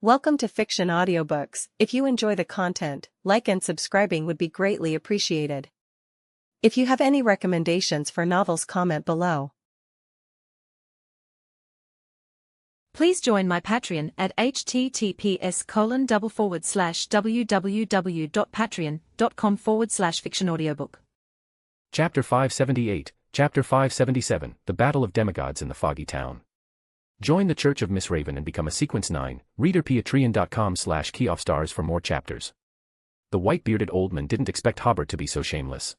Welcome to Fiction Audiobooks. If you enjoy the content, like and subscribing would be greatly appreciated. If you have any recommendations for novels, comment below. Please join my Patreon at https://www.patreon.com/fictionaudiobook. Chapter 578, Chapter 577, The Battle of Demigods in the Foggy Town. Join the Church of Miss Raven and become a Sequence 9, readerpatreon.com/keyoffstars for more chapters. The white-bearded old man didn't expect Hobert to be so shameless.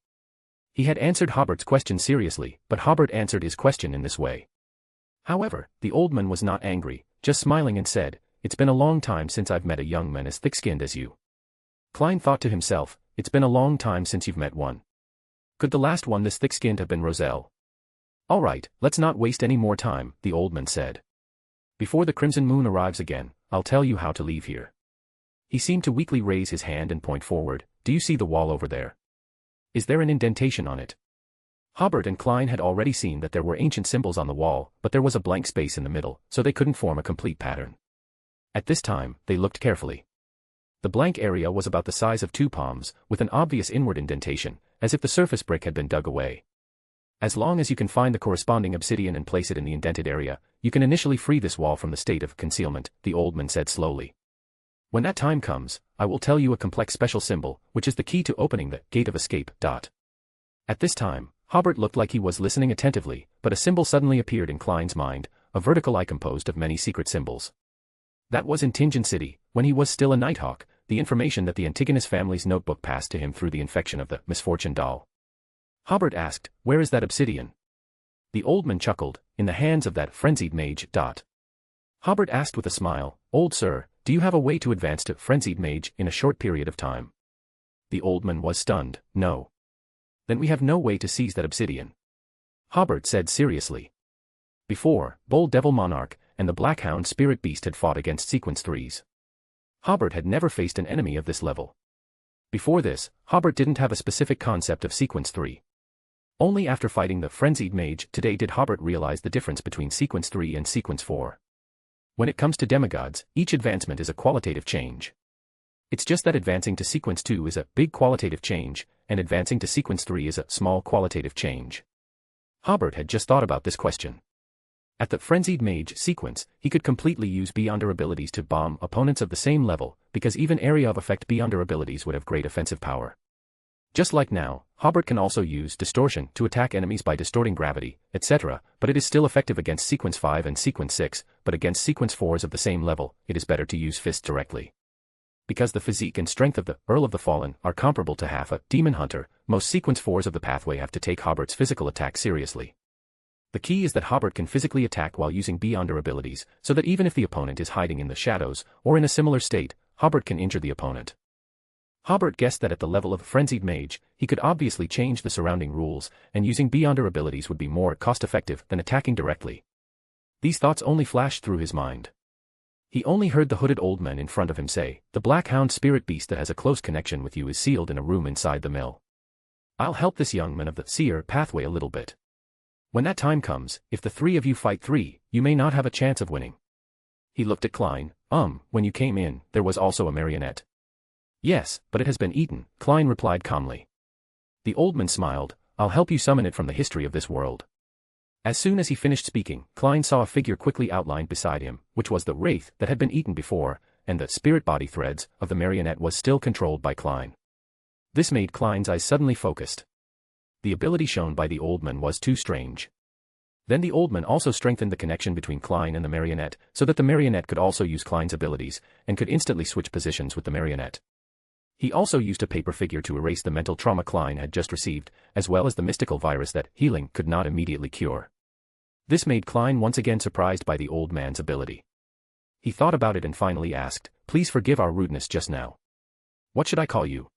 He had answered Hobert's question seriously, but Hobert answered his question in this way. However, the old man was not angry, just smiling and said, "It's been a long time since I've met a young man as thick-skinned as you." Klein thought to himself, "It's been a long time since you've met one. Could the last one this thick-skinned have been Roselle?" "All right, let's not waste any more time," the old man said. "Before the crimson moon arrives again, I'll tell you how to leave here." He seemed to weakly raise his hand and point forward. "Do you see the wall over there? Is there an indentation on it?" Hobert and Klein had already seen that there were ancient symbols on the wall, but there was a blank space in the middle, so they couldn't form a complete pattern. At this time, they looked carefully. The blank area was about the size of 2 palms, with an obvious inward indentation, as if the surface brick had been dug away. As long as you can find the corresponding obsidian and place it in the indented area, you can initially free this wall from the state of concealment, the old man said slowly. "When that time comes, I will tell you a complex special symbol, which is the key to opening the gate of escape. At this time, Hobert looked like he was listening attentively, but a symbol suddenly appeared in Klein's mind, a vertical eye composed of many secret symbols. That was in Tingen City, when he was still a Nighthawk, the information that the Antigonus family's notebook passed to him through the infection of the misfortune doll. Hobert asked, "Where is that obsidian?" The old man chuckled, "In the hands of that frenzied mage. Hobert asked with a smile, "Old sir, do you have a way to advance to frenzied mage in a short period of time?" The old man was stunned. "No. Then we have no way to seize that obsidian," Hobert said seriously. Before, Bold Devil Monarch and the Black Hound Spirit Beast had fought against Sequence 3s. Hobert had never faced an enemy of this level. Before this, Hobert didn't have a specific concept of Sequence 3. Only after fighting the frenzied mage today did Hobert realize the difference between Sequence 3 and Sequence 4. When it comes to demigods, each advancement is a qualitative change. It's just that advancing to Sequence 2 is a big qualitative change, and advancing to Sequence 3 is a small qualitative change. Hobert had just thought about this question. At the frenzied mage sequence, he could completely use Beyonder abilities to bomb opponents of the same level, because even area of effect Beyonder abilities would have great offensive power. Just like now, Hobert can also use distortion to attack enemies by distorting gravity, etc., but it is still effective against Sequence 5 and Sequence 6, but against Sequence 4s of the same level, it is better to use fists directly. Because the physique and strength of the Earl of the Fallen are comparable to half a demon hunter, most Sequence 4s of the pathway have to take Hobert's physical attack seriously. The key is that Hobert can physically attack while using Beyonder abilities, so that even if the opponent is hiding in the shadows, or in a similar state, Hobert can injure the opponent. Hobert guessed that at the level of frenzied mage, he could obviously change the surrounding rules, and using Beyonder abilities would be more cost-effective than attacking directly. These thoughts only flashed through his mind. He only heard the hooded old man in front of him say, "The Black Hound Spirit Beast that has a close connection with you is sealed in a room inside the mill. I'll help this young man of the seer pathway a little bit. When that time comes, if the 3 of you fight 3, you may not have a chance of winning." He looked at Klein. When you came in, there was also a marionette." "Yes, but it has been eaten," Klein replied calmly. The old man smiled. "I'll help you summon it from the history of this world." As soon as he finished speaking, Klein saw a figure quickly outlined beside him, which was the wraith that had been eaten before, and the spirit body threads of the marionette was still controlled by Klein. This made Klein's eyes suddenly focused. The ability shown by the old man was too strange. Then the old man also strengthened the connection between Klein and the marionette, so that the marionette could also use Klein's abilities, and could instantly switch positions with the marionette. He also used a paper figure to erase the mental trauma Klein had just received, as well as the mystical virus that healing could not immediately cure. This made Klein once again surprised by the old man's ability. He thought about it and finally asked, "Please forgive our rudeness just now. What should I call you?"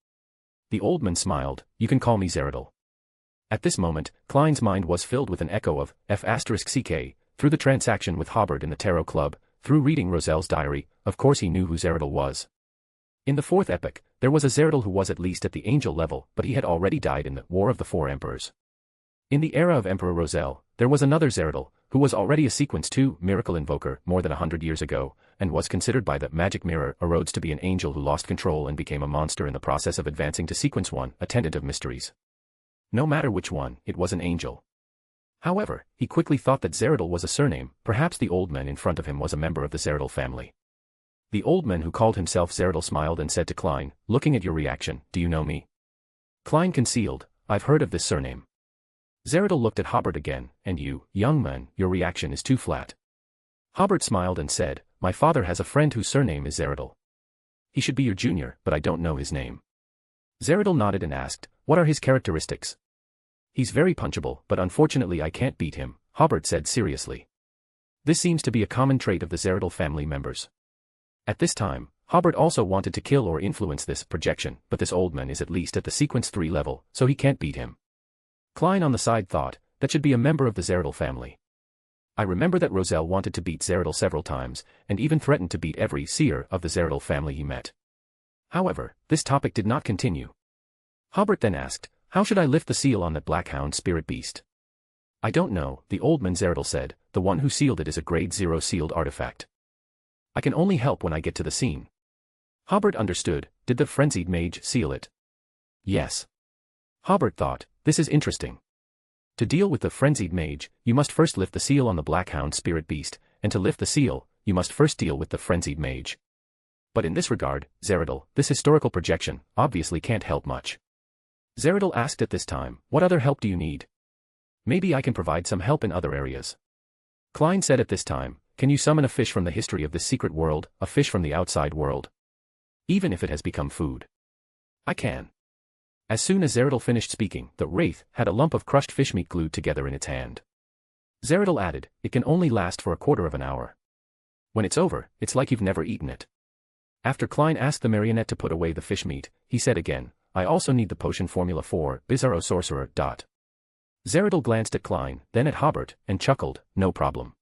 The old man smiled. "You can call me Zeradal." At this moment, Klein's mind was filled with an echo of F***CK, through the transaction with Hobert in the Tarot Club, through reading Roselle's diary, of course he knew who Zeradal was. In the 4th epoch, there was a Zeradal who was at least at the angel level, but he had already died in the War of the 4 Emperors. In the era of Emperor Roselle, there was another Zeradal, who was already a Sequence 2 miracle invoker more than 100 years ago, and was considered by the magic mirror arose to be an angel who lost control and became a monster in the process of advancing to sequence 1, attendant of mysteries. No matter which one, it was an angel. However, he quickly thought that Zeradal was a surname, perhaps the old man in front of him was a member of the Zeradal family. The old man who called himself Zeradal smiled and said to Klein, looking at your reaction, do you know me? Klein concealed, I've heard of this surname. Zeradal looked at Hobert again, and you, young man, your reaction is too flat. Hobert smiled and said, my father has a friend whose surname is Zeradal. He should be your junior, but I don't know his name. Zeradal nodded and asked, what are his characteristics? He's very punchable, but unfortunately I can't beat him, Hobert said seriously. This seems to be a common trait of the Zeradal family members. At this time, Hobert also wanted to kill or influence this projection, but this old man is at least at the sequence 3 level, so he can't beat him. Klein on the side thought, that should be a member of the Zeradal family. I remember that Roselle wanted to beat Zeradal several times, and even threatened to beat every seer of the Zeradal family he met. However, this topic did not continue. Hobert then asked, how should I lift the seal on that black hound spirit beast? I don't know, the old man Zeradal said, the one who sealed it is a grade 0 sealed artifact. I can only help when I get to the scene. Hobert understood, did the frenzied mage seal it? Yes. Hobert thought, this is interesting. To deal with the frenzied mage, you must first lift the seal on the black hound spirit beast, and to lift the seal, you must first deal with the frenzied mage. But in this regard, Zeradal, this historical projection, obviously can't help much. Zeradal asked at this time, what other help do you need? Maybe I can provide some help in other areas. Klein said at this time, can you summon a fish from the history of this secret world, a fish from the outside world? Even if it has become food. I can. As soon as Zeradal finished speaking, the wraith had a lump of crushed fish meat glued together in its hand. Zeradal added, it can only last for a quarter of an hour. When it's over, it's like you've never eaten it. After Klein asked the marionette to put away the fish meat, he said again, I also need the potion formula for Bizarro Sorcerer. Zeradal glanced at Klein, then at Hobert, and chuckled, no problem.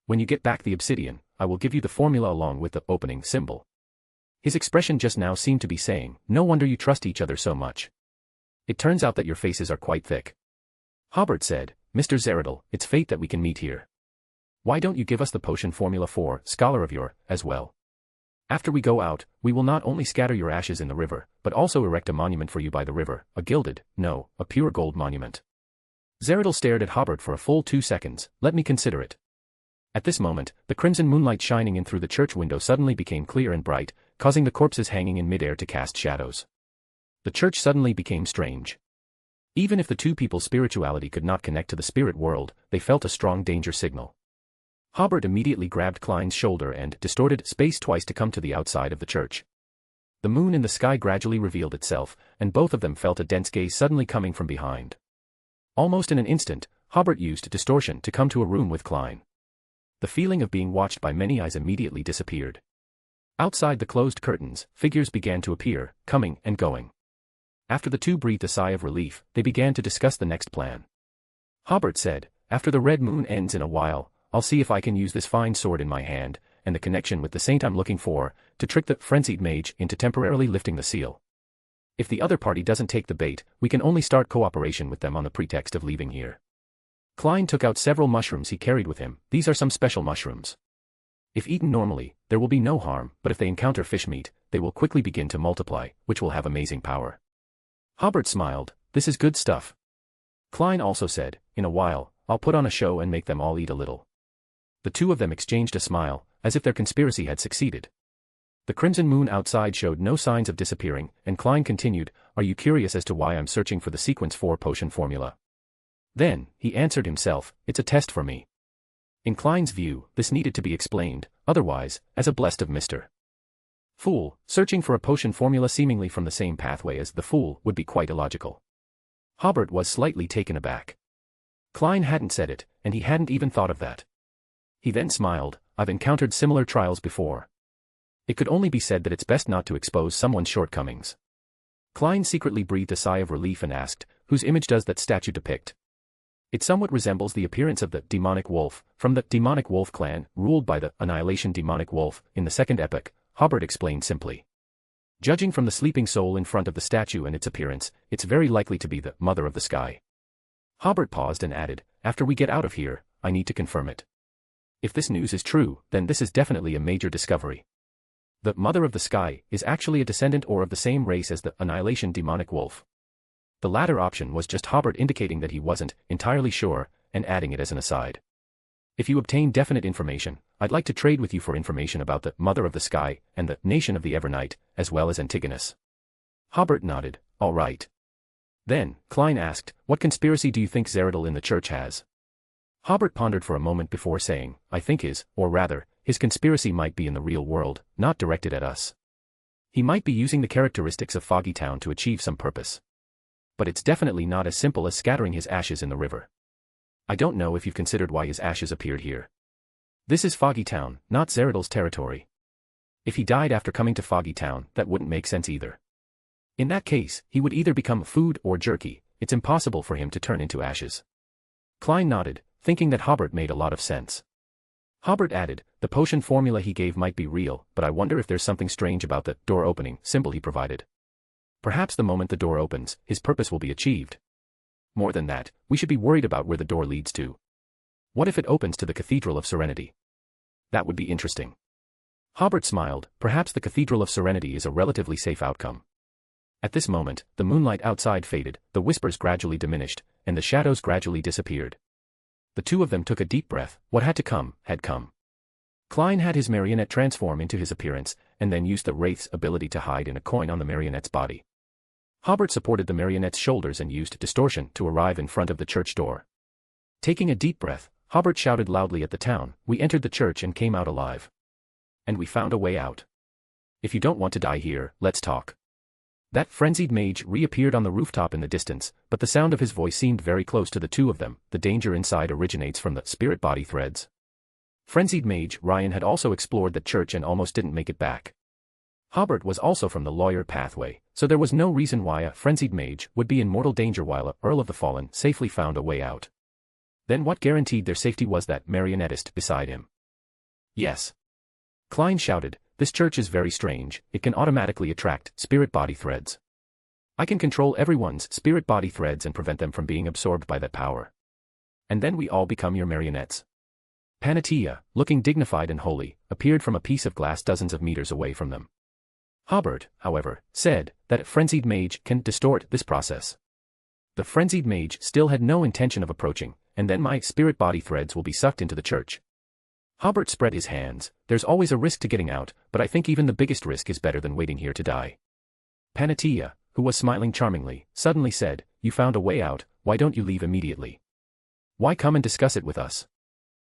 When you get back the obsidian, I will give you the formula along with the opening symbol. His expression just now seemed to be saying, no wonder you trust each other so much. It turns out that your faces are quite thick. Hobert said, Mr. Zeradal, it's fate that we can meet here. Why don't you give us the potion formula for Scholar of Your, as well? After we go out, we will not only scatter your ashes in the river, but also erect a monument for you by the river, a gilded, no, a pure gold monument. Zeradal stared at Hobert for a full 2 seconds, let me consider it. At this moment, the crimson moonlight shining in through the church window suddenly became clear and bright, causing the corpses hanging in midair to cast shadows. The church suddenly became strange. Even if the two people's spirituality could not connect to the spirit world, they felt a strong danger signal. Hobert immediately grabbed Klein's shoulder and distorted space twice to come to the outside of the church. The moon in the sky gradually revealed itself, and both of them felt a dense gaze suddenly coming from behind. Almost in an instant, Hobert used distortion to come to a room with Klein. The feeling of being watched by many eyes immediately disappeared. Outside the closed curtains, figures began to appear, coming and going. After the two breathed a sigh of relief, they began to discuss the next plan. Hobert said, after the red moon ends in a while, I'll see if I can use this fine sword in my hand, and the connection with the saint I'm looking for, to trick the frenzied mage into temporarily lifting the seal. If the other party doesn't take the bait, we can only start cooperation with them on the pretext of leaving here. Klein took out several mushrooms he carried with him. These are some special mushrooms. If eaten normally, there will be no harm, but if they encounter fish meat, they will quickly begin to multiply, which will have amazing power. Hobert smiled, this is good stuff. Klein also said, in a while, I'll put on a show and make them all eat a little. The two of them exchanged a smile, as if their conspiracy had succeeded. The crimson moon outside showed no signs of disappearing, and Klein continued, are you curious as to why I'm searching for the sequence 4 potion formula? Then, he answered himself, it's a test for me. In Klein's view, this needed to be explained, otherwise, as a blessed of Mr. Fool, searching for a potion formula seemingly from the same pathway as the fool would be quite illogical. Hobert was slightly taken aback. Klein hadn't said it, and he hadn't even thought of that. He then smiled, I've encountered similar trials before. It could only be said that it's best not to expose someone's shortcomings. Klein secretly breathed a sigh of relief and asked, whose image does that statue depict? It somewhat resembles the appearance of the demonic wolf, from the demonic wolf clan, ruled by the annihilation demonic wolf, in the second epoch, Hobert explained simply. Judging from the sleeping soul in front of the statue and its appearance, it's very likely to be the mother of the sky. Hobert paused and added, after we get out of here, I need to confirm it. If this news is true, then this is definitely a major discovery. The Mother of the Sky is actually a descendant or of the same race as the Annihilation demonic wolf. The latter option was just Hobert indicating that he wasn't entirely sure, and adding it as an aside. If you obtain definite information, I'd like to trade with you for information about the Mother of the Sky and the Nation of the Evernight, as well as Antigonus. Hobert nodded. All right. Then, Klein asked, what conspiracy do you think Zeradal in the church has? Hobert pondered for a moment before saying, I think or rather, his conspiracy might be in the real world, not directed at us. He might be using the characteristics of Foggy Town to achieve some purpose. But it's definitely not as simple as scattering his ashes in the river. I don't know if you've considered why his ashes appeared here. This is Foggy Town, not Zeradal's territory. If he died after coming to Foggy Town, that wouldn't make sense either. In that case, he would either become food or jerky. It's impossible for him to turn into ashes. Klein nodded, thinking that Hobert made a lot of sense. Hobert added, the potion formula he gave might be real, but I wonder if there's something strange about the door opening symbol he provided. Perhaps the moment the door opens, his purpose will be achieved. More than that, we should be worried about where the door leads to. What if it opens to the Cathedral of Serenity? That would be interesting. Hobert smiled. Perhaps the Cathedral of Serenity is a relatively safe outcome. At this moment, the moonlight outside faded, the whispers gradually diminished, and the shadows gradually disappeared. The two of them took a deep breath. What had to come, had come. Klein had his marionette transform into his appearance, and then used the wraith's ability to hide in a coin on the marionette's body. Hobert supported the marionette's shoulders and used distortion to arrive in front of the church door. Taking a deep breath, Hobert shouted loudly at the town, we entered the church and came out alive. And we found a way out. If you don't want to die here, let's talk. That frenzied mage reappeared on the rooftop in the distance, but the sound of his voice seemed very close to the two of them. The danger inside originates from the spirit body threads. Frenzied mage Ryan had also explored the church and almost didn't make it back. Hobert was also from the lawyer pathway, so there was no reason why a frenzied mage would be in mortal danger while a Earl of the Fallen safely found a way out. Then what guaranteed their safety was that marionettist beside him. Yes. Klein shouted, this church is very strange, it can automatically attract spirit body threads. I can control everyone's spirit body threads and prevent them from being absorbed by that power. And then we all become your marionettes. Panatia, looking dignified and holy, appeared from a piece of glass dozens of meters away from them. Hobert, however, said that a frenzied mage can distort this process. The frenzied mage still had no intention of approaching, and then my spirit body threads will be sucked into the church. Hobert spread his hands. There's always a risk to getting out, but I think even the biggest risk is better than waiting here to die. Panatia, who was smiling charmingly, suddenly said, you found a way out, why don't you leave immediately? Why come and discuss it with us?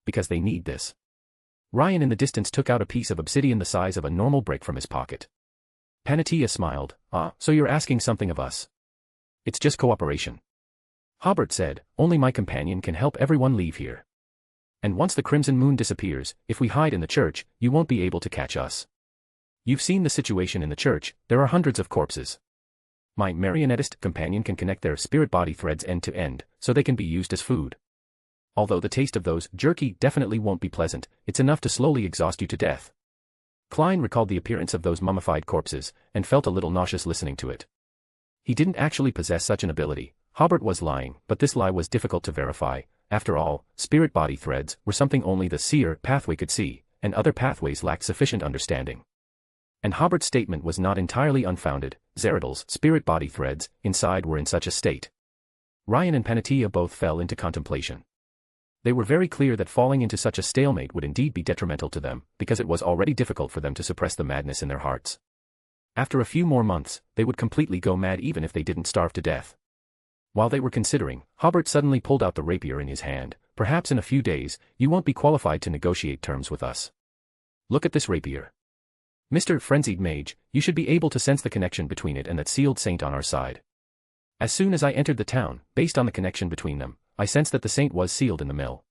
Because they need this. Ryan in the distance took out a piece of obsidian the size of a normal brick from his pocket. Panatia smiled, so you're asking something of us. It's just cooperation. Hobert said, only my companion can help everyone leave here. And once the crimson moon disappears, if we hide in the church, you won't be able to catch us. You've seen the situation in the church, there are hundreds of corpses. My marionettist companion can connect their spirit body threads end to end, so they can be used as food. Although the taste of those jerky definitely won't be pleasant, it's enough to slowly exhaust you to death. Klein recalled the appearance of those mummified corpses, and felt a little nauseous listening to it. He didn't actually possess such an ability. Hobert was lying, but this lie was difficult to verify. After all, spirit body threads were something only the seer pathway could see, and other pathways lacked sufficient understanding. And Hobert's statement was not entirely unfounded. Zeradal's spirit body threads inside were in such a state. Ryan and Panatia both fell into contemplation. They were very clear that falling into such a stalemate would indeed be detrimental to them, because it was already difficult for them to suppress the madness in their hearts. After a few more months, they would completely go mad even if they didn't starve to death. While they were considering, Hobert suddenly pulled out the rapier in his hand. Perhaps in a few days, you won't be qualified to negotiate terms with us. Look at this rapier. Mr. Frenzied Mage, you should be able to sense the connection between it and that sealed saint on our side. As soon as I entered the town, based on the connection between them, I sensed that the saint was sealed in the mill.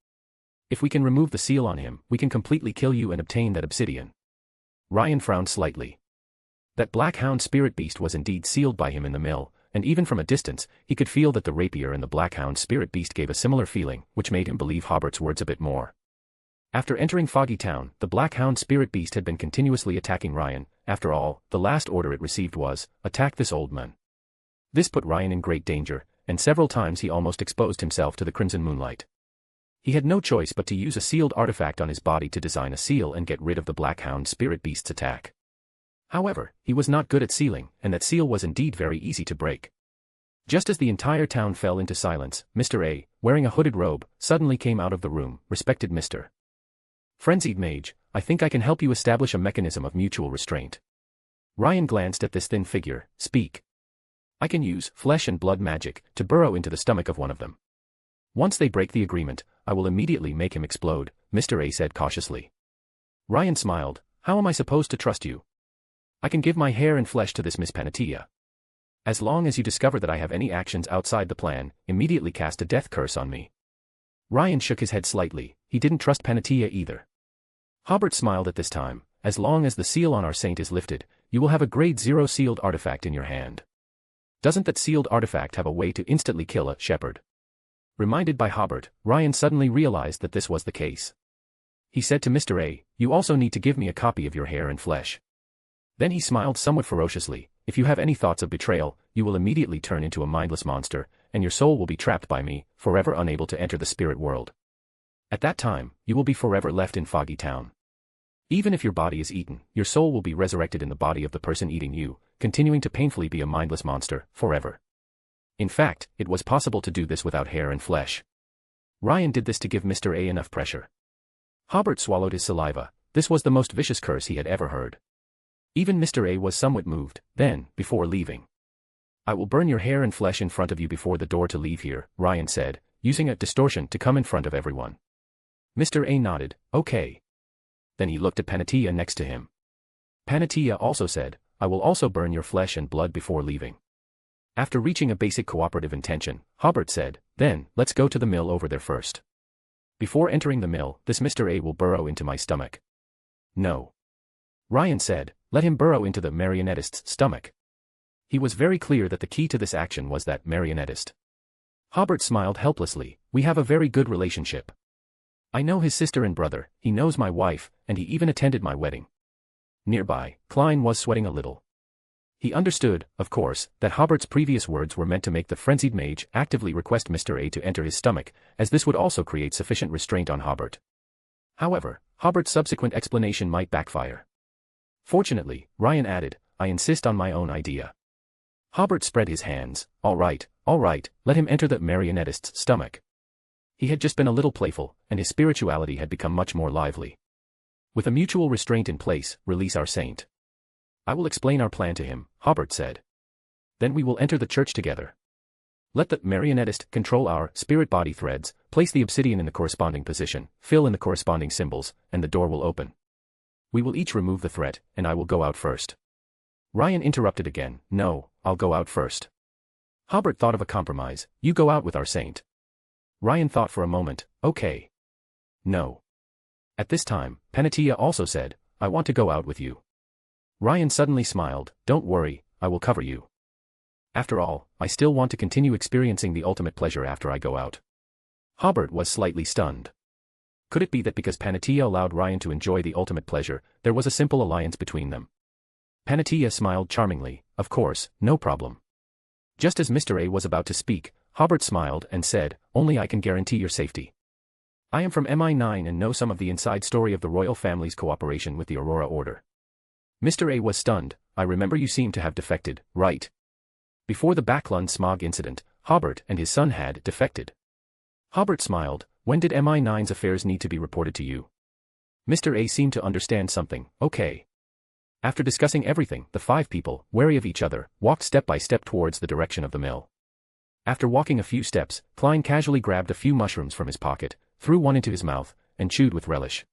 If we can remove the seal on him, we can completely kill you and obtain that obsidian. Ryan frowned slightly. That black hound spirit beast was indeed sealed by him in the mill, and even from a distance, he could feel that the rapier and the black hound spirit beast gave a similar feeling, which made him believe Hobert's words a bit more. After entering Foggy Town, the black hound spirit beast had been continuously attacking Ryan. After all, the last order it received was, attack this old man. This put Ryan in great danger, and several times he almost exposed himself to the crimson moonlight. He had no choice but to use a sealed artifact on his body to design a seal and get rid of the Black Hound spirit beast's attack. However, he was not good at sealing, and that seal was indeed very easy to break. Just as the entire town fell into silence, Mr. A, wearing a hooded robe, suddenly came out of the room. Respected Mr. Frenzied Mage, I think I can help you establish a mechanism of mutual restraint. Ryan glanced at this thin figure. Speak. I can use flesh and blood magic to burrow into the stomach of one of them. Once they break the agreement, I will immediately make him explode, Mr. A said cautiously. Ryan smiled. How am I supposed to trust you? I can give my hair and flesh to this Miss Panatia. As long as you discover that I have any actions outside the plan, immediately cast a death curse on me. Ryan shook his head slightly. He didn't trust Panatia either. Hobert smiled at this time. As long as the seal on our saint is lifted, you will have a grade 0 sealed artifact in your hand. Doesn't that sealed artifact have a way to instantly kill a shepherd? Reminded by Hobert, Ryan suddenly realized that this was the case. He said to Mr. A, you also need to give me a copy of your hair and flesh. Then he smiled somewhat ferociously. If you have any thoughts of betrayal, you will immediately turn into a mindless monster, and your soul will be trapped by me, forever unable to enter the spirit world. At that time, you will be forever left in Foggy Town. Even if your body is eaten, your soul will be resurrected in the body of the person eating you, continuing to painfully be a mindless monster, forever. In fact, it was possible to do this without hair and flesh. Ryan did this to give Mr. A enough pressure. Hobert swallowed his saliva. This was the most vicious curse he had ever heard. Even Mr. A was somewhat moved. Then, before leaving, I will burn your hair and flesh in front of you before the door to leave here, Ryan said, using a distortion to come in front of everyone. Mr. A nodded. Okay. Then he looked at Panatia next to him. Panatia also said, I will also burn your flesh and blood before leaving. After reaching a basic cooperative intention, Hobert said, then, let's go to the mill over there first. Before entering the mill, this Mr. A will burrow into my stomach. No. Ryan said, let him burrow into the marionettist's stomach. He was very clear that the key to this action was that marionettist. Hobert smiled helplessly. We have a very good relationship. I know his sister and brother, he knows my wife, and he even attended my wedding. Nearby, Klein was sweating a little. He understood, of course, that Hobert's previous words were meant to make the frenzied mage actively request Mr. A to enter his stomach, as this would also create sufficient restraint on Hobert. However, Hobert's subsequent explanation might backfire. Fortunately, Ryan added, I insist on my own idea. Hobert spread his hands. All right, let him enter the marionettist's stomach. He had just been a little playful, and his spirituality had become much more lively. With a mutual restraint in place, release our saint. I will explain our plan to him, Hobert said. Then we will enter the church together. Let the marionettist control our spirit body threads, place the obsidian in the corresponding position, fill in the corresponding symbols, and the door will open. We will each remove the threat, and I will go out first. Ryan interrupted again. No, I'll go out first. Hobert thought of a compromise. You go out with our saint. Ryan thought for a moment. Okay. No. At this time, Panatia also said, I want to go out with you. Ryan suddenly smiled. Don't worry, I will cover you. After all, I still want to continue experiencing the ultimate pleasure after I go out. Hobert was slightly stunned. Could it be that because Panatia allowed Ryan to enjoy the ultimate pleasure, there was a simple alliance between them? Panatia smiled charmingly. Of course, no problem. Just as Mr. A was about to speak, Hobert smiled and said, only I can guarantee your safety. I am from MI9 and know some of the inside story of the royal family's cooperation with the Aurora Order. Mr. A was stunned. I remember you seem to have defected, right? Before the Backlund smog incident, Hobert and his son had defected. Hobert smiled. When did MI9's affairs need to be reported to you? Mr. A seemed to understand something. Okay. After discussing everything, the 5 people, wary of each other, walked step by step towards the direction of the mill. After walking a few steps, Klein casually grabbed a few mushrooms from his pocket, threw one into his mouth, and chewed with relish.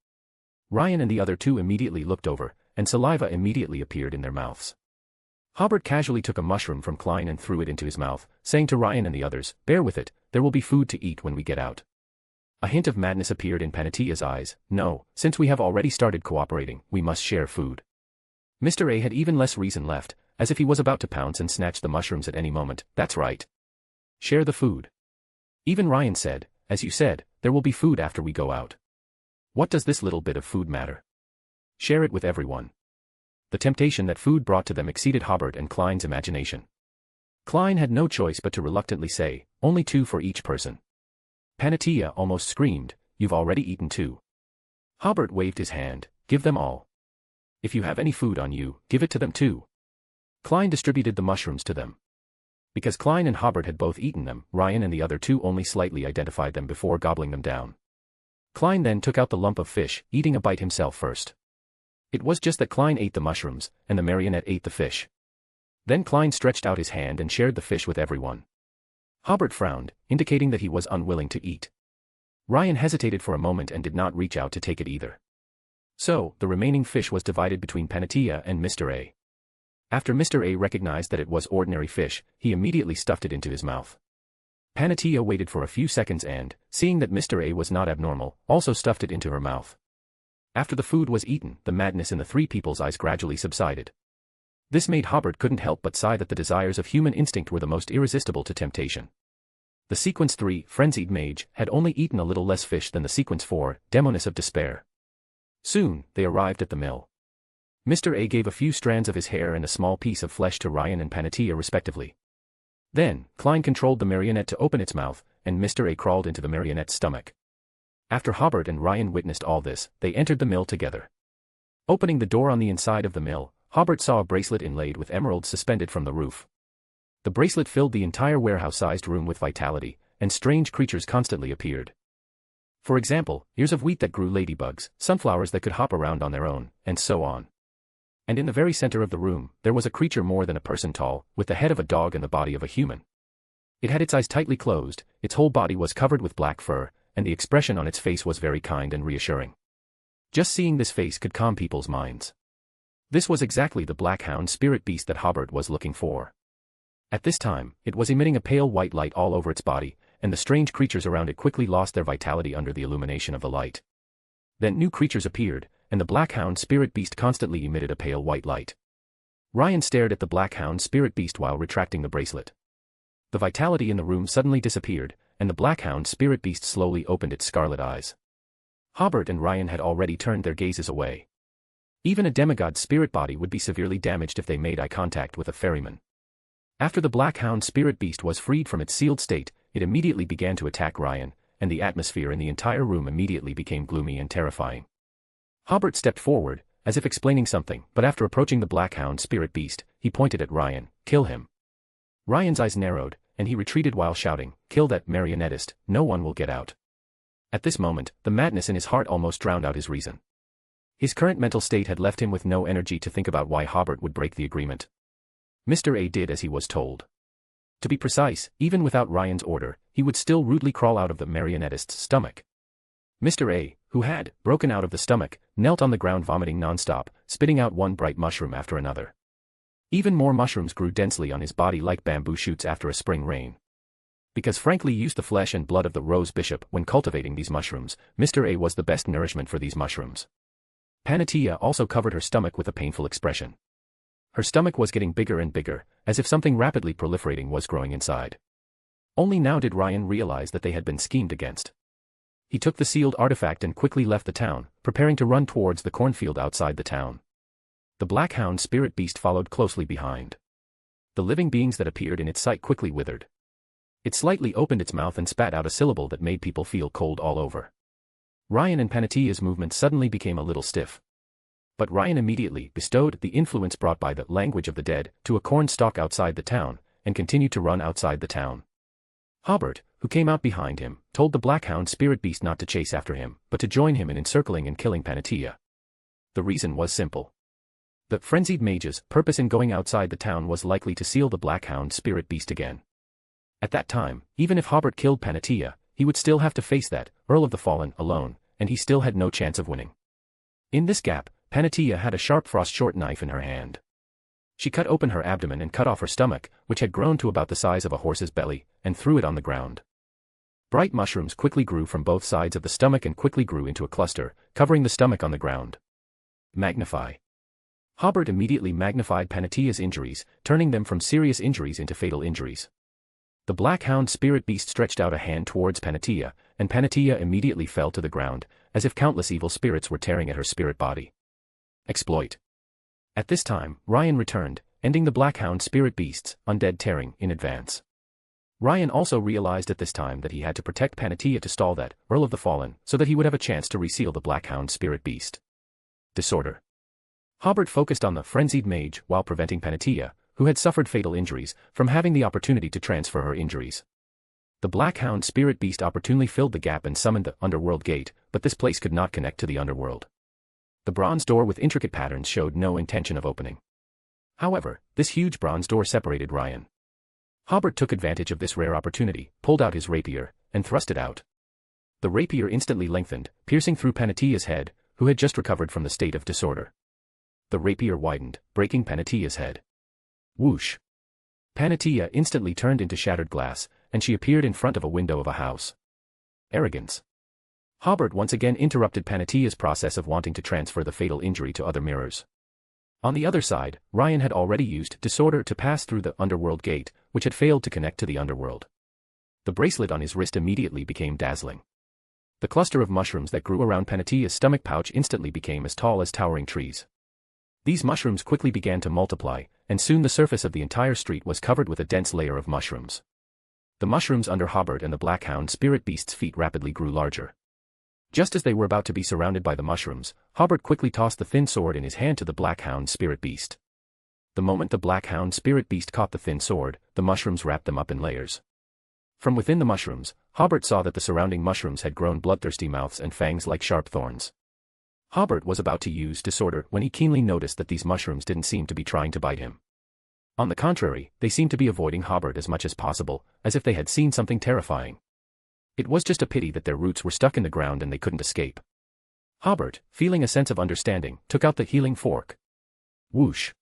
Ryan and the other 2 immediately looked over, and saliva immediately appeared in their mouths. Hobert casually took a mushroom from Klein and threw it into his mouth, saying to Ryan and the others, bear with it, there will be food to eat when we get out. A hint of madness appeared in Panatia's eyes. No, since we have already started cooperating, we must share food. Mr. A had even less reason left, as if he was about to pounce and snatch the mushrooms at any moment. That's right. Share the food. Even Ryan said, as you said, there will be food after we go out. What does this little bit of food matter? Share it with everyone. The temptation that food brought to them exceeded Hobert and Klein's imagination. Klein had no choice but to reluctantly say, only 2 for each person. Panatia almost screamed, you've already eaten 2. Hobert waved his hand. Give them all. If you have any food on you, give it to them too. Klein distributed the mushrooms to them. Because Klein and Hobert had both eaten them, Ryan and the other 2 only slightly identified them before gobbling them down. Klein then took out the lump of fish, eating a bite himself first. It was just that Klein ate the mushrooms, and the marionette ate the fish. Then Klein stretched out his hand and shared the fish with everyone. Hobert frowned, indicating that he was unwilling to eat. Ryan hesitated for a moment and did not reach out to take it either. So, the remaining fish was divided between Panatia and Mr. A. After Mr. A recognized that it was ordinary fish, he immediately stuffed it into his mouth. Panatia waited for a few seconds and, seeing that Mr. A was not abnormal, also stuffed it into her mouth. After the food was eaten, the madness in the 3 people's eyes gradually subsided. This made Hobert couldn't help but sigh that the desires of human instinct were the most irresistible to temptation. The Sequence 3, Frenzied Mage, had only eaten a little less fish than the Sequence 4, Demoness of Despair. Soon, they arrived at the mill. Mr. A gave a few strands of his hair and a small piece of flesh to Ryan and Panatia respectively. Then, Klein controlled the marionette to open its mouth, and Mr. A crawled into the marionette's stomach. After Hobert and Ryan witnessed all this, they entered the mill together. Opening the door on the inside of the mill, Hobert saw a bracelet inlaid with emeralds suspended from the roof. The bracelet filled the entire warehouse-sized room with vitality, and strange creatures constantly appeared. For example, ears of wheat that grew ladybugs, sunflowers that could hop around on their own, and so on. And in the very center of the room, there was a creature more than a person tall, with the head of a dog and the body of a human. It had its eyes tightly closed, its whole body was covered with black fur, and the expression on its face was very kind and reassuring. Just seeing this face could calm people's minds. This was exactly the black hound spirit beast that Hobert was looking for. At this time, it was emitting a pale white light all over its body, and the strange creatures around it quickly lost their vitality under the illumination of the light. Then new creatures appeared, and the black hound spirit beast constantly emitted a pale white light. Ryan stared at the black hound spirit beast while retracting the bracelet. The vitality in the room suddenly disappeared, and the black hound spirit beast slowly opened its scarlet eyes. Hobert and Ryan had already turned their gazes away. Even a demigod's spirit body would be severely damaged if they made eye contact with a ferryman. After the black hound spirit beast was freed from its sealed state, it immediately began to attack Ryan, and the atmosphere in the entire room immediately became gloomy and terrifying. Hobert stepped forward, as if explaining something, but after approaching the black hound spirit beast, he pointed at Ryan. "Kill him." Ryan's eyes narrowed, and he retreated while shouting, "Kill that marionettist, no one will get out." At this moment, the madness in his heart almost drowned out his reason. His current mental state had left him with no energy to think about why Hobert would break the agreement. Mr. A did as he was told. To be precise, even without Ryan's order, he would still rudely crawl out of the marionettist's stomach. Mr. A, who had broken out of the stomach, knelt on the ground vomiting non-stop, spitting out one bright mushroom after another. Even more mushrooms grew densely on his body like bamboo shoots after a spring rain. Because Frankly used the flesh and blood of the rose bishop when cultivating these mushrooms, Mr. A was the best nourishment for these mushrooms. Panatia also covered her stomach with a painful expression. Her stomach was getting bigger and bigger, as if something rapidly proliferating was growing inside. Only now did Ryan realize that they had been schemed against. He took the sealed artifact and quickly left the town, preparing to run towards the cornfield outside the town. The black hound spirit beast followed closely behind. The living beings that appeared in its sight quickly withered. It slightly opened its mouth and spat out a syllable that made people feel cold all over. Ryan and Panatia's movement suddenly became a little stiff. But Ryan immediately bestowed the influence brought by the language of the dead to a corn stalk outside the town, and continued to run outside the town. Hobert, who came out behind him, told the black hound spirit beast not to chase after him, but to join him in encircling and killing Panatia. The reason was simple. The frenzied mage's purpose in going outside the town was likely to seal the black hound spirit beast again. At that time, even if Hobert killed Panatia, he would still have to face that Earl of the Fallen alone, and he still had no chance of winning. In this gap, Panatia had a sharp frost-short knife in her hand. She cut open her abdomen and cut off her stomach, which had grown to about the size of a horse's belly, and threw it on the ground. Bright mushrooms quickly grew from both sides of the stomach and quickly grew into a cluster, covering the stomach on the ground. Magnify. Hobert immediately magnified Panatia's injuries, turning them from serious injuries into fatal injuries. The black hound spirit beast stretched out a hand towards Panatia, and Panatia immediately fell to the ground, as if countless evil spirits were tearing at her spirit body. Exploit. At this time, Ryan returned, ending the black hound spirit beast's undead tearing in advance. Ryan also realized at this time that he had to protect Panatia to stall that Earl of the Fallen so that he would have a chance to reseal the Blackhound spirit beast. Disorder. Hobert focused on the frenzied mage while preventing Panatia, who had suffered fatal injuries, from having the opportunity to transfer her injuries. The Blackhound spirit beast opportunely filled the gap and summoned the underworld gate, but this place could not connect to the underworld. The bronze door with intricate patterns showed no intention of opening. However, this huge bronze door separated Ryan. Hobert took advantage of this rare opportunity, pulled out his rapier, and thrust it out. The rapier instantly lengthened, piercing through Panatia's head, who had just recovered from the state of disorder. The rapier widened, breaking Panatia's head. Whoosh! Panatia instantly turned into shattered glass, and she appeared in front of a window of a house. Arrogance. Hobert once again interrupted Panatia's process of wanting to transfer the fatal injury to other mirrors. On the other side, Ryan had already used disorder to pass through the underworld gate, which had failed to connect to the underworld. The bracelet on his wrist immediately became dazzling. The cluster of mushrooms that grew around Panatia's stomach pouch instantly became as tall as towering trees. These mushrooms quickly began to multiply, and soon the surface of the entire street was covered with a dense layer of mushrooms. The mushrooms under Hobert and the Blackhound spirit beast's feet rapidly grew larger. Just as they were about to be surrounded by the mushrooms, Hobert quickly tossed the thin sword in his hand to the Blackhound spirit beast. The moment the Blackhound spirit beast caught the thin sword, the mushrooms wrapped them up in layers. From within the mushrooms, Hobert saw that the surrounding mushrooms had grown bloodthirsty mouths and fangs like sharp thorns. Hobert was about to use disorder when he keenly noticed that these mushrooms didn't seem to be trying to bite him. On the contrary, they seemed to be avoiding Hobert as much as possible, as if they had seen something terrifying. It was just a pity that their roots were stuck in the ground and they couldn't escape. Hobert, feeling a sense of understanding, took out the healing fork. Whoosh!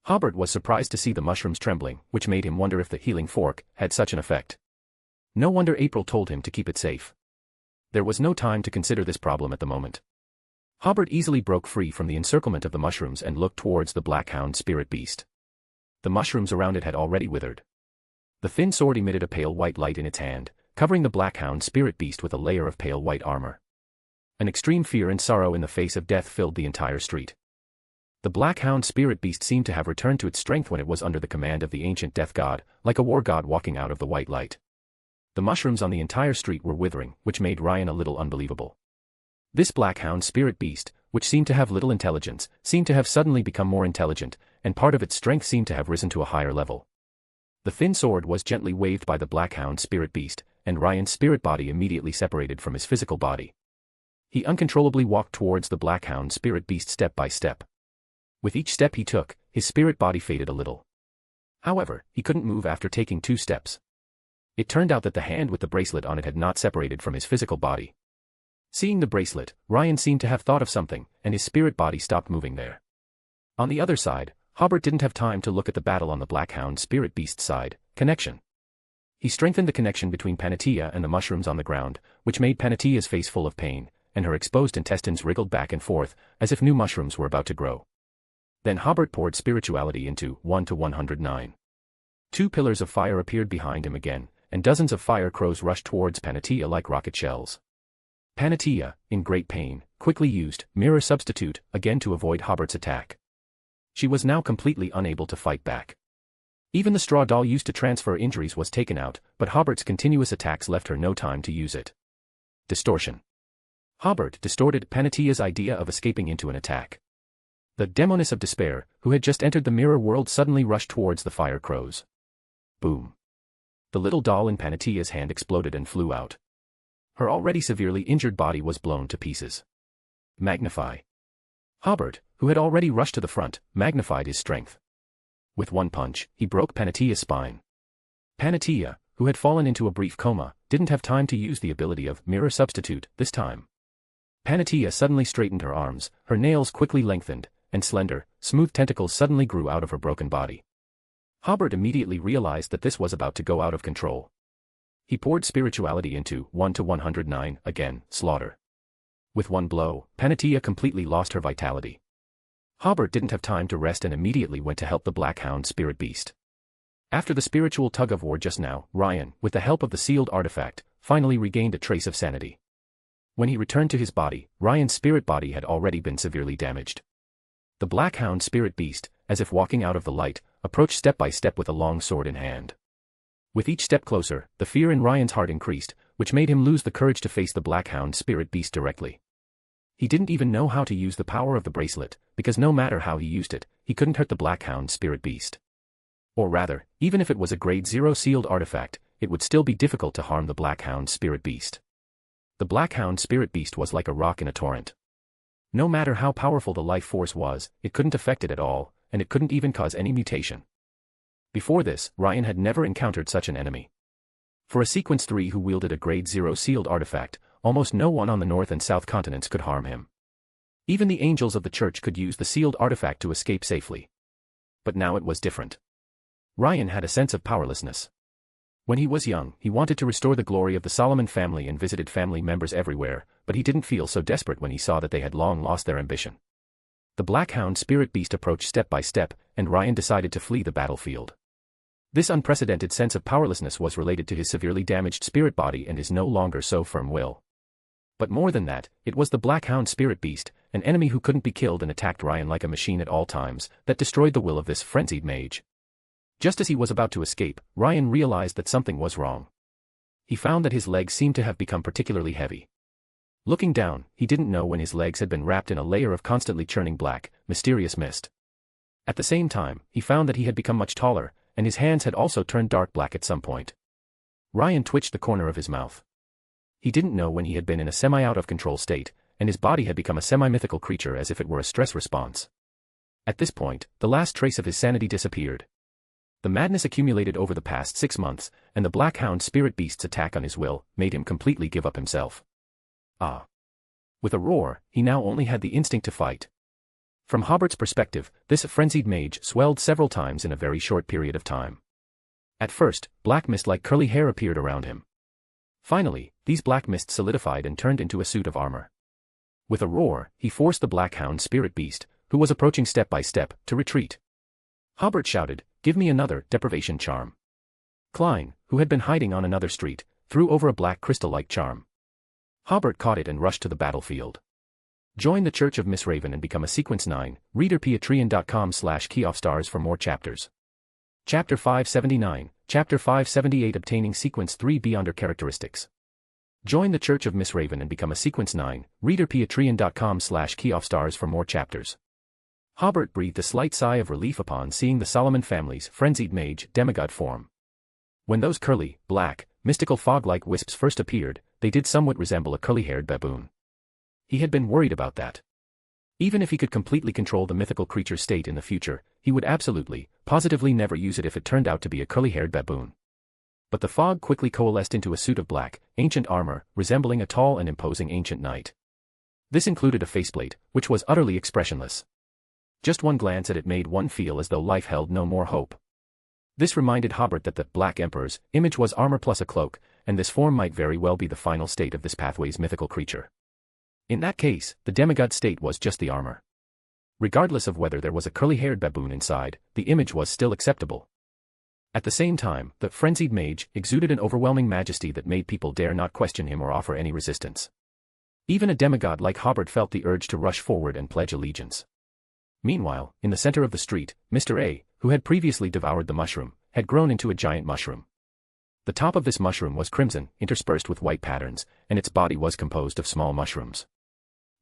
Hobert was surprised to see the mushrooms trembling, which made him wonder if the healing fork had such an effect. No wonder April told him to keep it safe. There was no time to consider this problem at the moment. Hobert easily broke free from the encirclement of the mushrooms and looked towards the Blackhound spirit beast. The mushrooms around it had already withered. The thin sword emitted a pale white light in its hand, covering the Blackhound spirit beast with a layer of pale white armor. An extreme fear and sorrow in the face of death filled the entire street. The Blackhound spirit beast seemed to have returned to its strength when it was under the command of the ancient death god, like a war god walking out of the white light. The mushrooms on the entire street were withering, which made Ryan a little unbelievable. This Blackhound spirit beast, which seemed to have little intelligence, seemed to have suddenly become more intelligent, and part of its strength seemed to have risen to a higher level. The thin sword was gently waved by the Blackhound spirit beast, and Ryan's spirit body immediately separated from his physical body. He uncontrollably walked towards the Blackhound spirit beast step by step. With each step he took, his spirit body faded a little. However, he couldn't move after taking 2 steps. It turned out that the hand with the bracelet on it had not separated from his physical body. Seeing the bracelet, Ryan seemed to have thought of something, and his spirit body stopped moving there. On the other side, Hobert didn't have time to look at the battle on the Blackhound spirit beast's side. Connection. He strengthened the connection between Panatia and the mushrooms on the ground, which made Panatia's face full of pain, and her exposed intestines wriggled back and forth, as if new mushrooms were about to grow. Then Hobert poured spirituality into 1 to 109. 2 pillars of fire appeared behind him again, and dozens of fire crows rushed towards Panatia like rocket shells. Panatia, in great pain, quickly used mirror substitute again to avoid Hobert's attack. She was now completely unable to fight back. Even the straw doll used to transfer injuries was taken out, but Hobert's continuous attacks left her no time to use it. Distortion. Hobert distorted Panatia's idea of escaping into an attack. The demoness of despair, who had just entered the mirror world, suddenly rushed towards the fire crows. Boom. The little doll in Panatia's hand exploded and flew out. Her already severely injured body was blown to pieces. Magnify. Hobert, who had already rushed to the front, magnified his strength. With one punch, he broke Panatia's spine. Panatia, who had fallen into a brief coma, didn't have time to use the ability of mirror substitute this time. Panatia suddenly straightened her arms, her nails quickly lengthened, and slender, smooth tentacles suddenly grew out of her broken body. Hobert immediately realized that this was about to go out of control. He poured spirituality into 1 to 109, again, slaughter. With one blow, Panatia completely lost her vitality. Hobert didn't have time to rest and immediately went to help the Blackhound spirit beast. After the spiritual tug-of-war just now, Ryan, with the help of the sealed artifact, finally regained a trace of sanity. When he returned to his body, Ryan's spirit body had already been severely damaged. The Blackhound spirit beast, as if walking out of the light, approached step by step with a long sword in hand. With each step closer, the fear in Ryan's heart increased, which made him lose the courage to face the Black Hound spirit beast directly. He didn't even know how to use the power of the bracelet, because no matter how he used it, he couldn't hurt the Black Hound spirit beast. Or rather, even if it was a grade 0 sealed artifact, it would still be difficult to harm the Black Hound spirit beast. The Black Hound spirit beast was like a rock in a torrent. No matter how powerful the life force was, it couldn't affect it at all, and it couldn't even cause any mutation. Before this, Ryan had never encountered such an enemy. For a Sequence 3 who wielded a grade 0 sealed artifact, almost no one on the North and South continents could harm him. Even the angels of the church could use the sealed artifact to escape safely. But now it was different. Ryan had a sense of powerlessness. When he was young, he wanted to restore the glory of the Solomon family and visited family members everywhere, but he didn't feel so desperate when he saw that they had long lost their ambition. The Black Hound spirit beast approached step by step, and Ryan decided to flee the battlefield. This unprecedented sense of powerlessness was related to his severely damaged spirit body and his no longer so firm will. But more than that, it was the Black Hound spirit beast, an enemy who couldn't be killed and attacked Ryan like a machine at all times, that destroyed the will of this frenzied mage. Just as he was about to escape, Ryan realized that something was wrong. He found that his legs seemed to have become particularly heavy. Looking down, he didn't know when his legs had been wrapped in a layer of constantly churning black, mysterious mist. At the same time, he found that he had become much taller, and his hands had also turned dark black at some point. Ryan twitched the corner of his mouth. He didn't know when he had been in a semi-out-of-control state, and his body had become a semi-mythical creature as if it were a stress response. At this point, the last trace of his sanity disappeared. The madness accumulated over the past 6 months, and the Black Hound spirit beast's attack on his will made him completely give up himself. With a roar, he now only had the instinct to fight. From Hobert's perspective, this frenzied mage swelled several times in a very short period of time. At first, black mist like curly hair appeared around him. Finally, these black mists solidified and turned into a suit of armor. With a roar, he forced the Black Hound spirit beast, who was approaching step by step, to retreat. Hobert shouted, "Give me another deprivation charm." Klein, who had been hiding on another street, threw over a black crystal-like charm. Hobert caught it and rushed to the battlefield. Join the Church of Miss Raven and become a Sequence 9, reader patreon.com/keyoffstars for more chapters. Chapter 579, Chapter 578 Obtaining Sequence 3 Beyonder Characteristics. Join the Church of Miss Raven and become a Sequence 9, reader patreon.com/keyoffstars for more chapters. Hobert breathed a slight sigh of relief upon seeing the Solomon family's frenzied mage demigod form. When those curly, black, mystical fog-like wisps first appeared, they did somewhat resemble a curly-haired baboon. He had been worried about that. Even if he could completely control the mythical creature's state in the future, he would absolutely, positively never use it if it turned out to be a curly-haired baboon. But the fog quickly coalesced into a suit of black, ancient armor, resembling a tall and imposing ancient knight. This included a faceplate, which was utterly expressionless. Just one glance at it made one feel as though life held no more hope. This reminded Hobert that the Black Emperor's image was armor plus a cloak, and this form might very well be the final state of this pathway's mythical creature. In that case, the demigod state was just the armor. Regardless of whether there was a curly-haired baboon inside, the image was still acceptable. At the same time, the frenzied mage exuded an overwhelming majesty that made people dare not question him or offer any resistance. Even a demigod like Hobert felt the urge to rush forward and pledge allegiance. Meanwhile, in the center of the street, Mr. A, who had previously devoured the mushroom, had grown into a giant mushroom. The top of this mushroom was crimson, interspersed with white patterns, and its body was composed of small mushrooms.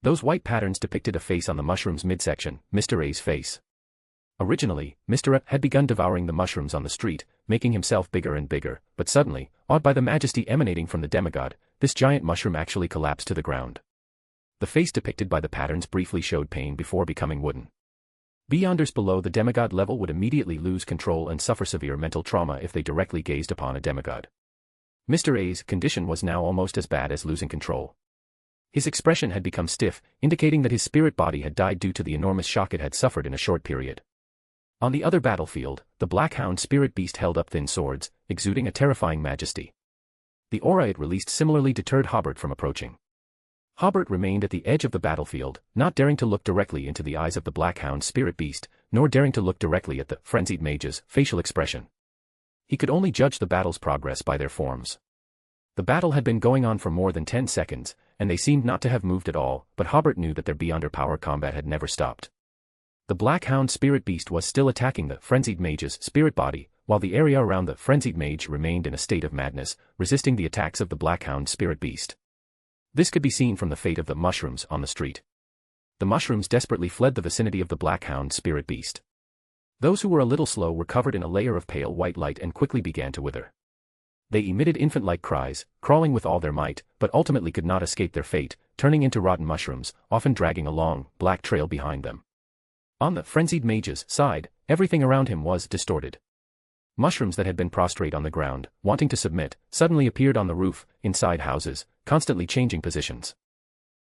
Those white patterns depicted a face on the mushroom's midsection, Mr. A's face. Originally, Mr. A had begun devouring the mushrooms on the street, making himself bigger and bigger, but suddenly, awed by the majesty emanating from the demigod, this giant mushroom actually collapsed to the ground. The face depicted by the patterns briefly showed pain before becoming wooden. Beyonders below the demigod level would immediately lose control and suffer severe mental trauma if they directly gazed upon a demigod. Mr. A's condition was now almost as bad as losing control. His expression had become stiff, indicating that his spirit body had died due to the enormous shock it had suffered in a short period. On the other battlefield, the Black Hound spirit beast held up thin swords, exuding a terrifying majesty. The aura it released similarly deterred Hobert from approaching. Hobert remained at the edge of the battlefield, not daring to look directly into the eyes of the Black Hound spirit beast, nor daring to look directly at the frenzied mage's facial expression. He could only judge the battle's progress by their forms. The battle had been going on for more than 10 seconds, and they seemed not to have moved at all, but Hobert knew that their beyonder power combat had never stopped. The Black Hound spirit beast was still attacking the frenzied mage's spirit body, while the area around the frenzied mage remained in a state of madness, resisting the attacks of the black-hound spirit beast. This could be seen from the fate of the mushrooms on the street. The mushrooms desperately fled the vicinity of the black-hound spirit beast. Those who were a little slow were covered in a layer of pale white light and quickly began to wither. They emitted infant-like cries, crawling with all their might, but ultimately could not escape their fate, turning into rotten mushrooms, often dragging a long, black trail behind them. On the frenzied mage's side, everything around him was distorted. Mushrooms that had been prostrate on the ground, wanting to submit, suddenly appeared on the roof, inside houses, constantly changing positions.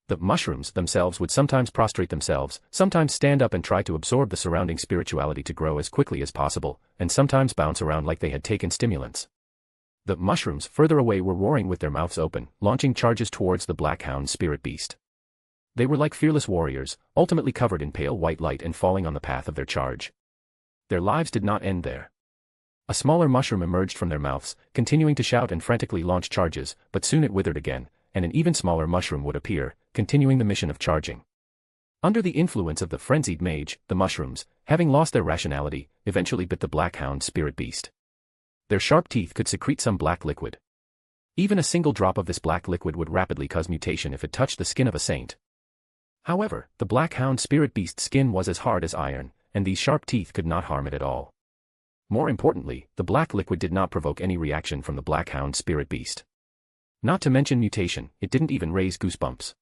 The mushrooms themselves would sometimes prostrate themselves, sometimes stand up and try to absorb the surrounding spirituality to grow as quickly as possible, and sometimes bounce around like they had taken stimulants. The mushrooms further away were roaring with their mouths open, launching charges towards the black-hound spirit beast. They were like fearless warriors, ultimately covered in pale white light and falling on the path of their charge. Their lives did not end there. A smaller mushroom emerged from their mouths, continuing to shout and frantically launch charges, but soon it withered again, and an even smaller mushroom would appear, continuing the mission of charging. Under the influence of the frenzied mage, the mushrooms, having lost their rationality, eventually bit the black-hound spirit beast. Their sharp teeth could secrete some black liquid. Even a single drop of this black liquid would rapidly cause mutation if it touched the skin of a saint. However, the black-hound spirit beast's skin was as hard as iron, and these sharp teeth could not harm it at all. More importantly, the black liquid did not provoke any reaction from the black-hound spirit beast. Not to mention mutation, it didn't even raise goosebumps.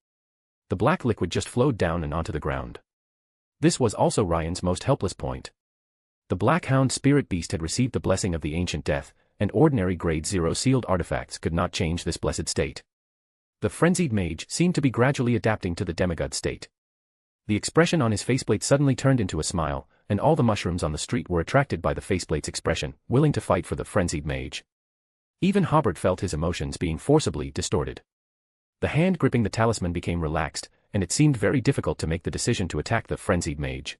The black liquid just flowed down and onto the ground. This was also Ryan's most helpless point. The black-hound spirit beast had received the blessing of the ancient death, and ordinary grade 0 sealed artifacts could not change this blessed state. The frenzied mage seemed to be gradually adapting to the demigod state. The expression on his faceplate suddenly turned into a smile, and all the mushrooms on the street were attracted by the faceplate's expression, willing to fight for the frenzied mage. Even Hobert felt his emotions being forcibly distorted. The hand gripping the talisman became relaxed, and it seemed very difficult to make the decision to attack the frenzied mage.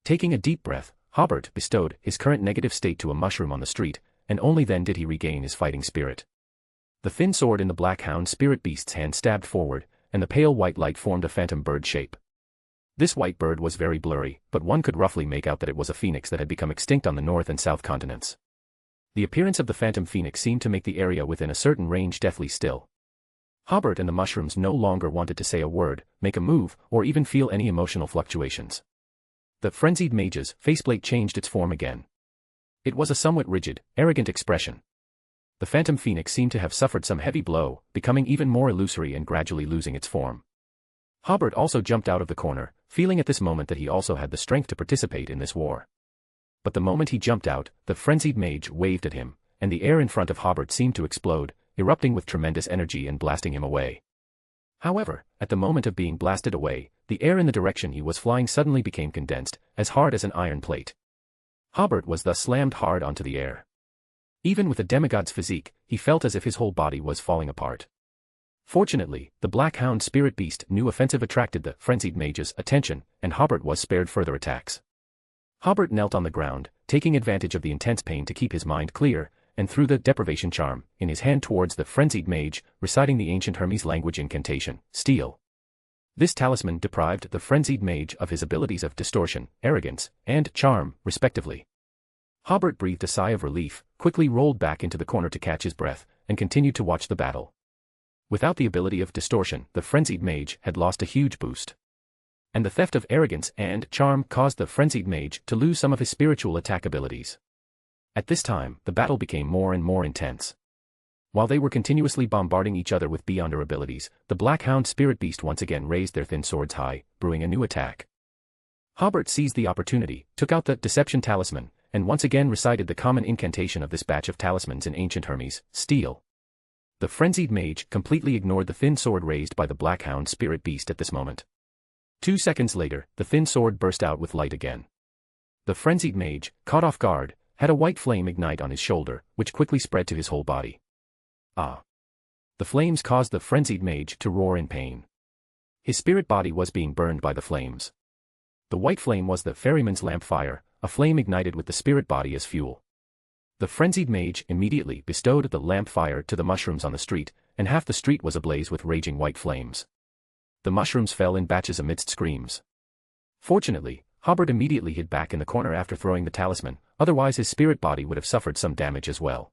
Taking a deep breath, Hobert bestowed his current negative state to a mushroom on the street, and only then did he regain his fighting spirit. The thin sword in the black-hound spirit beast's hand stabbed forward, and the pale white light formed a phantom bird shape. This white bird was very blurry, but one could roughly make out that it was a phoenix that had become extinct on the north and south continents. The appearance of the phantom phoenix seemed to make the area within a certain range deathly still. Hobert and the mushrooms no longer wanted to say a word, make a move, or even feel any emotional fluctuations. The frenzied mage's faceplate changed its form again. It was a somewhat rigid, arrogant expression. The phantom phoenix seemed to have suffered some heavy blow, becoming even more illusory and gradually losing its form. Hobert also jumped out of the corner, feeling at this moment that he also had the strength to participate in this war. But the moment he jumped out, the frenzied mage waved at him, and the air in front of Hobert seemed to explode, erupting with tremendous energy and blasting him away. However, at the moment of being blasted away, the air in the direction he was flying suddenly became condensed, as hard as an iron plate. Hobert was thus slammed hard onto the air. Even with a demigod's physique, he felt as if his whole body was falling apart. Fortunately, the black-hound spirit beast new offensive attracted the frenzied mage's attention, and Hobert was spared further attacks. Hobert knelt on the ground, taking advantage of the intense pain to keep his mind clear, and threw the deprivation charm in his hand towards the frenzied mage, reciting the ancient Hermes language incantation, Steel. This talisman deprived the frenzied mage of his abilities of distortion, arrogance, and charm, respectively. Hobert breathed a sigh of relief, quickly rolled back into the corner to catch his breath, and continued to watch the battle. Without the ability of distortion, the frenzied mage had lost a huge boost. And the theft of arrogance and charm caused the frenzied mage to lose some of his spiritual attack abilities. At this time, the battle became more and more intense. While they were continuously bombarding each other with beyonder abilities, the black-hound spirit beast once again raised their thin swords high, brewing a new attack. Hobert seized the opportunity, took out the deception talisman, and once again recited the common incantation of this batch of talismans in ancient Hermes, Steel. The frenzied mage completely ignored the thin sword raised by the black-hound spirit beast at this moment. 2 seconds later, the thin sword burst out with light again. The frenzied mage, caught off guard, had a white flame ignite on his shoulder, which quickly spread to his whole body. Ah! The flames caused the frenzied mage to roar in pain. His spirit body was being burned by the flames. The white flame was the ferryman's lamp fire, a flame ignited with the spirit body as fuel. The frenzied mage immediately bestowed the lamp fire to the mushrooms on the street, and half the street was ablaze with raging white flames. The mushrooms fell in batches amidst screams. Fortunately, Hobert immediately hid back in the corner after throwing the talisman, otherwise his spirit body would have suffered some damage as well.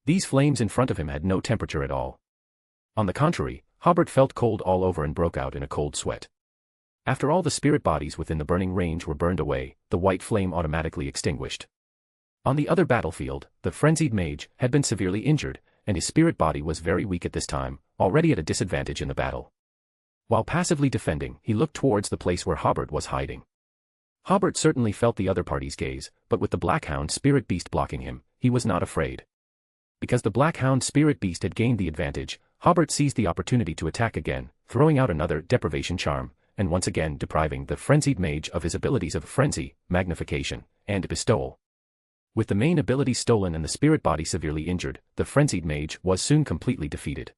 These flames in front of him had no temperature at all. On the contrary, Hobert felt cold all over and broke out in a cold sweat. After all the spirit bodies within the burning range were burned away, the white flame automatically extinguished. On the other battlefield, the frenzied mage had been severely injured, and his spirit body was very weak at this time, already at a disadvantage in the battle. While passively defending, he looked towards the place where Hobert was hiding. Hobert certainly felt the other party's gaze, but with the Blackhound spirit beast blocking him, he was not afraid. Because the Blackhound spirit beast had gained the advantage, Hobert seized the opportunity to attack again, throwing out another deprivation charm, and once again depriving the frenzied mage of his abilities of frenzy, magnification, and bestowal. With the main abilities stolen and the spirit body severely injured, the frenzied mage was soon completely defeated.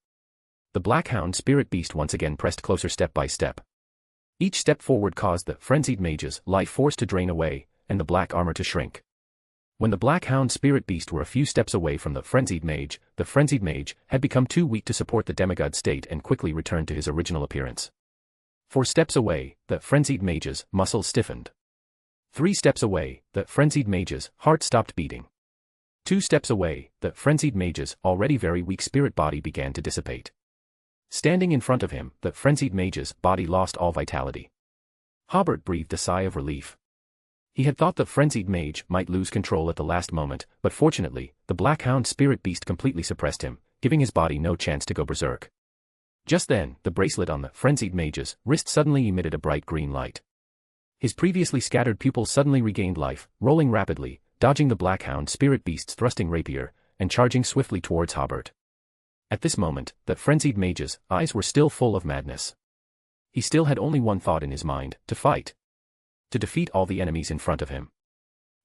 The Blackhound spirit beast once again pressed closer step by step. Each step forward caused the frenzied mage's life force to drain away, and the black armor to shrink. When the Blackhound spirit beast were a few steps away from the frenzied mage had become too weak to support the demigod state and quickly returned to his original appearance. 4 steps away, the frenzied mage's muscles stiffened. 3 steps away, the frenzied mage's heart stopped beating. 2 steps away, the frenzied mage's already very weak spirit body began to dissipate. Standing in front of him, the frenzied mage's body lost all vitality. Hobert breathed a sigh of relief. He had thought the frenzied mage might lose control at the last moment, but fortunately, the Blackhound spirit beast completely suppressed him, giving his body no chance to go berserk. Just then, the bracelet on the frenzied mage's wrist suddenly emitted a bright green light. His previously scattered pupils suddenly regained life, rolling rapidly, dodging the Blackhound spirit beast's thrusting rapier, and charging swiftly towards Hobert. At this moment, the frenzied mage's eyes were still full of madness. He still had only one thought in his mind: to fight. To defeat all the enemies in front of him.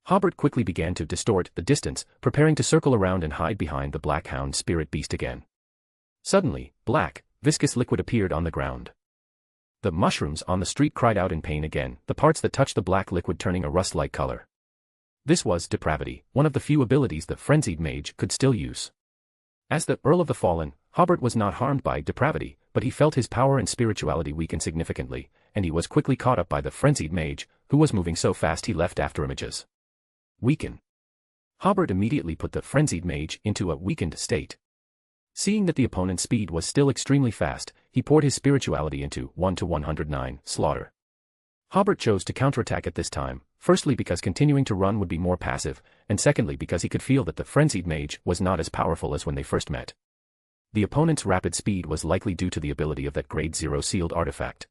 Hobert quickly began to distort the distance, preparing to circle around and hide behind the Blackhound spirit beast again. Suddenly, black, viscous liquid appeared on the ground. The mushrooms on the street cried out in pain again, the parts that touched the black liquid turning a rust-like color. This was depravity, one of the few abilities the frenzied mage could still use. As the Earl of the Fallen, Hobert was not harmed by depravity, but he felt his power and spirituality weaken significantly, and he was quickly caught up by the frenzied mage, who was moving so fast he left after images. Weaken. Hobert immediately put the frenzied mage into a weakened state. Seeing that the opponent's speed was still extremely fast, he poured his spirituality into 1-109 slaughter. Hobert chose to counterattack at this time, firstly because continuing to run would be more passive, and secondly because he could feel that the frenzied mage was not as powerful as when they first met. The opponent's rapid speed was likely due to the ability of that grade 0 sealed artifact.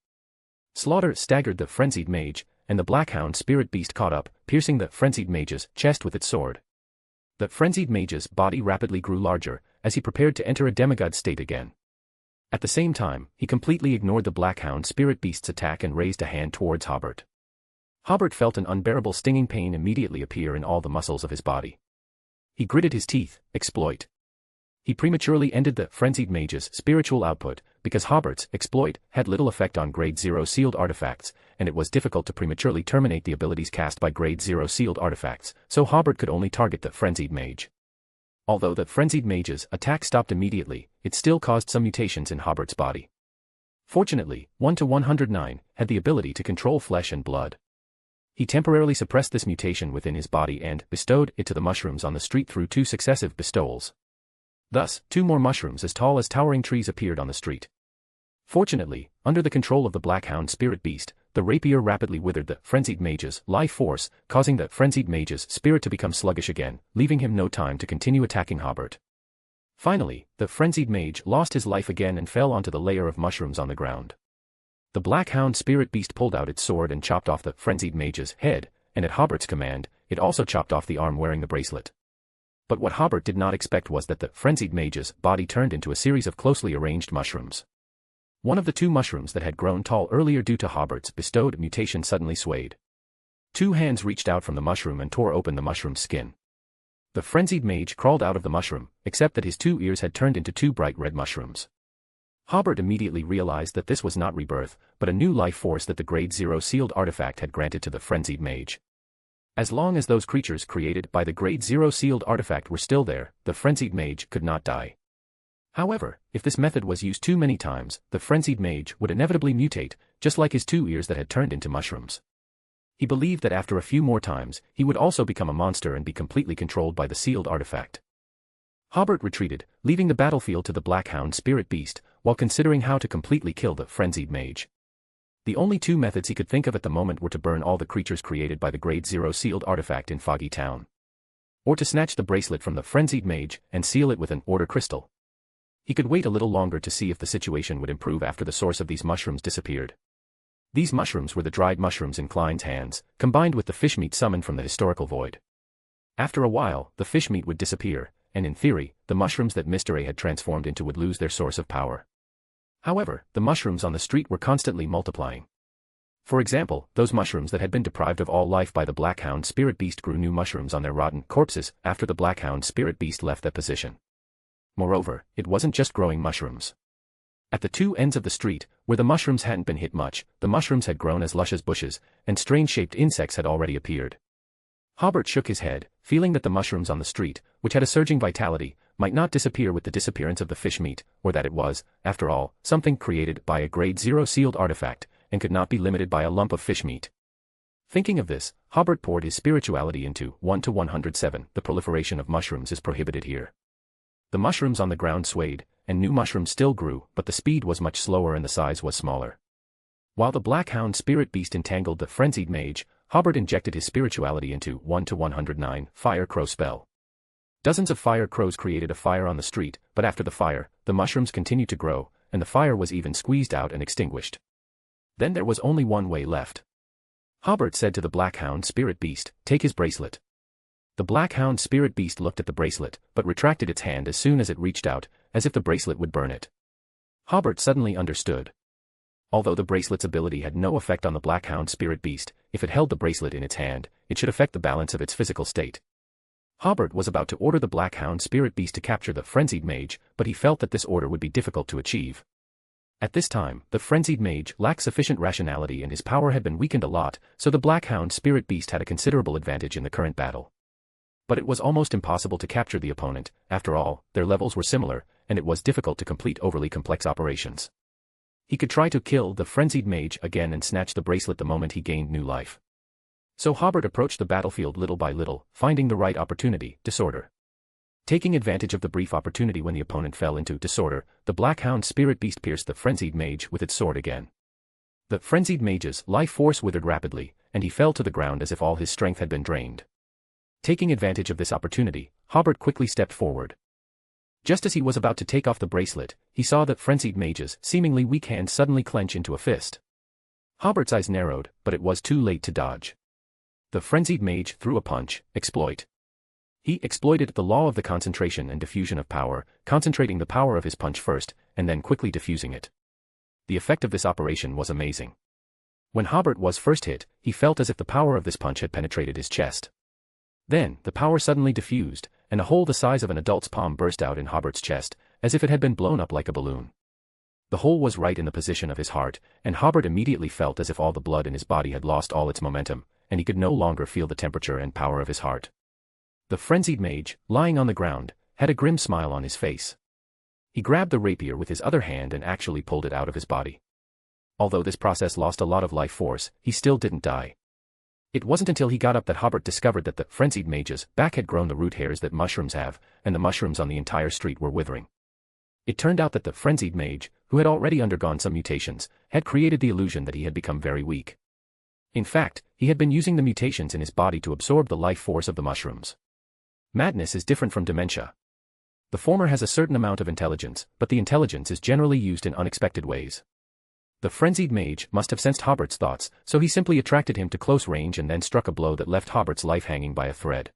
Slaughter staggered the frenzied mage, and the Blackhound spirit beast caught up, piercing the frenzied mage's chest with its sword. The frenzied mage's body rapidly grew larger, as he prepared to enter a demigod state again. At the same time, he completely ignored the Blackhound spirit beast's attack and raised a hand towards Hobert. Hobert felt an unbearable stinging pain immediately appear in all the muscles of his body. He gritted his teeth. Exploit. He prematurely ended the frenzied mage's spiritual output, because Hobert's exploit had little effect on grade 0 sealed artifacts, and it was difficult to prematurely terminate the abilities cast by grade 0 sealed artifacts, so Hobert could only target the frenzied mage. Although the frenzied mage's attack stopped immediately, it still caused some mutations in Hobert's body. Fortunately, 1-109 had the ability to control flesh and blood. He temporarily suppressed this mutation within his body and bestowed it to the mushrooms on the street through 2 successive bestowals. Thus, 2 more mushrooms as tall as towering trees appeared on the street. Fortunately, under the control of the Blackhound spirit beast, the rapier rapidly withered the frenzied mage's life force, causing the frenzied mage's spirit to become sluggish again, leaving him no time to continue attacking Hobert. Finally, the frenzied mage lost his life again and fell onto the layer of mushrooms on the ground. The Blackhound spirit beast pulled out its sword and chopped off the frenzied mage's head, and at Hobert's command, it also chopped off the arm wearing the bracelet. But what Hobert did not expect was that the frenzied mage's body turned into a series of closely arranged mushrooms. One of the 2 mushrooms that had grown tall earlier due to Hobert's bestowed mutation suddenly swayed. 2 hands reached out from the mushroom and tore open the mushroom's skin. The frenzied mage crawled out of the mushroom, except that his 2 ears had turned into 2 bright red mushrooms. Hobert immediately realized that this was not rebirth, but a new life force that the grade 0 sealed artifact had granted to the frenzied mage. As long as those creatures created by the grade 0 sealed artifact were still there, the frenzied mage could not die. However, if this method was used too many times, the frenzied mage would inevitably mutate, just like his 2 ears that had turned into mushrooms. He believed that after a few more times, he would also become a monster and be completely controlled by the sealed artifact. Hobert retreated, leaving the battlefield to the Blackhound spirit beast, while considering how to completely kill the frenzied mage. The only two methods he could think of at the moment were to burn all the creatures created by the Grade 0 sealed artifact in Foggy Town, or to snatch the bracelet from the frenzied mage and seal it with an order crystal. He could wait a little longer to see if the situation would improve after the source of these mushrooms disappeared. These mushrooms were the dried mushrooms in Klein's hands, combined with the fish meat summoned from the historical void. After a while, the fish meat would disappear, and in theory, the mushrooms that Mr. A had transformed into would lose their source of power. However, the mushrooms on the street were constantly multiplying. For example, those mushrooms that had been deprived of all life by the Blackhound spirit beast grew new mushrooms on their rotten corpses after the Blackhound spirit beast left that position. Moreover, it wasn't just growing mushrooms. At the two ends of the street, where the mushrooms hadn't been hit much, the mushrooms had grown as lush as bushes, and strange-shaped insects had already appeared. Hobert shook his head, feeling that the mushrooms on the street, which had a surging vitality, might not disappear with the disappearance of the fish meat, or that it was, after all, something created by a Grade 0 sealed artifact, and could not be limited by a lump of fish meat. Thinking of this, Hobert poured his spirituality into 1-107. The proliferation of mushrooms is prohibited here. The mushrooms on the ground swayed, and new mushrooms still grew, but the speed was much slower and the size was smaller. While the Blackhound spirit beast entangled the frenzied mage, Hobert injected his spirituality into 1-109. Fire crow spell. Dozens of fire crows created a fire on the street, but after the fire, the mushrooms continued to grow, and the fire was even squeezed out and extinguished. Then there was only one way left. Hobert said to the Blackhound spirit beast, "Take his bracelet." The Blackhound spirit beast looked at the bracelet, but retracted its hand as soon as it reached out, as if the bracelet would burn it. Hobert suddenly understood. Although the bracelet's ability had no effect on the Blackhound spirit beast, if it held the bracelet in its hand, it should affect the balance of its physical state. Hobert was about to order the Blackhound spirit beast to capture the frenzied mage, but he felt that this order would be difficult to achieve. At this time, the frenzied mage lacked sufficient rationality and his power had been weakened a lot, so the Blackhound spirit beast had a considerable advantage in the current battle. But it was almost impossible to capture the opponent. After all, their levels were similar, and it was difficult to complete overly complex operations. He could try to kill the frenzied mage again and snatch the bracelet the moment he gained new life. So Hobert approached the battlefield little by little, finding the right opportunity, disorder. Taking advantage of the brief opportunity when the opponent fell into disorder, the Blackhound spirit beast pierced the frenzied mage with its sword again. The frenzied mage's life force withered rapidly, and he fell to the ground as if all his strength had been drained. Taking advantage of this opportunity, Hobert quickly stepped forward. Just as he was about to take off the bracelet, he saw the frenzied mage's seemingly weak hand suddenly clench into a fist. Hobert's eyes narrowed, but it was too late to dodge. The frenzied mage threw a punch, exploit. He exploited the law of the concentration and diffusion of power, concentrating the power of his punch first, and then quickly diffusing it. The effect of this operation was amazing. When Hobert was first hit, he felt as if the power of this punch had penetrated his chest. Then, the power suddenly diffused, and a hole the size of an adult's palm burst out in Hobert's chest, as if it had been blown up like a balloon. The hole was right in the position of his heart, and Hobert immediately felt as if all the blood in his body had lost all its momentum, and he could no longer feel the temperature and power of his heart. The frenzied mage, lying on the ground, had a grim smile on his face. He grabbed the rapier with his other hand and actually pulled it out of his body. Although this process lost a lot of life force, he still didn't die. It wasn't until he got up that Hobert discovered that the frenzied mage's back had grown the root hairs that mushrooms have, and the mushrooms on the entire street were withering. It turned out that the frenzied mage, who had already undergone some mutations, had created the illusion that he had become very weak. In fact, he had been using the mutations in his body to absorb the life force of the mushrooms. Madness is different from dementia. The former has a certain amount of intelligence, but the intelligence is generally used in unexpected ways. The frenzied mage must have sensed Hobert's thoughts, so he simply attracted him to close range and then struck a blow that left Hobert's life hanging by a thread.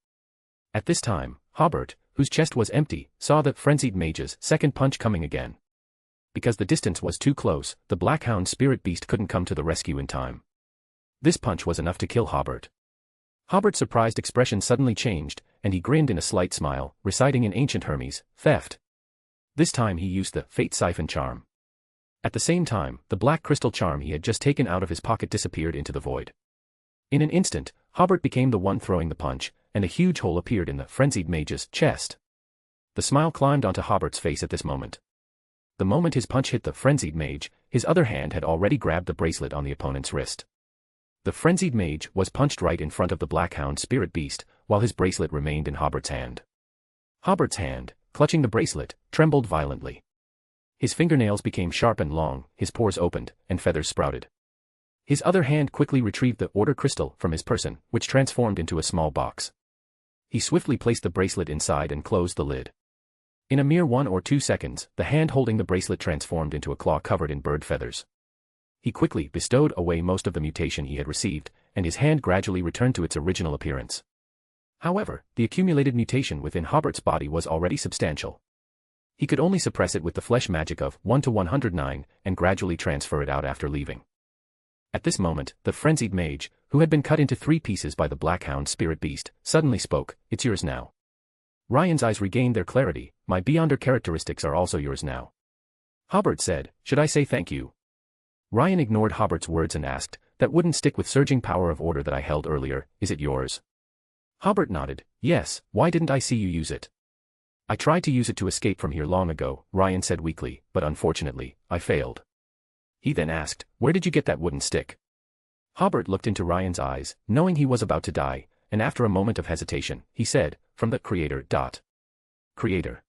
At this time, Hobert, whose chest was empty, saw the frenzied mage's second punch coming again. Because the distance was too close, the Blackhound spirit beast couldn't come to the rescue in time. This punch was enough to kill Hobert. Hobert's surprised expression suddenly changed, and he grinned in a slight smile, reciting in ancient Hermes, "Theft." This time he used the Fate Siphon charm. At the same time, the black crystal charm he had just taken out of his pocket disappeared into the void. In an instant, Hobert became the one throwing the punch, and a huge hole appeared in the frenzied mage's chest. The smile climbed onto Hobert's face at this moment. The moment his punch hit the frenzied mage, his other hand had already grabbed the bracelet on the opponent's wrist. The frenzied mage was punched right in front of the black-hound spirit beast, while his bracelet remained in Hobert's hand. Hobert's hand, clutching the bracelet, trembled violently. His fingernails became sharp and long, his pores opened, and feathers sprouted. His other hand quickly retrieved the order crystal from his person, which transformed into a small box. He swiftly placed the bracelet inside and closed the lid. In a mere 1 or 2 seconds, the hand holding the bracelet transformed into a claw covered in bird feathers. He quickly bestowed away most of the mutation he had received, and his hand gradually returned to its original appearance. However, the accumulated mutation within Hobert's body was already substantial. He could only suppress it with the flesh magic of 1 to 109 and gradually transfer it out after leaving. At this moment, the frenzied mage, who had been cut into 3 pieces by the black-hound spirit beast, suddenly spoke, "It's yours now." Ryan's eyes regained their clarity. "My Beyonder characteristics are also yours now." Hobert said, "Should I say thank you?" Ryan ignored Hobert's words and asked, "That wouldn't stick with surging power of order that I held earlier, is it yours?" Hobert nodded, "Yes, why didn't I see you use it?" "I tried to use it to escape from here long ago," Ryan said weakly, "but unfortunately, I failed." He then asked, "Where did you get that wooden stick?" Hobert looked into Ryan's eyes, knowing he was about to die, and after a moment of hesitation, he said, "From the Creator. Creator."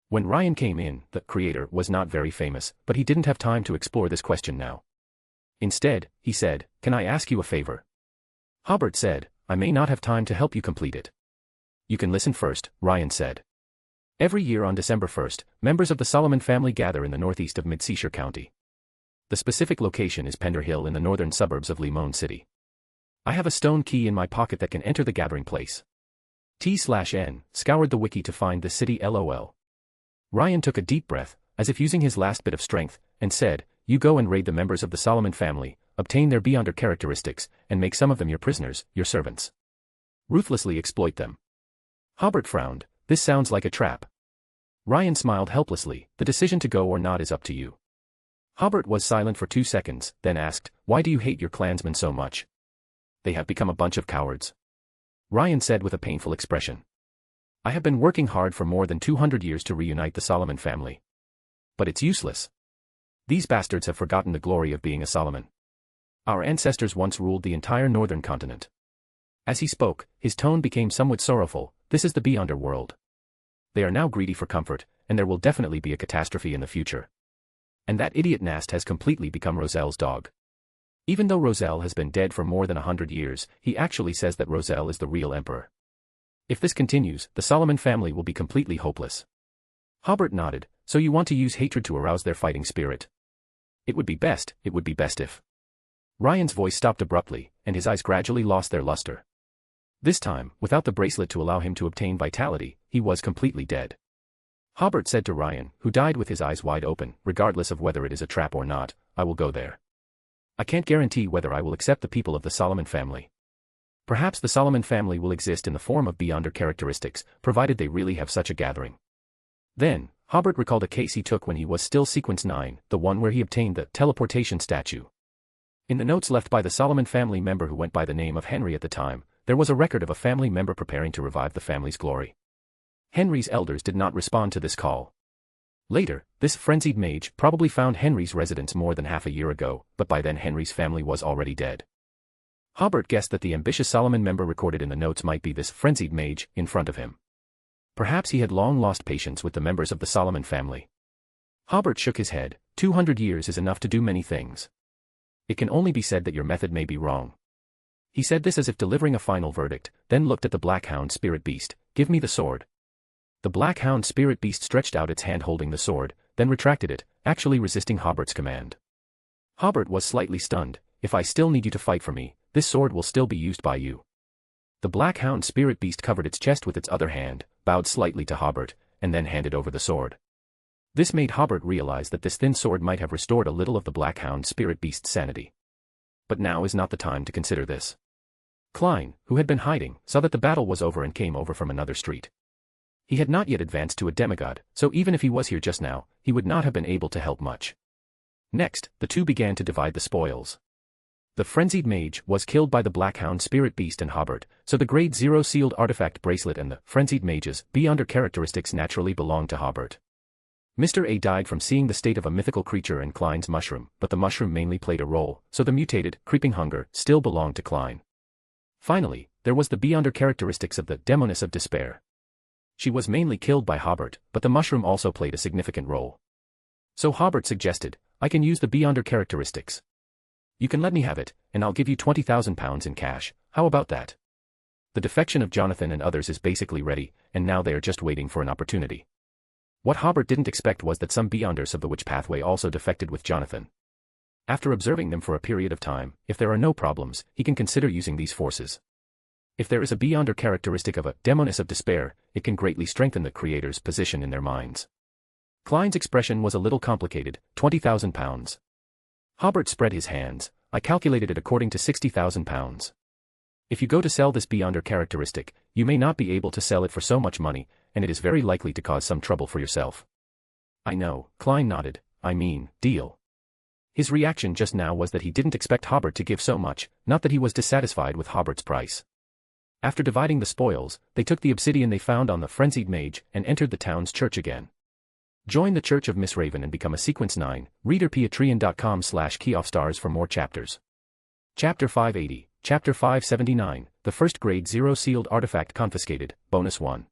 When Ryan came in, the Creator was not very famous, but he didn't have time to explore this question now. Instead, he said, "Can I ask you a favor?" Hobert said, "I may not have time to help you complete it." "You can listen first," Ryan said. Every year on December 1st, members of the Solomon family gather in the northeast of Mid-Seashire County. The specific location is Pender Hill in the northern suburbs of Limon City. I have a stone key in my pocket that can enter the gathering place. T/N scoured the wiki to find the city LOL. Ryan took a deep breath, as if using his last bit of strength, and said, "You go and raid the members of the Solomon family, obtain their Beyonder characteristics, and make some of them your prisoners, your servants. Ruthlessly exploit them." Hobert frowned. "This sounds like a trap." Ryan smiled helplessly. "The decision to go or not is up to you." Hobert was silent for 2 seconds, then asked, "Why do you hate your clansmen so much?" "They have become a bunch of cowards," Ryan said with a painful expression. "I have been working hard for more than 200 years to reunite the Solomon family. But it's useless. These bastards have forgotten the glory of being a Solomon. Our ancestors once ruled the entire northern continent." As he spoke, his tone became somewhat sorrowful. "This is the Beyonder world. They are now greedy for comfort, and there will definitely be a catastrophe in the future. And that idiot Nast has completely become Roselle's dog. Even though Roselle has been dead for more than 100 years, he actually says that Roselle is the real emperor. If this continues, the Solomon family will be completely hopeless." Hobert nodded. "So you want to use hatred to arouse their fighting spirit?" It would be best if." Ryan's voice stopped abruptly, and his eyes gradually lost their luster. This time, without the bracelet to allow him to obtain vitality, he was completely dead. Hobert said to Ryan, who died with his eyes wide open, "Regardless of whether it is a trap or not, I will go there. I can't guarantee whether I will accept the people of the Solomon family. Perhaps the Solomon family will exist in the form of Beyonder characteristics, provided they really have such a gathering." Then, Hobert recalled a case he took when he was still Sequence 9, the one where he obtained the teleportation statue. In the notes left by the Solomon family member who went by the name of Henry at the time, there was a record of a family member preparing to revive the family's glory. Henry's elders did not respond to this call. Later, this frenzied mage probably found Henry's residence more than half a year ago, but by then Henry's family was already dead. Hobert guessed that the ambitious Solomon member recorded in the notes might be this frenzied mage in front of him. Perhaps he had long lost patience with the members of the Solomon family. Hobert shook his head. 200 years is enough to do many things. It can only be said that your method may be wrong." He said this as if delivering a final verdict, then looked at the black-hound spirit beast. "Give me the sword." The black-hound spirit beast stretched out its hand holding the sword, then retracted it, actually resisting Hobert's command. Hobert was slightly stunned. "If I still need you to fight for me, this sword will still be used by you." The black-hound spirit beast covered its chest with its other hand, bowed slightly to Hobert, and then handed over the sword. This made Hobert realize that this thin sword might have restored a little of the black-hound spirit beast's sanity. But now is not the time to consider this. Klein, who had been hiding, saw that the battle was over and came over from another street. He had not yet advanced to a demigod, so even if he was here just now, he would not have been able to help much. Next, the two began to divide the spoils. The frenzied mage was killed by the black-hound spirit beast and Hobert, so the grade 0 sealed artifact bracelet and the frenzied mage's Beyonder characteristics naturally belonged to Hobert. Mr. A died from seeing the state of a mythical creature in Klein's mushroom, but the mushroom mainly played a role, so the mutated, creeping hunger still belonged to Klein. Finally, there was the beyonder characteristics of the demoness of despair. She was mainly killed by Hobert, but the mushroom also played a significant role. So Hobert suggested, I can use the beyonder characteristics. You can let me have it, and I'll give you £20,000 in cash, how about that? The defection of Jonathan and others is basically ready, and now they are just waiting for an opportunity. What Hobert didn't expect was that some beyonders of the witch pathway also defected with Jonathan. After observing them for a period of time, if there are no problems, he can consider using these forces. If there is a beyonder characteristic of a demoness of despair, it can greatly strengthen the creator's position in their minds. Klein's expression was a little complicated, £20,000. Hobert spread his hands, I calculated it according to £60,000. If you go to sell this beyonder characteristic, you may not be able to sell it for so much money, and it is very likely to cause some trouble for yourself. I know, Klein nodded, I mean, deal. His reaction just now was that he didn't expect Hobert to give so much, not that he was dissatisfied with Hobert's price. After dividing the spoils, they took the obsidian they found on the frenzied mage and entered the town's church again. Join the Church of Miss Raven and become a Sequence 9, readerpatreon.com/keyoffstars for more chapters. Chapter 580, Chapter 579, The First Grade 0 Sealed Artifact Confiscated, Bonus 1.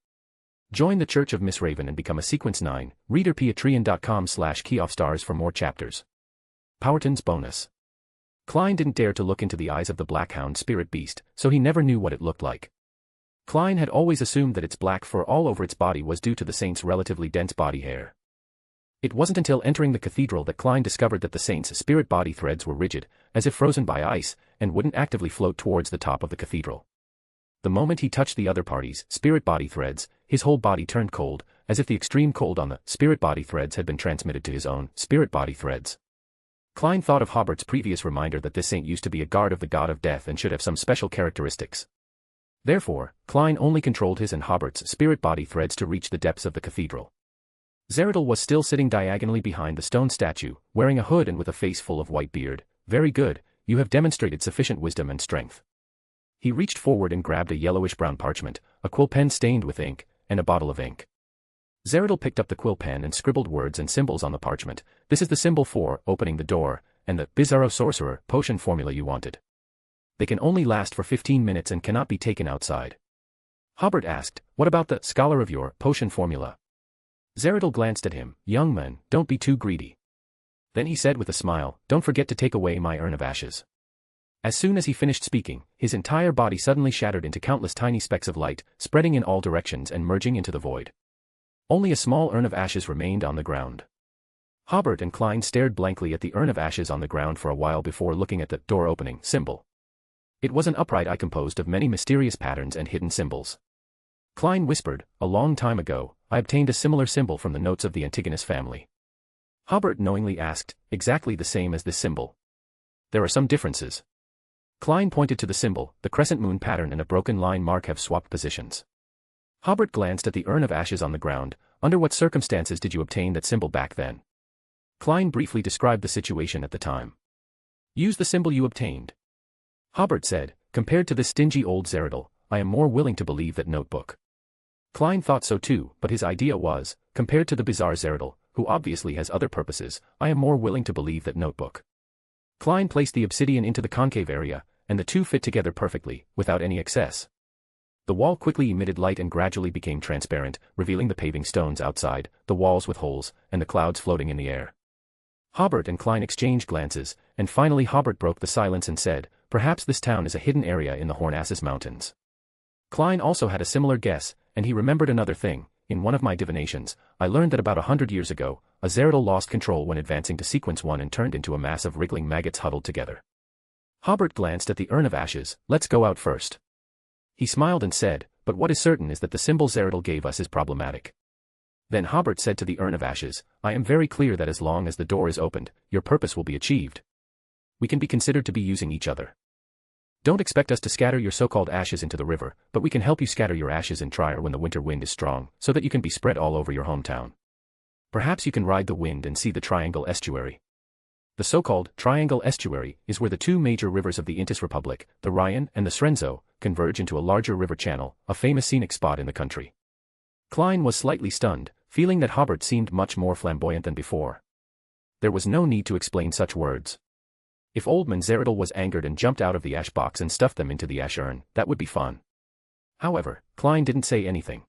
Join the Church of Miss Raven and become a Sequence 9, readerpatreon.com/keyoffstars for more chapters. Powerton's Bonus. Klein didn't dare to look into the eyes of the Blackhound spirit beast, so he never knew what it looked like. Klein had always assumed that its black fur all over its body was due to the saint's relatively dense body hair. It wasn't until entering the cathedral that Klein discovered that the saint's spirit body threads were rigid, as if frozen by ice, and wouldn't actively float towards the top of the cathedral. The moment he touched the other party's spirit body threads, his whole body turned cold, as if the extreme cold on the spirit body threads had been transmitted to his own spirit body threads. Klein thought of Hobert's previous reminder that this saint used to be a guard of the god of death and should have some special characteristics. Therefore, Klein only controlled his and Hobert's spirit body threads to reach the depths of the cathedral. Zeradel was still sitting diagonally behind the stone statue, wearing a hood and with a face full of white beard. Very good, you have demonstrated sufficient wisdom and strength. He reached forward and grabbed a yellowish-brown parchment, a quill pen stained with ink, and a bottle of ink. Zeradel picked up the quill pen and scribbled words and symbols on the parchment. This is the symbol for opening the door, and the Bizarro Sorcerer potion formula you wanted. They can only last for 15 minutes and cannot be taken outside. Hobert asked, what about the scholar of your potion formula? Zeradel glanced at him, young man, don't be too greedy. Then he said with a smile, don't forget to take away my urn of ashes. As soon as he finished speaking, his entire body suddenly shattered into countless tiny specks of light, spreading in all directions and merging into the void. Only a small urn of ashes remained on the ground. Hobert and Klein stared blankly at the urn of ashes on the ground for a while before looking at the door-opening symbol. It was an upright eye composed of many mysterious patterns and hidden symbols. Klein whispered, a long time ago, I obtained a similar symbol from the notes of the Antigonus family. Hobert knowingly asked, exactly the same as this symbol? There are some differences. Klein pointed to the symbol, the crescent moon pattern and a broken line mark have swapped positions. Hobert glanced at the urn of ashes on the ground. Under what circumstances did you obtain that symbol back then? Klein briefly described the situation at the time. Use the symbol you obtained. Hobert said, compared to this stingy old Zeradel, I am more willing to believe that notebook. Klein thought so too, but his idea was, compared to the bizarre Zeradel, who obviously has other purposes, I am more willing to believe that notebook. Klein placed the obsidian into the concave area, and the two fit together perfectly, without any excess. The wall quickly emitted light and gradually became transparent, revealing the paving stones outside, the walls with holes, and the clouds floating in the air. Hobert and Klein exchanged glances, and finally Hobert broke the silence and said, perhaps this town is a hidden area in the Hornassus Mountains. Klein also had a similar guess, and he remembered another thing. In one of my divinations, I learned that about 100 years ago, a Zeradel lost control when advancing to Sequence 1 and turned into a mass of wriggling maggots huddled together. Hobert glanced at the urn of ashes, let's go out first. He smiled and said, but what is certain is that the symbol Zeradel gave us is problematic. Then Hobert said to the urn of ashes, I am very clear that as long as the door is opened, your purpose will be achieved. We can be considered to be using each other. Don't expect us to scatter your so-called ashes into the river, but we can help you scatter your ashes in Trier when the winter wind is strong, so that you can be spread all over your hometown. Perhaps you can ride the wind and see the Triangle Estuary. The so-called Triangle Estuary is where the two major rivers of the Intis Republic, the Rhine and the Srenzo, converge into a larger river channel, a famous scenic spot in the country. Klein was slightly stunned, feeling that Hobert seemed much more flamboyant than before. There was no need to explain such words. If Oldman Zeradal was angered and jumped out of the ash box and stuffed them into the ash urn, that would be fun. However, Klein didn't say anything.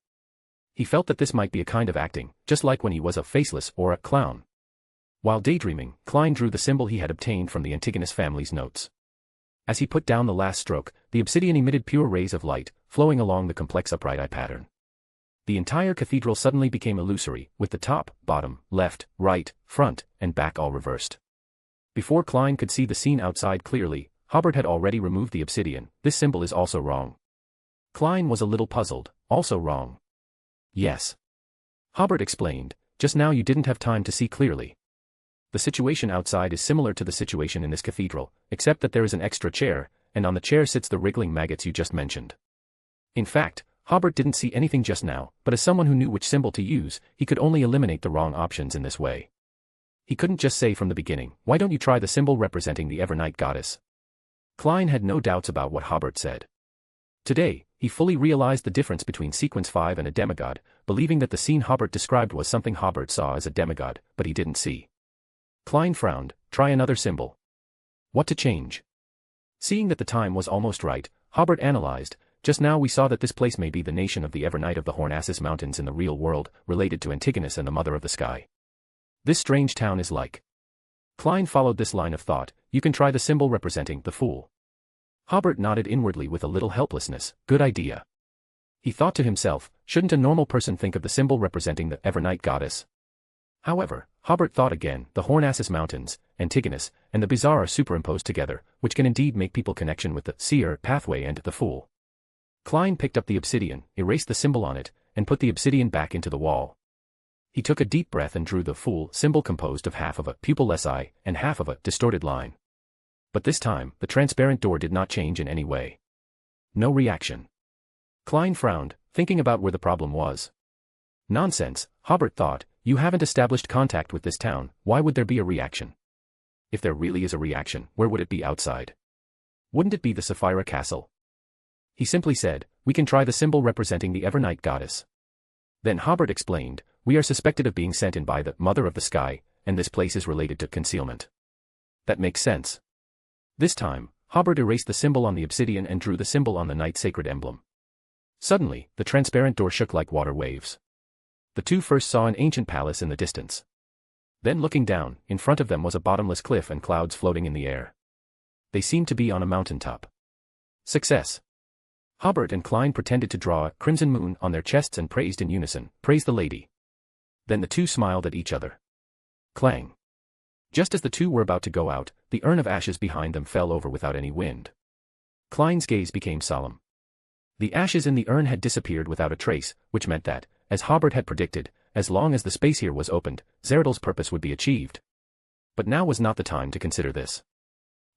He felt that this might be a kind of acting, just like when he was a faceless or a clown. While daydreaming, Klein drew the symbol he had obtained from the Antigonus family's notes. As he put down the last stroke, the obsidian emitted pure rays of light, flowing along the complex upright eye pattern. The entire cathedral suddenly became illusory, with the top, bottom, left, right, front, and back all reversed. Before Klein could see the scene outside clearly, Hobert had already removed the obsidian. This symbol is also wrong. Klein was a little puzzled. Also wrong. Yes. Hobert explained, just now you didn't have time to see clearly. The situation outside is similar to the situation in this cathedral, except that there is an extra chair, and on the chair sits the wriggling maggots you just mentioned. In fact, Hobert didn't see anything just now, but as someone who knew which symbol to use, he could only eliminate the wrong options in this way. He couldn't just say from the beginning, why don't you try the symbol representing the Evernight goddess? Klein had no doubts about what Hobert said. Today, he fully realized the difference between Sequence 5 and a demigod, believing that the scene Hobert described was something Hobert saw as a demigod, but he didn't see. Klein frowned. Try another symbol. What to change? Seeing that the time was almost right, Hobert analyzed, just now we saw that this place may be the nation of the Evernight of the Hornassus Mountains in the real world, related to Antigonus and the Mother of the Sky. This strange town is like. Klein followed this line of thought, you can try the symbol representing the Fool. Hobert nodded inwardly with a little helplessness, good idea. He thought to himself, shouldn't a normal person think of the symbol representing the Evernight goddess? However, Hobert thought again, the Hornassus Mountains, Antigonus, and the bizarre are superimposed together, which can indeed make people connection with the seer pathway and the Fool. Klein picked up the obsidian, erased the symbol on it, and put the obsidian back into the wall. He took a deep breath and drew the Fool symbol composed of half of a pupilless eye and half of a distorted line. But this time, the transparent door did not change in any way. No reaction. Klein frowned, thinking about where the problem was. Nonsense, Hobert thought, you haven't established contact with this town, why would there be a reaction? If there really is a reaction, where would it be outside? Wouldn't it be the Sefirah castle? He simply said, we can try the symbol representing the Evernight goddess. Then Hobert explained, we are suspected of being sent in by the Mother of the Sky, and this place is related to concealment. That makes sense. This time, Hobert erased the symbol on the obsidian and drew the symbol on the night sacred emblem. Suddenly, the transparent door shook like water waves. The two first saw an ancient palace in the distance. Then looking down, in front of them was a bottomless cliff and clouds floating in the air. They seemed to be on a mountaintop. Success. Hobert and Klein pretended to draw a crimson moon on their chests and praised in unison, praise the lady. Then the two smiled at each other. Clang. Just as the two were about to go out, the urn of ashes behind them fell over without any wind. Klein's gaze became solemn. The ashes in the urn had disappeared without a trace, which meant that, as Hobert had predicted, as long as the space here was opened, Zeradal's purpose would be achieved. But now was not the time to consider this.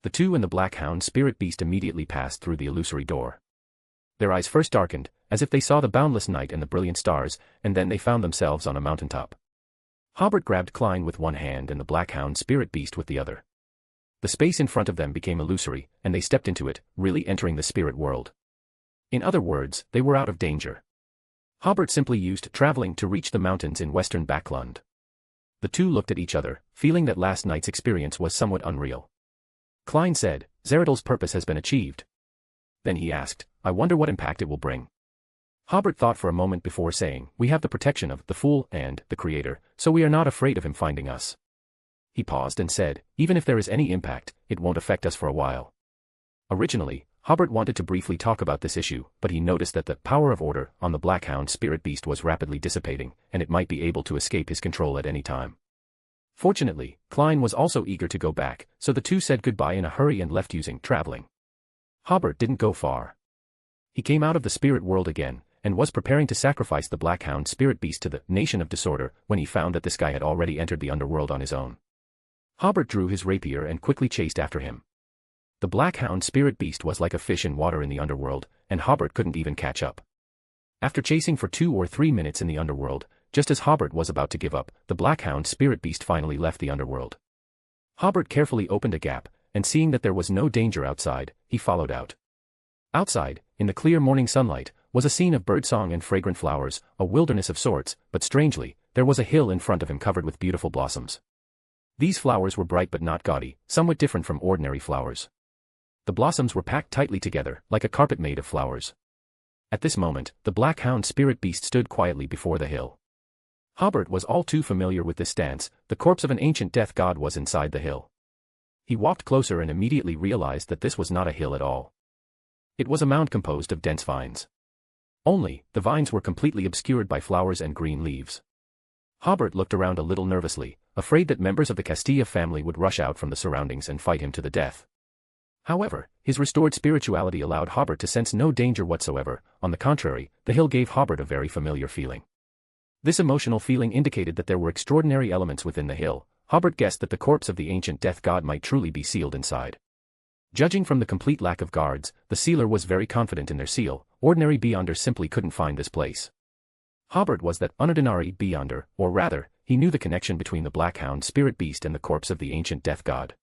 The two and the black hound spirit beast immediately passed through the illusory door. Their eyes first darkened, as if they saw the boundless night and the brilliant stars, and then they found themselves on a mountaintop. Hobert grabbed Klein with one hand and the black hound spirit beast with the other. The space in front of them became illusory, and they stepped into it, really entering the spirit world. In other words, they were out of danger. Hobert simply used traveling to reach the mountains in western Backlund. The two looked at each other, feeling that last night's experience was somewhat unreal. Klein said, Zeradal's purpose has been achieved. Then he asked, I wonder what impact it will bring. Hobert thought for a moment before saying, we have the protection of the Fool and the Creator, so we are not afraid of him finding us. He paused and said, even if there is any impact, it won't affect us for a while. Originally, Hobert wanted to briefly talk about this issue, but he noticed that the power of order on the Blackhound spirit beast was rapidly dissipating, and it might be able to escape his control at any time. Fortunately, Klein was also eager to go back, so the two said goodbye in a hurry and left using traveling. Hobert didn't go far. He came out of the spirit world again, and was preparing to sacrifice the Blackhound spirit beast to the nation of disorder when he found that this guy had already entered the underworld on his own. Hobert drew his rapier and quickly chased after him. The Blackhound spirit beast was like a fish in water in the underworld, and Hobert couldn't even catch up. After chasing for 2 or 3 minutes in the underworld, just as Hobert was about to give up, the Blackhound spirit beast finally left the underworld. Hobert carefully opened a gap, and seeing that there was no danger outside, he followed out. Outside, in the clear morning sunlight, was a scene of birdsong and fragrant flowers, a wilderness of sorts, but strangely, there was a hill in front of him covered with beautiful blossoms. These flowers were bright but not gaudy, somewhat different from ordinary flowers. The blossoms were packed tightly together, like a carpet made of flowers. At this moment, the black hound spirit beast stood quietly before the hill. Hobert was all too familiar with this stance. The corpse of an ancient death god was inside the hill. He walked closer and immediately realized that this was not a hill at all. It was a mound composed of dense vines. Only, the vines were completely obscured by flowers and green leaves. Hobert looked around a little nervously, afraid that members of the Castilla family would rush out from the surroundings and fight him to the death. However, his restored spirituality allowed Hobert to sense no danger whatsoever. On the contrary, the hill gave Hobert a very familiar feeling. This emotional feeling indicated that there were extraordinary elements within the hill. Hobert guessed that the corpse of the ancient death god might truly be sealed inside. Judging from the complete lack of guards, the sealer was very confident in their seal. Ordinary beyonders simply couldn't find this place. Hobert was that unordinary beyonder, or rather, he knew the connection between the black hound spirit beast and the corpse of the ancient death god.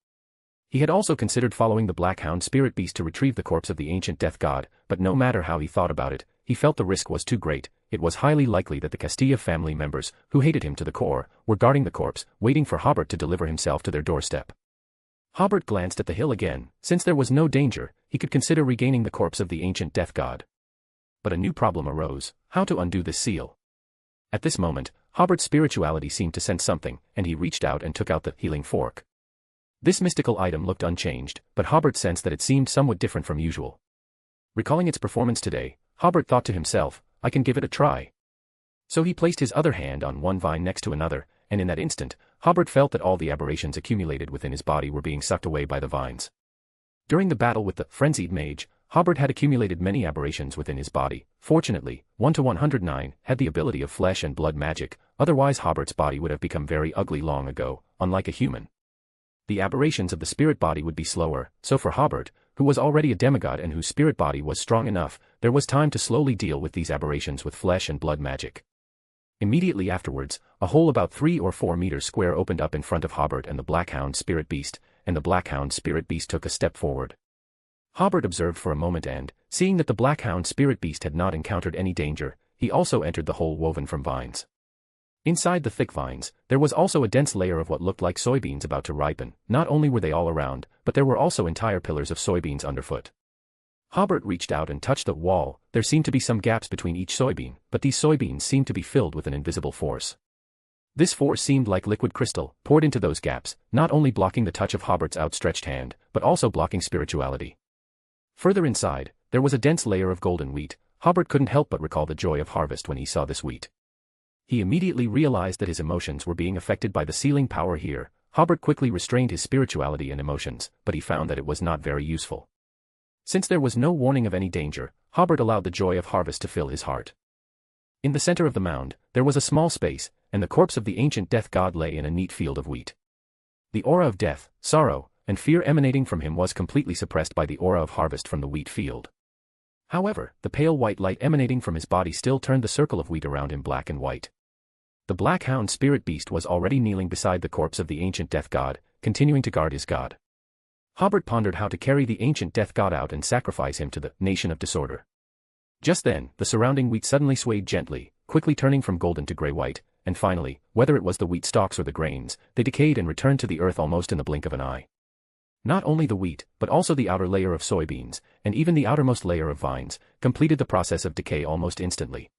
He had also considered following the black hound spirit beast to retrieve the corpse of the ancient death god, but no matter how he thought about it, he felt the risk was too great. It was highly likely that the Castilla family members, who hated him to the core, were guarding the corpse, waiting for Hobert to deliver himself to their doorstep. Hobert glanced at the hill again. Since there was no danger, he could consider regaining the corpse of the ancient death god. But a new problem arose: how to undo this seal. At this moment, Hobert's spirituality seemed to sense something, and he reached out and took out the healing fork. This mystical item looked unchanged, but Hobert sensed that it seemed somewhat different from usual. Recalling its performance today, Hobert thought to himself, I can give it a try. So he placed his other hand on one vine next to another, and in that instant, Hobert felt that all the aberrations accumulated within his body were being sucked away by the vines. During the battle with the frenzied mage, Hobert had accumulated many aberrations within his body. Fortunately, 1-109 had the ability of flesh and blood magic, otherwise Hobert's body would have become very ugly long ago, unlike a human. The aberrations of the spirit body would be slower, so for Hobert, who was already a demigod and whose spirit body was strong enough, there was time to slowly deal with these aberrations with flesh and blood magic. Immediately afterwards, a hole about 3 or 4 meters square opened up in front of Hobert and the black hound spirit beast, and the black hound spirit beast took a step forward. Hobert observed for a moment and, seeing that the black hound spirit beast had not encountered any danger, he also entered the hole woven from vines. Inside the thick vines, there was also a dense layer of what looked like soybeans about to ripen. Not only were they all around, but there were also entire pillars of soybeans underfoot. Hobert reached out and touched the wall. There seemed to be some gaps between each soybean, but these soybeans seemed to be filled with an invisible force. This force seemed like liquid crystal, poured into those gaps, not only blocking the touch of Hobert's outstretched hand, but also blocking spirituality. Further inside, there was a dense layer of golden wheat. Hobert couldn't help but recall the joy of harvest when he saw this wheat. He immediately realized that his emotions were being affected by the sealing power here. Hobert quickly restrained his spirituality and emotions, but he found that it was not very useful. Since there was no warning of any danger, Hobert allowed the joy of harvest to fill his heart. In the center of the mound, there was a small space, and the corpse of the ancient death god lay in a neat field of wheat. The aura of death, sorrow, and fear emanating from him was completely suppressed by the aura of harvest from the wheat field. However, the pale white light emanating from his body still turned the circle of wheat around him black and white. The black hound spirit beast was already kneeling beside the corpse of the ancient death god, continuing to guard his god. Hobert pondered how to carry the ancient death god out and sacrifice him to the nation of disorder. Just then, the surrounding wheat suddenly swayed gently, quickly turning from golden to gray-white, and finally, whether it was the wheat stalks or the grains, they decayed and returned to the earth almost in the blink of an eye. Not only the wheat, but also the outer layer of soybeans, and even the outermost layer of vines, completed the process of decay almost instantly.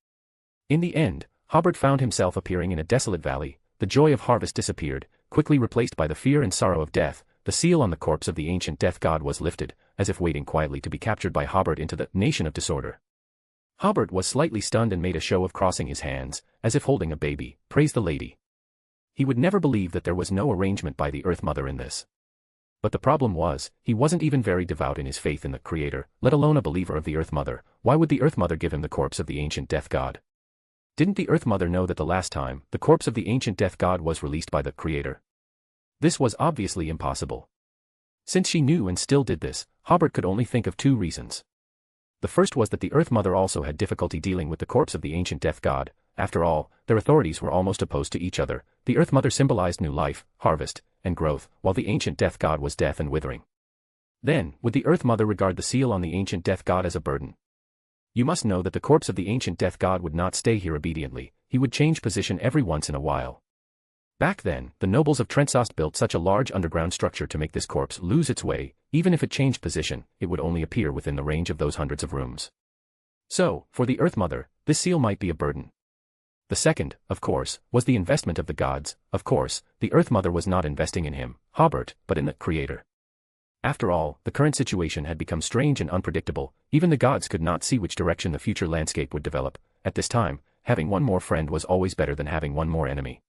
In the end, Hobert found himself appearing in a desolate valley. The joy of harvest disappeared, quickly replaced by the fear and sorrow of death. The seal on the corpse of the ancient death god was lifted, as if waiting quietly to be captured by Hobert into the nation of disorder. Hobert was slightly stunned and made a show of crossing his hands, as if holding a baby. Praise the lady. He would never believe that there was no arrangement by the Earth Mother in this. But the problem was, he wasn't even very devout in his faith in the Creator, let alone a believer of the Earth Mother. Why would the Earth Mother give him the corpse of the ancient death god? Didn't the Earth Mother know that the last time, the corpse of the ancient death god was released by the Creator? This was obviously impossible. Since she knew and still did this, Hobert could only think of 2 reasons. The first was that the Earth Mother also had difficulty dealing with the corpse of the ancient death god. After all, their authorities were almost opposed to each other. The Earth Mother symbolized new life, harvest, and growth, while the ancient death god was death and withering. Then, would the Earth Mother regard the seal on the ancient death god as a burden? You must know that the corpse of the ancient death god would not stay here obediently. he would change position every once in a while. Back then, the nobles of Trentsost built such a large underground structure to make this corpse lose its way. Even if it changed position, it would only appear within the range of those hundreds of rooms. So, for the Earth Mother, this seal might be a burden. The second, of course, was the investment of the gods. Of course, the Earth Mother was not investing in him, Hobert, but in the Creator. After all, the current situation had become strange and unpredictable. Even the gods could not see which direction the future landscape would develop. At this time, having one more friend was always better than having one more enemy.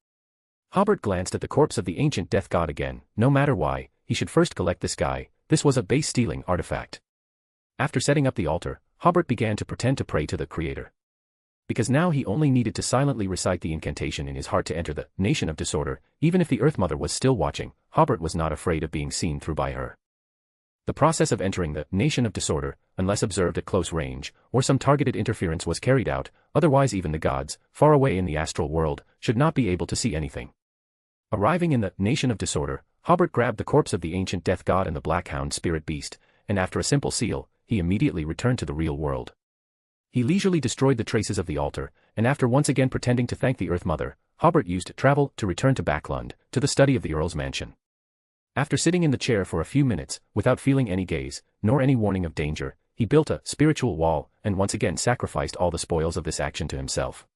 Hobert glanced at the corpse of the ancient death god again. No matter why, he should first collect this guy. This was a base-stealing artifact. After setting up the altar, Hobert began to pretend to pray to the Creator. Because now he only needed to silently recite the incantation in his heart to enter the nation of disorder. Even if the Earth Mother was still watching, Hobert was not afraid of being seen through by her. The process of entering the nation of disorder, unless observed at close range, or some targeted interference was carried out, otherwise even the gods, far away in the astral world, should not be able to see anything. Arriving in the nation of disorder, Hobert grabbed the corpse of the ancient death god and the black hound spirit beast, and after a simple seal, he immediately returned to the real world. He leisurely destroyed the traces of the altar, and after once again pretending to thank the Earth Mother, Hobert used travel to return to Backlund, to the study of the Earl's mansion. After sitting in the chair for a few minutes, without feeling any gaze, nor any warning of danger, he built a spiritual wall, and once again sacrificed all the spoils of this action to himself.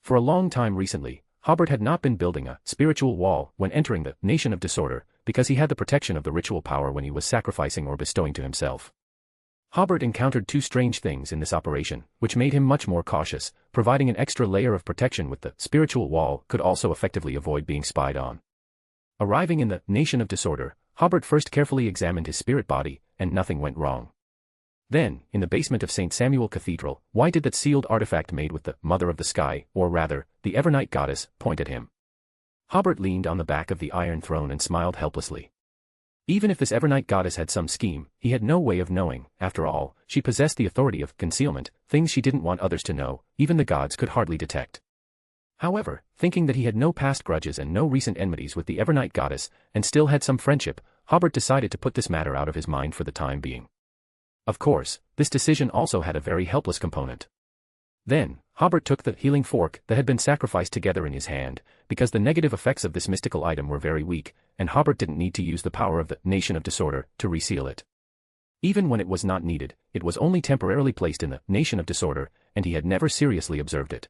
For a long time recently, Hobert had not been building a spiritual wall when entering the nation of disorder, because he had the protection of the ritual power when he was sacrificing or bestowing to himself. Hobert encountered two strange things in this operation, which made him much more cautious. Providing an extra layer of protection with the spiritual wall could also effectively avoid being spied on. Arriving in the nation of disorder, Hobert first carefully examined his spirit body, and nothing went wrong. Then, in the basement of St. Samuel Cathedral, why did that sealed artifact made with the Mother of the Sky, or rather, the Evernight Goddess, point at him? Hobert leaned on the back of the Iron Throne and smiled helplessly. Even if this Evernight Goddess had some scheme, he had no way of knowing. After all, she possessed the authority of concealment, things she didn't want others to know, even the gods could hardly detect. However, thinking that he had no past grudges and no recent enmities with the Evernight Goddess, and still had some friendship, Hobert decided to put this matter out of his mind for the time being. Of course, this decision also had a very helpless component. Then, Hobert took the healing fork that had been sacrificed together in his hand, because the negative effects of this mystical item were very weak, and Hobert didn't need to use the power of the nation of disorder to reseal it. Even when it was not needed, it was only temporarily placed in the nation of disorder, and he had never seriously observed it.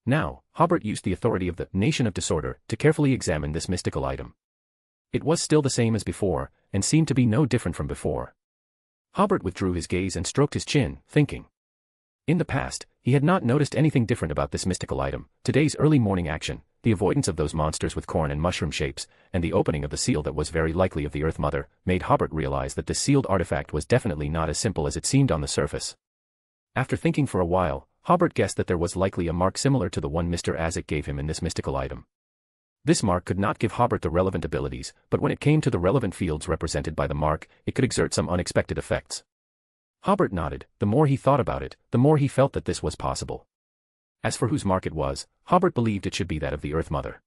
Now, Hobert used the authority of the nation of disorder to carefully examine this mystical item. It was still the same as before, and seemed to be no different from before. Hobert withdrew his gaze and stroked his chin, thinking. In the past, he had not noticed anything different about this mystical item. Today's early morning action, the avoidance of those monsters with corn and mushroom shapes, and the opening of the seal that was very likely of the Earth Mother, made Hobert realize that this sealed artifact was definitely not as simple as it seemed on the surface. After thinking for a while, Hobert guessed that there was likely a mark similar to the one Mr. Azik gave him in this mystical item. This mark could not give Hobert the relevant abilities, but when it came to the relevant fields represented by the mark, it could exert some unexpected effects. Hobert nodded. The more he thought about it, the more he felt that this was possible. As for whose mark it was, Hobert believed it should be that of the Earth Mother.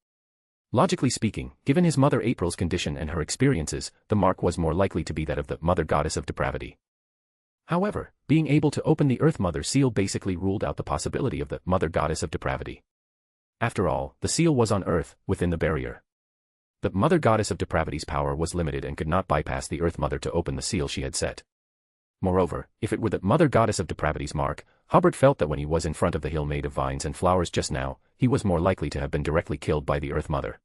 Logically speaking, given his mother April's condition and her experiences, the mark was more likely to be that of the Mother Goddess of Depravity. However, being able to open the Earth Mother seal basically ruled out the possibility of the Mother Goddess of Depravity. After all, the seal was on Earth, within the barrier. The Mother Goddess of Depravity's power was limited and could not bypass the Earth Mother to open the seal she had set. Moreover, if it were the Mother Goddess of Depravity's mark, Hobert felt that when he was in front of the hill made of vines and flowers just now, he was more likely to have been directly killed by the Earth Mother.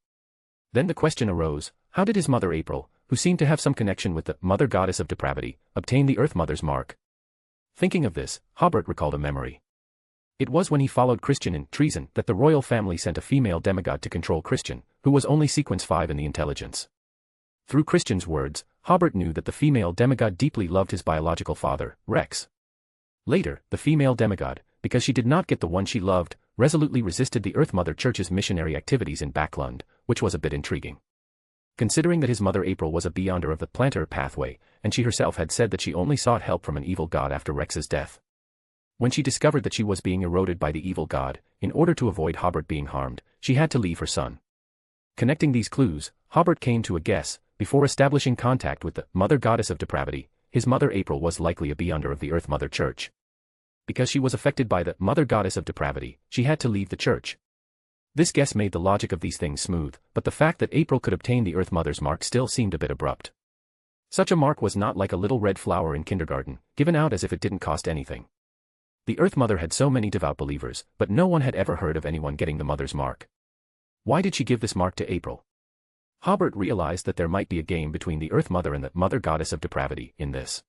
Then the question arose, how did his mother April, who seemed to have some connection with the Mother Goddess of Depravity, obtain the Earth Mother's mark? Thinking of this, Hobert recalled a memory. It was when he followed Christian in treason that the royal family sent a female demigod to control Christian, who was only sequence 5 in the intelligence. Through Christian's words, Hobert knew that the female demigod deeply loved his biological father, Rex. Later, the female demigod, because she did not get the one she loved, resolutely resisted the Earth Mother Church's missionary activities in Backlund, which was a bit intriguing. Considering that his mother April was a beyonder of the planter pathway, and she herself had said that she only sought help from an evil god after Rex's death. When she discovered that she was being eroded by the evil god, in order to avoid Hobert being harmed, she had to leave her son. Connecting these clues, Hobert came to a guess. Before establishing contact with the Mother Goddess of Depravity, his mother April was likely a beyonder of the Earth Mother Church. Because she was affected by the mother goddess of depravity, she had to leave the church. This guess made the logic of these things smooth, but the fact that April could obtain the Earth Mother's mark still seemed a bit abrupt. Such a mark was not like a little red flower in kindergarten, given out as if it didn't cost anything. The Earth Mother had so many devout believers, but no one had ever heard of anyone getting the Mother's mark. Why did she give this mark to April? Hobert realized that there might be a game between the Earth Mother and the Mother Goddess of Depravity in this.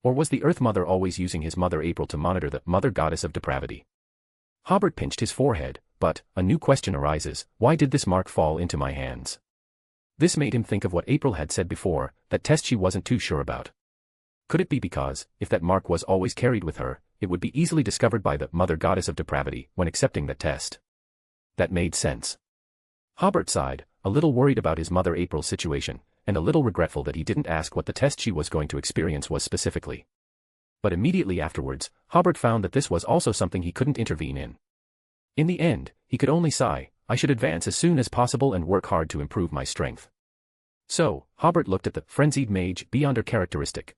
Or was the Earth Mother always using his mother April to monitor the Mother Goddess of Depravity? Hobert pinched his forehead, but a new question arises: why did this mark fall into my hands? This made him think of what April had said before, that test she wasn't too sure about. Could it be because, if that mark was always carried with her, it would be easily discovered by the Mother Goddess of Depravity when accepting that test? That made sense. Hobert sighed, a little worried about his mother April's situation, and a little regretful that he didn't ask what the test she was going to experience was specifically. But immediately afterwards, Hobert found that this was also something he couldn't intervene in. In the end, he could only sigh, I should advance as soon as possible and work hard to improve my strength. So, Hobert looked at the frenzied mage beyond her characteristic.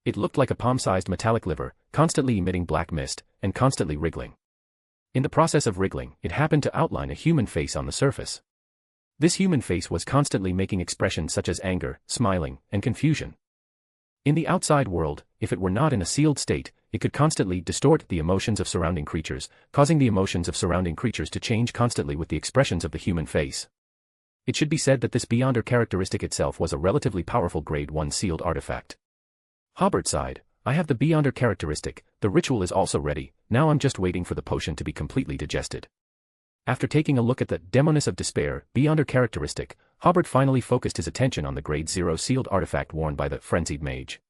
It looked like a palm-sized metallic liver, constantly emitting black mist, and constantly wriggling. In the process of wriggling, it happened to outline a human face on the surface. This human face was constantly making expressions such as anger, smiling, and confusion. In the outside world, if it were not in a sealed state, it could constantly distort the emotions of surrounding creatures, causing the emotions of surrounding creatures to change constantly with the expressions of the human face. It should be said that this Beyonder characteristic itself was a relatively powerful Grade 1 sealed artifact. Hobert sighed, I have the Beyonder characteristic, the ritual is also ready, now I'm just waiting for the potion to be completely digested. After taking a look at the Demoness of Despair Beyonder characteristic, Hobert finally focused his attention on the Grade 0 sealed artifact worn by the frenzied mage.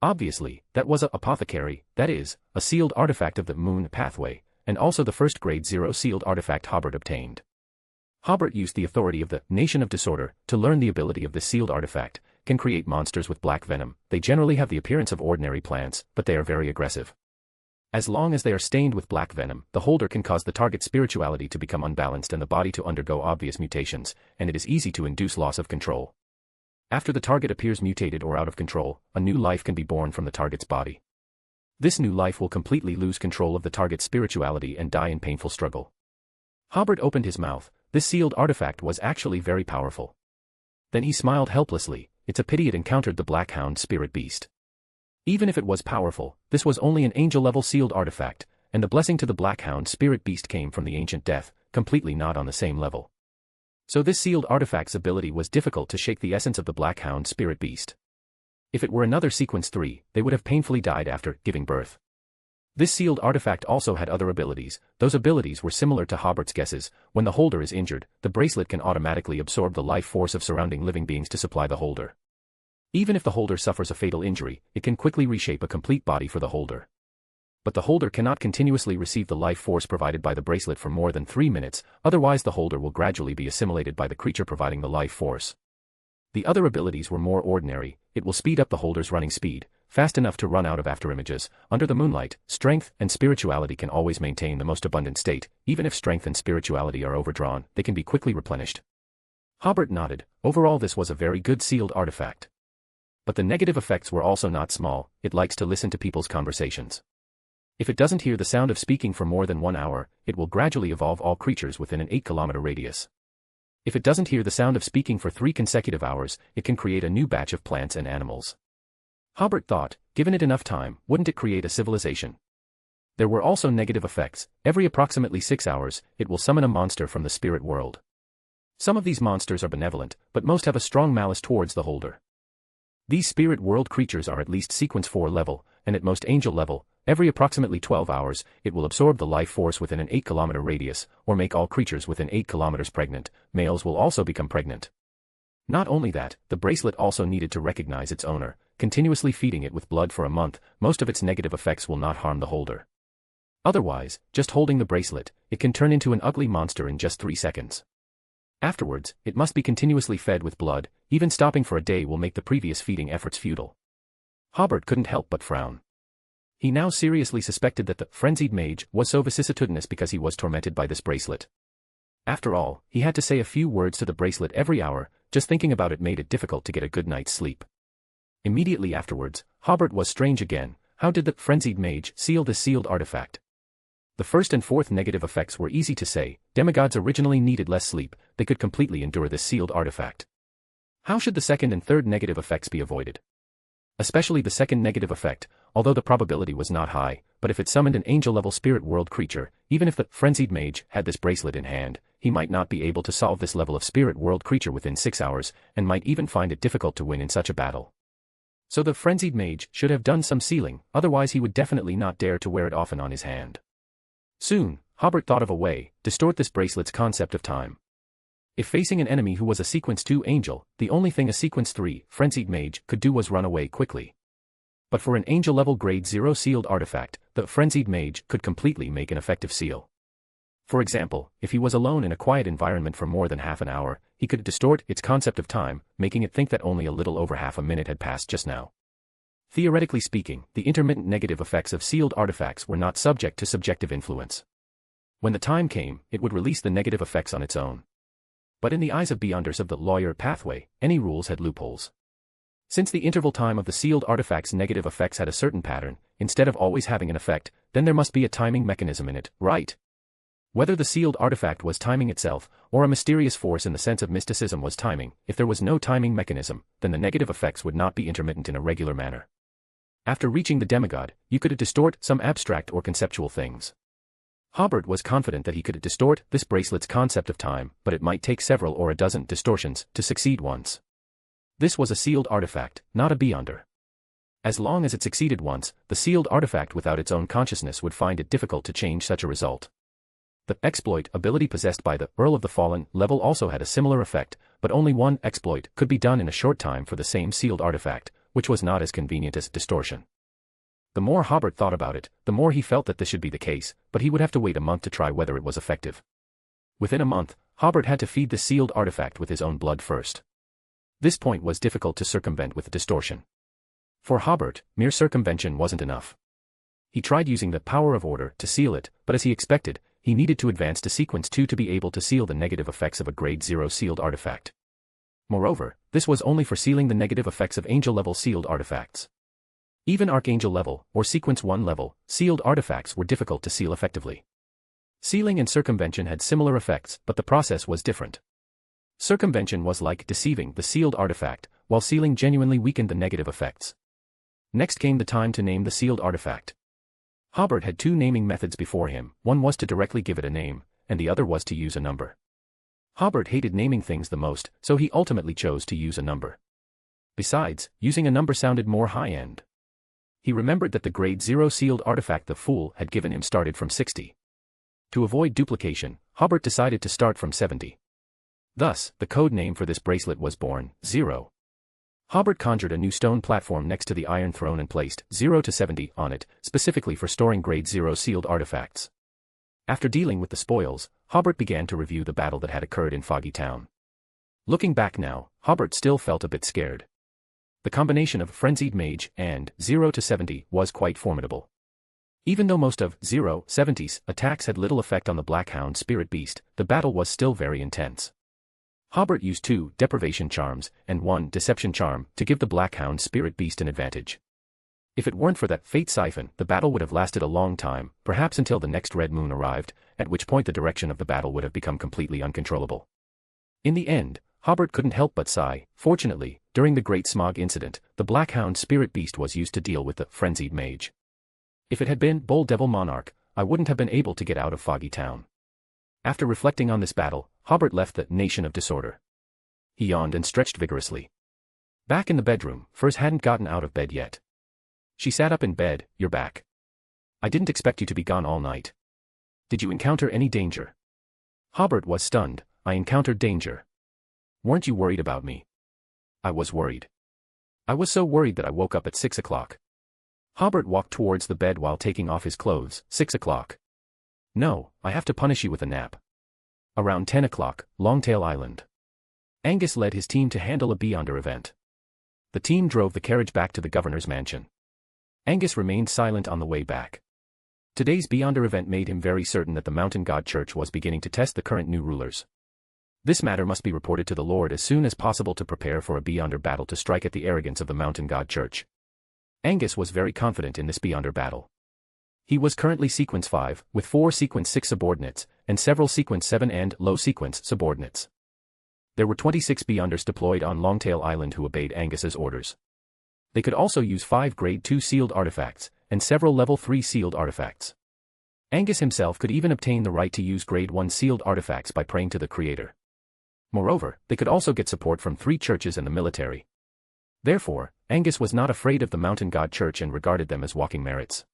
Obviously, that was a apothecary, that is, a sealed artifact of the moon pathway, and also the first Grade 0 sealed artifact Hobert obtained. Hobert used the authority of the Nation of Disorder to learn the ability of this sealed artifact can create monsters with black venom. They generally have the appearance of ordinary plants, but they are very aggressive. As long as they are stained with black venom, the holder can cause the target's spirituality to become unbalanced and the body to undergo obvious mutations, and it is easy to induce loss of control. After the target appears mutated or out of control, a new life can be born from the target's body. This new life will completely lose control of the target's spirituality and die in painful struggle. Hobert opened his mouth. This sealed artifact was actually very powerful. Then he smiled helplessly. It's a pity it encountered the Black Hound spirit beast. Even if it was powerful, this was only an angel-level sealed artifact, and the blessing to the Black Hound spirit beast came from the ancient death, completely not on the same level. So this sealed artifact's ability was difficult to shake the essence of the Black Hound spirit beast. If it were another sequence 3, they would have painfully died after giving birth. This sealed artifact also had other abilities. Those abilities were similar to Hobert's guesses. When the holder is injured, the bracelet can automatically absorb the life force of surrounding living beings to supply the holder. Even if the holder suffers a fatal injury, it can quickly reshape a complete body for the holder. But the holder cannot continuously receive the life force provided by the bracelet for more than 3 minutes, otherwise the holder will gradually be assimilated by the creature providing the life force. The other abilities were more ordinary. It will speed up the holder's running speed, fast enough to run out of afterimages. Under the moonlight, strength and spirituality can always maintain the most abundant state. Even if strength and spirituality are overdrawn, they can be quickly replenished. Hobert nodded. Overall this was a very good sealed artifact. But the negative effects were also not small. It likes to listen to people's conversations. If it doesn't hear the sound of speaking for more than 1 hour, it will gradually evolve all creatures within an 8-kilometer radius. If it doesn't hear the sound of speaking for 3 consecutive hours, it can create a new batch of plants and animals. Hobert thought, given it enough time, wouldn't it create a civilization? There were also negative effects. Every approximately 6 hours, it will summon a monster from the spirit world. Some of these monsters are benevolent, but most have a strong malice towards the holder. These spirit world creatures are at least sequence 4 level, and at most angel level. Every approximately 12 hours, it will absorb the life force within an 8-kilometer radius, or make all creatures within 8 kilometers pregnant. Males will also become pregnant. Not only that, the bracelet also needed to recognize its owner. Continuously feeding it with blood for a month, most of its negative effects will not harm the holder. Otherwise, just holding the bracelet, it can turn into an ugly monster in just 3 seconds. Afterwards, it must be continuously fed with blood. Even stopping for a day will make the previous feeding efforts futile. Hobert couldn't help but frown. He now seriously suspected that the frenzied mage was so vicissitudinous because he was tormented by this bracelet. After all, he had to say a few words to the bracelet every hour. Just thinking about it made it difficult to get a good night's sleep. Immediately afterwards, Hobert was strange again. how did the frenzied mage seal this sealed artifact? The first and fourth negative effects were easy to say. Demigods originally needed less sleep, they could completely endure this sealed artifact. How should the second and third negative effects be avoided? Especially the second negative effect, although the probability was not high, but if it summoned an angel-level spirit world creature, even if the frenzied mage had this bracelet in hand, he might not be able to solve this level of spirit world creature within 6 hours, and might even find it difficult to win in such a battle. So the frenzied mage should have done some sealing, otherwise he would definitely not dare to wear it often on his hand. Soon, Hobert thought of a way, distort this bracelet's concept of time. If facing an enemy who was a sequence 2 angel, the only thing a sequence 3 frenzied mage could do was run away quickly. But for an angel-level grade 0 sealed artifact, the frenzied mage could completely make an effective seal. For example, if he was alone in a quiet environment for more than half an hour, he could distort its concept of time, making it think that only a little over half a minute had passed just now. Theoretically speaking, the intermittent negative effects of sealed artifacts were not subject to subjective influence. When the time came, it would release the negative effects on its own. But in the eyes of Beyonders of the lawyer pathway, any rules had loopholes. Since the interval time of the sealed artifact's negative effects had a certain pattern, instead of always having an effect, then there must be a timing mechanism in it, right? Whether the sealed artifact was timing itself, or a mysterious force in the sense of mysticism was timing, if there was no timing mechanism, then the negative effects would not be intermittent in a regular manner. After reaching the demigod, you could distort some abstract or conceptual things. Hobert was confident that he could distort this bracelet's concept of time, but it might take several or a dozen distortions to succeed once. This was a sealed artifact, not a Beyonder. As long as it succeeded once, the sealed artifact without its own consciousness would find it difficult to change such a result. The exploit ability possessed by the Earl of the Fallen level also had a similar effect, but only one exploit could be done in a short time for the same sealed artifact, which was not as convenient as distortion. The more Hobert thought about it, the more he felt that this should be the case, but he would have to wait a month to try whether it was effective. Within a month, Hobert had to feed the sealed artifact with his own blood first. This point was difficult to circumvent with distortion. For Hobert, mere circumvention wasn't enough. He tried using the power of order to seal it, but as he expected, he needed to advance to sequence 2 to be able to seal the negative effects of a grade 0 sealed artifact. Moreover, this was only for sealing the negative effects of angel-level sealed artifacts. Even Archangel level, or Sequence 1 level, sealed artifacts were difficult to seal effectively. Sealing and circumvention had similar effects, but the process was different. Circumvention was like deceiving the sealed artifact, while sealing genuinely weakened the negative effects. Next came the time to name the sealed artifact. Hobert had 2 naming methods before him, one was to directly give it a name, and the other was to use a number. Hobert hated naming things the most, so he ultimately chose to use a number. Besides, using a number sounded more high-end. He remembered that the grade 0 sealed artifact the Fool had given him started from 60. To avoid duplication, Hobert decided to start from 70. Thus, the code name for this bracelet was born, 0. Hobert conjured a new stone platform next to the Iron Throne and placed 0 to 70 on it, specifically for storing grade 0 sealed artifacts. After dealing with the spoils, Hobert began to review the battle that had occurred in Foggy Town. Looking back now, Hobert still felt a bit scared. The combination of Frenzied Mage and 0 to 70 was quite formidable. Even though most of 0-70's attacks had little effect on the Blackhound Spirit Beast, the battle was still very intense. Hobert used 2 Deprivation Charms and 1 Deception Charm to give the Blackhound Spirit Beast an advantage. If it weren't for that Fate Siphon, the battle would have lasted a long time, perhaps until the next red moon arrived, at which point the direction of the battle would have become completely uncontrollable. In the end, Hobert couldn't help but sigh. Fortunately, during the Great Smog incident, the Blackhound Spirit Beast was used to deal with the Frenzied Mage. If it had been Bold Devil Monarch, I wouldn't have been able to get out of Foggy Town. After reflecting on this battle, Hobert left the Nation of Disorder. He yawned and stretched vigorously. Back in the bedroom, Furs hadn't gotten out of bed yet. She sat up in bed. You're back. I didn't expect you to be gone all night. Did you encounter any danger? Hobert was stunned. I encountered danger. Weren't you worried about me? I was worried. I was so worried that I woke up at 6 o'clock. Hobert walked towards the bed while taking off his clothes. 6 o'clock. No, I have to punish you with a nap. Around 10 o'clock, Longtail Island. Angus led his team to handle a Beyonder event. The team drove the carriage back to the governor's mansion. Angus remained silent on the way back. Today's Beyonder event made him very certain that the Mountain God Church was beginning to test the current new rulers. This matter must be reported to the Lord as soon as possible to prepare for a Beyonder battle to strike at the arrogance of the Mountain God Church. Angus was very confident in this beyonder battle. He was currently sequence 5, with 4 sequence 6 subordinates, and several sequence 7 and low sequence subordinates. There were 26 beyonders deployed on Longtail Island who obeyed Angus's orders. They could also use 5 grade 2 sealed artifacts, and several level 3 sealed artifacts. Angus himself could even obtain the right to use grade 1 sealed artifacts by praying to the Creator. Moreover, they could also get support from 3 churches and the military. Therefore, Angus was not afraid of the Mountain God Church and regarded them as walking merits.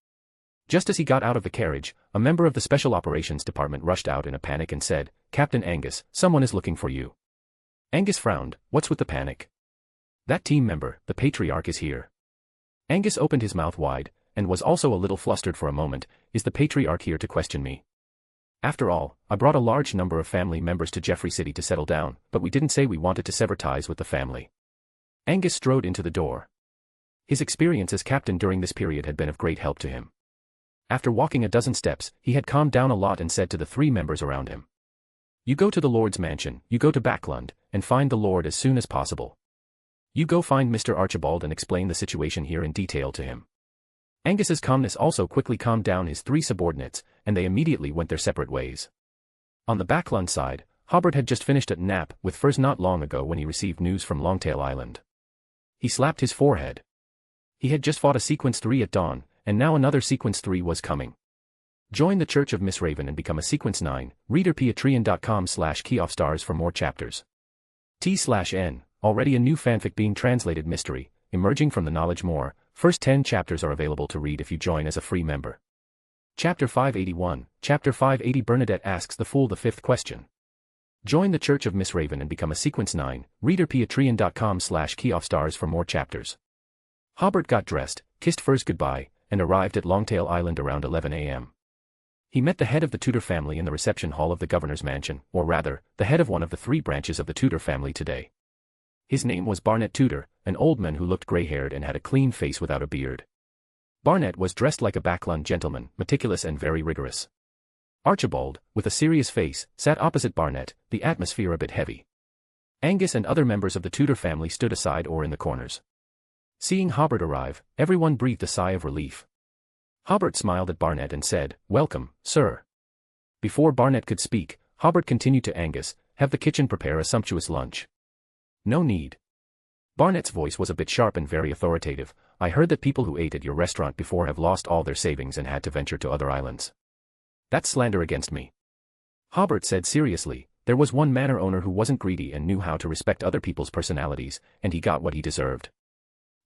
Just as he got out of the carriage, a member of the Special Operations Department rushed out in a panic and said, "Captain Angus, someone is looking for you." Angus frowned. "What's with the panic?" "That team member, the Patriarch, is here." Angus opened his mouth wide, and was also a little flustered for a moment. "Is the Patriarch here to question me? After all, I brought a large number of family members to Jeffrey City to settle down, but we didn't say we wanted to sever ties with the family." Angus strode into the door. His experience as captain during this period had been of great help to him. After walking a dozen steps, he had calmed down a lot and said to the 3 members around him, "You go to the Lord's mansion, you go to Backlund, and find the Lord as soon as possible. You go find Mr. Archibald and explain the situation here in detail to him." Angus's calmness also quickly calmed down his 3 subordinates, and they immediately went their separate ways. On the Backlund side, Hobert had just finished a nap with Furs not long ago when he received news from Longtail Island. He slapped his forehead. He had just fought a sequence 3 at dawn, and now another sequence 3 was coming. Join the Church of Miss Raven and become a sequence 9, reader patreon.com/keyoffstars for more chapters. T/N, already a new fanfic being translated mystery, emerging from the knowledge more, first 10 chapters are available to read if you join as a free member. Chapter 581, Chapter 580 Bernadette asks the fool the 5th question. Join the Church of Miss Raven and become a sequence 9, reader patreon.com/keyoffstars for more chapters. Hobert got dressed, kissed Furs goodbye, and arrived at Longtail Island around 11 a.m. He met the head of the Tudor family in the reception hall of the governor's mansion, or rather, the head of one of the 3 branches of the Tudor family today. His name was Barnet Tudor, an old man who looked grey-haired and had a clean face without a beard. Barnet was dressed like a Backlund gentleman, meticulous and very rigorous. Archibald, with a serious face, sat opposite Barnet, the atmosphere a bit heavy. Angus and other members of the Tudor family stood aside or in the corners. Seeing Hobert arrive, everyone breathed a sigh of relief. Hobert smiled at Barnet and said, "Welcome, sir." Before Barnet could speak, Hobert continued to Angus, "Have the kitchen prepare a sumptuous lunch." "No need." Barnet's voice was a bit sharp and very authoritative. "I heard that people who ate at your restaurant before have lost all their savings and had to venture to other islands. That's slander against me." Hobert said seriously, "There was one manor owner who wasn't greedy and knew how to respect other people's personalities, and he got what he deserved."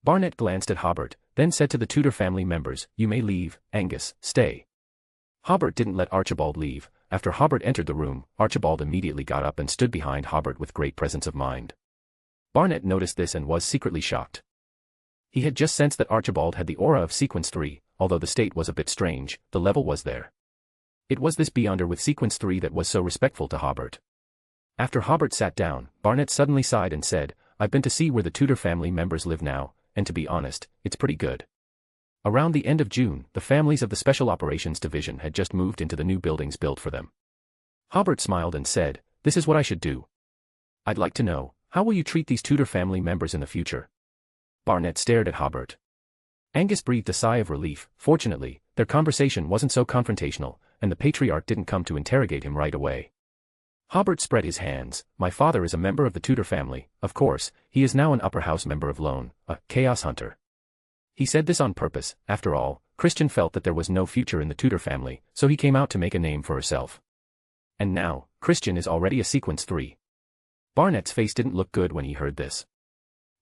Barnet glanced at Hobert, then said to the Tudor family members, "You may leave, Angus, stay." Hobert didn't let Archibald leave. After Hobert entered the room, Archibald immediately got up and stood behind Hobert with great presence of mind. Barnet noticed this and was secretly shocked. He had just sensed that Archibald had the aura of Sequence 3, although the state was a bit strange, the level was there. It was this beyonder with Sequence 3 that was so respectful to Hobert. After Hobert sat down, Barnet suddenly sighed and said, "I've been to see where the Tudor family members live now, and to be honest, it's pretty good." Around the end of June, the families of the Special Operations Division had just moved into the new buildings built for them. Hobert smiled and said, "This is what I should do. I'd like to know, how will you treat these Tudor family members in the future?" Barnet stared at Hobert. Angus breathed a sigh of relief. Fortunately, their conversation wasn't so confrontational, and the Patriarch didn't come to interrogate him right away. Hobert spread his hands. "My father is a member of the Tudor family, of course, he is now an upper house member of Lone, a chaos hunter." He said this on purpose. After all, Christian felt that there was no future in the Tudor family, so he came out to make a name for herself. And now, Christian is already a Sequence 3. Barnet's face didn't look good when he heard this.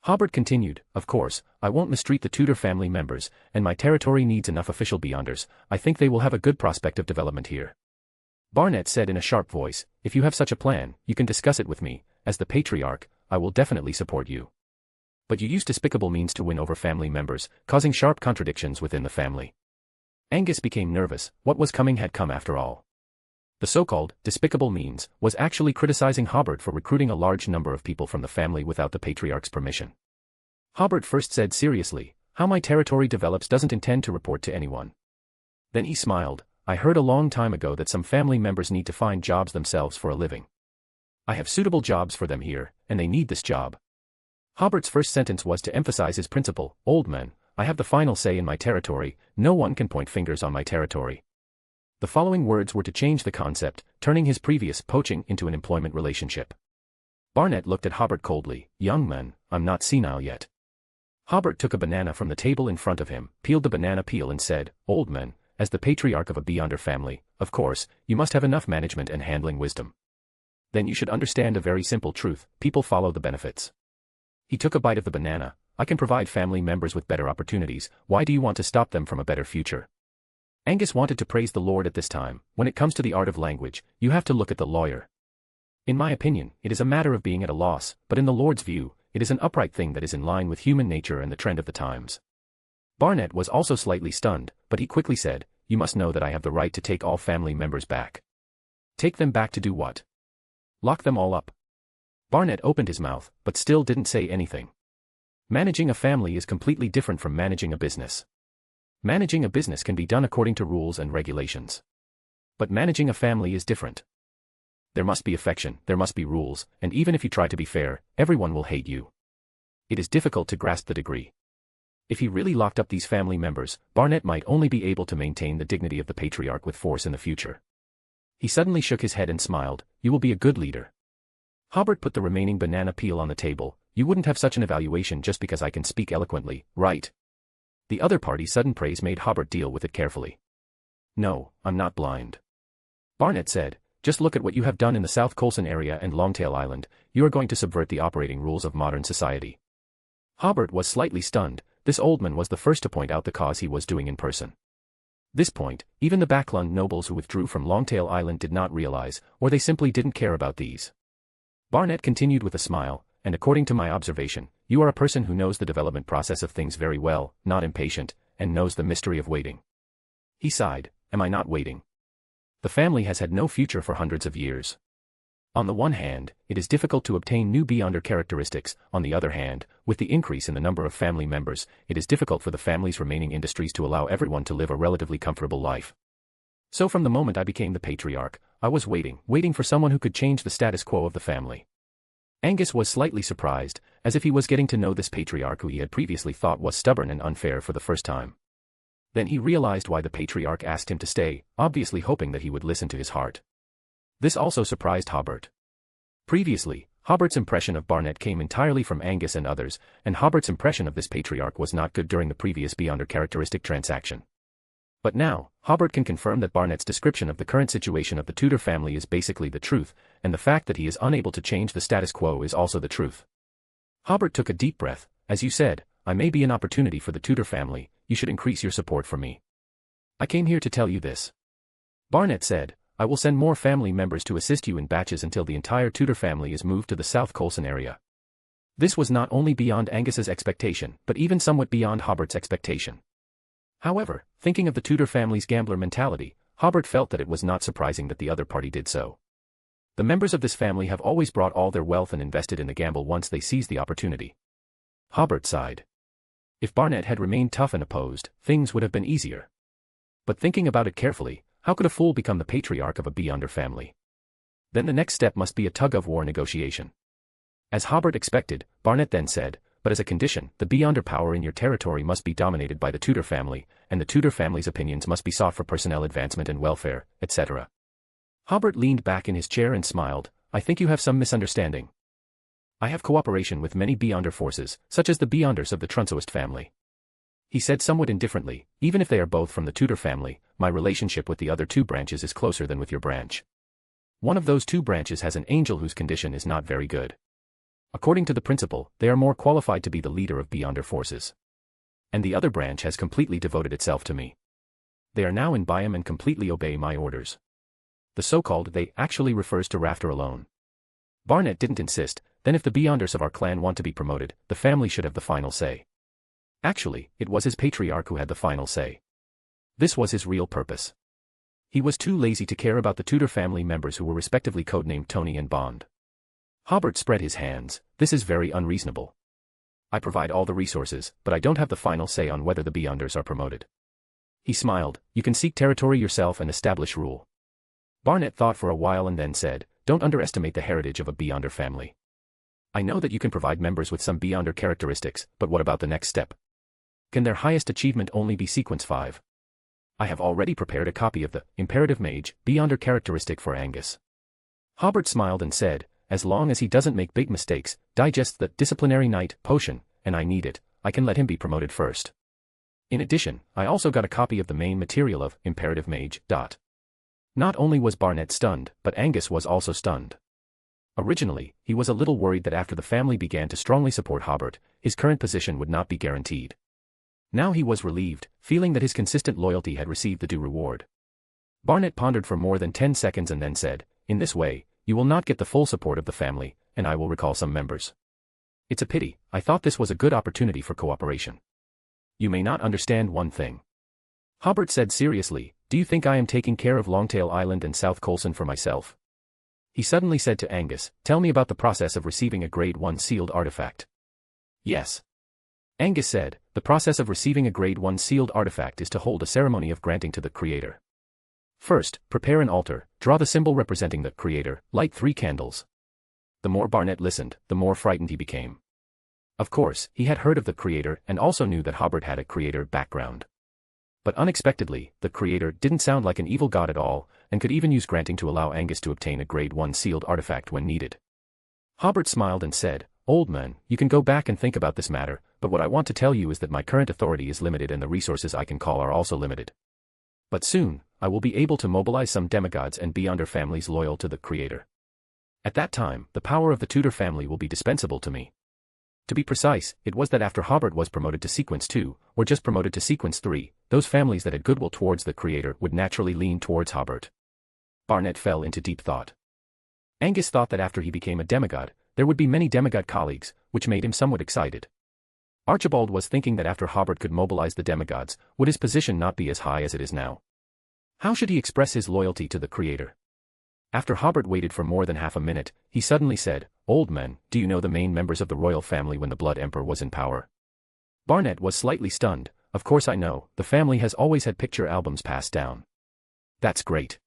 Hobert continued, "Of course, I won't mistreat the Tudor family members, and my territory needs enough official beyonders. I think they will have a good prospect of development here." Barnet said in a sharp voice, "If you have such a plan, you can discuss it with me. As the Patriarch, I will definitely support you. But you use despicable means to win over family members, causing sharp contradictions within the family." Angus became nervous. What was coming had come after all. The so-called despicable means was actually criticizing Hobert for recruiting a large number of people from the family without the Patriarch's permission. Hobert first said seriously, "How my territory develops doesn't intend to report to anyone." Then he smiled, "I heard a long time ago that some family members need to find jobs themselves for a living. I have suitable jobs for them here, and they need this job." Hobert's first sentence was to emphasize his principle. "Old man, I have the final say in my territory, no one can point fingers on my territory. The following words were to change the concept, turning his previous poaching into an employment relationship. Barnett looked at Hobert coldly. Young man, I'm not senile yet. Hobert took a banana from the table in front of him, peeled the banana peel and said, Old man, as the patriarch of a Beyonder family, of course, you must have enough management and handling wisdom. Then you should understand a very simple truth, people follow the benefits. He took a bite of the banana. I can provide family members with better opportunities, why do you want to stop them from a better future? Angus wanted to praise the Lord at this time. When it comes to the art of language, you have to look at the lawyer. In my opinion, it is a matter of being at a loss, but in the Lord's view, it is an upright thing that is in line with human nature and the trend of the times. Barnett was also slightly stunned, but he quickly said, You must know that I have the right to take all family members back. Take them back to do what? Lock them all up. Barnett opened his mouth, but still didn't say anything. Managing a family is completely different from managing a business. Managing a business can be done according to rules and regulations. But managing a family is different. There must be affection, there must be rules, and even if you try to be fair, everyone will hate you. It is difficult to grasp the degree. If he really locked up these family members, Barnett might only be able to maintain the dignity of the patriarch with force in the future. He suddenly shook his head and smiled, You will be a good leader. Hobert put the remaining banana peel on the table. You wouldn't have such an evaluation just because I can speak eloquently, right? The other party's sudden praise made Hobert deal with it carefully. No, I'm not blind. Barnett said, Just look at what you have done in the South Colson area and Longtail Island, you are going to subvert the operating rules of modern society. Hobert was slightly stunned. This old man was the first to point out the cause he was doing in person. This point, even the Backlund nobles who withdrew from Longtail Island did not realize, or they simply didn't care about these. Barnett continued with a smile, and according to my observation, you are a person who knows the development process of things very well, not impatient, and knows the mystery of waiting. He sighed, Am I not waiting? The family has had no future for hundreds of years. On the one hand, it is difficult to obtain new Beyonder characteristics, on the other hand, with the increase in the number of family members, it is difficult for the family's remaining industries to allow everyone to live a relatively comfortable life. So from the moment I became the patriarch, I was waiting for someone who could change the status quo of the family. Angus was slightly surprised, as if he was getting to know this patriarch who he had previously thought was stubborn and unfair for the first time. Then he realized why the patriarch asked him to stay, obviously hoping that he would listen to his heart. This also surprised Hobert. Previously, Hobert's impression of Barnett came entirely from Angus and others, and Hobert's impression of this patriarch was not good during the previous Beyonder characteristic transaction. But now, Hobert can confirm that Barnett's description of the current situation of the Tudor family is basically the truth, and the fact that he is unable to change the status quo is also the truth. Hobert took a deep breath. As you said, I may be an opportunity for the Tudor family, you should increase your support for me. I came here to tell you this. Barnett said, I will send more family members to assist you in batches until the entire Tudor family is moved to the South Colson area. This was not only beyond Angus's expectation, but even somewhat beyond Hobert's expectation. However, thinking of the Tudor family's gambler mentality, Hobert felt that it was not surprising that the other party did so. The members of this family have always brought all their wealth and invested in the gamble once they seized the opportunity. Hobert sighed. If Barnett had remained tough and opposed, things would have been easier. But thinking about it carefully, how could a fool become the patriarch of a Beyonder family? Then the next step must be a tug-of-war negotiation. As Hobert expected, Barnett then said, but as a condition, the Beyonder power in your territory must be dominated by the Tudor family, and the Tudor family's opinions must be sought for personnel advancement and welfare, etc. Hobert leaned back in his chair and smiled, I think you have some misunderstanding. I have cooperation with many Beyonder forces, such as the Beyonders of the Trunsoist family. He said somewhat indifferently, even if they are both from the Tudor family, my relationship with the other two branches is closer than with your branch. One of those two branches has an angel whose condition is not very good. According to the principle, they are more qualified to be the leader of Beyonder forces. And the other branch has completely devoted itself to me. They are now in Byam and completely obey my orders. The so-called they actually refers to Rafter alone. Barnett didn't insist, then if the Beyonders of our clan want to be promoted, the family should have the final say. Actually, it was his patriarch who had the final say. This was his real purpose. He was too lazy to care about the Tudor family members who were respectively codenamed Tony and Bond. Hobert spread his hands, this is very unreasonable. I provide all the resources, but I don't have the final say on whether the Beyonders are promoted. He smiled, you can seek territory yourself and establish rule. Barnett thought for a while and then said, don't underestimate the heritage of a Beyonder family. I know that you can provide members with some Beyonder characteristics, but what about the next step? Can their highest achievement only be sequence 5? I have already prepared a copy of the imperative mage, beyonder characteristic for Angus. Hobert smiled and said, as long as he doesn't make big mistakes, digests the disciplinary knight potion, and I need it, I can let him be promoted first. In addition, I also got a copy of the main material of imperative mage. Not only was Barnett stunned, but Angus was also stunned. Originally, he was a little worried that after the family began to strongly support Hobert, his current position would not be guaranteed. Now he was relieved, feeling that his consistent loyalty had received the due reward. Barnett pondered for more than 10 seconds and then said, in this way, you will not get the full support of the family, and I will recall some members. It's a pity, I thought this was a good opportunity for cooperation. You may not understand one thing. Hobert said seriously, do you think I am taking care of Longtail Island and South Colson for myself? He suddenly said to Angus, tell me about the process of receiving a Grade 1 sealed artifact. Yes. Angus said, the process of receiving a Grade 1 sealed artifact is to hold a ceremony of granting to the Creator. First, prepare an altar, draw the symbol representing the Creator, light 3 candles. The more Barnett listened, the more frightened he became. Of course, he had heard of the Creator and also knew that Hobert had a Creator background. But unexpectedly, the Creator didn't sound like an evil god at all, and could even use granting to allow Angus to obtain a Grade 1 sealed artifact when needed. Hobert smiled and said, old man, you can go back and think about this matter, but what I want to tell you is that my current authority is limited and the resources I can call are also limited. But soon, I will be able to mobilize some demigods and beyonder families loyal to the Creator. At that time, the power of the Tudor family will be dispensable to me. To be precise, it was that after Hobert was promoted to Sequence 2, or just promoted to Sequence 3, those families that had goodwill towards the Creator would naturally lean towards Hobert. Barnett fell into deep thought. Angus thought that after he became a demigod, there would be many demigod colleagues, which made him somewhat excited. Archibald was thinking that after Hobert could mobilize the demigods, would his position not be as high as it is now? How should he express his loyalty to the Creator? After Hobert waited for more than half a minute, he suddenly said, old man, do you know the main members of the royal family when the Blood Emperor was in power? Barnett was slightly stunned. Of course I know, the family has always had picture albums passed down. That's great.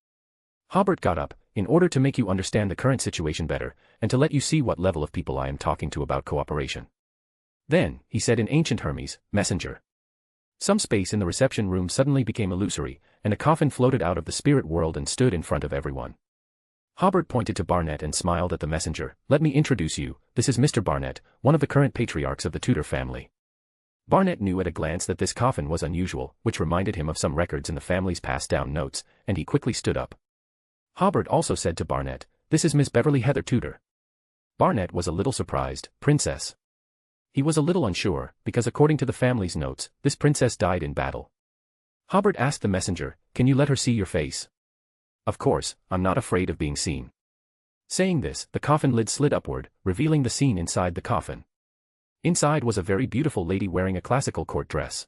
Hobert got up, in order to make you understand the current situation better, and to let you see what level of people I am talking to about cooperation. Then, he said in ancient Hermes, messenger. Some space in the reception room suddenly became illusory, and a coffin floated out of the spirit world and stood in front of everyone. Hobert pointed to Barnett and smiled at the messenger. Let me introduce you, this is Mr. Barnett, one of the current patriarchs of the Tudor family. Barnett knew at a glance that this coffin was unusual, which reminded him of some records in the family's passed-down notes, and he quickly stood up. Hobert also said to Barnett, this is Miss Beverly Heather Tudor. Barnett was a little surprised, Princess. He was a little unsure, because according to the family's notes, this princess died in battle. Hobert asked the messenger, can you let her see your face? Of course, I'm not afraid of being seen. Saying this, the coffin lid slid upward, revealing the scene inside the coffin. Inside was a very beautiful lady wearing a classical court dress.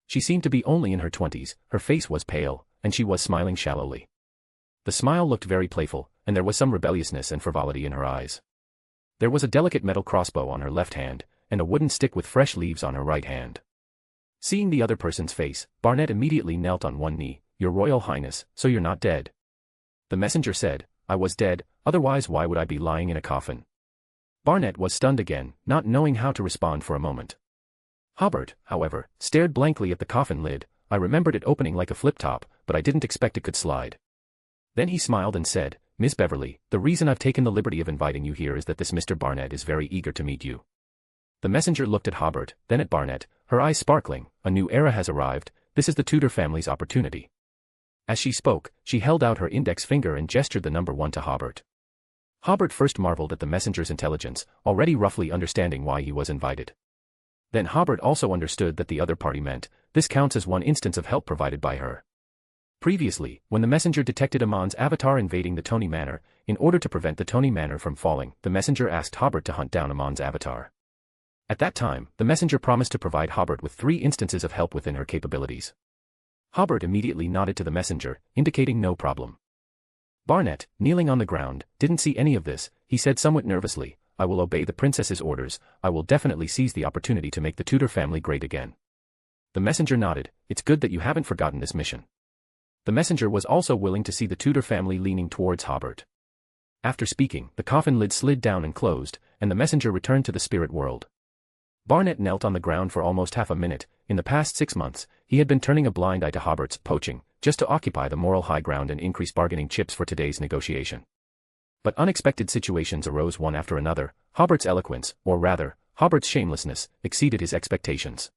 She seemed to be only in her 20s, her face was pale, and she was smiling shallowly. The smile looked very playful, and there was some rebelliousness and frivolity in her eyes. There was a delicate metal crossbow on her left hand, and a wooden stick with fresh leaves on her right hand. Seeing the other person's face, Barnett immediately knelt on one knee. Your Royal Highness, so you're not dead? The messenger said, I was dead, otherwise why would I be lying in a coffin? Barnett was stunned again, not knowing how to respond for a moment. Hobert, however, stared blankly at the coffin lid. I remembered it opening like a flip-top, but I didn't expect it could slide. Then he smiled and said, Miss Beverly, the reason I've taken the liberty of inviting you here is that this Mr. Barnett is very eager to meet you. The messenger looked at Hobert, then at Barnett, her eyes sparkling. A new era has arrived, this is the Tudor family's opportunity. As she spoke, she held out her index finger and gestured the number 1 to Hobert. Hobert first marveled at the messenger's intelligence, already roughly understanding why he was invited. Then Hobert also understood that the other party meant, this counts as one instance of help provided by her. Previously, when the messenger detected Amon's avatar invading the Tony Manor, in order to prevent the Tony Manor from falling, the messenger asked Hobert to hunt down Amon's avatar. At that time, the messenger promised to provide Hobert with 3 instances of help within her capabilities. Hobert immediately nodded to the messenger, indicating no problem. Barnett, kneeling on the ground, didn't see any of this. He said somewhat nervously, I will obey the princess's orders. I will definitely seize the opportunity to make the Tudor family great again. The messenger nodded. It's good that you haven't forgotten this mission. The messenger was also willing to see the Tudor family leaning towards Hobert. After speaking, the coffin lid slid down and closed, and the messenger returned to the spirit world. Barnett knelt on the ground for almost half a minute. In the past 6 months, he had been turning a blind eye to Hobert's poaching, just to occupy the moral high ground and increase bargaining chips for today's negotiation. But unexpected situations arose one after another. Hobert's eloquence, or rather, Hobert's shamelessness, exceeded his expectations.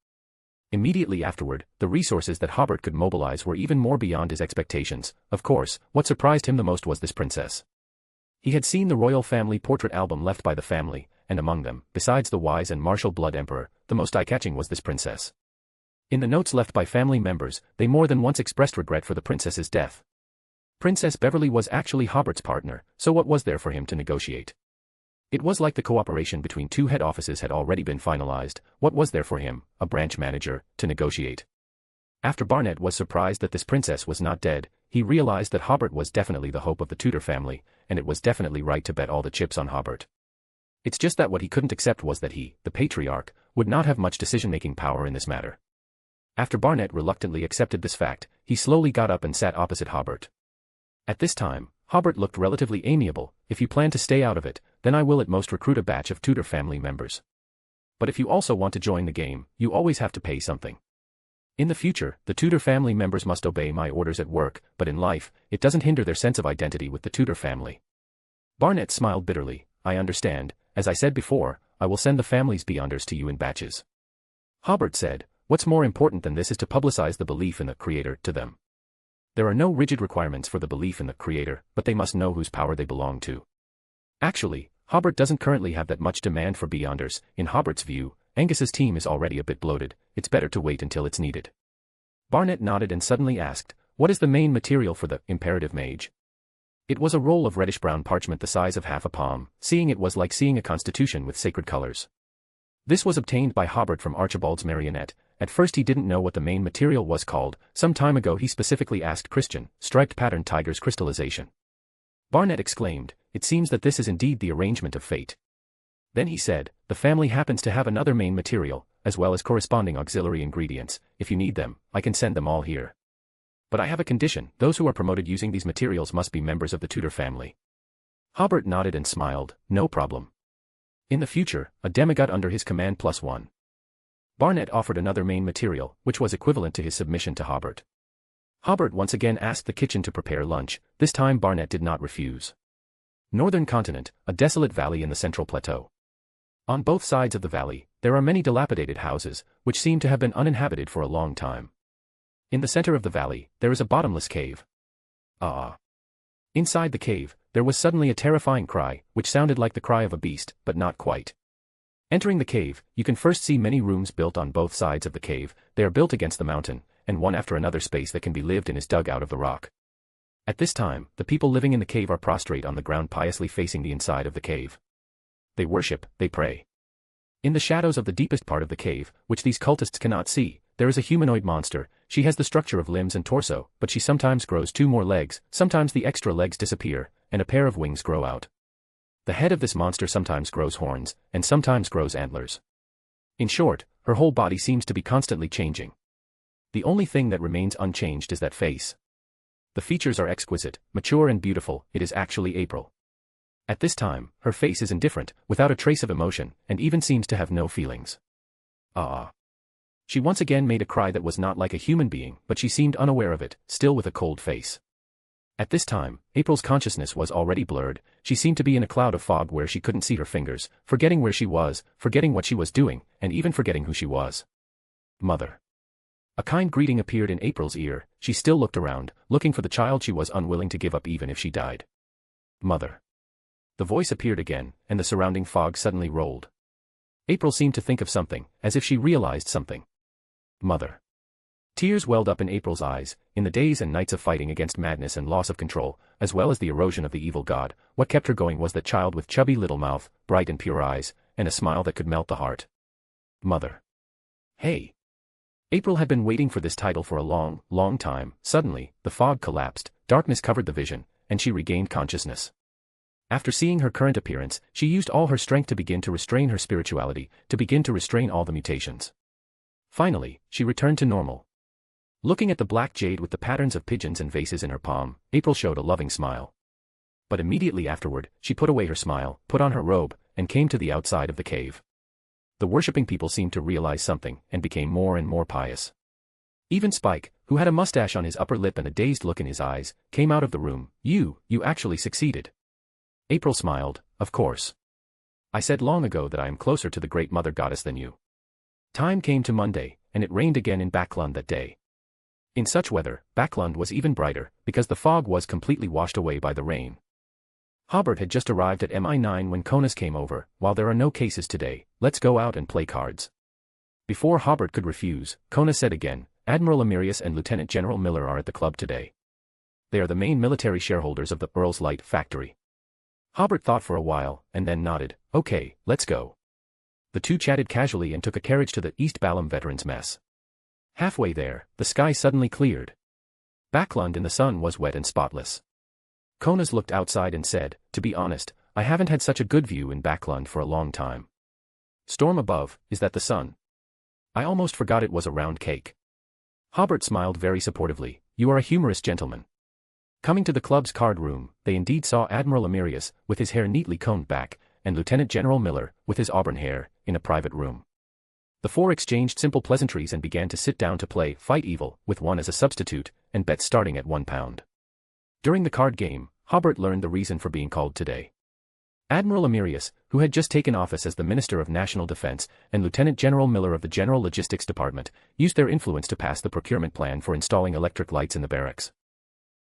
Immediately afterward, the resources that Hobert could mobilize were even more beyond his expectations. Of course, what surprised him the most was this princess. He had seen the royal family portrait album left by the family, and among them, besides the wise and martial blood emperor, the most eye-catching was this princess. In the notes left by family members, they more than once expressed regret for the princess's death. Princess Beverly was actually Hobert's partner, so what was there for him to negotiate? It was like the cooperation between two head offices had already been finalized. What was there for him, a branch manager, to negotiate? After Barnett was surprised that this princess was not dead, he realized that Hobert was definitely the hope of the Tudor family, and it was definitely right to bet all the chips on Hobert. It's just that what he couldn't accept was that he, the patriarch, would not have much decision-making power in this matter. After Barnett reluctantly accepted this fact, he slowly got up and sat opposite Hobert. At this time, Hobert looked relatively amiable. If you plan to stay out of it, then I will at most recruit a batch of Tudor family members. But if you also want to join the game, you always have to pay something. In the future, the Tudor family members must obey my orders at work, but in life, it doesn't hinder their sense of identity with the Tudor family. Barnett smiled bitterly. I understand. As I said before, I will send the family's beyonders to you in batches. Hobert said, what's more important than this is to publicize the belief in the Creator to them. There are no rigid requirements for the belief in the Creator, but they must know whose power they belong to. Actually, Hobert doesn't currently have that much demand for beyonders. In Hobert's view, Angus's team is already a bit bloated. It's better to wait until it's needed. Barnett nodded and suddenly asked, what is the main material for the imperative mage? It was a roll of reddish-brown parchment the size of half a palm. Seeing it was like seeing a constitution with sacred colors. This was obtained by Hobert from Archibald's marionette. At first he didn't know what the main material was called. Some time ago he specifically asked Christian, striped pattern tiger's crystallization. Barnett exclaimed, it seems that this is indeed the arrangement of fate. Then he said, the family happens to have another main material, as well as corresponding auxiliary ingredients. If you need them, I can send them all here. But I have a condition, those who are promoted using these materials must be members of the Tudor family. Hobert nodded and smiled, no problem. In the future, a demigod under his command +1. Barnett offered another main material, which was equivalent to his submission to Hobert. Hobert once again asked the kitchen to prepare lunch. This time Barnett did not refuse. Northern continent, a desolate valley in the central plateau. On both sides of the valley, there are many dilapidated houses, which seem to have been uninhabited for a long time. In the center of the valley, there is a bottomless cave. Ah! Inside the cave, there was suddenly a terrifying cry, which sounded like the cry of a beast, but not quite. Entering the cave, you can first see many rooms built on both sides of the cave. They are built against the mountain, and one after another space that can be lived in is dug out of the rock. At this time, the people living in the cave are prostrate on the ground piously facing the inside of the cave. They worship, they pray. In the shadows of the deepest part of the cave, which these cultists cannot see, there is a humanoid monster. She has the structure of limbs and torso, but she sometimes grows 2 more legs, sometimes the extra legs disappear, and a pair of wings grow out. The head of this monster sometimes grows horns, and sometimes grows antlers. In short, her whole body seems to be constantly changing. The only thing that remains unchanged is that face. The features are exquisite, mature and beautiful. It is actually April. At this time, her face is indifferent, without a trace of emotion, and even seems to have no feelings. Ah! She once again made a cry that was not like a human being, but she seemed unaware of it, still with a cold face. At this time, April's consciousness was already blurred. She seemed to be in a cloud of fog where she couldn't see her fingers, forgetting where she was, forgetting what she was doing, and even forgetting who she was. Mother. A kind greeting appeared in April's ear. She still looked around, looking for the child she was unwilling to give up even if she died. Mother. The voice appeared again, and the surrounding fog suddenly rolled. April seemed to think of something, as if she realized something. Mother. Tears welled up in April's eyes. In the days and nights of fighting against madness and loss of control, as well as the erosion of the evil god, what kept her going was that child with chubby little mouth, bright and pure eyes, and a smile that could melt the heart. Mother. Hey. April had been waiting for this title for a long, long time. Suddenly, the fog collapsed, darkness covered the vision, and she regained consciousness. After seeing her current appearance, she used all her strength to begin to restrain her spirituality, to begin to restrain all the mutations. Finally, she returned to normal. Looking at the black jade with the patterns of pigeons and vases in her palm, April showed a loving smile. But immediately afterward, she put away her smile, put on her robe, and came to the outside of the cave. The worshipping people seemed to realize something and became more and more pious. Even Spike, who had a mustache on his upper lip and a dazed look in his eyes, came out of the room. You actually succeeded. April smiled, of course. I said long ago that I am closer to the great mother goddess than you. Time came to Monday, and it rained again in Backlund that day. In such weather, Backlund was even brighter, because the fog was completely washed away by the rain. Hobert had just arrived at MI9 when Conas came over. While there are no cases today, let's go out and play cards. Before Hobert could refuse, Conas said again, Admiral Amirius and Lieutenant General Miller are at the club today. They are the main military shareholders of the Earl's Light factory. Hobert thought for a while, and then nodded. Okay, let's go. The two chatted casually and took a carriage to the East Balham Veterans Mess. Halfway there, the sky suddenly cleared. Backlund in the sun was wet and spotless. Conas looked outside and said, to be honest, I haven't had such a good view in Backlund for a long time. Storm above, is that the sun? I almost forgot it was a round cake. Hobert smiled very supportively. You are a humorous gentleman. Coming to the club's card room, they indeed saw Admiral Amirius, with his hair neatly combed back, and Lieutenant General Miller, with his auburn hair, in a private room. The four exchanged simple pleasantries and began to sit down to play Fight Evil, with one as a substitute, and bets starting at £1. During the card game, Hobert learned the reason for being called today. Admiral Amirius, who had just taken office as the Minister of National Defense, and Lieutenant General Miller of the General Logistics Department, used their influence to pass the procurement plan for installing electric lights in the barracks.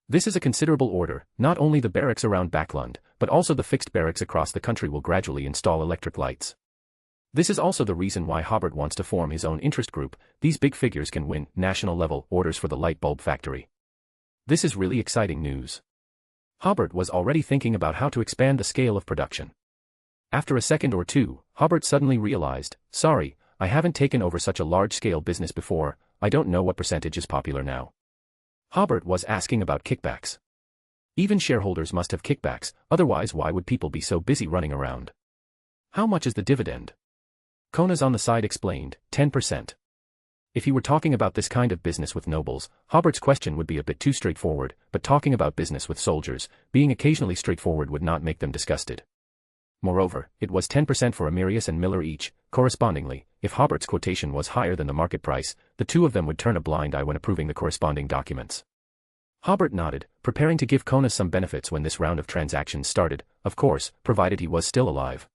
This is a considerable order. Not only the barracks around Backlund, but also the fixed barracks across the country will gradually install electric lights. This is also the reason why Hobert wants to form his own interest group. These big figures can win national-level orders for the light bulb factory. This is really exciting news. Hobert was already thinking about how to expand the scale of production. After a second or two, Hobert suddenly realized, sorry, I haven't taken over such a large-scale business before, I don't know what percentage is popular now. Hobert was asking about kickbacks. Even shareholders must have kickbacks, otherwise why would people be so busy running around? How much is the dividend? Conas on the side explained, 10%. If he were talking about this kind of business with nobles, Hobert's question would be a bit too straightforward, but talking about business with soldiers, being occasionally straightforward would not make them disgusted. Moreover, it was 10% for Amirius and Miller each. Correspondingly, if Hobert's quotation was higher than the market price, the two of them would turn a blind eye when approving the corresponding documents. Hobert nodded, preparing to give Conas some benefits when this round of transactions started, of course, provided he was still alive.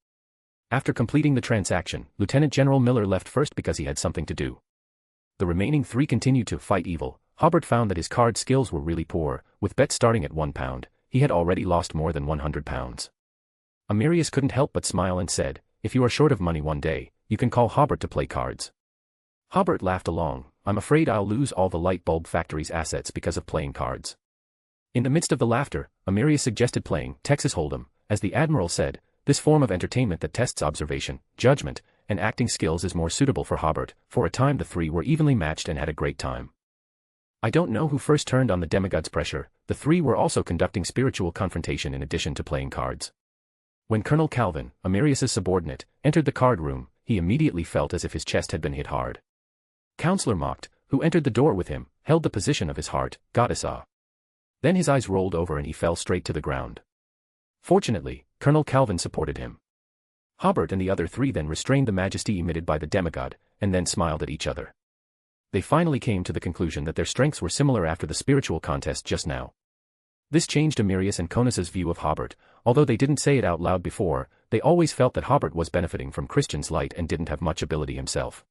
After completing the transaction, Lieutenant General Miller left first because he had something to do. The remaining three continued to fight evil. Hobert found that his card skills were really poor. With bets starting at £1, he had already lost more than £100. Amirius couldn't help but smile and said, if you are short of money one day, you can call Hobert to play cards. Hobert laughed along. I'm afraid I'll lose all the light bulb factory's assets because of playing cards. In the midst of the laughter, Amirius suggested playing Texas Hold'em. As the Admiral said, this form of entertainment that tests observation, judgment, and acting skills is more suitable for Hobert. For a time the three were evenly matched and had a great time. I don't know who first turned on the demigod's pressure. The three were also conducting spiritual confrontation in addition to playing cards. When Colonel Calvin, Amirius's subordinate, entered the card room, he immediately felt as if his chest had been hit hard. Counselor Mocht, who entered the door with him, held the position of his heart, Goddess Ah. Then his eyes rolled over and he fell straight to the ground. Fortunately, Colonel Calvin supported him. Hobert and the other three then restrained the majesty emitted by the demigod, and then smiled at each other. They finally came to the conclusion that their strengths were similar after the spiritual contest just now. This changed Amirius and Conas's view of Hobert. Although they didn't say it out loud before, they always felt that Hobert was benefiting from Christian's light and didn't have much ability himself.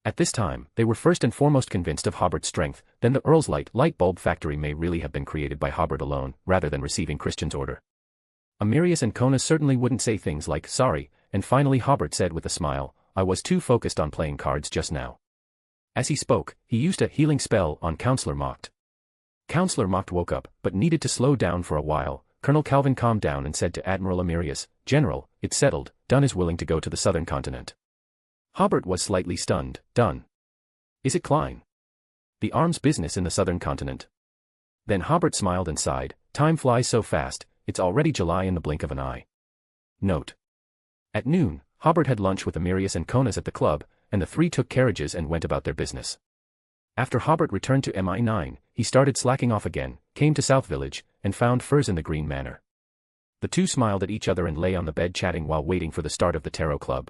At this time, they were first and foremost convinced of Hobert's strength. Then the Earl's light bulb factory may really have been created by Hobert alone, rather than receiving Christian's order. Amirius and Conas certainly wouldn't say things like sorry, and finally Hobert said with a smile, I was too focused on playing cards just now. As he spoke, he used a healing spell on Counselor Mocht. Counselor Mocht woke up, but needed to slow down for a while. Colonel Calvin calmed down and said to Admiral Amirius, General, it's settled, Dunn is willing to go to the southern continent. Hobert was slightly stunned. Dunn. Is it Klein? The arms business in the southern continent? Then Hobert smiled and sighed, time flies so fast, it's already July in the blink of an eye. Note. At noon, Hobert had lunch with Amirius and Conas at the club, and the three took carriages and went about their business. After Hobert returned to MI9, he started slacking off again, came to South Village, and found Furs in the Green Manor. The two smiled at each other and lay on the bed chatting while waiting for the start of the Tarot Club.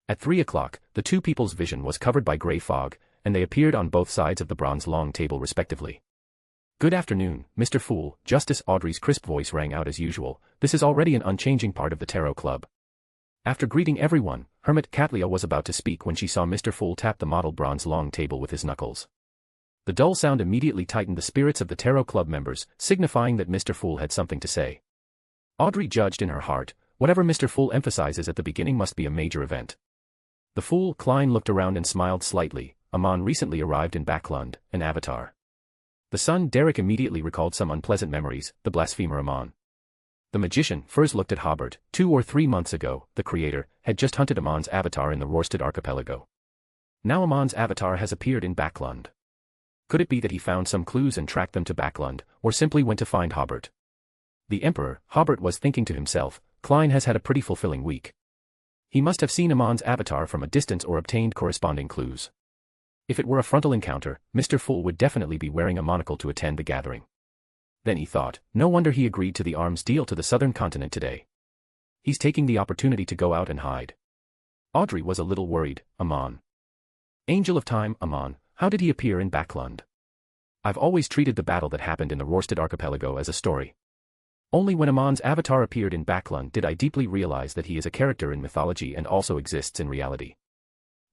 At 3 o'clock, the two people's vision was covered by grey fog, and they appeared on both sides of the bronze long table respectively. "Good afternoon, Mr. Fool," Justice Audrey's crisp voice rang out as usual. "This is already an unchanging part of the Tarot Club." After greeting everyone, Hermit Catlia was about to speak when she saw Mr. Fool tap the model bronze long table with his knuckles. The dull sound immediately tightened the spirits of the Tarot Club members, signifying that Mr. Fool had something to say. Audrey judged in her heart, whatever Mr. Fool emphasizes at the beginning must be a major event. The Fool, Klein looked around and smiled slightly. Amon recently arrived in Backlund, an avatar. The son, Derek, immediately recalled some unpleasant memories, the blasphemer Amon. The magician, Furs, looked at Hobert. 2 or 3 months ago, the creator had just hunted Amon's avatar in the Rorsted archipelago. Now Amon's avatar has appeared in Backlund. Could it be that he found some clues and tracked them to Backlund, or simply went to find Hobert? The Emperor, Hobert was thinking to himself, Klein has had a pretty fulfilling week. He must have seen Amon's avatar from a distance or obtained corresponding clues. If it were a frontal encounter, Mr. Fool would definitely be wearing a monocle to attend the gathering. Then he thought, no wonder he agreed to the arms deal to the southern continent today. He's taking the opportunity to go out and hide. Audrey was a little worried. Amon. Angel of Time, Amon, how did he appear in Backlund? I've always treated the battle that happened in the Rorsted archipelago as a story. Only when Amon's avatar appeared in Backlund did I deeply realize that he is a character in mythology and also exists in reality.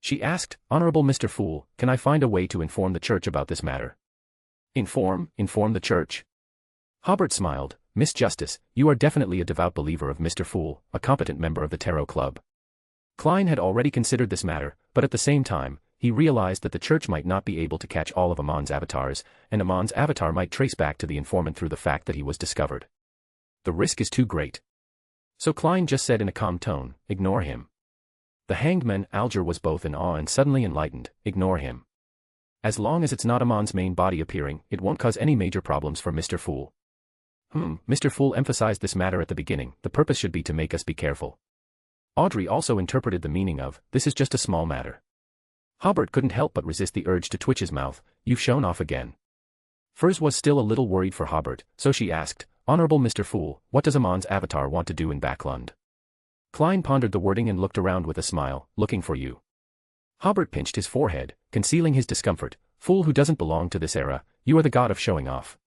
She asked, Honorable Mr. Fool, can I find a way to inform the church about this matter? Inform the church? Hobert smiled. Miss Justice, you are definitely a devout believer of Mr. Fool, a competent member of the Tarot Club. Klein had already considered this matter, but at the same time, he realized that the church might not be able to catch all of Amon's avatars, and Amon's avatar might trace back to the informant through the fact that he was discovered. The risk is too great. So Klein just said in a calm tone, ignore him. The hanged man, Alger, was both in awe and suddenly enlightened. Ignore him. As long as it's not Amon's main body appearing, it won't cause any major problems for Mr. Fool. Mr. Fool emphasized this matter at the beginning. The purpose should be to make us be careful. Audrey also interpreted the meaning of, this is just a small matter. Hobert couldn't help but resist the urge to twitch his mouth. You've shown off again. Furs was still a little worried for Hobert, so she asked, Honorable Mr. Fool, what does Amon's avatar want to do in Backlund? Klein pondered the wording and looked around with a smile, looking for you. Hobert pinched his forehead, concealing his discomfort. Fool who doesn't belong to this era, you are the god of showing off.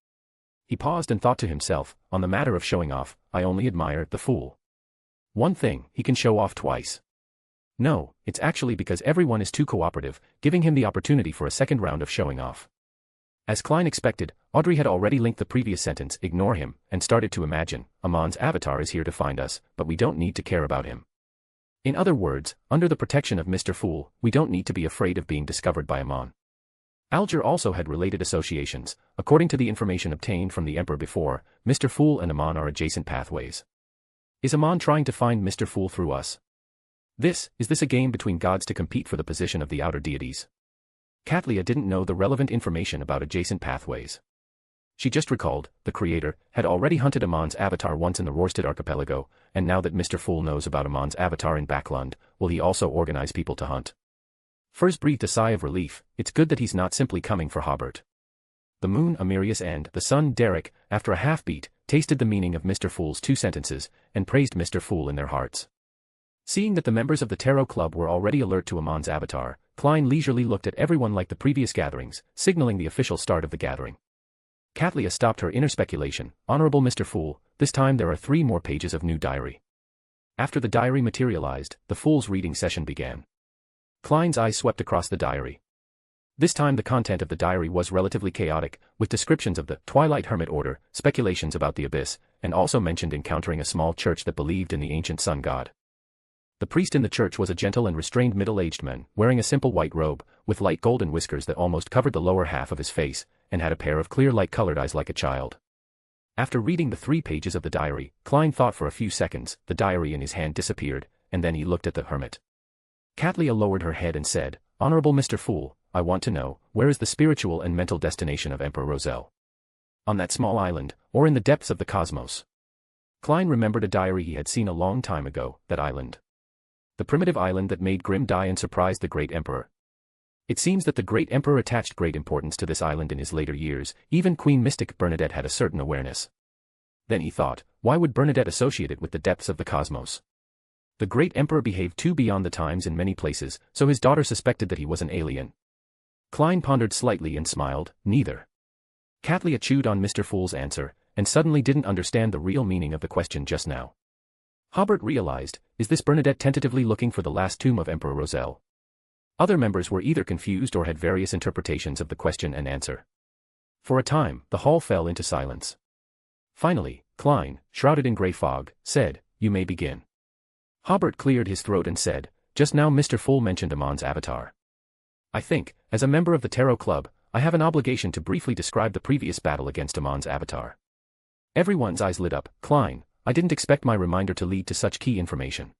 He paused and thought to himself, on the matter of showing off, I only admire the fool. One thing, he can show off twice. No, it's actually because everyone is too cooperative, giving him the opportunity for a second round of showing off. As Klein expected, Audrey had already linked the previous sentence, ignore him, and started to imagine, Amon's avatar is here to find us, but we don't need to care about him. In other words, under the protection of Mr. Fool, we don't need to be afraid of being discovered by Amon. Alger also had related associations. According to the information obtained from the Emperor before, Mr. Fool and Amon are adjacent pathways. Is Amon trying to find Mr. Fool through us? Is this a game between gods to compete for the position of the outer deities? Catlia didn't know the relevant information about adjacent pathways. She just recalled, the creator had already hunted Amon's avatar once in the Rorsted archipelago, and now that Mr. Fool knows about Amon's avatar in Backlund, will he also organize people to hunt? Furs breathed a sigh of relief. It's good that he's not simply coming for Hobert. The moon, Amirius, and the sun, Derek, after a half-beat, tasted the meaning of Mr. Fool's 2 sentences, and praised Mr. Fool in their hearts. Seeing that the members of the Tarot Club were already alert to Amon's avatar, Klein leisurely looked at everyone like the previous gatherings, signaling the official start of the gathering. Catlia stopped her inner speculation. Honorable Mr. Fool, this time there are 3 more pages of new diary. After the diary materialized, the Fool's reading session began. Klein's eyes swept across the diary. This time the content of the diary was relatively chaotic, with descriptions of the Twilight Hermit Order, speculations about the Abyss, and also mentioned encountering a small church that believed in the ancient sun god. The priest in the church was a gentle and restrained middle-aged man, wearing a simple white robe, with light golden whiskers that almost covered the lower half of his face, and had a pair of clear light-colored eyes like a child. After reading the 3 pages of the diary, Klein thought for a few seconds. The diary in his hand disappeared, and then he looked at the hermit. Catlia lowered her head and said, Honorable Mr. Fool, I want to know, where is the spiritual and mental destination of Emperor Roselle? On that small island, or in the depths of the cosmos? Klein remembered a diary he had seen a long time ago, that island. The primitive island that made Grimm die and surprised the great emperor. It seems that the great emperor attached great importance to this island in his later years. Even Queen Mystic Bernadette had a certain awareness. Then he thought, why would Bernadette associate it with the depths of the cosmos? The great emperor behaved too beyond the times in many places, so his daughter suspected that he was an alien. Klein pondered slightly and smiled, neither. Katlia chewed on Mr. Fool's answer, and suddenly didn't understand the real meaning of the question just now. Hobert realized, is this Bernadette tentatively looking for the last tomb of Emperor Roselle? Other members were either confused or had various interpretations of the question and answer. For a time, the hall fell into silence. Finally, Klein, shrouded in grey fog, said, "You may begin." Hobert cleared his throat and said, "Just now Mr. Fool mentioned Amon's avatar. I think, as a member of the Tarot Club, I have an obligation to briefly describe the previous battle against Amon's avatar." Everyone's eyes lit up. Klein, I didn't expect my reminder to lead to such key information.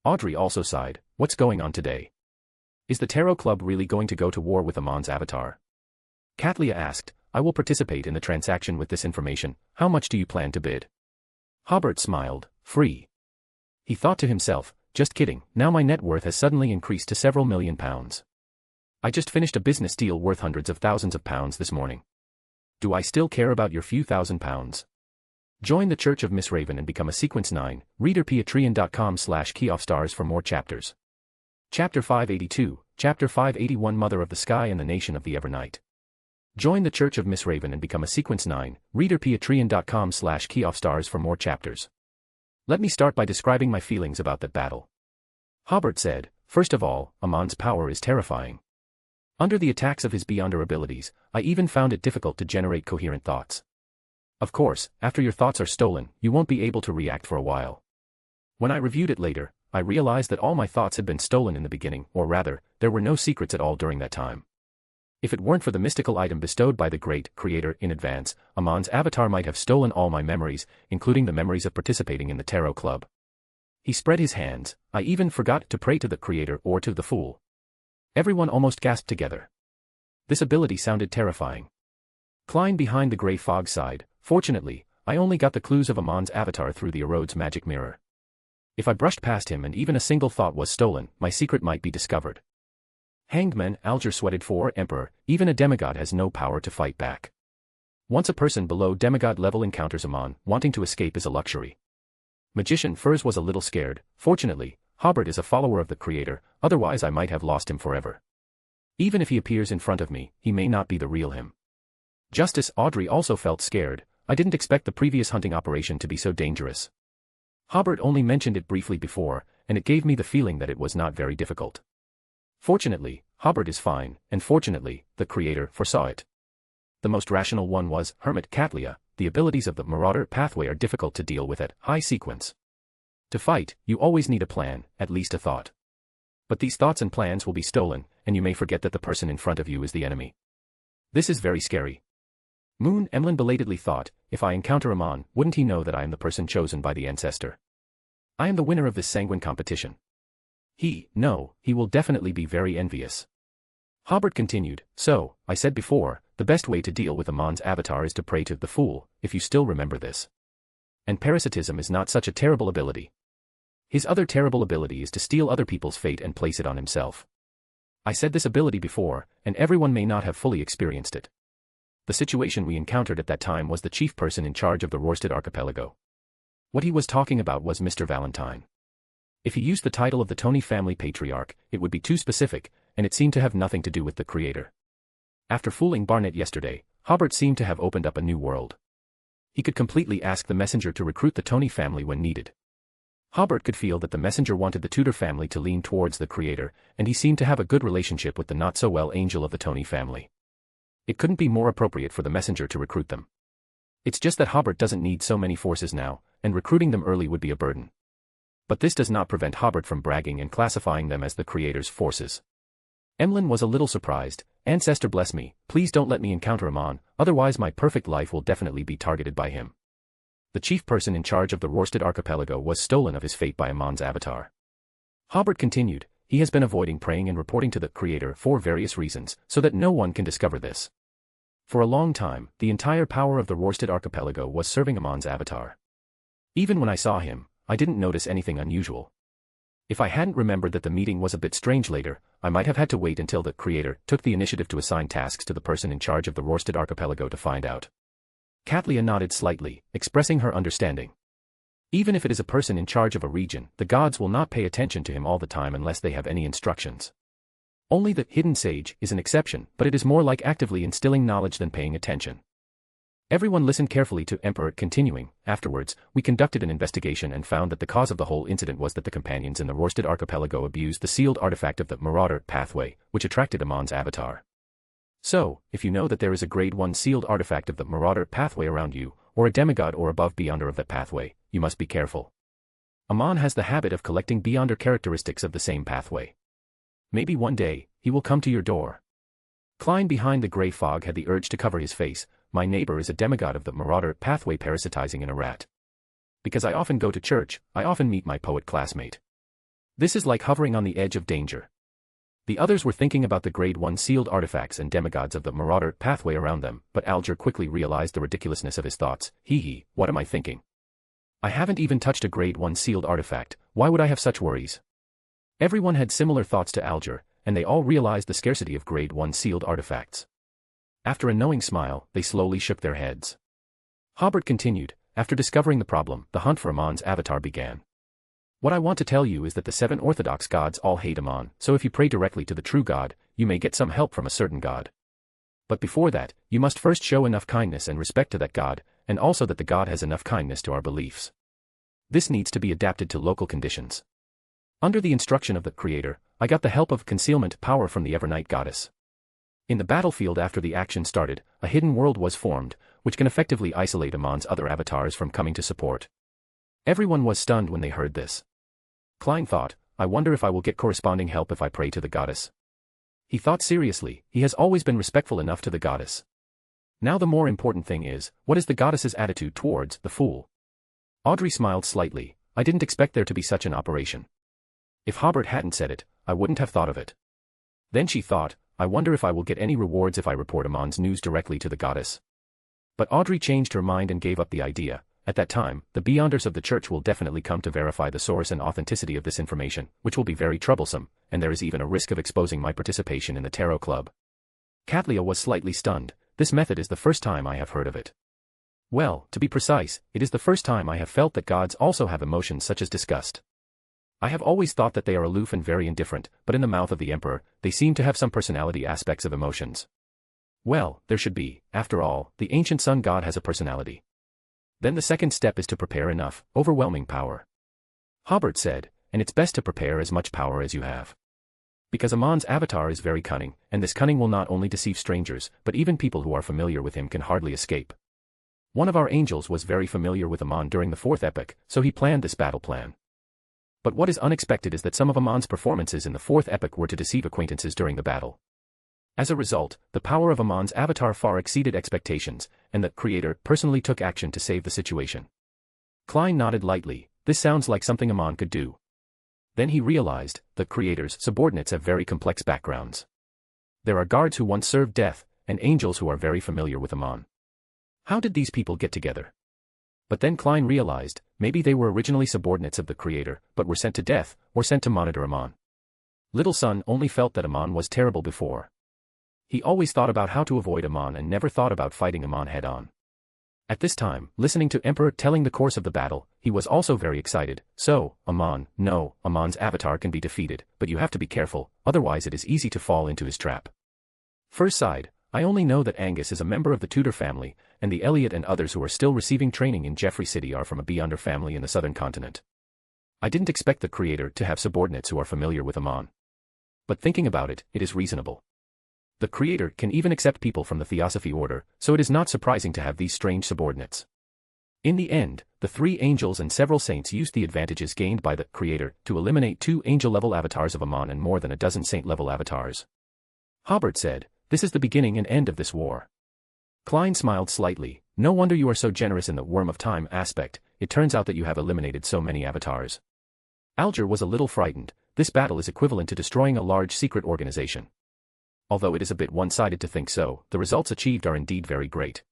Audrey also sighed, what's going on today? Is the Tarot Club really going to go to war with Amon's avatar? Katlia asked, I will participate in the transaction with this information, how much do you plan to bid? Hobert smiled, free. He thought to himself, just kidding, now my net worth has suddenly increased to several million pounds. I just finished a business deal worth hundreds of thousands of pounds this morning. Do I still care about your few £1,000s? Join the Church of Miss Raven and become a Sequence 9, readerpatreon.com/keyoffstars for more chapters. Chapter 582, Chapter 581 Mother of the Sky and the Nation of the Evernight. Join the Church of Miss Raven and become a Sequence 9, readerpatreon.com/keyoffstars for more chapters. Let me start by describing my feelings about that battle. Hobert said, first of all, Amon's power is terrifying. Under the attacks of his beyonder abilities, I even found it difficult to generate coherent thoughts. Of course, after your thoughts are stolen, you won't be able to react for a while. When I reviewed it later, I realized that all my thoughts had been stolen in the beginning, or rather, there were no secrets at all during that time. If it weren't for the mystical item bestowed by the great Creator in advance, Amon's avatar might have stolen all my memories, including the memories of participating in the Tarot Club. He spread his hands. I even forgot to pray to the Creator or to the Fool. Everyone almost gasped together. This ability sounded terrifying. Klein behind the grey fog sighed, fortunately, I only got the clues of Amon's avatar through the Erode's magic mirror. If I brushed past him and even a single thought was stolen, my secret might be discovered. Hanged Man, Alger sweated for Emperor, even a demigod has no power to fight back. Once a person below demigod level encounters Amon, wanting to escape is a luxury. Magician Furs was a little scared. Fortunately, Hobert is a follower of the Creator, otherwise I might have lost him forever. Even if he appears in front of me, he may not be the real him. Justice Audrey also felt scared. I didn't expect the previous hunting operation to be so dangerous. Hobert only mentioned it briefly before, and it gave me the feeling that it was not very difficult. Fortunately, Hobert is fine, and fortunately, the Creator foresaw it. The most rational one was, Hermit Katlia, the abilities of the Marauder pathway are difficult to deal with at high sequence. To fight, you always need a plan, at least a thought. But these thoughts and plans will be stolen, and you may forget that the person in front of you is the enemy. This is very scary. Moon Emlyn belatedly thought, if I encounter Amon, wouldn't he know that I am the person chosen by the ancestor? I am the winner of this sanguine competition. He will definitely be very envious. Hobert continued, so, I said before, the best way to deal with Amon's avatar is to pray to the Fool, if you still remember this. And parasitism is not such a terrible ability. His other terrible ability is to steal other people's fate and place it on himself. I said this ability before, and everyone may not have fully experienced it. The situation we encountered at that time was the chief person in charge of the Rorstad archipelago. What he was talking about was Mr. Valentine. If he used the title of the Tony family patriarch, it would be too specific, and it seemed to have nothing to do with the Creator. After fooling Barnett yesterday, Hobert seemed to have opened up a new world. He could completely ask the messenger to recruit the Tony family when needed. Hobert could feel that the messenger wanted the Tudor family to lean towards the Creator, and he seemed to have a good relationship with the not-so-well angel of the Tony family. It couldn't be more appropriate for the messenger to recruit them. It's just that Hobert doesn't need so many forces now, and recruiting them early would be a burden. But this does not prevent Hobert from bragging and classifying them as the Creator's forces. Emlyn was a little surprised. Ancestor bless me, please don't let me encounter Amon, otherwise my perfect life will definitely be targeted by him. The chief person in charge of the Rorstad archipelago was stolen of his fate by Amon's avatar. Hobert continued, he has been avoiding praying and reporting to the Creator for various reasons, so that no one can discover this. For a long time, the entire power of the Rorstad archipelago was serving Amon's avatar. Even when I saw him, I didn't notice anything unusual. If I hadn't remembered that the meeting was a bit strange later, I might have had to wait until the Creator took the initiative to assign tasks to the person in charge of the Rorstad archipelago to find out. Katlia nodded slightly, expressing her understanding. Even if it is a person in charge of a region, the gods will not pay attention to him all the time unless they have any instructions. Only the hidden sage is an exception, but it is more like actively instilling knowledge than paying attention. Everyone listened carefully to Emperor continuing. Afterwards, we conducted an investigation and found that the cause of the whole incident was that the companions in the Rorsted archipelago abused the sealed artifact of the Marauder pathway, which attracted Amon's avatar. So, if you know that there is a grade 1 sealed artifact of the Marauder pathway around you, or a demigod or above beyonder of that pathway, you must be careful. Amon has the habit of collecting beyonder characteristics of the same pathway. Maybe one day, he will come to your door. Klein behind the grey fog had the urge to cover his face. My neighbor is a demigod of the Marauder pathway parasitizing in a rat. Because I often go to church, I often meet my poet classmate. This is like hovering on the edge of danger. The others were thinking about the grade 1 sealed artifacts and demigods of the Marauder pathway around them, but Alger quickly realized the ridiculousness of his thoughts. What am I thinking? I haven't even touched a grade 1 sealed artifact, why would I have such worries? Everyone had similar thoughts to Alger, and they all realized the scarcity of grade 1 sealed artifacts. After a knowing smile, they slowly shook their heads. Hobert continued, after discovering the problem, the hunt for Amon's avatar began. What I want to tell you is that the 7 orthodox gods all hate Amon, so if you pray directly to the true God, you may get some help from a certain god. But before that, you must first show enough kindness and respect to that god, and also that the god has enough kindness to our beliefs. This needs to be adapted to local conditions. Under the instruction of the Creator, I got the help of concealment power from the Evernight goddess. In the battlefield after the action started, a hidden world was formed, which can effectively isolate Amon's other avatars from coming to support. Everyone was stunned when they heard this. Klein thought, I wonder if I will get corresponding help if I pray to the goddess. He thought seriously, he has always been respectful enough to the goddess. Now the more important thing is, what is the goddess's attitude towards the fool? Audrey smiled slightly, I didn't expect there to be such an operation. If Hobert hadn't said it, I wouldn't have thought of it. Then she thought, I wonder if I will get any rewards if I report Amon's news directly to the goddess. But Audrey changed her mind and gave up the idea. At that time, the beyonders of the church will definitely come to verify the source and authenticity of this information, which will be very troublesome, and there is even a risk of exposing my participation in the tarot club. Katlia was slightly stunned. This method is the first time I have heard of it. Well, to be precise, it is the first time I have felt that gods also have emotions such as disgust. I have always thought that they are aloof and very indifferent, but in the mouth of the Emperor, they seem to have some personality aspects of emotions. Well, there should be, after all, the ancient sun god has a personality. Then the second step is to prepare enough, overwhelming power. Hobert said, and it's best to prepare as much power as you have. Because Amon's avatar is very cunning, and this cunning will not only deceive strangers, but even people who are familiar with him can hardly escape. One of our angels was very familiar with Amon during the 4th epoch, so he planned this battle plan. But what is unexpected is that some of Amon's performances in the 4th epoch were to deceive acquaintances during the battle. As a result, the power of Amon's avatar far exceeded expectations, and the Creator personally took action to save the situation. Klein nodded lightly, this sounds like something Amon could do. Then he realized, the Creator's subordinates have very complex backgrounds. There are guards who once served death, and angels who are very familiar with Amon. How did these people get together? But then Klein realized, maybe they were originally subordinates of the Creator, but were sent to death, or sent to monitor Amon. Little Sun only felt that Amon was terrible before. He always thought about how to avoid Amon and never thought about fighting Amon head-on. At this time, listening to Emperor telling the course of the battle, he was also very excited. So, Amon's avatar can be defeated, but you have to be careful, otherwise it is easy to fall into his trap. First side, I only know that Angus is a member of the Tudor family, and the Elliot and others who are still receiving training in Jeffrey City are from a Beyonder family in the southern continent. I didn't expect the Creator to have subordinates who are familiar with Amon. But thinking about it, it is reasonable. The Creator can even accept people from the Theosophy order, so it is not surprising to have these strange subordinates. In the end, the 3 angels and several saints used the advantages gained by the Creator to eliminate 2 angel-level avatars of Amon and more than a dozen saint-level avatars. Hobert said, this is the beginning and end of this war. Klein smiled slightly, no wonder you are so generous in the Worm of Time aspect, it turns out that you have eliminated so many avatars. Alger was a little frightened, this battle is equivalent to destroying a large secret organization. Although it is a bit one-sided to think so, the results achieved are indeed very great.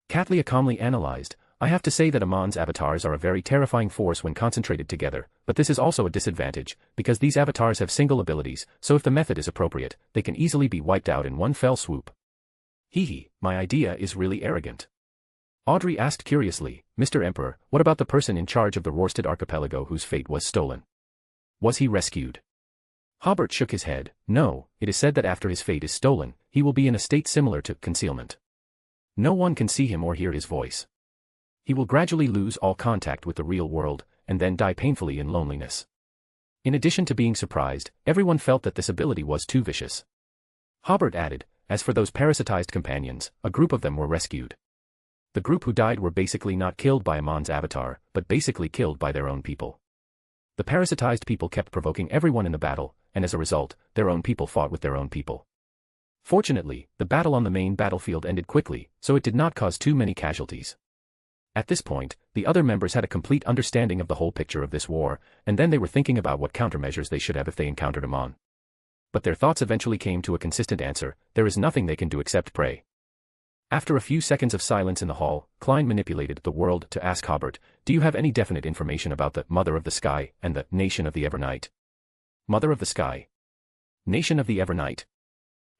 Katlia calmly analyzed, I have to say that Amon's avatars are a very terrifying force when concentrated together, but this is also a disadvantage, because these avatars have single abilities, so if the method is appropriate, they can easily be wiped out in one fell swoop. My idea is really arrogant. Audrey asked curiously, Mr. Emperor, what about the person in charge of the Rorstad archipelago whose fate was stolen? Was he rescued? Hobert shook his head. No, it is said that after his fate is stolen, he will be in a state similar to concealment. No one can see him or hear his voice. He will gradually lose all contact with the real world, and then die painfully in loneliness. In addition to being surprised, everyone felt that this ability was too vicious. Hobert added, as for those parasitized companions, a group of them were rescued. The group who died were basically not killed by Amon's avatar, but basically killed by their own people. The parasitized people kept provoking everyone in the battle, and as a result, their own people fought with their own people. Fortunately, the battle on the main battlefield ended quickly, so it did not cause too many casualties. At this point, the other members had a complete understanding of the whole picture of this war, and then they were thinking about what countermeasures they should have if they encountered Amon. But their thoughts eventually came to a consistent answer: there is nothing they can do except pray. After a few seconds of silence in the hall, Klein manipulated the world to ask Hobert, do you have any definite information about the Mother of the Sky and the Nation of the Evernight? Mother of the Sky. Nation of the Evernight.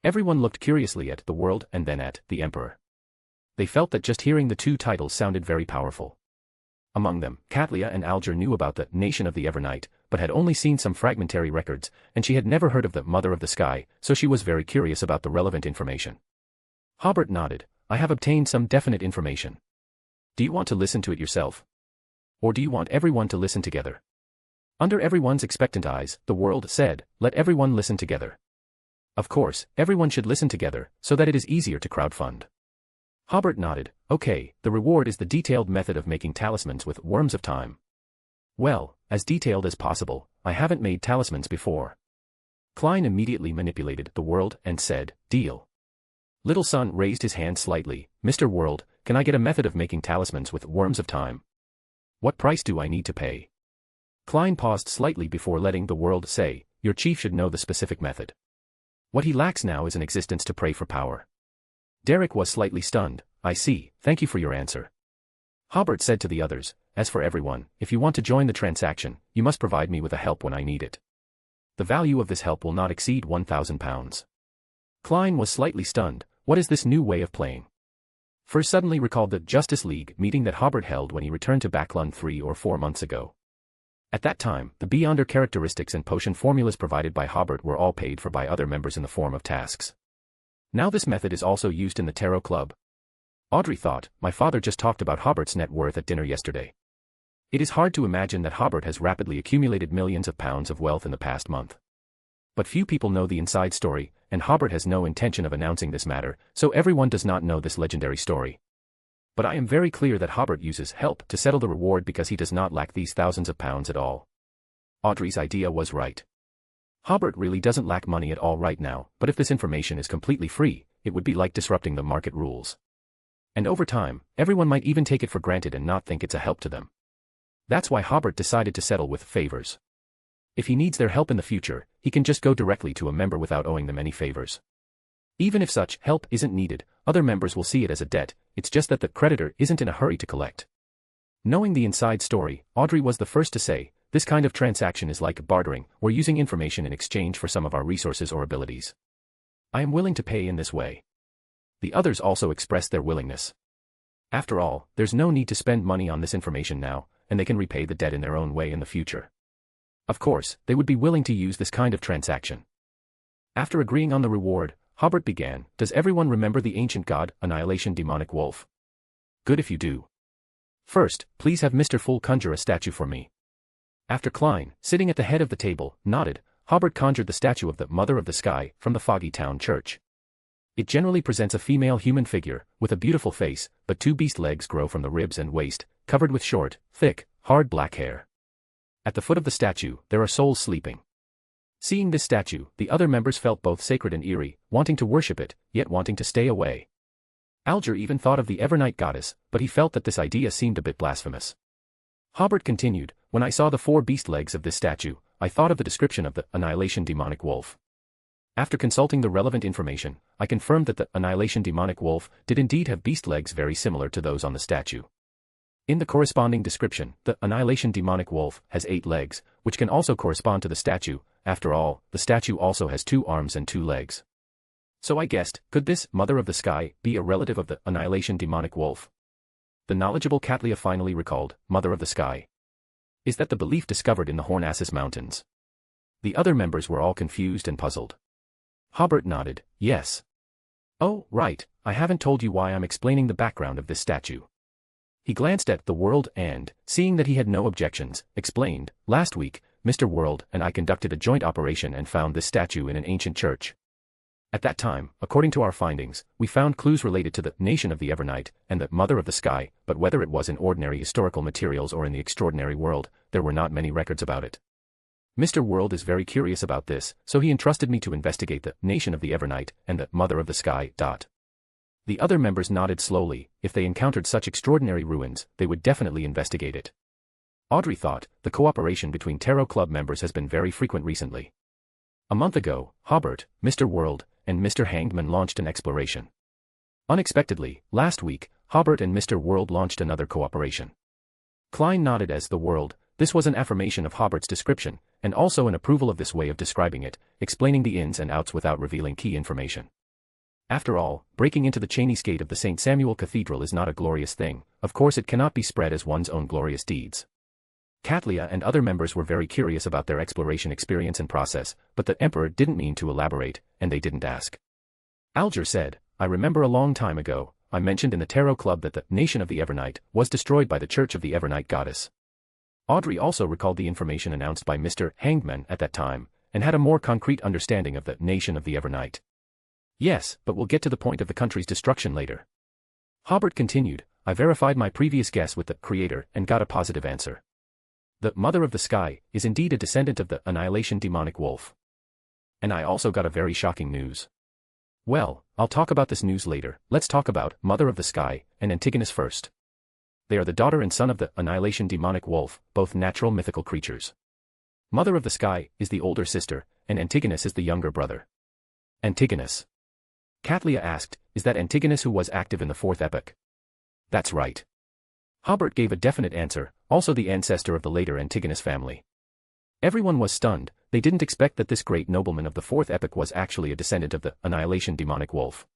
Everyone looked curiously at the world and then at the Emperor. They felt that just hearing the two titles sounded very powerful. Among them, Katlia and Alger knew about the Nation of the Evernight, but had only seen some fragmentary records, and she had never heard of the Mother of the Sky, so she was very curious about the relevant information. Hobert nodded. I have obtained some definite information. Do you want to listen to it yourself? Or do you want everyone to listen together? Under everyone's expectant eyes, the world said, let everyone listen together. Of course, everyone should listen together, so that it is easier to crowdfund. Hobert nodded. Okay, the reward is the detailed method of making talismans with worms of time. Well, as detailed as possible, I haven't made talismans before. Klein immediately manipulated the world and said, deal. Little Sun raised his hand slightly. Mr. World, can I get a method of making talismans with worms of time? What price do I need to pay? Klein paused slightly before letting the world say, your chief should know the specific method. What he lacks now is an existence to pray for power. Derek was slightly stunned. I see, thank you for your answer. Hobert said to the others, as for everyone, if you want to join the transaction, you must provide me with a help when I need it. The value of this help will not exceed 1,000 pounds. Klein was slightly stunned. What is this new way of playing? First suddenly recalled the Justice League meeting that Hobert held when he returned to Backlund 3 or 4 months ago. At that time, the Beyonder characteristics and potion formulas provided by Hobert were all paid for by other members in the form of tasks. Now this method is also used in the Tarot Club. Audrey thought, my father just talked about Hobert's net worth at dinner yesterday. It is hard to imagine that Hobert has rapidly accumulated millions of pounds of wealth in the past month. But few people know the inside story, and Hobert has no intention of announcing this matter, so everyone does not know this legendary story. But I am very clear that Hobert uses help to settle the reward because he does not lack these thousands of pounds at all. Audrey's idea was right. Hobert really doesn't lack money at all right now, but if this information is completely free, it would be like disrupting the market rules. And over time, everyone might even take it for granted and not think it's a help to them. That's why Hobert decided to settle with favors. If he needs their help in the future, he can just go directly to a member without owing them any favors. Even if such help isn't needed, other members will see it as a debt, it's just that the creditor isn't in a hurry to collect. Knowing the inside story, Audrey was the first to say, this kind of transaction is like bartering, or using information in exchange for some of our resources or abilities. I am willing to pay in this way. The others also expressed their willingness. After all, there's no need to spend money on this information now, and they can repay the debt in their own way in the future. Of course, they would be willing to use this kind of transaction. After agreeing on the reward, Hobert began, does everyone remember the ancient god, Annihilation Demonic Wolf? Good if you do. First, please have Mr. Full conjure a statue for me. After Klein, sitting at the head of the table, nodded, Hobert conjured the statue of the Mother of the Sky from the Foggy Town Church. It generally presents a female human figure, with a beautiful face, but 2 beast legs grow from the ribs and waist, covered with short, thick, hard black hair. At the foot of the statue, there are souls sleeping. Seeing this statue, the other members felt both sacred and eerie, wanting to worship it, yet wanting to stay away. Alger even thought of the Evernight goddess, but he felt that this idea seemed a bit blasphemous. Hobert continued, when I saw the 4 beast legs of this statue, I thought of the description of the Annihilation Demonic Wolf. After consulting the relevant information, I confirmed that the Annihilation Demonic Wolf did indeed have beast legs very similar to those on the statue. In the corresponding description, the Annihilation Demonic Wolf has 8 legs, which can also correspond to the statue. After all, the statue also has 2 arms and 2 legs. So I guessed, could this Mother of the Sky be a relative of the Annihilation Demonic Wolf? The knowledgeable Katlia finally recalled, Mother of the Sky. Is that the belief discovered in the Hornassus Mountains? The other members were all confused and puzzled. Hobert nodded, yes. Oh, right, I haven't told you why I'm explaining the background of this statue. He glanced at the World and, seeing that he had no objections, explained, last week, Mr. World and I conducted a joint operation and found this statue in an ancient church. At that time, according to our findings, we found clues related to the nation of the Evernight and the Mother of the Sky, but whether it was in ordinary historical materials or in the extraordinary world, there were not many records about it. Mr. World is very curious about this, so he entrusted me to investigate the nation of the Evernight and the Mother of the Sky. The other members nodded slowly. If they encountered such extraordinary ruins, they would definitely investigate it. Audrey thought, the cooperation between Tarot Club members has been very frequent recently. A month ago, Hobert, Mr. World, and Mr. Hangman launched an exploration. Unexpectedly, last week, Hobert and Mr. World launched another cooperation. Klein nodded as the World. This was an affirmation of Hobert's description, and also an approval of this way of describing it, explaining the ins and outs without revealing key information. After all, breaking into the Cheney's gate of the St. Samuel Cathedral is not a glorious thing. Of course it cannot be spread as one's own glorious deeds. Katlia and other members were very curious about their exploration experience and process, but the Emperor didn't mean to elaborate, and they didn't ask. Alger said, I remember a long time ago, I mentioned in the Tarot Club that the nation of the Evernight was destroyed by the Church of the Evernight Goddess. Audrey also recalled the information announced by Mr. Hangman at that time, and had a more concrete understanding of the nation of the Evernight. Yes, but we'll get to the point of the country's destruction later. Hobert continued, I verified my previous guess with the Creator and got a positive answer. The Mother of the Sky is indeed a descendant of the Annihilation demonic wolf. And I also got a very shocking news. Well, I'll talk about this news later. Let's talk about Mother of the Sky and Antigonus first. They are the daughter and son of the Annihilation demonic wolf, both natural mythical creatures. Mother of the Sky is the older sister, and Antigonus is the younger brother. Antigonus. Katlia asked, is that Antigonus who was active in the fourth epoch? That's right. Hobert gave a definite answer, also the ancestor of the later Antigonus family. Everyone was stunned. They didn't expect that this great nobleman of the fourth epoch was actually a descendant of the Annihilation demonic wolf.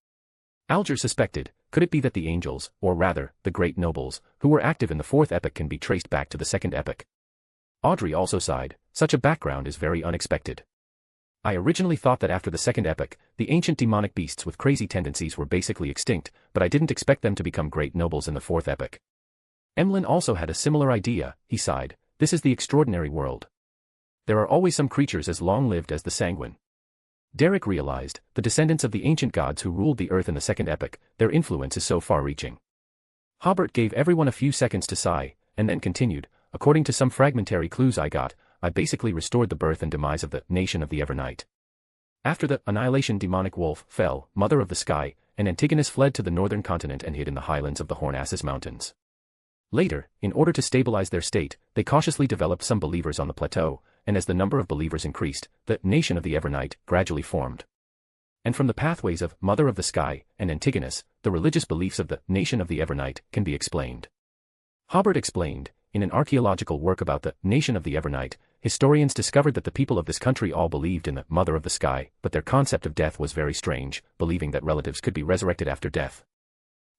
Alger suspected, could it be that the angels, or rather, the great nobles, who were active in the fourth epoch can be traced back to the second epoch? Audrey also sighed, such a background is very unexpected. I originally thought that after the second epoch, the ancient demonic beasts with crazy tendencies were basically extinct, but I didn't expect them to become great nobles in the fourth epoch. Emlyn also had a similar idea, he sighed, this is the extraordinary world. There are always some creatures as long-lived as the sanguine. Derek realized, the descendants of the ancient gods who ruled the earth in the second epoch, their influence is so far-reaching. Hobert gave everyone a few seconds to sigh, and then continued, according to some fragmentary clues I got, I basically restored the birth and demise of the nation of the Evernight. After the Annihilation demonic wolf fell, Mother of the Sky, and Antigonus fled to the northern continent and hid in the highlands of the Hornassus Mountains. Later, in order to stabilize their state, they cautiously developed some believers on the plateau, and as the number of believers increased, the nation of the Evernight gradually formed. And from the pathways of Mother of the Sky and Antigonus, the religious beliefs of the nation of the Evernight can be explained. Hobert explained, in an archaeological work about the nation of the Evernight, historians discovered that the people of this country all believed in the Mother of the Sky, but their concept of death was very strange, believing that relatives could be resurrected after death.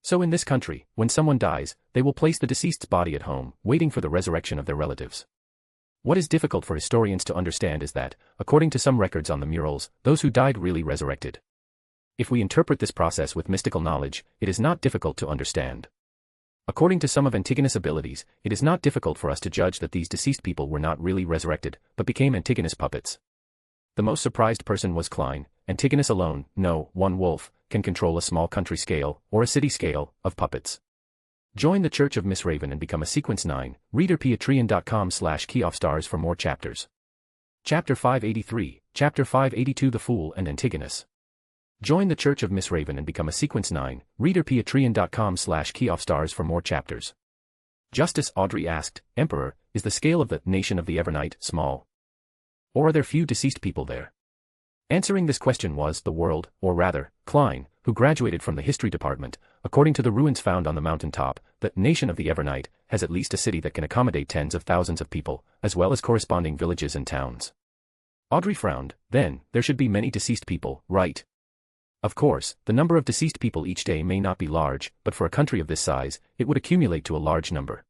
So in this country, when someone dies, they will place the deceased's body at home, waiting for the resurrection of their relatives. What is difficult for historians to understand is that, according to some records on the murals, those who died really resurrected. If we interpret this process with mystical knowledge, it is not difficult to understand. According to some of Antigonus' abilities, it is not difficult for us to judge that these deceased people were not really resurrected, but became Antigonus puppets. The most surprised person was Klein. Antigonus alone, no, one wolf, can control a small country scale, or a city scale, of puppets. Join the Church of Miss Raven and become a Sequence 9, reader patreon.com/keyoffstars for more chapters. Chapter 583, Chapter 582 The Fool and Antigonus. Join the Church of Miss Raven and become a Sequence 9, reader patreon.com/keyoffstars for more chapters. Justice Audrey asked, Emperor, is the scale of the nation of the Evernight small? Or are there few deceased people there? Answering this question was the World, or rather, Klein, who graduated from the history department. According to the ruins found on the mountain top, the nation of the Evernight has at least a city that can accommodate tens of thousands of people, as well as corresponding villages and towns. Audrey frowned, then, there should be many deceased people, right? Of course, the number of deceased people each day may not be large, but for a country of this size, it would accumulate to a large number.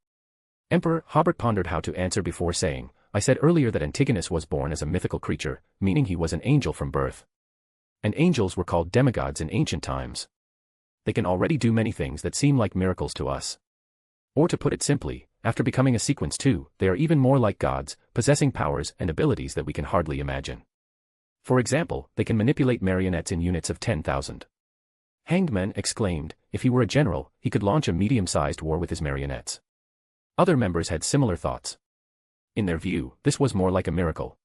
Emperor Hobert pondered how to answer before saying, I said earlier that Antigonus was born as a mythical creature, meaning he was an angel from birth. And angels were called demigods in ancient times. They can already do many things that seem like miracles to us. Or to put it simply, after becoming a sequence too, they are even more like gods, possessing powers and abilities that we can hardly imagine. For example, they can manipulate marionettes in units of 10,000. Hanged Man exclaimed, if he were a general, he could launch a medium-sized war with his marionettes. Other members had similar thoughts. In their view, this was more like a miracle.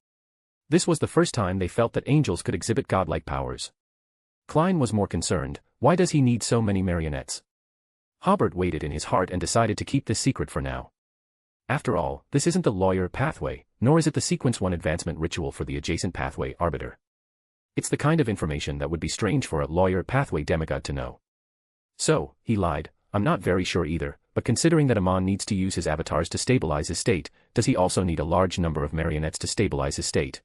This was the first time they felt that angels could exhibit godlike powers. Klein was more concerned, why does he need so many marionettes? Hobert weighed it in his heart and decided to keep this secret for now. After all, this isn't the lawyer pathway, nor is it the sequence 1 advancement ritual for the adjacent pathway arbiter. It's the kind of information that would be strange for a lawyer pathway demigod to know. So, he lied, I'm not very sure either, but considering that Amon needs to use his avatars to stabilize his state, does he also need a large number of marionettes to stabilize his state?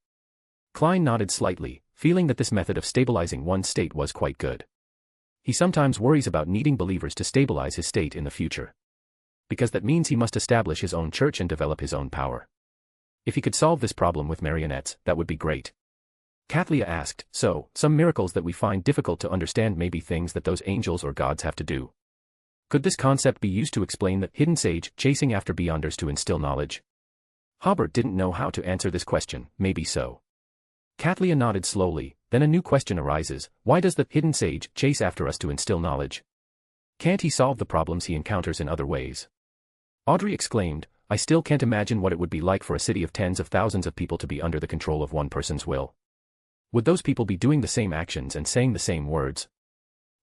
Klein nodded slightly, feeling that this method of stabilizing one's state was quite good. He sometimes worries about needing believers to stabilize his state in the future. Because that means he must establish his own church and develop his own power. If he could solve this problem with marionettes, that would be great. Kathlia asked, so, some miracles that we find difficult to understand may be things that those angels or gods have to do. Could this concept be used to explain the hidden sage chasing after beyonders to instill knowledge? Hobert didn't know how to answer this question, maybe so. Kathlia nodded slowly, then a new question arises, why does the hidden sage chase after us to instill knowledge? Can't he solve the problems he encounters in other ways? Audrey exclaimed, I still can't imagine what it would be like for a city of tens of thousands of people to be under the control of one person's will. Would those people be doing the same actions and saying the same words?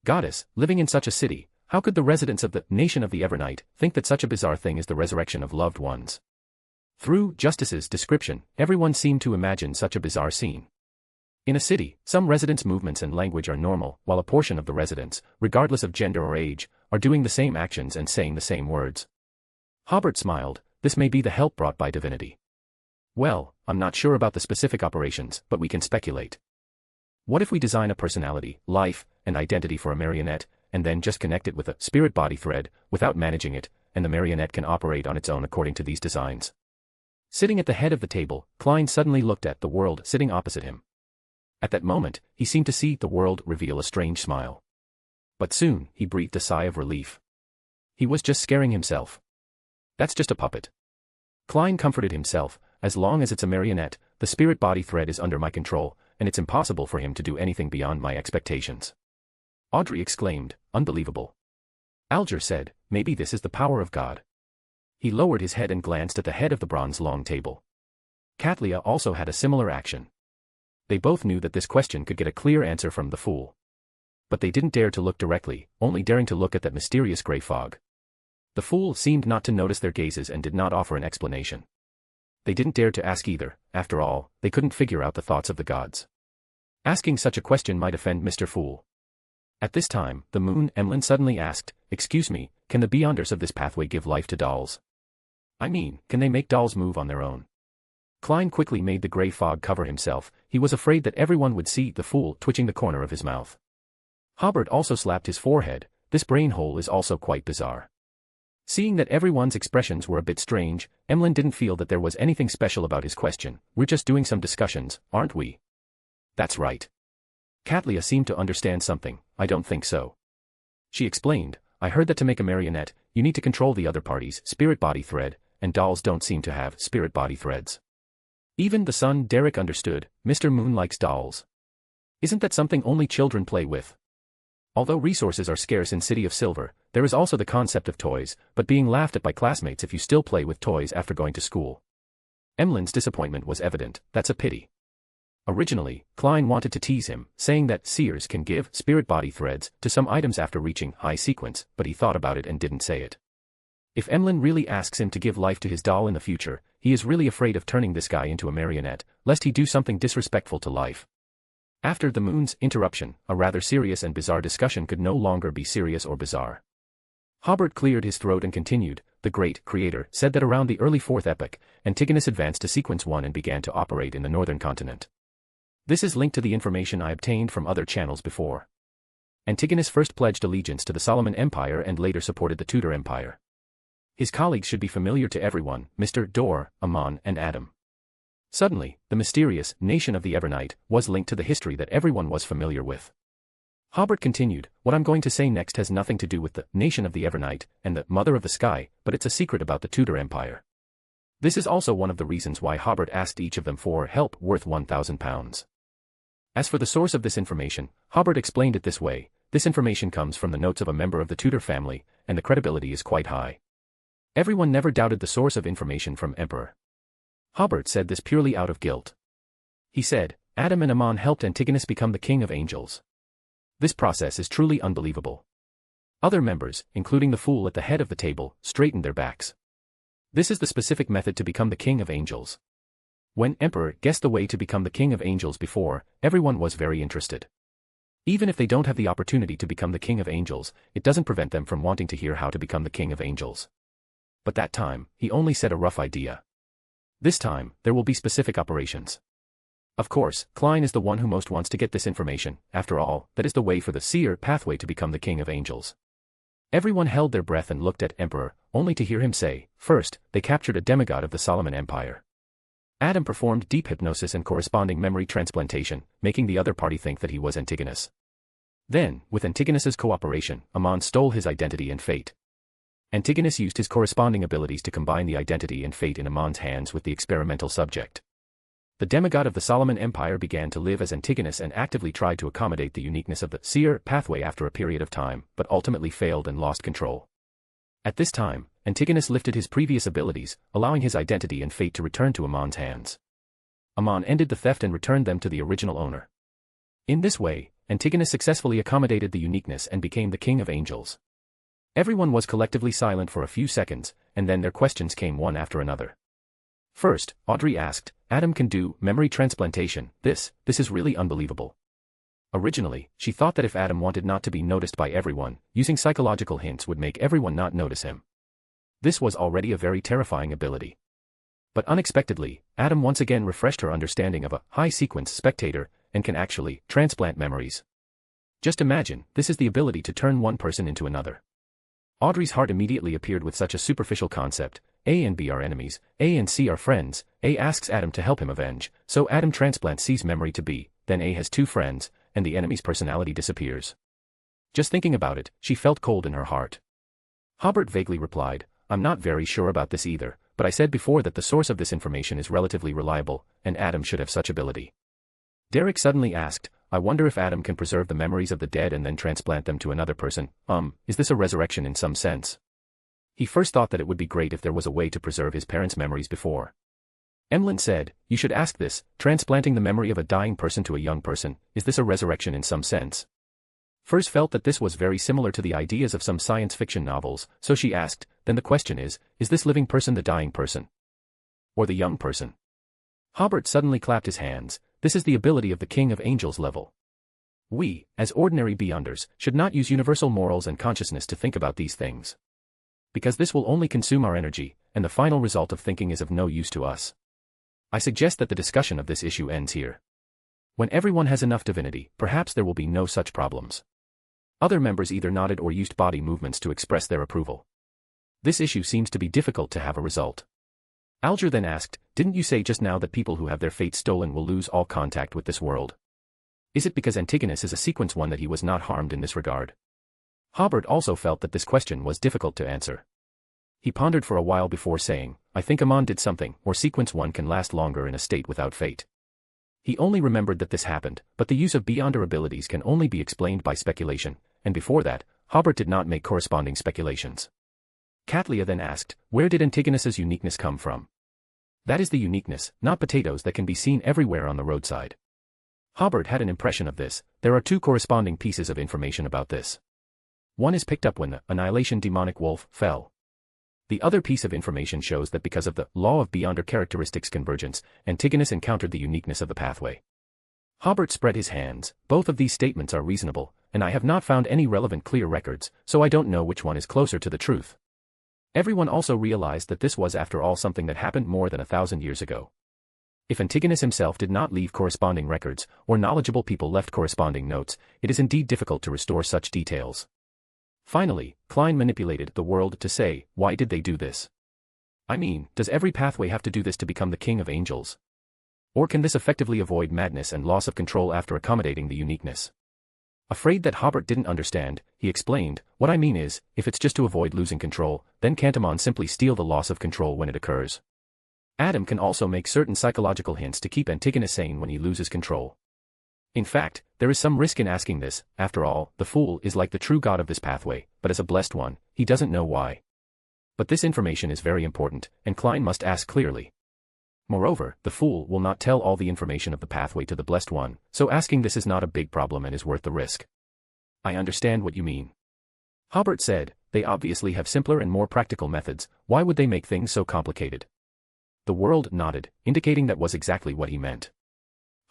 Goddess, living in such a city, how could the residents of the nation of the Evernight think that such a bizarre thing is the resurrection of loved ones? Through Justice's description, everyone seemed to imagine such a bizarre scene. In a city, some residents' movements and language are normal, while a portion of the residents, regardless of gender or age, are doing the same actions and saying the same words. Hobert smiled, this may be the help brought by divinity. Well, I'm not sure about the specific operations, but we can speculate. What if we design a personality, life, and identity for a marionette, and then just connect it with a spirit-body thread, without managing it, and the marionette can operate on its own according to these designs? Sitting at the head of the table, Klein suddenly looked at the world sitting opposite him. At that moment, he seemed to see the world reveal a strange smile. But soon, he breathed a sigh of relief. He was just scaring himself. That's just a puppet. Klein comforted himself, as long as it's a marionette, the spirit-body thread is under my control, and it's impossible for him to do anything beyond my expectations. Audrey exclaimed, unbelievable. Alger said, maybe this is the power of God. He lowered his head and glanced at the head of the bronze long table. Kathlia also had a similar action. They both knew that this question could get a clear answer from the fool. But they didn't dare to look directly, only daring to look at that mysterious gray fog. The fool seemed not to notice their gazes and did not offer an explanation. They didn't dare to ask either, after all, they couldn't figure out the thoughts of the gods. Asking such a question might offend Mr. Fool. At this time, the moon Emlyn suddenly asked, excuse me, can the beyonders of this pathway give life to dolls? I mean, can they make dolls move on their own? Klein quickly made the gray fog cover himself, he was afraid that everyone would see the fool twitching the corner of his mouth. Hobert also slapped his forehead, this brain hole is also quite bizarre. Seeing that everyone's expressions were a bit strange, Emlyn didn't feel that there was anything special about his question, we're just doing some discussions, aren't we? That's right. Kathlia seemed to understand something, I don't think so. She explained, I heard that to make a marionette, you need to control the other party's spirit-body thread, and dolls don't seem to have spirit-body threads. Even the son Derek understood, Mr. Moon likes dolls. Isn't that something only children play with? Although resources are scarce in City of Silver, there is also the concept of toys, but being laughed at by classmates if you still play with toys after going to school. Emlyn's disappointment was evident, that's a pity. Originally, Klein wanted to tease him, saying that seers can give spirit-body threads to some items after reaching high sequence, but he thought about it and didn't say it. If Emlyn really asks him to give life to his doll in the future, he is really afraid of turning this guy into a marionette, lest he do something disrespectful to life. After the moon's interruption, a rather serious and bizarre discussion could no longer be serious or bizarre. Hobert cleared his throat and continued, the great creator said that around the early 4th epoch, Antigonus advanced to sequence 1 and began to operate in the northern continent. This is linked to the information I obtained from other channels before. Antigonus first pledged allegiance to the Solomon Empire and later supported the Tudor Empire. His colleagues should be familiar to everyone, Mr. Dor, Amon, and Adam. Suddenly, the mysterious nation of the Evernite was linked to the history that everyone was familiar with. Hobert continued, what I'm going to say next has nothing to do with the nation of the Evernite and the mother of the sky, but it's a secret about the Tudor Empire. This is also one of the reasons why Hobert asked each of them for help worth £1,000. As for the source of this information, Hobert explained it this way, this information comes from the notes of a member of the Tudor family, and the credibility is quite high. Everyone never doubted the source of information from Emperor. Hobert said this purely out of guilt. He said, Adam and Amon helped Antigonus become the king of angels. This process is truly unbelievable. Other members, including the fool at the head of the table, straightened their backs. This is the specific method to become the king of angels. When Emperor guessed the way to become the king of angels before, everyone was very interested. Even if they don't have the opportunity to become the king of angels, it doesn't prevent them from wanting to hear how to become the king of angels. But that time, he only said a rough idea. This time, there will be specific operations. Of course, Klein is the one who most wants to get this information, after all, that is the way for the seer pathway to become the king of angels. Everyone held their breath and looked at Emperor, only to hear him say, first, they captured a demigod of the Solomon Empire. Adam performed deep hypnosis and corresponding memory transplantation, making the other party think that he was Antigonus. Then, with Antigonus's cooperation, Amon stole his identity and fate. Antigonus used his corresponding abilities to combine the identity and fate in Amon's hands with the experimental subject. The demigod of the Solomon Empire began to live as Antigonus and actively tried to accommodate the uniqueness of the seer pathway after a period of time, but ultimately failed and lost control. At this time, Antigonus lifted his previous abilities, allowing his identity and fate to return to Amon's hands. Amon ended the theft and returned them to the original owner. In this way, Antigonus successfully accommodated the uniqueness and became the king of angels. Everyone was collectively silent for a few seconds, and then their questions came one after another. First, Audrey asked, Adam can do memory transplantation, this is really unbelievable. Originally, she thought that if Adam wanted not to be noticed by everyone, using psychological hints would make everyone not notice him. This was already a very terrifying ability. But unexpectedly, Adam once again refreshed her understanding of a high-sequence spectator, and can actually transplant memories. Just imagine, this is the ability to turn one person into another. Audrey's heart immediately appeared with such a superficial concept. A and B are enemies, A and C are friends. A asks Adam to help him avenge, so Adam transplants C's memory to B, then A has two friends, and the enemy's personality disappears. Just thinking about it, she felt cold in her heart. Hobert vaguely replied, I'm not very sure about this either, but I said before that the source of this information is relatively reliable, and Adam should have such ability. Derek suddenly asked, I wonder if Adam can preserve the memories of the dead and then transplant them to another person. Is this a resurrection in some sense? He first thought that it would be great if there was a way to preserve his parents' memories before. Emlyn said, you should ask this, transplanting the memory of a dying person to a young person, is this a resurrection in some sense? Furs felt that this was very similar to the ideas of some science fiction novels, so she asked, then the question is this living person the dying person? Or the young person? Hobert suddenly clapped his hands, this is the ability of the King of Angels level. We, as ordinary beyonders, should not use universal morals and consciousness to think about these things. Because this will only consume our energy, and the final result of thinking is of no use to us. I suggest that the discussion of this issue ends here. When everyone has enough divinity, perhaps there will be no such problems. Other members either nodded or used body movements to express their approval. This issue seems to be difficult to have a result. Alger then asked, didn't you say just now that people who have their fate stolen will lose all contact with this world? Is it because Antigonus is a sequence one that he was not harmed in this regard? Hobert also felt that this question was difficult to answer. He pondered for a while before saying, I think Amon did something, or sequence one can last longer in a state without fate. He only remembered that this happened, but the use of beyonder abilities can only be explained by speculation, and before that, Hobert did not make corresponding speculations. Katlia then asked, where did Antigonus's uniqueness come from? That is the uniqueness, not potatoes that can be seen everywhere on the roadside. Hobert had an impression of this. There are two corresponding pieces of information about this. One is picked up when the annihilation demonic wolf fell. The other piece of information shows that because of the law of beyonder characteristics convergence, Antigonus encountered the uniqueness of the pathway. Hobert spread his hands, both of these statements are reasonable, and I have not found any relevant clear records, so I don't know which one is closer to the truth. Everyone also realized that this was after all something that happened more than 1,000 years ago. If Antigonus himself did not leave corresponding records, or knowledgeable people left corresponding notes, it is indeed difficult to restore such details. Finally, Klein manipulated the world to say, why did they do this? I mean, does every pathway have to do this to become the king of angels? Or can this effectively avoid madness and loss of control after accommodating the uniqueness? Afraid that Hobert didn't understand, he explained, what I mean is, if it's just to avoid losing control, then can't Amon simply steal the loss of control when it occurs? Adam can also make certain psychological hints to keep Antigonus sane when he loses control. In fact, there is some risk in asking this. After all, the fool is like the true god of this pathway, but as a blessed one, he doesn't know why. But this information is very important, and Klein must ask clearly. Moreover, the fool will not tell all the information of the pathway to the blessed one, so asking this is not a big problem and is worth the risk. I understand what you mean. Hobert said, they obviously have simpler and more practical methods, why would they make things so complicated? The world nodded, indicating that was exactly what he meant.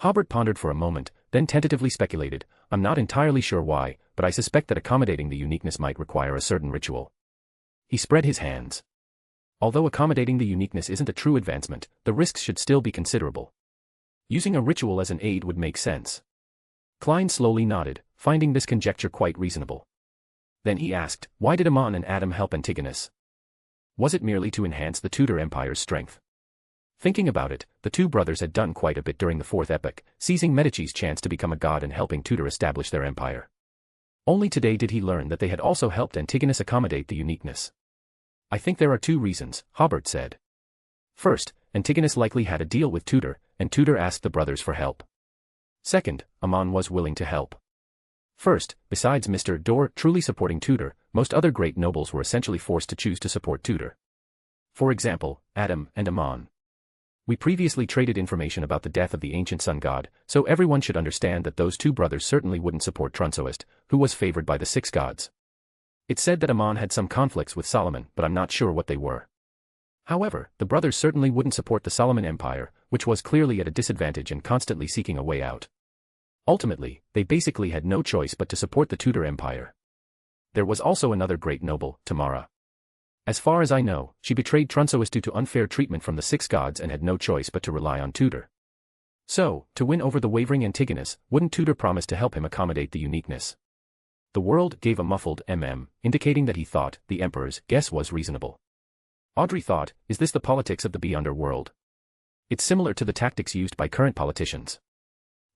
Hobert pondered for a moment, then tentatively speculated, I'm not entirely sure why, but I suspect that accommodating the uniqueness might require a certain ritual. He spread his hands. Although accommodating the uniqueness isn't a true advancement, the risks should still be considerable. Using a ritual as an aid would make sense. Klein slowly nodded, finding this conjecture quite reasonable. Then he asked, why did Amon and Adam help Antigonus? Was it merely to enhance the Tudor Empire's strength? Thinking about it, the two brothers had done quite a bit during the Fourth Epoch, seizing Medici's chance to become a god and helping Tudor establish their empire. Only today did he learn that they had also helped Antigonus accommodate the uniqueness. I think there are two reasons, Hobert said. First, Antigonus likely had a deal with Tudor, and Tudor asked the brothers for help. Second, Amon was willing to help. First, besides Mr. Dor truly supporting Tudor, most other great nobles were essentially forced to choose to support Tudor. For example, Adam and Amon. We previously traded information about the death of the ancient sun god, so everyone should understand that those two brothers certainly wouldn't support Trunsoist, who was favored by the six gods. It's said that Amon had some conflicts with Solomon, but I'm not sure what they were. However, the brothers certainly wouldn't support the Solomon Empire, which was clearly at a disadvantage and constantly seeking a way out. Ultimately, they basically had no choice but to support the Tudor Empire. There was also another great noble, Tamara. As far as I know, she betrayed Trunsoist due to unfair treatment from the six gods and had no choice but to rely on Tudor. So, to win over the wavering Antigonus, wouldn't Tudor promise to help him accommodate the uniqueness? The world gave a muffled indicating that he thought the Emperor's guess was reasonable. Audrey thought, is this the politics of the Beyonder world? It's similar to the tactics used by current politicians.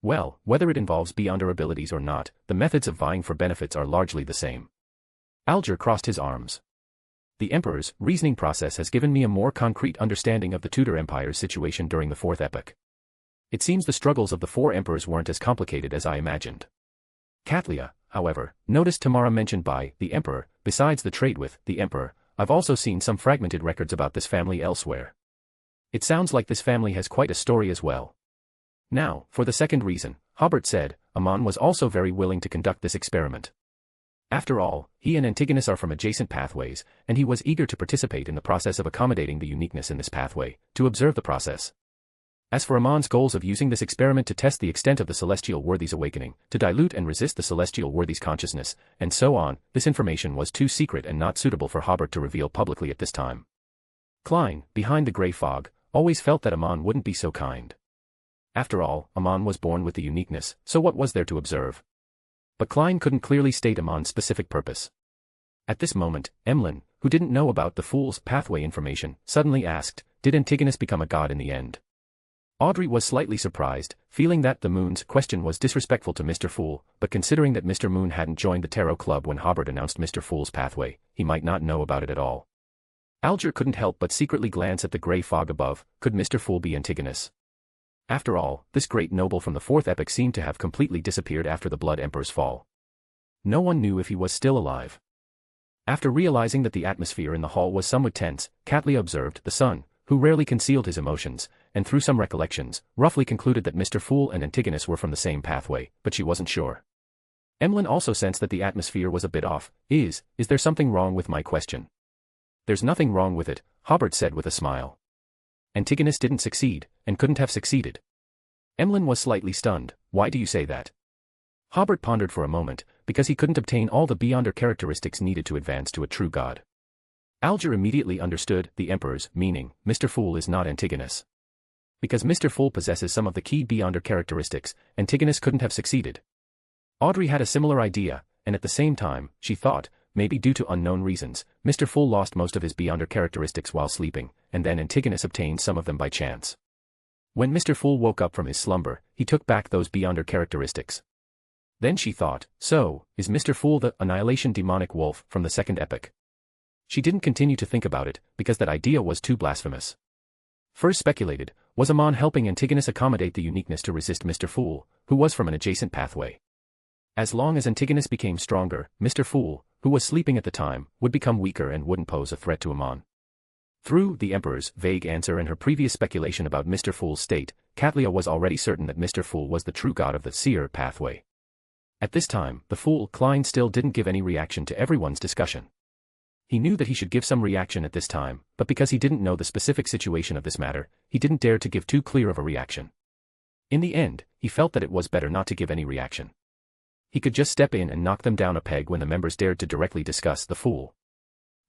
Well, whether it involves Beyonder abilities or not, the methods of vying for benefits are largely the same. Alger crossed his arms. The Emperor's reasoning process has given me a more concrete understanding of the Tudor Empire's situation during the Fourth Epoch. It seems the struggles of the four emperors weren't as complicated as I imagined. Katlia, however, noticed Tamara mentioned by the Emperor, besides the trade with the Emperor. I've also seen some fragmented records about this family elsewhere. It sounds like this family has quite a story as well. Now, for the second reason, Hobert said, Amon was also very willing to conduct this experiment. After all, he and Antigonus are from adjacent pathways, and he was eager to participate in the process of accommodating the uniqueness in this pathway, to observe the process. As for Amon's goals of using this experiment to test the extent of the celestial worthy's awakening, to dilute and resist the celestial worthy's consciousness, and so on, this information was too secret and not suitable for Hobert to reveal publicly at this time. Klein, behind the grey fog, always felt that Amon wouldn't be so kind. After all, Amon was born with the uniqueness, so what was there to observe? But Klein couldn't clearly state Amon's specific purpose. At this moment, Emlyn, who didn't know about the fool's pathway information, suddenly asked, did Antigonus become a god in the end? Audrey was slightly surprised, feeling that the Moon's question was disrespectful to Mr. Fool, but considering that Mr. Moon hadn't joined the Tarot Club when Hobert announced Mr. Fool's pathway, he might not know about it at all. Alger couldn't help but secretly glance at the grey fog above. Could Mr. Fool be Antigonus? After all, this great noble from the Fourth Epoch seemed to have completely disappeared after the Blood Emperor's fall. No one knew if he was still alive. After realizing that the atmosphere in the hall was somewhat tense, Katlia observed the son, who rarely concealed his emotions, and through some recollections, roughly concluded that Mr. Fool and Antigonus were from the same pathway, but she wasn't sure. Emlyn also sensed that the atmosphere was a bit off. Is there something wrong with my question? There's nothing wrong with it, Hobert said with a smile. Antigonus didn't succeed, and couldn't have succeeded. Emlyn was slightly stunned. Why do you say that? Hobert pondered for a moment, because he couldn't obtain all the Beyonder characteristics needed to advance to a true god. Alger immediately understood the Emperor's meaning. Mr. Fool is not Antigonus. Because Mr. Fool possesses some of the key Beyonder characteristics, Antigonus couldn't have succeeded. Audrey had a similar idea, and at the same time, she thought, maybe due to unknown reasons, Mr. Fool lost most of his Beyonder characteristics while sleeping, and then Antigonus obtained some of them by chance. When Mr. Fool woke up from his slumber, he took back those Beyonder characteristics. Then she thought, so, is Mr. Fool the annihilation demonic wolf from the second epoch? She didn't continue to think about it, because that idea was too blasphemous. First speculated, was Amon helping Antigonus accommodate the uniqueness to resist Mr. Fool, who was from an adjacent pathway? As long as Antigonus became stronger, Mr. Fool, who was sleeping at the time, would become weaker and wouldn't pose a threat to Amon. Through the Emperor's vague answer and her previous speculation about Mr. Fool's state, Katlia was already certain that Mr. Fool was the true god of the seer pathway. At this time, the fool Klein still didn't give any reaction to everyone's discussion. He knew that he should give some reaction at this time, but because he didn't know the specific situation of this matter, he didn't dare to give too clear of a reaction. In the end, he felt that it was better not to give any reaction. He could just step in and knock them down a peg when the members dared to directly discuss the fool.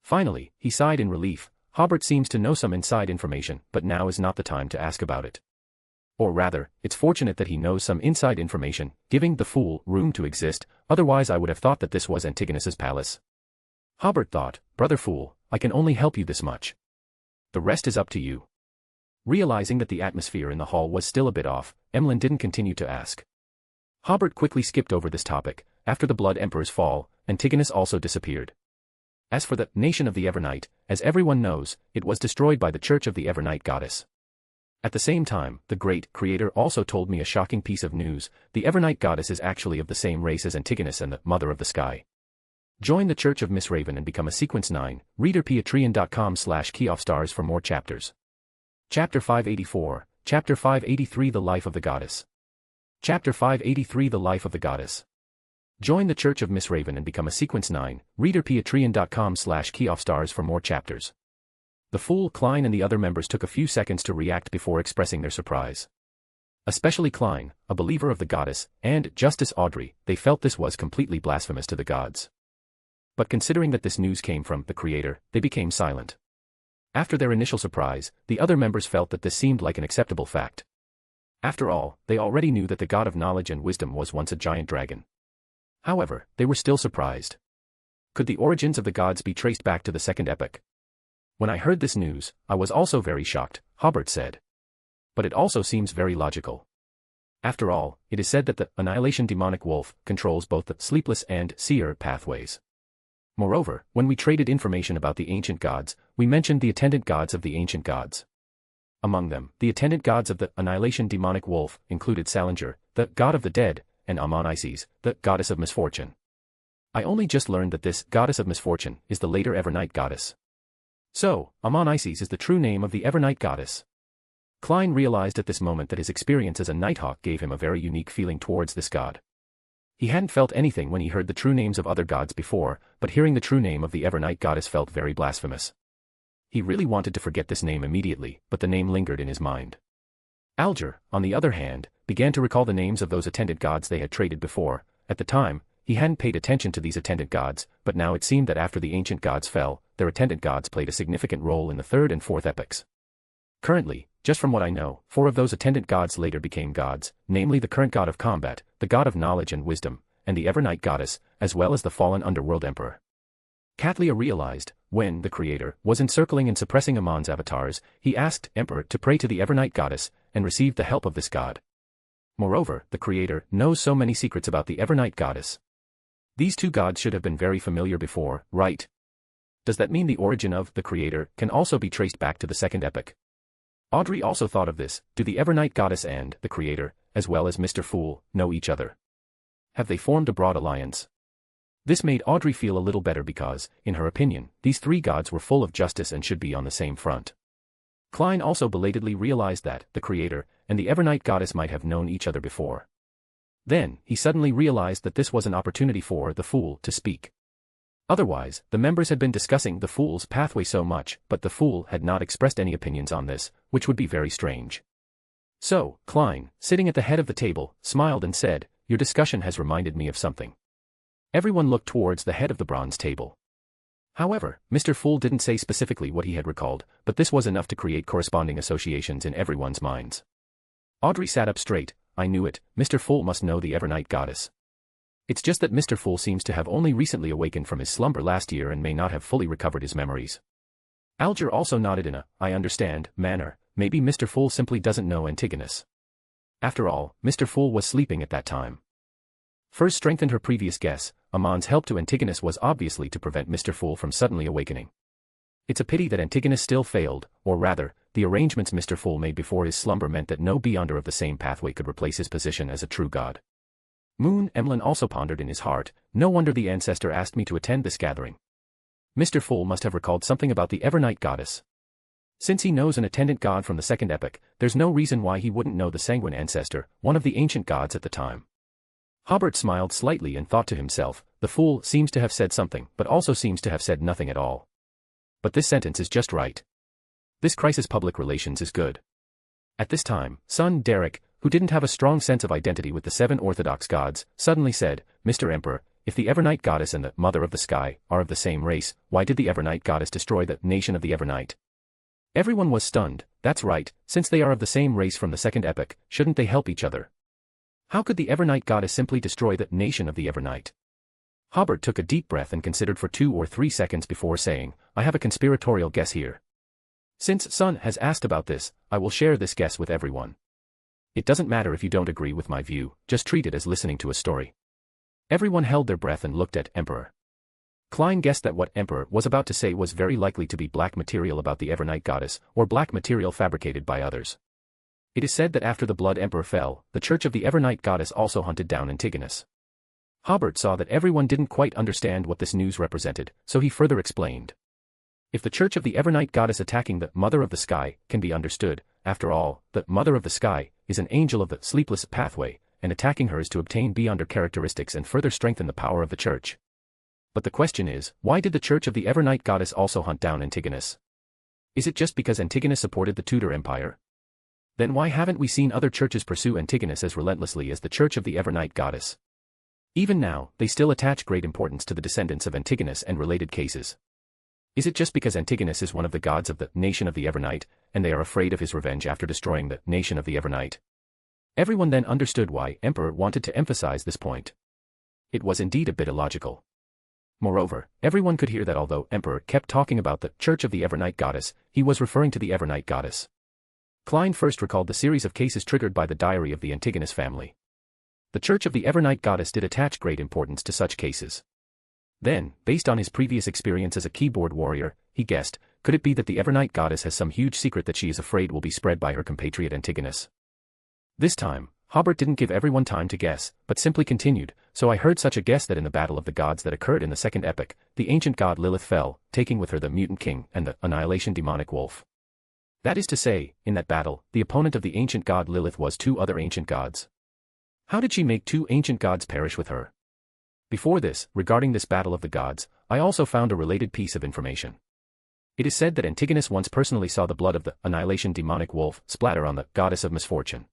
Finally, he sighed in relief. Hobert seems to know some inside information, but now is not the time to ask about it. Or rather, it's fortunate that he knows some inside information, giving the fool room to exist, otherwise I would have thought that this was Antigonus's palace. Hobert thought, brother fool, I can only help you this much. The rest is up to you. Realizing that the atmosphere in the hall was still a bit off, Emlyn didn't continue to ask. Hobert quickly skipped over this topic. After the Blood Emperor's fall, Antigonus also disappeared. As for the nation of the Evernight, as everyone knows, it was destroyed by the Church of the Evernight Goddess. At the same time, the great Creator also told me a shocking piece of news: the Evernight Goddess is actually of the same race as Antigonus and the Mother of the Sky. Join the Church of Miss Raven and become a Sequence 9, reader patreon.com/keyoffstars for more chapters. Chapter 584, Chapter 583 The Life of the Goddess. Chapter 583 The Life of the Goddess. Join the Church of Miss Raven and become a Sequence 9, reader patreon.com/keyoffstars for more chapters. The fool Klein and the other members took a few seconds to react before expressing their surprise. Especially Klein, a believer of the goddess, and Justice Audrey, they felt this was completely blasphemous to the gods. But considering that this news came from the Creator, they became silent. After their initial surprise, the other members felt that this seemed like an acceptable fact. After all, they already knew that the god of knowledge and wisdom was once a giant dragon. However, they were still surprised. Could the origins of the gods be traced back to the second epoch? When I heard this news, I was also very shocked, Hobert said. But it also seems very logical. After all, it is said that the annihilation demonic wolf controls both the sleepless and seer pathways. Moreover, when we traded information about the ancient gods, we mentioned the attendant gods of the ancient gods. Among them, the attendant gods of the annihilation demonic wolf included Salinger, the god of the dead, and Amon-Isis, the goddess of misfortune. I only just learned that this goddess of misfortune is the later Evernight goddess. So, Amon-Isis is the true name of the Evernight goddess. Klein realized at this moment that his experience as a Nighthawk gave him a very unique feeling towards this god. He hadn't felt anything when he heard the true names of other gods before, but hearing the true name of the Evernight goddess felt very blasphemous. He really wanted to forget this name immediately, but the name lingered in his mind. Alger, on the other hand, began to recall the names of those attendant gods they had traded before. At the time, he hadn't paid attention to these attendant gods, but now it seemed that after the ancient gods fell, their attendant gods played a significant role in the third and fourth epochs. Currently, just from what I know, 4 of those attendant gods later became gods, namely the current god of combat, the god of knowledge and wisdom, and the Evernight goddess, as well as the fallen underworld emperor. Katlia realized, when the Creator was encircling and suppressing Amon's avatars, he asked Emperor to pray to the Evernight goddess, and received the help of this god. Moreover, the Creator knows so many secrets about the Evernight goddess. These 2 gods should have been very familiar before, right? Does that mean the origin of the Creator can also be traced back to the second epoch? Audrey also thought of this. Do the Evernight goddess and the Creator, as well as Mr. Fool, know each other? Have they formed a broad alliance? This made Audrey feel a little better because, in her opinion, these 3 gods were full of justice and should be on the same front. Klein also belatedly realized that the Creator and the Evernight goddess might have known each other before. Then, he suddenly realized that this was an opportunity for the Fool to speak. Otherwise, the members had been discussing the Fool's pathway so much, but the Fool had not expressed any opinions on this, which would be very strange. So, Klein, sitting at the head of the table, smiled and said, "Your discussion has reminded me of something." Everyone looked towards the head of the bronze table. However, Mr. Fool didn't say specifically what he had recalled, but this was enough to create corresponding associations in everyone's minds. Audrey sat up straight. I knew it, Mr. Fool must know the Evernight goddess. It's just that Mr. Fool seems to have only recently awakened from his slumber last year and may not have fully recovered his memories. Alger also nodded in a, I understand, manner. Maybe Mr. Fool simply doesn't know Antigonus. After all, Mr. Fool was sleeping at that time. Furs strengthened her previous guess. Amon's help to Antigonus was obviously to prevent Mr. Fool from suddenly awakening. It's a pity that Antigonus still failed, or rather, the arrangements Mr. Fool made before his slumber meant that no beyonder of the same pathway could replace his position as a true god. Moon Emlyn also pondered in his heart, no wonder the ancestor asked me to attend this gathering. Mr. Fool must have recalled something about the Evernight goddess. Since he knows an attendant god from the second epoch, there's no reason why he wouldn't know the sanguine ancestor, one of the ancient gods at the time. Hobert smiled slightly and thought to himself, the fool seems to have said something but also seems to have said nothing at all. But this sentence is just right. This crisis public relations is good. At this time, son Derek, who didn't have a strong sense of identity with the 7 orthodox gods, suddenly said, Mr. Emperor, if the Evernight goddess and the Mother of the Sky are of the same race, why did the Evernight goddess destroy the nation of the Evernight? Everyone was stunned. That's right, since they are of the same race from the second epoch, shouldn't they help each other? How could the Evernight goddess simply destroy the nation of the Evernight? Hobert took a deep breath and considered for 2 or 3 seconds before saying, I have a conspiratorial guess here. Since Son has asked about this, I will share this guess with everyone. It doesn't matter if you don't agree with my view, just treat it as listening to a story. Everyone held their breath and looked at Emperor. Klein guessed that what Emperor was about to say was very likely to be black material about the Evernight goddess, or black material fabricated by others. It is said that after the Blood Emperor fell, the Church of the Evernight goddess also hunted down Antigonus. Hobert saw that everyone didn't quite understand what this news represented, so he further explained. If the Church of the Evernight goddess attacking the Mother of the Sky can be understood, after all, the Mother of the Sky is an angel of the sleepless pathway, and attacking her is to obtain beyonder characteristics and further strengthen the power of the Church. But the question is, why did the Church of the Evernight goddess also hunt down Antigonus? Is it just because Antigonus supported the Tudor Empire? Then why haven't we seen other churches pursue Antigonus as relentlessly as the Church of the Evernight goddess? Even now, they still attach great importance to the descendants of Antigonus and related cases. Is it just because Antigonus is one of the gods of the nation of the Evernight, and they are afraid of his revenge after destroying the nation of the Evernight? Everyone then understood why Emperor wanted to emphasize this point. It was indeed a bit illogical. Moreover, everyone could hear that although Emperor kept talking about the Church of the Evernight goddess, he was referring to the Evernight goddess. Klein first recalled the series of cases triggered by the diary of the Antigonus family. The Church of the Evernight goddess did attach great importance to such cases. Then, based on his previous experience as a keyboard warrior, he guessed, could it be that the Evernight goddess has some huge secret that she is afraid will be spread by her compatriot Antigonus? This time, Hobert didn't give everyone time to guess, but simply continued, so I heard such a guess that in the battle of the gods that occurred in the second epoch, the ancient god Lilith fell, taking with her the mutant king and the annihilation demonic wolf. That is to say, in that battle, the opponent of the ancient god Lilith was 2 other ancient gods. How did she make 2 ancient gods perish with her? Before this, regarding this battle of the gods, I also found a related piece of information. It is said that Antigonus once personally saw the blood of the annihilation demonic wolf splatter on the goddess of misfortune.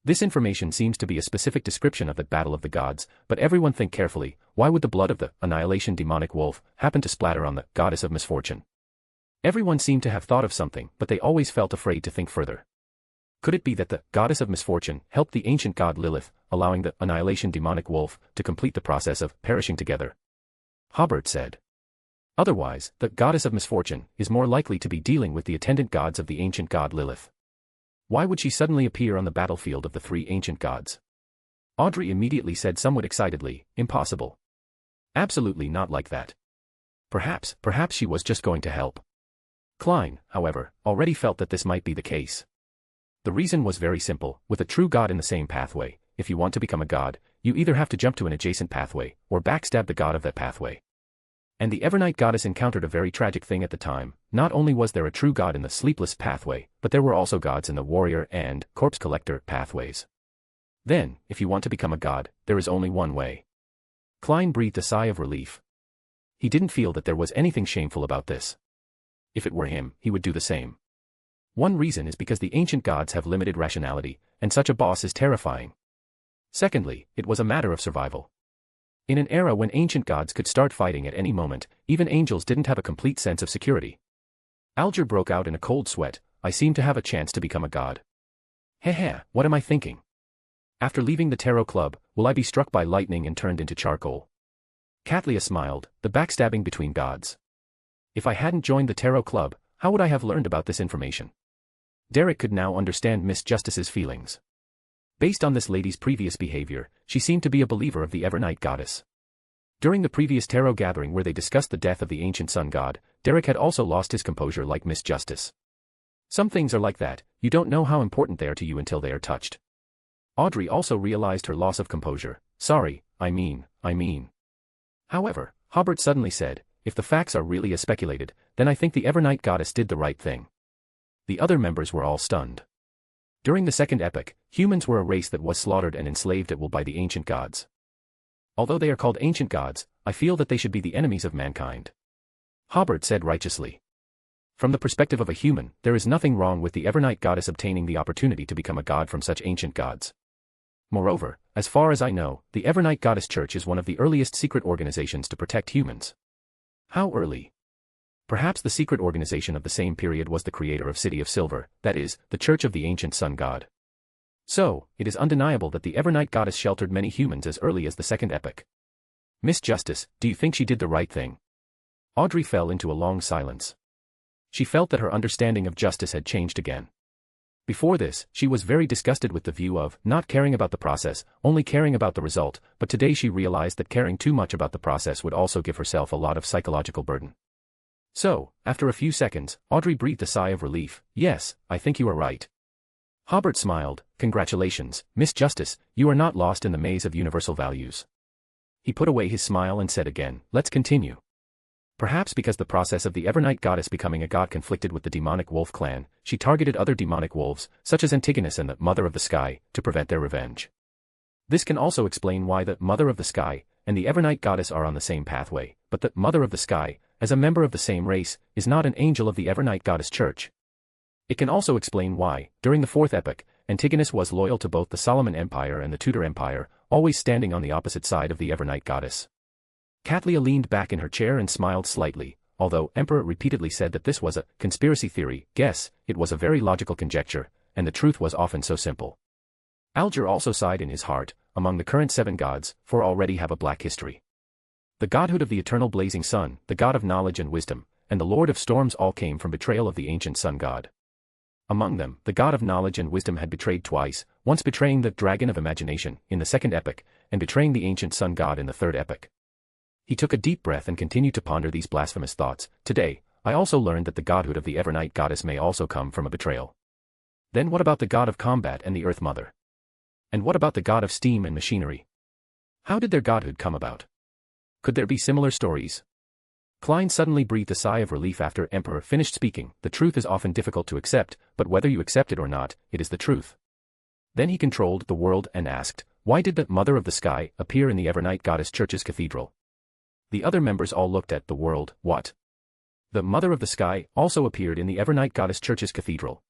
This information seems to be a specific description of the battle of the gods, but everyone think carefully, why would the blood of the annihilation demonic wolf happen to splatter on the goddess of misfortune? Everyone seemed to have thought of something, but they always felt afraid to think further. Could it be that the goddess of misfortune helped the ancient god Lilith, allowing the annihilation demonic wolf to complete the process of perishing together? Hobert said. Otherwise, the goddess of misfortune is more likely to be dealing with the attendant gods of the ancient god Lilith. Why would she suddenly appear on the battlefield of the 3 ancient gods? Audrey immediately said somewhat excitedly, impossible. Absolutely not like that. Perhaps she was just going to help. Klein, however, already felt that this might be the case. The reason was very simple, with a true god in the same pathway, if you want to become a god, you either have to jump to an adjacent pathway, or backstab the god of that pathway. And the Evernight goddess encountered a very tragic thing at the time. Not only was there a true god in the sleepless pathway, but there were also gods in the warrior and corpse collector pathways. Then, if you want to become a god, there is only one way. Klein breathed a sigh of relief. He didn't feel that there was anything shameful about this. If it were him, he would do the same. One reason is because the ancient gods have limited rationality, and such a boss is terrifying. Secondly, it was a matter of survival. In an era when ancient gods could start fighting at any moment, even angels didn't have a complete sense of security. Alger broke out in a cold sweat. I seem to have a chance to become a god. Heh, what am I thinking? After leaving the tarot club, will I be struck by lightning and turned into charcoal? Katlia smiled, the backstabbing between gods. If I hadn't joined the tarot club, how would I have learned about this information? Derek could now understand Miss Justice's feelings. Based on this lady's previous behavior, she seemed to be a believer of the Evernight goddess. During the previous tarot gathering where they discussed the death of the ancient sun god, Derek had also lost his composure like Miss Justice. Some things are like that, you don't know how important they are to you until they are touched. Audrey also realized her loss of composure. Sorry, I mean. However, Hobert suddenly said, if the facts are really as speculated, then I think the Evernight goddess did the right thing. The other members were all stunned. During the second epoch, humans were a race that was slaughtered and enslaved at will by the ancient gods. Although they are called ancient gods, I feel that they should be the enemies of mankind. Hobert said righteously. From the perspective of a human, there is nothing wrong with the Evernight goddess obtaining the opportunity to become a god from such ancient gods. Moreover, as far as I know, the Evernight Goddess Church is one of the earliest secret organizations to protect humans. How early? Perhaps the secret organization of the same period was the creator of City of Silver, that is, the Church of the Ancient Sun God. So, it is undeniable that the Evernight Goddess sheltered many humans as early as the second epoch. Miss Justice, do you think she did the right thing? Audrey fell into a long silence. She felt that her understanding of justice had changed again. Before this, she was very disgusted with the view of not caring about the process, only caring about the result, but today she realized that caring too much about the process would also give herself a lot of psychological burden. So, after a few seconds, Audrey breathed a sigh of relief. Yes, I think you are right. Hobert smiled. Congratulations, Miss Justice, you are not lost in the maze of universal values. He put away his smile and said again, let's continue. Perhaps because the process of the Evernight goddess becoming a god conflicted with the demonic wolf clan, she targeted other demonic wolves, such as Antigonus and the Mother of the Sky, to prevent their revenge. This can also explain why the Mother of the Sky and the Evernight goddess are on the same pathway, but the Mother of the Sky, as a member of the same race, is not an angel of the Evernight goddess church. It can also explain why, during the fourth epoch, Antigonus was loyal to both the Solomon Empire and the Tudor Empire, always standing on the opposite side of the Evernight goddess. Katlia leaned back in her chair and smiled slightly. Although Emperor repeatedly said that this was a conspiracy theory, guess, it was a very logical conjecture, and the truth was often so simple. Alger also sighed in his heart, among the current 7 gods, 4 already have a black history. The godhood of the eternal blazing sun, the god of knowledge and wisdom, and the lord of storms all came from betrayal of the ancient sun god. Among them, the god of knowledge and wisdom had betrayed twice, once betraying the dragon of imagination, in the second epoch, and betraying the ancient sun god in the third epoch. He took a deep breath and continued to ponder these blasphemous thoughts. Today, I also learned that the godhood of the Evernight goddess may also come from a betrayal. Then what about the god of combat and the Earth Mother? And what about the god of steam and machinery? How did their godhood come about? Could there be similar stories? Klein suddenly breathed a sigh of relief after Emperor finished speaking. The truth is often difficult to accept, but whether you accept it or not, it is the truth. Then he controlled the world and asked, why did the Mother of the Sky appear in the Evernight goddess church's cathedral? The other members all looked at the world. What? The Mother of the Sky also appeared in the Evernight goddess church's cathedral.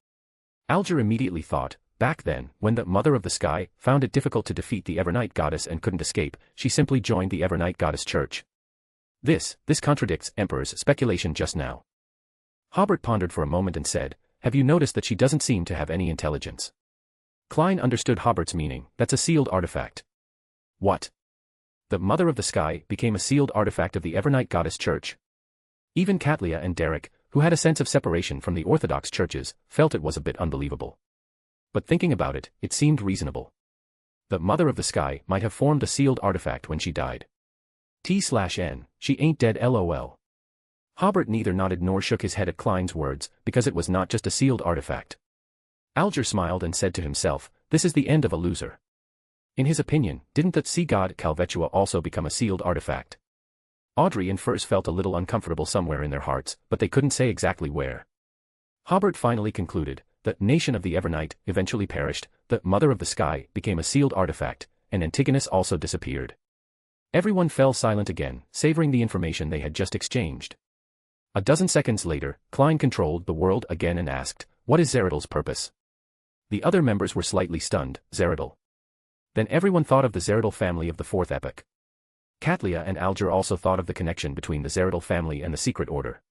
Alger immediately thought, back then, when the Mother of the Sky found it difficult to defeat the Evernight goddess and couldn't escape, she simply joined the Evernight goddess church. This contradicts Emperor's speculation just now. Hobert pondered for a moment and said, have you noticed that she doesn't seem to have any intelligence? Klein understood Hobert's meaning. That's a sealed artifact. What? The Mother of the Sky became a sealed artifact of the Evernight goddess church. Even Katlia and Derek, who had a sense of separation from the Orthodox churches, felt it was a bit unbelievable. But thinking about it, it seemed reasonable. The Mother of the Sky might have formed a sealed artifact when she died. T/N, she ain't dead lol. Hobert neither nodded nor shook his head at Klein's words, because it was not just a sealed artifact. Alger smiled and said to himself, this is the end of a loser. In his opinion, didn't the sea god Calvetua also become a sealed artifact? Audrey and Furs felt a little uncomfortable somewhere in their hearts, but they couldn't say exactly where. Hobert finally concluded, the nation of the Evernight eventually perished, the Mother of the Sky became a sealed artifact, and Antigonus also disappeared. Everyone fell silent again, savoring the information they had just exchanged. A dozen seconds later, Klein controlled the world again and asked, what is Zeridal's purpose? The other members were slightly stunned. Zeridal. Then everyone thought of the Zeridal family of the fourth epoch. Katlia and Alger also thought of the connection between the Zeradal family and the secret order.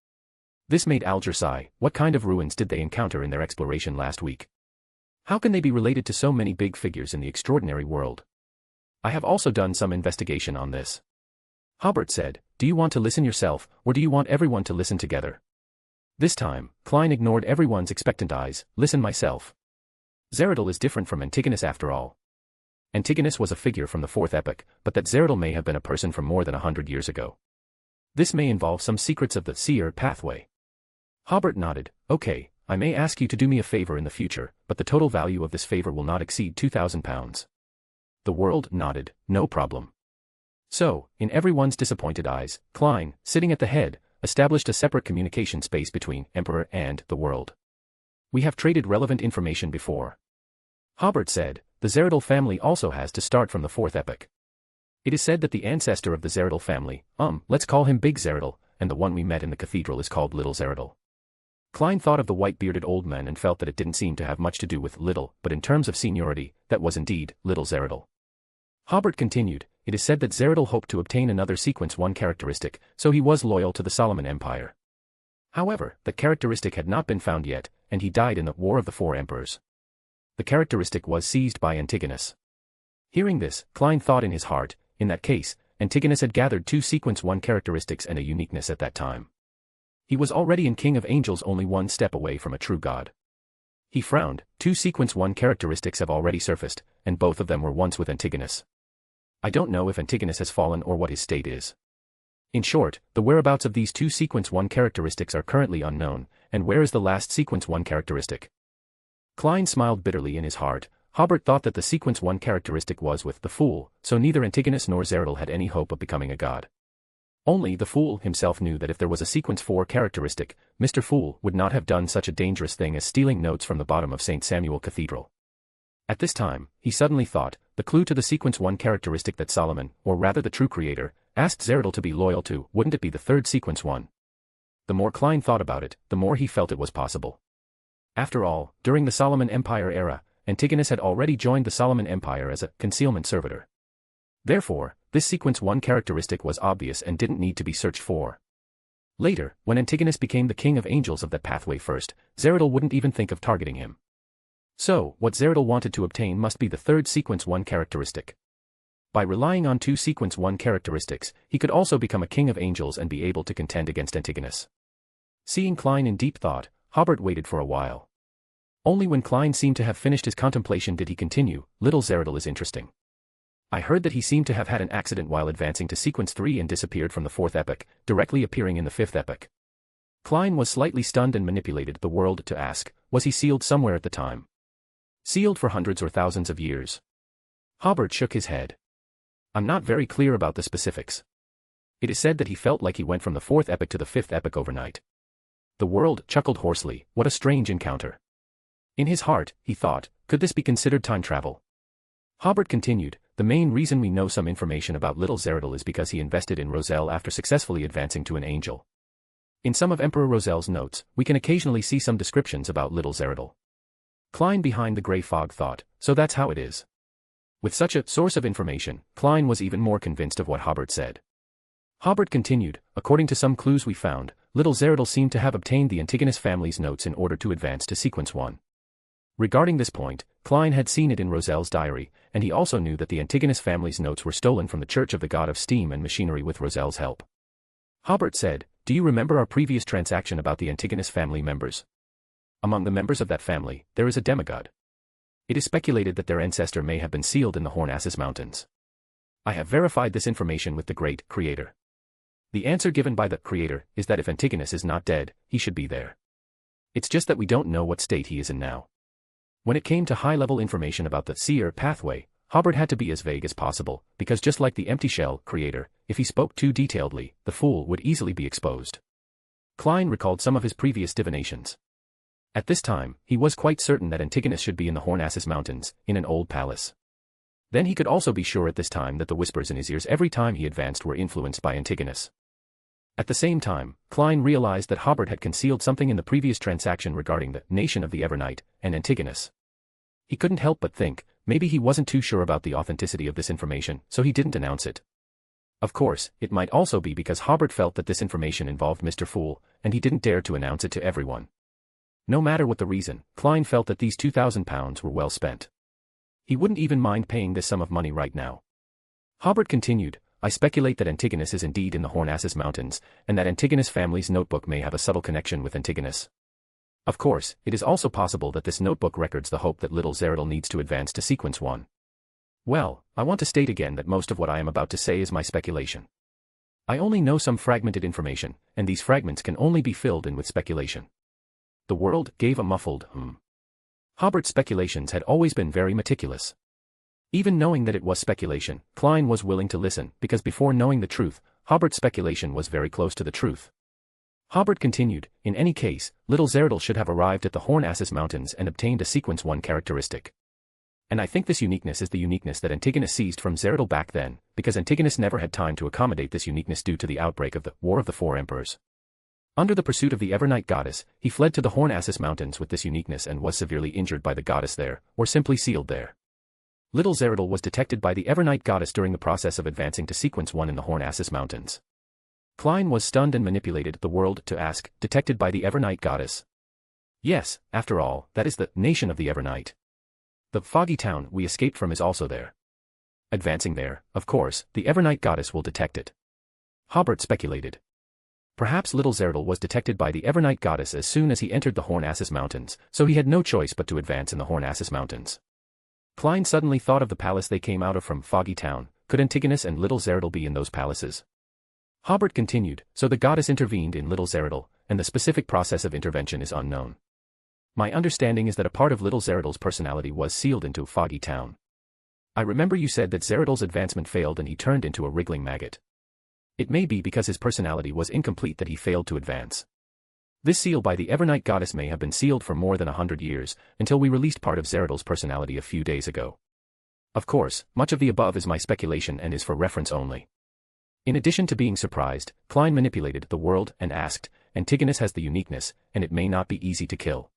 This made Alger sigh. What kind of ruins did they encounter in their exploration last week? How can they be related to so many big figures in the extraordinary world? I have also done some investigation on this. Hobert said, do you want to listen yourself, or do you want everyone to listen together? This time, Klein ignored everyone's expectant eyes. Listen myself. Zeradal is different from Antigonus after all. Antigonus was a figure from the 4th epoch, but that Zeradal may have been a person from more than 100 years ago. This may involve some secrets of the seer pathway. Hobert nodded. Okay, I may ask you to do me a favor in the future, but the total value of this favor will not exceed £2,000. The world nodded. No problem. So, in everyone's disappointed eyes, Klein, sitting at the head, established a separate communication space between Emperor and the world. We have traded relevant information before. Hobert said, the Zeradal family also has to start from the 4th epoch. It is said that the ancestor of the Zeradal family, let's call him Big Zeradal, and the one we met in the cathedral is called Little Zeradal. Klein thought of the white-bearded old man and felt that it didn't seem to have much to do with Little, but in terms of seniority, that was indeed Little Zeradal. Hobert continued, it is said that Zeradal hoped to obtain another sequence 1 characteristic, so he was loyal to the Solomon Empire. However, that characteristic had not been found yet, and he died in the War of the 4 Emperors. The characteristic was seized by Antigonus. Hearing this, Klein thought in his heart, in that case, Antigonus had gathered 2 sequence 1 characteristics and a uniqueness at that time. He was already in King of Angels, only one step away from a true god. He frowned. 2 sequence 1 characteristics have already surfaced, and both of them were once with Antigonus. I don't know if Antigonus has fallen or what his state is. In short, the whereabouts of these 2 sequence 1 characteristics are currently unknown, and where is the last sequence 1 characteristic? Klein smiled bitterly in his heart. Hobert thought that the sequence 1 characteristic was with the Fool, so neither Antigonus nor Zeradal had any hope of becoming a god. Only the Fool himself knew that if there was a sequence 4 characteristic, Mr. Fool would not have done such a dangerous thing as stealing notes from the bottom of St. Samuel Cathedral. At this time, he suddenly thought, the clue to the sequence 1 characteristic that Solomon, or rather the true creator, asked Zeradal to be loyal to, wouldn't it be the 3rd sequence 1? The more Klein thought about it, the more he felt it was possible. After all, during the Solomon Empire era, Antigonus had already joined the Solomon Empire as a concealment servitor. Therefore, this sequence 1 characteristic was obvious and didn't need to be searched for. Later, when Antigonus became the King of Angels of that pathway first, Zeradal wouldn't even think of targeting him. So, what Zeradal wanted to obtain must be the 3rd sequence 1 characteristic. By relying on 2 sequence 1 characteristics, he could also become a King of Angels and be able to contend against Antigonus. Seeing Klein in deep thought, Hobert waited for a while. Only when Klein seemed to have finished his contemplation did he continue, Little Zeradal is interesting. I heard that he seemed to have had an accident while advancing to sequence 3 and disappeared from the 4th epoch, directly appearing in the 5th epoch. Klein was slightly stunned and manipulated the world to ask, was he sealed somewhere at the time? Sealed for hundreds or thousands of years? Hobert shook his head. I'm not very clear about the specifics. It is said that he felt like he went from the 4th epoch to the 5th epoch overnight. The world chuckled hoarsely. What a strange encounter. In his heart, he thought, could this be considered time travel? Hobert continued, the main reason we know some information about Little Zeradal is because he invested in Roselle after successfully advancing to an angel. In some of Emperor Roselle's notes, we can occasionally see some descriptions about Little Zeradal. Klein behind the grey fog thought, so that's how it is. With such a source of information, Klein was even more convinced of what Hobert said. Hobert continued, according to some clues we found, Little Zeradal seemed to have obtained the Antigonus family's notes in order to advance to sequence 1. Regarding this point, Klein had seen it in Roselle's diary, and he also knew that the Antigonus family's notes were stolen from the Church of the God of Steam and Machinery with Roselle's help. Hobert said, do you remember our previous transaction about the Antigonus family members? Among the members of that family, there is a demigod. It is speculated that their ancestor may have been sealed in the Hornassus Mountains. I have verified this information with the great Creator. The answer given by the Creator is that if Antigonus is not dead, he should be there. It's just that we don't know what state he is in now. When it came to high-level information about the seer pathway, Hobert had to be as vague as possible, because just like the empty shell Creator, if he spoke too detailedly, the fool would easily be exposed. Klein recalled some of his previous divinations. At this time, he was quite certain that Antigonus should be in the Hornassus Mountains, in an old palace. Then he could also be sure at this time that the whispers in his ears every time he advanced were influenced by Antigonus. At the same time, Klein realized that Hobert had concealed something in the previous transaction regarding the nation of the Evernight and Antigonus. He couldn't help but think, maybe he wasn't too sure about the authenticity of this information, so he didn't announce it. Of course, it might also be because Hobert felt that this information involved Mr. Fool, and he didn't dare to announce it to everyone. No matter what the reason, Klein felt that these £2,000 were well spent. He wouldn't even mind paying this sum of money right now. Hobert continued, I speculate that Antigonus is indeed in the Hornassus Mountains, and that Antigonus' family's notebook may have a subtle connection with Antigonus. Of course, it is also possible that this notebook records the hope that little Zeradal needs to advance to sequence 1. Well, I want to state again that most of what I am about to say is my speculation. I only know some fragmented information, and these fragments can only be filled in with speculation. The world gave a muffled, Hobert's speculations had always been very meticulous. Even knowing that it was speculation, Klein was willing to listen because before knowing the truth, Hobert's speculation was very close to the truth. Hobert continued, in any case, little Zeradal should have arrived at the Hornassus Mountains and obtained a sequence 1 characteristic. And I think this uniqueness is the uniqueness that Antigonus seized from Zeradal back then, because Antigonus never had time to accommodate this uniqueness due to the outbreak of the War of the Four Emperors. Under the pursuit of the Evernight goddess, he fled to the Hornassus Mountains with this uniqueness and was severely injured by the goddess there, or simply sealed there. Little Zeradal was detected by the Evernight goddess during the process of advancing to sequence 1 in the Hornassus Mountains. Klein was stunned and manipulated the world to ask, detected by the Evernight goddess? Yes, after all, that is the nation of the Evernight. The foggy town we escaped from is also there. Advancing there, of course, the Evernight goddess will detect it. Hobert speculated. Perhaps little Zeradal was detected by the Evernight goddess as soon as he entered the Hornassus Mountains, so he had no choice but to advance in the Hornassus Mountains. Klein suddenly thought of the palace they came out of from Foggy Town. Could Antigonus and little Zeradal be in those palaces? Hobert continued, so the goddess intervened in little Zeradal, and the specific process of intervention is unknown. My understanding is that a part of little Zeradal's personality was sealed into Foggy Town. I remember you said that Zeradal's advancement failed and he turned into a wriggling maggot. It may be because his personality was incomplete that he failed to advance. This seal by the Evernight goddess may have been sealed for more than 100 years, until we released part of Zeradal's personality a few days ago. Of course, much of the above is my speculation and is for reference only. In addition to being surprised, Klein manipulated the world and asked, Antigonus has the uniqueness, and it may not be easy to kill.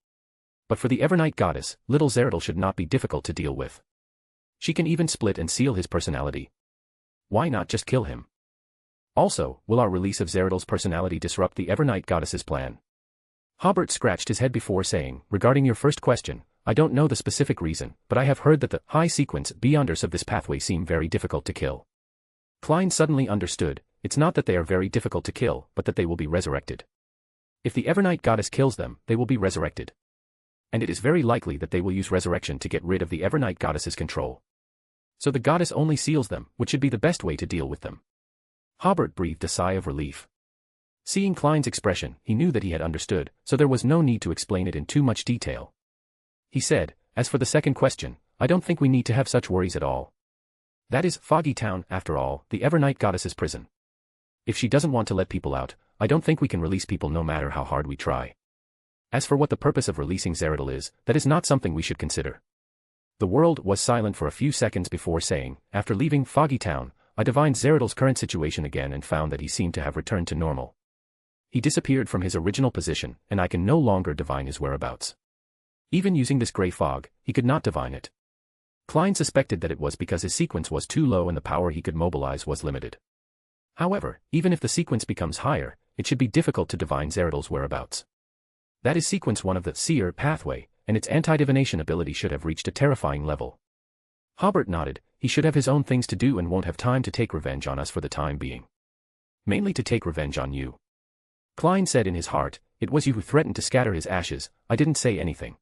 But for the Evernight goddess, little Zeradal should not be difficult to deal with. She can even split and seal his personality. Why not just kill him? Also, will our release of Zeradal's personality disrupt the Evernight goddess's plan? Hobert scratched his head before saying, regarding your first question, I don't know the specific reason, but I have heard that the high sequence beyonders of this pathway seem very difficult to kill. Klein suddenly understood, it's not that they are very difficult to kill, but that they will be resurrected. If the Evernight goddess kills them, they will be resurrected. And it is very likely that they will use resurrection to get rid of the Evernight goddess's control. So the goddess only seals them, which should be the best way to deal with them. Hobert breathed a sigh of relief. Seeing Klein's expression, he knew that he had understood, so there was no need to explain it in too much detail. He said, as for the second question, I don't think we need to have such worries at all. That is Foggy Town, after all, the Evernight goddess's prison. If she doesn't want to let people out, I don't think we can release people no matter how hard we try. As for what the purpose of releasing Zeradal is, that is not something we should consider. The world was silent for a few seconds before saying, after leaving Foggy Town, I divined Zeradal's current situation again and found that he seemed to have returned to normal. He disappeared from his original position, and I can no longer divine his whereabouts. Even using this grey fog, he could not divine it. Klein suspected that it was because his sequence was too low and the power he could mobilize was limited. However, even if the sequence becomes higher, it should be difficult to divine Zeradal's whereabouts. That is sequence 1 of the seer pathway, and its anti-divination ability should have reached a terrifying level. Hobert nodded, he should have his own things to do and won't have time to take revenge on us for the time being. Mainly to take revenge on you. Klein said in his heart, it was you who threatened to scatter his ashes, I didn't say anything.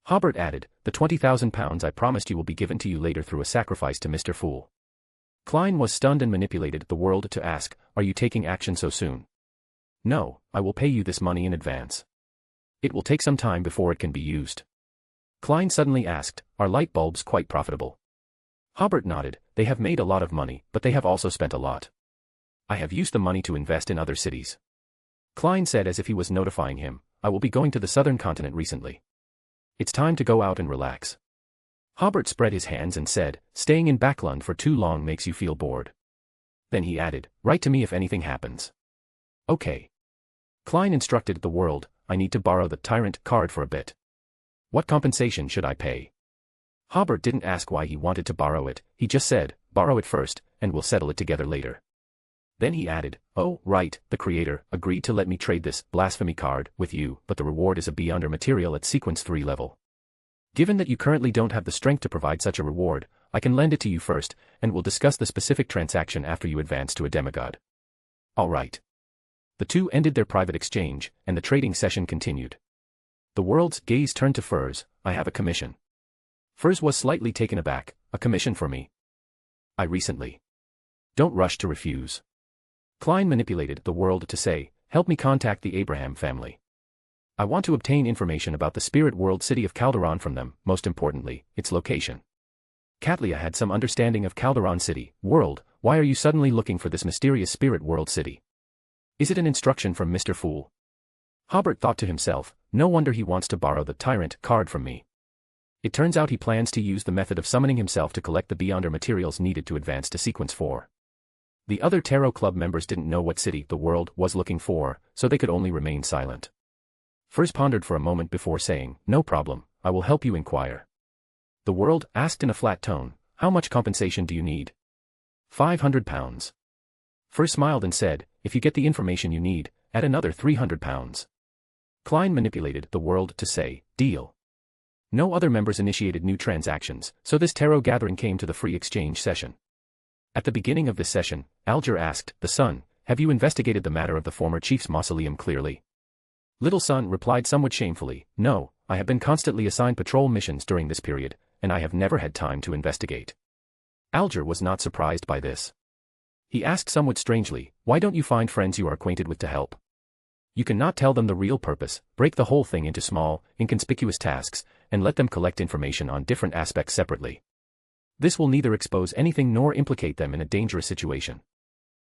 Hobert added, the £20,000 I promised you will be given to you later through a sacrifice to Mr. Fool. Klein was stunned and manipulated the world to ask, are you taking action so soon? No, I will pay you this money in advance. It will take some time before it can be used. Klein suddenly asked, are light bulbs quite profitable? Hobert nodded, they have made a lot of money, but they have also spent a lot. I have used the money to invest in other cities. Klein said as if he was notifying him, I will be going to the southern continent recently. It's time to go out and relax. Hobert spread his hands and said, staying in Backlund for too long makes you feel bored. Then he added, write to me if anything happens. Okay. Klein instructed the world, I need to borrow the tyrant card for a bit. What compensation should I pay? Hobert didn't ask why he wanted to borrow it, he just said, borrow it first, and we'll settle it together later. Then he added, "Oh, right, the creator agreed to let me trade this blasphemy card with you, but the reward is a beyonder material at sequence 3 level. Given that you currently don't have the strength to provide such a reward, I can lend it to you first, and we'll discuss the specific transaction after you advance to a demigod." All right. The two ended their private exchange, and the trading session continued. The world's gaze turned to Furs. "I have a commission." Furs was slightly taken aback. "A commission for me?" "I recently." "Don't rush to refuse." Klein manipulated the world to say, "Help me contact the Abraham family. I want to obtain information about the spirit world city of Calderon from them, most importantly, its location." Katlia had some understanding of Calderon city, world. "Why are you suddenly looking for this mysterious spirit world city? Is it an instruction from Mr. Fool?" Hobert thought to himself, "No wonder he wants to borrow the tyrant card from me. It turns out he plans to use the method of summoning himself to collect the beyonder materials needed to advance to sequence 4. The other Tarot Club members didn't know what city the world was looking for, so they could only remain silent. Furs pondered for a moment before saying, "No problem, I will help you inquire." The world asked in a flat tone, "How much compensation do you need?" £500. Furs smiled and said, "If you get the information you need, add another £300. Klein manipulated the world to say, "Deal." No other members initiated new transactions, so this tarot gathering came to the free exchange session. At the beginning of this session, Alger asked, "The Sun, have you investigated the matter of the former chief's mausoleum clearly?" Little Sun replied somewhat shamefully, "No, I have been constantly assigned patrol missions during this period, and I have never had time to investigate." Alger was not surprised by this. He asked somewhat strangely, "Why don't you find friends you are acquainted with to help? You cannot tell them the real purpose, break the whole thing into small, inconspicuous tasks, and let them collect information on different aspects separately. This will neither expose anything nor implicate them in a dangerous situation."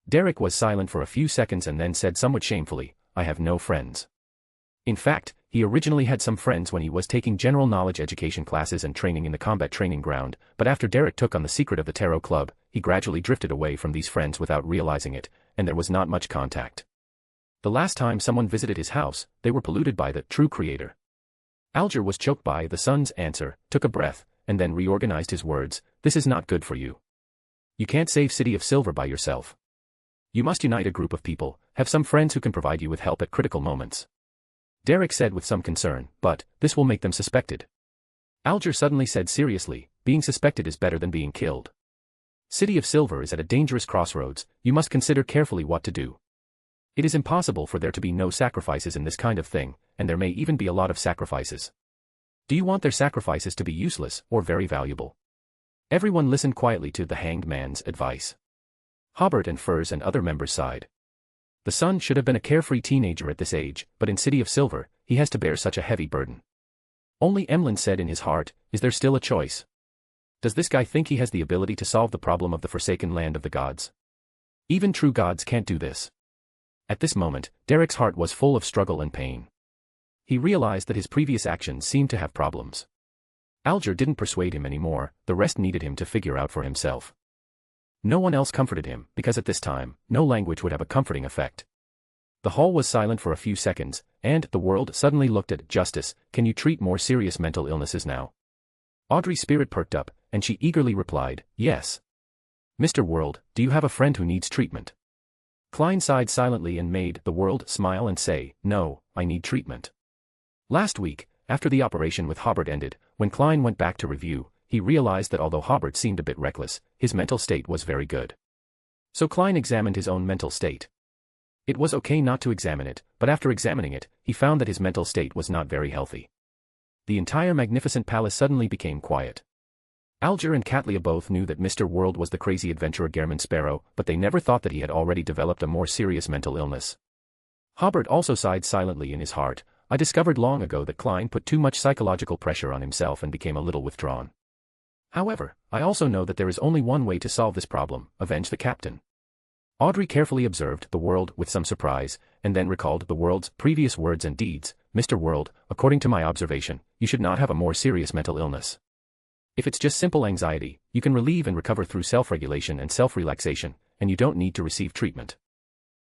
Derek was silent for a few seconds and then said somewhat shamefully, "I have no friends." In fact, he originally had some friends when he was taking general knowledge education classes and training in the combat training ground, but after Derek took on the secret of the Tarot Club, he gradually drifted away from these friends without realizing it, and there was not much contact. The last time someone visited his house, they were polluted by the true creator. Alger was choked by the Sun's answer, took a breath, and then reorganized his words, "This is not good for you. You can't save City of Silver by yourself. You must unite a group of people, have some friends who can provide you with help at critical moments." Derek said with some concern, "But this will make them suspected." Alger suddenly said seriously, "Being suspected is better than being killed. City of Silver is at a dangerous crossroads, you must consider carefully what to do. It is impossible for there to be no sacrifices in this kind of thing, and there may even be a lot of sacrifices. Do you want their sacrifices to be useless or very valuable?" Everyone listened quietly to the Hanged Man's advice. Hobert and Furs and other members sighed. The Sun should have been a carefree teenager at this age, but in City of Silver, he has to bear such a heavy burden. Only Emlyn said in his heart, "Is there still a choice? Does this guy think he has the ability to solve the problem of the forsaken land of the gods? Even true gods can't do this." At this moment, Derek's heart was full of struggle and pain. He realized that his previous actions seemed to have problems. Alger didn't persuade him anymore, the rest needed him to figure out for himself. No one else comforted him, because at this time, no language would have a comforting effect. The hall was silent for a few seconds, and the world suddenly looked at Justice. "Can you treat more serious mental illnesses now?" Audrey's spirit perked up, and she eagerly replied, "Yes." "Mr. World, do you have a friend who needs treatment?" Klein sighed silently and made the world smile and say, "No, I need treatment." Last week, after the operation with Hobert ended, when Klein went back to review, he realized that although Hobert seemed a bit reckless, his mental state was very good. So Klein examined his own mental state. It was okay not to examine it, but after examining it, he found that his mental state was not very healthy. The entire magnificent palace suddenly became quiet. Alger and Katlia both knew that Mr. World was the crazy adventurer Gehrman Sparrow, but they never thought that he had already developed a more serious mental illness. Hobert also sighed silently in his heart. "I discovered long ago that Klein put too much psychological pressure on himself and became a little withdrawn. However, I also know that there is only one way to solve this problem: avenge the captain." Audrey carefully observed the world with some surprise, and then recalled the world's previous words and deeds. "Mr. World, according to my observation, you should not have a more serious mental illness. If it's just simple anxiety, you can relieve and recover through self-regulation and self-relaxation, and you don't need to receive treatment."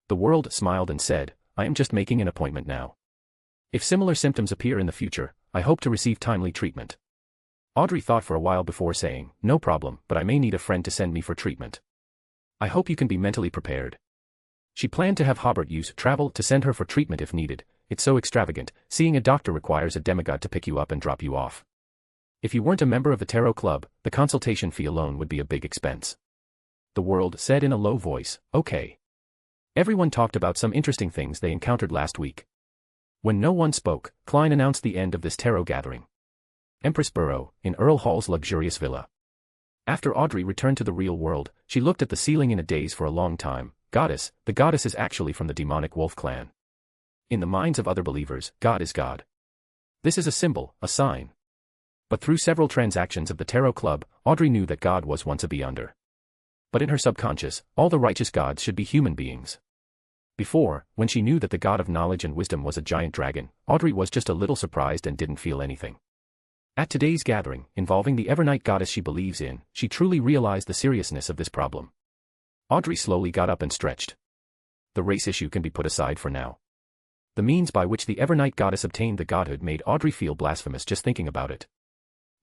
The world smiled and said, "I am just making an appointment now. If similar symptoms appear in the future, I hope to receive timely treatment." Audrey thought for a while before saying, "No problem, but I may need a friend to send me for treatment. I hope you can be mentally prepared." She planned to have Hobert use travel to send her for treatment if needed. It's so extravagant, seeing a doctor requires a demigod to pick you up and drop you off. If you weren't a member of the tarot club, the consultation fee alone would be a big expense. The world said in a low voice, okay. Everyone talked about some interesting things they encountered last week. When no one spoke, Klein announced the end of this tarot gathering. Empress Burrow, in Earl Hall's luxurious villa. After Audrey returned to the real world, she looked at the ceiling in a daze for a long time. Goddess, the goddess is actually from the demonic wolf clan. In the minds of other believers, God is God. This is a symbol, a sign. But through several transactions of the tarot club, Audrey knew that God was once a beyonder. But in her subconscious, all the righteous gods should be human beings. Before, when she knew that the god of knowledge and wisdom was a giant dragon, Audrey was just a little surprised and didn't feel anything. At today's gathering, involving the Evernight goddess she believes in, she truly realized the seriousness of this problem. Audrey slowly got up and stretched. The race issue can be put aside for now. The means by which the Evernight goddess obtained the godhood made Audrey feel blasphemous just thinking about it.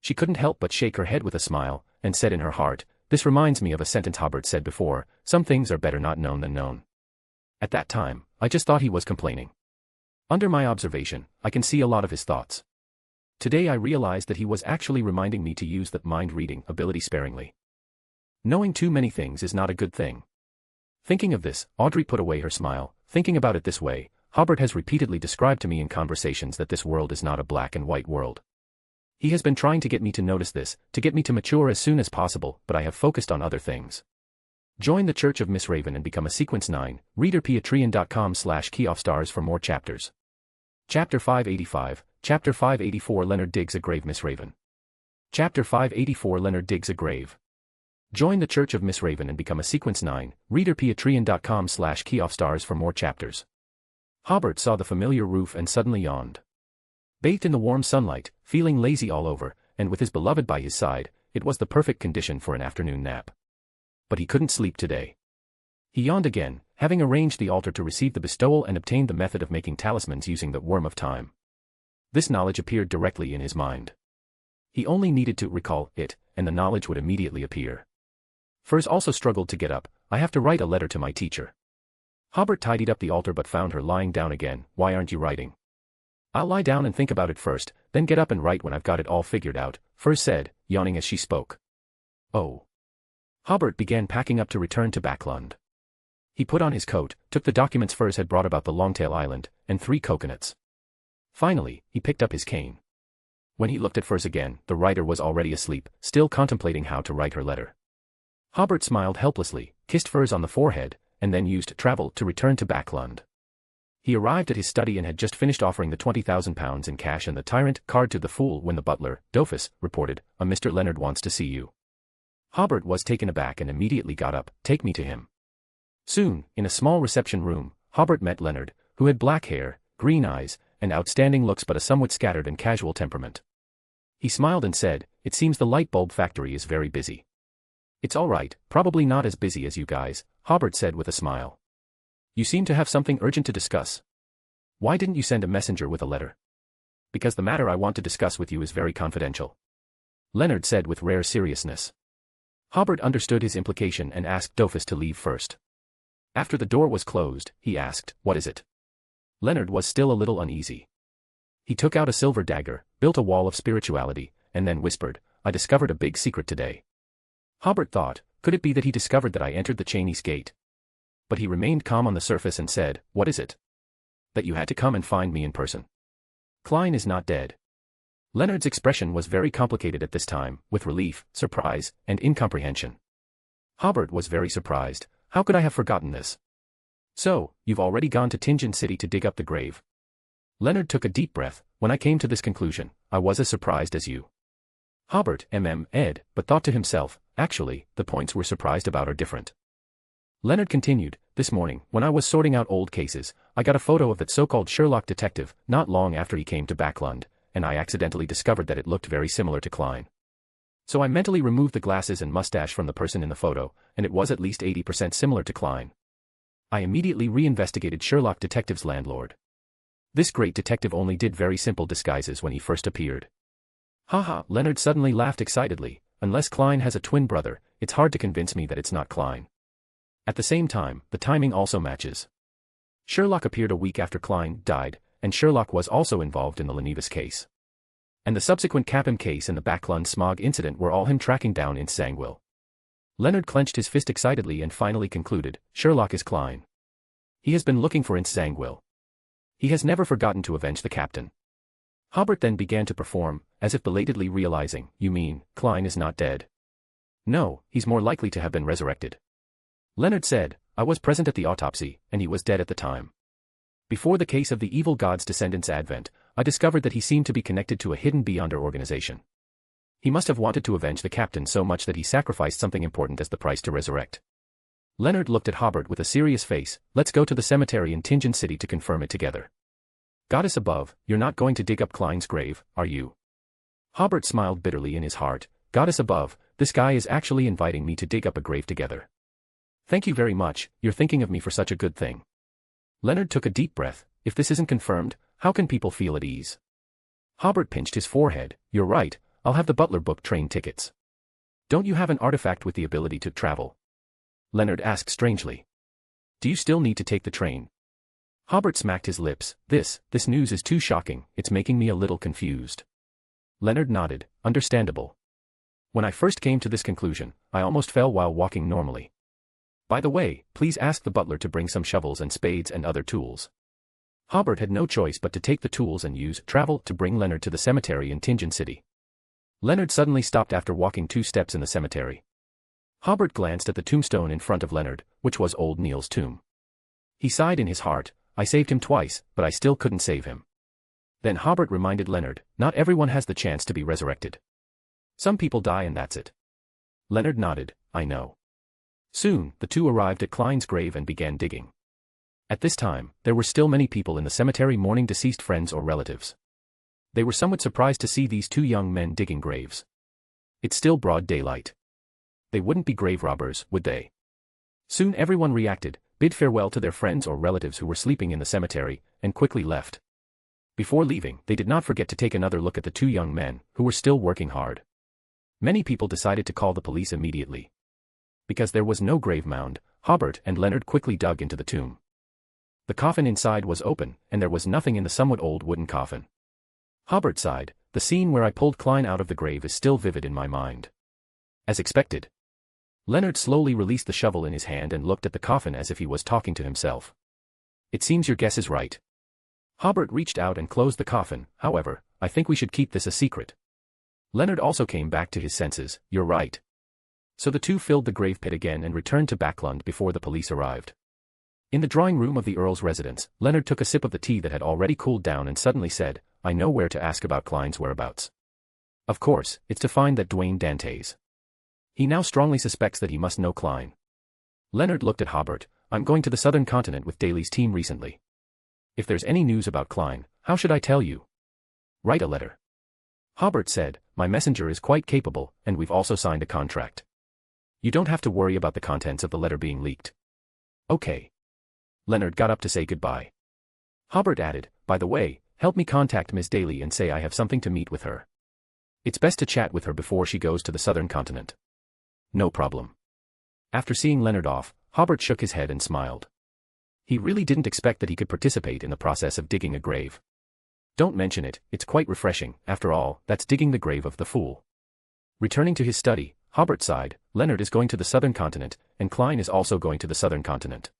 She couldn't help but shake her head with a smile, and said in her heart, "This reminds me of a sentence Hobert said before, some things are better not known than known." At that time, I just thought he was complaining. Under my observation, I can see a lot of his thoughts. Today I realized that he was actually reminding me to use that mind-reading ability sparingly. Knowing too many things is not a good thing. Thinking of this, Audrey put away her smile. Thinking about it this way, Hobert has repeatedly described to me in conversations that this world is not a black and white world. He has been trying to get me to notice this, to get me to mature as soon as possible, but I have focused on other things. Join the Church of Miss Raven and become a Sequence 9, readerpatreon.com/keyoffstars for more chapters. Chapter 585, Chapter 584 Leonard digs a grave. Miss Raven. Chapter 584 Leonard digs a grave. Join the Church of Miss Raven and become a Sequence 9, readerpatreon.com/keyoffstars for more chapters. Hobert saw the familiar roof and suddenly yawned. Bathed in the warm sunlight, feeling lazy all over, and with his beloved by his side, it was the perfect condition for an afternoon nap. But he couldn't sleep today. He yawned again, having arranged the altar to receive the bestowal and obtained the method of making talismans using the worm of time. This knowledge appeared directly in his mind. He only needed to recall it, and the knowledge would immediately appear. Furs also struggled to get up. "I have to write a letter to my teacher." Hobert tidied up the altar but found her lying down again. "Why aren't you writing?" "I'll lie down and think about it first, then get up and write when I've got it all figured out," Furs said, yawning as she spoke. "Oh." Hobert began packing up to return to Backlund. He put on his coat, took the documents Furs had brought about the Longtail Island, and 3 coconuts. Finally, he picked up his cane. When he looked at Furs again, the writer was already asleep, still contemplating how to write her letter. Hobert smiled helplessly, kissed Furs on the forehead, and then used travel to return to Backlund. He arrived at his study and had just finished offering the £20,000 in cash and the tyrant card to the fool when the butler, Dofus, reported, "A Mr. Leonard wants to see you." Hobert was taken aback and immediately got up. "Take me to him." Soon, in a small reception room, Hobert met Leonard, who had black hair, green eyes, and outstanding looks but a somewhat scattered and casual temperament. He smiled and said, "It seems the light bulb factory is very busy." "It's all right, probably not as busy as you guys," Hobert said with a smile. "You seem to have something urgent to discuss. Why didn't you send a messenger with a letter?" "Because the matter I want to discuss with you is very confidential," Leonard said with rare seriousness. Hobert understood his implication and asked Dofus to leave first. After the door was closed, he asked, "What is it?" Leonard was still a little uneasy. He took out a silver dagger, built a wall of spirituality, and then whispered, "I discovered a big secret today." Hobert thought, could it be that he discovered that I entered the Chinese gate? But he remained calm on the surface and said, "What is it?" "That you had to come and find me in person. Klein is not dead." Leonard's expression was very complicated at this time, with relief, surprise, and incomprehension. Hobert was very surprised. How could I have forgotten this? "So, you've already gone to Tingen City to dig up the grave?" Leonard took a deep breath. "When I came to this conclusion, I was as surprised as you." Hobert ed, but thought to himself, actually, the points we're surprised about are different. Leonard continued, "This morning, when I was sorting out old cases, I got a photo of that so-called Sherlock detective, not long after he came to Backlund, and I accidentally discovered that it looked very similar to Klein. So I mentally removed the glasses and mustache from the person in the photo, and it was at least 80% similar to Klein. I immediately reinvestigated Sherlock detective's landlord. This great detective only did very simple disguises when he first appeared." "Haha," Leonard suddenly laughed excitedly, "unless Klein has a twin brother, it's hard to convince me that it's not Klein." At the same time, the timing also matches. Sherlock appeared a week after Klein died, and Sherlock was also involved in the Lenevis case. And the subsequent Capim case and the Backlund smog incident were all him tracking down in Sangwil. Leonard clenched his fist excitedly and finally concluded, Sherlock is Klein. He has been looking for Ince Sangwil. He has never forgotten to avenge the captain. Hobert then began to perform, as if belatedly realizing, you mean, Klein is not dead? No, he's more likely to have been resurrected. Leonard said, I was present at the autopsy, and he was dead at the time. Before the case of the evil god's descendant's advent, I discovered that he seemed to be connected to a hidden Beyonder organization. He must have wanted to avenge the captain so much that he sacrificed something important as the price to resurrect. Leonard looked at Hobert with a serious face. Let's go to the cemetery in Tingen City to confirm it together. Goddess above, you're not going to dig up Klein's grave, are you? Hobert smiled bitterly in his heart. Goddess above, this guy is actually inviting me to dig up a grave together. Thank you very much, you're thinking of me for such a good thing. Leonard took a deep breath. If this isn't confirmed, how can people feel at ease? Hobert pinched his forehead. You're right, I'll have the butler book train tickets. Don't you have an artifact with the ability to travel? Leonard asked strangely. Do you still need to take the train? Hobert smacked his lips. This news is too shocking, it's making me a little confused. Leonard nodded. Understandable. When I first came to this conclusion, I almost fell while walking normally. By the way, please ask the butler to bring some shovels and spades and other tools. Hobert had no choice but to take the tools and use travel to bring Leonard to the cemetery in Tingen City. Leonard suddenly stopped after walking 2 steps in the cemetery. Hobert glanced at the tombstone in front of Leonard, which was old Neil's tomb. He sighed in his heart, I saved him twice, but I still couldn't save him. Then Hobert reminded Leonard, not everyone has the chance to be resurrected. Some people die and that's it. Leonard nodded, I know. Soon, the two arrived at Klein's grave and began digging. At this time, there were still many people in the cemetery mourning deceased friends or relatives. They were somewhat surprised to see these 2 young men digging graves. It's still broad daylight. They wouldn't be grave robbers, would they? Soon everyone reacted, bid farewell to their friends or relatives who were sleeping in the cemetery, and quickly left. Before leaving, they did not forget to take another look at the 2 young men, who were still working hard. Many people decided to call the police immediately. Because there was no grave mound, Hobert and Leonard quickly dug into the tomb. The coffin inside was open, and there was nothing in the somewhat old wooden coffin. Hobert sighed, the scene where I pulled Klein out of the grave is still vivid in my mind. As expected. Leonard slowly released the shovel in his hand and looked at the coffin as if he was talking to himself. It seems your guess is right. Hobert reached out and closed the coffin, however, I think we should keep this a secret. Leonard also came back to his senses, you're right. So the two filled the grave pit again and returned to Backlund before the police arrived. In the drawing room of the Earl's residence, Leonard took a sip of the tea that had already cooled down and suddenly said, I know where to ask about Klein's whereabouts. Of course, it's to find that Dwayne Dantes. He now strongly suspects that he must know Klein. Leonard looked at Hobert, I'm going to the southern continent with Daly's team recently. If there's any news about Klein, how should I tell you? Write a letter. Hobert said, my messenger is quite capable, and we've also signed a contract. You don't have to worry about the contents of the letter being leaked. Okay. Leonard got up to say goodbye. Hobert added, by the way, help me contact Miss Daly and say I have something to meet with her. It's best to chat with her before she goes to the southern continent. No problem. After seeing Leonard off, Hobert shook his head and smiled. He really didn't expect that he could participate in the process of digging a grave. Don't mention it, it's quite refreshing, after all, that's digging the grave of the fool. Returning to his study, Hobert sighed, Leonard is going to the southern continent, and Klein is also going to the southern continent.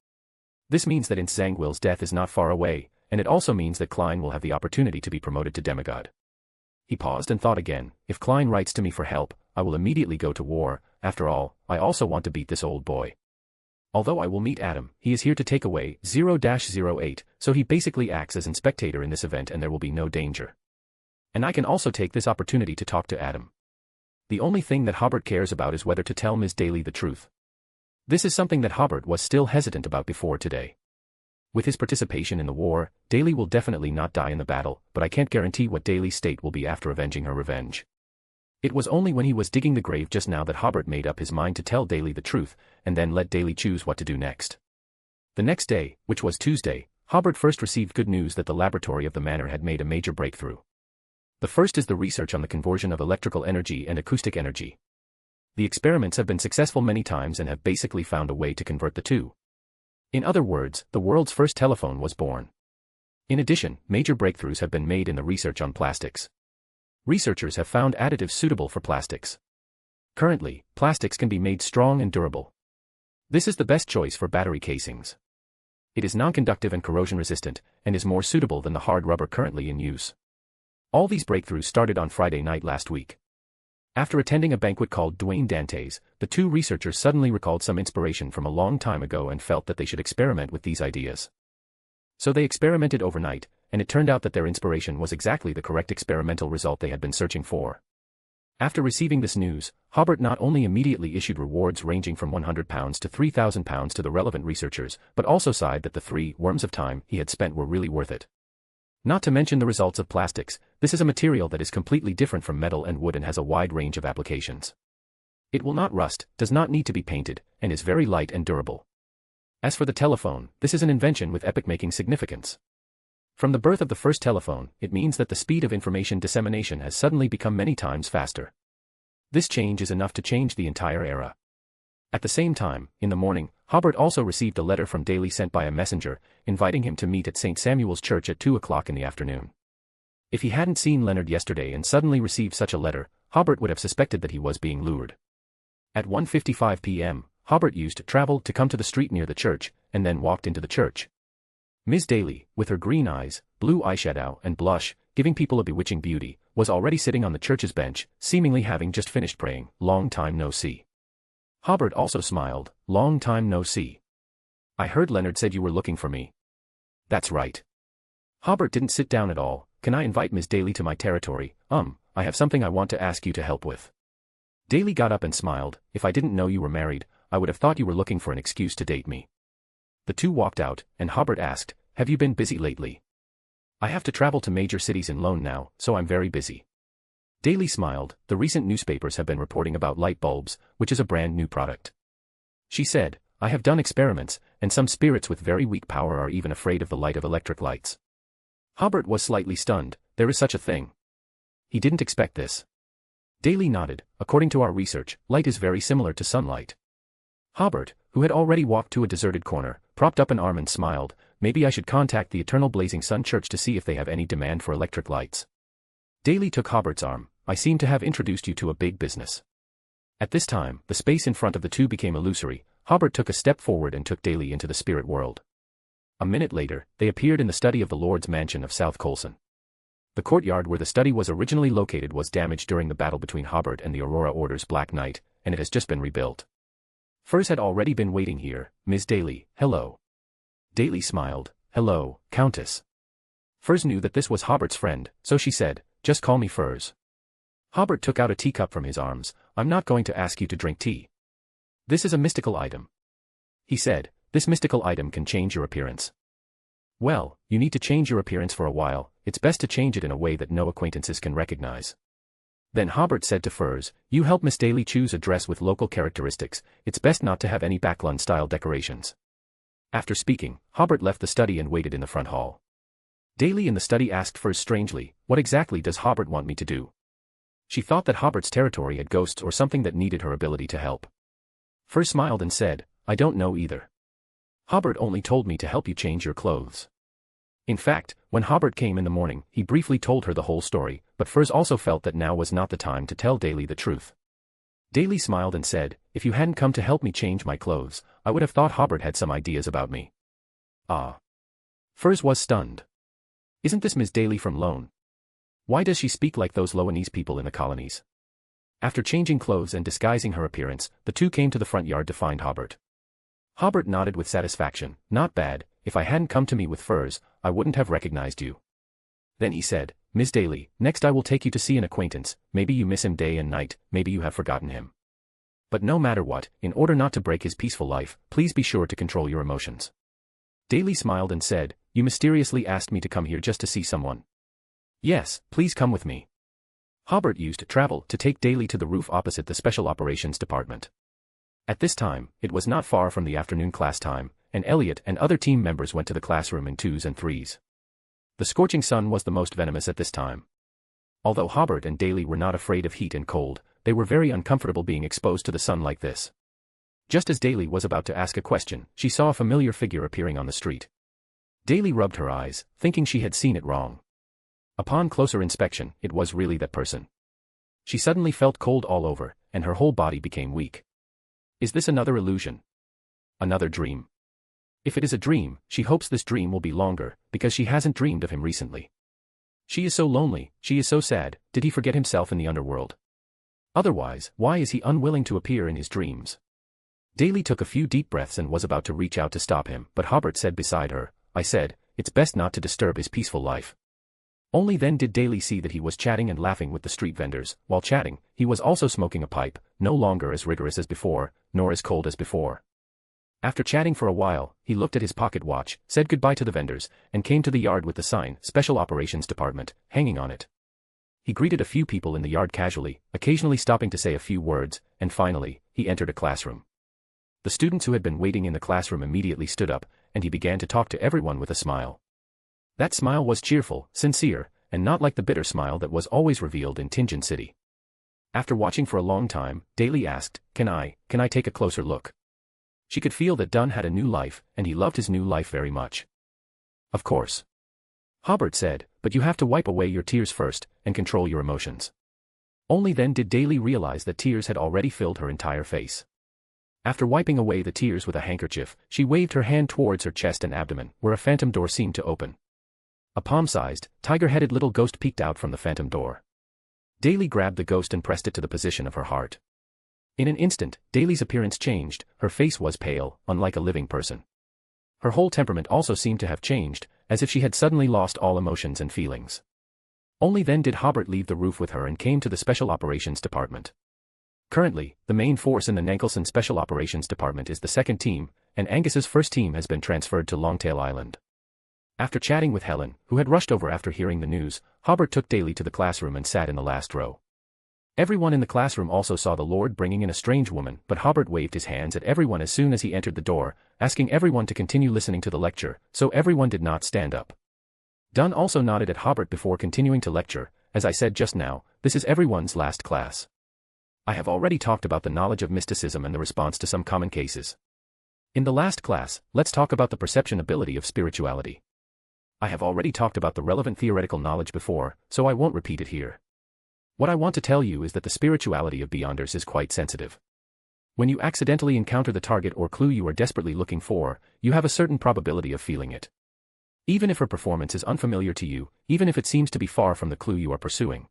This means that Ince Zangwill's death is not far away, and it also means that Klein will have the opportunity to be promoted to demigod. He paused and thought again, if Klein writes to me for help, I will immediately go to war, after all, I also want to beat this old boy. Although I will meet Adam, he is here to take away 0-08, so he basically acts as spectator in this event and there will be no danger. And I can also take this opportunity to talk to Adam. The only thing that Hobert cares about is whether to tell Ms. Daly the truth. This is something that Hobert was still hesitant about before today. With his participation in the war, Daly will definitely not die in the battle, but I can't guarantee what Daly's state will be after avenging her revenge. It was only when he was digging the grave just now that Hobert made up his mind to tell Daly the truth, and then let Daly choose what to do next. The next day, which was Tuesday, Hobert first received good news that the laboratory of the manor had made a major breakthrough. The first is the research on the conversion of electrical energy and acoustic energy. The experiments have been successful many times and have basically found a way to convert the two. In other words, the world's first telephone was born. In addition, major breakthroughs have been made in the research on plastics. Researchers have found additives suitable for plastics. Currently, plastics can be made strong and durable. This is the best choice for battery casings. It is non-conductive and corrosion-resistant, and is more suitable than the hard rubber currently in use. All these breakthroughs started on Friday night last week. After attending a banquet called Dwayne Dante's, the two researchers suddenly recalled some inspiration from a long time ago and felt that they should experiment with these ideas. So they experimented overnight, and it turned out that their inspiration was exactly the correct experimental result they had been searching for. After receiving this news, Hobert not only immediately issued rewards ranging from £100 to £3,000 to the relevant researchers, but also sighed that the 3 worms of time he had spent were really worth it. Not to mention the results of plastics, this is a material that is completely different from metal and wood and has a wide range of applications. It will not rust, does not need to be painted, and is very light and durable. As for the telephone, this is an invention with epoch-making significance. From the birth of the first telephone, it means that the speed of information dissemination has suddenly become many times faster. This change is enough to change the entire era. At the same time, in the morning, Hobert also received a letter from Daly sent by a messenger, inviting him to meet at St. Samuel's Church at 2 o'clock in the afternoon. If he hadn't seen Leonard yesterday and suddenly received such a letter, Hobert would have suspected that he was being lured. At 1:55 p.m., Hobert used travel to come to the street near the church, and then walked into the church. Ms. Daly, with her green eyes, blue eyeshadow and blush, giving people a bewitching beauty, was already sitting on the church's bench, seemingly having just finished praying, "Long time no see." Hobert also smiled, "Long time no see. I heard Leonard said you were looking for me." "That's right." Hobert didn't sit down at all. "Can I invite Ms. Daly to my territory? I have something I want to ask you to help with." Daly got up and smiled. "If I didn't know you were married, I would have thought you were looking for an excuse to date me." The two walked out, and Hobert asked, "Have you been busy lately?" "I have to travel to major cities in Lone now, so I'm very busy." Daly smiled. "The recent newspapers have been reporting about light bulbs, which is a brand new product." She said, "I have done experiments, and some spirits with very weak power are even afraid of the light of electric lights." Hobert was slightly stunned. There is such a thing. He didn't expect this. Daly nodded. "According to our research, light is very similar to sunlight." Hobert, who had already walked to a deserted corner, propped up an arm and smiled. "Maybe I should contact the Eternal Blazing Sun Church to see if they have any demand for electric lights." Daly took Hobert's arm. "I seem to have introduced you to a big business." At this time, the space in front of the two became illusory. Hobert took a step forward and took Daly into the spirit world. A minute later, they appeared in the study of the Lord's mansion of South Colson. The courtyard where the study was originally located was damaged during the battle between Hobert and the Aurora Order's Black Knight, and it has just been rebuilt. Furs had already been waiting here. "Ms. Daly, hello." Daly smiled. "Hello, Countess." Furs knew that this was Hobert's friend, so she said, "Just call me Furs." Hobert took out a teacup from his arms. "I'm not going to ask you to drink tea. This is a mystical item." He said, "This mystical item can change your appearance." "Well, you need to change your appearance for a while. It's best to change it in a way that no acquaintances can recognize." Then Hobert said to Furs, "You help Miss Daly choose a dress with local characteristics. It's best not to have any Backlund-style decorations." After speaking, Hobert left the study and waited in the front hall. Daly in the study asked Furs strangely, "What exactly does Hobert want me to do?" She thought that Hobert's territory had ghosts or something that needed her ability to help. Furs smiled and said, "I don't know either. Hobert only told me to help you change your clothes." In fact, when Hobert came in the morning, he briefly told her the whole story, but Furs also felt that now was not the time to tell Daly the truth. Daly smiled and said, "If you hadn't come to help me change my clothes, I would have thought Hobert had some ideas about me." "Ah." Furs was stunned. "Isn't this Miss Daly from Lone? Why does she speak like those Loanese people in the colonies?" After changing clothes and disguising her appearance, the two came to the front yard to find Hobert. Hobert nodded with satisfaction. "Not bad. If I hadn't come to me with Furs, I wouldn't have recognized you." Then he said, "Miss Daly, next I will take you to see an acquaintance. Maybe you miss him day and night, maybe you have forgotten him. But no matter what, in order not to break his peaceful life, please be sure to control your emotions." Daly smiled and said, "You mysteriously asked me to come here just to see someone." "Yes, please come with me." Hobert used travel to take Daly to the roof opposite the Special Operations Department. At this time, it was not far from the afternoon class time, and Elliot and other team members went to the classroom in 2s and 3s. The scorching sun was the most venomous at this time. Although Hobert and Daly were not afraid of heat and cold, they were very uncomfortable being exposed to the sun like this. Just as Daly was about to ask a question, she saw a familiar figure appearing on the street. Daly rubbed her eyes, thinking she had seen it wrong. Upon closer inspection, it was really that person. She suddenly felt cold all over, and her whole body became weak. Is this another illusion? Another dream? If it is a dream, she hopes this dream will be longer, because she hasn't dreamed of him recently. She is so lonely, she is so sad. Did he forget himself in the underworld? Otherwise, why is he unwilling to appear in his dreams? Daly took a few deep breaths and was about to reach out to stop him, but Hobert said beside her, I said, it's best not to disturb his peaceful life. Only then did Daly see that he was chatting and laughing with the street vendors. While chatting, he was also smoking a pipe, no longer as rigorous as before, nor as cold as before. After chatting for a while, he looked at his pocket watch, said goodbye to the vendors, and came to the yard with the sign, Special Operations Department, hanging on it. He greeted a few people in the yard casually, occasionally stopping to say a few words, and finally, he entered a classroom. The students who had been waiting in the classroom immediately stood up, and he began to talk to everyone with a smile. That smile was cheerful, sincere, and not like the bitter smile that was always revealed in Tinjin City. After watching for a long time, Daly asked, Can I take a closer look? She could feel that Dunn had a new life, and he loved his new life very much. Of course. Hobert said, but you have to wipe away your tears first, and control your emotions. Only then did Daly realize that tears had already filled her entire face. After wiping away the tears with a handkerchief, she waved her hand towards her chest and abdomen, where a phantom door seemed to open. A palm-sized, tiger-headed little ghost peeked out from the phantom door. Daly grabbed the ghost and pressed it to the position of her heart. In an instant, Daly's appearance changed, her face was pale, unlike a living person. Her whole temperament also seemed to have changed, as if she had suddenly lost all emotions and feelings. Only then did Hobert leave the roof with her and came to the Special Operations Department. Currently, the main force in the Nankelson Special Operations Department is the second team, and Angus's first team has been transferred to Longtail Island. After chatting with Helen, who had rushed over after hearing the news, Hobert took Daly to the classroom and sat in the last row. Everyone in the classroom also saw the Lord bringing in a strange woman, but Hobert waved his hands at everyone as soon as he entered the door, asking everyone to continue listening to the lecture, so everyone did not stand up. Dunn also nodded at Hobert before continuing to lecture. As I said just now, this is everyone's last class. I have already talked about the knowledge of mysticism and the response to some common cases. In the last class, let's talk about the perception ability of spirituality. I have already talked about the relevant theoretical knowledge before, so I won't repeat it here. What I want to tell you is that the spirituality of Beyonders is quite sensitive. When you accidentally encounter the target or clue you are desperately looking for, you have a certain probability of feeling it. Even if her performance is unfamiliar to you, even if it seems to be far from the clue you are pursuing.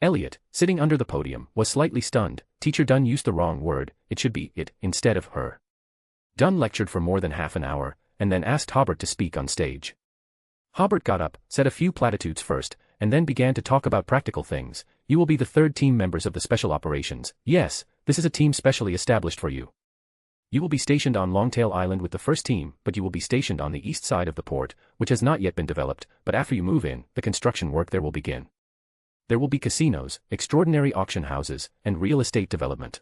Elliot, sitting under the podium, was slightly stunned. Teacher Dunn used the wrong word, it should be it, instead of her. Dunn lectured for more than half an hour, and then asked Hobert to speak on stage. Hobert got up, said a few platitudes first, and then began to talk about practical things. You will be the third team members of the Special Operations. Yes, this is a team specially established for you. You will be stationed on Longtail Island with the first team, but you will be stationed on the east side of the port, which has not yet been developed, but after you move in, the construction work there will begin. There will be casinos, extraordinary auction houses, and real estate development.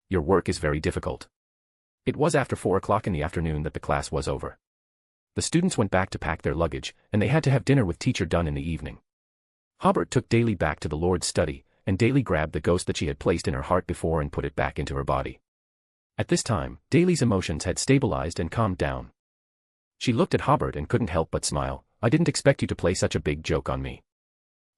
Your work is very difficult. It was after 4 o'clock in the afternoon that the class was over. The students went back to pack their luggage, and they had to have dinner with Teacher Dunn in the evening. Hobert took Daly back to the Lord's study, and Daly grabbed the ghost that she had placed in her heart before and put it back into her body. At this time, Daly's emotions had stabilized and calmed down. She looked at Hobert and couldn't help but smile. I didn't expect you to play such a big joke on me.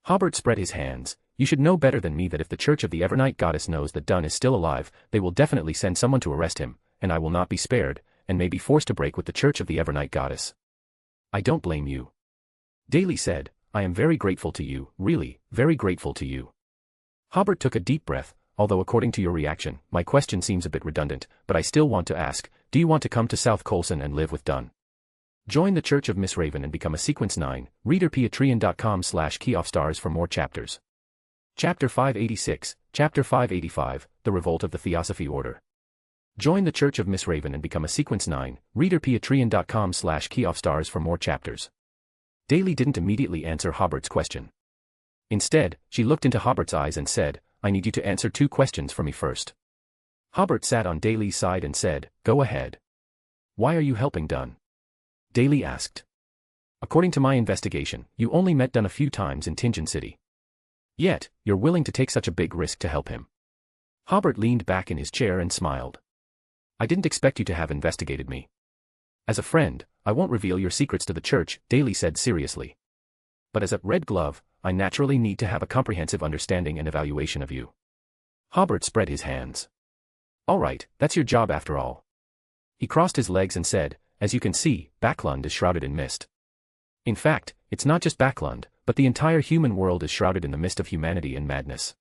Hobert spread his hands. You should know better than me that if the Church of the Evernight Goddess knows that Dunn is still alive, they will definitely send someone to arrest him, and I will not be spared, and may be forced to break with the Church of the Evernight Goddess. I don't blame you. Daly said, I am very grateful to you, really, very grateful to you. Hobert took a deep breath. Although according to your reaction, my question seems a bit redundant, but I still want to ask, do you want to come to South Colson and live with Dunn? Join the Church of Miss Raven and become a Sequence 9, readerpatreon.com/keyoffstars for more chapters. Chapter 586, Chapter 585, The Revolt of the Theosophy Order. Join the Church of Miss Raven and become a Sequence 9, readerpatreon.com/keyoffstars for more chapters. Daly didn't immediately answer Hobert's question. Instead, she looked into Hobert's eyes and said, I need you to answer 2 questions for me first. Hobert sat on Daly's side and said, Go ahead. Why are you helping Dunn? Daly asked. According to my investigation, you only met Dunn a few times in Tinjin City. Yet, you're willing to take such a big risk to help him. Hobert leaned back in his chair and smiled. I didn't expect you to have investigated me. As a friend, I won't reveal your secrets to the church, Daly said seriously. But as a red glove, I naturally need to have a comprehensive understanding and evaluation of you. Hobert spread his hands. All right, that's your job after all. He crossed his legs and said, as you can see, Backlund is shrouded in mist. In fact, it's not just Backlund, but the entire human world is shrouded in the mist of humanity and madness.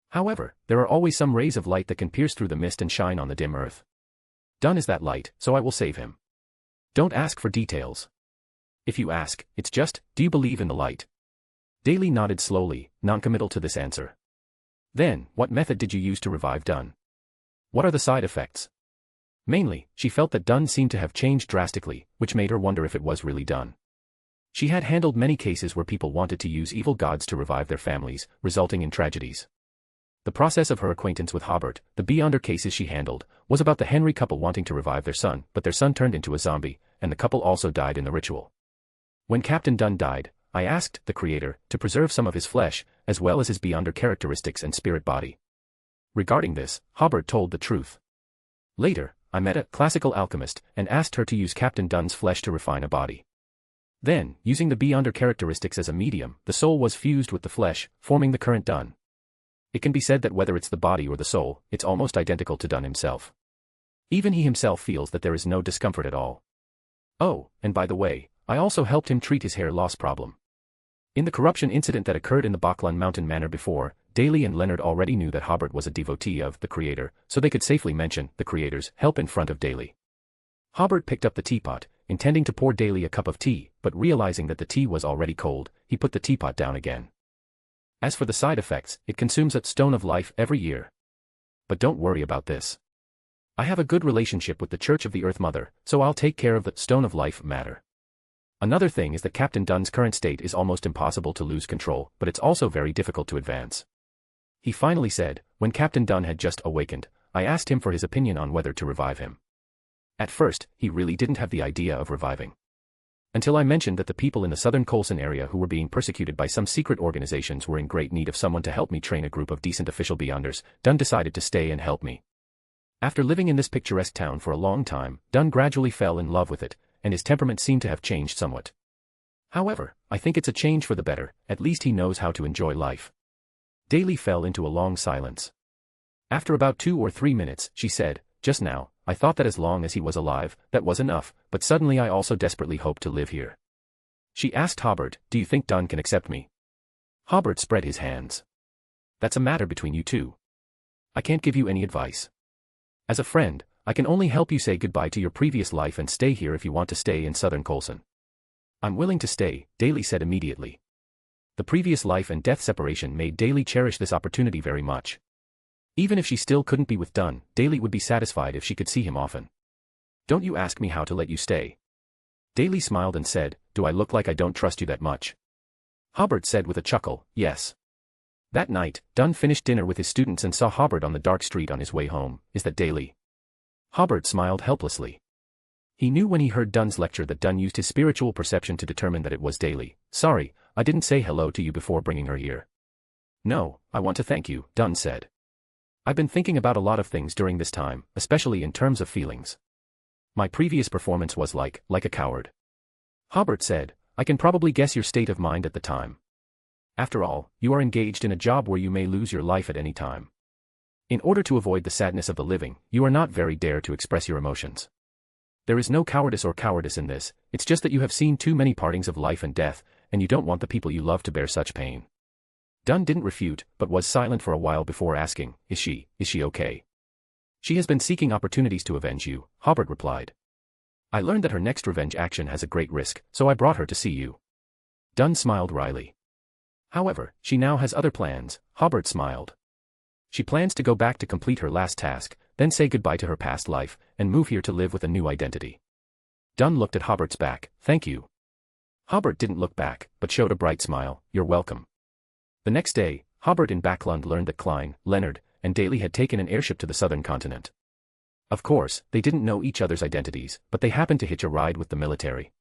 However, there are always some rays of light that can pierce through the mist and shine on the dim earth. Dunn is that light, so I will save him. Don't ask for details. If you ask, it's just, do you believe in the light? Daly nodded slowly, noncommittal to this answer. Then, what method did you use to revive Dunn? What are the side effects? Mainly, she felt that Dunn seemed to have changed drastically, which made her wonder if it was really Dunn. She had handled many cases where people wanted to use evil gods to revive their families, resulting in tragedies. The process of her acquaintance with Hobert, the Beyonder cases she handled, was about the Henry couple wanting to revive their son, but their son turned into a zombie, and the couple also died in the ritual. When Captain Dunn died, I asked the Creator to preserve some of his flesh, as well as his Beyonder characteristics and spirit body. Regarding this, Hobert told the truth. Later, I met a classical alchemist and asked her to use Captain Dunn's flesh to refine a body. Then, using the Beyonder characteristics as a medium, the soul was fused with the flesh, forming the current Dunn. It can be said that whether it's the body or the soul, it's almost identical to Dunn himself. Even he himself feels that there is no discomfort at all. Oh, and by the way, I also helped him treat his hair loss problem. In the corruption incident that occurred in the Backlund Mountain Manor before, Daly and Leonard already knew that Hobert was a devotee of the Creator, so they could safely mention the Creator's help in front of Daly. Hobert picked up the teapot, intending to pour Daly a cup of tea, but realizing that the tea was already cold, he put the teapot down again. As for the side effects, it consumes a stone of life every year. But don't worry about this. I have a good relationship with the Church of the Earth Mother, so I'll take care of the stone of life matter. Another thing is that Captain Dunn's current state is almost impossible to lose control, but it's also very difficult to advance. He finally said, when Captain Dunn had just awakened, I asked him for his opinion on whether to revive him. At first, he really didn't have the idea of reviving. Until I mentioned that the people in the southern Colson area who were being persecuted by some secret organizations were in great need of someone to help me train a group of decent official Beyonders, Dunn decided to stay and help me. After living in this picturesque town for a long time, Dunn gradually fell in love with it, and his temperament seemed to have changed somewhat. However, I think it's a change for the better, at least he knows how to enjoy life. Daly fell into a long silence. After about 2 or 3 minutes, she said, just now, I thought that as long as he was alive, that was enough, but suddenly I also desperately hope to live here. She asked Hobert, do you think Dunn can accept me? Hobert spread his hands. That's a matter between you two. I can't give you any advice. As a friend, I can only help you say goodbye to your previous life and stay here if you want to stay in southern Colson. I'm willing to stay, Daly said immediately. The previous life and death separation made Daly cherish this opportunity very much. Even if she still couldn't be with Dunn, Daly would be satisfied if she could see him often. Don't you ask me how to let you stay. Daly smiled and said, do I look like I don't trust you that much? Hobert said with a chuckle, yes. That night, Dunn finished dinner with his students and saw Hobert on the dark street on his way home. Is that Daly? Hobert smiled helplessly. He knew when he heard Dunn's lecture that Dunn used his spiritual perception to determine that it was Daly. Sorry, I didn't say hello to you before bringing her here. No, I want to thank you, Dunn said. I've been thinking about a lot of things during this time, especially in terms of feelings. My previous performance was like a coward. Hobert said, I can probably guess your state of mind at the time. After all, you are engaged in a job where you may lose your life at any time. In order to avoid the sadness of the living, you are not very dare to express your emotions. There is no cowardice or cowardice in this, it's just that you have seen too many partings of life and death, and you don't want the people you love to bear such pain. Dunn didn't refute, but was silent for a while before asking, Is she okay? She has been seeking opportunities to avenge you, Hobert replied. I learned that her next revenge action has a great risk, so I brought her to see you. Dunn smiled wryly. However, she now has other plans, Hobert smiled. She plans to go back to complete her last task, then say goodbye to her past life, and move here to live with a new identity. Dunn looked at Hobert's back, thank you. Hobert didn't look back, but showed a bright smile, you're welcome. The next day, Hobert and Backlund learned that Klein, Leonard, and Daly had taken an airship to the southern continent. Of course, they didn't know each other's identities, but they happened to hitch a ride with the military.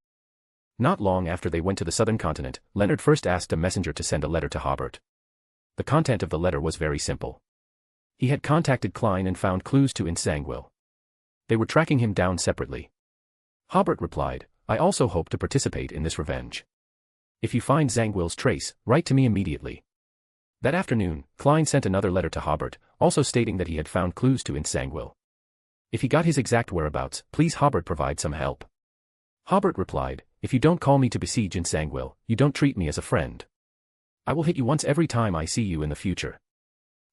Not long after they went to the southern continent, Leonard first asked a messenger to send a letter to Hobert. The content of the letter was very simple. He had contacted Klein and found clues to Insangwil. They were tracking him down separately. Hobert replied, I also hope to participate in this revenge. If you find Zangwil's trace, write to me immediately. That afternoon, Klein sent another letter to Hobert, also stating that he had found clues to Insangwil. If he got his exact whereabouts, please Hobert provide some help. Hobert replied, if you don't call me to besiege Insangwil, you don't treat me as a friend. I will hit you once every time I see you in the future.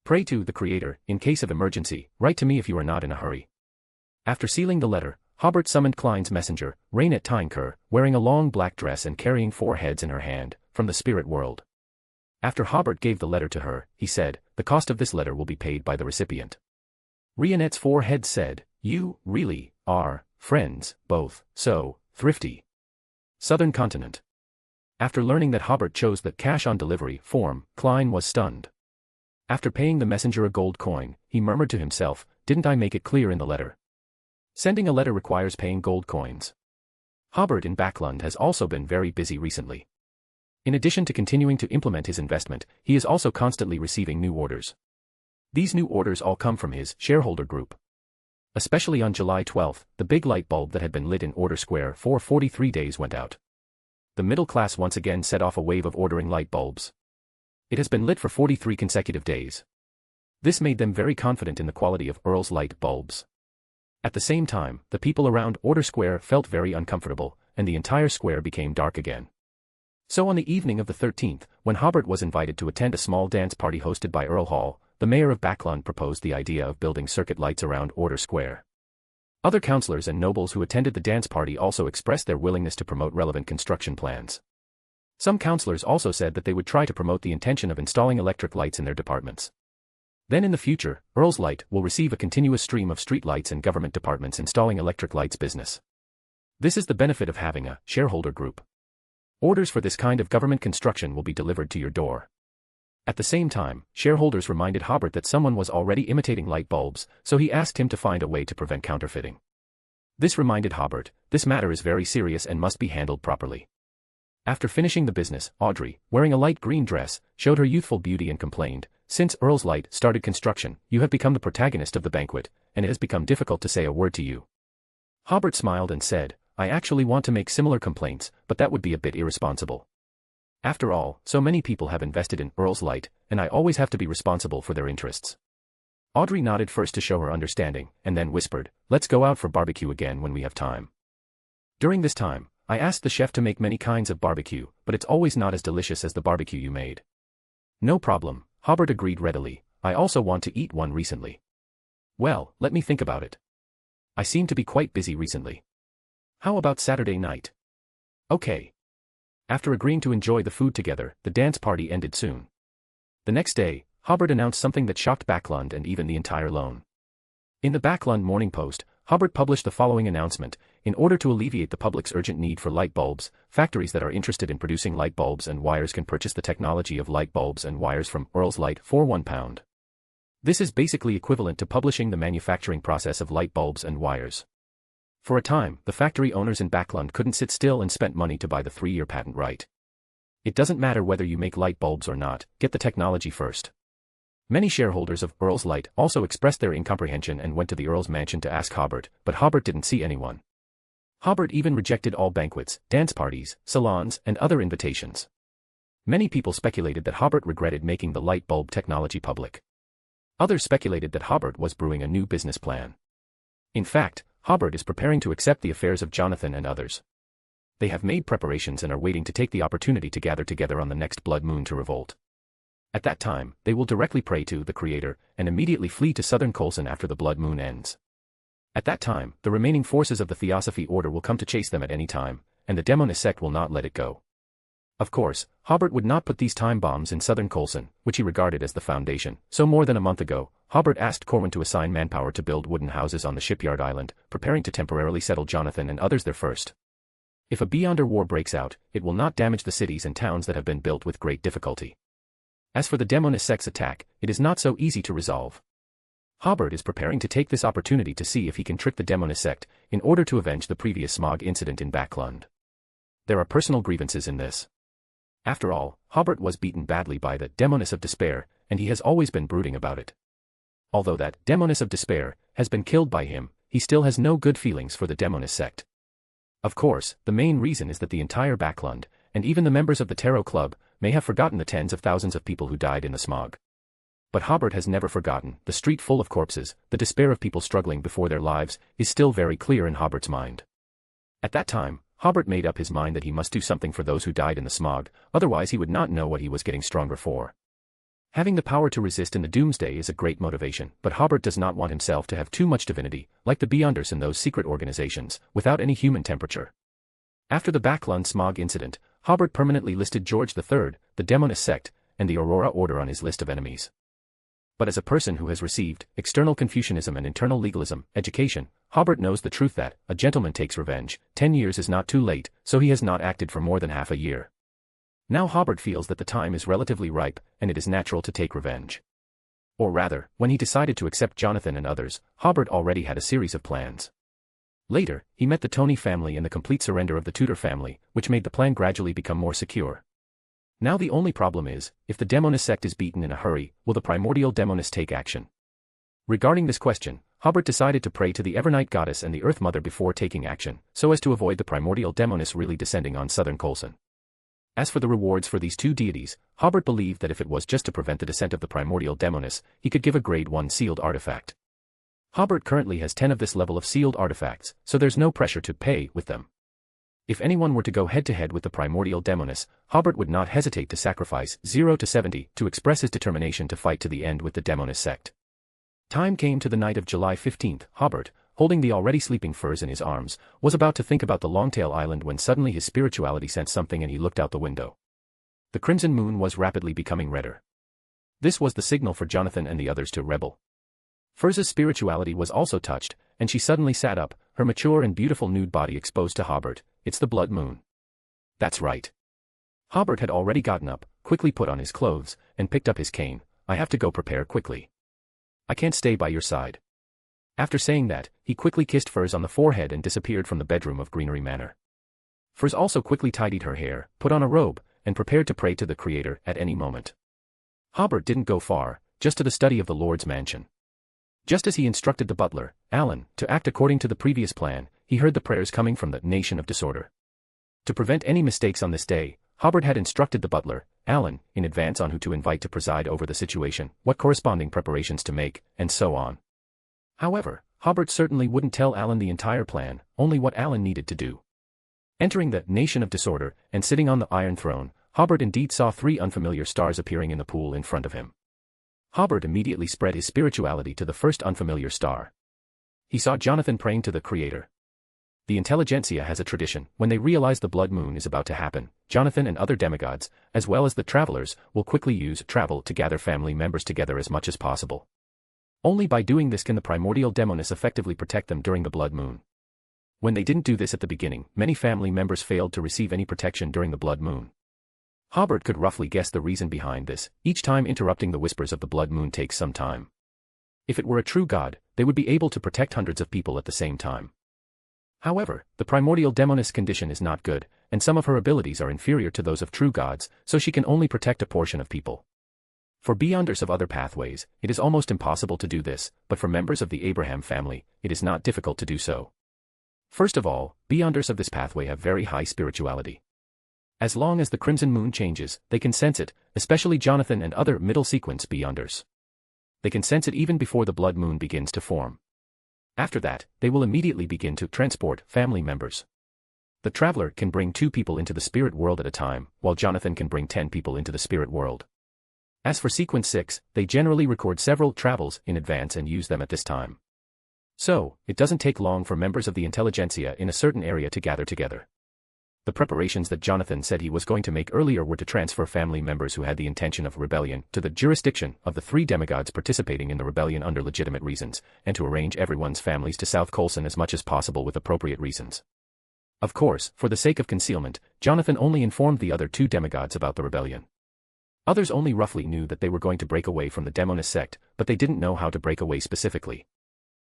Pray to the Creator, in case of emergency, write to me if you are not in a hurry. After sealing the letter, Hobert summoned Klein's messenger, Rainet Tynker, wearing a long black dress and carrying 4 heads in her hand, from the spirit world. After Hobert gave the letter to her, he said, the cost of this letter will be paid by the recipient. Rainet's 4 heads said, you, really, are, friends, both, so, thrifty. Southern Continent. After learning that Hobert chose the cash-on-delivery form, Klein was stunned. After paying the messenger a gold coin, he murmured to himself, didn't I make it clear in the letter? Sending a letter requires paying gold coins. Hobert in Backlund has also been very busy recently. In addition to continuing to implement his investment, he is also constantly receiving new orders. These new orders all come from his shareholder group. Especially on July 12, the big light bulb that had been lit in Order Square for 43 days went out. The middle class once again set off a wave of ordering light bulbs. It has been lit for 43 consecutive days. This made them very confident in the quality of Earl's light bulbs. At the same time, the people around Order Square felt very uncomfortable, and the entire square became dark again. So on the evening of the 13th, when Hobert was invited to attend a small dance party hosted by Earl Hall, the mayor of Backlund proposed the idea of building circuit lights around Order Square. Other councillors and nobles who attended the dance party also expressed their willingness to promote relevant construction plans. Some councillors also said that they would try to promote the intention of installing electric lights in their departments. Then in the future, Earl's Light will receive a continuous stream of street lights and government departments installing electric lights business. This is the benefit of having a shareholder group. Orders for this kind of government construction will be delivered to your door. At the same time, shareholders reminded Hobert that someone was already imitating light bulbs, so he asked him to find a way to prevent counterfeiting. This reminded Hobert, this matter is very serious and must be handled properly. After finishing the business, Audrey, wearing a light green dress, showed her youthful beauty and complained, since Earl's Light started construction, you have become the protagonist of the banquet, and it has become difficult to say a word to you. Hobert smiled and said, I actually want to make similar complaints, but that would be a bit irresponsible. After all, so many people have invested in Earl's Light, and I always have to be responsible for their interests. Audrey nodded first to show her understanding, and then whispered, let's go out for barbecue again when we have time. During this time, I asked the chef to make many kinds of barbecue, but it's always not as delicious as the barbecue you made. No problem, Hobert agreed readily, I also want to eat one recently. Well, let me think about it. I seem to be quite busy recently. How about Saturday night? Okay. After agreeing to enjoy the food together, the dance party ended soon. The next day, Hobert announced something that shocked Backlund and even the entire loan. In the Backlund Morning Post, Hobert published the following announcement, in order to alleviate the public's urgent need for light bulbs, factories that are interested in producing light bulbs and wires can purchase the technology of light bulbs and wires from Earl's Light for £1. This is basically equivalent to publishing the manufacturing process of light bulbs and wires. For a time, the factory owners in Backlund couldn't sit still and spent money to buy the 3-year patent right. It doesn't matter whether you make light bulbs or not, get the technology first. Many shareholders of Earl's Light also expressed their incomprehension and went to the Earl's mansion to ask Hobert, but Hobert didn't see anyone. Hobert even rejected all banquets, dance parties, salons, and other invitations. Many people speculated that Hobert regretted making the light bulb technology public. Others speculated that Hobert was brewing a new business plan. In fact, Hobert is preparing to accept the affairs of Jonathan and others. They have made preparations and are waiting to take the opportunity to gather together on the next blood moon to revolt. At that time, they will directly pray to the Creator and immediately flee to southern Colson after the blood moon ends. At that time, the remaining forces of the Theosophy Order will come to chase them at any time, and the Demonist sect will not let it go. Of course, Hobert would not put these time bombs in southern Colson, which he regarded as the foundation, so more than a month ago, Hobert asked Corwin to assign manpower to build wooden houses on the shipyard island, preparing to temporarily settle Jonathan and others there first. If a Beyonder war breaks out, it will not damage the cities and towns that have been built with great difficulty. As for the Demonist sect's attack, it is not so easy to resolve. Hobert is preparing to take this opportunity to see if he can trick the Demonist sect, in order to avenge the previous smog incident in Backlund. There are personal grievances in this. After all, Hobert was beaten badly by the Demonist of Despair, and he has always been brooding about it. Although that demoness of despair has been killed by him, he still has no good feelings for the demoness sect. Of course, the main reason is that the entire Backlund, and even the members of the Tarot Club, may have forgotten the tens of thousands of people who died in the smog. But Hobert has never forgotten. The street full of corpses, the despair of people struggling before their lives, is still very clear in Hobert's mind. At that time, Hobert made up his mind that he must do something for those who died in the smog, otherwise he would not know what he was getting stronger for. Having the power to resist in the doomsday is a great motivation, but Hobert does not want himself to have too much divinity, like the Beyonders in those secret organizations, without any human temperature. After the Backlund smog incident, Hobert permanently listed George III, the demoness sect, and the Aurora Order on his list of enemies. But as a person who has received external Confucianism and internal legalism education, Hobert knows the truth that a gentleman takes revenge. 10 years is not too late, so he has not acted for more than half a year. Now Hobert feels that the time is relatively ripe, and it is natural to take revenge. Or rather, when he decided to accept Jonathan and others, Hobert already had a series of plans. Later, he met the Tony family and the complete surrender of the Tudor family, which made the plan gradually become more secure. Now the only problem is, if the demoness sect is beaten in a hurry, will the primordial demoness take action? Regarding this question, Hobert decided to pray to the Evernight goddess and the Earth Mother before taking action, so as to avoid the primordial demoness really descending on southern Colson. As for the rewards for these two deities, Hobert believed that if it was just to prevent the descent of the primordial demoness, he could give a grade 1 sealed artifact. Hobert currently has 10 of this level of sealed artifacts, so there's no pressure to pay with them. If anyone were to go head-to-head with the primordial demoness, Hobert would not hesitate to sacrifice 0 to 70 to express his determination to fight to the end with the demoness sect. Time came to the night of July 15th. Hobert, holding the already sleeping furs in his arms, was about to think about the Longtail Island when suddenly his spirituality sensed something and he looked out the window. The crimson moon was rapidly becoming redder. This was the signal for Jonathan and the others to rebel. Furza's spirituality was also touched, and she suddenly sat up, her mature and beautiful nude body exposed to Hobert. It's the blood moon. That's right. Hobert had already gotten up, quickly put on his clothes, and picked up his cane. I have to go prepare quickly. I can't stay by your side. After saying that, he quickly kissed Furz on the forehead and disappeared from the bedroom of Greenery Manor. Furz also quickly tidied her hair, put on a robe, and prepared to pray to the Creator at any moment. Hobert didn't go far, just to the study of the Lord's mansion. Just as he instructed the butler, Alan, to act according to the previous plan, he heard the prayers coming from the Nation of Disorder. To prevent any mistakes on this day, Hobert had instructed the butler, Alan, in advance on who to invite to preside over the situation, what corresponding preparations to make, and so on. However, Hobert certainly wouldn't tell Alan the entire plan, only what Alan needed to do. Entering the Nation of Disorder, and sitting on the Iron Throne, Hobert indeed saw 3 unfamiliar stars appearing in the pool in front of him. Hobert immediately spread his spirituality to the first unfamiliar star. He saw Jonathan praying to the Creator. The intelligentsia has a tradition. When they realize the blood moon is about to happen, Jonathan and other demigods, as well as the travelers, will quickly use travel to gather family members together as much as possible. Only by doing this can the primordial demoness effectively protect them during the blood moon. When they didn't do this at the beginning, many family members failed to receive any protection during the blood moon. Hobert could roughly guess the reason behind this. Each time interrupting the whispers of the blood moon takes some time. If it were a true god, they would be able to protect hundreds of people at the same time. However, the primordial demoness condition is not good, and some of her abilities are inferior to those of true gods, so she can only protect a portion of people. For Beyonders of other pathways, it is almost impossible to do this, but for members of the Abraham family, it is not difficult to do so. First of all, Beyonders of this pathway have very high spirituality. As long as the crimson moon changes, they can sense it, especially Jonathan and other middle sequence Beyonders. They can sense it even before the blood moon begins to form. After that, they will immediately begin to transport family members. The traveler can bring 2 people into the spirit world at a time, while Jonathan can bring 10 people into the spirit world. As for sequence 6, they generally record several travels in advance and use them at this time. So, it doesn't take long for members of the intelligentsia in a certain area to gather together. The preparations that Jonathan said he was going to make earlier were to transfer family members who had the intention of rebellion to the jurisdiction of the 3 demigods participating in the rebellion under legitimate reasons, and to arrange everyone's families to South Colson as much as possible with appropriate reasons. Of course, for the sake of concealment, Jonathan only informed the other 2 demigods about the rebellion. Others only roughly knew that they were going to break away from the demoness sect, but they didn't know how to break away specifically.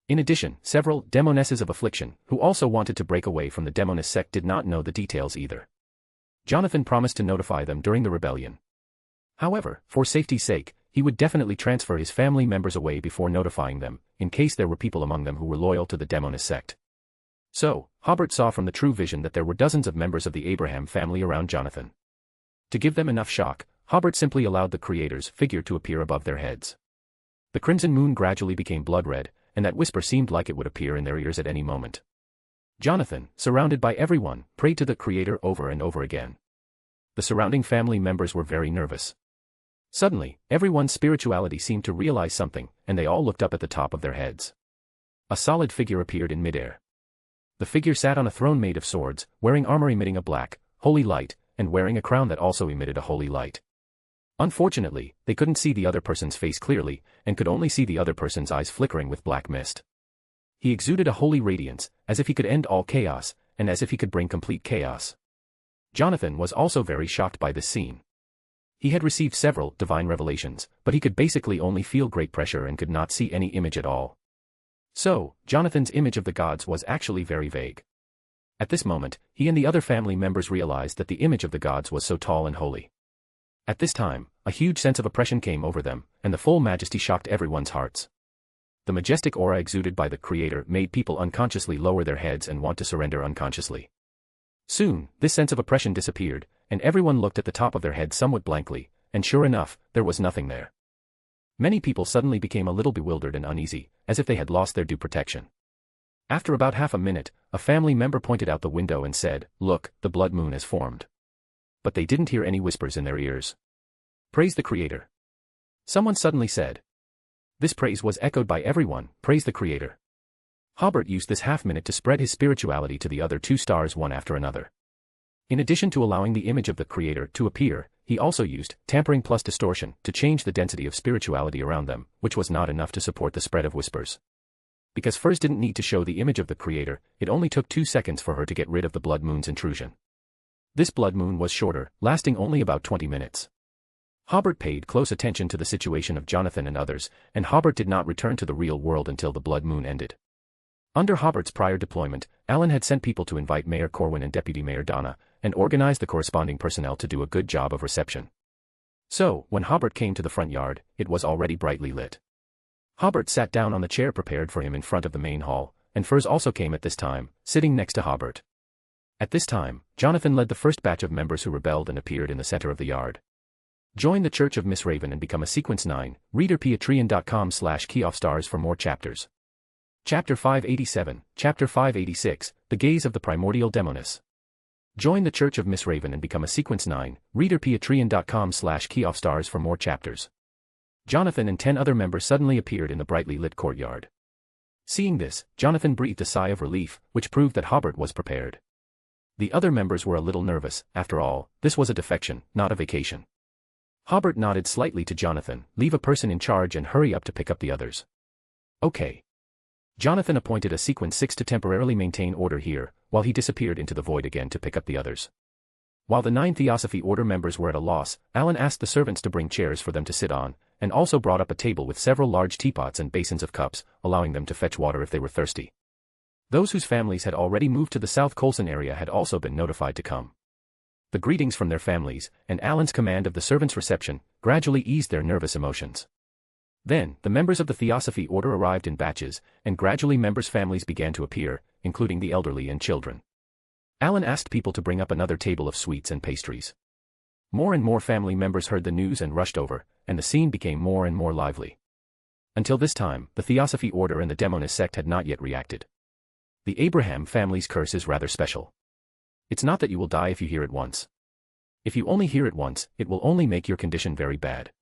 In addition, several demonesses of affliction, who also wanted to break away from the demoness sect, did not know the details either. Jonathan promised to notify them during the rebellion. However, for safety's sake, he would definitely transfer his family members away before notifying them, in case there were people among them who were loyal to the demonist sect. So, Hobert saw from the true vision that there were dozens of members of the Abraham family around Jonathan. To give them enough shock, Hobert simply allowed the Creator's figure to appear above their heads. The crimson moon gradually became blood red, and that whisper seemed like it would appear in their ears at any moment. Jonathan, surrounded by everyone, prayed to the Creator over and over again. The surrounding family members were very nervous. Suddenly, everyone's spirituality seemed to realize something, and they all looked up at the top of their heads. A solid figure appeared in midair. The figure sat on a throne made of swords, wearing armor emitting a black, holy light, and wearing a crown that also emitted a holy light. Unfortunately, they couldn't see the other person's face clearly, and could only see the other person's eyes flickering with black mist. He exuded a holy radiance, as if he could end all chaos, and as if he could bring complete chaos. Jonathan was also very shocked by this scene. He had received several divine revelations, but he could basically only feel great pressure and could not see any image at all. So, Jonathan's image of the gods was actually very vague. At this moment, he and the other family members realized that the image of the gods was so tall and holy. At this time, a huge sense of oppression came over them, and the full majesty shocked everyone's hearts. The majestic aura exuded by the Creator made people unconsciously lower their heads and want to surrender unconsciously. Soon, this sense of oppression disappeared, and everyone looked at the top of their head somewhat blankly, and sure enough, there was nothing there. Many people suddenly became a little bewildered and uneasy, as if they had lost their due protection. After about half a minute, a family member pointed out the window and said, "Look, the blood moon has formed." But they didn't hear any whispers in their ears. "Praise the Creator." Someone suddenly said. This praise was echoed by everyone, "Praise the Creator." Hobert used this half-minute to spread his spirituality to the other two stars one after another. In addition to allowing the image of the Creator to appear, he also used tampering plus distortion to change the density of spirituality around them, which was not enough to support the spread of whispers. Because Furs didn't need to show the image of the Creator, it only took 2 seconds for her to get rid of the blood moon's intrusion. This blood moon was shorter, lasting only about 20 minutes. Hobert paid close attention to the situation of Jonathan and others, and Hobert did not return to the real world until the blood moon ended. Under Hobert's prior deployment, Alan had sent people to invite Mayor Corwin and Deputy Mayor Donna, and organized the corresponding personnel to do a good job of reception. So, when Hobert came to the front yard, it was already brightly lit. Hobert sat down on the chair prepared for him in front of the main hall, and Furs also came at this time, sitting next to Hobert. At this time, Jonathan led the first batch of members who rebelled and appeared in the center of the yard. Join the Church of Miss Raven and become a Sequence 9, reader patreon.com/keyoffstars for more chapters. Chapter 587, Chapter 586, The Gaze of the Primordial Demoness. Join the Church of Miss Raven and become a Sequence 9, reader patreon.com/keyoffstars for more chapters. Jonathan and 10 other members suddenly appeared in the brightly lit courtyard. Seeing this, Jonathan breathed a sigh of relief, which proved that Hobert was prepared. The other members were a little nervous. After all, this was a defection, not a vacation. Hobert nodded slightly to Jonathan, "Leave a person in charge and hurry up to pick up the others." "Okay." Jonathan appointed a Sequence 6 to temporarily maintain order here, while he disappeared into the void again to pick up the others. While the 9 Theosophy Order members were at a loss, Alan asked the servants to bring chairs for them to sit on, and also brought up a table with several large teapots and basins of cups, allowing them to fetch water if they were thirsty. Those whose families had already moved to the South Colson area had also been notified to come. The greetings from their families, and Alan's command of the servants' reception, gradually eased their nervous emotions. Then, the members of the Theosophy Order arrived in batches, and gradually members' families began to appear, including the elderly and children. Alan asked people to bring up another table of sweets and pastries. More and more family members heard the news and rushed over, and the scene became more and more lively. Until this time, the Theosophy Order and the Demonist sect had not yet reacted. The Abraham family's curse is rather special. It's not that you will die if you hear it once. If you only hear it once, it will only make your condition very bad.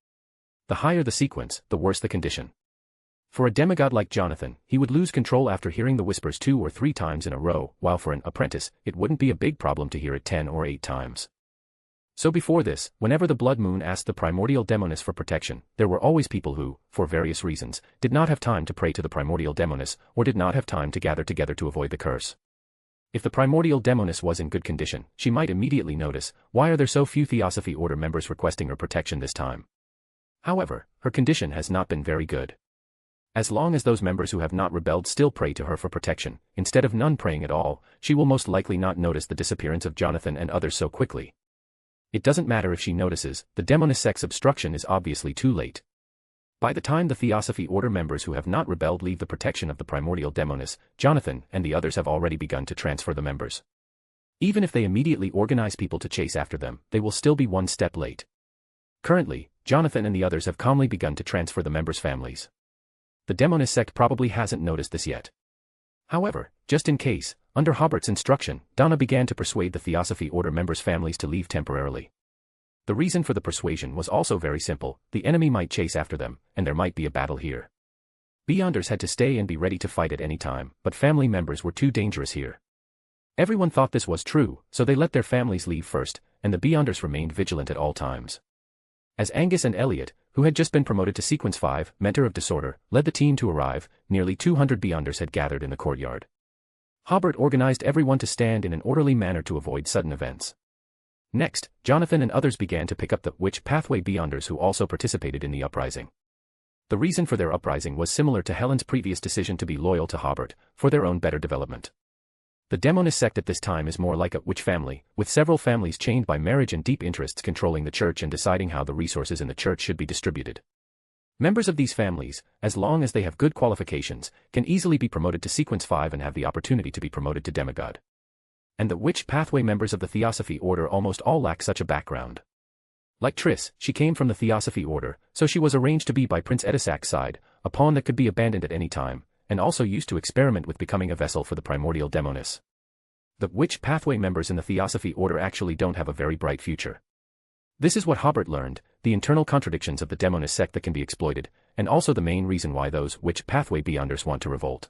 The higher the sequence, the worse the condition. For a demigod like Jonathan, he would lose control after hearing the whispers 2 or 3 times in a row, while for an apprentice, it wouldn't be a big problem to hear it 10 or 8 times. So before this, whenever the Blood Moon asked the Primordial Demoness for protection, there were always people who, for various reasons, did not have time to pray to the Primordial Demoness, or did not have time to gather together to avoid the curse. If the Primordial Demoness was in good condition, she might immediately notice, why are there so few Theosophy Order members requesting her protection this time? However, her condition has not been very good. As long as those members who have not rebelled still pray to her for protection, instead of none praying at all, she will most likely not notice the disappearance of Jonathan and others so quickly. It doesn't matter if she notices, the Demonist sect's obstruction is obviously too late. By the time the Theosophy Order members who have not rebelled leave the protection of the primordial demoness, Jonathan and the others have already begun to transfer the members. Even if they immediately organize people to chase after them, they will still be one step late. Currently, Jonathan and the others have calmly begun to transfer the members' families. The demoness sect probably hasn't noticed this yet. However, just in case, under Hobert's instruction, Donna began to persuade the Theosophy Order members' families to leave temporarily. The reason for the persuasion was also very simple: the enemy might chase after them, and there might be a battle here. Beyonders had to stay and be ready to fight at any time, but family members were too dangerous here. Everyone thought this was true, so they let their families leave first, and the Beyonders remained vigilant at all times. As Angus and Elliot, who had just been promoted to Sequence 5, Mentor of Disorder, led the team to arrive, nearly 200 Beyonders had gathered in the courtyard. Hobert organized everyone to stand in an orderly manner to avoid sudden events. Next, Jonathan and others began to pick up the Witch Pathway Beyonders who also participated in the uprising. The reason for their uprising was similar to Helen's previous decision to be loyal to Hobert, for their own better development. The Demonist sect at this time is more like a witch family, with several families chained by marriage and deep interests controlling the church and deciding how the resources in the church should be distributed. Members of these families, as long as they have good qualifications, can easily be promoted to Sequence 5 and have the opportunity to be promoted to demigod. And the Witch Pathway members of the Theosophy Order almost all lack such a background. Like Triss, she came from the Theosophy Order, so she was arranged to be by Prince Edisac's side, a pawn that could be abandoned at any time, and also used to experiment with becoming a vessel for the primordial demoness. The Witch Pathway members in the Theosophy Order actually don't have a very bright future. This is what Hobert learned, the internal contradictions of the demonist sect that can be exploited, and also the main reason why those Witch Pathway Beyonders want to revolt.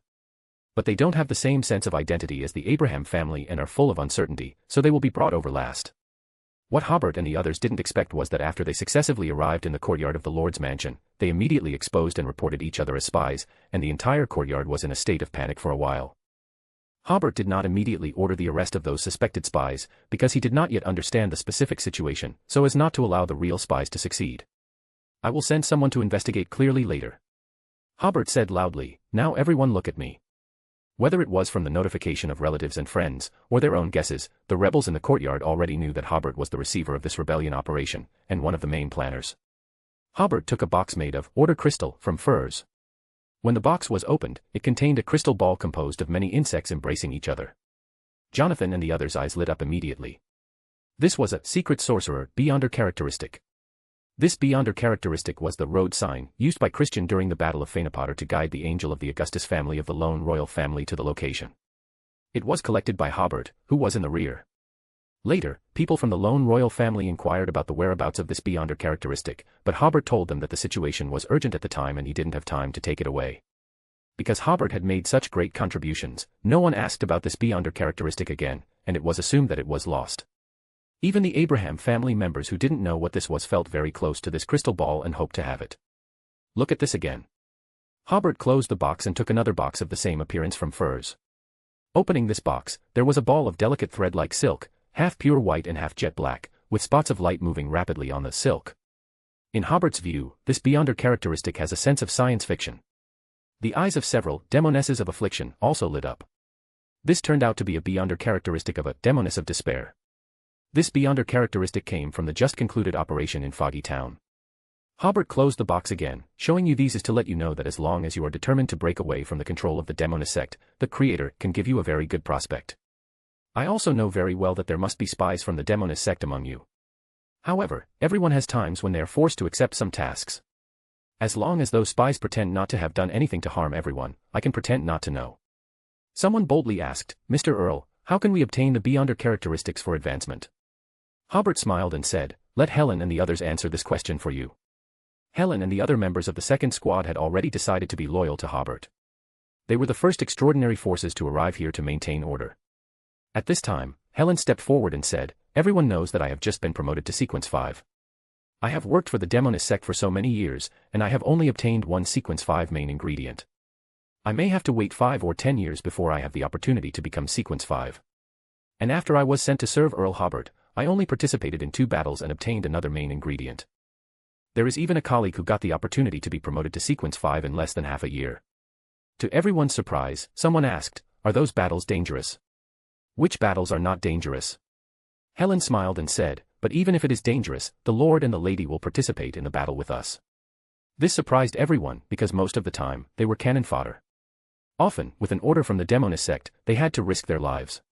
But they don't have the same sense of identity as the Abraham family and are full of uncertainty, so they will be brought over last. What Hobert and the others didn't expect was that after they successively arrived in the courtyard of the Lord's mansion, they immediately exposed and reported each other as spies, and the entire courtyard was in a state of panic for a while. Hobert did not immediately order the arrest of those suspected spies, because he did not yet understand the specific situation, so as not to allow the real spies to succeed. "I will send someone to investigate clearly later," Hobert said loudly. "Now everyone look at me." Whether it was from the notification of relatives and friends, or their own guesses, the rebels in the courtyard already knew that Hobert was the receiver of this rebellion operation, and one of the main planners. Hobert took a box made of order crystal from furs. When the box was opened, it contained a crystal ball composed of many insects embracing each other. Jonathan and the others' eyes lit up immediately. This was a secret sorcerer Beyonder characteristic. This Beyonder characteristic was the road sign used by Christian during the Battle of Phaenopotter to guide the angel of the Augustus family of the lone royal family to the location. It was collected by Hobert, who was in the rear. Later, people from the lone royal family inquired about the whereabouts of this Beyonder characteristic, but Hobert told them that the situation was urgent at the time and he didn't have time to take it away. Because Hobert had made such great contributions, no one asked about this Beyonder characteristic again, and it was assumed that it was lost. Even the Abraham family members who didn't know what this was felt very close to this crystal ball and hoped to have it. "Look at this again." Hobert closed the box and took another box of the same appearance from furs. Opening this box, there was a ball of delicate thread-like silk, half pure white and half jet black, with spots of light moving rapidly on the silk. In Hobert's view, this Beyonder characteristic has a sense of science fiction. The eyes of several demonesses of affliction also lit up. This turned out to be a Beyonder characteristic of a demoness of despair. This Beyonder characteristic came from the just concluded operation in Foggy Town. Hobert closed the box again. "Showing you these is to let you know that as long as you are determined to break away from the control of the demonist sect, the Creator can give you a very good prospect. I also know very well that there must be spies from the demonist sect among you. However, everyone has times when they are forced to accept some tasks. As long as those spies pretend not to have done anything to harm everyone, I can pretend not to know." Someone boldly asked, "Mr. Earl, how can we obtain the Beyonder characteristics for advancement?" Hobert smiled and said, "Let Helen and the others answer this question for you." Helen and the other members of the second squad had already decided to be loyal to Hobert. They were the first extraordinary forces to arrive here to maintain order. At this time, Helen stepped forward and said, "Everyone knows that I have just been promoted to Sequence 5. I have worked for the demonist sect for so many years, and I have only obtained one Sequence 5 main ingredient. I may have to wait 5 or 10 years before I have the opportunity to become Sequence 5. And after I was sent to serve Earl Hobert, I only participated in 2 battles and obtained another main ingredient. There is even a colleague who got the opportunity to be promoted to Sequence 5 in less than half a year." To everyone's surprise, someone asked, "Are those battles dangerous?" "Which battles are not dangerous?" Helen smiled and said, "But even if it is dangerous, the Lord and the Lady will participate in the battle with us." This surprised everyone because most of the time, they were cannon fodder. Often, with an order from the demonist sect, they had to risk their lives.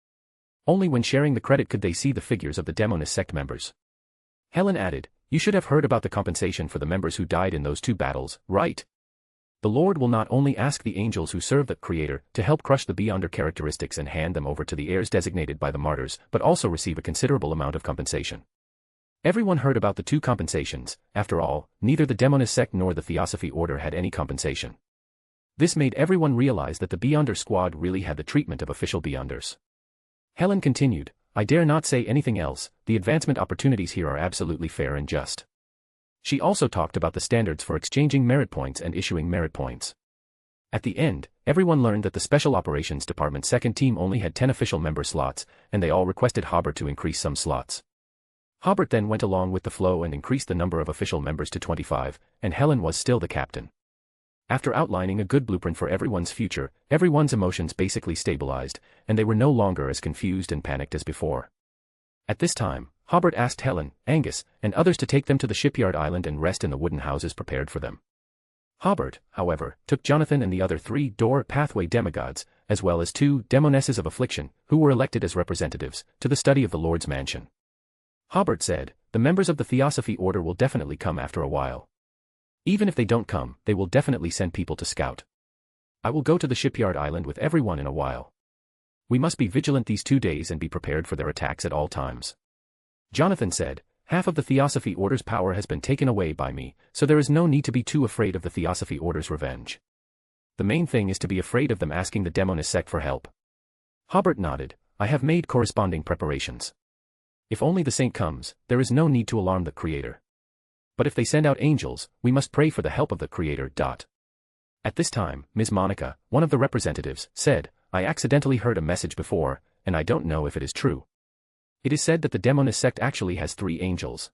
Only when sharing the credit could they see the figures of the demonist sect members. Helen added, "You should have heard about the compensation for the members who died in those 2 battles, right? The Lord will not only ask the angels who serve the Creator to help crush the Beyonder characteristics and hand them over to the heirs designated by the martyrs, but also receive a considerable amount of compensation." Everyone heard about the 2 compensations. After all, neither the demonist sect nor the Theosophy order had any compensation. This made everyone realize that the Beyonder squad really had the treatment of official Beyonders. Helen continued, "I dare not say anything else, the advancement opportunities here are absolutely fair and just." She also talked about the standards for exchanging merit points and issuing merit points. At the end, everyone learned that the Special Operations Department's 2nd team only had 10 official member slots, and they all requested Hobert to increase some slots. Hobert then went along with the flow and increased the number of official members to 25, and Helen was still the captain. After outlining a good blueprint for everyone's future, everyone's emotions basically stabilized, and they were no longer as confused and panicked as before. At this time, Hobert asked Helen, Angus, and others to take them to the shipyard island and rest in the wooden houses prepared for them. Hobert, however, took Jonathan and the other 3 door pathway demigods, as well as 2 demonesses of affliction, who were elected as representatives, to the study of the Lord's mansion. Hobert said, "The members of the Theosophy order will definitely come after a while. Even if they don't come, they will definitely send people to scout. I will go to the shipyard island with everyone in a while. We must be vigilant these 2 days and be prepared for their attacks at all times." Jonathan said, "Half of the Theosophy order's power has been taken away by me, so there is no need to be too afraid of the Theosophy order's revenge. The main thing is to be afraid of them asking the demonist sect for help." Hobert nodded, "I have made corresponding preparations. If only the saint comes, there is no need to alarm the Creator. But if they send out angels, we must pray for the help of the Creator. At this time, Ms. Monica, one of the representatives, said, "I accidentally heard a message before, and I don't know if it is true. It is said that the demonist sect actually has 3 angels.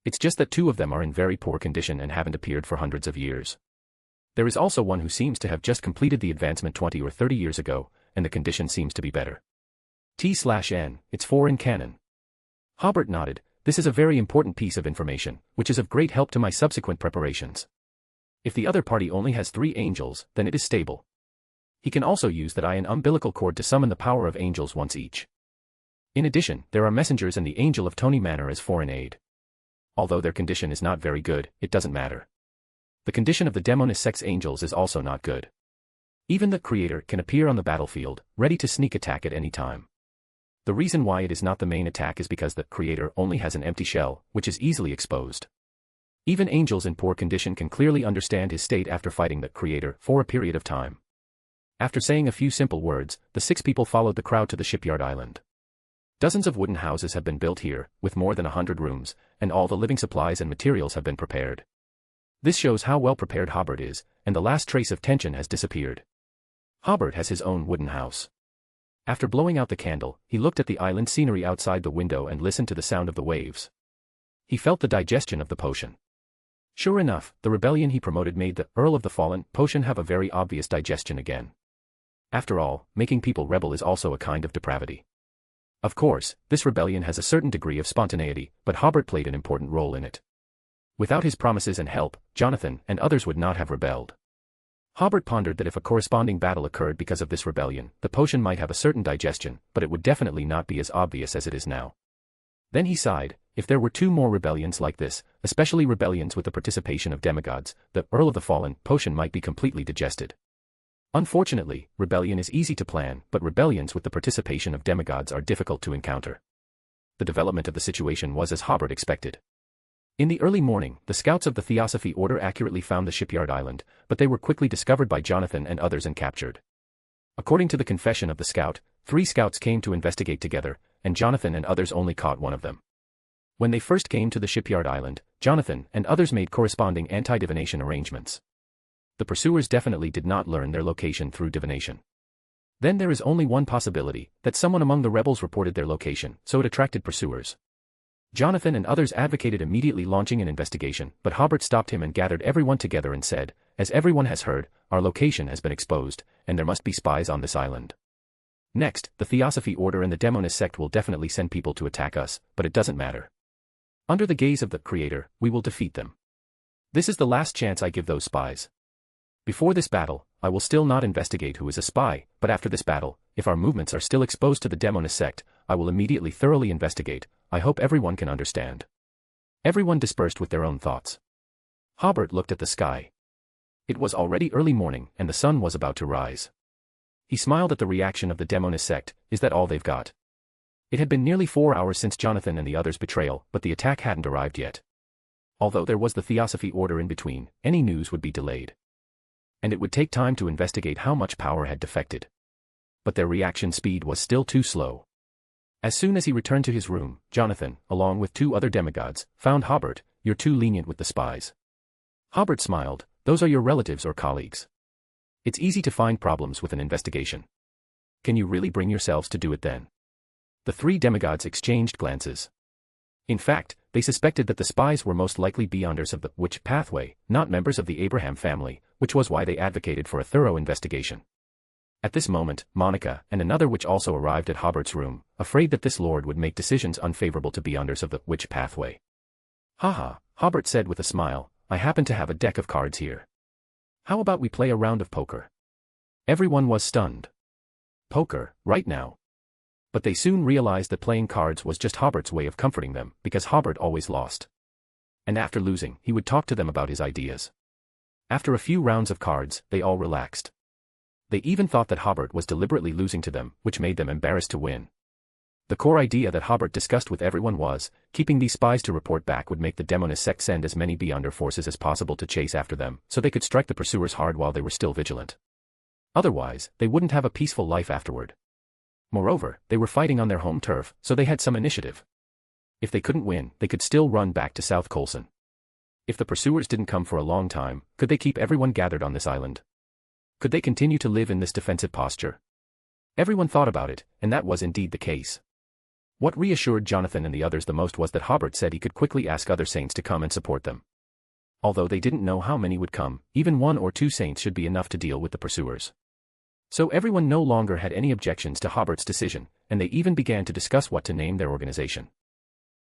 It's just that 2 of them are in very poor condition and haven't appeared for hundreds of years. There is also one who seems to have just completed the advancement 20 or 30 years ago, and the condition seems to be better. T/N, it's 4 in canon." Hobert nodded, "This is a very important piece of information, which is of great help to my subsequent preparations. If the other party only has 3 angels, then it is stable. He can also use that iron umbilical cord to summon the power of angels once each. In addition, there are messengers and the angel of Tony Manor as foreign aid. Although their condition is not very good, it doesn't matter. The condition of the demonist sect's angels is also not good. Even the Creator can appear on the battlefield, ready to sneak attack at any time. The reason why it is not the main attack is because the Creator only has an empty shell, which is easily exposed. Even angels in poor condition can clearly understand his state after fighting the Creator for a period of time." After saying a few simple words, the 6 people followed the crowd to the shipyard island. Dozens of wooden houses have been built here, with more than 100 rooms, and all the living supplies and materials have been prepared. This shows how well prepared Hobert is, and the last trace of tension has disappeared. Hobert has his own wooden house. After blowing out the candle, he looked at the island scenery outside the window and listened to the sound of the waves. He felt the digestion of the potion. Sure enough, the rebellion he promoted made the Earl of the Fallen potion have a very obvious digestion again. After all, making people rebel is also a kind of depravity. Of course, this rebellion has a certain degree of spontaneity, but Hobert played an important role in it. Without his promises and help, Jonathan and others would not have rebelled. Hobert pondered that if a corresponding battle occurred because of this rebellion, the potion might have a certain digestion, but it would definitely not be as obvious as it is now. Then he sighed, if there were 2 more rebellions like this, especially rebellions with the participation of demigods, the Earl of the Fallen potion might be completely digested. Unfortunately, rebellion is easy to plan, but rebellions with the participation of demigods are difficult to encounter. The development of the situation was as Hobert expected. In the early morning, the scouts of the Theosophy order accurately found the shipyard island, but they were quickly discovered by Jonathan and others and captured. According to the confession of the scout, 3 scouts came to investigate together, and Jonathan and others only caught one of them. When they first came to the shipyard island, Jonathan and others made corresponding anti-divination arrangements. The pursuers definitely did not learn their location through divination. Then there is only one possibility, that someone among the rebels reported their location, so it attracted pursuers. Jonathan and others advocated immediately launching an investigation, but Hobert stopped him and gathered everyone together and said, as everyone has heard, our location has been exposed, and there must be spies on this island. Next, the Theosophy order and the demonist sect will definitely send people to attack us, but it doesn't matter. Under the gaze of the Creator, we will defeat them. This is the last chance I give those spies. Before this battle, I will still not investigate who is a spy, but after this battle, if our movements are still exposed to the demonist sect, I will immediately thoroughly investigate. I hope everyone can understand. Everyone dispersed with their own thoughts. Hobert looked at the sky. It was already early morning, and the sun was about to rise. He smiled at the reaction of the demonist sect. Is that all they've got? It had been nearly 4 hours since Jonathan and the others' betrayal, but the attack hadn't arrived yet. Although there was the Theosophy Order in between, any news would be delayed. And it would take time to investigate how much power had defected. But their reaction speed was still too slow. As soon as he returned to his room, Jonathan, along with 2 other demigods, found Hobert. You're too lenient with the spies. Hobert smiled. Those are your relatives or colleagues. It's easy to find problems with an investigation. Can you really bring yourselves to do it then? The 3 demigods exchanged glances. In fact, they suspected that the spies were most likely beyonders of the witch pathway, not members of the Abraham family, which was why they advocated for a thorough investigation. At this moment, Monica and another witch also arrived at Hobert's room, afraid that this lord would make decisions unfavorable to beyonders of the witch pathway. Haha, Hobert said with a smile, I happen to have a deck of cards here. How about we play a round of poker? Everyone was stunned. Poker, right now. But they soon realized that playing cards was just Hobert's way of comforting them, because Hobert always lost. And after losing, he would talk to them about his ideas. After a few rounds of cards, they all relaxed. They even thought that Hobert was deliberately losing to them, which made them embarrassed to win. The core idea that Hobert discussed with everyone was, keeping these spies to report back would make the demonist sect send as many beyonder forces as possible to chase after them, so they could strike the pursuers hard while they were still vigilant. Otherwise, they wouldn't have a peaceful life afterward. Moreover, they were fighting on their home turf, so they had some initiative. If they couldn't win, they could still run back to South Colson. If the pursuers didn't come for a long time, could they keep everyone gathered on this island? Could they continue to live in this defensive posture? Everyone thought about it, and that was indeed the case. What reassured Jonathan and the others the most was that Hobert said he could quickly ask other saints to come and support them. Although they didn't know how many would come, even 1 or 2 saints should be enough to deal with the pursuers. So everyone no longer had any objections to Hobert's decision, and they even began to discuss what to name their organization.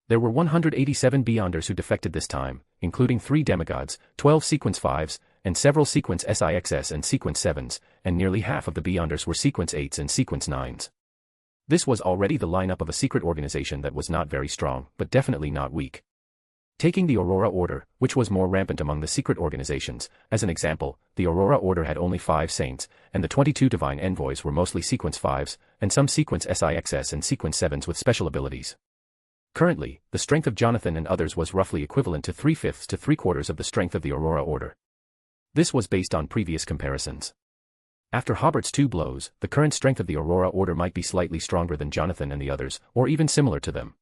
There were 187 beyonders who defected this time, including 3 demigods, 12 sequence 5s, and several sequence SIXS and sequence 7s, and nearly half of the beyonders were sequence 8s and sequence 9s. This was already the lineup of a secret organization that was not very strong, but definitely not weak. Taking the Aurora Order, which was more rampant among the secret organizations, as an example, the Aurora Order had only 5 saints, and the 22 divine envoys were mostly sequence 5s, and some sequence SIXS and sequence 7s with special abilities. Currently, the strength of Jonathan and others was roughly equivalent to 3/5 to 3/4 of the strength of the Aurora Order. This was based on previous comparisons. After Hobert's 2 blows, the current strength of the Aurora Order might be slightly stronger than Jonathan and the others, or even similar to them.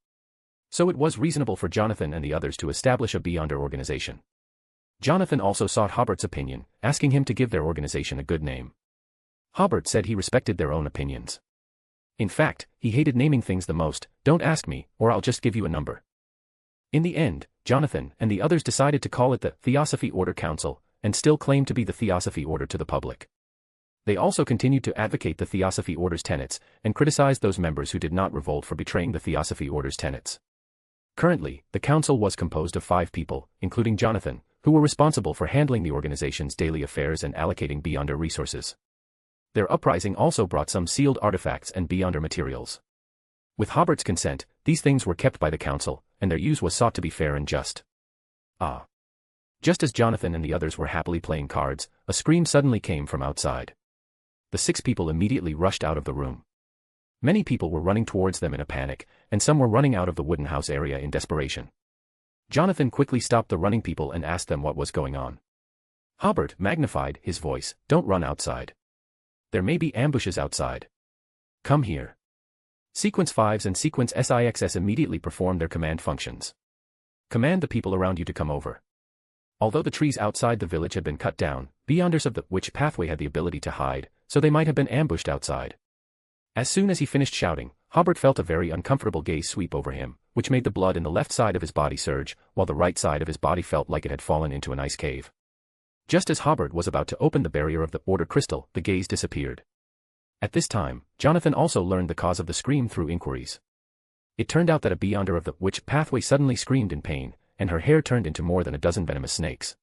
So it was reasonable for Jonathan and the others to establish a beyonder organization. Jonathan also sought Hobert's opinion, asking him to give their organization a good name. Hobert said he respected their own opinions. In fact, he hated naming things the most. Don't ask me, or I'll just give you a number. In the end, Jonathan and the others decided to call it the Theosophy Order Council, and still claim to be the Theosophy Order to the public. They also continued to advocate the Theosophy Order's tenets, and criticized those members who did not revolt for betraying the Theosophy Order's tenets. Currently, the council was composed of 5 people, including Jonathan, who were responsible for handling the organization's daily affairs and allocating beyonder resources. Their uprising also brought some sealed artifacts and beyonder materials. With Hobert's consent, these things were kept by the council, and their use was sought to be fair and just. Ah. Just as Jonathan and the others were happily playing cards, a scream suddenly came from outside. The 6 people immediately rushed out of the room. Many people were running towards them in a panic, and some were running out of the wooden house area in desperation. Jonathan quickly stopped the running people and asked them what was going on. Hobert magnified his voice, "Don't run outside. There may be ambushes outside. Come here." Sequence 5s and sequence SIXS immediately performed their command functions. Command the people around you to come over. Although the trees outside the village had been cut down, beyonders of the witch pathway had the ability to hide, so they might have been ambushed outside. As soon as he finished shouting, Hobert felt a very uncomfortable gaze sweep over him, which made the blood in the left side of his body surge, while the right side of his body felt like it had fallen into an ice cave. Just as Hobert was about to open the barrier of the Order crystal, the gaze disappeared. At this time, Jonathan also learned the cause of the scream through inquiries. It turned out that a beyonder of the witch pathway suddenly screamed in pain, and her hair turned into more than a dozen venomous snakes.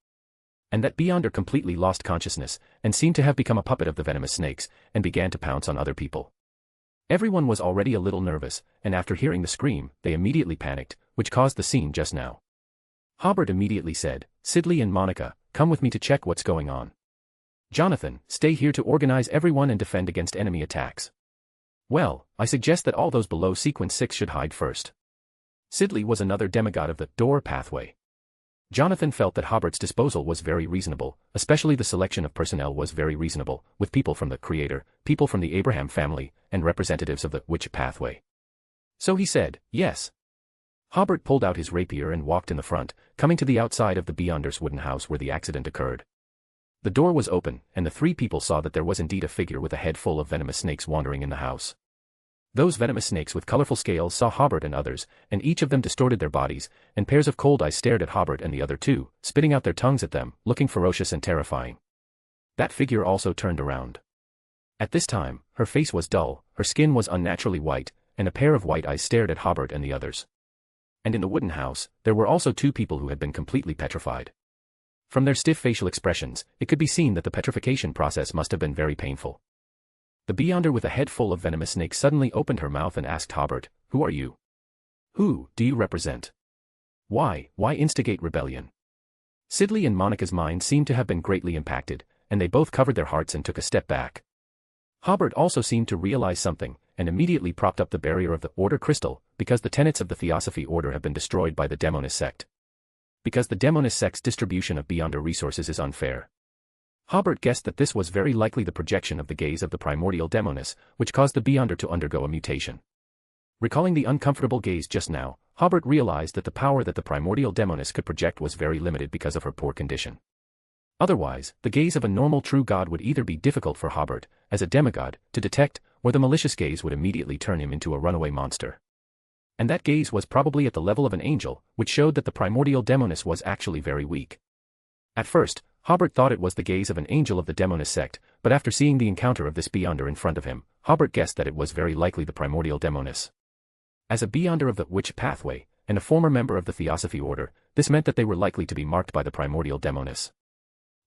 And that Beyonder completely lost consciousness, and seemed to have become a puppet of the venomous snakes, and began to pounce on other people. Everyone was already a little nervous, and after hearing the scream, they immediately panicked, which caused the scene just now. Hobert immediately said, "Sidley and Monica, come with me to check what's going on. Jonathan, stay here to organize everyone and defend against enemy attacks. Well, I suggest that all those below sequence 6 should hide first." Sidley was another demigod of the door pathway. Jonathan felt that Hobert's disposal was very reasonable, especially the selection of personnel was very reasonable, with people from the Creator, people from the Abraham family, and representatives of the witch pathway. So he said, "Yes." Hobert pulled out his rapier and walked in the front, coming to the outside of the Beyonder's wooden house where the accident occurred. The door was open, and the 3 people saw that there was indeed a figure with a head full of venomous snakes wandering in the house. Those venomous snakes with colorful scales saw Hobert and others, and each of them distorted their bodies, and pairs of cold eyes stared at Hobert and the other 2, spitting out their tongues at them, looking ferocious and terrifying. That figure also turned around. At this time, her face was dull, her skin was unnaturally white, and a pair of white eyes stared at Hobert and the others. And in the wooden house, there were also 2 people who had been completely petrified. From their stiff facial expressions, it could be seen that the petrification process must have been very painful. The Beyonder with a head full of venomous snakes suddenly opened her mouth and asked Hobert, "Who are you? Who do you represent? Why instigate rebellion?" Sidley and Monica's minds seemed to have been greatly impacted, and they both covered their hearts and took a step back. Hobert also seemed to realize something, and immediately propped up the barrier of the Order Crystal, because the tenets of the Theosophy Order have been destroyed by the Demonist sect. Because the Demonist sect's distribution of Beyonder resources is unfair. Hobert guessed that this was very likely the projection of the gaze of the primordial Demonist, which caused the Beyonder to undergo a mutation. Recalling the uncomfortable gaze just now, Hobert realized that the power that the primordial Demonist could project was very limited because of her poor condition. Otherwise, the gaze of a normal true god would either be difficult for Hobert, as a demigod, to detect, or the malicious gaze would immediately turn him into a runaway monster. And that gaze was probably at the level of an angel, which showed that the primordial Demonist was actually very weak. At first, Hobert thought it was the gaze of an angel of the Demonist sect, but after seeing the encounter of this Beyonder in front of him, Hobert guessed that it was very likely the primordial Demonist. As a Beyonder of the witch pathway, and a former member of the Theosophy Order, this meant that they were likely to be marked by the primordial Demonist.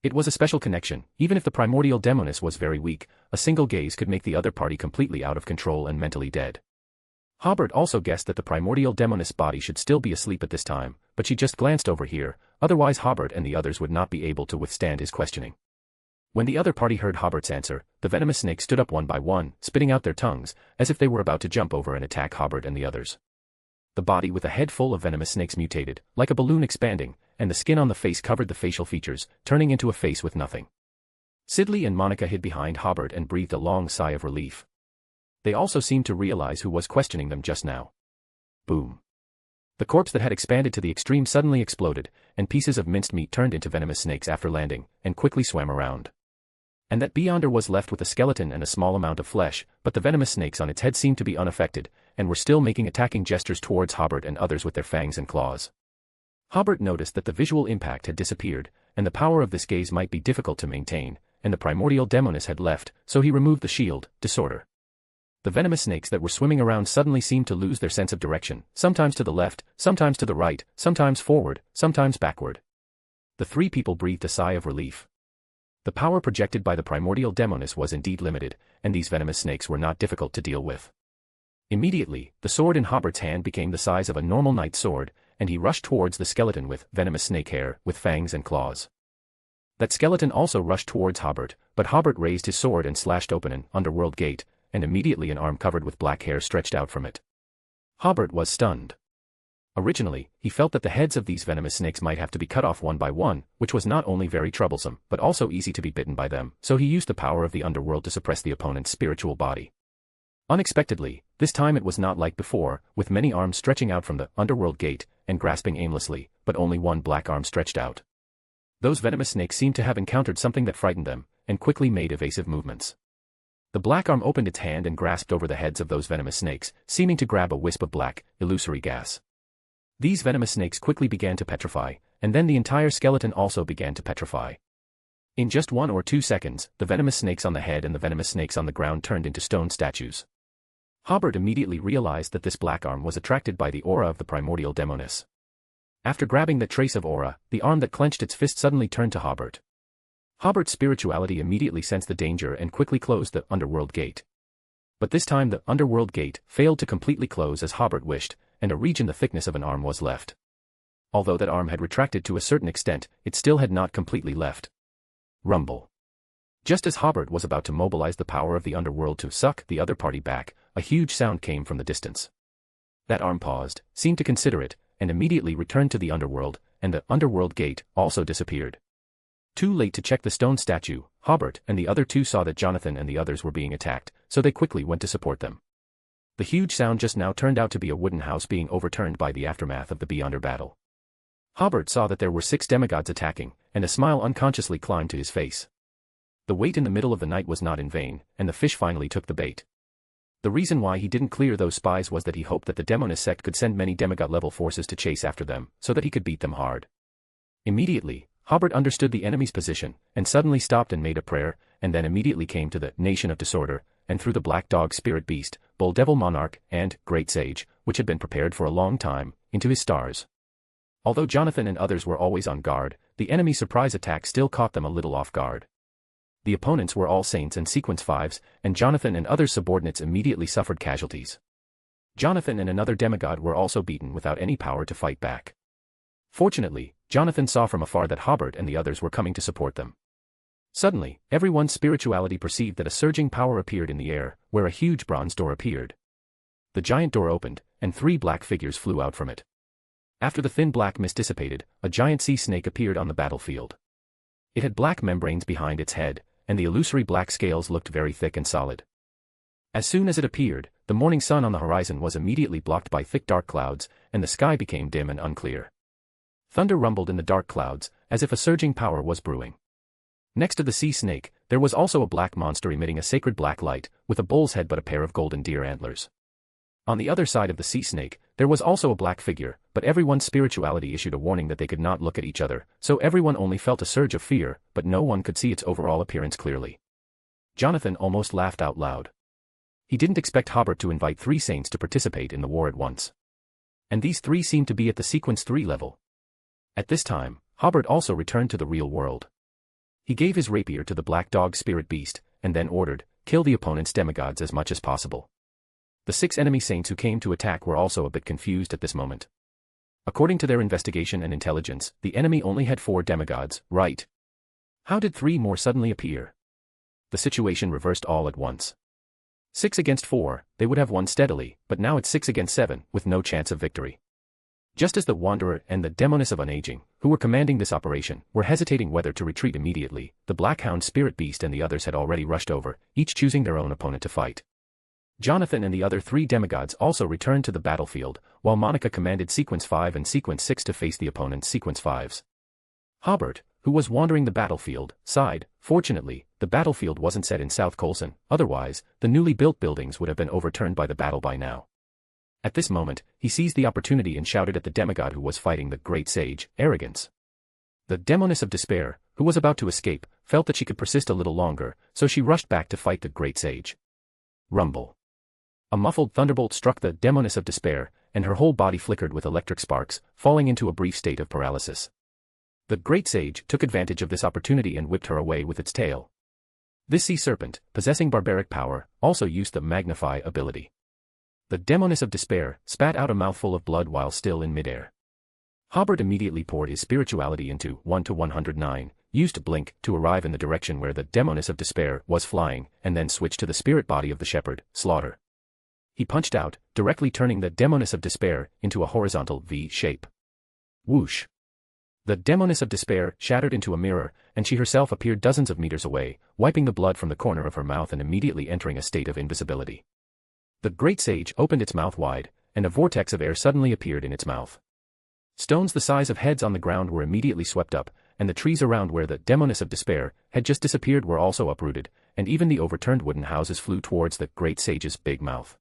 It was a special connection. Even if the primordial Demonist was very weak, a single gaze could make the other party completely out of control and mentally dead. Hobert also guessed that the primordial Demonist's body should still be asleep at this time, but she just glanced over here, otherwise Hobert and the others would not be able to withstand his questioning. When the other party heard Hobert's answer, the venomous snakes stood up one by one, spitting out their tongues, as if they were about to jump over and attack Hobert and the others. The body with a head full of venomous snakes mutated, like a balloon expanding, and the skin on the face covered the facial features, turning into a face with nothing. Sidley and Monica hid behind Hobert and breathed a long sigh of relief. They also seemed to realize who was questioning them just now. Boom. The corpse that had expanded to the extreme suddenly exploded, and pieces of minced meat turned into venomous snakes after landing, and quickly swam around. And that Beyonder was left with a skeleton and a small amount of flesh, but the venomous snakes on its head seemed to be unaffected, and were still making attacking gestures towards Hobert and others with their fangs and claws. Hobert noticed that the visual impact had disappeared, and the power of this gaze might be difficult to maintain, and the primordial Demonist had left, so he removed the shield, disorder. The venomous snakes that were swimming around suddenly seemed to lose their sense of direction, sometimes to the left, sometimes to the right, sometimes forward, sometimes backward. The 3 people breathed a sigh of relief. The power projected by the primordial Demonist was indeed limited, and these venomous snakes were not difficult to deal with. Immediately, the sword in Hobert's hand became the size of a normal knight's sword, and he rushed towards the skeleton with venomous snake hair, with fangs and claws. That skeleton also rushed towards Hobert, but Hobert raised his sword and slashed open an underworld gate, and immediately an arm covered with black hair stretched out from it. Hobert was stunned. Originally, he felt that the heads of these venomous snakes might have to be cut off one by one, which was not only very troublesome, but also easy to be bitten by them, so he used the power of the underworld to suppress the opponent's spiritual body. Unexpectedly, this time it was not like before, with many arms stretching out from the underworld gate, and grasping aimlessly, but only one black arm stretched out. Those venomous snakes seemed to have encountered something that frightened them, and quickly made evasive movements. The black arm opened its hand and grasped over the heads of those venomous snakes, seeming to grab a wisp of black, illusory gas. These venomous snakes quickly began to petrify, and then the entire skeleton also began to petrify. In just 1 or 2 seconds, the venomous snakes on the head and the venomous snakes on the ground turned into stone statues. Hobert immediately realized that this black arm was attracted by the aura of the primordial Demonist. After grabbing that trace of aura, the arm that clenched its fist suddenly turned to Hobert. Hobert's spirituality immediately sensed the danger and quickly closed the underworld gate. But this time the underworld gate failed to completely close as Hobert wished, and a region the thickness of an arm was left. Although that arm had retracted to a certain extent, it still had not completely left. Rumble. Just as Hobert was about to mobilize the power of the underworld to suck the other party back, a huge sound came from the distance. That arm paused, seemed to consider it, and immediately returned to the underworld, and the underworld gate also disappeared. Too late to check the stone statue, Hobert and the other two saw that Jonathan and the others were being attacked, so they quickly went to support them. The huge sound just now turned out to be a wooden house being overturned by the aftermath of the Beyonder battle. Hobert saw that there were 6 demigods attacking, and a smile unconsciously climbed to his face. The wait in the middle of the night was not in vain, and the fish finally took the bait. The reason why he didn't clear those spies was that he hoped that the Demonist sect could send many demigod-level forces to chase after them, so that he could beat them hard. Immediately, Hobert understood the enemy's position, and suddenly stopped and made a prayer, and then immediately came to the Nation of Disorder, and through the Black Dog Spirit Beast, Bull Devil Monarch, and Great Sage, which had been prepared for a long time, into his stars. Although Jonathan and others were always on guard, the enemy's surprise attack still caught them a little off guard. The opponents were all Saints and Sequence 5s, and Jonathan and other subordinates immediately suffered casualties. Jonathan and another demigod were also beaten without any power to fight back. Fortunately, Jonathan saw from afar that Hobert and the others were coming to support them. Suddenly, everyone's spirituality perceived that a surging power appeared in the air, where a huge bronze door appeared. The giant door opened, and 3 black figures flew out from it. After the thin black mist dissipated, a giant sea snake appeared on the battlefield. It had black membranes behind its head, and the illusory black scales looked very thick and solid. As soon as it appeared, the morning sun on the horizon was immediately blocked by thick dark clouds, and the sky became dim and unclear. Thunder rumbled in the dark clouds, as if a surging power was brewing. Next to the sea snake, there was also a black monster emitting a sacred black light, with a bull's head but a pair of golden deer antlers. On the other side of the sea snake, there was also a black figure, but everyone's spirituality issued a warning that they could not look at each other, so everyone only felt a surge of fear, but no one could see its overall appearance clearly. Jonathan almost laughed out loud. He didn't expect Hobert to invite 3 saints to participate in the war at once. And these 3 seemed to be at the Sequence 3 level. At this time, Hobert also returned to the real world. He gave his rapier to the Black Dog Spirit Beast, and then ordered, "Kill the opponent's demigods as much as possible." The 6 enemy saints who came to attack were also a bit confused at this moment. According to their investigation and intelligence, the enemy only had 4 demigods, right? How did 3 more suddenly appear? The situation reversed all at once. 6 against 4, they would have won steadily, but now it's 6 against 7, with no chance of victory. Just as the Wanderer and the Demoness of Unaging, who were commanding this operation, were hesitating whether to retreat immediately, the Blackhound Spirit Beast and the others had already rushed over, each choosing their own opponent to fight. Jonathan and the other 3 demigods also returned to the battlefield, while Monica commanded Sequence 5 and Sequence 6 to face the opponent's Sequence 5s. Hobert, who was wandering the battlefield, sighed. Fortunately, the battlefield wasn't set in South Colson, otherwise, the newly built buildings would have been overturned by the battle by now. At this moment, he seized the opportunity and shouted at the demigod who was fighting the Great Sage, "Arrogance!" The Demoness of Despair, who was about to escape, felt that she could persist a little longer, so she rushed back to fight the Great Sage. Rumble. A muffled thunderbolt struck the Demoness of Despair, and her whole body flickered with electric sparks, falling into a brief state of paralysis. The Great Sage took advantage of this opportunity and whipped her away with its tail. This sea serpent, possessing barbaric power, also used the Magnify ability. The Demoness of Despair spat out a mouthful of blood while still in midair. Hobert immediately poured his spirituality into 1 to 109, used Blink to arrive in the direction where the Demoness of Despair was flying, and then switched to the spirit body of the shepherd, Slaughter. He punched out, directly turning the Demoness of Despair into a horizontal V shape. Whoosh! The Demoness of Despair shattered into a mirror, and she herself appeared dozens of meters away, wiping the blood from the corner of her mouth and immediately entering a state of invisibility. The Great Sage opened its mouth wide, and a vortex of air suddenly appeared in its mouth. Stones the size of heads on the ground were immediately swept up, and the trees around where the Demoness of Despair had just disappeared were also uprooted, and even the overturned wooden houses flew towards the Great Sage's big mouth.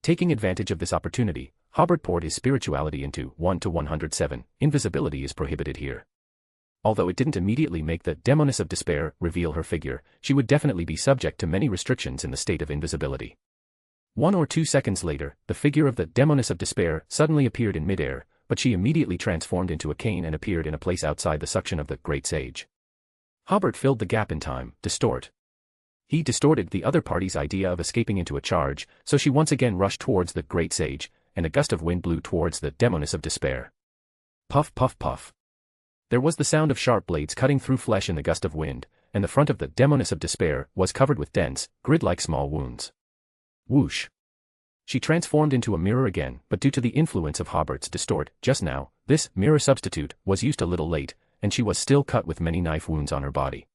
Taking advantage of this opportunity, Hobert poured his spirituality into 1 to 107. Invisibility is prohibited here. Although it didn't immediately make the Demoness of Despair reveal her figure, she would definitely be subject to many restrictions in the state of invisibility. 1 or 2 seconds later, the figure of the Demoness of Despair suddenly appeared in midair, but she immediately transformed into a cane and appeared in a place outside the suction of the Great Sage. Hobert filled the gap in time, distort. He distorted the other party's idea of escaping into a charge, so she once again rushed towards the Great Sage, and a gust of wind blew towards the demoness of despair. Puff puff puff. There was the sound of sharp blades cutting through flesh in the gust of wind, and the front of the demoness of despair was covered with dense, grid-like small wounds. Whoosh. She transformed into a mirror again, but due to the influence of Hobert's distort just now, this mirror substitute was used a little late, and she was still cut with many knife wounds on her body.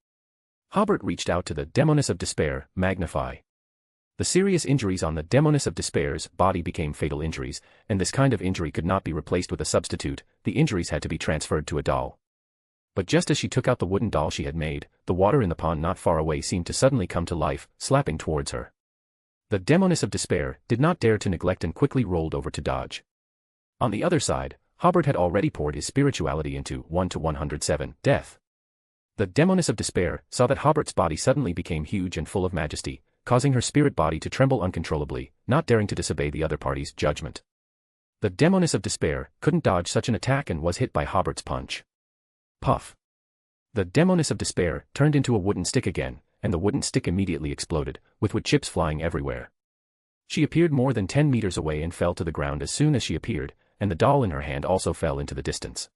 Hobert reached out to the demoness of despair, magnify. The serious injuries on the demoness of despair's body became fatal injuries, and this kind of injury could not be replaced with a substitute. The injuries had to be transferred to a doll. But just as she took out the wooden doll she had made, the water in the pond not far away seemed to suddenly come to life, slapping towards her. The demoness of despair did not dare to neglect and quickly rolled over to dodge. On the other side, Hobert had already poured his spirituality into 1-107, death. The demoness of despair saw that Hobert's body suddenly became huge and full of majesty, causing her spirit body to tremble uncontrollably, not daring to disobey the other party's judgment. The demoness of despair couldn't dodge such an attack and was hit by Hobert's punch. Puff. The demoness of despair turned into a wooden stick again, and the wooden stick immediately exploded, with wood chips flying everywhere. She appeared more than 10 meters away and fell to the ground as soon as she appeared, and the doll in her hand also fell into the distance.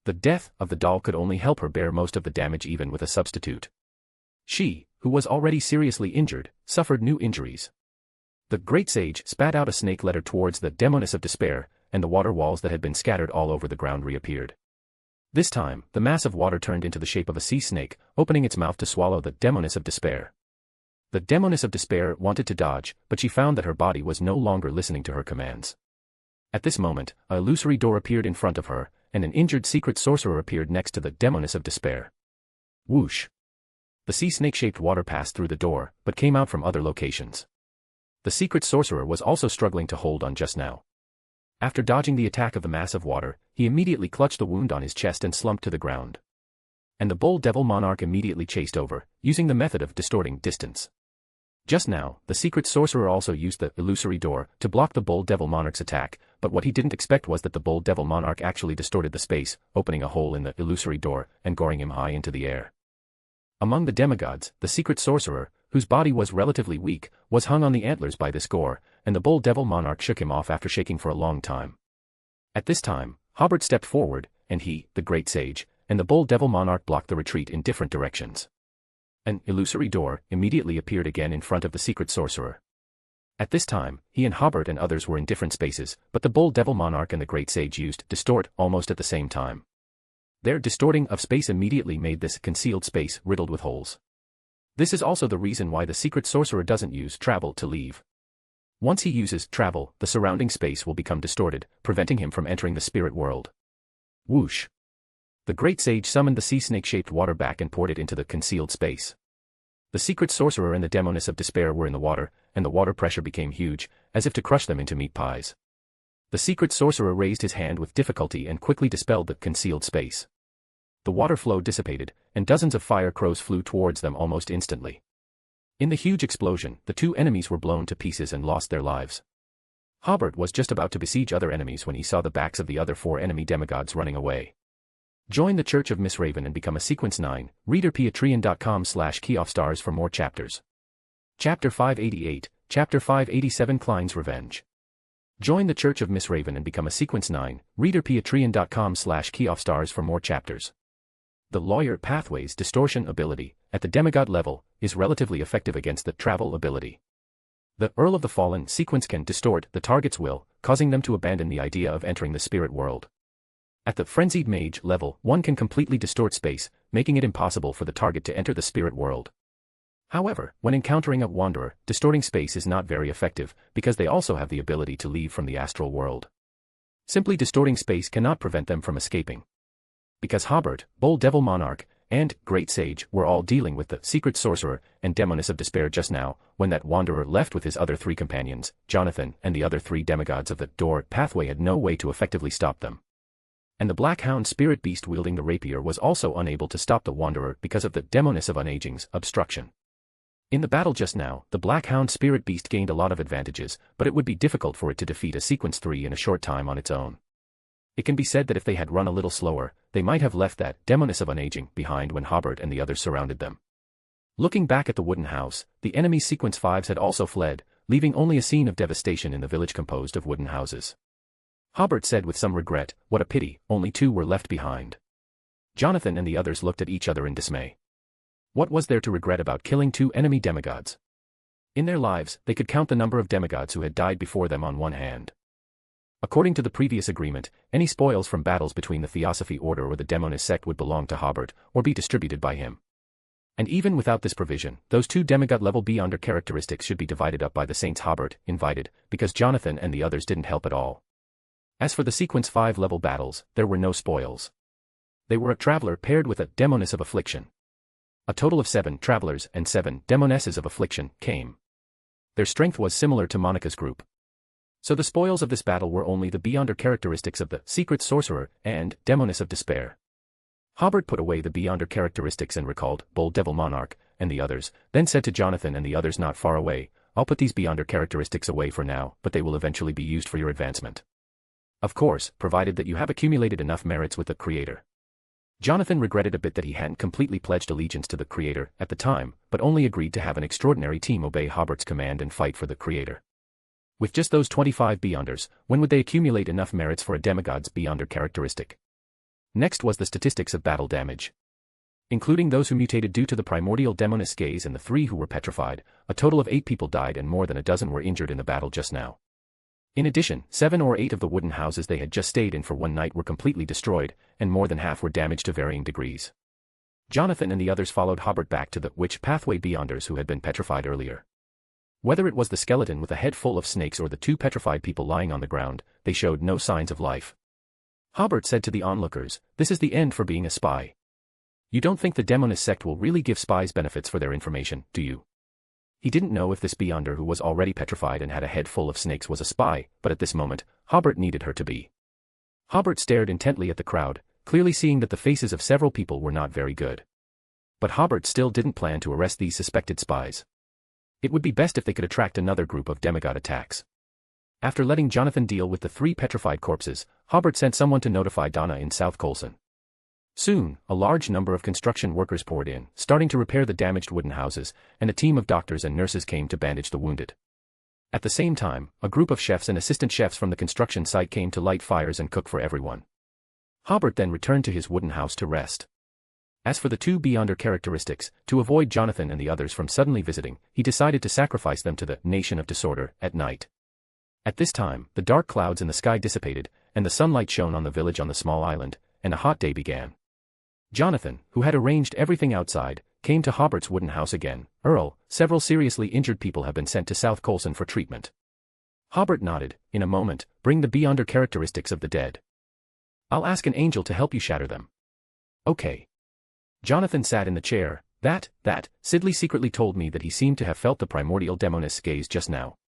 The death of the doll could only help her bear most of the damage even with a substitute. She, who was already seriously injured, suffered new injuries. The Great Sage spat out a snake letter towards the demoness of despair, and the water walls that had been scattered all over the ground reappeared. This time, the mass of water turned into the shape of a sea snake, opening its mouth to swallow the demoness of despair. The demoness of despair wanted to dodge, but she found that her body was no longer listening to her commands. At this moment, a illusory door appeared in front of her, and an injured secret sorcerer appeared next to the demoness of despair. Whoosh. The sea snake-shaped water passed through the door, but came out from other locations. The secret sorcerer was also struggling to hold on just now. After dodging the attack of the mass of water, he immediately clutched the wound on his chest and slumped to the ground. And the bull devil monarch immediately chased over, using the method of distorting distance. Just now, the secret sorcerer also used the illusory door to block the bull devil monarch's attack, but what he didn't expect was that the bull devil monarch actually distorted the space, opening a hole in the illusory door and goring him high into the air. Among the demigods, the secret sorcerer, whose body was relatively weak, was hung on the antlers by this gore, and the bull devil monarch shook him off after shaking for a long time. At this time, Hobert stepped forward, and he, the Great Sage, and the bull devil monarch blocked the retreat in different directions. An illusory door immediately appeared again in front of the secret sorcerer. At this time, he and Hobert and others were in different spaces, but the bull devil monarch and the Great Sage used distort almost at the same time. Their distorting of space immediately made this concealed space riddled with holes. This is also the reason why the secret sorcerer doesn't use travel to leave. Once he uses travel, the surrounding space will become distorted, preventing him from entering the spirit world. Whoosh. The Great Sage summoned the sea snake-shaped water back and poured it into the concealed space. The secret sorcerer and the demoness of despair were in the water, and the water pressure became huge, as if to crush them into meat pies. The secret sorcerer raised his hand with difficulty and quickly dispelled the concealed space. The water flow dissipated, and dozens of fire crows flew towards them almost instantly. In the huge explosion, the two enemies were blown to pieces and lost their lives. Hobert was just about to besiege other enemies when he saw the backs of the other 4 enemy demigods running away. Join the Church of Miss Raven and become a Sequence 9, reader patreon.com/keyoffstars for more chapters. Chapter 588, Chapter 587 Klein's Revenge. Join the Church of Miss Raven and become a Sequence 9, reader patreon.com/keyoffstars for more chapters. The lawyer pathway's distortion ability, at the demigod level, is relatively effective against the travel ability. The Earl of the Fallen sequence can distort the target's will, causing them to abandon the idea of entering the spirit world. At the frenzied mage level, one can completely distort space, making it impossible for the target to enter the spirit world. However, when encountering a wanderer, distorting space is not very effective, because they also have the ability to leave from the astral world. Simply distorting space cannot prevent them from escaping. Because Hobert, Bull Devil Monarch, and Great Sage were all dealing with the Secret Sorcerer and Demoness of Despair just now, when that wanderer left with his other 3 companions, Jonathan and the other 3 demigods of the door pathway had no way to effectively stop them. And the Black Hound spirit beast wielding the rapier was also unable to stop the wanderer because of the Demoness of Unaging's obstruction. In the battle just now, the Black Hound spirit beast gained a lot of advantages, but it would be difficult for it to defeat a Sequence 3 in a short time on its own. It can be said that if they had run a little slower, they might have left that demoness of unaging behind when Hobert and the others surrounded them. Looking back at the wooden house, the enemy's sequence 5s had also fled, leaving only a scene of devastation in the village composed of wooden houses. Hobert said with some regret, "What a pity, only 2 were left behind." Jonathan and the others looked at each other in dismay. What was there to regret about killing 2 enemy demigods? In their lives, they could count the number of demigods who had died before them on one hand. According to the previous agreement, any spoils from battles between the Theosophy Order or the Demonist sect would belong to Hobert, or be distributed by him. And even without this provision, those 2 demigod-level Beyonder characteristics should be divided up by the saints Hobert invited, because Jonathan and the others didn't help at all. As for the sequence 5 level battles, there were no spoils. They were a traveler paired with a demoness of affliction. A total of 7 travelers and 7 demonesses of affliction came. Their strength was similar to Monica's group. So the spoils of this battle were only the Beyonder characteristics of the secret sorcerer and demoness of despair. Hobert put away the Beyonder characteristics and recalled Bold Devil Monarch and the others, then said to Jonathan and the others not far away, "I'll put these Beyonder characteristics away for now, but they will eventually be used for your advancement. Of course, provided that you have accumulated enough merits with the Creator." Jonathan regretted a bit that he hadn't completely pledged allegiance to the Creator at the time, but only agreed to have an extraordinary team obey Hobert's command and fight for the Creator. With just those 25 Beyonders, when would they accumulate enough merits for a demigod's Beyonder characteristic? Next was the statistics of battle damage. Including those who mutated due to the primordial demoness gaze and the 3 who were petrified, a total of 8 people died and more than a dozen were injured in the battle just now. In addition, 7 or 8 of the wooden houses they had just stayed in for one night were completely destroyed, and more than half were damaged to varying degrees. Jonathan and the others followed Hobert back to the witch pathway Beyonders who had been petrified earlier. Whether it was the skeleton with a head full of snakes or the 2 petrified people lying on the ground, they showed no signs of life. Hobert said to the onlookers, "This is the end for being a spy. You don't think the Demonist sect will really give spies benefits for their information, do you?" He didn't know if this Beyonder who was already petrified and had a head full of snakes was a spy, but at this moment, Hobert needed her to be. Hobert stared intently at the crowd, clearly seeing that the faces of several people were not very good. But Hobert still didn't plan to arrest these suspected spies. It would be best if they could attract another group of demigod attacks. After letting Jonathan deal with the 3 petrified corpses, Hobert sent someone to notify Donna in South Colson. Soon, a large number of construction workers poured in, starting to repair the damaged wooden houses, and a team of doctors and nurses came to bandage the wounded. At the same time, a group of chefs and assistant chefs from the construction site came to light fires and cook for everyone. Hobert then returned to his wooden house to rest. As for the 2 Beyonder characteristics, to avoid Jonathan and the others from suddenly visiting, he decided to sacrifice them to the nation of disorder at night. At this time, the dark clouds in the sky dissipated, and the sunlight shone on the village on the small island, and a hot day began. Jonathan, who had arranged everything outside, came to Hobert's wooden house again. "Earl, several seriously injured people have been sent to South Colson for treatment." Hobert nodded. "In a moment, bring the Beyonder characteristics of the dead. I'll ask an angel to help you shatter them." "Okay." Jonathan sat in the chair. That, Sidley secretly told me that he seemed to have felt the primordial demoness gaze just now."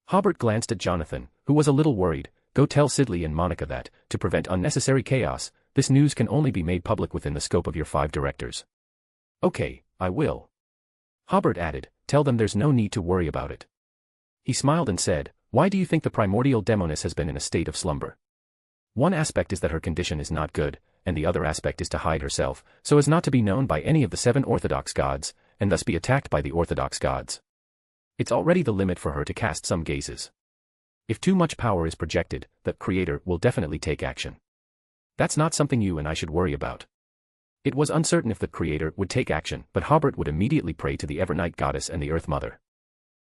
Hobert glanced at Jonathan, who was a little worried. "Go tell Sidley and Monica that, to prevent unnecessary chaos, this news can only be made public within the scope of your 5 directors." "Okay, I will." Hobert added, "Tell them there's no need to worry about it." He smiled and said, "Why do you think the primordial demoness has been in a state of slumber? One aspect is that her condition is not good, and the other aspect is to hide herself, so as not to be known by any of the 7 Orthodox gods, and thus be attacked by the Orthodox gods. It's already the limit for her to cast some gazes. If too much power is projected, the Creator will definitely take action. That's not something you and I should worry about." It was uncertain if the Creator would take action, but Hobert would immediately pray to the Evernight Goddess and the Earth Mother.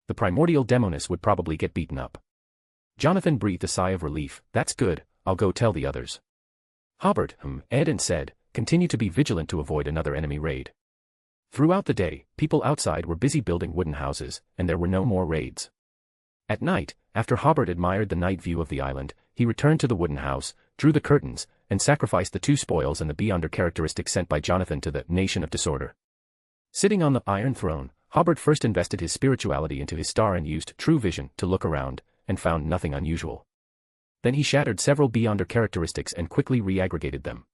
The primordial demoness would probably get beaten up. Jonathan breathed a sigh of relief. "That's good, I'll go tell the others." Hobert Ed and said, "Continue to be vigilant to avoid another enemy raid." Throughout the day, people outside were busy building wooden houses, and there were no more raids. At night, after Hobert admired the night view of the island, he returned to the wooden house, drew the curtains, and sacrificed the 2 spoils and the Beyonder characteristics sent by Jonathan to the nation of disorder. Sitting on the Iron Throne, Hobert first invested his spirituality into his star and used true vision to look around, and found nothing unusual. Then he shattered several Beyonder characteristics and quickly reaggregated them.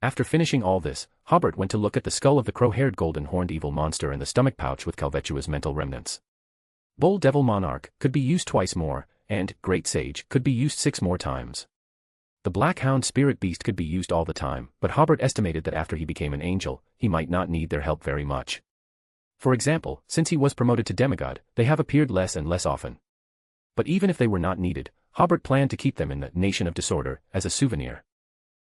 After finishing all this, Hobert went to look at the skull of the crow-haired golden-horned evil monster and the stomach pouch with Calvetua's mental remnants. Bold Devil Monarch could be used twice more, and Great Sage could be used 6 more times. The Black Hound spirit beast could be used all the time, but Hobert estimated that after he became an angel, he might not need their help very much. For example, since he was promoted to demigod, they have appeared less and less often. But even if they were not needed, Hobert planned to keep them in the Nation of Disorder as a souvenir.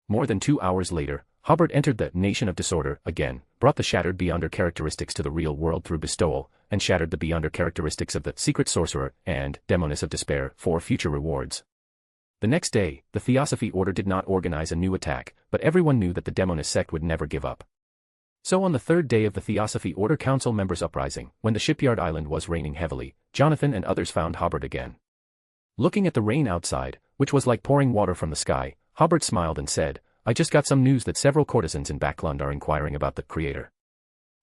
More than 2 hours later, Hobert entered the Nation of Disorder again, brought the shattered Beyonder characteristics to the real world through bestowal, and shattered the Beyonder characteristics of the Secret Sorcerer and Demoness of Despair for future rewards. The next day, the Theosophy Order did not organize a new attack, but everyone knew that the Demoness sect would never give up. So on the third day of the Theosophy Order Council members' uprising, when the shipyard island was raining heavily, Jonathan and others found Hobert again. Looking at the rain outside, which was like pouring water from the sky, Hobert smiled and said, "I just got some news that several courtesans in Backlund are inquiring about the Creator."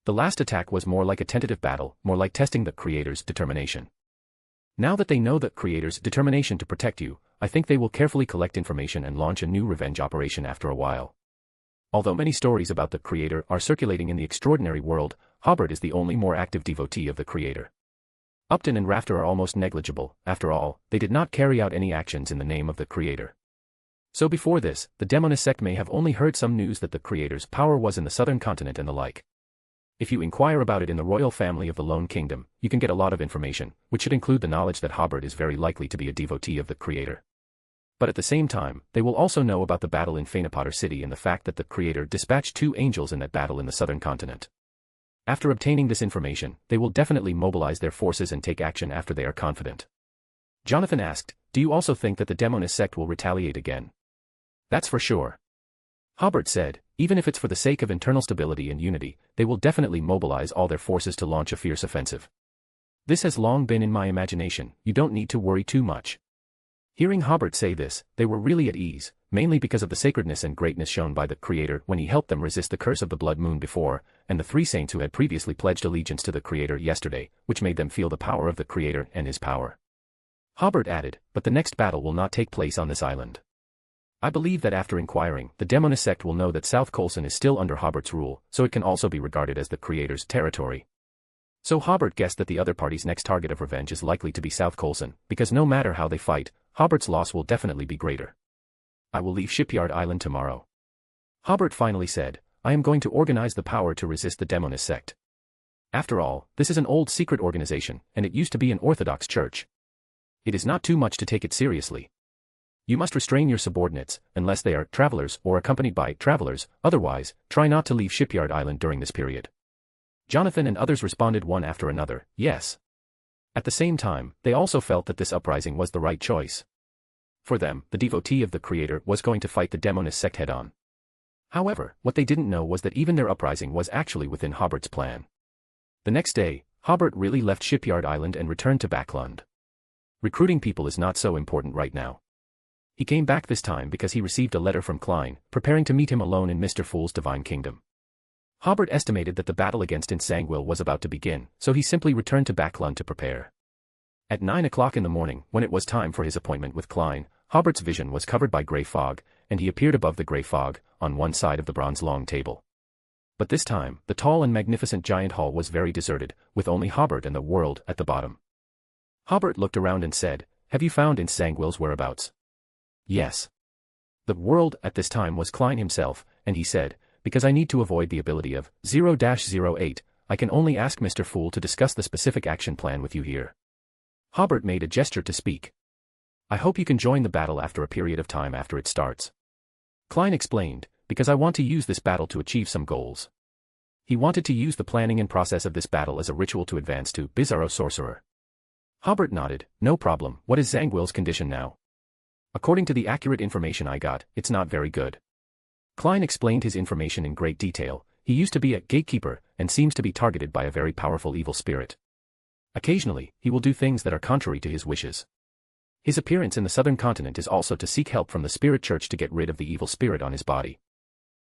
The last attack was more like a tentative battle, more like testing the Creator's determination. Now that they know the Creator's determination to protect you, I think they will carefully collect information and launch a new revenge operation after a while. Although many stories about the Creator are circulating in the extraordinary world, Hobert is the only more active devotee of the Creator. Upton and Rafter are almost negligible. After all, they did not carry out any actions in the name of the Creator. So before this, the Demoness sect may have only heard some news that the Creator's power was in the southern continent and the like. If you inquire about it in the royal family of the Lone Kingdom, you can get a lot of information, which should include the knowledge that Hobert is very likely to be a devotee of the Creator. But at the same time, they will also know about the battle in Fainapotter City and the fact that the Creator dispatched 2 angels in that battle in the southern continent. After obtaining this information, they will definitely mobilize their forces and take action after they are confident. Jonathan asked, "Do you also think that the Demoness sect will retaliate again?" "That's for sure." Hobert said, "Even if it's for the sake of internal stability and unity, they will definitely mobilize all their forces to launch a fierce offensive. This has long been in my imagination, you don't need to worry too much." Hearing Hobert say this, they were really at ease, mainly because of the sacredness and greatness shown by the Creator when he helped them resist the curse of the Blood Moon before, and the 3 saints who had previously pledged allegiance to the Creator yesterday, which made them feel the power of the Creator and his power. Hobert added, "But the next battle will not take place on this island. I believe that after inquiring, the Demoness sect will know that South Colson is still under Hobert's rule, so it can also be regarded as the Creator's territory." So Hobert guessed that the other party's next target of revenge is likely to be South Colson, because no matter how they fight, Hobert's loss will definitely be greater. "I will leave Shipyard Island tomorrow." Hobert finally said, "I am going to organize the power to resist the Demoness sect. After all, this is an old secret organization, and it used to be an Orthodox church. It is not too much to take it seriously. You must restrain your subordinates, unless they are travelers or accompanied by travelers, otherwise, try not to leave Shipyard Island during this period." Jonathan and others responded one after another, "Yes." At the same time, they also felt that this uprising was the right choice. For them, the devotee of the Creator was going to fight the Demoness sect head-on. However, what they didn't know was that even their uprising was actually within Hobert's plan. The next day, Hobert really left Shipyard Island and returned to Backlund. Recruiting people is not so important right now. He came back this time because he received a letter from Klein, preparing to meet him alone in Mr. Fool's Divine Kingdom. Hobert estimated that the battle against Insangwil was about to begin, so he simply returned to Backlund to prepare. At 9 o'clock in the morning, when it was time for his appointment with Klein, Hobert's vision was covered by grey fog, and he appeared above the grey fog, on one side of the bronze long table. But this time, the tall and magnificent giant hall was very deserted, with only Hobert and the world at the bottom. Hobert looked around and said, "Have you found Insangwil's whereabouts?" "Yes." The world at this time was Klein himself, and he said, "Because I need to avoid the ability of 0-08, I can only ask Mr. Fool to discuss the specific action plan with you here." Hobert made a gesture to speak. "I hope you can join the battle after a period of time after it starts." Klein explained, "Because I want to use this battle to achieve some goals." He wanted to use the planning and process of this battle as a ritual to advance to Bizarro Sorcerer. Hobert nodded, "No problem. What is Zangwil's condition now?" "According to the accurate information I got, it's not very good." Klein explained his information in great detail. He used to be a gatekeeper, and seems to be targeted by a very powerful evil spirit. Occasionally, he will do things that are contrary to his wishes. His appearance in the southern continent is also to seek help from the spirit church to get rid of the evil spirit on his body.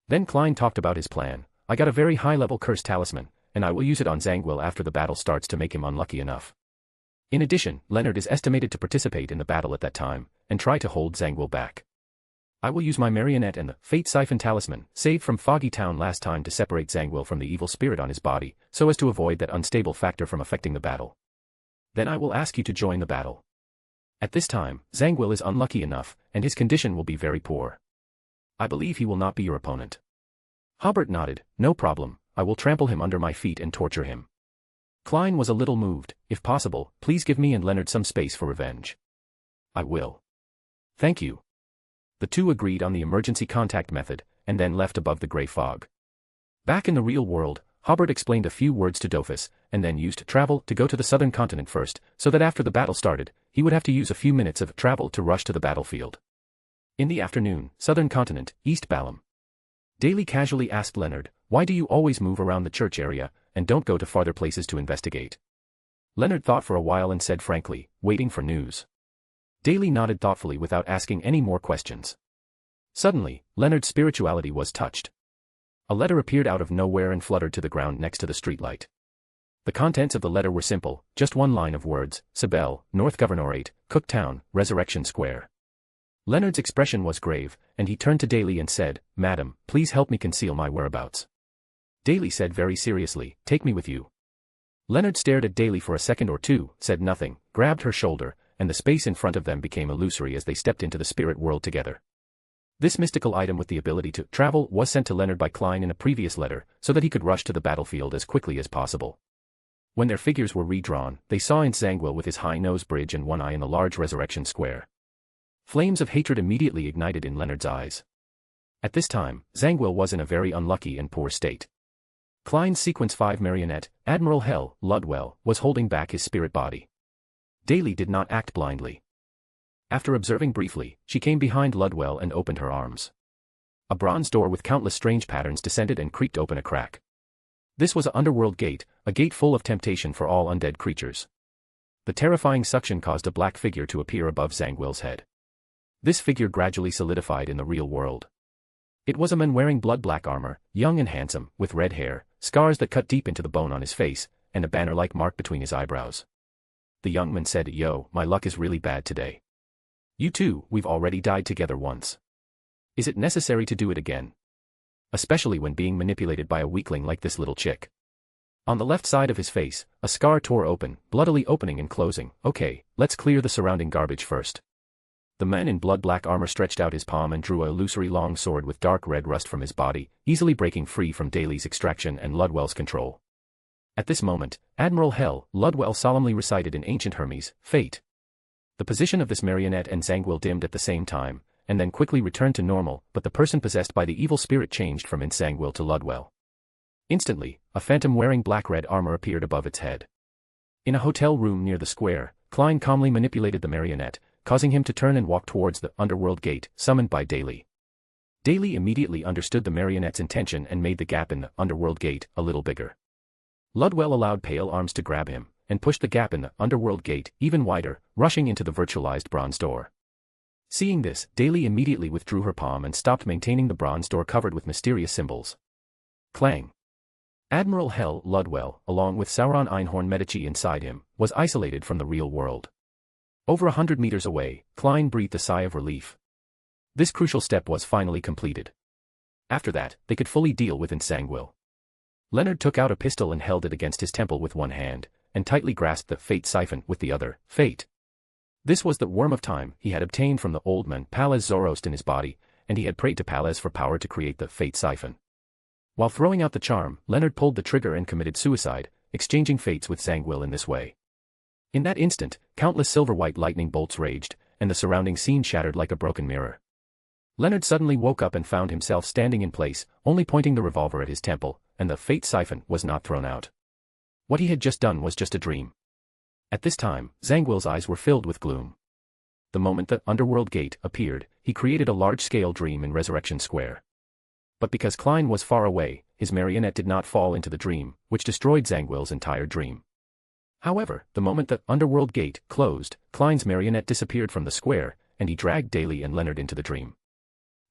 Then Klein talked about his plan. "I got a very high-level curse talisman, and I will use it on Zangwil after the battle starts to make him unlucky enough. In addition, Leonard is estimated to participate in the battle at that time, and try to hold Zangwil back. I will use my marionette and the Fate Siphon talisman, saved from Foggy Town last time to separate Zangwil from the evil spirit on his body, so as to avoid that unstable factor from affecting the battle. Then I will ask you to join the battle." At this time, Zangwill is unlucky enough, and his condition will be very poor. I believe he will not be your opponent. Hobert nodded. No problem, I will trample him under my feet and torture him. Klein was a little moved. If possible, please give me and Leonard some space for revenge. I will. Thank you. The two agreed on the emergency contact method, and then left above the grey fog. Back in the real world, Hobert explained a few words to Dofus, and then used travel to go to the southern continent first, so that after the battle started, he would have to use a few minutes of travel to rush to the battlefield. In the afternoon, southern continent, East Balam. Daly casually asked Leonard, why do you always move around the church area, and don't go to farther places to investigate? Leonard thought for a while and said frankly, waiting for news. Daly nodded thoughtfully without asking any more questions. Suddenly, Leonard's spirituality was touched. A letter appeared out of nowhere and fluttered to the ground next to the streetlight. The contents of the letter were simple, just one line of words: Sibel, North Governorate, Cooktown, Resurrection Square. Leonard's expression was grave, and he turned to Daly and said, Madam, please help me conceal my whereabouts. Daly said very seriously, take me with you. Leonard stared at Daly for a second or two, said nothing, grabbed her shoulder, and the space in front of them became illusory as they stepped into the spirit world together. This mystical item with the ability to travel was sent to Leonard by Klein in a previous letter, so that he could rush to the battlefield as quickly as possible. When their figures were redrawn, they saw in Zangwill with his high nose bridge and one eye in the large resurrection square. Flames of hatred immediately ignited in Leonard's eyes. At this time, Zangwill was in a very unlucky and poor state. Klein's Sequence 5 marionette, Admiral Hell, Ludwell, was holding back his spirit body. Daly did not act blindly. After observing briefly, she came behind Ludwell and opened her arms. A bronze door with countless strange patterns descended and creaked open a crack. This was an underworld gate, a gate full of temptation for all undead creatures. The terrifying suction caused a black figure to appear above Zangwill's head. This figure gradually solidified in the real world. It was a man wearing blood-black armor, young and handsome, with red hair, scars that cut deep into the bone on his face, and a banner-like mark between his eyebrows. The young man said, Yo, my luck is really bad today. You too, we've already died together once. Is it necessary to do it again? Especially when being manipulated by a weakling like this little chick. On the left side of his face, a scar tore open, bloodily opening and closing. Okay, let's clear the surrounding garbage first. The man in blood-black armor stretched out his palm and drew a illusory long sword with dark red rust from his body, easily breaking free from Daly's extraction and Ludwell's control. At this moment, Admiral Hell, Ludwell solemnly recited in ancient Hermes, Fate. The position of this marionette and Zangwill dimmed at the same time, and then quickly returned to normal, but the person possessed by the evil spirit changed from Zangwill to Ludwell. Instantly, a phantom wearing black-red armor appeared above its head. In a hotel room near the square, Klein calmly manipulated the marionette, causing him to turn and walk towards the underworld gate, summoned by Daly. Daly immediately understood the marionette's intention and made the gap in the underworld gate a little bigger. Ludwell allowed pale arms to grab him, and pushed the gap in the underworld gate even wider, rushing into the virtualized bronze door. Seeing this, Daly immediately withdrew her palm and stopped maintaining the bronze door covered with mysterious symbols. Clang. Admiral Hell, Ludwell, along with Sauron Einhorn Medici inside him, was isolated from the real world. Over 100 meters away, Klein breathed a sigh of relief. This crucial step was finally completed. After that, they could fully deal with Zangwill. Leonard took out a pistol and held it against his temple with one hand, and tightly grasped the Fate siphon with the other. Fate. This was the worm of time he had obtained from the old man Palaz Zoroast in his body, and he had prayed to Palaz for power to create the Fate siphon. While throwing out the charm, Leonard pulled the trigger and committed suicide, exchanging fates with Zangwill in this way. In that instant, countless silver-white lightning bolts raged, and the surrounding scene shattered like a broken mirror. Leonard suddenly woke up and found himself standing in place, only pointing the revolver at his temple, and the Fate siphon was not thrown out. What he had just done was just a dream. At this time, Zangwill's eyes were filled with gloom. The moment the underworld gate appeared, he created a large-scale dream in Resurrection Square. But because Klein was far away, his marionette did not fall into the dream, which destroyed Zangwill's entire dream. However, the moment the underworld gate closed, Klein's marionette disappeared from the square, and he dragged Daly and Leonard into the dream.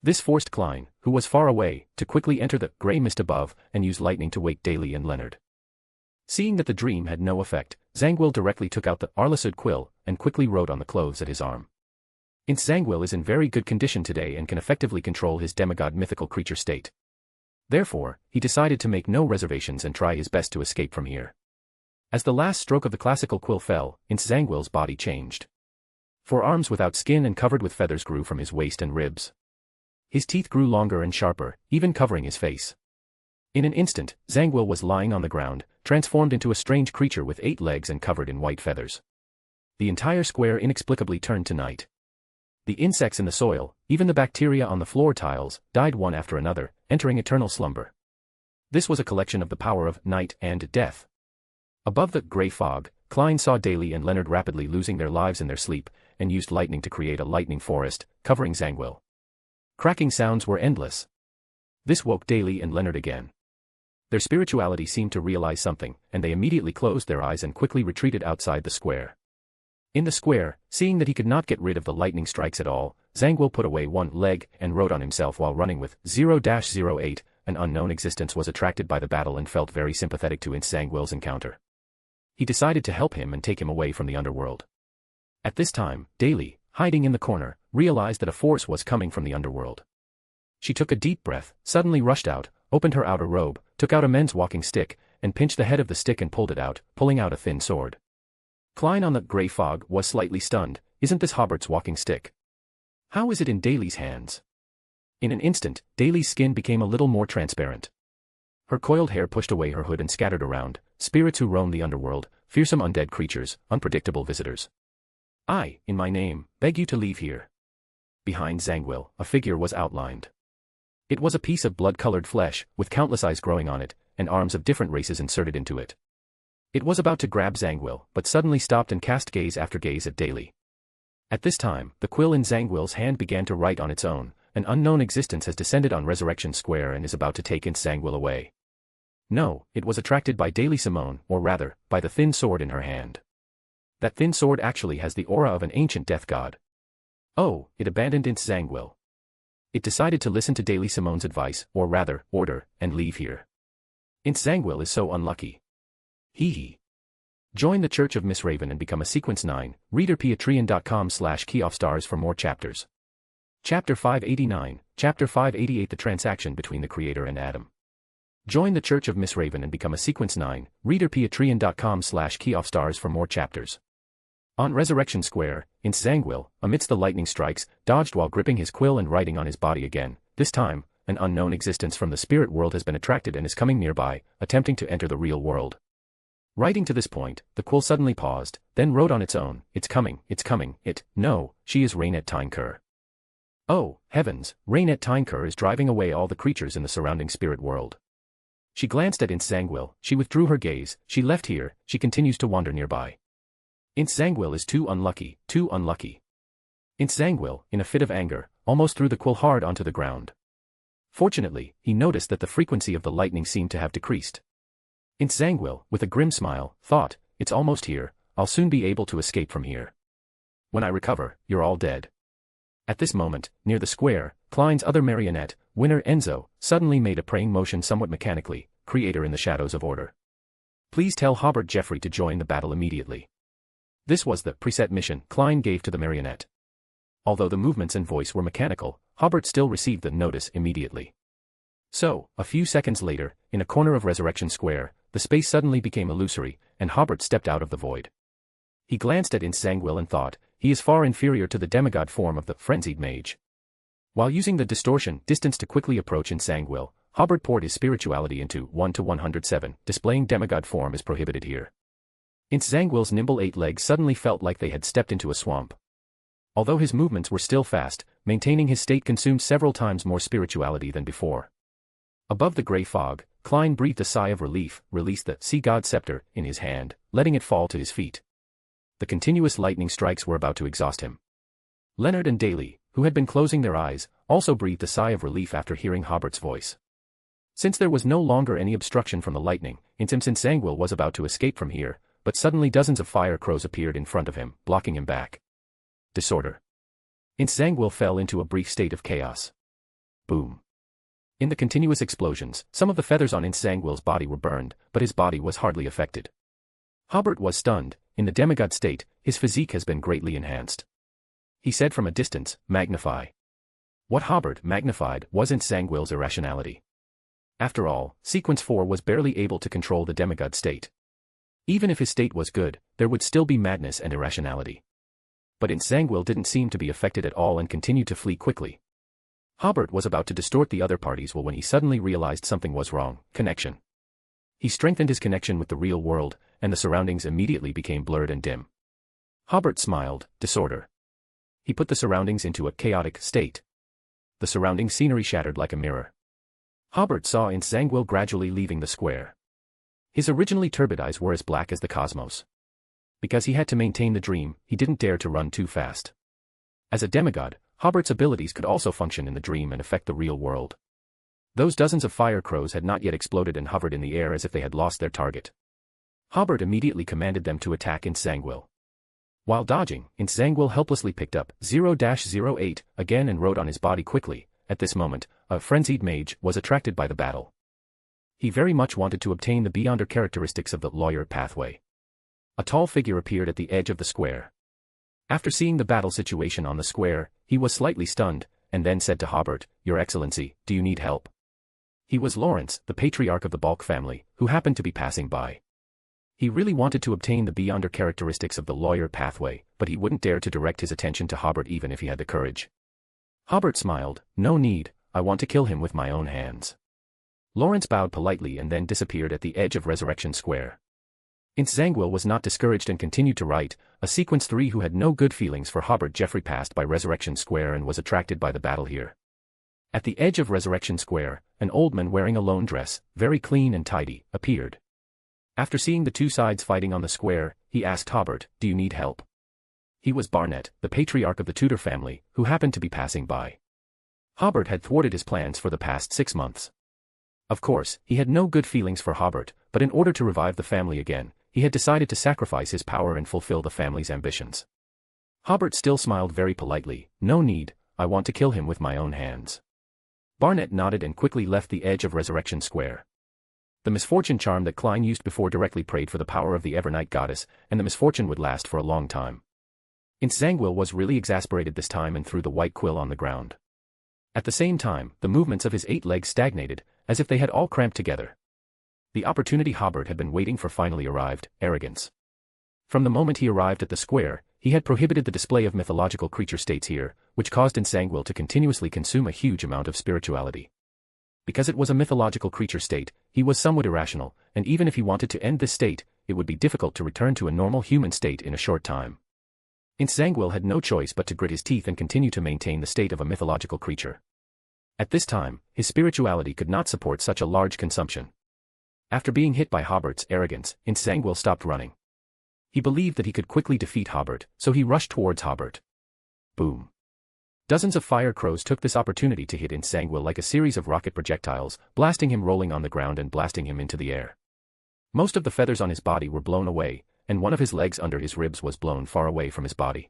This forced Klein, who was far away, to quickly enter the grey mist above and use lightning to wake Daly and Leonard. Seeing that the dream had no effect, Zangwill directly took out the Arlasud quill and quickly wrote on the clothes at his arm. Zangwill is in very good condition today and can effectively control his demigod mythical creature state. Therefore, he decided to make no reservations and try his best to escape from here. As the last stroke of the classical quill fell, Zangwill's body changed. For arms without skin and covered with feathers grew from his waist and ribs. His teeth grew longer and sharper, even covering his face. In an instant, Zangwill was lying on the ground, transformed into a strange creature with 8 legs and covered in white feathers. The entire square inexplicably turned to night. The insects in the soil, even the bacteria on the floor tiles, died one after another, entering eternal slumber. This was a collection of the power of night and death. Above the grey fog, Klein saw Daly and Leonard rapidly losing their lives in their sleep, and used lightning to create a lightning forest, covering Zangwill. Cracking sounds were endless. This woke Daly and Leonard again. Their spirituality seemed to realize something, and they immediately closed their eyes and quickly retreated outside the square. In the square, seeing that he could not get rid of the lightning strikes at all, Zangwill put away one leg and wrote on himself while running with 0-08. An unknown existence was attracted by the battle and felt very sympathetic to Zangwill's encounter. He decided to help him and take him away from the underworld. At this time, Daly, hiding in the corner, realized that a force was coming from the underworld. She took a deep breath, suddenly rushed out, opened her outer robe, took out a men's walking stick, and pinched the head of the stick and pulled it out, pulling out a thin sword. Klein on the grey fog was slightly stunned. Isn't this Hobert's walking stick? How is it in Daly's hands? In an instant, Daly's skin became a little more transparent. Her coiled hair pushed away her hood and scattered around, spirits who roam the underworld, fearsome undead creatures, unpredictable visitors. I, in my name, beg you to leave here. Behind Zangwill, a figure was outlined. It was a piece of blood-colored flesh, with countless eyes growing on it, and arms of different races inserted into it. It was about to grab Zangwill, but suddenly stopped and cast gaze after gaze at Daly. At this time, the quill in Zangwill's hand began to write on its own. An unknown existence has descended on Resurrection Square and is about to take Zangwill away. No, it was attracted by Daly Simone, or rather, by the thin sword in her hand. That thin sword actually has the aura of an ancient death god. Oh, it abandoned Zangwill. It decided to listen to Daly Simone's advice, or rather, order, and leave here. Zangwill is so unlucky. Hee. Join the Church of Miss Raven and become a Sequence 9, reader patreon.com/keyoffstars for more chapters. Chapter 589, Chapter 588 The Transaction Between the Creator and Adam. Join the Church of Miss Raven and become a Sequence 9, reader patreon.com/keyoffstars for more chapters. On Resurrection Square, Zangwill, amidst the lightning strikes, dodged while gripping his quill and writing on his body again. This time, an unknown existence from the spirit world has been attracted and is coming nearby, attempting to enter the real world. Writing to this point, the quill suddenly paused, then wrote on its own, it's coming, no, she is Raynette Tyneker. Oh, heavens, Raynette Tyneker is driving away all the creatures in the surrounding spirit world. She glanced at Zangwill, she withdrew her gaze, she left here, she continues to wander nearby. Zangwill is too unlucky, too unlucky. Zangwill, in a fit of anger, almost threw the quill hard onto the ground. Fortunately, he noticed that the frequency of the lightning seemed to have decreased. Zangwill, with a grim smile, thought, it's almost here, I'll soon be able to escape from here. When I recover, you're all dead. At this moment, near the square, Klein's other marionette, Winner Enzo, suddenly made a praying motion somewhat mechanically, creator in the shadows of order. Please tell Hobert Jeffrey to join the battle immediately. This was the preset mission Klein gave to the marionette. Although the movements and voice were mechanical, Hobert still received the notice immediately. So, a few seconds later, in a corner of Resurrection Square, the space suddenly became illusory, and Hobert stepped out of the void. He glanced at Zangwill and thought, he is far inferior to the demigod form of the frenzied mage. While using the distortion distance to quickly approach Zangwill, Hobert poured his spirituality into 1-107, displaying demigod form is prohibited here. Zangwill's nimble 8 legs suddenly felt like they had stepped into a swamp. Although his movements were still fast, maintaining his state consumed several times more spirituality than before. Above the grey fog, Klein breathed a sigh of relief, released the sea god scepter in his hand, letting it fall to his feet. The continuous lightning strikes were about to exhaust him. Leonard and Daly, who had been closing their eyes, also breathed a sigh of relief after hearing Hobert's voice. Since there was no longer any obstruction from the lightning, Zangwill was about to escape from here, but suddenly dozens of fire crows appeared in front of him, blocking him back. Disorder. Zangwill fell into a brief state of chaos. Boom. In the continuous explosions, some of the feathers on Zangwill's body were burned, but his body was hardly affected. Hobert was stunned. In the demigod state, his physique has been greatly enhanced. He said from a distance, magnify. What Hobert magnified wasn't Zangwill's irrationality. After all, Sequence 4 was barely able to control the demigod state. Even if his state was good, there would still be madness and irrationality. But Insangwil didn't seem to be affected at all and continued to flee quickly. Hobert was about to distort the other party's will when he suddenly realized something was wrong. Connection. He strengthened his connection with the real world, and the surroundings immediately became blurred and dim. Hobert smiled. Disorder. He put the surroundings into a chaotic state. The surrounding scenery shattered like a mirror. Hobert saw Insangwil gradually leaving the square. His originally turbid eyes were as black as the cosmos. Because he had to maintain the dream, he didn't dare to run too fast. As a demigod, Hobert's abilities could also function in the dream and affect the real world. Those dozens of fire crows had not yet exploded and hovered in the air as if they had lost their target. Hobert immediately commanded them to attack Insangwil. While dodging, Insangwil helplessly picked up 0-08 again and rode on his body quickly. At this moment, a frenzied mage was attracted by the battle. He very much wanted to obtain the beyonder characteristics of the lawyer pathway. A tall figure appeared at the edge of the square. After seeing the battle situation on the square, he was slightly stunned, and then said to Hobert, "Your Excellency, do you need help?" He was Lawrence, the patriarch of the Balk family, who happened to be passing by. He really wanted to obtain the beyonder characteristics of the lawyer pathway, but he wouldn't dare to direct his attention to Hobert even if he had the courage. Hobert smiled. "No need, I want to kill him with my own hands." Lawrence bowed politely and then disappeared at the edge of Resurrection Square. Insangwil was not discouraged and continued to write. A sequence 3 who had no good feelings for Hobert Jeffrey passed by Resurrection Square and was attracted by the battle here. At the edge of Resurrection Square, an old man wearing a lone dress, very clean and tidy, appeared. After seeing the two sides fighting on the square, he asked Hobert, "Do you need help?" He was Barnet, the patriarch of the Tudor family, who happened to be passing by. Hobert had thwarted his plans for the past 6 months. Of course, he had no good feelings for Hobert, but in order to revive the family again, he had decided to sacrifice his power and fulfill the family's ambitions. Hobert still smiled very politely. "No need, I want to kill him with my own hands." Barnet nodded and quickly left the edge of Resurrection Square. The misfortune charm that Klein used before directly prayed for the power of the Evernight goddess, and the misfortune would last for a long time. Insangwil was really exasperated this time and threw the white quill on the ground. At the same time, the movements of his 8 legs stagnated, as if they had all cramped together. The opportunity Hobert had been waiting for finally arrived. Arrogance. From the moment he arrived at the square, he had prohibited the display of mythological creature states here, which caused Insangwil to continuously consume a huge amount of spirituality. Because it was a mythological creature state, he was somewhat irrational, and even if he wanted to end this state, it would be difficult to return to a normal human state in a short time. Insangwil had no choice but to grit his teeth and continue to maintain the state of a mythological creature. At this time, his spirituality could not support such a large consumption. After being hit by Hobert's arrogance, Insangwil stopped running. He believed that he could quickly defeat Hobert, so he rushed towards Hobert. Boom. Dozens of fire crows took this opportunity to hit Insangwil like a series of rocket projectiles, blasting him rolling on the ground and blasting him into the air. Most of the feathers on his body were blown away, and one of his legs under his ribs was blown far away from his body.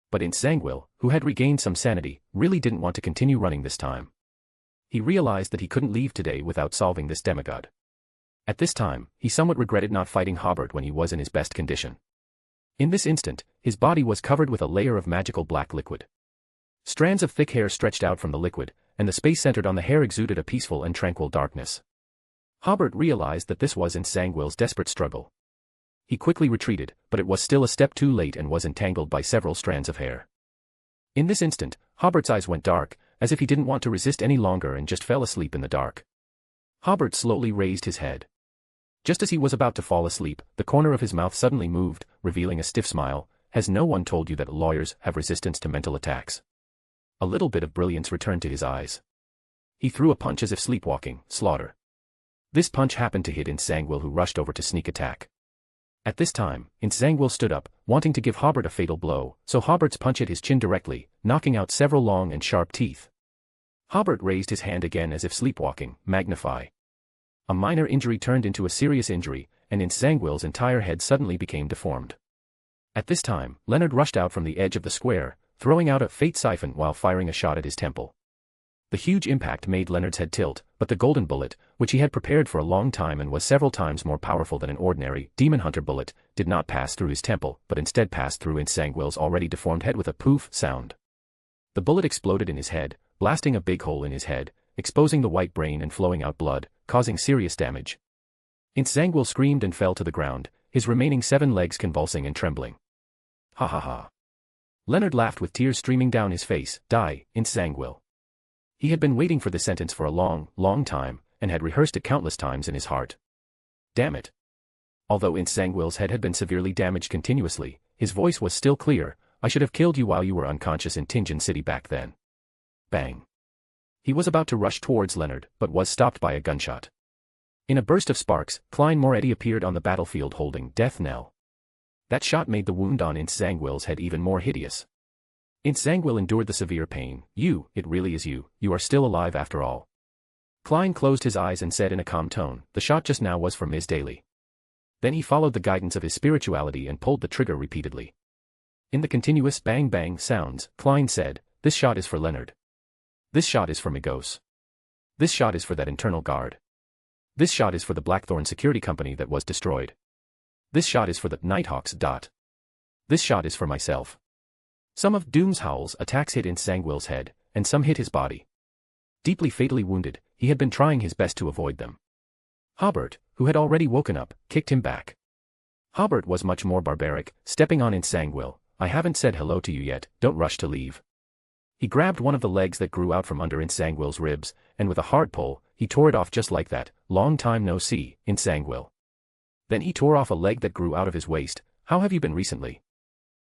But Insangwil, who had regained some sanity, really didn't want to continue running this time. He realized that he couldn't leave today without solving this demigod. At this time, he somewhat regretted not fighting Hobert when he was in his best condition. In this instant, his body was covered with a layer of magical black liquid. Strands of thick hair stretched out from the liquid, and the space centered on the hair exuded a peaceful and tranquil darkness. Hobert realized that this was Insangwil's desperate struggle. He quickly retreated, but it was still a step too late and was entangled by several strands of hair. In this instant, Hobert's eyes went dark, as if he didn't want to resist any longer and just fell asleep in the dark. Hobert slowly raised his head. Just as he was about to fall asleep, the corner of his mouth suddenly moved, revealing a stiff smile. "Has no one told you that lawyers have resistance to mental attacks?" A little bit of brilliance returned to his eyes. He threw a punch as if sleepwalking. Slaughter. This punch happened to hit Insangwil, who rushed over to sneak attack. At this time, Insangwil stood up, wanting to give Hobert a fatal blow, so Hobert's punch hit his chin directly, knocking out several long and sharp teeth. Hobert raised his hand again as if sleepwalking. Magnify. A minor injury turned into a serious injury, and Insangwil's entire head suddenly became deformed. At this time, Leonard rushed out from the edge of the square, throwing out a fate siphon while firing a shot at his temple. The huge impact made Leonard's head tilt, but the golden bullet, which he had prepared for a long time and was several times more powerful than an ordinary demon hunter bullet, did not pass through his temple, but instead passed through Insangwil's already deformed head with a poof sound. The bullet exploded in his head, blasting a big hole in his head, exposing the white brain and flowing out blood, causing serious damage. Insangwil screamed and fell to the ground, his remaining 7 legs convulsing and trembling. Ha ha ha. Leonard laughed with tears streaming down his face. Die, Insanguil. He had been waiting for this sentence for a long, long time, and had rehearsed it countless times in his heart. Damn it. Although Insanguil's head had been severely damaged continuously, his voice was still clear. I should have killed you while you were unconscious in Tingen City back then. Bang. He was about to rush towards Leonard, but was stopped by a gunshot. In a burst of sparks, Klein Moretti appeared on the battlefield holding Death Knell. That shot made the wound on Insanguil's head even more hideous. Insanguil endured the severe pain. You, it really is you, you are still alive after all. Klein closed his eyes and said in a calm tone, the shot just now was for Ms. Daly. Then he followed the guidance of his spirituality and pulled the trigger repeatedly. In the continuous bang-bang sounds, Klein said, this shot is for Leonard. This shot is for Migos. This shot is for that internal guard. This shot is for the Blackthorn security company that was destroyed. This shot is for the Nighthawks. This shot is for myself. Some of Doom's howls attacks hit Insanguil's head, and some hit his body. Deeply fatally wounded, he had been trying his best to avoid them. Hobert, who had already woken up, kicked him back. Hobert was much more barbaric, stepping on Insanguil. I haven't said hello to you yet, don't rush to leave. He grabbed one of the legs that grew out from under Insanguil's ribs, and with a hard pull, he tore it off just like that. Long time no see, Insanguil. Then he tore off a leg that grew out of his waist. How have you been recently?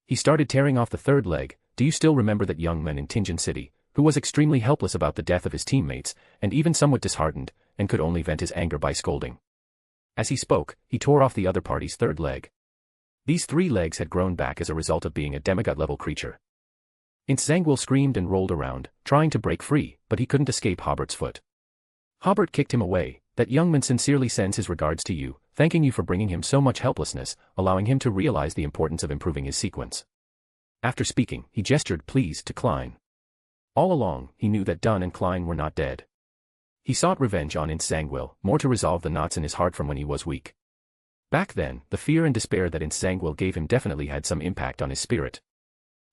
He started tearing off the third leg. Do you still remember that young man in Tingen City, who was extremely helpless about the death of his teammates, and even somewhat disheartened, and could only vent his anger by scolding? As he spoke, he tore off the other party's third leg. These 3 legs had grown back as a result of being a demigod-level creature. Insanguil screamed and rolled around, trying to break free, but he couldn't escape Hobert's foot. Hobert kicked him away. That young man sincerely sends his regards to you, thanking you for bringing him so much helplessness, allowing him to realize the importance of improving his sequence. After speaking, he gestured please to Klein. All along, he knew that Dunn and Klein were not dead. He sought revenge on Insanguil, more to resolve the knots in his heart from when he was weak. Back then, the fear and despair that Insanguil gave him definitely had some impact on his spirit.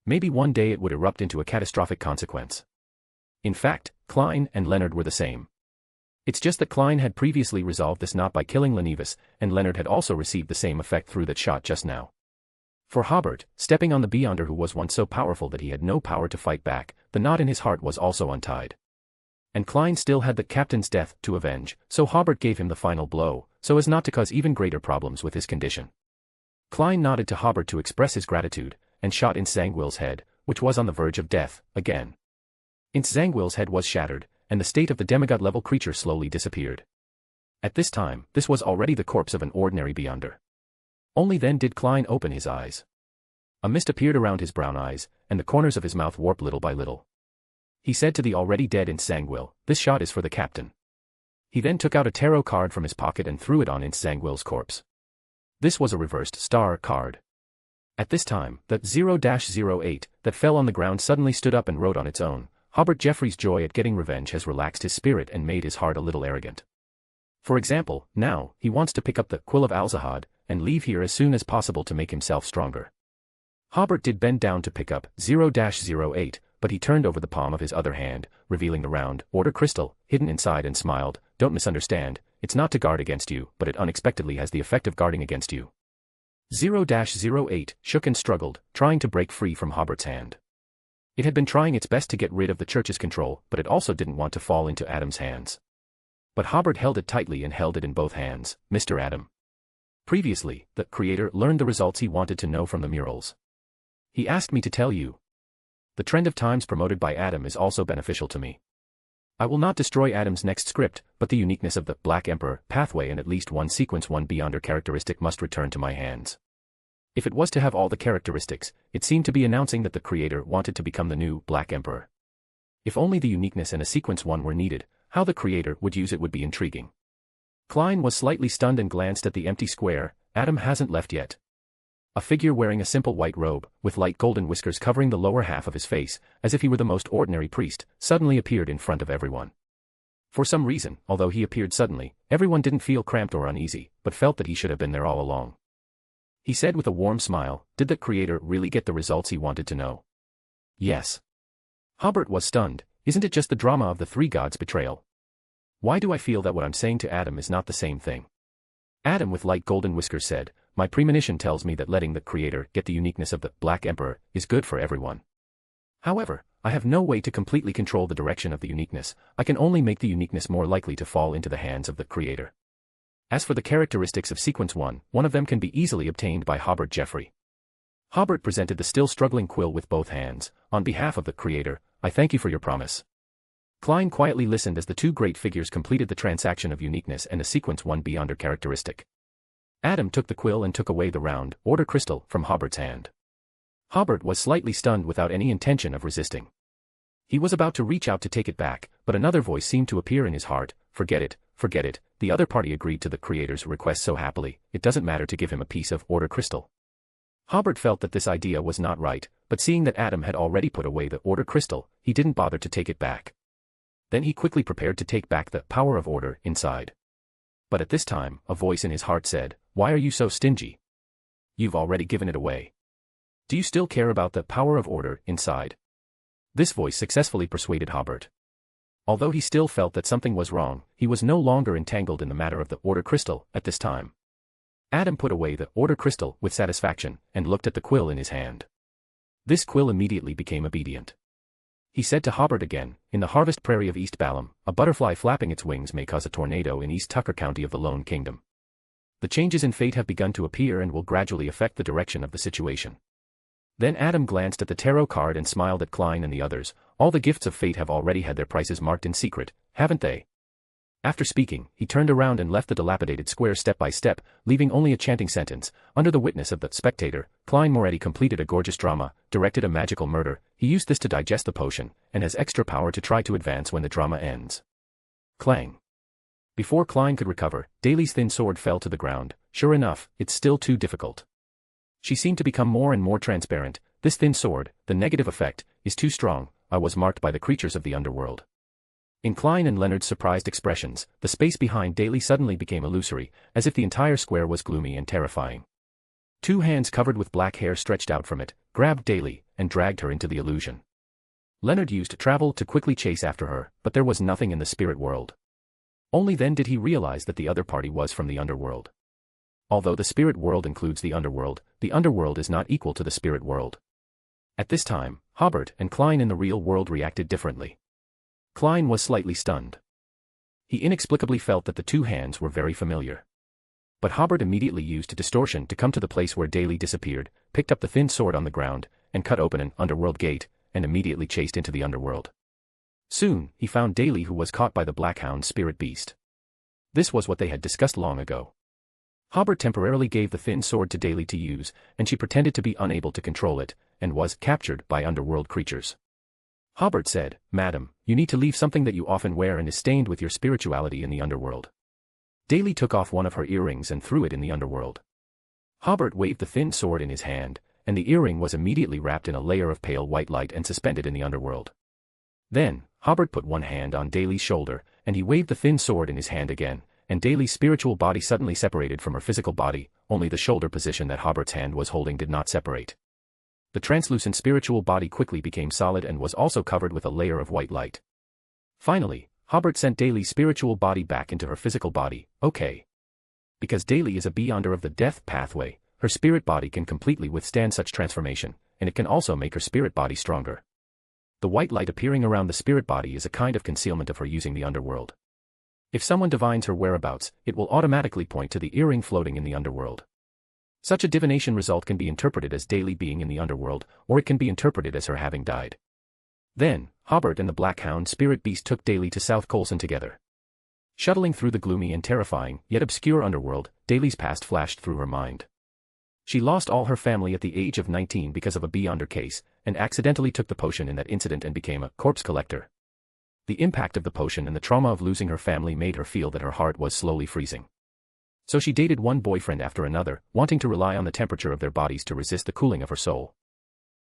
Maybe one day it would erupt into a catastrophic consequence. In fact, Klein and Leonard were the same. It's just that Klein had previously resolved this knot by killing Lenivus, and Leonard had also received the same effect through that shot just now. For Hobert, stepping on the Beyonder who was once so powerful that he had no power to fight back, the knot in his heart was also untied. And Klein still had the captain's death to avenge, so Hobert gave him the final blow, so as not to cause even greater problems with his condition. Klein nodded to Hobert to express his gratitude, and shot Insanguil's head, which was on the verge of death, again. Insanguil's head was shattered, and the state of the demigod-level creature slowly disappeared. At this time, this was already the corpse of an ordinary Beyonder. Only then did Klein open his eyes. A mist appeared around his brown eyes, and the corners of his mouth warped little by little. He said to the already dead Insanguil, this shot is for the captain. He then took out a tarot card from his pocket and threw it on Insanguil's corpse. This was a reversed star card. At this time, the 0-08 that fell on the ground suddenly stood up and wrote on its own, Hobert Jeffrey's joy at getting revenge has relaxed his spirit and made his heart a little arrogant. For example, now, he wants to pick up the Quill of Alzahad, and leave here as soon as possible to make himself stronger. Hobert did bend down to pick up 0-08, but he turned over the palm of his other hand, revealing the round, order crystal, hidden inside and smiled, don't misunderstand, it's not to guard against you, but it unexpectedly has the effect of guarding against you. 0-08 shook and struggled, trying to break free from Hobert's hand. It had been trying its best to get rid of the church's control, but it also didn't want to fall into Adam's hands. But Hobert held it tightly and held it in both hands. Mr. Adam. Previously, the creator learned the results he wanted to know from the murals. He asked me to tell you. The trend of times promoted by Adam is also beneficial to me. I will not destroy Adam's next script, but the uniqueness of the Black Emperor pathway and at least one sequence 1 Beyonder characteristic must return to my hands. If it was to have all the characteristics, it seemed to be announcing that the creator wanted to become the new Black Emperor. If only the uniqueness and a sequence 1 were needed, how the creator would use it would be intriguing. Klein was slightly stunned and glanced at the empty square. Adam hasn't left yet. A figure wearing a simple white robe, with light golden whiskers covering the lower half of his face, as if he were the most ordinary priest, suddenly appeared in front of everyone. For some reason, although he appeared suddenly, everyone didn't feel cramped or uneasy, but felt that he should have been there all along. He said with a warm smile, did the creator really get the results he wanted to know? Yes. Hobert was stunned. Isn't it just the drama of the 3 gods' betrayal? Why do I feel that what I'm saying to Adam is not the same thing? Adam with light golden whiskers said, my premonition tells me that letting the Creator get the uniqueness of the Black Emperor is good for everyone. However, I have no way to completely control the direction of the uniqueness. I can only make the uniqueness more likely to fall into the hands of the Creator. As for the characteristics of Sequence 1, one of them can be easily obtained by Hobert Jeffrey. Hobert presented the still struggling quill with both hands. On behalf of the Creator, I thank you for your promise. Klein quietly listened as the two great figures completed the transaction of uniqueness and the Sequence 1 Beyonder characteristic. Adam took the quill and took away the round, order crystal from Hobert's hand. Hobert was slightly stunned without any intention of resisting. He was about to reach out to take it back, but another voice seemed to appear in his heart. Forget it, forget it. The other party agreed to the Creator's request so happily, it doesn't matter to give him a piece of order crystal. Hobert felt that this idea was not right, but seeing that Adam had already put away the order crystal, he didn't bother to take it back. Then he quickly prepared to take back the power of order inside. But at this time, a voice in his heart said, "Why are you so stingy? You've already given it away. Do you still care about the power of order inside?" This voice successfully persuaded Hobert. Although he still felt that something was wrong, he was no longer entangled in the matter of the order crystal at this time. Adam put away the order crystal with satisfaction and looked at the quill in his hand. This quill immediately became obedient. He said to Hobert again, "In the harvest prairie of East Balam, a butterfly flapping its wings may cause a tornado in East Tucker County of the Lone Kingdom. The changes in fate have begun to appear and will gradually affect the direction of the situation." Then Adam glanced at the tarot card and smiled at Klein and the others. "All the gifts of fate have already had their prices marked in secret, haven't they?" After speaking, he turned around and left the dilapidated square step by step, leaving only a chanting sentence. Under the witness of the spectator, Klein Moretti completed a gorgeous drama, directed a magical murder. He used this to digest the potion, and has extra power to try to advance when the drama ends. Clang. Before Klein could recover, Daly's thin sword fell to the ground. Sure enough, it's still too difficult. She seemed to become more and more transparent. This thin sword, the negative effect, is too strong. I was marked by the creatures of the underworld. In Klein and Leonard's surprised expressions, the space behind Daly suddenly became illusory, as if the entire square was gloomy and terrifying. Two hands covered with black hair stretched out from it, grabbed Daly, and dragged her into the illusion. Leonard used travel to quickly chase after her, but there was nothing in the spirit world. Only then did he realize that the other party was from the underworld. Although the spirit world includes the underworld is not equal to the spirit world. At this time, Hobert and Klein in the real world reacted differently. Klein was slightly stunned. He inexplicably felt that the two hands were very familiar. But Hobert immediately used distortion to come to the place where Daly disappeared, picked up the thin sword on the ground, and cut open an underworld gate, and immediately chased into the underworld. Soon, he found Daly, who was caught by the Blackhound spirit beast. This was what they had discussed long ago. Hobert temporarily gave the thin sword to Daly to use, and she pretended to be unable to control it, and was captured by underworld creatures. Hobert said, "Madam, you need to leave something that you often wear and is stained with your spirituality in the underworld." Daly took off one of her earrings and threw it in the underworld. Hobert waved the thin sword in his hand, and the earring was immediately wrapped in a layer of pale white light and suspended in the underworld. Then, Hobert put one hand on Daly's shoulder, and he waved the thin sword in his hand again, and Daly's spiritual body suddenly separated from her physical body. Only the shoulder position that Hobert's hand was holding did not separate. The translucent spiritual body quickly became solid and was also covered with a layer of white light. Finally, Hobert sent Daly's spiritual body back into her physical body. Okay. Because Daly is a beyonder of the death pathway, her spirit body can completely withstand such transformation, and it can also make her spirit body stronger. The white light appearing around the spirit body is a kind of concealment of her using the underworld. If someone divines her whereabouts, it will automatically point to the earring floating in the underworld. Such a divination result can be interpreted as Daly being in the underworld, or it can be interpreted as her having died. Then, Hobert and the Blackhound spirit beast took Daly to South Colson together. Shuttling through the gloomy and terrifying, yet obscure underworld, Daly's past flashed through her mind. She lost all her family at the age of 19 because of a beyonder case, and accidentally took the potion in that incident and became a corpse collector. The impact of the potion and the trauma of losing her family made her feel that her heart was slowly freezing. So she dated one boyfriend after another, wanting to rely on the temperature of their bodies to resist the cooling of her soul.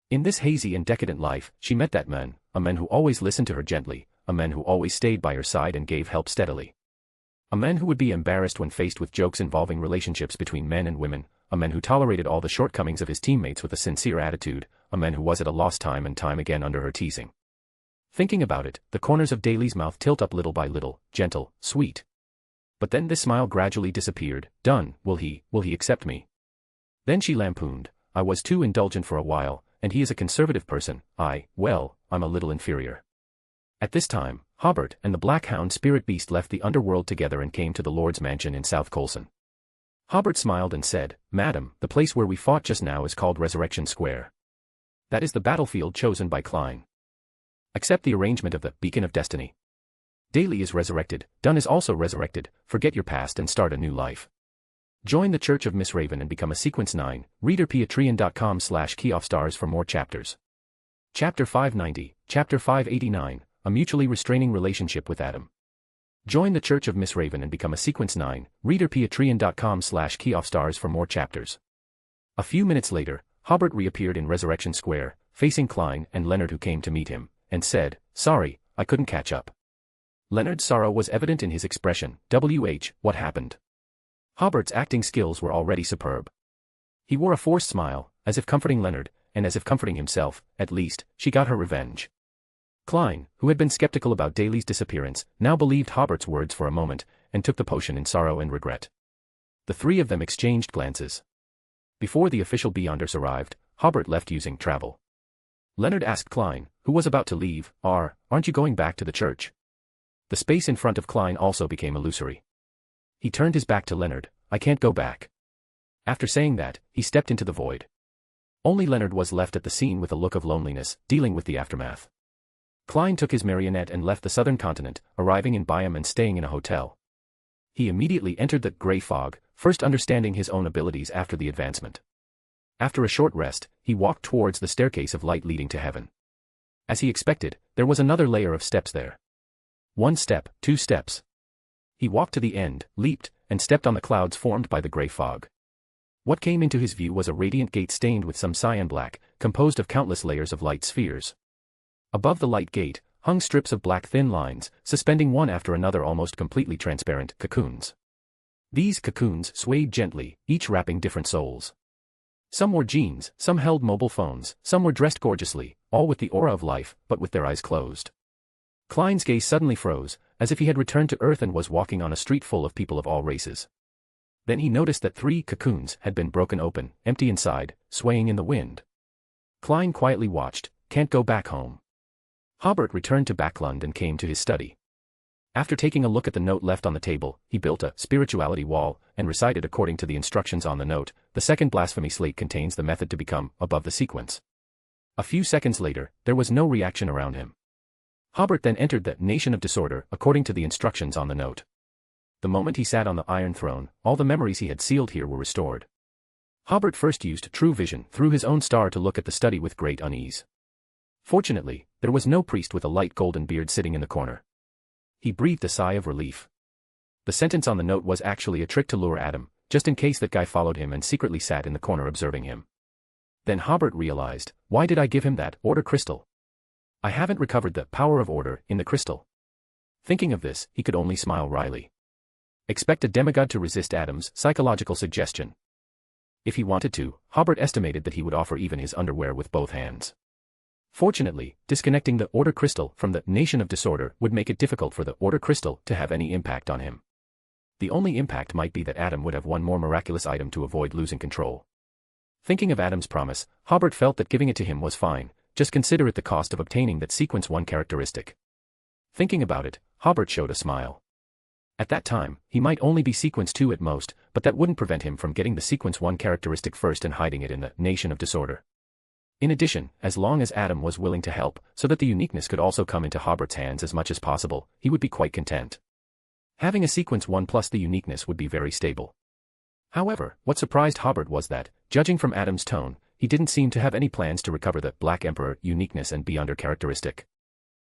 In this hazy and decadent life, she met that man, a man who always listened to her gently, a man who always stayed by her side and gave help steadily. A man who would be embarrassed when faced with jokes involving relationships between men and women, a man who tolerated all the shortcomings of his teammates with a sincere attitude, a man who was at a loss time and time again under her teasing. Thinking about it, the corners of Daly's mouth tilt up little by little, gentle, sweet. But then this smile gradually disappeared. Done. Will he accept me? Then she lampooned, I was too indulgent for a while, and he is a conservative person, I'm a little inferior. At this time, Hobert and the Black Hound spirit beast left the underworld together and came to the Lord's mansion in South Colson. Hobert smiled and said, Madam, the place where we fought just now is called Resurrection Square. That is the battlefield chosen by Klein. Accept the arrangement of the Beacon of Destiny. Daly is resurrected, Dunn is also resurrected, forget your past and start a new life. Join the Church of Miss Raven and become a Sequence 9, readerpatreon.com/keyoffstars for more chapters. Chapter 590, Chapter 589, A Mutually Restraining Relationship with Adam. Join the Church of Miss Raven and become a Sequence 9, readerpatreon.com/keyoffstars for more chapters. A few minutes later, Hobert reappeared in Resurrection Square, facing Klein and Leonard who came to meet him, and said, Sorry, I couldn't catch up. Leonard's sorrow was evident in his expression, what happened? Hobert's acting skills were already superb. He wore a forced smile, as if comforting Leonard, and as if comforting himself, at least, she got her revenge. Klein, who had been skeptical about Daly's disappearance, now believed Hobert's words for a moment, and took the potion in sorrow and regret. The three of them exchanged glances. Before the official Beyonders arrived, Hobert left using travel. Leonard asked Klein, who was about to leave, aren't you going back to the church? The space in front of Klein also became illusory. He turned his back to Leonard, I can't go back. After saying that, he stepped into the void. Only Leonard was left at the scene with a look of loneliness, dealing with the aftermath. Klein took his marionette and left the southern continent, arriving in Byam and staying in a hotel. He immediately entered the gray fog, first understanding his own abilities after the advancement. After a short rest, he walked towards the staircase of light leading to heaven. As he expected, there was another layer of steps there. 1 step, 2 steps. He walked to the end, leaped, and stepped on the clouds formed by the gray fog. What came into his view was a radiant gate stained with some cyan black, composed of countless layers of light spheres. Above the light gate, hung strips of black thin lines, suspending one after another almost completely transparent cocoons. These cocoons swayed gently, each wrapping different souls. Some wore jeans, some held mobile phones, some were dressed gorgeously, all with the aura of life, but with their eyes closed. Klein's gaze suddenly froze, as if he had returned to Earth and was walking on a street full of people of all races. Then he noticed that 3 cocoons had been broken open, empty inside, swaying in the wind. Klein quietly watched, can't go back home. Hobert returned to Backlund and came to his study. After taking a look at the note left on the table, he built a spirituality wall, and recited according to the instructions on the note, the second blasphemy slate contains the method to become above the sequence. A few seconds later, there was no reaction around him. Hobert then entered the Nation of Disorder according to the instructions on the note. The moment he sat on the Iron Throne, all the memories he had sealed here were restored. Hobert first used True Vision through his own star to look at the study with great unease. Fortunately, there was no priest with a light golden beard sitting in the corner. He breathed a sigh of relief. The sentence on the note was actually a trick to lure Adam, just in case that guy followed him and secretly sat in the corner observing him. Then Hobert realized, why did I give him that order crystal? I haven't recovered the power of order in the crystal. Thinking of this, he could only smile wryly. Expect a demigod to resist Adam's psychological suggestion. If he wanted to, Hobert estimated that he would offer even his underwear with both hands. Fortunately, disconnecting the order crystal from the Nation of Disorder would make it difficult for the order crystal to have any impact on him. The only impact might be that Adam would have one more miraculous item to avoid losing control. Thinking of Adam's promise, Hobert felt that giving it to him was fine, just consider it the cost of obtaining that Sequence 1 characteristic. Thinking about it, Hobert showed a smile. At that time, he might only be Sequence 2 at most, but that wouldn't prevent him from getting the Sequence 1 characteristic first and hiding it in the Nation of Disorder. In addition, as long as Adam was willing to help, so that the uniqueness could also come into Hobert's hands as much as possible, he would be quite content. Having a Sequence 1 plus the uniqueness would be very stable. However, what surprised Hobert was that, judging from Adam's tone, he didn't seem to have any plans to recover the Black Emperor uniqueness and Beyonder characteristic.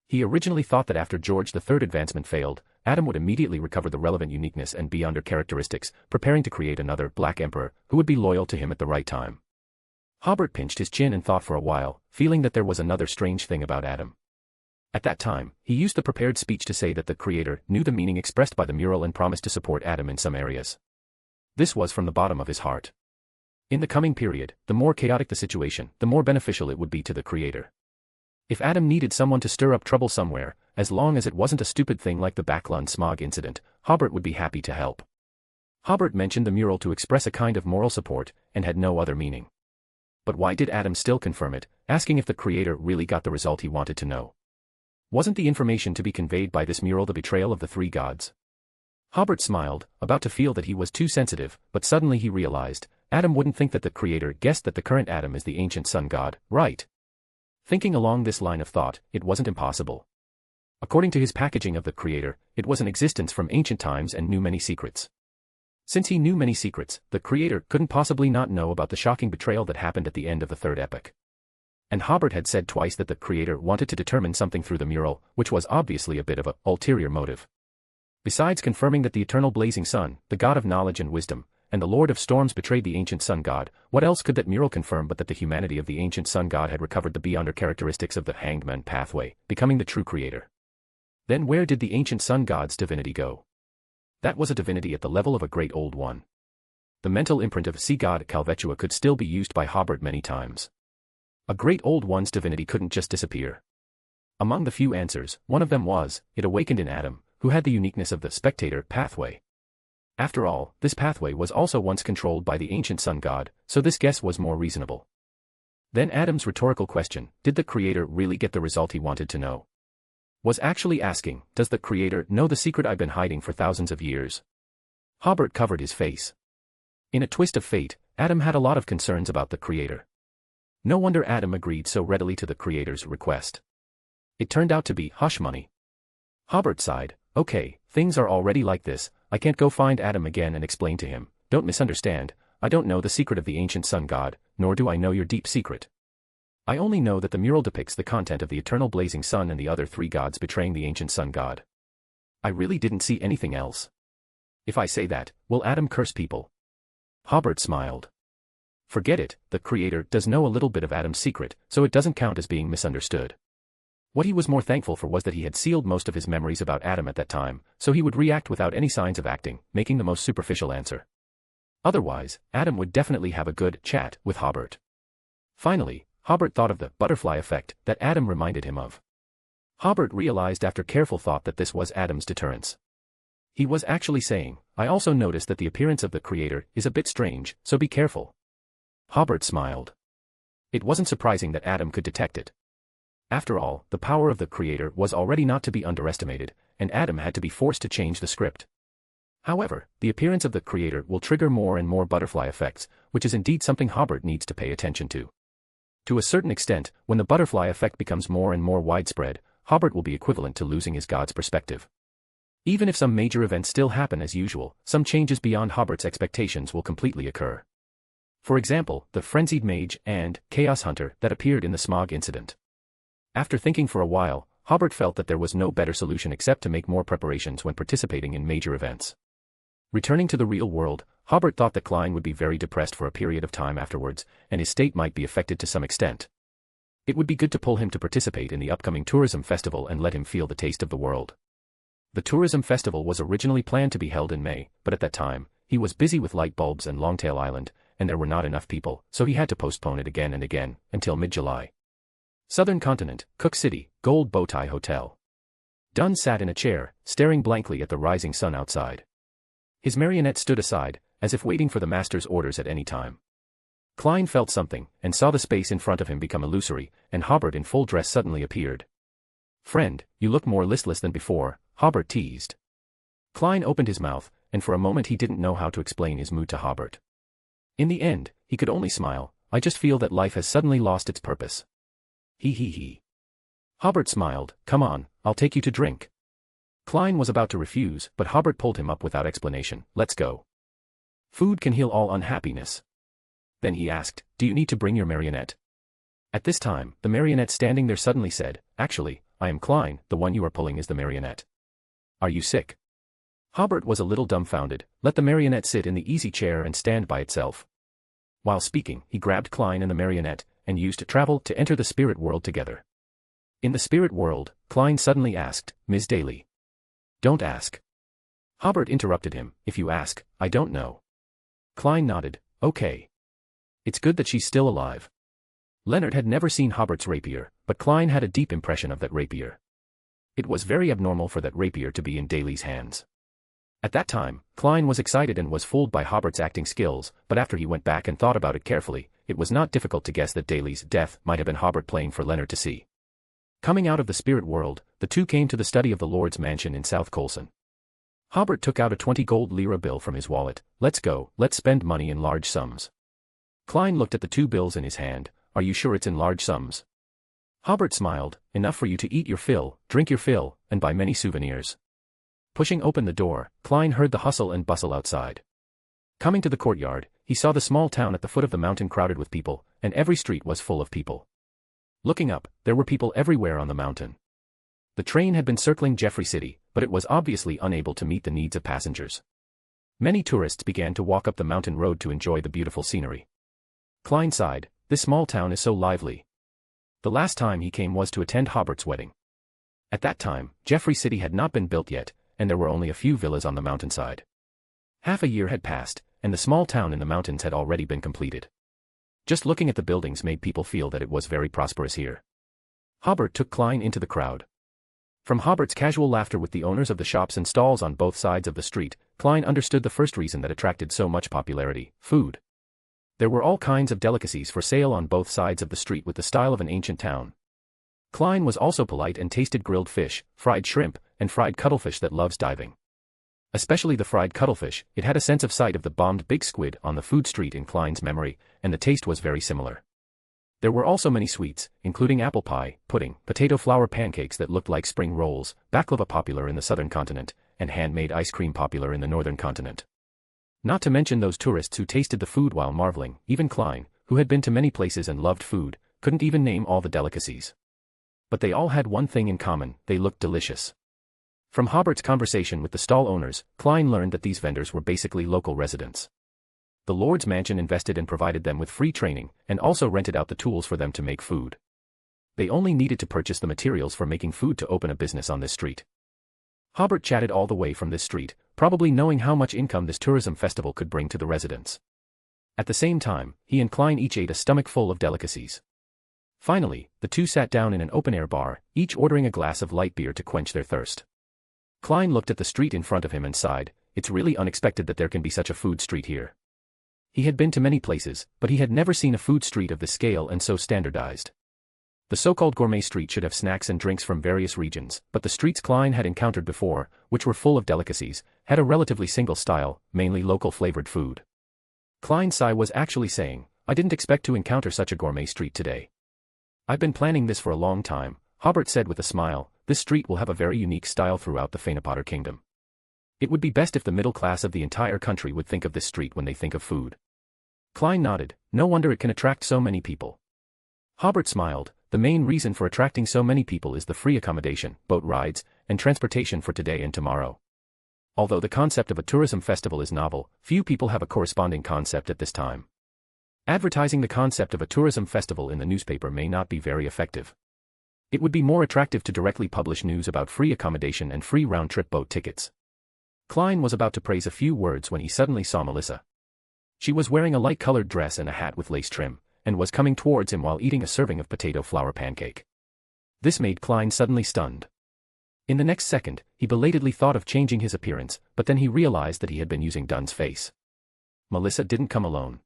He originally thought that after George III's advancement failed, Adam would immediately recover the relevant uniqueness and Beyonder characteristics, preparing to create another Black Emperor who would be loyal to him at the right time. Hobert pinched his chin and thought for a while, feeling that there was another strange thing about Adam. At that time, he used the prepared speech to say that the Creator knew the meaning expressed by the mural and promised to support Adam in some areas. This was from the bottom of his heart. In the coming period, the more chaotic the situation, the more beneficial it would be to the Creator. If Adam needed someone to stir up trouble somewhere, as long as it wasn't a stupid thing like the Backlund smog incident, Hobert would be happy to help. Hobert mentioned the mural to express a kind of moral support, and had no other meaning. But why did Adam still confirm it, asking if the creator really got the result he wanted to know? Wasn't the information to be conveyed by this mural the betrayal of the three gods? Hobert smiled, about to feel that he was too sensitive, but suddenly he realized, Adam wouldn't think that the creator guessed that the current Adam is the ancient sun god, right? Thinking along this line of thought, it wasn't impossible. According to his packaging of the creator, it was in existence from ancient times and knew many secrets. Since he knew many secrets, the creator couldn't possibly not know about the shocking betrayal that happened at the end of the third epoch. And Hobert had said twice that the creator wanted to determine something through the mural, which was obviously a bit of an ulterior motive. Besides confirming that the eternal blazing sun, the god of knowledge and wisdom, and the lord of storms betrayed the ancient sun god, what else could that mural confirm but that the humanity of the ancient sun god had recovered the beyonder characteristics of the hanged man pathway, becoming the true creator? Then where did the ancient sun god's divinity go? That was a divinity at the level of a great old one. The mental imprint of sea god Calvetua could still be used by Hobert many times. A great old one's divinity couldn't just disappear. Among the few answers, one of them was, it awakened in Adam, who had the uniqueness of the spectator pathway. After all, this pathway was also once controlled by the ancient sun god, so this guess was more reasonable. Then Adam's rhetorical question, did the creator really get the result he wanted to know? Was actually asking, does the creator know the secret I've been hiding for thousands of years? Hobert covered his face. In a twist of fate, Adam had a lot of concerns about the creator. No wonder Adam agreed so readily to the creator's request. It turned out to be hush money. Hobert sighed, okay, things are already like this, I can't go find Adam again and explain to him, don't misunderstand, I don't know the secret of the ancient sun god, nor do I know your deep secret. I only know that the mural depicts the content of the eternal blazing sun and the other three gods betraying the ancient sun god. I really didn't see anything else. If I say that, will Adam curse people? Hobert smiled. Forget it, the creator does know a little bit of Adam's secret, so it doesn't count as being misunderstood. What he was more thankful for was that he had sealed most of his memories about Adam at that time, so he would react without any signs of acting, making the most superficial answer. Otherwise, Adam would definitely have a good chat with Hobert. Finally, Hobert thought of the butterfly effect that Adam reminded him of. Hobert realized after careful thought that this was Adam's deterrence. He was actually saying, I also noticed that the appearance of the creator is a bit strange, so be careful. Hobert smiled. It wasn't surprising that Adam could detect it. After all, the power of the creator was already not to be underestimated, and Adam had to be forced to change the script. However, the appearance of the creator will trigger more and more butterfly effects, which is indeed something Hobert needs to pay attention to. To a certain extent, when the butterfly effect becomes more and more widespread, Hobert will be equivalent to losing his god's perspective. Even if some major events still happen as usual, some changes beyond Hobert's expectations will completely occur. For example, the frenzied mage and chaos hunter that appeared in the smog incident. After thinking for a while, Hobert felt that there was no better solution except to make more preparations when participating in major events. Returning to the real world, Hobert thought that Klein would be very depressed for a period of time afterwards, and his state might be affected to some extent. It would be good to pull him to participate in the upcoming tourism festival and let him feel the taste of the world. The tourism festival was originally planned to be held in May, but at that time, he was busy with light bulbs and Longtail Island, and there were not enough people, so he had to postpone it again and again, until mid-July. Southern Continent, Cook City, Gold Bowtie Hotel. Dunn sat in a chair, staring blankly at the rising sun outside. His marionette stood aside, as if waiting for the master's orders at any time. Klein felt something, and saw the space in front of him become illusory, and Hobert in full dress suddenly appeared. Friend, you look more listless than before, Hobert teased. Klein opened his mouth, and for a moment he didn't know how to explain his mood to Hobert. In the end, he could only smile, I just feel that life has suddenly lost its purpose. He. Hobert smiled, come on, I'll take you to drink. Klein was about to refuse, but Hobert pulled him up without explanation, let's go. Food can heal all unhappiness. Then he asked, do you need to bring your marionette? At this time, the marionette standing there suddenly said, actually, I am Klein, the one you are pulling is the marionette. Are you sick? Hobert was a little dumbfounded, let the marionette sit in the easy chair and stand by itself. While speaking, he grabbed Klein and the marionette, and used travel to enter the spirit world together. In the spirit world, Klein suddenly asked, Ms. Daly. Don't ask. Hobert interrupted him, if you ask, I don't know. Klein nodded, okay. It's good that she's still alive. Leonard had never seen Hobert's rapier, but Klein had a deep impression of that rapier. It was very abnormal for that rapier to be in Daly's hands. At that time, Klein was excited and was fooled by Hobert's acting skills, but after he went back and thought about it carefully, it was not difficult to guess that Daly's death might have been Hobert playing for Leonard to see. Coming out of the spirit world, the two came to the study of the Lord's mansion in South Colson. Hobert took out a 20 gold lira bill from his wallet. Let's go, let's spend money in large sums. Klein looked at the 2 bills in his hand. Are you sure it's in large sums? Hobert smiled. Enough for you to eat your fill, drink your fill, and buy many souvenirs. Pushing open the door, Klein heard the hustle and bustle outside. Coming to the courtyard, he saw the small town at the foot of the mountain crowded with people, and every street was full of people. Looking up, there were people everywhere on the mountain. The train had been circling Jeffrey City, but it was obviously unable to meet the needs of passengers. Many tourists began to walk up the mountain road to enjoy the beautiful scenery. Klein sighed. This small town is so lively. The last time he came was to attend Hobert's wedding. At that time, Jeffrey City had not been built yet, and there were only a few villas on the mountainside. Half a year had passed, and the small town in the mountains had already been completed. Just looking at the buildings made people feel that it was very prosperous here. Hobert took Klein into the crowd. From Hobert's casual laughter with the owners of the shops and stalls on both sides of the street, Klein understood the first reason that attracted so much popularity: food. There were all kinds of delicacies for sale on both sides of the street with the style of an ancient town. Klein was also polite and tasted grilled fish, fried shrimp, and fried cuttlefish that loves diving. Especially the fried cuttlefish, it had a sense of sight of the bombed big squid on the food street in Klein's memory, and the taste was very similar. There were also many sweets, including apple pie, pudding, potato flour pancakes that looked like spring rolls, baklava popular in the southern continent, and handmade ice cream popular in the northern continent. Not to mention those tourists who tasted the food while marveling. Even Klein, who had been to many places and loved food, couldn't even name all the delicacies. But they all had one thing in common: they looked delicious. From Hobert's conversation with the stall owners, Klein learned that these vendors were basically local residents. The Lord's mansion invested and provided them with free training, and also rented out the tools for them to make food. They only needed to purchase the materials for making food to open a business on this street. Hobert chatted all the way from this street, probably knowing how much income this tourism festival could bring to the residents. At the same time, he and Klein each ate a stomach full of delicacies. Finally, the two sat down in an open-air bar, each ordering a glass of light beer to quench their thirst. Klein looked at the street in front of him and sighed. It's really unexpected that there can be such a food street here. He had been to many places, but he had never seen a food street of this scale and so standardized. The so-called gourmet street should have snacks and drinks from various regions, but the streets Klein had encountered before, which were full of delicacies, had a relatively single style, mainly local flavored food. Klein's sigh was actually saying, I didn't expect to encounter such a gourmet street today. I've been planning this for a long time, Hobert said with a smile. This street will have a very unique style throughout the Fenepotter kingdom. It would be best if the middle class of the entire country would think of this street when they think of food. Klein nodded. No wonder it can attract so many people. Hobert smiled. The main reason for attracting so many people is the free accommodation, boat rides, and transportation for today and tomorrow. Although the concept of a tourism festival is novel, few people have a corresponding concept at this time. Advertising the concept of a tourism festival in the newspaper may not be very effective. It would be more attractive to directly publish news about free accommodation and free round-trip boat tickets. Klein was about to praise a few words when he suddenly saw Melissa. She was wearing a light-colored dress and a hat with lace trim, and was coming towards him while eating a serving of potato flour pancake. This made Klein suddenly stunned. In the next second, he belatedly thought of changing his appearance, but then he realized that he had been using Dunn's face. Melissa didn't come alone.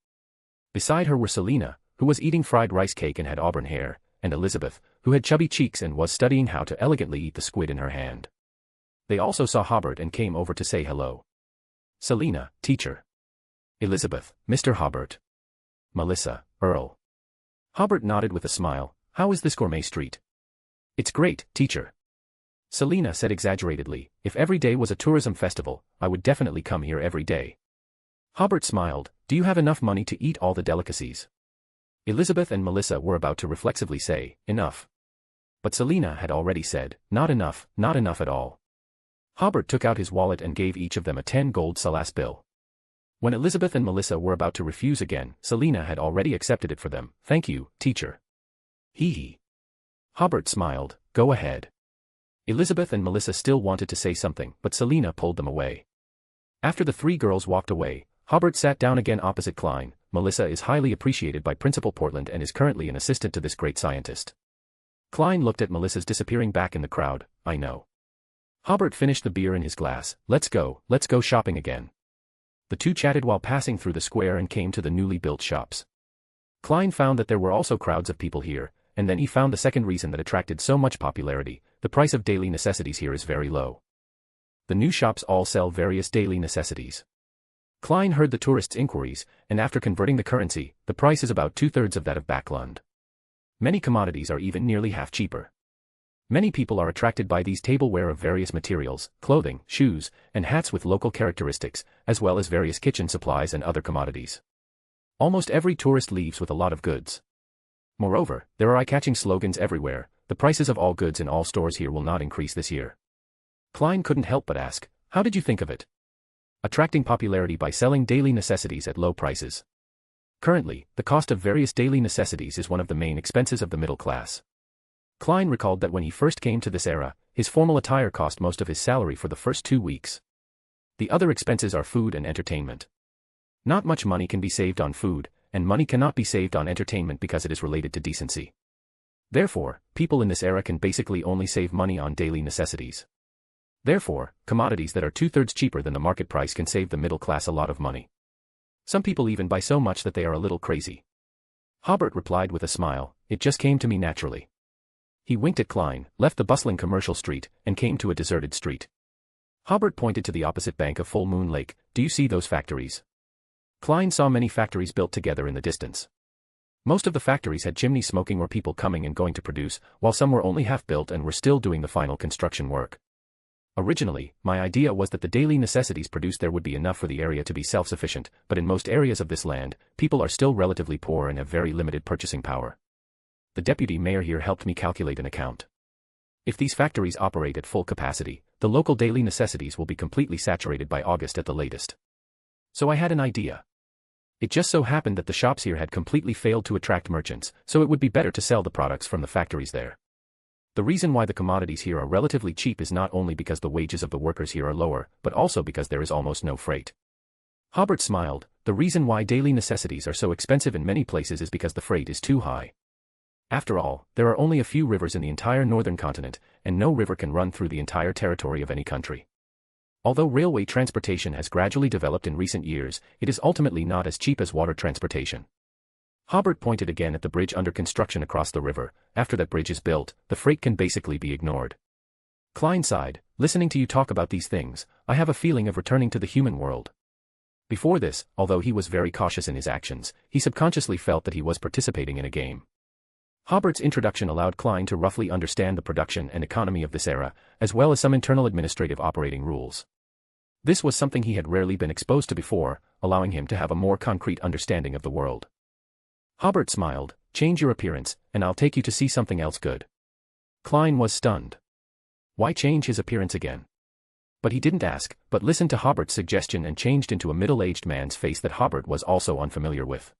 Beside her were Selina, who was eating fried rice cake and had auburn hair, and Elizabeth, who had chubby cheeks and was studying how to elegantly eat the squid in her hand. They also saw Hobert and came over to say hello. Selina, teacher. Elizabeth, Mr. Hobert. Melissa, Earl. Hobert nodded with a smile. How is this gourmet street? It's great, teacher. Selina said exaggeratedly, if every day was a tourism festival, I would definitely come here every day. Hobert smiled. Do you have enough money to eat all the delicacies? Elizabeth and Melissa were about to reflexively say, enough. But Selina had already said, not enough at all. Hobert took out his wallet and gave each of them a 10 gold salas bill. When Elizabeth and Melissa were about to refuse again, Selina had already accepted it for them. Thank you, teacher. Hee. Hobert smiled. Go ahead. Elizabeth and Melissa still wanted to say something, but Selina pulled them away. After the three girls walked away, Hobert sat down again opposite Klein. Melissa is highly appreciated by Principal Portland and is currently an assistant to this great scientist. Klein looked at Melissa's disappearing back in the crowd. I know. Hobert finished the beer in his glass. Let's go shopping again. The two chatted while passing through the square and came to the newly built shops. Klein found that there were also crowds of people here, and then he found the second reason that attracted so much popularity: the price of daily necessities here is very low. The new shops all sell various daily necessities. Klein heard the tourists' inquiries, and after converting the currency, the price is about 2/3 of that of Backlund. Many commodities are even nearly half cheaper. Many people are attracted by these tableware of various materials, clothing, shoes, and hats with local characteristics, as well as various kitchen supplies and other commodities. Almost every tourist leaves with a lot of goods. Moreover, there are eye-catching slogans everywhere: the prices of all goods in all stores here will not increase this year. Klein couldn't help but ask, how did you think of it? Attracting popularity by selling daily necessities at low prices. Currently, the cost of various daily necessities is one of the main expenses of the middle class. Klein recalled that when he first came to this era, his formal attire cost most of his salary for the first 2 weeks. The other expenses are food and entertainment. Not much money can be saved on food, and money cannot be saved on entertainment because it is related to decency. Therefore, people in this era can basically only save money on daily necessities. Therefore, commodities that are 2/3 cheaper than the market price can save the middle class a lot of money. Some people even buy so much that they are a little crazy. Hobert replied with a smile, it just came to me naturally. He winked at Klein, left the bustling commercial street, and came to a deserted street. Hobert pointed to the opposite bank of Full Moon Lake. Do you see those factories? Klein saw many factories built together in the distance. Most of the factories had chimneys smoking or people coming and going to produce, while some were only half built and were still doing the final construction work. Originally, my idea was that the daily necessities produced there would be enough for the area to be self-sufficient, but in most areas of this land, people are still relatively poor and have very limited purchasing power. The deputy mayor here helped me calculate an account. If these factories operate at full capacity, the local daily necessities will be completely saturated by August at the latest. So I had an idea. It just so happened that the shops here had completely failed to attract merchants, so it would be better to sell the products from the factories there. The reason why the commodities here are relatively cheap is not only because the wages of the workers here are lower, but also because there is almost no freight. Hobert smiled. The reason why daily necessities are so expensive in many places is because the freight is too high. After all, there are only a few rivers in the entire northern continent, and no river can run through the entire territory of any country. Although railway transportation has gradually developed in recent years, it is ultimately not as cheap as water transportation. Hobert pointed again at the bridge under construction across the river. After that bridge is built, the freight can basically be ignored. Klein sighed. Listening to you talk about these things, I have a feeling of returning to the human world. Before this, although he was very cautious in his actions, he subconsciously felt that he was participating in a game. Hobert's introduction allowed Klein to roughly understand the production and economy of this era, as well as some internal administrative operating rules. This was something he had rarely been exposed to before, allowing him to have a more concrete understanding of the world. Hobert smiled. Change your appearance, and I'll take you to see something else good. Klein was stunned. Why change his appearance again? But he didn't ask, but listened to Hobert's suggestion and changed into a middle-aged man's face that Hobert was also unfamiliar with.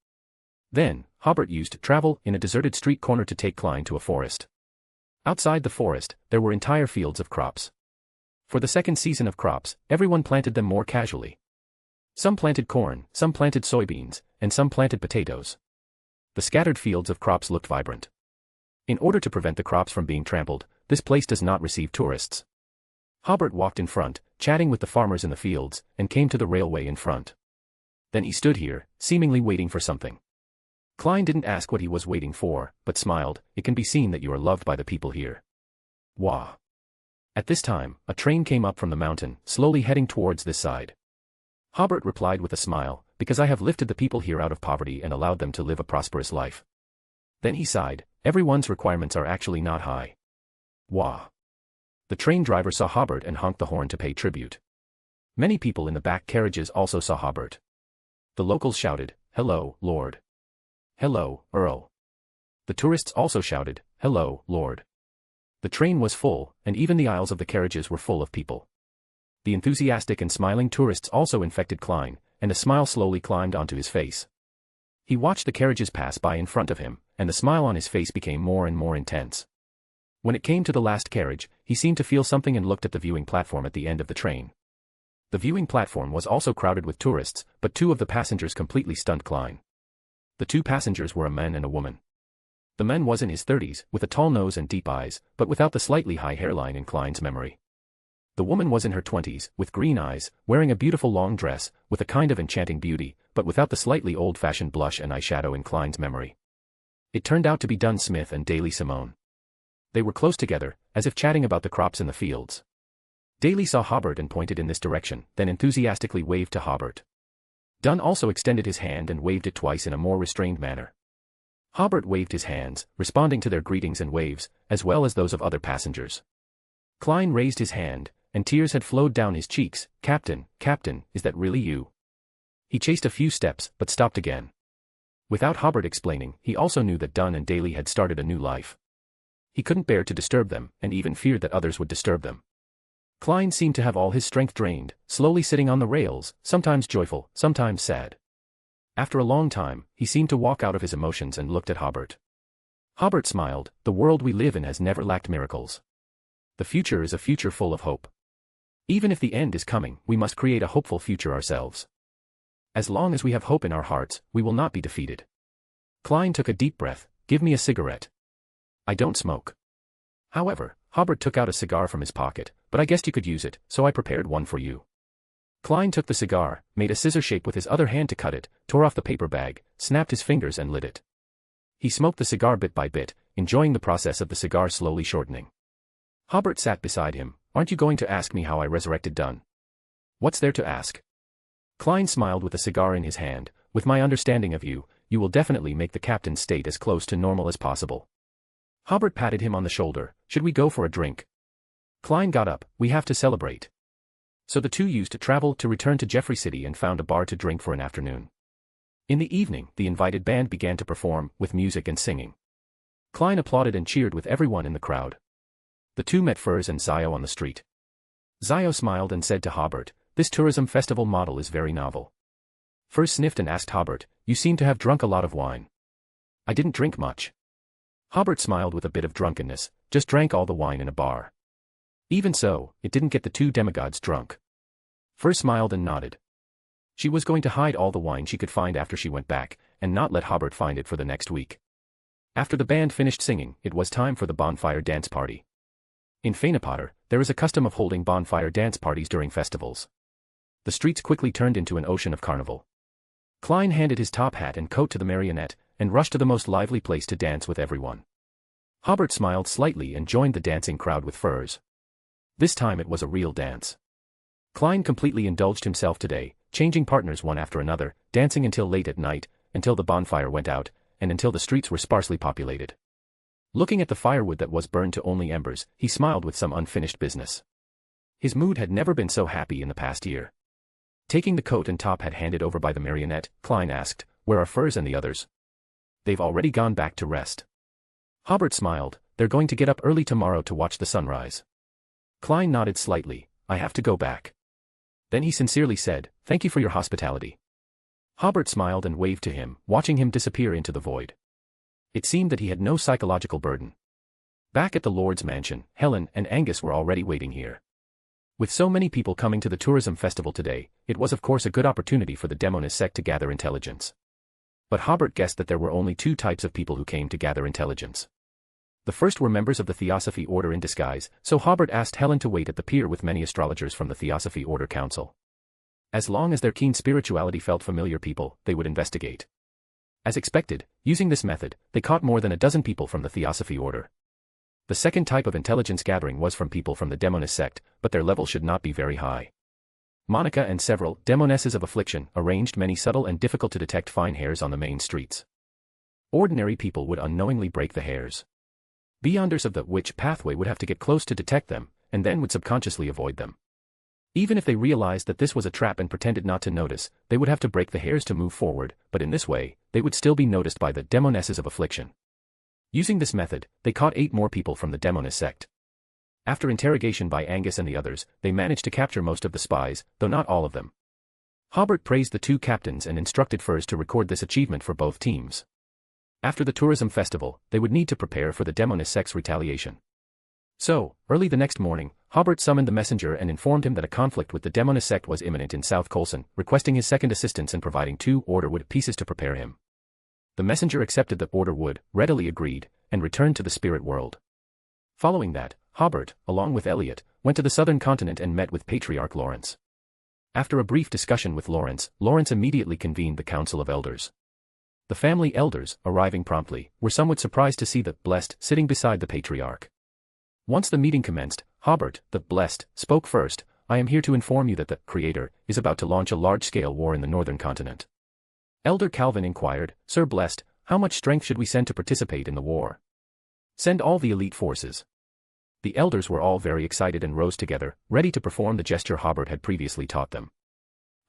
Then, Hobert used travel in a deserted street corner to take Klein to a forest. Outside the forest, there were entire fields of crops. For the second season of crops, everyone planted them more casually. Some planted corn, some planted soybeans, and some planted potatoes. The scattered fields of crops looked vibrant. In order to prevent the crops from being trampled, this place does not receive tourists. Hobert walked in front, chatting with the farmers in the fields, and came to the railway in front. Then he stood here, seemingly waiting for something. Klein didn't ask what he was waiting for, but smiled. It can be seen that you are loved by the people here. Wah. At this time, a train came up from the mountain, slowly heading towards this side. Hobert replied with a smile, because I have lifted the people here out of poverty and allowed them to live a prosperous life. Then he sighed. Everyone's requirements are actually not high. Wah. The train driver saw Hobert and honked the horn to pay tribute. Many people in the back carriages also saw Hobert. The locals shouted, "Hello, Lord." "Hello, Earl." The tourists also shouted, "Hello, Lord." The train was full, and even the aisles of the carriages were full of people. The enthusiastic and smiling tourists also infected Klein, and a smile slowly climbed onto his face. He watched the carriages pass by in front of him, and the smile on his face became more and more intense. When it came to the last carriage, he seemed to feel something and looked at the viewing platform at the end of the train. The viewing platform was also crowded with tourists, but two of the passengers completely stunned Klein. The two passengers were a man and a woman. The man was in his 30s, with a tall nose and deep eyes, but without the slightly high hairline in Klein's memory. The woman was in her 20s, with green eyes, wearing a beautiful long dress, with a kind of enchanting beauty, but without the slightly old-fashioned blush and eyeshadow in Klein's memory. It turned out to be Dunn Smith and Daly Simone. They were close together, as if chatting about the crops in the fields. Daly saw Hobert and pointed in this direction, then enthusiastically waved to Hobert. Dunn also extended his hand and waved it twice in a more restrained manner. Hobert waved his hands, responding to their greetings and waves, as well as those of other passengers. Klein raised his hand, and tears had flowed down his cheeks. "Captain, Captain, is that really you?" He chased a few steps, but stopped again. Without Hobert explaining, he also knew that Dunn and Daly had started a new life. He couldn't bear to disturb them, and even feared that others would disturb them. Klein seemed to have all his strength drained, slowly sitting on the rails, sometimes joyful, sometimes sad. After a long time, he seemed to walk out of his emotions and looked at Hobert. Hobert smiled. "The world we live in has never lacked miracles. The future is a future full of hope. Even if the end is coming, we must create a hopeful future ourselves. As long as we have hope in our hearts, we will not be defeated." Klein took a deep breath. "Give me a cigarette. I don't smoke." However, Hobert took out a cigar from his pocket. "But I guessed you could use it, so I prepared one for you." Klein took the cigar, made a scissor shape with his other hand to cut it, tore off the paper bag, snapped his fingers and lit it. He smoked the cigar bit by bit, enjoying the process of the cigar slowly shortening. Hobert sat beside him. "Aren't you going to ask me how I resurrected Dunn?" "What's there to ask?" Klein smiled with a cigar in his hand. "With my understanding of you, you will definitely make the captain's state as close to normal as possible." Hobert patted him on the shoulder. "Should we go for a drink?" Klein got up. "We have to celebrate." So the two used to travel to return to Jeffrey City and found a bar to drink for an afternoon. In the evening, the invited band began to perform, with music and singing. Klein applauded and cheered with everyone in the crowd. The two met Furs and Zio on the street. Zio smiled and said to Hobert, "This tourism festival model is very novel." Furs sniffed and asked Hobert, "You seem to have drunk a lot of wine." "I didn't drink much." Hobert smiled with a bit of drunkenness. "Just drank all the wine in a bar." Even so, it didn't get the two demigods drunk. Furs smiled and nodded. She was going to hide all the wine she could find after she went back, and not let Hobert find it for the next week. After the band finished singing, it was time for the bonfire dance party. In Fanepotter, there is a custom of holding bonfire dance parties during festivals. The streets quickly turned into an ocean of carnival. Klein handed his top hat and coat to the marionette, and rushed to the most lively place to dance with everyone. Hobert smiled slightly and joined the dancing crowd with Furs. This time it was a real dance. Klein completely indulged himself today, changing partners one after another, dancing until late at night, until the bonfire went out, and until the streets were sparsely populated. Looking at the firewood that was burned to only embers, he smiled with some unfinished business. His mood had never been so happy in the past year. Taking the coat and top hat handed over by the marionette, Klein asked, "Where are Furs and the others?" "They've already gone back to rest." Hobert smiled. "They're going to get up early tomorrow to watch the sunrise." Klein nodded slightly. "I have to go back." Then he sincerely said, "Thank you for your hospitality." Hobert smiled and waved to him, watching him disappear into the void. It seemed that he had no psychological burden. Back at the Lord's mansion, Helen and Angus were already waiting here. With so many people coming to the tourism festival today, it was of course a good opportunity for the Demoness sect to gather intelligence. But Hobert guessed that there were only two types of people who came to gather intelligence. The first were members of the Theosophy Order in disguise, so Hobert asked Helen to wait at the pier with many astrologers from the Theosophy Order Council. As long as their keen spirituality felt familiar people, they would investigate. As expected, using this method, they caught more than a dozen people from the Theosophy Order. The second type of intelligence gathering was from people from the Demoness sect, but their level should not be very high. Monica and several Demonesses of Affliction arranged many subtle and difficult-to-detect fine hairs on the main streets. Ordinary people would unknowingly break the hairs. Beyonders of the witch pathway would have to get close to detect them, and then would subconsciously avoid them. Even if they realized that this was a trap and pretended not to notice, they would have to break the hairs to move forward, but in this way, they would still be noticed by the Demonesses of Affliction. Using this method, they caught 8 more people from the Demoness sect. After interrogation by Angus and the others, they managed to capture most of the spies, though not all of them. Hobert praised the two captains and instructed Furs to record this achievement for both teams. After the tourism festival, they would need to prepare for the Demoness sect's retaliation. So, early the next morning, Hobert summoned the messenger and informed him that a conflict with the Demoness sect was imminent in South Colson, requesting his second assistance and providing 2 order wood pieces to prepare him. The messenger accepted the order wood, readily agreed, and returned to the spirit world. Following that, Hobert, along with Elliot, went to the southern continent and met with Patriarch Lawrence. After a brief discussion with Lawrence, Lawrence immediately convened the Council of Elders. The family elders, arriving promptly, were somewhat surprised to see the Blessed sitting beside the Patriarch. Once the meeting commenced, Hobert, the Blessed, spoke first. I am here to inform you that the Creator is about to launch a large-scale war in the northern continent. Elder Calvin inquired, Sir Blessed, how much strength should we send to participate in the war? Send all the elite forces. The elders were all very excited and rose together, ready to perform the gesture Hobert had previously taught them.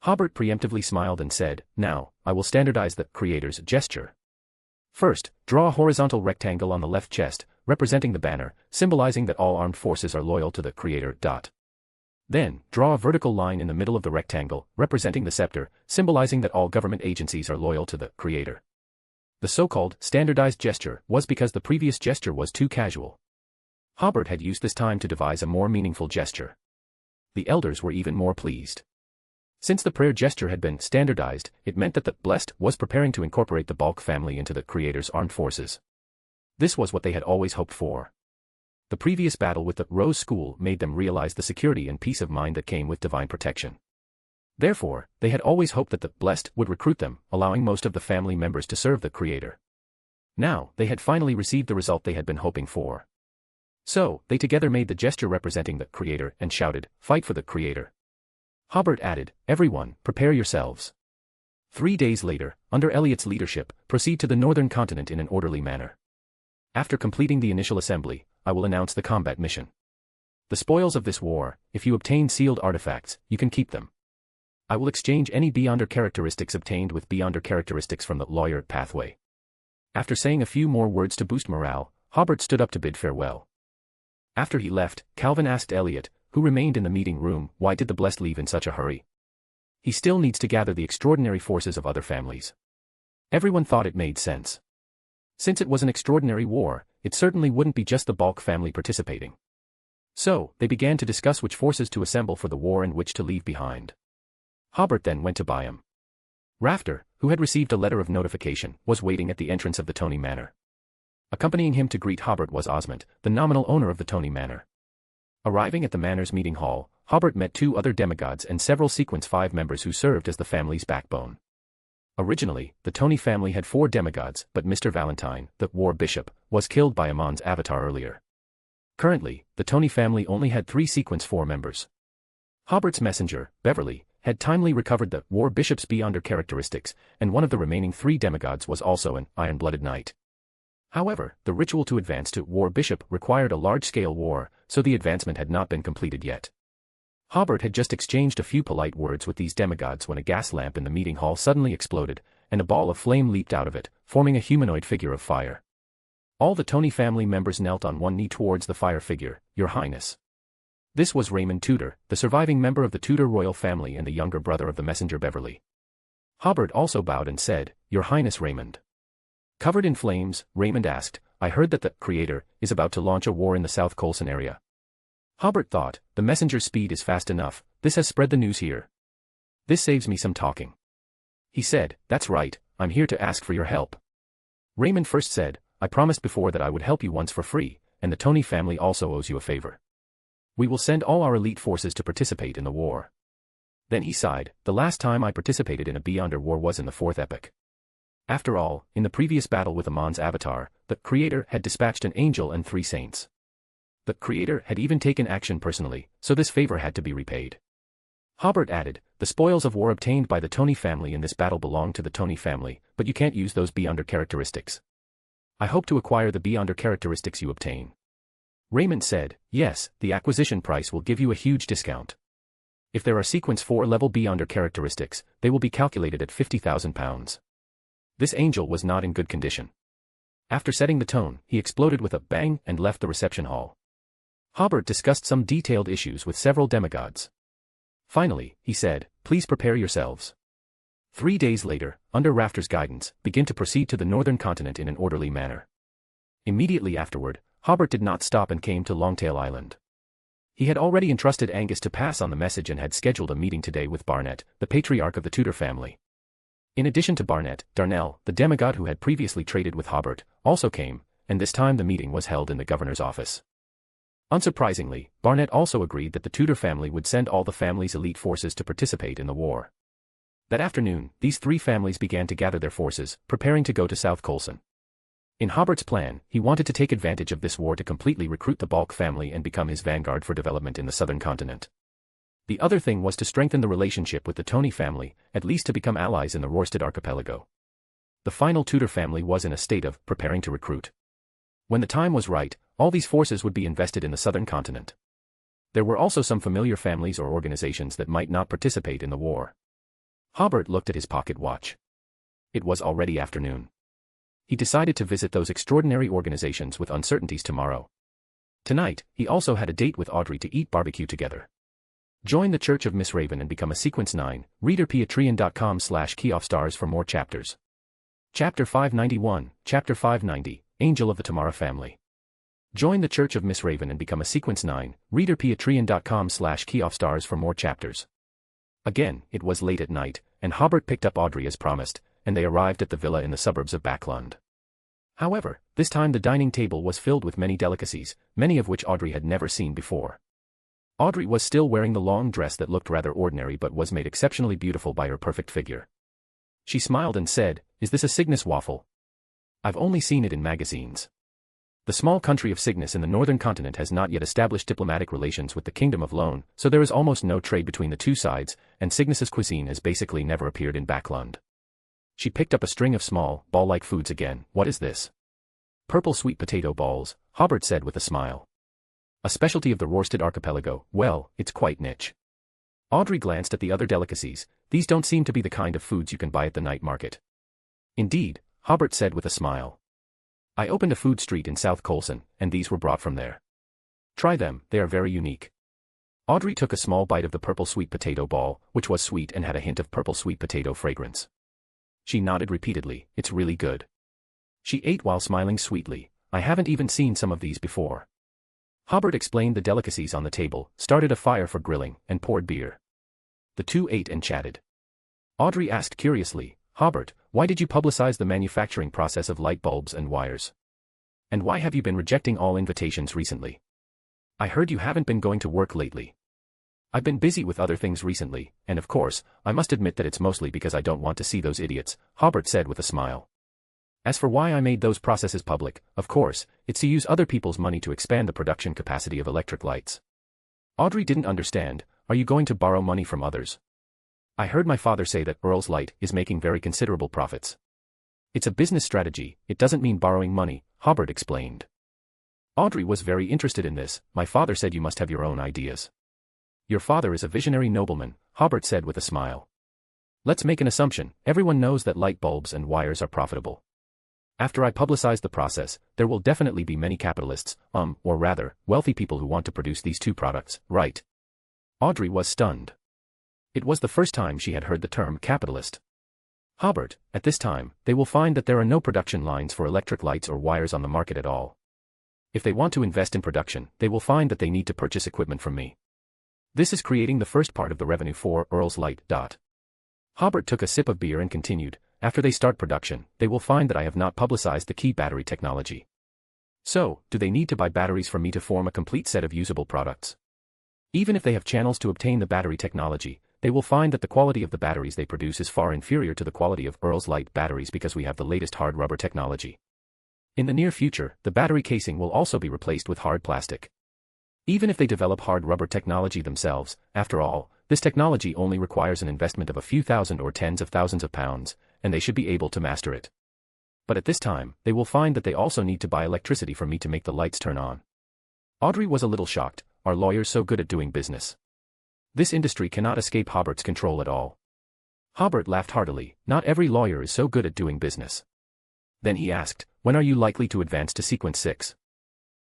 Hobert preemptively smiled and said, Now, I will standardize the Creator's gesture. First, draw a horizontal rectangle on the left chest, representing the banner, symbolizing that all armed forces are loyal to the Creator. Then, draw a vertical line in the middle of the rectangle, representing the scepter, symbolizing that all government agencies are loyal to the Creator. The so-called standardized gesture was because the previous gesture was too casual. Hobert had used this time to devise a more meaningful gesture. The elders were even more pleased. Since the prayer gesture had been standardized, it meant that the Blessed was preparing to incorporate the Balk family into the Creator's armed forces. This was what they had always hoped for. The previous battle with the Rose School made them realize the security and peace of mind that came with divine protection. Therefore, they had always hoped that the Blessed would recruit them, allowing most of the family members to serve the Creator. Now, they had finally received the result they had been hoping for. So, they together made the gesture representing the Creator and shouted, Fight for the Creator. Hobert added, Everyone, prepare yourselves. 3 days later, under Elliot's leadership, proceed to the northern continent in an orderly manner. After completing the initial assembly, I will announce the combat mission. The spoils of this war, if you obtain sealed artifacts, you can keep them. I will exchange any Beyonder characteristics obtained with Beyonder characteristics from the lawyer pathway. After saying a few more words to boost morale, Hobert stood up to bid farewell. After he left, Calvin asked Elliot, who remained in the meeting room, why did the Blessed leave in such a hurry? He still needs to gather the extraordinary forces of other families. Everyone thought it made sense. Since it was an extraordinary war, it certainly wouldn't be just the Balk family participating. So, they began to discuss which forces to assemble for the war and which to leave behind. Hobert then went to Byam. Rafter, who had received a letter of notification, was waiting at the entrance of the Tony Manor. Accompanying him to greet Hobert was Osmond, the nominal owner of the Tony Manor. Arriving at the Manor's meeting hall, Hobert met 2 other demigods and several Sequence 5 members who served as the family's backbone. Originally, the Tony family had 4 demigods, but Mr. Valentine, the war bishop, was killed by Amon's avatar earlier. Currently, the Tony family only had 3 Sequence 4 members. Hobert's messenger, Beverly, had timely recovered the war bishop's Beyonder characteristics, and one of the remaining 3 demigods was also an iron-blooded knight. However, the ritual to advance to war bishop required a large-scale war, so the advancement had not been completed yet. Hobert had just exchanged a few polite words with these demigods when a gas lamp in the meeting hall suddenly exploded, and a ball of flame leaped out of it, forming a humanoid figure of fire. All the Tony family members knelt on one knee towards the fire figure, Your Highness. This was Raymond Tudor, the surviving member of the Tudor royal family and the younger brother of the messenger Beverly. Hobert also bowed and said, Your Highness Raymond. Covered in flames, Raymond asked, I heard that the Creator is about to launch a war in the South Colson area. Hobert thought, the messenger's speed is fast enough, this has spread the news here. This saves me some talking. He said, That's right, I'm here to ask for your help. Raymond first said, I promised before that I would help you once for free, and the Tony family also owes you a favor. We will send all our elite forces to participate in the war. Then he sighed, the last time I participated in a Beyonder war was in the 4th epoch. After all, in the previous battle with Amon's avatar, the Creator had dispatched an angel and 3 saints. The Creator had even taken action personally, so this favor had to be repaid. Hobert added, the spoils of war obtained by the Tony family in this battle belong to the Tony family, but you can't use those Beyonder characteristics. I hope to acquire the Beyonder characteristics you obtain. Raymond said, Yes, the acquisition price will give you a huge discount. If there are Sequence 4 level Beyonder characteristics, they will be calculated at £50,000. This angel was not in good condition. After setting the tone, he exploded with a bang and left the reception hall. Hobert discussed some detailed issues with several demigods. Finally, he said, Please prepare yourselves. 3 days later, under Rafter's guidance, begin to proceed to the northern continent in an orderly manner. Immediately afterward, Hobert did not stop and came to Longtail Island. He had already entrusted Angus to pass on the message and had scheduled a meeting today with Barnet, the patriarch of the Tudor family. In addition to Barnet, Darnell, the demigod who had previously traded with Hobert, also came, and this time the meeting was held in the governor's office. Unsurprisingly, Barnett also agreed that the Tudor family would send all the family's elite forces to participate in the war. That afternoon, these three families began to gather their forces, preparing to go to South Colson. In Hobert's plan, he wanted to take advantage of this war to completely recruit the Balk family and become his vanguard for development in the southern continent. The other thing was to strengthen the relationship with the Tony family, at least to become allies in the Rorstad archipelago. The final Tudor family was in a state of preparing to recruit. When the time was right, all these forces would be invested in the southern continent. There were also some familiar families or organizations that might not participate in the war. Hobert looked at his pocket watch. It was already afternoon. He decided to visit those extraordinary organizations with uncertainties tomorrow. Tonight, he also had a date with Audrey to eat barbecue together. Join the Church of Miss Raven and become a Sequence 9, readerpatreon.com/keyoffstars for more chapters. Chapter 591, Chapter 590, Angel of the Tamara Family. Join the Church of Miss Raven and become a Sequence 9, readerpatreon.com/keyoffstars for more chapters. Again, it was late at night, and Hobert picked up Audrey as promised, and they arrived at the villa in the suburbs of Backlund. However, this time the dining table was filled with many delicacies, many of which Audrey had never seen before. Audrey was still wearing the long dress that looked rather ordinary but was made exceptionally beautiful by her perfect figure. She smiled and said, "Is this a Cygnus waffle? I've only seen it in magazines." The small country of Cygnus in the northern continent has not yet established diplomatic relations with the Kingdom of Lone, so there is almost no trade between the two sides, and Cygnus's cuisine has basically never appeared in Backlund. She picked up a string of small, ball-like foods again. "What is this?" "Purple sweet potato balls," Hobert said with a smile. "A specialty of the Rorstad archipelago. Well, it's quite niche." Audrey glanced at the other delicacies. "These don't seem to be the kind of foods you can buy at the night market." "Indeed," Hobert said with a smile. "I opened a food street in South Colson, and these were brought from there. Try them, they are very unique." Audrey took a small bite of the purple sweet potato ball, which was sweet and had a hint of purple sweet potato fragrance. She nodded repeatedly. "It's really good." She ate while smiling sweetly. "I haven't even seen some of these before." Hobert explained the delicacies on the table, started a fire for grilling, and poured beer. The two ate and chatted. Audrey asked curiously, "Hobert, why did you publicize the manufacturing process of light bulbs and wires? And why have you been rejecting all invitations recently? I heard you haven't been going to work lately." "I've been busy with other things recently, and of course, I must admit that it's mostly because I don't want to see those idiots," Hobert said with a smile. "As for why I made those processes public, of course, it's to use other people's money to expand the production capacity of electric lights." Audrey didn't understand. "Are you going to borrow money from others?" "I heard my father say that Earl's Light is making very considerable profits." "It's a business strategy, it doesn't mean borrowing money," Hobert explained. Audrey was very interested in this. "My father said you must have your own ideas." "Your father is a visionary nobleman," Hobert said with a smile. "Let's make an assumption. Everyone knows that light bulbs and wires are profitable. After I publicize the process, there will definitely be many capitalists, or rather, wealthy people who want to produce these two products, right?" Audrey was stunned. It was the first time she had heard the term capitalist. "Hobert, at this time, they will find that there are no production lines for electric lights or wires on the market at all. If they want to invest in production, they will find that they need to purchase equipment from me. This is creating the first part of the revenue for Earl's Light. Hobert took a sip of beer and continued, "After they start production, they will find that I have not publicized the key battery technology. So, do they need to buy batteries from me to form a complete set of usable products? Even if they have channels to obtain the battery technology, they will find that the quality of the batteries they produce is far inferior to the quality of Earl's Light batteries because we have the latest hard rubber technology. In the near future, the battery casing will also be replaced with hard plastic. Even if they develop hard rubber technology themselves, after all, this technology only requires an investment of a few thousand or tens of thousands of pounds, and they should be able to master it. But at this time, they will find that they also need to buy electricity from me to make the lights turn on." Audrey was a little shocked. Are lawyers so good at doing business? This industry cannot escape Hobert's control at all. Hobert laughed heartily. "Not every lawyer is so good at doing business." Then he asked, "When are you likely to advance to Sequence 6?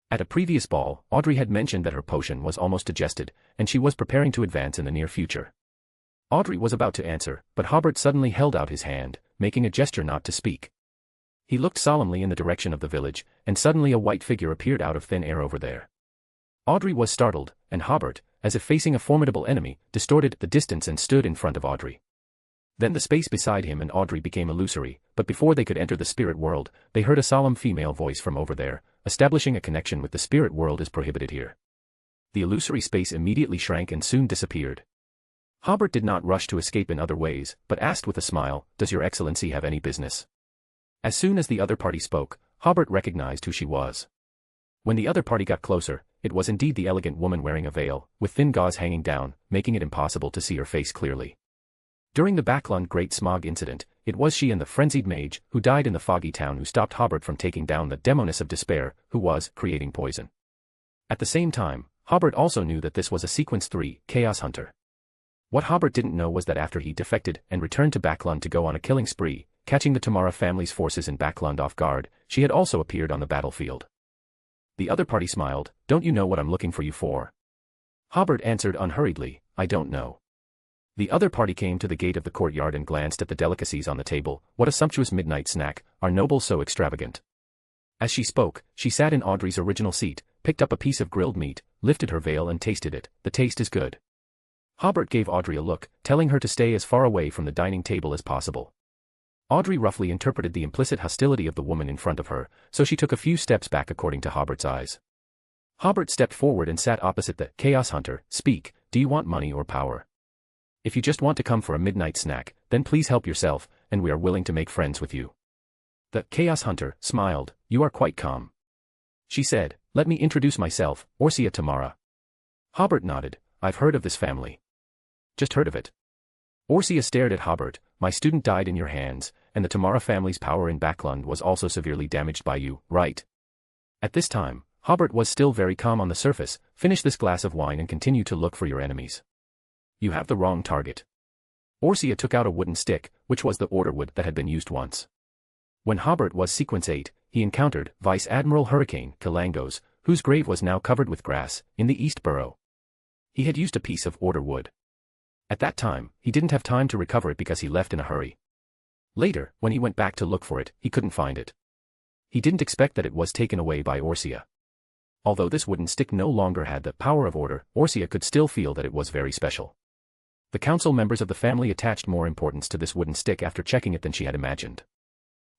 At a previous ball, Audrey had mentioned that her potion was almost digested, and she was preparing to advance in the near future. Audrey was about to answer, but Hobert suddenly held out his hand, making a gesture not to speak. He looked solemnly in the direction of the village, and suddenly a white figure appeared out of thin air over there. Audrey was startled, and Hobert, as if facing a formidable enemy, distorted the distance and stood in front of Audrey. Then the space beside him and Audrey became illusory, but before they could enter the spirit world, they heard a solemn female voice from over there. "Establishing a connection with the spirit world is prohibited here. The illusory space immediately shrank and soon disappeared. Hobert did not rush to escape in other ways, but asked with a smile, "Does your excellency have any business?" As soon as the other party spoke, Hobert recognized who she was. When the other party got closer, it was indeed the elegant woman wearing a veil, with thin gauze hanging down, making it impossible to see her face clearly. During the Backlund Great Smog incident, it was she and the frenzied mage who died in the foggy town who stopped Hobert from taking down the demoness of despair, who was creating poison. At the same time, Hobert also knew that this was a Sequence 3 Chaos Hunter. What Hobert didn't know was that after he defected and returned to Backlund to go on a killing spree, catching the Tamara family's forces in Backlund off guard, she had also appeared on the battlefield. The other party smiled. "Don't you know what I'm looking for you for?" Hobert answered unhurriedly, "I don't know." The other party came to the gate of the courtyard and glanced at the delicacies on the table. "What a sumptuous midnight snack, are nobles so extravagant?" As she spoke, she sat in Audrey's original seat, picked up a piece of grilled meat, lifted her veil and tasted it. "The taste is good." Hobert gave Audrey a look, telling her to stay as far away from the dining table as possible. Audrey roughly interpreted the implicit hostility of the woman in front of her, so she took a few steps back according to Hobert's eyes. Hobert stepped forward and sat opposite the Chaos Hunter. "Speak, do you want money or power? If you just want to come for a midnight snack, then please help yourself, and we are willing to make friends with you." The Chaos Hunter smiled. "You are quite calm," she said. "Let me introduce myself, Orsia Tamara." Hobert nodded. "I've heard of this family." "Just heard of it." Orsia stared at Hobert. "My student died in your hands, and the Tamara family's power in Backlund was also severely damaged by you, right?" At this time, Hobert was still very calm on the surface. "Finish this glass of wine and continue to look for your enemies. You have the wrong target." Orsia took out a wooden stick, which was the order wood that had been used once. When Hobert was Sequence 8, he encountered Vice Admiral Hurricane Kalangos, whose grave was now covered with grass, in the East Burrow. He had used a piece of order wood. At that time, he didn't have time to recover it because he left in a hurry. Later, when he went back to look for it, he couldn't find it. He didn't expect that it was taken away by Orsia. Although this wooden stick no longer had the power of order, Orsia could still feel that it was very special. The council members of the family attached more importance to this wooden stick after checking it than she had imagined.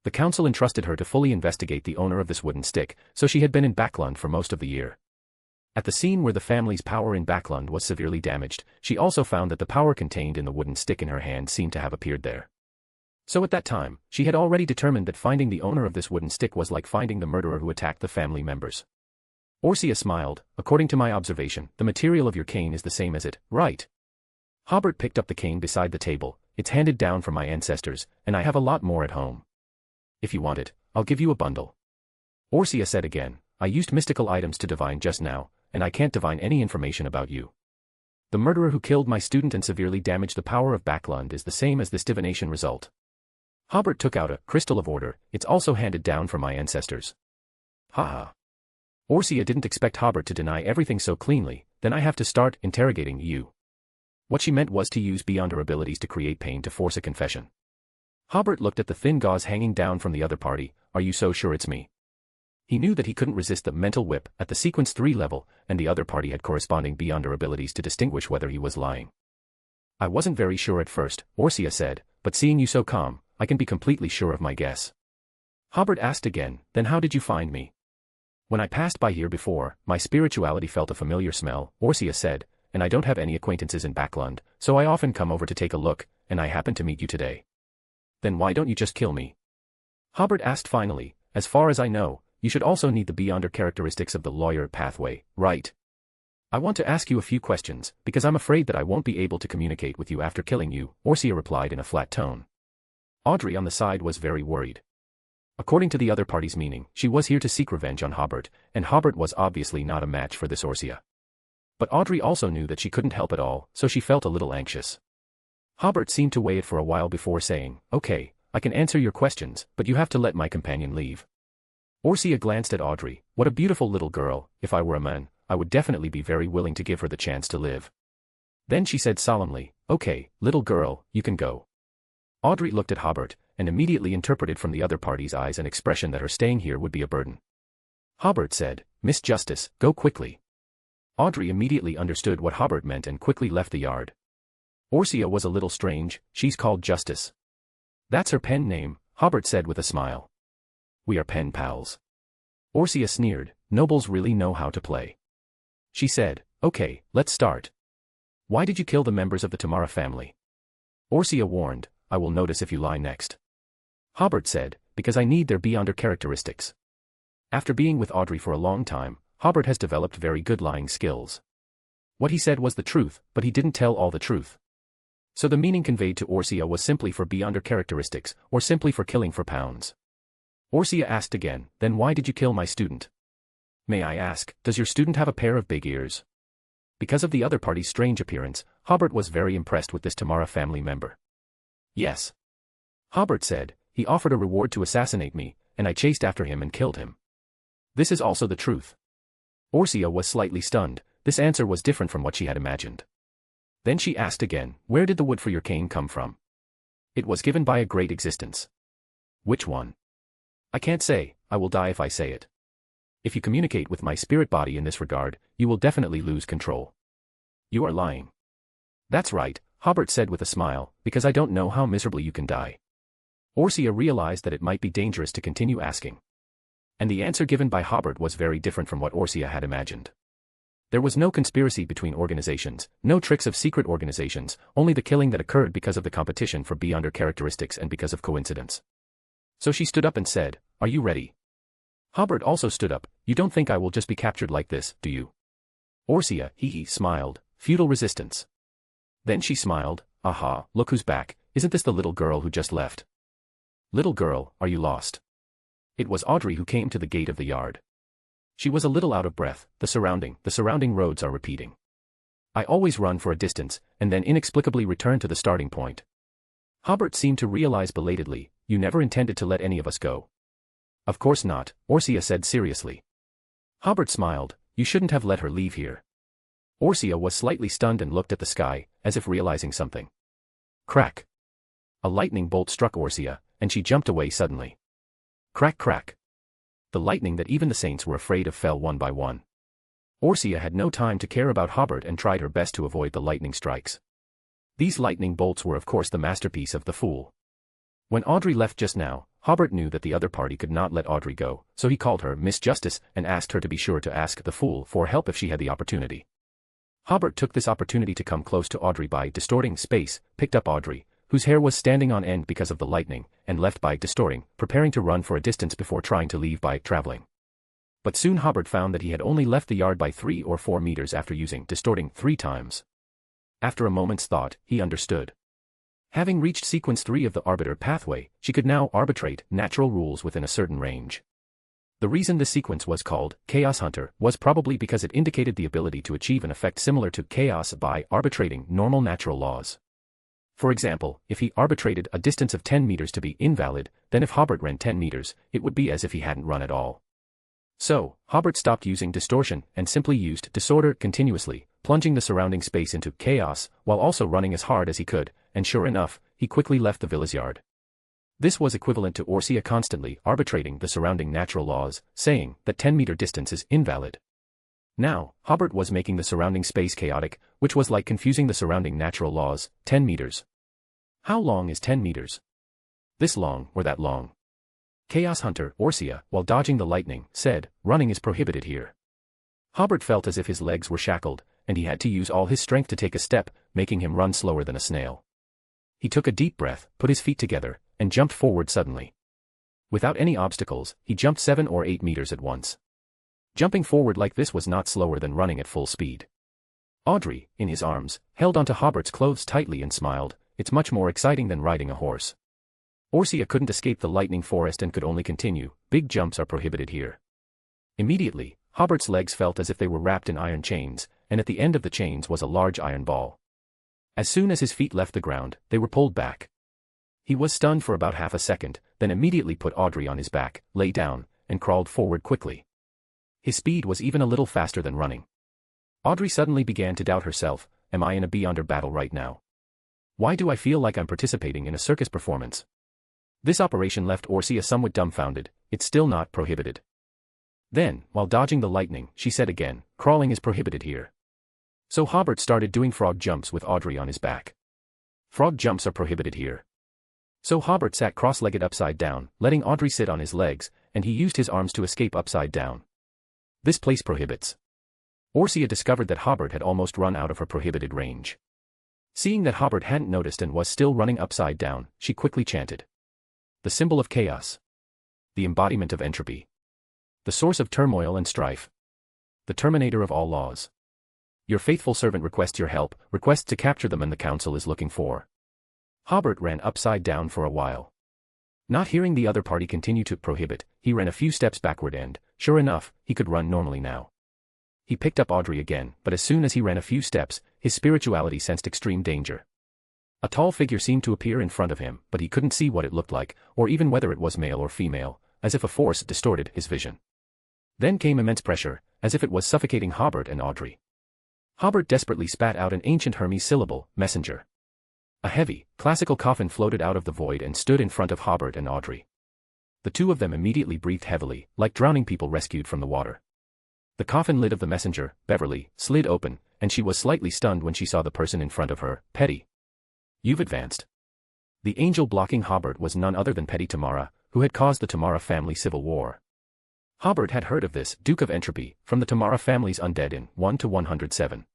The council entrusted her to fully investigate the owner of this wooden stick, so she had been in Backlund for most of the year. At the scene where the family's power in Backlund was severely damaged, she also found that the power contained in the wooden stick in her hand seemed to have appeared there. So at that time, she had already determined that finding the owner of this wooden stick was like finding the murderer who attacked the family members. Orsia smiled. "According to my observation, the material of your cane is the same as it, right?" Hobert picked up the cane beside the table. "It's handed down from my ancestors, and I have a lot more at home. If you want it, I'll give you a bundle." Orsia said again, "I used mystical items to divine just now, and I can't divine any information about you. The murderer who killed my student and severely damaged the power of Backlund is the same as this divination result." Hobert took out a crystal of order. "It's also handed down from my ancestors." "Haha." Orsia didn't expect Hobert to deny everything so cleanly. "Then I have to start interrogating you." What she meant was to use beyond her abilities to create pain to force a confession. Hobert looked at the thin gauze hanging down from the other party. "Are you so sure it's me?" He knew that he couldn't resist the mental whip at the Sequence 3 level, and the other party had corresponding beyond her abilities to distinguish whether he was lying. "I wasn't very sure at first," Orsia said, "but seeing you so calm, I can be completely sure of my guess." Hobert asked again, "Then how did you find me?" "When I passed by here before, my spirituality felt a familiar smell," Orsia said, "and I don't have any acquaintances in Backlund, so I often come over to take a look, and I happened to meet you today." "Then why don't you just kill me?" Hobert asked finally. "As far as I know, you should also need the beyonder characteristics of the lawyer pathway, right? I want to ask you a few questions, because I'm afraid that I won't be able to communicate with you after killing you," Orsia replied in a flat tone. Audrey on the side was very worried. According to the other party's meaning, she was here to seek revenge on Hobert, and Hobert was obviously not a match for this Orsia. But Audrey also knew that she couldn't help at all, so she felt a little anxious. Hobert seemed to weigh it for a while before saying, "Okay, I can answer your questions, but you have to let my companion leave." Orsia glanced at Audrey. "What a beautiful little girl. If I were a man, I would definitely be very willing to give her the chance to live." Then she said solemnly, "Okay, little girl, you can go." Audrey looked at Hobert, and immediately interpreted from the other party's eyes an expression that her staying here would be a burden. Hobert said, "Miss Justice, go quickly." Audrey immediately understood what Hobert meant and quickly left the yard. Orsia was a little strange. "She's called Justice." "That's her pen name," Hobert said with a smile. "We are pen pals." Orsia sneered. "Nobles really know how to play." She said, Okay, let's start. Why did you kill the members of the Tamara family? Orsia warned, I will notice if you lie next. Hobert said, because I need their beyonder characteristics. After being with Audrey for a long time, Hobert has developed very good lying skills. What he said was the truth, but he didn't tell all the truth. So the meaning conveyed to Orsia was simply for beyonder characteristics, or simply for killing for pounds. Orsia asked again, then why did you kill my student? May I ask, does your student have a pair of big ears? Because of the other party's strange appearance, Hobert was very impressed with this Tamara family member. Yes. Hobert said, he offered a reward to assassinate me, and I chased after him and killed him. This is also the truth. Orsia was slightly stunned. This answer was different from what she had imagined. Then she asked again, where did the wood for your cane come from? It was given by a great existence. Which one? I can't say, I will die if I say it. If you communicate with my spirit body in this regard, you will definitely lose control. You are lying. That's right, Hobert said with a smile, because I don't know how miserably you can die. Orsia realized that it might be dangerous to continue asking. And the answer given by Hobert was very different from what Orsia had imagined. There was no conspiracy between organizations, no tricks of secret organizations, only the killing that occurred because of the competition for beyonder characteristics and because of coincidence. So she stood up and said, are you ready? Hobert also stood up, you don't think I will just be captured like this, do you? Orsia, smiled, futile resistance. Then she smiled, aha, look who's back, isn't this the little girl who just left? Little girl, are you lost? It was Audrey who came to the gate of the yard. She was a little out of breath, the surrounding roads are repeating. I always run for a distance, and then inexplicably return to the starting point. Hobert seemed to realize belatedly, you never intended to let any of us go. Of course not, Orsia said seriously. Hobert smiled, you shouldn't have let her leave here. Orsia was slightly stunned and looked at the sky, as if realizing something. Crack. A lightning bolt struck Orsia, and she jumped away suddenly. Crack crack. The lightning that even the saints were afraid of fell one by one. Orsia had no time to care about Hobert and tried her best to avoid the lightning strikes. These lightning bolts were of course the masterpiece of the fool. When Audrey left just now, Hobert knew that the other party could not let Audrey go, so he called her Miss Justice and asked her to be sure to ask the fool for help if she had the opportunity. Hobert took this opportunity to come close to Audrey by distorting space, picked up Audrey, whose hair was standing on end because of the lightning, and left by distorting, preparing to run for a distance before trying to leave by traveling. But soon Hobert found that he had only left the yard by 3 or 4 meters after using distorting 3 times. After a moment's thought, he understood. Having reached sequence 3 of the arbiter pathway, she could now arbitrate natural rules within a certain range. The reason this sequence was called Chaos Hunter was probably because it indicated the ability to achieve an effect similar to chaos by arbitrating normal natural laws. For example, if he arbitrated a distance of 10 meters to be invalid, then if Hobert ran 10 meters, it would be as if he hadn't run at all. So, Hobert stopped using distortion and simply used disorder continuously, plunging the surrounding space into chaos, while also running as hard as he could, and sure enough, he quickly left the villa's yard. This was equivalent to Orsia constantly arbitrating the surrounding natural laws, saying that 10-meter distance is invalid. Now, Hobert was making the surrounding space chaotic, which was like confusing the surrounding natural laws, 10 meters. How long is 10 meters? This long, or that long? Chaos Hunter, Orsia, while dodging the lightning, said, running is prohibited here. Hobert felt as if his legs were shackled, and he had to use all his strength to take a step, making him run slower than a snail. He took a deep breath, put his feet together, and jumped forward suddenly. Without any obstacles, he jumped 7 or 8 meters at once. Jumping forward like this was not slower than running at full speed. Audrey, in his arms, held onto Hobert's clothes tightly and smiled, it's much more exciting than riding a horse. Orsia couldn't escape the lightning forest and could only continue, big jumps are prohibited here. Immediately, Hobert's legs felt as if they were wrapped in iron chains, and at the end of the chains was a large iron ball. As soon as his feet left the ground, they were pulled back. He was stunned for about half a second, then immediately put Audrey on his back, lay down, and crawled forward quickly. His speed was even a little faster than running. Audrey suddenly began to doubt herself, am I in a beyonder battle right now? Why do I feel like I'm participating in a circus performance? This operation left Orsia somewhat dumbfounded, it's still not prohibited. Then, while dodging the lightning, she said again, crawling is prohibited here. So Hobert started doing frog jumps with Audrey on his back. Frog jumps are prohibited here. So Hobert sat cross-legged upside down, letting Audrey sit on his legs, and he used his arms to escape upside down. This place prohibits. Orsia discovered that Hobert had almost run out of her prohibited range. Seeing that Hobert hadn't noticed and was still running upside down, she quickly chanted. The symbol of chaos. The embodiment of entropy. The source of turmoil and strife. The terminator of all laws. Your faithful servant requests your help, requests to capture them, and the council is looking for. Hobert ran upside down for a while. Not hearing the other party continue to prohibit, he ran a few steps backward and, sure enough, he could run normally now. He picked up Audrey again, but as soon as he ran a few steps, his spirituality sensed extreme danger. A tall figure seemed to appear in front of him, but he couldn't see what it looked like, or even whether it was male or female, as if a force distorted his vision. Then came immense pressure, as if it was suffocating Hobert and Audrey. Hobert desperately spat out an ancient Hermes syllable, messenger. A heavy, classical coffin floated out of the void and stood in front of Hobert and Audrey. The two of them immediately breathed heavily, like drowning people rescued from the water. The coffin lid of the messenger, Beverly, slid open, and she was slightly stunned when she saw the person in front of her, Petty. You've advanced. The angel blocking Hobert was none other than Petty Tamara, who had caused the Tamara family civil war. Hobert had heard of this, Duke of Entropy, from the Tamara family's undead in 1 to 107.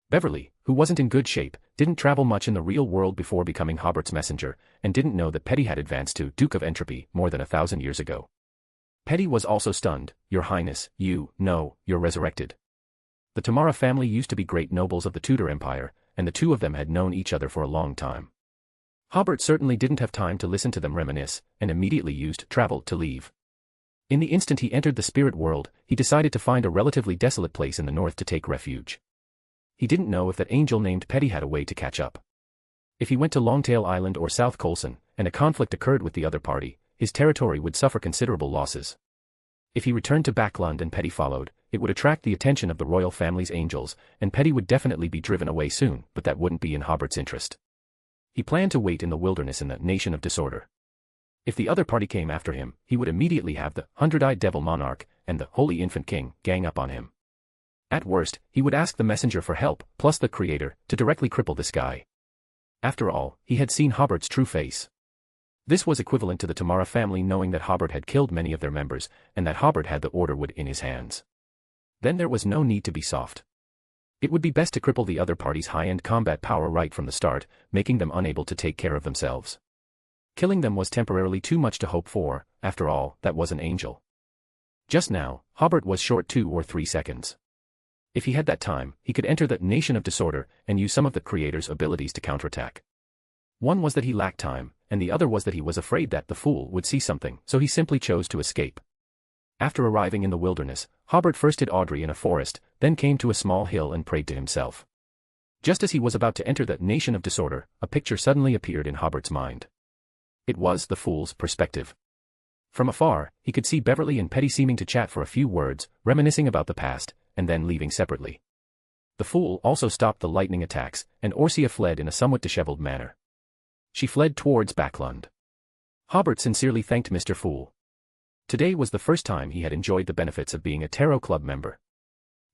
Beverly, who wasn't in good shape, didn't travel much in the real world before becoming Hobert's messenger, and didn't know that Petty had advanced to Duke of Entropy more than 1,000 years ago. Petty was also stunned. Your Highness, you're resurrected. The Tamara family used to be great nobles of the Tudor Empire, and the two of them had known each other for a long time. Hobert certainly didn't have time to listen to them reminisce, and immediately used travel to leave. In the instant he entered the spirit world, he decided to find a relatively desolate place in the north to take refuge. He didn't know if that angel named Petty had a way to catch up. If he went to Longtail Island or South Colson, and a conflict occurred with the other party, his territory would suffer considerable losses. If he returned to Backlund and Petty followed, it would attract the attention of the royal family's angels, and Petty would definitely be driven away soon, but that wouldn't be in Hobert's interest. He planned to wait in the wilderness in the Nation of Disorder. If the other party came after him, he would immediately have the Hundred-Eyed Devil Monarch and the Holy Infant King gang up on him. At worst, he would ask the messenger for help, plus the Creator, to directly cripple this guy. After all, he had seen Hobert's true face. This was equivalent to the Tamara family knowing that Hobert had killed many of their members, and that Hobert had the order wood in his hands. Then there was no need to be soft. It would be best to cripple the other party's high-end combat power right from the start, making them unable to take care of themselves. Killing them was temporarily too much to hope for, after all, that was an angel. Just now, Hobert was short 2 or 3 seconds. If he had that time, he could enter the Nation of Disorder and use some of the Creator's abilities to counterattack. One was that he lacked time, and the other was that he was afraid that the fool would see something, so he simply chose to escape. After arriving in the wilderness, Hobert first hid Audrey in a forest, then came to a small hill and prayed to himself. Just as he was about to enter the Nation of Disorder, a picture suddenly appeared in Hobert's mind. It was the fool's perspective. From afar, he could see Beverly and Petty seeming to chat for a few words, reminiscing about the past, and then leaving separately. The fool also stopped the lightning attacks, and Orsia fled in a somewhat disheveled manner. She fled towards Backlund. Hobert sincerely thanked Mr. Fool. Today was the first time he had enjoyed the benefits of being a Tarot Club member.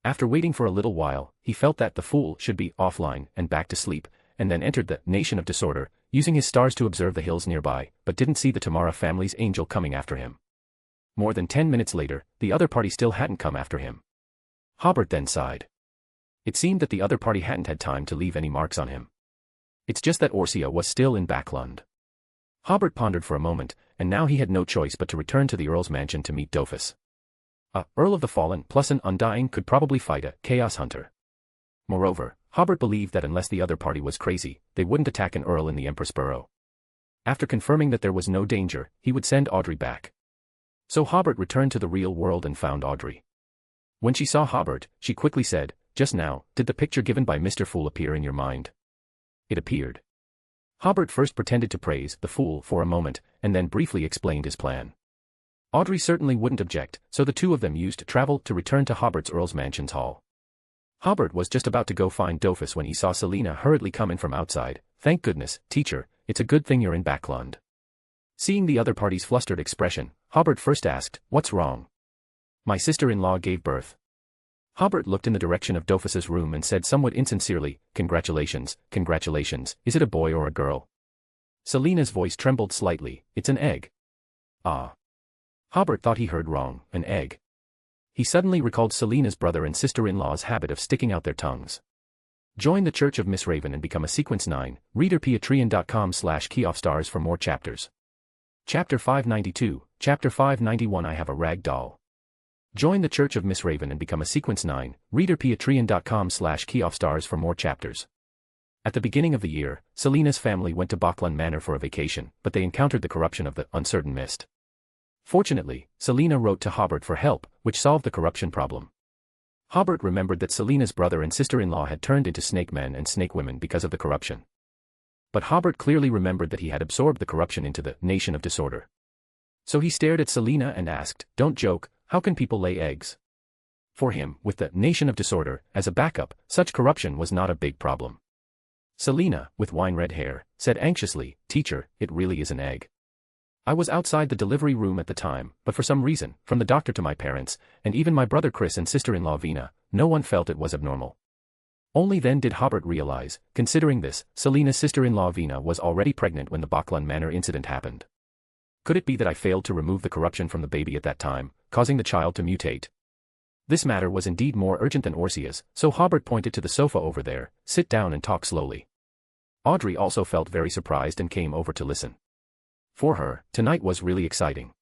After waiting for a little while, he felt that the fool should be offline and back to sleep, and then entered the Nation of Disorder, using his stars to observe the hills nearby, but didn't see the Tamara family's angel coming after him. More than 10 minutes later, the other party still hadn't come after him. Hobert then sighed. It seemed that the other party hadn't had time to leave any marks on him. It's just that Orsia was still in Backlund. Hobert pondered for a moment, and now he had no choice but to return to the Earl's mansion to meet Dofus. A Earl of the Fallen plus an Undying could probably fight a Chaos Hunter. Moreover, Hobert believed that unless the other party was crazy, they wouldn't attack an Earl in the Empress Burrow. After confirming that there was no danger, he would send Audrey back. So Hobert returned to the real world and found Audrey. When she saw Hobert, she quickly said, "Just now, did the picture given by Mr. Fool appear in your mind?" It appeared. Hobert first pretended to praise the fool for a moment, and then briefly explained his plan. Audrey certainly wouldn't object, so the two of them used travel to return to Hobert's Earl's Mansion's hall. Hobert was just about to go find Dofus when he saw Selina hurriedly come in from outside. "Thank goodness, teacher, it's a good thing you're in Backlund." Seeing the other party's flustered expression, Hobert first asked, "What's wrong?" "My sister-in-law gave birth." Hobert looked in the direction of Dofus's room and said somewhat insincerely, "Congratulations, congratulations, is it a boy or a girl?" Selina's voice trembled slightly, "It's an egg." Ah. Hobert thought he heard wrong, an egg. He suddenly recalled Selena's brother and sister-in-law's habit of sticking out their tongues. Join the Church of Miss Raven and become a Sequence 9, reader patreon.com/keyoffstars for more chapters. Chapter 592, Chapter 591 I Have a Rag Doll. Join the Church of Miss Raven and become a Sequence 9, reader patreon.com/keyoffstars for more chapters. At the beginning of the year, Selena's family went to Bachlan Manor for a vacation, but they encountered the corruption of the uncertain mist. Fortunately, Selena wrote to Hobert for help, which solved the corruption problem. Hobert remembered that Selena's brother and sister-in-law had turned into snake men and snake women because of the corruption. But Hobert clearly remembered that he had absorbed the corruption into the nation of disorder. So he stared at Selena and asked, "Don't joke, how can people lay eggs?" For him, with the nation of disorder as a backup, such corruption was not a big problem. Selena, with wine-red hair, said anxiously, "Teacher, it really is an egg. I was outside the delivery room at the time, but for some reason, from the doctor to my parents, and even my brother Chris and sister-in-law Vina, no one felt it was abnormal." Only then did Hobert realize, considering this, Selena's sister-in-law Vina was already pregnant when the Bachlan Manor incident happened. Could it be that I failed to remove the corruption from the baby at that time, causing the child to mutate? This matter was indeed more urgent than Orsia's, so Hobert pointed to the sofa over there, "Sit down and talk slowly." Audrey also felt very surprised and came over to listen. For her, tonight was really exciting.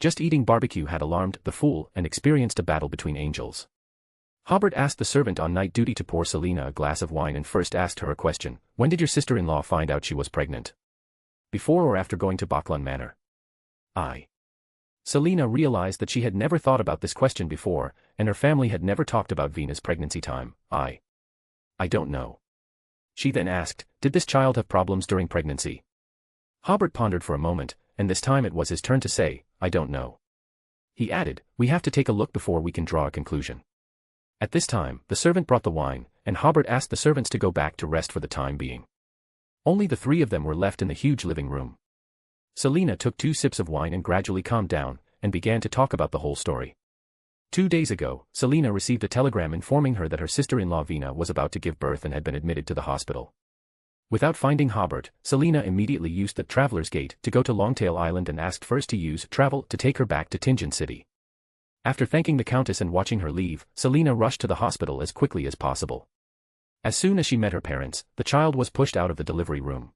Just eating barbecue had alarmed the fool and experienced a battle between angels. Hobert asked the servant on night duty to pour Selena a glass of wine and first asked her a question: "When did your sister-in-law find out she was pregnant? Before or after going to Bachlan Manor?" Selena realized that she had never thought about this question before, and her family had never talked about Vina's pregnancy time. I don't know." She then asked, "Did this child have problems during pregnancy?" Hobert pondered for a moment, and this time it was his turn to say, "I don't know." He added, "We have to take a look before we can draw a conclusion." At this time, the servant brought the wine, and Hobert asked the servants to go back to rest for the time being. Only the three of them were left in the huge living room. Selena took 2 sips of wine and gradually calmed down, and began to talk about the whole story. 2 days ago, Selena received a telegram informing her that her sister-in-law Vina was about to give birth and had been admitted to the hospital. Without finding Hobert, Selena immediately used the Traveler's Gate to go to Longtail Island and asked first to use travel to take her back to Tingen City. After thanking the Countess and watching her leave, Selena rushed to the hospital as quickly as possible. As soon as she met her parents, the child was pushed out of the delivery room.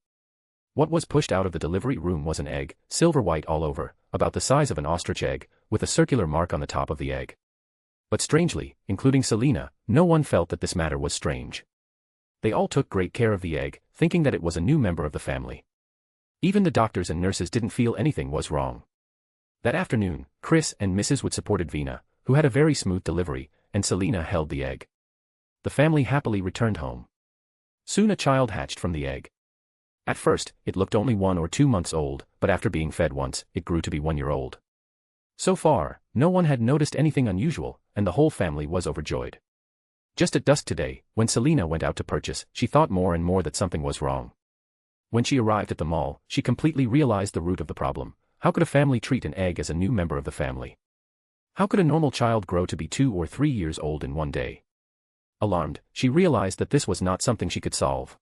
What was pushed out of the delivery room was an egg, silver white all over, about the size of an ostrich egg, with a circular mark on the top of the egg. But strangely, including Selena, no one felt that this matter was strange. They all took great care of the egg, thinking that it was a new member of the family. Even the doctors and nurses didn't feel anything was wrong. That afternoon, Chris and Mrs. Wood supported Vina, who had a very smooth delivery, and Selena held the egg. The family happily returned home. Soon a child hatched from the egg. At first, it looked only 1 or 2 months old, but after being fed once, it grew to be 1 year old. So far, no one had noticed anything unusual, and the whole family was overjoyed. Just at dusk today, when Selena went out to purchase, she thought more and more that something was wrong. When she arrived at the mall, she completely realized the root of the problem. How could a family treat an egg as a new member of the family? How could a normal child grow to be 2 or 3 years old in one day? Alarmed, she realized that this was not something she could solve.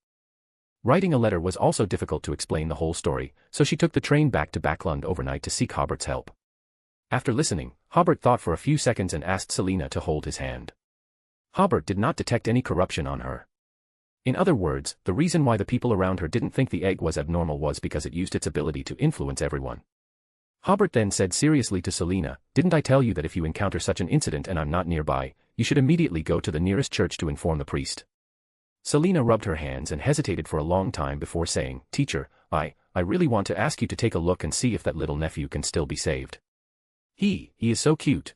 Writing a letter was also difficult to explain the whole story, so she took the train back to Backlund overnight to seek Hobert's help. After listening, Hobert thought for a few seconds and asked Selena to hold his hand. Hobert did not detect any corruption on her. In other words, the reason why the people around her didn't think the egg was abnormal was because it used its ability to influence everyone. Hobert then said seriously to Selena, "Didn't I tell you that if you encounter such an incident and I'm not nearby, you should immediately go to the nearest church to inform the priest?" Selena rubbed her hands and hesitated for a long time before saying, "Teacher, I really want to ask you to take a look and see if that little nephew can still be saved. He is so cute."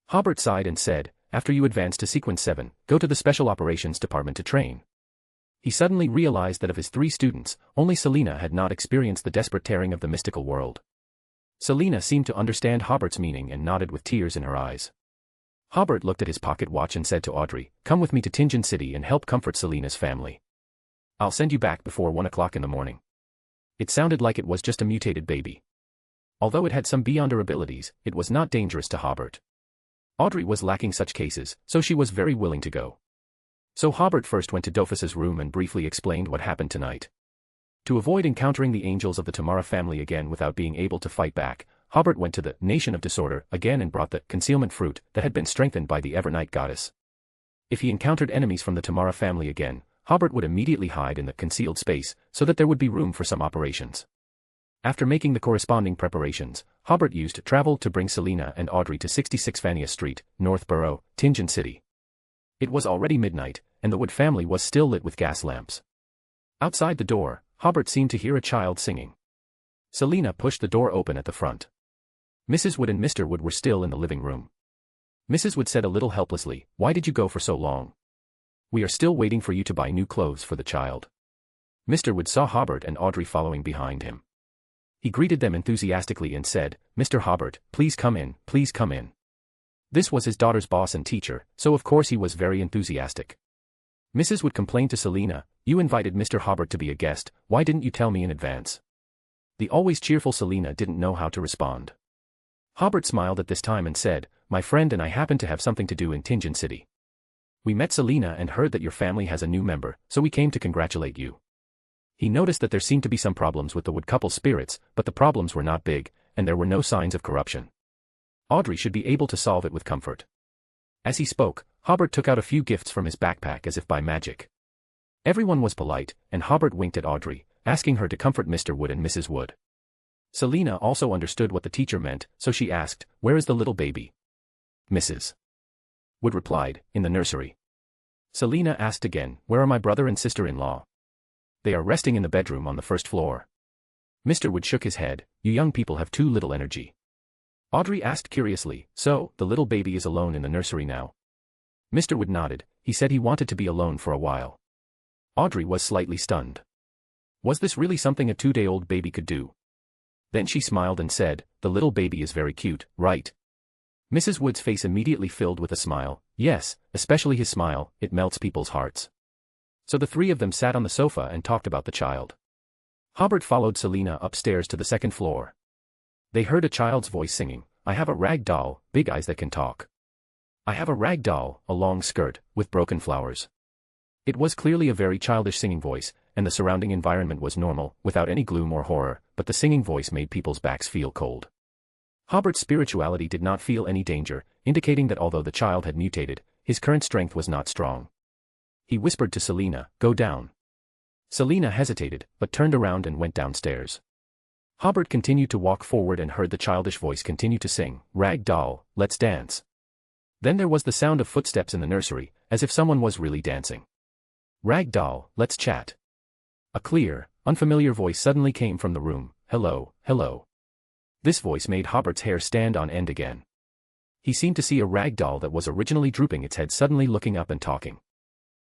Hobert sighed and said, "After you advance to Sequence 7, go to the Special Operations Department to train." He suddenly realized that of his 3 students, only Selena had not experienced the desperate tearing of the mystical world. Selena seemed to understand Hobert's meaning and nodded with tears in her eyes. Hobert looked at his pocket watch and said to Audrey, "Come with me to Tingen City and help comfort Selena's family. I'll send you back before 1 o'clock in the morning." It sounded like it was just a mutated baby. Although it had some beyonder abilities, it was not dangerous to Hobert. Audrey was lacking such cases, so she was very willing to go. So Hobert first went to Dofus's room and briefly explained what happened tonight. To avoid encountering the angels of the Tamara family again without being able to fight back, Hobert went to the nation of disorder again and brought the concealment fruit that had been strengthened by the Evernight goddess. If he encountered enemies from the Tamara family again, Hobert would immediately hide in the concealed space so that there would be room for some operations. After making the corresponding preparations, Hobert used travel to bring Selina and Audrey to 66 Fania Street, Northborough, Tingen City. It was already midnight, and the Wood family was still lit with gas lamps. Outside the door, Hobert seemed to hear a child singing. Selina pushed the door open at the front. Mrs. Wood and Mr. Wood were still in the living room. Mrs. Wood said a little helplessly, "Why did you go for so long? We are still waiting for you to buy new clothes for the child." Mr. Wood saw Hobert and Audrey following behind him. He greeted them enthusiastically and said, "Mr. Hobert, please come in, please come in." This was his daughter's boss and teacher, so of course he was very enthusiastic. Mrs. Wood complained to Selina, "You invited Mr. Hobert to be a guest, why didn't you tell me in advance?" The always cheerful Selina didn't know how to respond. Hobert smiled at this time and said, "My friend and I happen to have something to do in Tingen City. We met Selina and heard that your family has a new member, so we came to congratulate you." He noticed that there seemed to be some problems with the Wood couple's spirits, but the problems were not big, and there were no signs of corruption. Audrey should be able to solve it with comfort. As he spoke, Hobert took out a few gifts from his backpack as if by magic. Everyone was polite, and Hobert winked at Audrey, asking her to comfort Mr. Wood and Mrs. Wood. Selina also understood what the teacher meant, so she asked, "Where is the little baby?" Mrs. Wood replied, "In the nursery." Selina asked again, "Where are my brother and sister-in-law?" "They are resting in the bedroom on the first floor." Mr. Wood shook his head, "You young people have too little energy." Audrey asked curiously, "So, the little baby is alone in the nursery now?" Mr. Wood nodded. He said he wanted to be alone for a while. Audrey was slightly stunned. Was this really something a 2-day-old baby could do? Then she smiled and said, "The little baby is very cute, right?" Mrs. Wood's face immediately filled with a smile. "Yes, especially his smile, it melts people's hearts." So the three of them sat on the sofa and talked about the child. Hobert followed Selina upstairs to the second floor. They heard a child's voice singing, "I have a rag doll, big eyes that can talk. I have a rag doll, a long skirt, with broken flowers." It was clearly a very childish singing voice, and the surrounding environment was normal, without any gloom or horror, but the singing voice made people's backs feel cold. Hobert's spirituality did not feel any danger, indicating that although the child had mutated, his current strength was not strong. He whispered to Selina, "Go down." Selina hesitated, but turned around and went downstairs. Hobert continued to walk forward and heard the childish voice continue to sing, "Rag doll, let's dance." Then there was the sound of footsteps in the nursery, as if someone was really dancing. "Rag doll, let's chat." A clear, unfamiliar voice suddenly came from the room, "Hello, hello." This voice made Hobert's hair stand on end again. He seemed to see a rag doll that was originally drooping its head suddenly looking up and talking.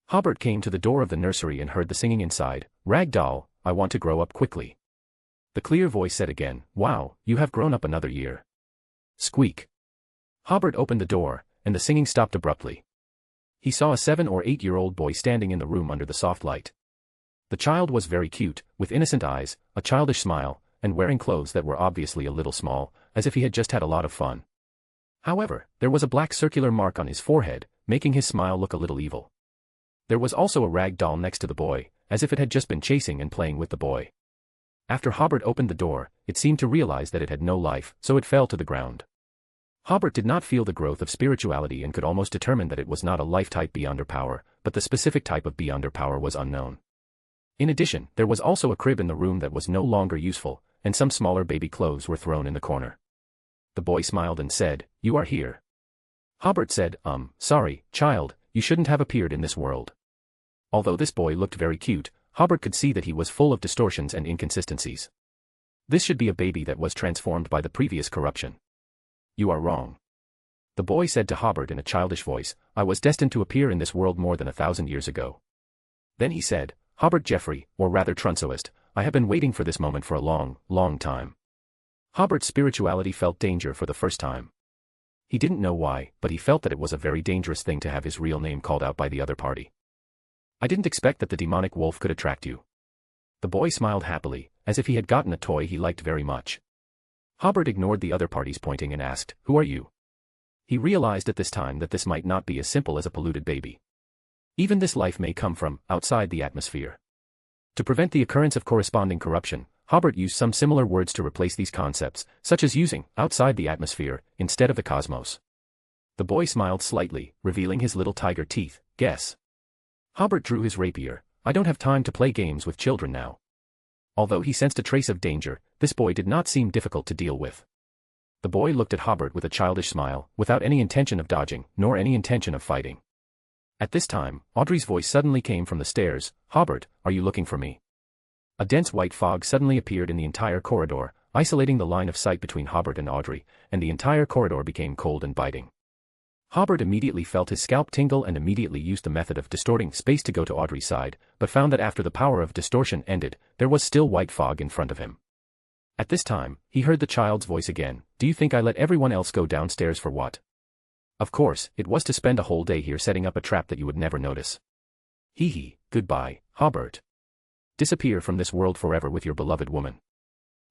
Hobert came to the door of the nursery and heard the singing inside, "Rag doll, I want to grow up quickly." The clear voice said again, "Wow, you have grown up another year." Squeak. Hobert opened the door, and the singing stopped abruptly. He saw a 7 or 8-year-old boy standing in the room under the soft light. The child was very cute, with innocent eyes, a childish smile, and wearing clothes that were obviously a little small, as if he had just had a lot of fun. However, there was a black circular mark on his forehead, making his smile look a little evil. There was also a rag doll next to the boy, as if it had just been chasing and playing with the boy. After Hobert opened the door, it seemed to realize that it had no life, so it fell to the ground. Hobert did not feel the growth of spirituality and could almost determine that it was not a life type beyonder power, but the specific type of beyonder power was unknown. In addition, there was also a crib in the room that was no longer useful, and some smaller baby clothes were thrown in the corner. The boy smiled and said, "You are here." Hobert said, Sorry, child, you shouldn't have appeared in this world." Although this boy looked very cute, Hobert could see that he was full of distortions and inconsistencies. This should be a baby that was transformed by the previous corruption. "You are wrong." The boy said to Hobert in a childish voice, "I was destined to appear in this world more than 1,000 years ago." Then he said, "Hobert Jeffrey, or rather Trunsoist, I have been waiting for this moment for a long, long time." Hobert's spirituality felt danger for the first time. He didn't know why, but he felt that it was a very dangerous thing to have his real name called out by the other party. "I didn't expect that the demonic wolf could attract you." The boy smiled happily, as if he had gotten a toy he liked very much. Hobert ignored the other party's pointing and asked, "Who are you?" He realized at this time that this might not be as simple as a polluted baby. Even this life may come from outside the atmosphere. To prevent the occurrence of corresponding corruption, Hobert used some similar words to replace these concepts, such as using outside the atmosphere instead of the cosmos. The boy smiled slightly, revealing his little tiger teeth. Guess. Hobert drew his rapier. I don't have time to play games with children now. Although he sensed a trace of danger, this boy did not seem difficult to deal with. The boy looked at Hobert with a childish smile, without any intention of dodging, nor any intention of fighting. At this time, Audrey's voice suddenly came from the stairs. Hobert, are you looking for me? A dense white fog suddenly appeared in the entire corridor, isolating the line of sight between Hobert and Audrey, and the entire corridor became cold and biting. Hobert immediately felt his scalp tingle and immediately used the method of distorting space to go to Audrey's side, but found that after the power of distortion ended, there was still white fog in front of him. At this time, he heard the child's voice again. Do you think I let everyone else go downstairs for what? Of course, it was to spend a whole day here setting up a trap that you would never notice. Hee hee, goodbye, Hobert. Disappear from this world forever with your beloved woman.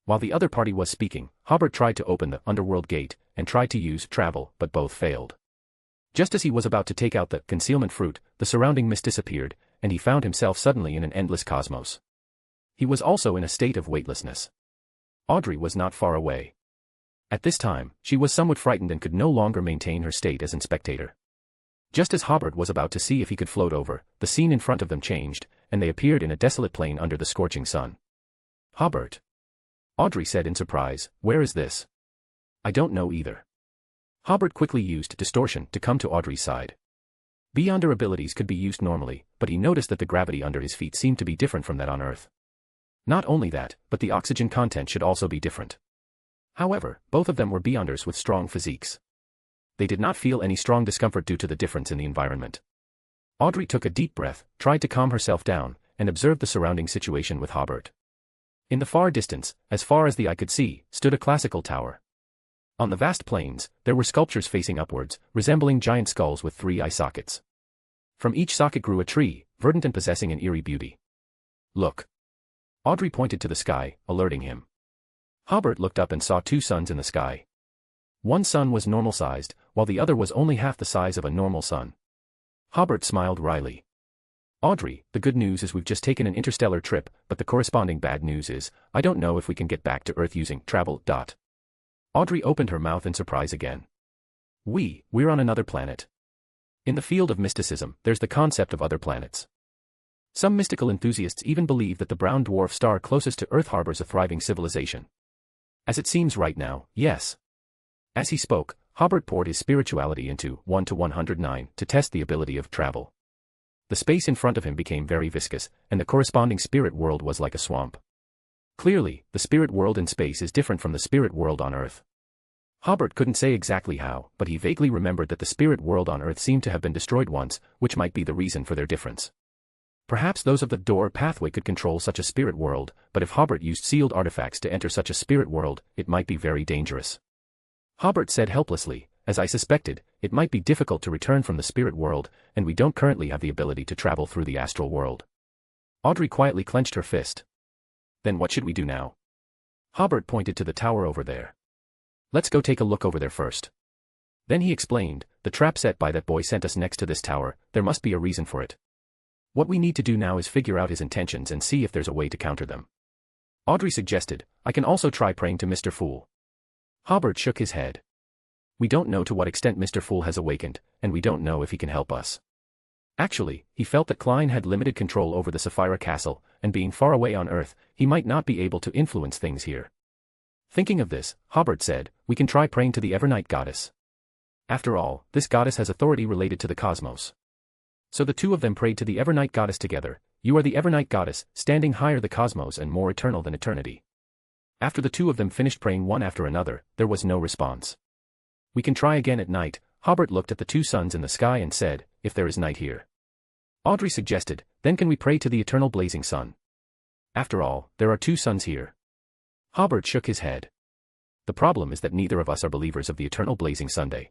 While the other party was speaking, Hobert tried to open the underworld gate, and tried to use travel, but both failed. Just as he was about to take out the concealment fruit, the surrounding mist disappeared, and he found himself suddenly in an endless cosmos. He was also in a state of weightlessness. Audrey was not far away. At this time, she was somewhat frightened and could no longer maintain her state as a spectator. Just as Hobert was about to see if he could float over, the scene in front of them changed, and they appeared in a desolate plain under the scorching sun. Hobert. Audrey said in surprise, where is this? I don't know either. Hobert quickly used distortion to come to Audrey's side. Beyonder abilities could be used normally, but he noticed that the gravity under his feet seemed to be different from that on Earth. Not only that, but the oxygen content should also be different. However, both of them were Beyonders with strong physiques. They did not feel any strong discomfort due to the difference in the environment. Audrey took a deep breath, tried to calm herself down, and observed the surrounding situation with Hobert. In the far distance, as far as the eye could see, stood a classical tower. On the vast plains, there were sculptures facing upwards, resembling giant skulls with 3 eye sockets. From each socket grew a tree, verdant and possessing an eerie beauty. Look. Audrey pointed to the sky, alerting him. Hobert looked up and saw 2 suns in the sky. One sun was normal-sized, while the other was only half the size of a normal sun. Hobert smiled wryly. Audrey, the good news is we've just taken an interstellar trip, but the corresponding bad news is, I don't know if we can get back to Earth using travel. Audrey opened her mouth in surprise again. We're on another planet. In the field of mysticism, there's the concept of other planets. Some mystical enthusiasts even believe that the brown dwarf star closest to Earth harbors a thriving civilization. As it seems right now, yes. As he spoke, Hobert poured his spirituality into 1 to 109 to test the ability of travel. The space in front of him became very viscous, and the corresponding spirit world was like a swamp. Clearly, the spirit world in space is different from the spirit world on Earth. Hobert couldn't say exactly how, but he vaguely remembered that the spirit world on Earth seemed to have been destroyed once, which might be the reason for their difference. Perhaps those of the door pathway could control such a spirit world, but if Hobert used sealed artifacts to enter such a spirit world, it might be very dangerous. Hobert said helplessly, as I suspected, it might be difficult to return from the spirit world, and we don't currently have the ability to travel through the astral world. Audrey quietly clenched her fist. Then what should we do now? Hobert pointed to the tower over there. Let's go take a look over there first. Then he explained, the trap set by that boy sent us next to this tower, there must be a reason for it. What we need to do now is figure out his intentions and see if there's a way to counter them. Audrey suggested, I can also try praying to Mr. Fool. Hobert shook his head. We don't know to what extent Mr. Fool has awakened, and we don't know if he can help us. Actually, he felt that Klein had limited control over the Sefirah castle, and being far away on Earth, he might not be able to influence things here. Thinking of this, Hobert said, we can try praying to the Evernight goddess. After all, this goddess has authority related to the cosmos. So the two of them prayed to the Evernight goddess together. You are the Evernight goddess, standing higher the cosmos and more eternal than eternity. After the two of them finished praying one after another, there was no response. We can try again at night. Hobert looked at the 2 suns in the sky and said, if there is night here. Audrey suggested, then can we pray to the eternal blazing sun? After all, there are 2 suns here. Hobert shook his head. The problem is that neither of us are believers of the eternal blazing Sunday.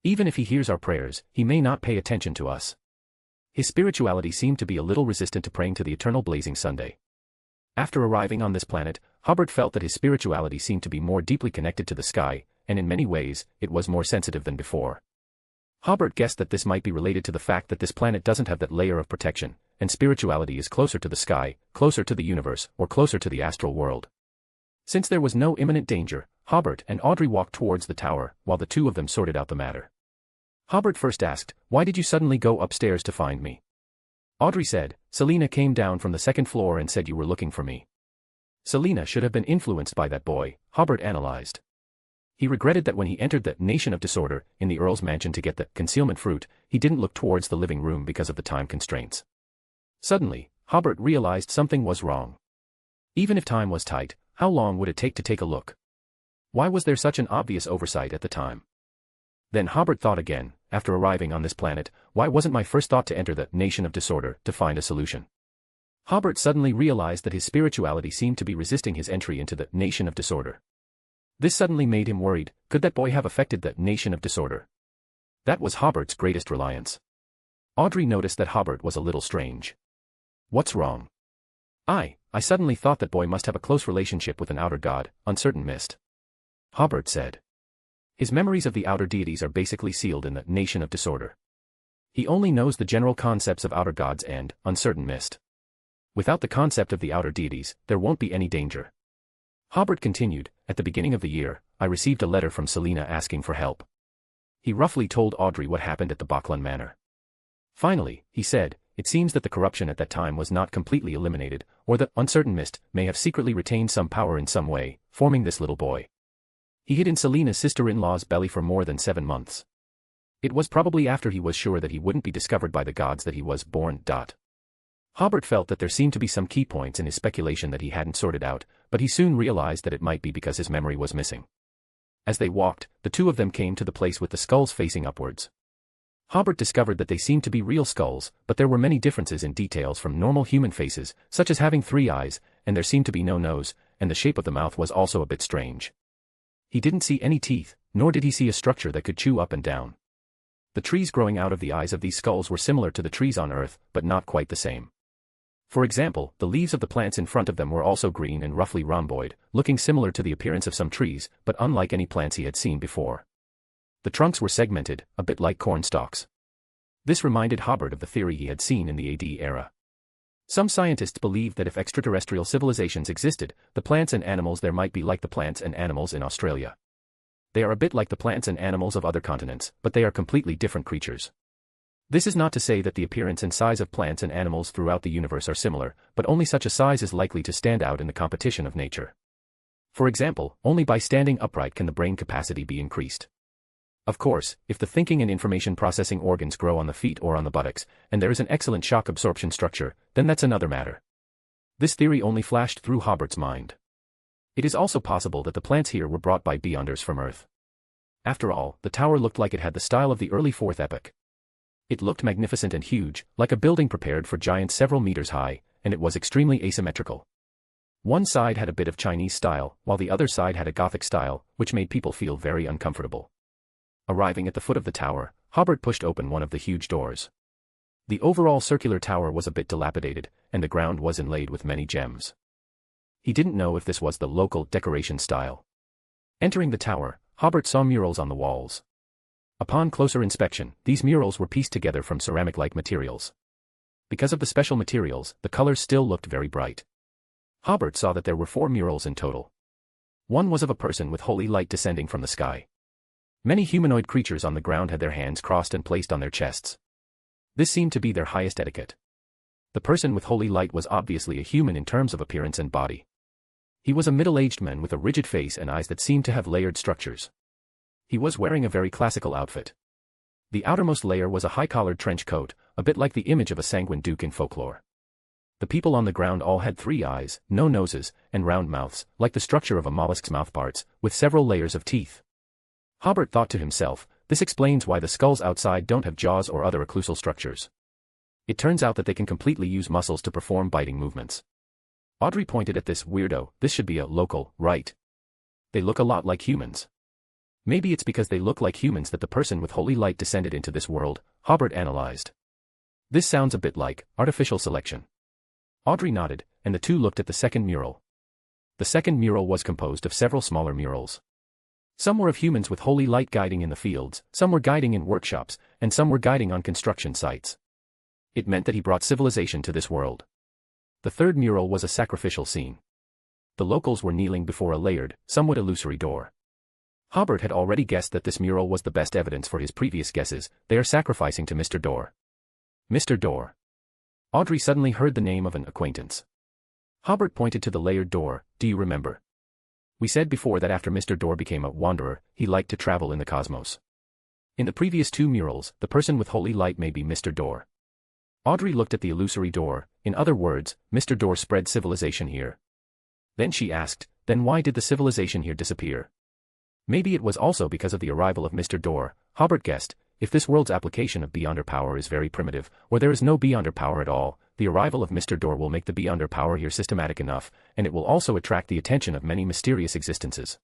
Even if he hears our prayers, he may not pay attention to us. His spirituality seemed to be a little resistant to praying to the eternal blazing Sunday. After arriving on this planet, Hobert felt that his spirituality seemed to be more deeply connected to the sky, and in many ways, it was more sensitive than before. Hobert guessed that this might be related to the fact that this planet doesn't have that layer of protection, and spirituality is closer to the sky, closer to the universe, or closer to the astral world. Since there was no imminent danger, Hobert and Audrey walked towards the tower, while the two of them sorted out the matter. Hobert first asked, "Why did you suddenly go upstairs to find me?" Audrey said, "Selina came down from the second floor and said you were looking for me." Selina should have been influenced by that boy, Hobert analyzed. He regretted that when he entered the Nation of Disorder in the Earl's mansion to get the concealment fruit, he didn't look towards the living room because of the time constraints. Suddenly, Hobert realized something was wrong. Even if time was tight, how long would it take a look? Why was there such an obvious oversight at the time? Then Hobert thought again, after arriving on this planet, why wasn't my first thought to enter the Nation of Disorder to find a solution? Hobert suddenly realized that his spirituality seemed to be resisting his entry into the Nation of Disorder. This suddenly made him worried. Could that boy have affected the Nation of Disorder? That was Hobert's greatest reliance. Audrey noticed that Hobert was a little strange. "What's wrong?" I suddenly thought that boy must have a close relationship with an outer god, uncertain mist," Hobert said. His memories of the outer deities are basically sealed in the Nation of Disorder. He only knows the general concepts of outer gods and uncertain mist. Without the concept of the outer deities, there won't be any danger. Hobert continued, "At the beginning of the year, I received a letter from Selina asking for help." He roughly told Audrey what happened at the Bachlan Manor. Finally, he said, "It seems that the corruption at that time was not completely eliminated, or the uncertain mist may have secretly retained some power in some way, forming this little boy. He hid in Selina's sister-in-law's belly for more than 7 months. It was probably after he was sure that he wouldn't be discovered by the gods that he was born. Hobert felt that there seemed to be some key points in his speculation that he hadn't sorted out, but he soon realized that it might be because his memory was missing. As they walked, the two of them came to the place with the skulls facing upwards. Hobert discovered that they seemed to be real skulls, but there were many differences in details from normal human faces, such as having 3 eyes, and there seemed to be no nose, and the shape of the mouth was also a bit strange. He didn't see any teeth, nor did he see a structure that could chew up and down. The trees growing out of the eyes of these skulls were similar to the trees on Earth, but not quite the same. For example, the leaves of the plants in front of them were also green and roughly rhomboid, looking similar to the appearance of some trees, but unlike any plants he had seen before. The trunks were segmented, a bit like corn stalks. This reminded Hobert of the theory he had seen in the AD era. Some scientists believed that if extraterrestrial civilizations existed, the plants and animals there might be like the plants and animals in Australia. They are a bit like the plants and animals of other continents, but they are completely different creatures. This is not to say that the appearance and size of plants and animals throughout the universe are similar, but only such a size is likely to stand out in the competition of nature. For example, only by standing upright can the brain capacity be increased. Of course, if the thinking and information processing organs grow on the feet or on the buttocks, and there is an excellent shock absorption structure, then that's another matter. This theory only flashed through Hobert's mind. It is also possible that the plants here were brought by beyonders from Earth. After all, the tower looked like it had the style of the early 4th epoch. It looked magnificent and huge, like a building prepared for giants several meters high, and it was extremely asymmetrical. One side had a bit of Chinese style, while the other side had a Gothic style, which made people feel very uncomfortable. Arriving at the foot of the tower, Hobert pushed open one of the huge doors. The overall circular tower was a bit dilapidated, and the ground was inlaid with many gems. He didn't know if this was the local decoration style. Entering the tower, Hobert saw murals on the walls. Upon closer inspection, these murals were pieced together from ceramic-like materials. Because of the special materials, the colors still looked very bright. Hobert saw that there were 4 murals in total. One was of a person with holy light descending from the sky. Many humanoid creatures on the ground had their hands crossed and placed on their chests. This seemed to be their highest etiquette. The person with holy light was obviously a human in terms of appearance and body. He was a middle-aged man with a rigid face and eyes that seemed to have layered structures. He was wearing a very classical outfit. The outermost layer was a high-collared trench coat, a bit like the image of a sanguine duke in folklore. The people on the ground all had 3 eyes, no noses, and round mouths, like the structure of a mollusk's mouthparts, with several layers of teeth. Hobert thought to himself, this explains why the skulls outside don't have jaws or other occlusal structures. It turns out that they can completely use muscles to perform biting movements. Audrey pointed at this weirdo. This should be a local, right? They look a lot like humans. Maybe it's because they look like humans that the person with holy light descended into this world, Hobert analyzed. This sounds a bit like artificial selection. Audrey nodded, and the two looked at the second mural. The second mural was composed of several smaller murals. Some were of humans with holy light guiding in the fields, some were guiding in workshops, and some were guiding on construction sites. It meant that he brought civilization to this world. The third mural was a sacrificial scene. The locals were kneeling before a layered, somewhat illusory door. Hobert had already guessed that this mural was the best evidence for his previous guesses. They are sacrificing to Mr. Door. Mr. Door. Audrey suddenly heard the name of an acquaintance. Hobert pointed to the layered door. Do you remember? We said before that after Mr. Door became a wanderer, he liked to travel in the cosmos. In the previous two murals, the person with holy light may be Mr. Door. Audrey looked at the illusory door. In other words, Mr. Door spread civilization here. Then she asked, then why did the civilization here disappear? Maybe it was also because of the arrival of Mr. Door. Hobert guessed, if this world's application of Beyonder power is very primitive, or there is no Beyonder power at all, the arrival of Mr. Door will make the Beyonder power here systematic enough, and it will also attract the attention of many mysterious existences.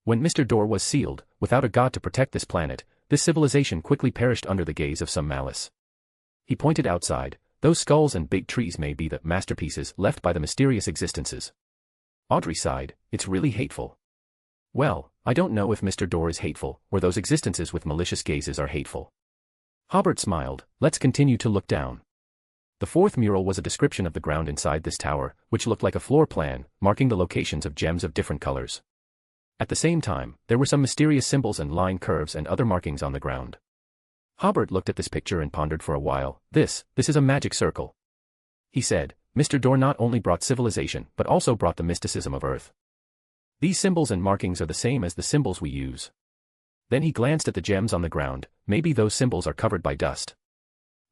When Mr. Door was sealed, without a god to protect this planet, this civilization quickly perished under the gaze of some malice. He pointed outside. Those skulls and big trees may be the masterpieces left by the mysterious existences. Audrey sighed, it's really hateful. Well, I don't know if Mr. Door is hateful, or those existences with malicious gazes are hateful. Hobert smiled, let's continue to look down. The fourth mural was a description of the ground inside this tower, which looked like a floor plan, marking the locations of gems of different colors. At the same time, there were some mysterious symbols and line curves and other markings on the ground. Hobert looked at this picture and pondered for a while. This is a magic circle. He said, Mr. Door not only brought civilization but also brought the mysticism of Earth. These symbols and markings are the same as the symbols we use. Then he glanced at the gems on the ground. Maybe those symbols are covered by dust.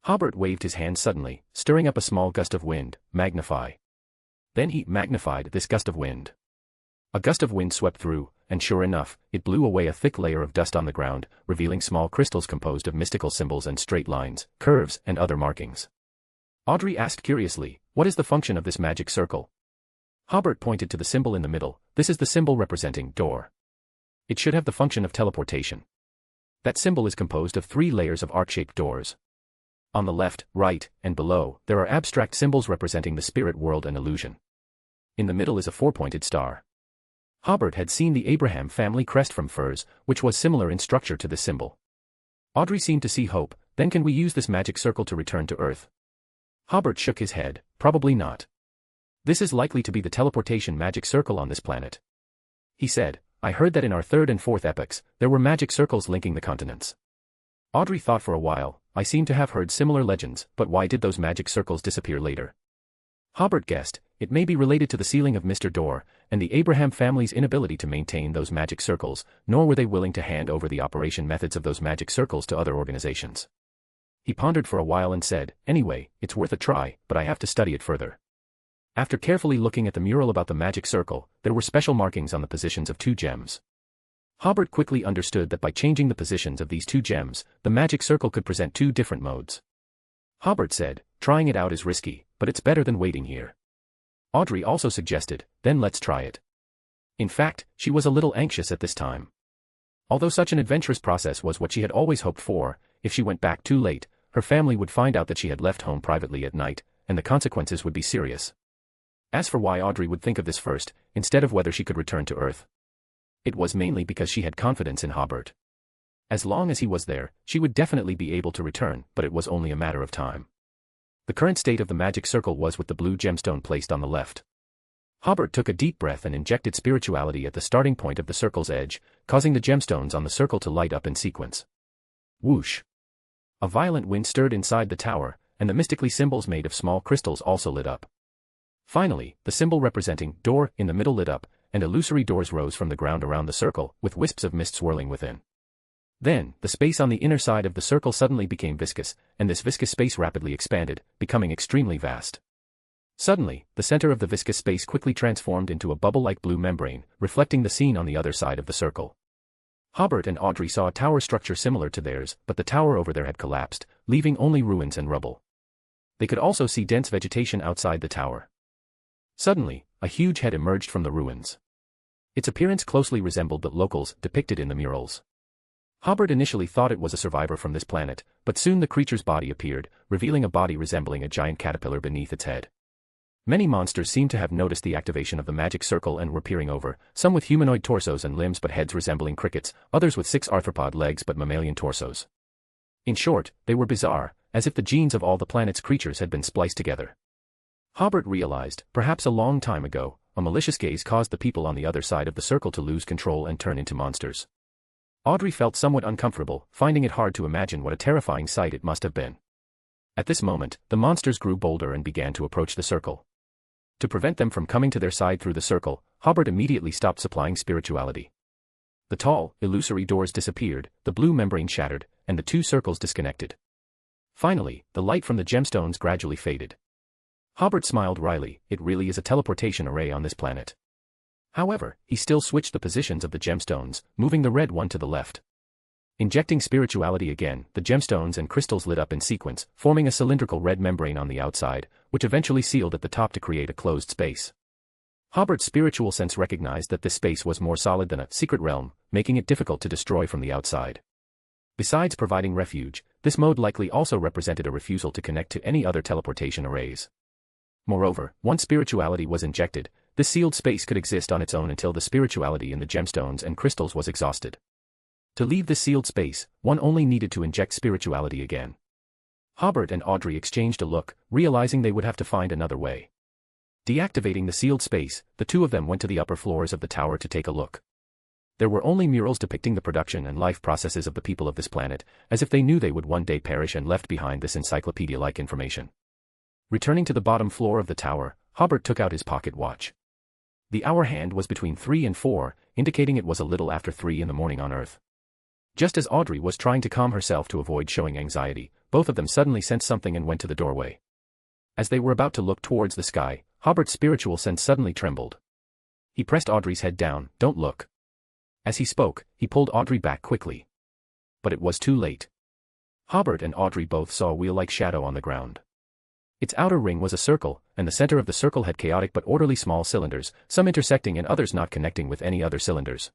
Hobert waved his hand suddenly, stirring up a small gust of wind. Magnify. Then he magnified this gust of wind. A gust of wind swept through, and sure enough, it blew away a thick layer of dust on the ground, revealing small crystals composed of mystical symbols and straight lines, curves, and other markings. Audrey asked curiously, what is the function of this magic circle? Hobert pointed to the symbol in the middle. This is the symbol representing Door. It should have the function of teleportation. That symbol is composed of 3 layers of arc-shaped doors. On the left, right, and below, there are abstract symbols representing the spirit world and illusion. In the middle is a 4-pointed star. Hobert had seen the Abraham family crest from furs, which was similar in structure to this symbol. Audrey seemed to see hope. Then can we use this magic circle to return to Earth? Hobert shook his head. Probably not. This is likely to be the teleportation magic circle on this planet. He said, I heard that in our 3rd and 4th epochs, there were magic circles linking the continents. Audrey thought for a while. I seem to have heard similar legends, but why did those magic circles disappear later? Hobert guessed, it may be related to the sealing of Mr. Door, and the Abraham family's inability to maintain those magic circles, nor were they willing to hand over the operation methods of those magic circles to other organizations. He pondered for a while and said, anyway, it's worth a try, but I have to study it further. After carefully looking at the mural about the magic circle, there were special markings on the positions of 2 gems. Hobert quickly understood that by changing the positions of these 2 gems, the magic circle could present 2 different modes. Hobert said, trying it out is risky, but it's better than waiting here. Audrey also suggested, then let's try it. In fact, she was a little anxious at this time. Although such an adventurous process was what she had always hoped for, if she went back too late, her family would find out that she had left home privately at night, and the consequences would be serious. As for why Audrey would think of this first, instead of whether she could return to Earth, it was mainly because she had confidence in Hobert. As long as he was there, she would definitely be able to return, but it was only a matter of time. The current state of the magic circle was with the blue gemstone placed on the left. Hobert took a deep breath and injected spirituality at the starting point of the circle's edge, causing the gemstones on the circle to light up in sequence. Whoosh! A violent wind stirred inside the tower, and the mystically symbols made of small crystals also lit up. Finally, the symbol representing Door in the middle lit up, and illusory doors rose from the ground around the circle, with wisps of mist swirling within. Then, the space on the inner side of the circle suddenly became viscous, and this viscous space rapidly expanded, becoming extremely vast. Suddenly, the center of the viscous space quickly transformed into a bubble-like blue membrane, reflecting the scene on the other side of the circle. Hobert and Audrey saw a tower structure similar to theirs, but the tower over there had collapsed, leaving only ruins and rubble. They could also see dense vegetation outside the tower. Suddenly, a huge head emerged from the ruins. Its appearance closely resembled the locals depicted in the murals. Hobert initially thought it was a survivor from this planet, but soon the creature's body appeared, revealing a body resembling a giant caterpillar beneath its head. Many monsters seemed to have noticed the activation of the magic circle and were peering over, some with humanoid torsos and limbs but heads resembling crickets, others with 6 arthropod legs but mammalian torsos. In short, they were bizarre, as if the genes of all the planet's creatures had been spliced together. Hobert realized, perhaps a long time ago, a malicious gaze caused the people on the other side of the circle to lose control and turn into monsters. Audrey felt somewhat uncomfortable, finding it hard to imagine what a terrifying sight it must have been. At this moment, the monsters grew bolder and began to approach the circle. To prevent them from coming to their side through the circle, Hobert immediately stopped supplying spirituality. The tall, illusory doors disappeared, the blue membrane shattered, and the two circles disconnected. Finally, the light from the gemstones gradually faded. Hobert smiled wryly. It really is a teleportation array on this planet. However, he still switched the positions of the gemstones, moving the red one to the left. Injecting spirituality again, the gemstones and crystals lit up in sequence, forming a cylindrical red membrane on the outside, which eventually sealed at the top to create a closed space. Hobert's spiritual sense recognized that this space was more solid than a secret realm, making it difficult to destroy from the outside. Besides providing refuge, this mode likely also represented a refusal to connect to any other teleportation arrays. Moreover, once spirituality was injected, this sealed space could exist on its own until the spirituality in the gemstones and crystals was exhausted. To leave this sealed space, one only needed to inject spirituality again. Hobert and Audrey exchanged a look, realizing they would have to find another way. Deactivating the sealed space, the two of them went to the upper floors of the tower to take a look. There were only murals depicting the production and life processes of the people of this planet, as if they knew they would one day perish and left behind this encyclopedia-like information. Returning to the bottom floor of the tower, Hobert took out his pocket watch. The hour hand was between 3 and 4, indicating it was a little after 3 in the morning on Earth. Just as Audrey was trying to calm herself to avoid showing anxiety, both of them suddenly sensed something and went to the doorway. As they were about to look towards the sky, Hobert's spiritual sense suddenly trembled. He pressed Audrey's head down. "Don't look." As he spoke, he pulled Audrey back quickly. But it was too late. Hobert and Audrey both saw a wheel-like shadow on the ground. Its outer ring was a circle, and the center of the circle had chaotic but orderly small cylinders, some intersecting and others not connecting with any other cylinders.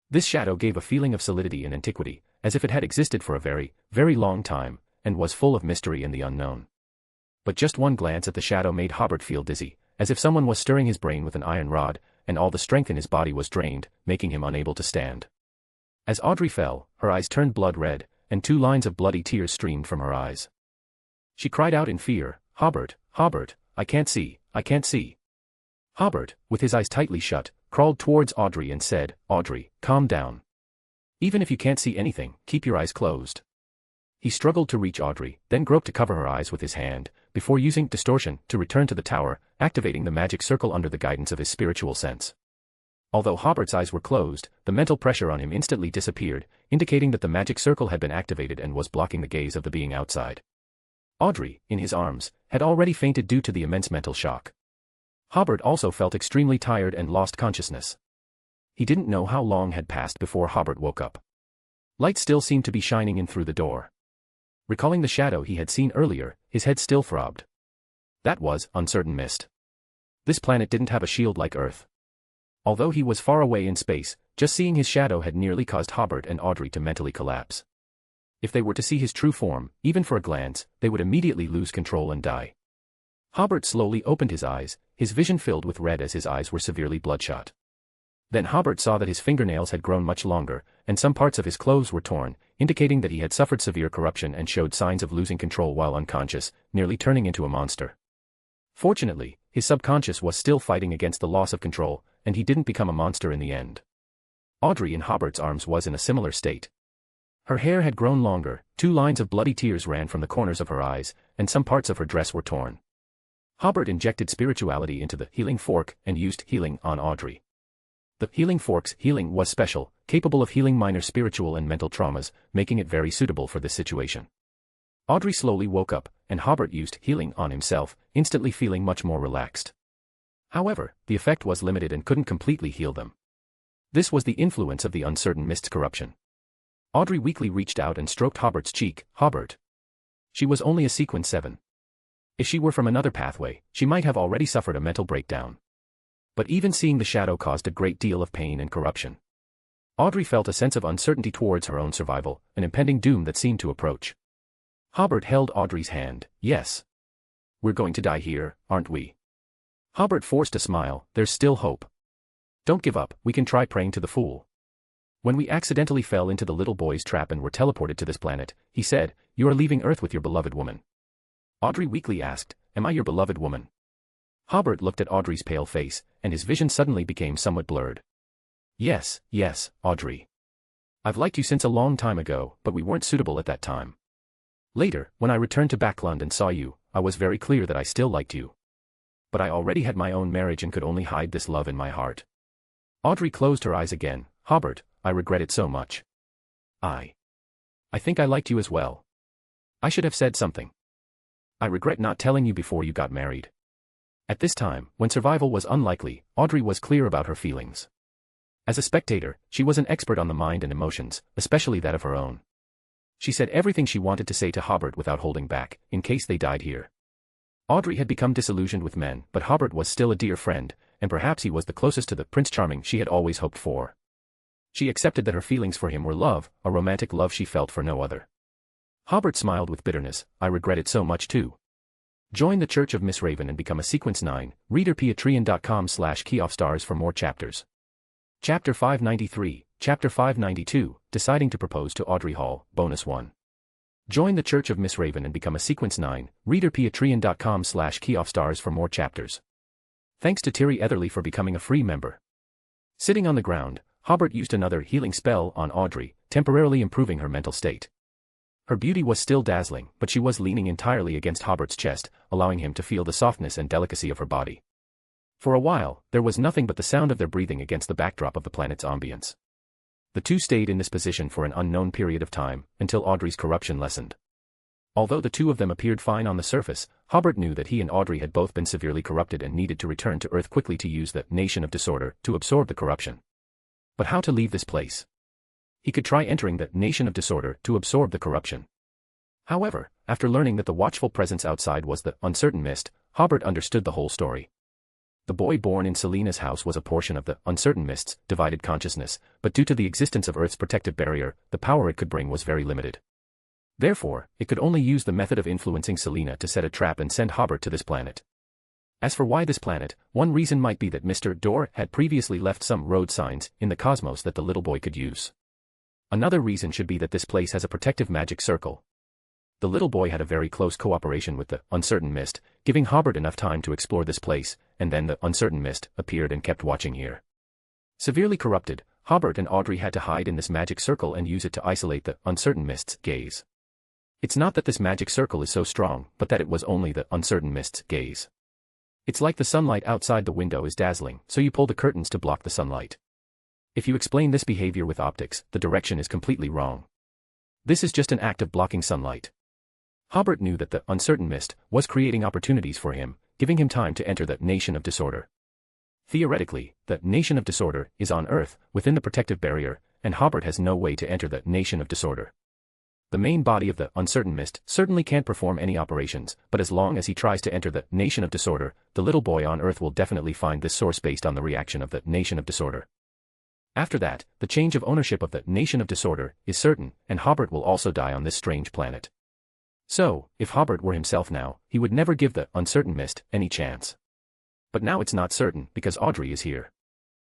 This shadow gave a feeling of solidity and antiquity, as if it had existed for a very, very long time, and was full of mystery and the unknown. But just one glance at the shadow made Hobert feel dizzy, as if someone was stirring his brain with an iron rod, and all the strength in his body was drained, making him unable to stand. As Audrey fell, her eyes turned blood red, and 2 lines of bloody tears streamed from her eyes. She cried out in fear, "Hobert, Hobert, I can't see, I can't see." Hobert, with his eyes tightly shut, crawled towards Audrey and said, "Audrey, calm down. Even if you can't see anything, keep your eyes closed." He struggled to reach Audrey, then groped to cover her eyes with his hand, before using distortion to return to the tower, activating the magic circle under the guidance of his spiritual sense. Although Hobert's eyes were closed, the mental pressure on him instantly disappeared, indicating that the magic circle had been activated and was blocking the gaze of the being outside. Audrey, in his arms, had already fainted due to the immense mental shock. Hobert also felt extremely tired and lost consciousness. He didn't know how long had passed before Hobert woke up. Light still seemed to be shining in through the door. Recalling the shadow he had seen earlier, his head still throbbed. That was uncertain mist. This planet didn't have a shield like Earth. Although he was far away in space, just seeing his shadow had nearly caused Hobert and Audrey to mentally collapse. If they were to see his true form, even for a glance, they would immediately lose control and die. Hobert slowly opened his eyes, his vision filled with red as his eyes were severely bloodshot. Then Hobert saw that his fingernails had grown much longer, and some parts of his clothes were torn, indicating that he had suffered severe corruption and showed signs of losing control while unconscious, nearly turning into a monster. Fortunately, his subconscious was still fighting against the loss of control, and he didn't become a monster in the end. Audrey in Hobert's arms was in a similar state. Her hair had grown longer, 2 lines of bloody tears ran from the corners of her eyes, and some parts of her dress were torn. Hobert injected spirituality into the healing fork and used healing on Audrey. The healing fork's healing was special, capable of healing minor spiritual and mental traumas, making it very suitable for this situation. Audrey slowly woke up, and Hobert used healing on himself, instantly feeling much more relaxed. However, the effect was limited and couldn't completely heal them. This was the influence of the uncertain mist's corruption. Audrey weakly reached out and stroked Hobert's cheek. "Hobert." She was only a sequence 7. If she were from another pathway, she might have already suffered a mental breakdown. But even seeing the shadow caused a great deal of pain and corruption. Audrey felt a sense of uncertainty towards her own survival, an impending doom that seemed to approach. Hobert held Audrey's hand. "Yes. We're going to die here, aren't we?" Hobert forced a smile. "There's still hope. Don't give up, we can try praying to the fool." When we accidentally fell into the little boy's trap and were teleported to this planet, he said, "You are leaving Earth with your beloved woman." Audrey weakly asked, "Am I your beloved woman?" Hobert looked at Audrey's pale face, and his vision suddenly became somewhat blurred. Yes, Audrey. I've liked you since a long time ago, but we weren't suitable at that time. Later, when I returned to Backland and saw you, I was very clear that I still liked you. But I already had my own marriage and could only hide this love in my heart. Audrey closed her eyes again. Hobert, I regret it so much. I think I liked you as well. I should have said something. I regret not telling you before you got married. At this time, when survival was unlikely, Audrey was clear about her feelings. As a spectator, she was an expert on the mind and emotions, especially that of her own. She said everything she wanted to say to Hobert without holding back, in case they died here. Audrey had become disillusioned with men, but Hobert was still a dear friend, and perhaps he was the closest to the Prince Charming she had always hoped for. She accepted that her feelings for him were love, a romantic love she felt for no other. Hobert smiled with bitterness. I regret it so much too. Join the Church of Miss Raven and become a Sequence 9, reader patreon.com/keyoffstars for more chapters. Chapter 593, Chapter 592, Deciding to Propose to Audrey Hall, Bonus 1. Join the Church of Miss Raven and become a Sequence 9, reader patreon.com/keyoffstars for more chapters. Thanks to Terry Etherly for becoming a free member. Sitting on the ground, Hobert used another healing spell on Audrey, temporarily improving her mental state. Her beauty was still dazzling, but she was leaning entirely against Hobert's chest, allowing him to feel the softness and delicacy of her body. For a while, there was nothing but the sound of their breathing against the backdrop of the planet's ambience. The two stayed in this position for an unknown period of time, until Audrey's corruption lessened. Although the two of them appeared fine on the surface, Hobert knew that he and Audrey had both been severely corrupted and needed to return to Earth quickly to use the Nation of Disorder to absorb the corruption. But how to leave this place? He could try entering the Nation of Disorder to absorb the corruption. However, after learning that the watchful presence outside was the uncertain mist, Hobert understood the whole story. The boy born in Selena's house was a portion of the uncertain mist's divided consciousness, but due to the existence of Earth's protective barrier, the power it could bring was very limited. Therefore, it could only use the method of influencing Selena to set a trap and send Hobert to this planet. As for why this planet, one reason might be that Mr. Dorr had previously left some road signs in the cosmos that the little boy could use. Another reason should be that this place has a protective magic circle. The little boy had a very close cooperation with the uncertain mist, giving Hobert enough time to explore this place, and then the uncertain mist appeared and kept watching here. Severely corrupted, Hobert and Audrey had to hide in this magic circle and use it to isolate the uncertain mist's gaze. It's not that this magic circle is so strong, but that it was only the uncertain mist's gaze. It's like the sunlight outside the window is dazzling, so you pull the curtains to block the sunlight. If you explain this behavior with optics, the direction is completely wrong. This is just an act of blocking sunlight. Hobert knew that the uncertain mist was creating opportunities for him, giving him time to enter the Nation of Disorder. Theoretically, the Nation of Disorder is on Earth, within the protective barrier, and Hobert has no way to enter the Nation of Disorder. The main body of the uncertain mist certainly can't perform any operations, but as long as he tries to enter the Nation of Disorder, the little boy on Earth will definitely find this source based on the reaction of the Nation of Disorder. After that, the change of ownership of the Nation of Disorder is certain, and Hobert will also die on this strange planet. So, if Hobert were himself now, he would never give the uncertain mist any chance. But now it's not certain, because Audrey is here.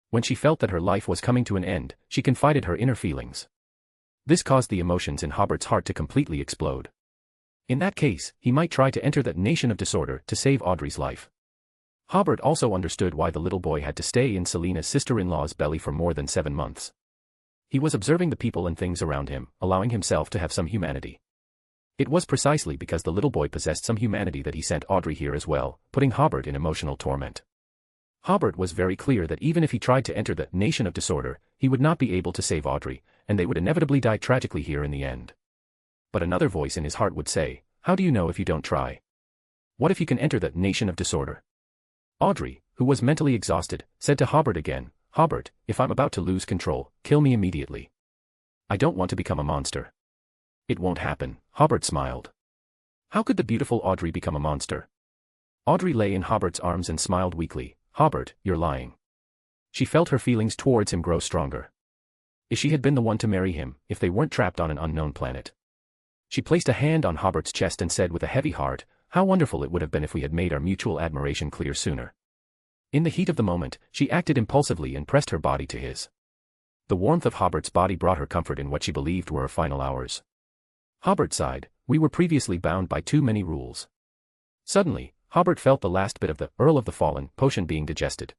When she felt that her life was coming to an end, she confided her inner feelings. This caused the emotions in Hobert's heart to completely explode. In that case, he might try to enter the Nation of Disorder to save Audrey's life. Hobert also understood why the little boy had to stay in Selena's sister-in-law's belly for more than 7 months. He was observing the people and things around him, allowing himself to have some humanity. It was precisely because the little boy possessed some humanity that he sent Audrey here as well, putting Hobert in emotional torment. Hobert was very clear that even if he tried to enter the Nation of Disorder, he would not be able to save Audrey, and they would inevitably die tragically here in the end. But another voice in his heart would say, how do you know if you don't try? What if you can enter the Nation of Disorder? Audrey, who was mentally exhausted, said to Hobert again, Hobert, if I'm about to lose control, kill me immediately. I don't want to become a monster. It won't happen, Hobert smiled. How could the beautiful Audrey become a monster? Audrey lay in Hobert's arms and smiled weakly. Hobert, you're lying. She felt her feelings towards him grow stronger. If she had been the one to marry him, if they weren't trapped on an unknown planet. She placed a hand on Hobert's chest and said with a heavy heart, how wonderful it would have been if we had made our mutual admiration clear sooner. In the heat of the moment, she acted impulsively and pressed her body to his. The warmth of Hobert's body brought her comfort in what she believed were her final hours. Hobert sighed. We were previously bound by too many rules. Suddenly, Hobert felt the last bit of the Earl of the Fallen potion being digested.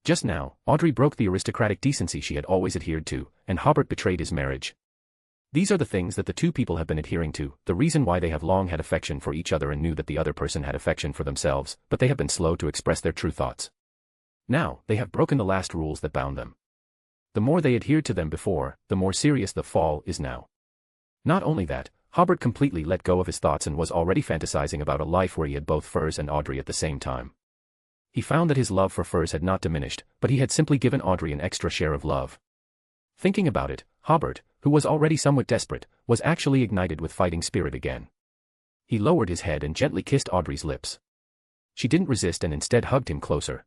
Just now, Audrey broke the aristocratic decency she had always adhered to, and Hobert betrayed his marriage. These are the things that the two people have been adhering to, the reason why they have long had affection for each other and knew that the other person had affection for themselves, but they have been slow to express their true thoughts. Now, they have broken the last rules that bound them. The more they adhered to them before, the more serious the fall is now. Not only that, Hobert completely let go of his thoughts and was already fantasizing about a life where he had both Furs and Audrey at the same time. He found that his love for Furs had not diminished, but he had simply given Audrey an extra share of love. Thinking about it, Hobert, who was already somewhat desperate, was actually ignited with fighting spirit again. He lowered his head and gently kissed Audrey's lips. She didn't resist and instead hugged him closer.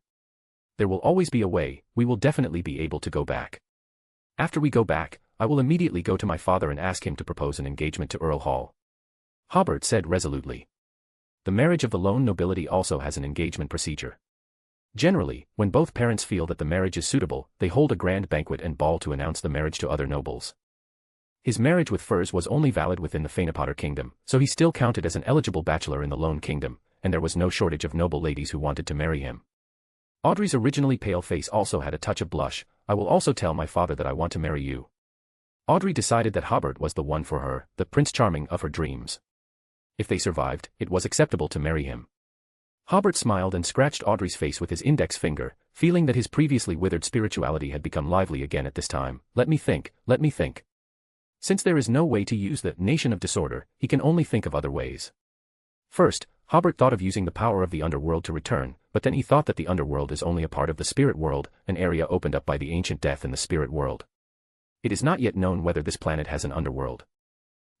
There will always be a way, we will definitely be able to go back. After we go back, I will immediately go to my father and ask him to propose an engagement to Earl Hall. Hobert said resolutely. The marriage of the lone nobility also has an engagement procedure. Generally, when both parents feel that the marriage is suitable, they hold a grand banquet and ball to announce the marriage to other nobles. His marriage with Furs was only valid within the Feyenopotter kingdom, so he still counted as an eligible bachelor in the lone kingdom, and there was no shortage of noble ladies who wanted to marry him. Audrey's originally pale face also had a touch of blush. I will also tell my father that I want to marry you. Audrey decided that Hobert was the one for her, the Prince Charming of her dreams. If they survived, it was acceptable to marry him. Hobert smiled and scratched Audrey's face with his index finger, feeling that his previously withered spirituality had become lively again at this time. Let me think. Since there is no way to use the nation of disorder, he can only think of other ways. First, Hobert thought of using the power of the underworld to return, but then he thought that the underworld is only a part of the spirit world, an area opened up by the ancient death in the spirit world. It is not yet known whether this planet has an underworld.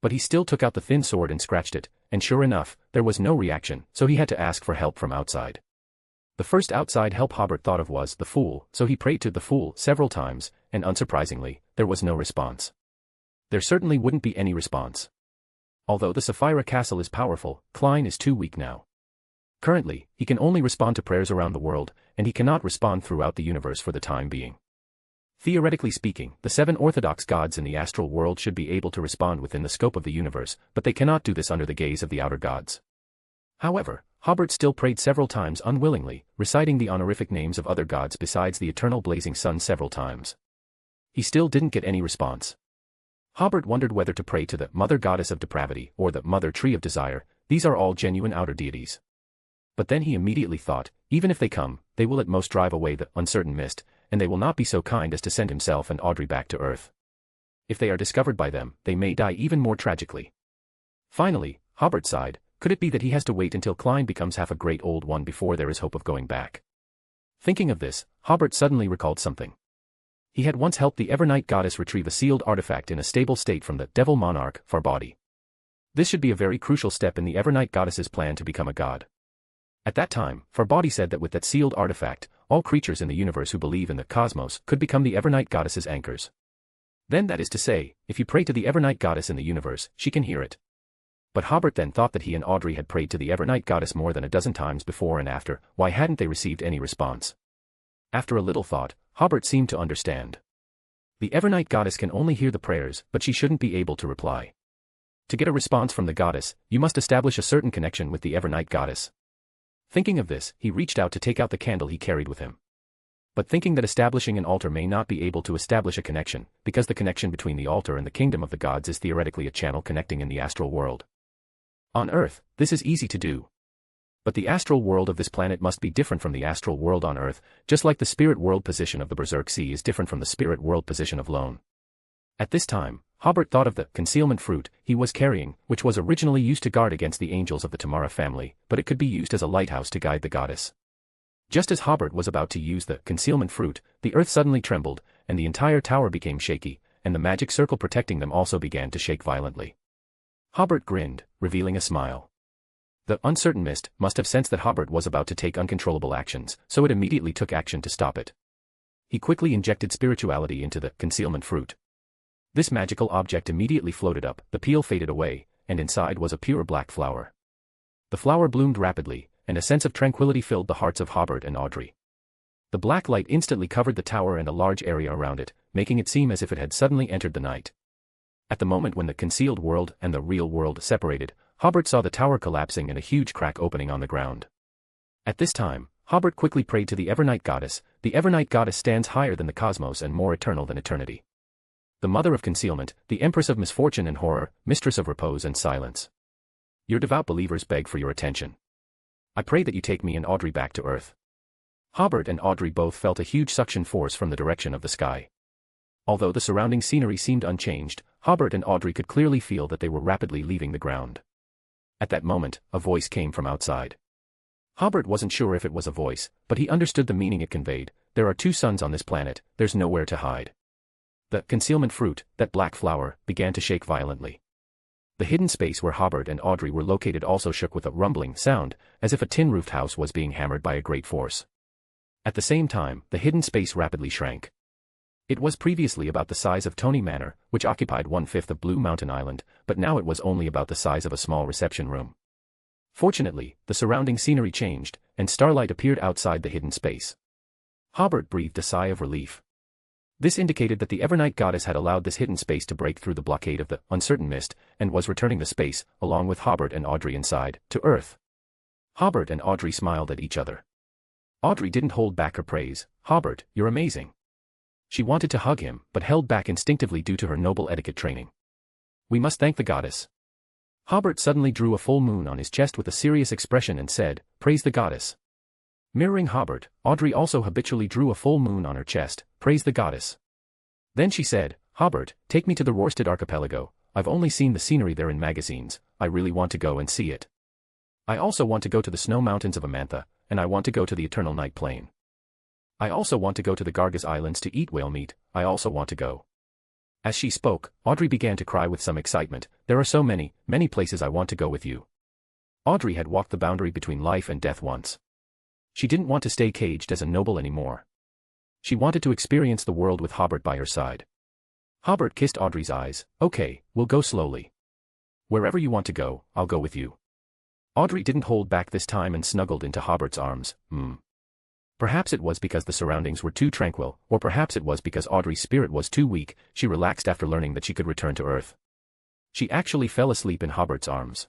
But he still took out the thin sword and scratched it, and sure enough, there was no reaction, so he had to ask for help from outside. The first outside help Hobert thought of was the Fool, so he prayed to the Fool several times, and unsurprisingly, there was no response. There certainly wouldn't be any response. Although the Sefirah castle is powerful, Klein is too weak now. Currently, he can only respond to prayers around the world, and he cannot respond throughout the universe for the time being. Theoretically speaking, the 7 orthodox gods in the astral world should be able to respond within the scope of the universe, but they cannot do this under the gaze of the outer gods. However, Hobert still prayed several times unwillingly, reciting the honorific names of other gods besides the eternal blazing sun several times. He still didn't get any response. Hobert wondered whether to pray to the Mother Goddess of Depravity or the Mother Tree of Desire. These are all genuine outer deities. But then he immediately thought, even if they come, they will at most drive away the uncertain mist, and they will not be so kind as to send himself and Audrey back to Earth. If they are discovered by them, they may die even more tragically. Finally, Hobert sighed. Could it be that he has to wait until Klein becomes half a great old one before there is hope of going back? Thinking of this, Hobert suddenly recalled something. He had once helped the Evernight goddess retrieve a sealed artifact in a stable state from the devil monarch, Farbaughty. This should be a very crucial step in the Evernight goddess's plan to become a god. At that time, Farbaughty said that with that sealed artifact, all creatures in the universe who believe in the cosmos could become the Evernight goddess's anchors. Then that is to say, if you pray to the Evernight goddess in the universe, she can hear it. But Hobert then thought that he and Audrey had prayed to the Evernight goddess more than a dozen times before and after. Why hadn't they received any response? After a little thought, Hobert seemed to understand. The Evernight goddess can only hear the prayers, but she shouldn't be able to reply. To get a response from the goddess, you must establish a certain connection with the Evernight goddess. Thinking of this, he reached out to take out the candle he carried with him. But thinking that establishing an altar may not be able to establish a connection, because the connection between the altar and the kingdom of the gods is theoretically a channel connecting in the astral world. On Earth, this is easy to do. But the astral world of this planet must be different from the astral world on Earth, just like the spirit world position of the Berserk Sea is different from the spirit world position of Lone. At this time, Hobert thought of the concealment fruit he was carrying, which was originally used to guard against the angels of the Tamara family, but it could be used as a lighthouse to guide the goddess. Just as Hobert was about to use the concealment fruit, the earth suddenly trembled, and the entire tower became shaky, and the magic circle protecting them also began to shake violently. Hobert grinned, revealing a smile. The uncertain mist must have sensed that Hobert was about to take uncontrollable actions, so it immediately took action to stop it. He quickly injected spirituality into the concealment fruit. This magical object immediately floated up, the peel faded away, and inside was a pure black flower. The flower bloomed rapidly, and a sense of tranquility filled the hearts of Hobert and Audrey. The black light instantly covered the tower and a large area around it, making it seem as if it had suddenly entered the night. At the moment when the concealed world and the real world separated, Hobert saw the tower collapsing and a huge crack opening on the ground. At this time, Hobert quickly prayed to the Evernight goddess. The Evernight goddess stands higher than the cosmos and more eternal than eternity. The mother of concealment, the empress of misfortune and horror, mistress of repose and silence. Your devout believers beg for your attention. I pray that you take me and Audrey back to Earth. Hobert and Audrey both felt a huge suction force from the direction of the sky. Although the surrounding scenery seemed unchanged, Hobert and Audrey could clearly feel that they were rapidly leaving the ground. At that moment, a voice came from outside. Hobert wasn't sure if it was a voice, but he understood the meaning it conveyed. There are 2 suns on this planet, there's nowhere to hide. The concealment fruit, that black flower, began to shake violently. The hidden space where Hobert and Audrey were located also shook with a rumbling sound, as if a tin-roofed house was being hammered by a great force. At the same time, the hidden space rapidly shrank. It was previously about the size of Tony Manor, which occupied 1/5 of Blue Mountain Island, but now it was only about the size of a small reception room. Fortunately, the surrounding scenery changed, and starlight appeared outside the hidden space. Hobert breathed a sigh of relief. This indicated that the Evernight goddess had allowed this hidden space to break through the blockade of the uncertain mist, and was returning the space, along with Hobert and Audrey inside, to Earth. Hobert and Audrey smiled at each other. Audrey didn't hold back her praise. Hobert, you're amazing. She wanted to hug him, but held back instinctively due to her noble etiquette training. We must thank the goddess. Hobert suddenly drew a full moon on his chest with a serious expression and said, praise the goddess. Mirroring Hobert, Audrey also habitually drew a full moon on her chest, praise the goddess. Then she said, Hobert, take me to the Rorstad archipelago. I've only seen the scenery there in magazines, I really want to go and see it. I also want to go to the snow mountains of Amantha, and I want to go to the Eternal Night Plain. I also want to go to the Gargas Islands to eat whale meat, I also want to go. As she spoke, Audrey began to cry with some excitement. There are so many, many places I want to go with you. Audrey had walked the boundary between life and death once. She didn't want to stay caged as a noble anymore. She wanted to experience the world with Hobert by her side. Hobert kissed Audrey's eyes. Okay, we'll go slowly. Wherever you want to go, I'll go with you. Audrey didn't hold back this time and snuggled into Hobert's arms. Perhaps it was because the surroundings were too tranquil, or perhaps it was because Audrey's spirit was too weak. She relaxed after learning that she could return to Earth. She actually fell asleep in Hobert's arms.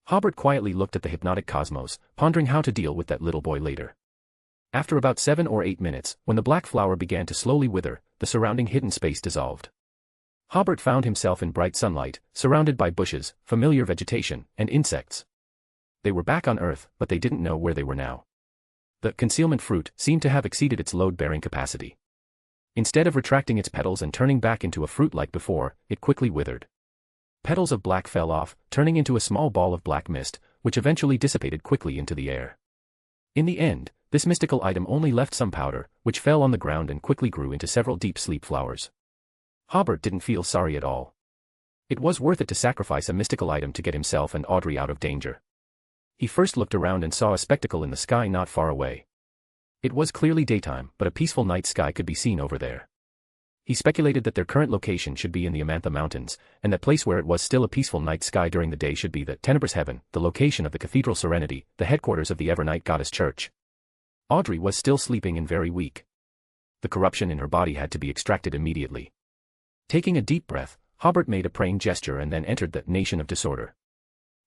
Hobert quietly looked at the hypnotic cosmos, pondering how to deal with that little boy later. After about 7 or 8 minutes, when the black flower began to slowly wither, the surrounding hidden space dissolved. Hobert found himself in bright sunlight, surrounded by bushes, familiar vegetation, and insects. They were back on Earth, but they didn't know where they were now. The concealment fruit seemed to have exceeded its load-bearing capacity. Instead of retracting its petals and turning back into a fruit like before, it quickly withered. Petals of black fell off, turning into a small ball of black mist, which eventually dissipated quickly into the air. In the end, this mystical item only left some powder, which fell on the ground and quickly grew into several deep sleep flowers. Hobert didn't feel sorry at all. It was worth it to sacrifice a mystical item to get himself and Audrey out of danger. He first looked around and saw a spectacle in the sky not far away. It was clearly daytime, but a peaceful night sky could be seen over there. He speculated that their current location should be in the Amantha Mountains, and that place where it was still a peaceful night sky during the day should be the Tenebrous Heaven, the location of the Cathedral Serenity, the headquarters of the Evernight Goddess Church. Audrey was still sleeping and very weak. The corruption in her body had to be extracted immediately. Taking a deep breath, Hobert made a praying gesture and then entered the Nation of Disorder.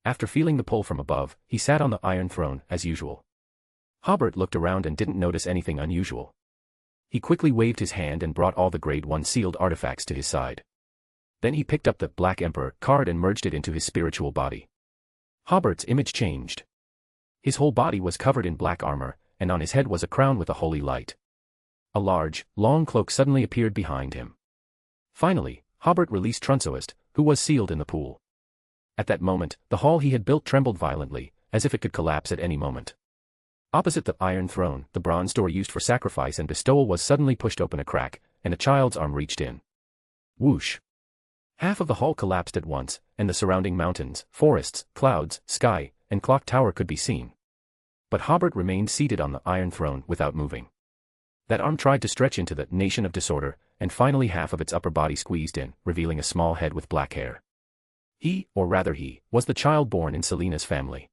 After feeling the pull from above, he sat on the Iron Throne, as usual. Hobert looked around and didn't notice anything unusual. He quickly waved his hand and brought all the Grade 1 sealed artifacts to his side. Then he picked up the Black Emperor card and merged it into his spiritual body. Hobert's image changed. His whole body was covered in black armor, and on his head was a crown with a holy light. A large, long cloak suddenly appeared behind him. Finally, Hobert released Trunsoist, who was sealed in the pool. At that moment, the hall he had built trembled violently, as if it could collapse at any moment. Opposite the Iron Throne, the bronze door used for sacrifice and bestowal was suddenly pushed open a crack, and a child's arm reached in. Whoosh! Half of the hall collapsed at once, and the surrounding mountains, forests, clouds, sky, and clock tower could be seen. But Hobert remained seated on the Iron Throne without moving. That arm tried to stretch into the Nation of Disorder, and finally half of its upper body squeezed in, revealing a small head with black hair. He, or rather he, was the child born in Selena's family.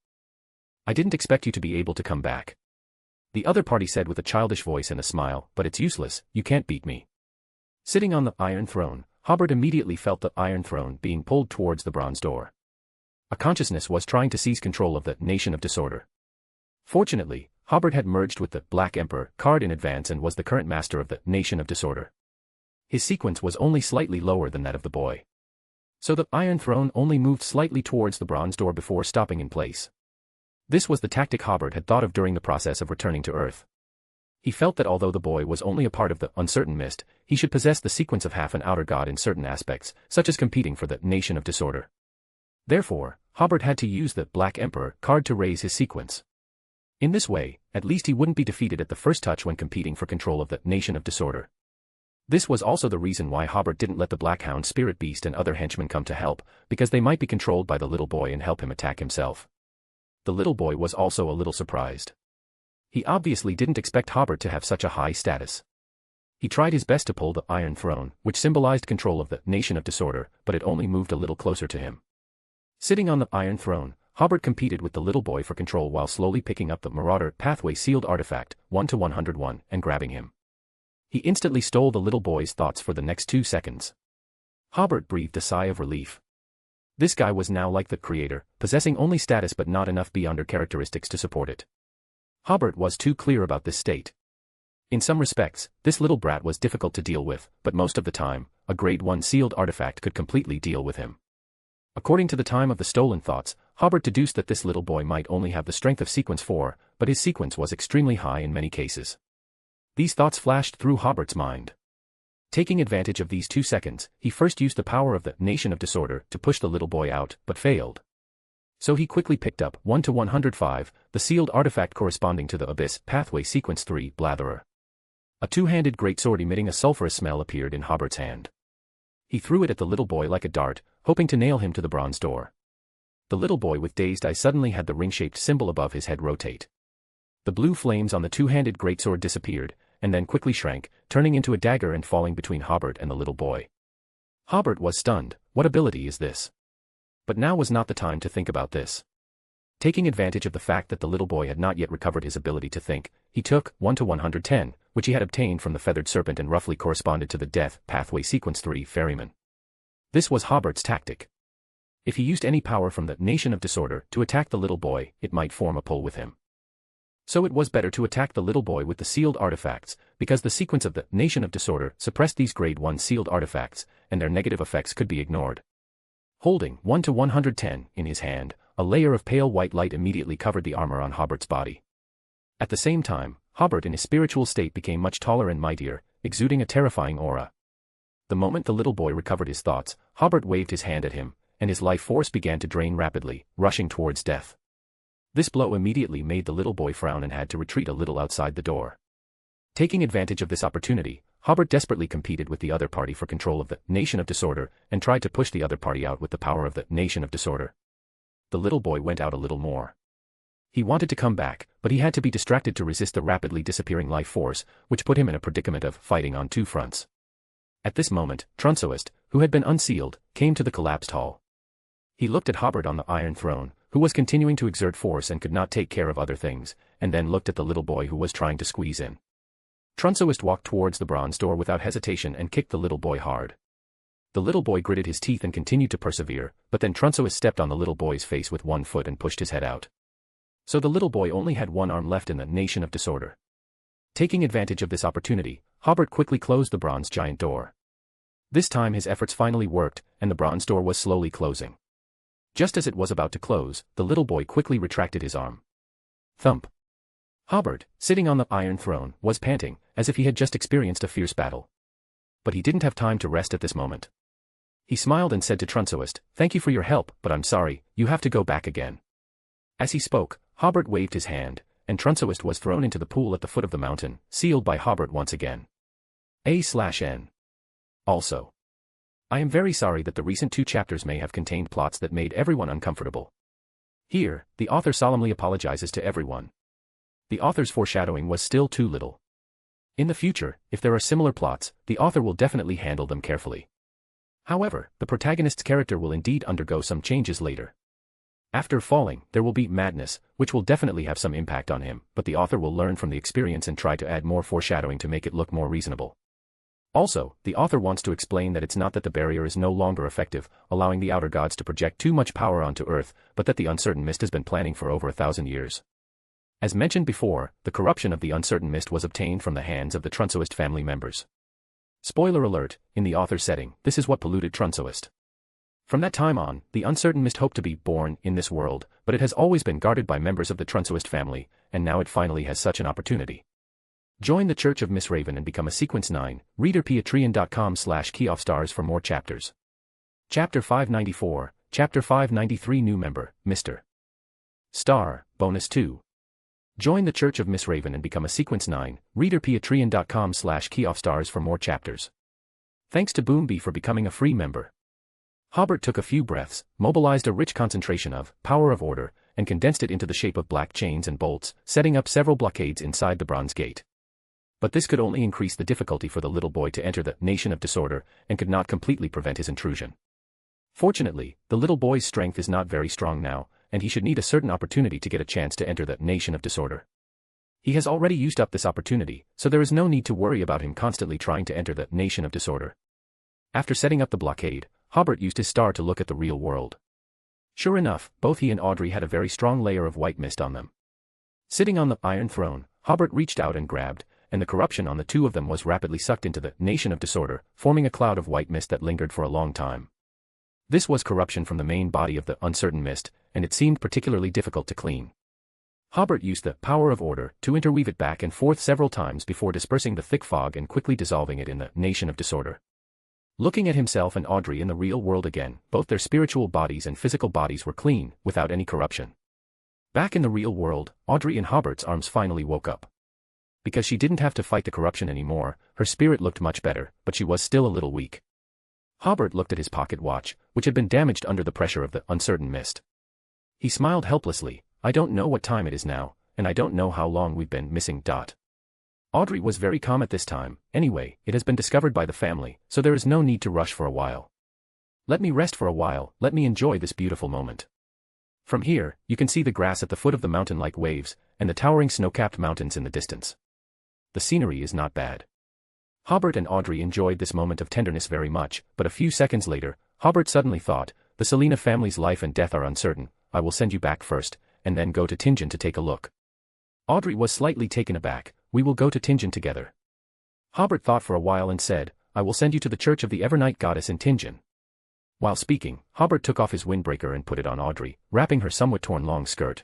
I didn't expect you to be able to come back. The other party said with a childish voice and a smile, but it's useless, you can't beat me. Sitting on the Iron Throne, Hobert immediately felt the Iron Throne being pulled towards the bronze door. A consciousness was trying to seize control of the Nation of Disorder. Fortunately, Hobert had merged with the Black Emperor card in advance and was the current master of the Nation of Disorder. His sequence was only slightly lower than that of the boy. So the Iron Throne only moved slightly towards the bronze door before stopping in place. This was the tactic Hobert had thought of during the process of returning to Earth. He felt that although the boy was only a part of the uncertain mist, he should possess the sequence of half an outer god in certain aspects, such as competing for the Nation of Disorder. Therefore, Hobert had to use the Black Emperor card to raise his sequence. In this way, at least he wouldn't be defeated at the first touch when competing for control of the Nation of Disorder. This was also the reason why Hobert didn't let the Black Hound Spirit Beast and other henchmen come to help, because they might be controlled by the little boy and help him attack himself. The little boy was also a little surprised. He obviously didn't expect Hobert to have such a high status. He tried his best to pull the Iron Throne, which symbolized control of the Nation of Disorder, but it only moved a little closer to him. Sitting on the Iron Throne, Hobert competed with the little boy for control while slowly picking up the Marauder Pathway sealed artifact, 1/101, and grabbing him. He instantly stole the little boy's thoughts for the next 2 seconds. Hobert breathed a sigh of relief. This guy was now like the creator, possessing only status but not enough beyonder characteristics to support it. Hobert was too clear about this state. In some respects, this little brat was difficult to deal with, but most of the time, a grade 1 sealed artifact could completely deal with him. According to the time of the stolen thoughts, Hobert deduced that this little boy might only have the strength of sequence 4, but his sequence was extremely high in many cases. These thoughts flashed through Hobert's mind. Taking advantage of these 2 seconds, he first used the power of the Nation of Disorder to push the little boy out, but failed. So he quickly picked up 1/105, the sealed artifact corresponding to the Abyss Pathway Sequence 3 Blatherer. A two-handed greatsword emitting a sulphurous smell appeared in Hobert's hand. He threw it at the little boy like a dart, hoping to nail him to the bronze door. The little boy with dazed eyes suddenly had the ring-shaped symbol above his head rotate. The blue flames on the two-handed greatsword disappeared, and then quickly shrank, turning into a dagger and falling between Hobert and the little boy. Hobert was stunned. What ability is this? But now was not the time to think about this. Taking advantage of the fact that the little boy had not yet recovered his ability to think, he took 1/110, which he had obtained from the feathered serpent and roughly corresponded to the Death Pathway Sequence 3 Ferryman. This was Hobert's tactic. If he used any power from the Nation of Disorder to attack the little boy, it might form a pull with him. So it was better to attack the little boy with the sealed artifacts, because the sequence of the Nation of Disorder suppressed these grade 1 sealed artifacts, and their negative effects could be ignored. Holding 1/110 in his hand, a layer of pale white light immediately covered the armor on Hobert's body. At the same time, Hobert in his spiritual state became much taller and mightier, exuding a terrifying aura. The moment the little boy recovered his thoughts, Hobert waved his hand at him, and his life force began to drain rapidly, rushing towards death. This blow immediately made the little boy frown and had to retreat a little outside the door. Taking advantage of this opportunity, Hobert desperately competed with the other party for control of the Nation of Disorder and tried to push the other party out with the power of the Nation of Disorder. The little boy went out a little more. He wanted to come back, but he had to be distracted to resist the rapidly disappearing life force, which put him in a predicament of fighting on 2 fronts. At this moment, Trunsoist, who had been unsealed, came to the collapsed hall. He looked at Hobert on the Iron Throne, who was continuing to exert force and could not take care of other things, and then looked at the little boy who was trying to squeeze in. Trunsoist walked towards the bronze door without hesitation and kicked the little boy hard. The little boy gritted his teeth and continued to persevere, but then Trunsoist stepped on the little boy's face with 1 foot and pushed his head out. So the little boy only had 1 arm left in the Nation of Disorder. Taking advantage of this opportunity, Hobert quickly closed the bronze giant door. This time his efforts finally worked, and the bronze door was slowly closing. Just as it was about to close, the little boy quickly retracted his arm. Thump. Hobert, sitting on the Iron Throne, was panting, as if he had just experienced a fierce battle. But he didn't have time to rest at this moment. He smiled and said to Trunsoist, "Thank you for your help, but I'm sorry, you have to go back again." As he spoke, Hobert waved his hand, and Trunsoist was thrown into the pool at the foot of the mountain, sealed by Hobert once again. A/N. Also, I am very sorry that the recent 2 chapters may have contained plots that made everyone uncomfortable. Here, the author solemnly apologizes to everyone. The author's foreshadowing was still too little. In the future, if there are similar plots, the author will definitely handle them carefully. However, the protagonist's character will indeed undergo some changes later. After falling, there will be madness, which will definitely have some impact on him, but the author will learn from the experience and try to add more foreshadowing to make it look more reasonable. Also, the author wants to explain that it's not that the barrier is no longer effective, allowing the outer gods to project too much power onto Earth, but that the uncertain mist has been planning for over 1,000 years. As mentioned before, the corruption of the uncertain mist was obtained from the hands of the Trunsoist family members. Spoiler alert, in the author's setting, this is what polluted Trunsoist. From that time on, the uncertain mist hoped to be born in this world, but it has always been guarded by members of the Trunsoist family, and now it finally has such an opportunity. Join the Church of Miss Raven and become a Sequence 9, reader patreon.com/keyoffstars for more chapters. Chapter 594, Chapter 593 New Member, Mr. Star, Bonus 2. Join the Church of Miss Raven and become a Sequence 9, reader patreon.com/keyoffstars for more chapters. Thanks to Boomby for becoming a free member. Hobert took a few breaths, mobilized a rich concentration of power of order, and condensed it into the shape of black chains and bolts, setting up several blockades inside the bronze gate. But this could only increase the difficulty for the little boy to enter the Nation of Disorder, and could not completely prevent his intrusion. Fortunately, the little boy's strength is not very strong now, and he should need a certain opportunity to get a chance to enter the Nation of Disorder. He has already used up this opportunity, so there is no need to worry about him constantly trying to enter the Nation of Disorder. After setting up the blockade, Hobert used his star to look at the real world. Sure enough, both he and Audrey had a very strong layer of white mist on them. Sitting on the Iron Throne, Hobert reached out and grabbed, and the corruption on the two of them was rapidly sucked into the Nation of Disorder, forming a cloud of white mist that lingered for a long time. This was corruption from the main body of the uncertain mist, and it seemed particularly difficult to clean. Hobert used the power of order to interweave it back and forth several times before dispersing the thick fog and quickly dissolving it in the Nation of Disorder. Looking at himself and Audrey in the real world again, both their spiritual bodies and physical bodies were clean, without any corruption. Back in the real world, Audrey in Hobert's arms finally woke up. Because she didn't have to fight the corruption anymore, her spirit looked much better, but she was still a little weak. Hobert looked at his pocket watch, which had been damaged under the pressure of the uncertain mist. He smiled helplessly. I don't know what time it is now, and I don't know how long we've been missing. Audrey was very calm at this time. Anyway, it has been discovered by the family, so there is no need to rush for a while. Let me rest for a while, let me enjoy this beautiful moment. From here, you can see the grass at the foot of the mountain like waves, and the towering snow-capped mountains in the distance. The scenery is not bad. Hobert and Audrey enjoyed this moment of tenderness very much, but a few seconds later, Hobert suddenly thought, the Selena family's life and death are uncertain, I will send you back first, and then go to Tingen to take a look. Audrey was slightly taken aback. We will go to Tingen together. Hobert thought for a while and said, I will send you to the Church of the Evernight Goddess in Tingen. While speaking, Hobert took off his windbreaker and put it on Audrey, wrapping her somewhat torn long skirt.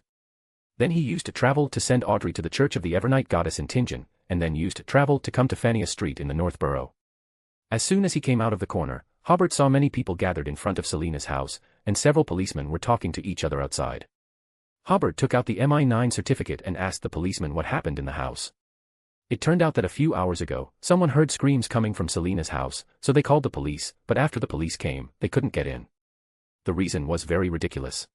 Then he used travel to send Audrey to the Church of the Evernight Goddess in Tingen, and then used travel to come to Fania Street in the North Borough. As soon as he came out of the corner, Hobert saw many people gathered in front of Selena's house, and several policemen were talking to each other outside. Hobert took out the MI9 certificate and asked the policeman what happened in the house. It turned out that a few hours ago, someone heard screams coming from Selena's house, so they called the police, but after the police came, they couldn't get in. The reason was very ridiculous.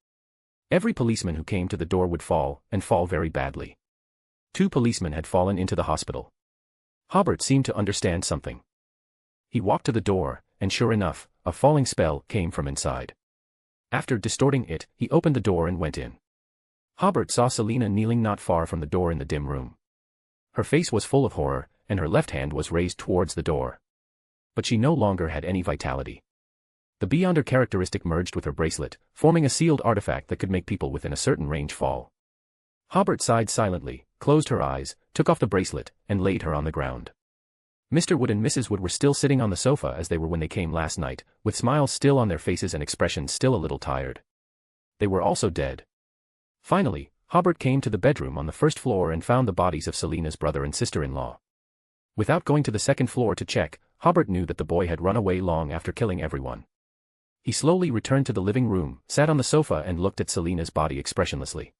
Every policeman who came to the door would fall, and fall very badly. 2 policemen had fallen into the hospital. Hobert seemed to understand something. He walked to the door, and sure enough, a falling spell came from inside. After distorting it, he opened the door and went in. Hobert saw Selena kneeling not far from the door in the dim room. Her face was full of horror, and her left hand was raised towards the door. But she no longer had any vitality. The Beyonder characteristic merged with her bracelet, forming a sealed artifact that could make people within a certain range fall. Hobert sighed silently, closed her eyes, took off the bracelet, and laid her on the ground. Mr. Wood and Mrs. Wood were still sitting on the sofa as they were when they came last night, with smiles still on their faces and expressions still a little tired. They were also dead. Finally, Hobert came to the bedroom on the first floor and found the bodies of Selena's brother and sister-in-law. Without going to the second floor to check, Hobert knew that the boy had run away long after killing everyone. He slowly returned to the living room, sat on the sofa and looked at Selena's body expressionlessly.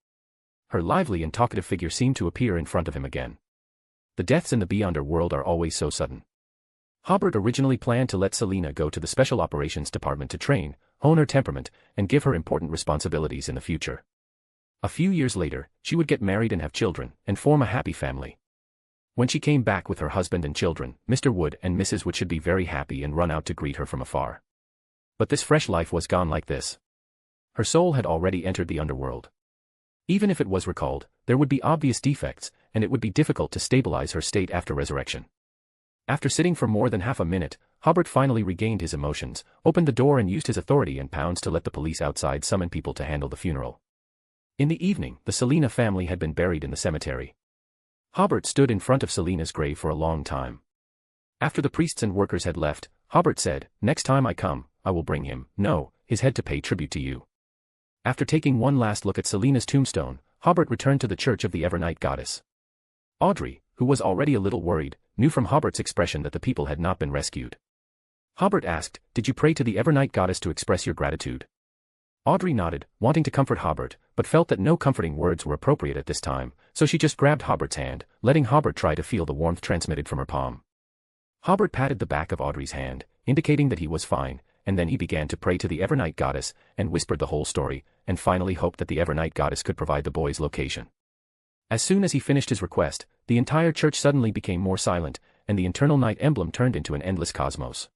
Her lively and talkative figure seemed to appear in front of him again. The deaths in the Beyonder world are always so sudden. Hobert originally planned to let Selena go to the Special Operations Department to train, hone her temperament, and give her important responsibilities in the future. A few years later, she would get married and have children, and form a happy family. When she came back with her husband and children, Mr. Wood and Mrs. Wood should be very happy and run out to greet her from afar. But this fresh life was gone like this. Her soul had already entered the underworld. Even if it was recalled, there would be obvious defects, and it would be difficult to stabilize her state after resurrection. After sitting for more than half a minute, Hobert finally regained his emotions, opened the door and used his authority and pounds to let the police outside summon people to handle the funeral. In the evening, the Selina family had been buried in the cemetery. Hobert stood in front of Selina's grave for a long time. After the priests and workers had left, Hobert said, "Next time I come, I will bring him, no, his head to pay tribute to you." After taking one last look at Selina's tombstone, Hobert returned to the church of the Evernight goddess. Audrey, who was already a little worried, knew from Hobert's expression that the people had not been rescued. Hobert asked, "Did you pray to the Evernight goddess to express your gratitude?" Audrey nodded, wanting to comfort Hobert, but felt that no comforting words were appropriate at this time, so she just grabbed Hobert's hand, letting Hobert try to feel the warmth transmitted from her palm. Hobert patted the back of Audrey's hand, indicating that he was fine, and then he began to pray to the Evernight goddess, and whispered the whole story, and finally hoped that the Evernight goddess could provide the boy's location. As soon as he finished his request, the entire church suddenly became more silent, and the internal night emblem turned into an endless cosmos.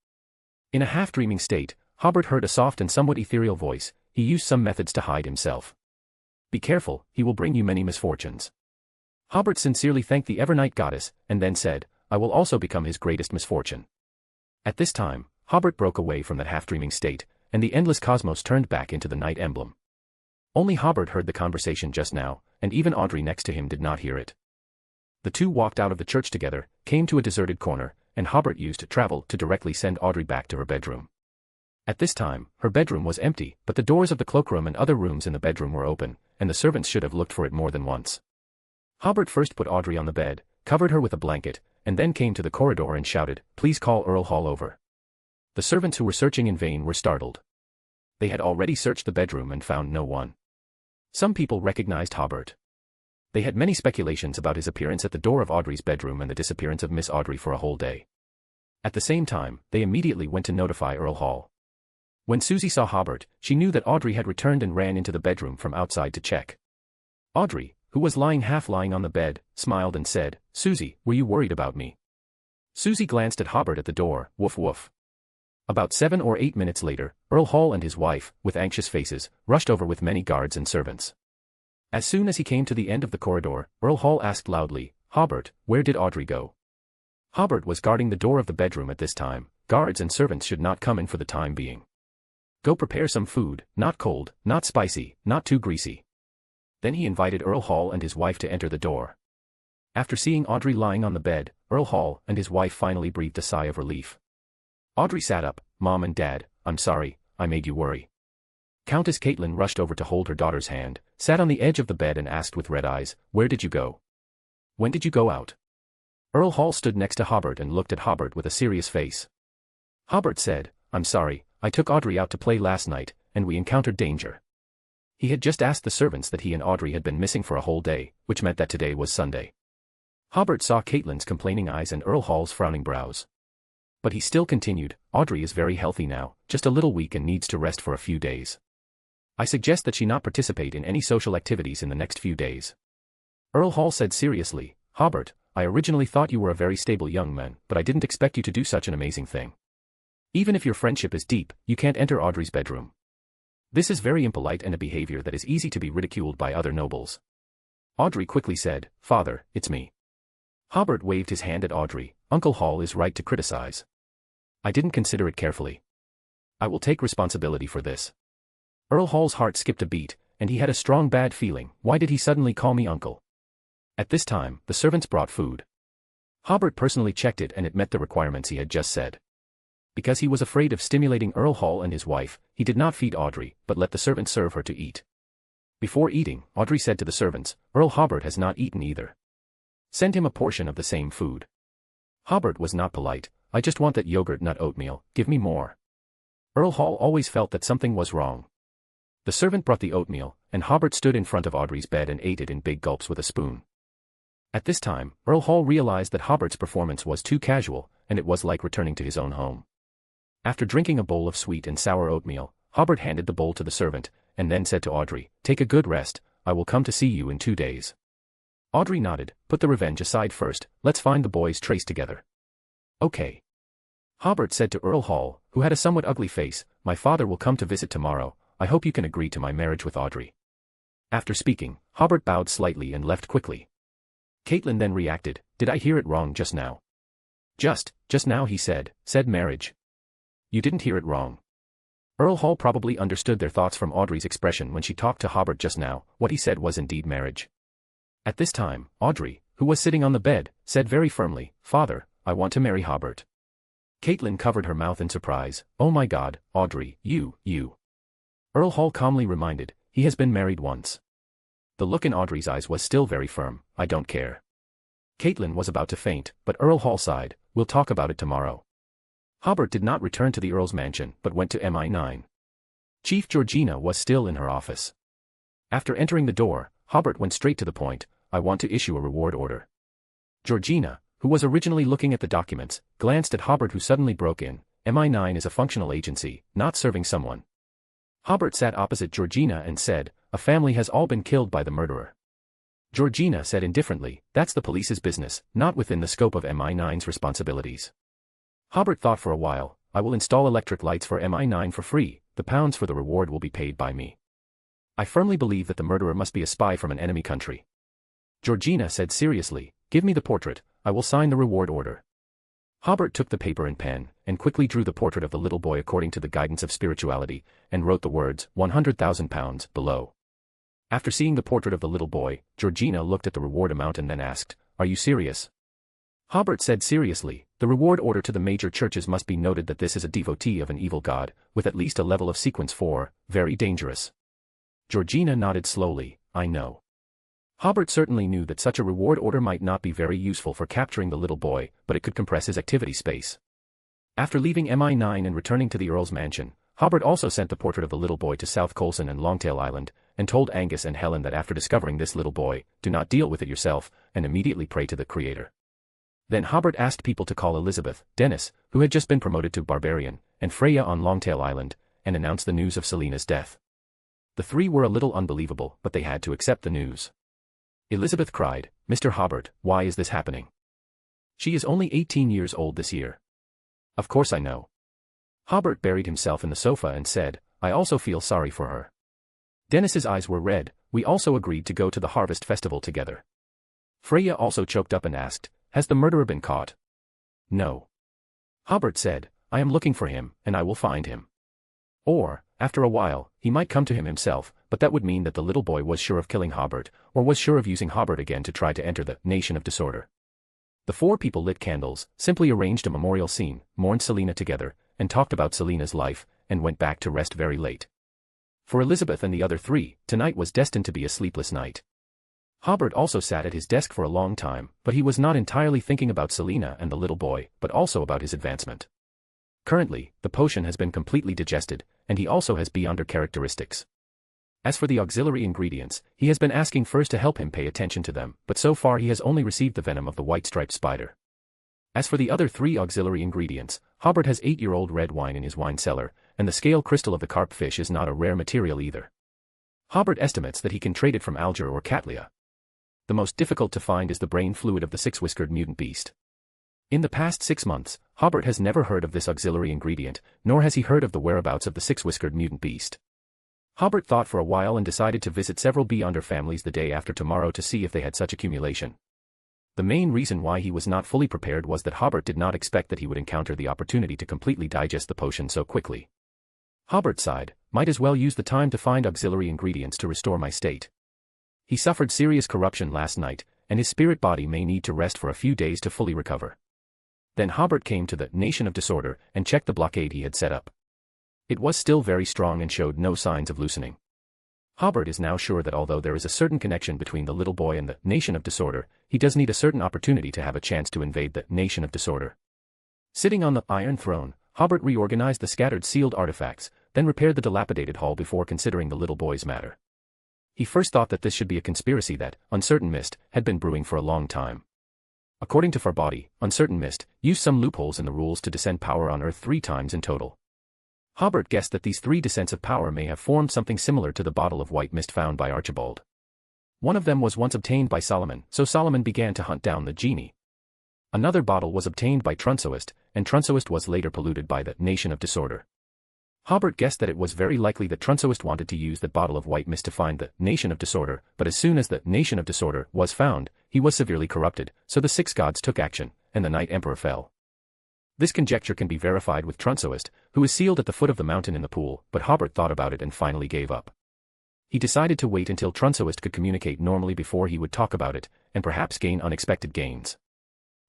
In a half-dreaming state, Hobert heard a soft and somewhat ethereal voice. He used some methods to hide himself. "Be careful, he will bring you many misfortunes." Hobert sincerely thanked the Evernight goddess, and then said, "I will also become his greatest misfortune." At this time, Hobert broke away from that half-dreaming state, and the endless cosmos turned back into the night emblem. Only Hobert heard the conversation just now, and even Audrey next to him did not hear it. The two walked out of the church together, came to a deserted corner, and Hobert used travel to directly send Audrey back to her bedroom. At this time, her bedroom was empty, but the doors of the cloakroom and other rooms in the bedroom were open, and the servants should have looked for it more than once. Hobert first put Audrey on the bed, covered her with a blanket, and then came to the corridor and shouted, "Please call Earl Hall over." The servants who were searching in vain were startled. They had already searched the bedroom and found no one. Some people recognized Hobert. They had many speculations about his appearance at the door of Audrey's bedroom and the disappearance of Miss Audrey for a whole day. At the same time, they immediately went to notify Earl Hall. When Susie saw Hobert, she knew that Audrey had returned and ran into the bedroom from outside to check. Audrey, who was half lying on the bed, smiled and said, "Susie, were you worried about me?" Susie glanced at Hobert at the door, woof woof. About 7 or 8 minutes later, Earl Hall and his wife, with anxious faces, rushed over with many guards and servants. As soon as he came to the end of the corridor, Earl Hall asked loudly, "Hobert, where did Audrey go?" Hobert was guarding the door of the bedroom at this time. Guards and servants should not come in for the time being. "Go prepare some food, not cold, not spicy, not too greasy." Then he invited Earl Hall and his wife to enter the door. After seeing Audrey lying on the bed, Earl Hall and his wife finally breathed a sigh of relief. Audrey sat up. "Mom and Dad, I'm sorry, I made you worry." Countess Caitlin rushed over to hold her daughter's hand, sat on the edge of the bed and asked with red eyes, "Where did you go? When did you go out?" Earl Hall stood next to Hobert and looked at Hobert with a serious face. Hobert said, "I'm sorry, I took Audrey out to play last night, and we encountered danger." He had just asked the servants that he and Audrey had been missing for a whole day, which meant that today was Sunday. Hobert saw Caitlin's complaining eyes and Earl Hall's frowning brows. But he still continued, "Audrey is very healthy now, just a little weak and needs to rest for a few days. I suggest that she not participate in any social activities in the next few days." Earl Hall said seriously, "Hobert, I originally thought you were a very stable young man, but I didn't expect you to do such an amazing thing. Even if your friendship is deep, you can't enter Audrey's bedroom. This is very impolite and a behavior that is easy to be ridiculed by other nobles." Audrey quickly said, "Father, it's me." Hobert waved his hand at Audrey. "Uncle Hall is right to criticize. I didn't consider it carefully. I will take responsibility for this." Earl Hall's heart skipped a beat, and he had a strong bad feeling. Why did he suddenly call me uncle? At this time, the servants brought food. Hobert personally checked it and it met the requirements he had just said. Because he was afraid of stimulating Earl Hall and his wife, he did not feed Audrey, but let the servants serve her to eat. Before eating, Audrey said to the servants, "Earl Hobert has not eaten either. Send him a portion of the same food." Hobert was not polite. "I just want that yogurt nut oatmeal, give me more." Earl Hall always felt that something was wrong. The servant brought the oatmeal, and Hobert stood in front of Audrey's bed and ate it in big gulps with a spoon. At this time, Earl Hall realized that Hobert's performance was too casual, and it was like returning to his own home. After drinking a bowl of sweet and sour oatmeal, Hobert handed the bowl to the servant, and then said to Audrey, "Take a good rest, I will come to see you in 2 days." Audrey nodded. "Put the revenge aside first, let's find the boy's trace together." "Okay." Hobert said to Earl Hall, who had a somewhat ugly face, "My father will come to visit tomorrow, I hope you can agree to my marriage with Audrey. After speaking, Hobert bowed slightly and left quickly. Caitlin then reacted, did I hear it wrong just now? Just now he said marriage. You didn't hear it wrong. Earl Hall probably understood their thoughts from Audrey's expression when she talked to Hobert just now. What he said was indeed marriage. At this time, Audrey, who was sitting on the bed, said very firmly, Father, I want to marry Hobert. Caitlin covered her mouth in surprise. Oh my God, Audrey, you. Earl Hall calmly reminded, he has been married once. The look in Audrey's eyes was still very firm, I don't care. Caitlin was about to faint, but Earl Hall sighed, we'll talk about it tomorrow. Hobert did not return to the Earl's mansion but went to MI9. Chief Georgina was still in her office. After entering the door, Hobert went straight to the point, I want to issue a reward order. Georgina, who was originally looking at the documents, glanced at Hobert who suddenly broke in, MI9 is a functional agency, not serving someone. Hobert sat opposite Georgina and said, a family has all been killed by the murderer. Georgina said indifferently, that's the police's business, not within the scope of MI9's responsibilities. Hobert thought for a while, I will install electric lights for MI9 for free, the pounds for the reward will be paid by me. I firmly believe that the murderer must be a spy from an enemy country. Georgina said seriously, give me the portrait, I will sign the reward order. Hobert took the paper and pen, and quickly drew the portrait of the little boy according to the guidance of spirituality, and wrote the words, £100,000, below. After seeing the portrait of the little boy, Georgina looked at the reward amount and then asked, are you serious? Hobert said seriously, the reward order to the major churches must be noted that this is a devotee of an evil god, with at least a level of sequence 4, very dangerous. Georgina nodded slowly, I know. Hobert certainly knew that such a reward order might not be very useful for capturing the little boy, but it could compress his activity space. After leaving MI9 and returning to the Earl's mansion, Hobert also sent the portrait of the little boy to South Colson and Longtail Island, and told Angus and Helen that after discovering this little boy, do not deal with it yourself, and immediately pray to the Creator. Then Hobert asked people to call Elizabeth, Dennis, who had just been promoted to Barbarian, and Freya on Longtail Island, and announce the news of Selena's death. The three were a little unbelievable, but they had to accept the news. Elizabeth cried, Mr. Hobert, why is this happening? She is only 18 years old this year. Of course I know. Hobert buried himself in the sofa and said, I also feel sorry for her. Dennis's eyes were red, we also agreed to go to the harvest festival together. Freya also choked up and asked, has the murderer been caught? No. Hobert said, I am looking for him, and I will find him. Or, after a while, he might come to him himself, but that would mean that the little boy was sure of killing Hobert, or was sure of using Hobert again to try to enter the Nation of Disorder. The four people lit candles, simply arranged a memorial scene, mourned Selena together, and talked about Selena's life, and went back to rest very late. For Elizabeth and the other three, tonight was destined to be a sleepless night. Hobert also sat at his desk for a long time, but he was not entirely thinking about Selena and the little boy, but also about his advancement. Currently, the potion has been completely digested, and he also has beyonder characteristics. As for the auxiliary ingredients, he has been asking first to help him pay attention to them, but so far he has only received the venom of the white-striped spider. As for the other three auxiliary ingredients, Hobert has 8-year-old red wine in his wine cellar, and the scale crystal of the carp fish is not a rare material either. Hobert estimates that he can trade it from Alger or Catlia. The most difficult to find is the brain fluid of the six-whiskered mutant beast. In the past 6 months, Hobert has never heard of this auxiliary ingredient, nor has he heard of the whereabouts of the six-whiskered mutant beast. Hobert thought for a while and decided to visit several beyonder families the day after tomorrow to see if they had such accumulation. The main reason why he was not fully prepared was that Hobert did not expect that he would encounter the opportunity to completely digest the potion so quickly. Hobert sighed, might as well use the time to find auxiliary ingredients to restore my state. He suffered serious corruption last night, and his spirit body may need to rest for a few days to fully recover. Then Hobert came to the Nation of Disorder and checked the blockade he had set up. It was still very strong and showed no signs of loosening. Hobert is now sure that although there is a certain connection between the little boy and the Nation of Disorder, he does need a certain opportunity to have a chance to invade the Nation of Disorder. Sitting on the Iron Throne, Hobert reorganized the scattered sealed artifacts, then repaired the dilapidated hall before considering the little boy's matter. He first thought that this should be a conspiracy that, Uncertain Mist, had been brewing for a long time. According to Farbody, Uncertain Mist used some loopholes in the rules to descend power on Earth 3 times in total. Hobert guessed that these 3 descents of power may have formed something similar to the bottle of white mist found by Archibald. One of them was once obtained by Solomon, so Solomon began to hunt down the genie. Another bottle was obtained by Trunsoist, and Trunsoist was later polluted by the Nation of Disorder. Hobert guessed that it was very likely that Trunsoist wanted to use that bottle of white mist to find the nation of disorder, but as soon as the nation of disorder was found, he was severely corrupted, so the 6 gods took action, and the Night Emperor fell. This conjecture can be verified with Trunsoist, who is sealed at the foot of the mountain in the pool, but Hobert thought about it and finally gave up. He decided to wait until Trunsoist could communicate normally before he would talk about it, and perhaps gain unexpected gains.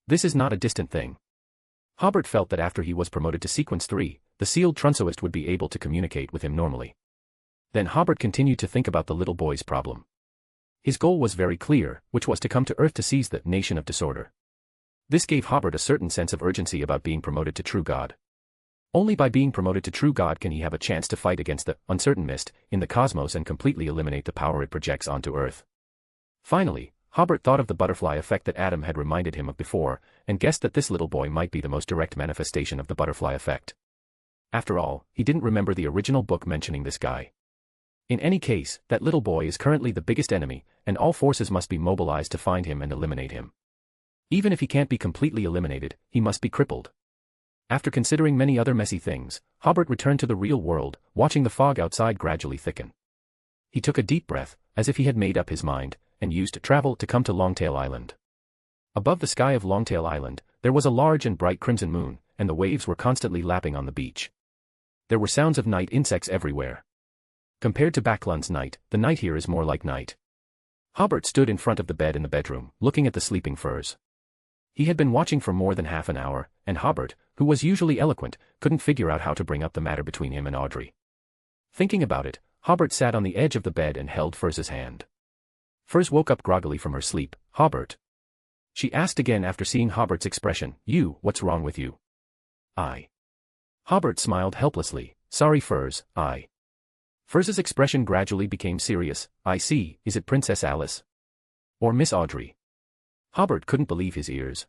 This is not a distant thing. Hobert felt that after he was promoted to Sequence 3, the sealed Trunsoist would be able to communicate with him normally. Then Hobert continued to think about the little boy's problem. His goal was very clear, which was to come to Earth to seize the nation of disorder. This gave Hobert a certain sense of urgency about being promoted to true God. Only by being promoted to true God can he have a chance to fight against the uncertain mist in the cosmos and completely eliminate the power it projects onto Earth. Finally, Hobert thought of the butterfly effect that Adam had reminded him of before, and guessed that this little boy might be the most direct manifestation of the butterfly effect. After all, he didn't remember the original book mentioning this guy. In any case, that little boy is currently the biggest enemy, and all forces must be mobilized to find him and eliminate him. Even if he can't be completely eliminated, he must be crippled. After considering many other messy things, Hobert returned to the real world, watching the fog outside gradually thicken. He took a deep breath, as if he had made up his mind, and used travel to come to Longtail Island. Above the sky of Longtail Island, there was a large and bright crimson moon, and the waves were constantly lapping on the beach. There were sounds of night insects everywhere. Compared to Backlund's night, the night here is more like night. Hobert stood in front of the bed in the bedroom, looking at the sleeping furs. He had been watching for more than half an hour, and Hobert, who was usually eloquent, couldn't figure out how to bring up the matter between him and Audrey. Thinking about it, Hobert sat on the edge of the bed and held Furz's hand. Furz woke up groggily from her sleep. "Hobert?" She asked again after seeing Hobert's expression. What's wrong with you?" "I." Hobert smiled helplessly. "Sorry Furz, I." Furz's expression gradually became serious. "I see, is it Princess Alice? Or Miss Audrey?" Hobert couldn't believe his ears.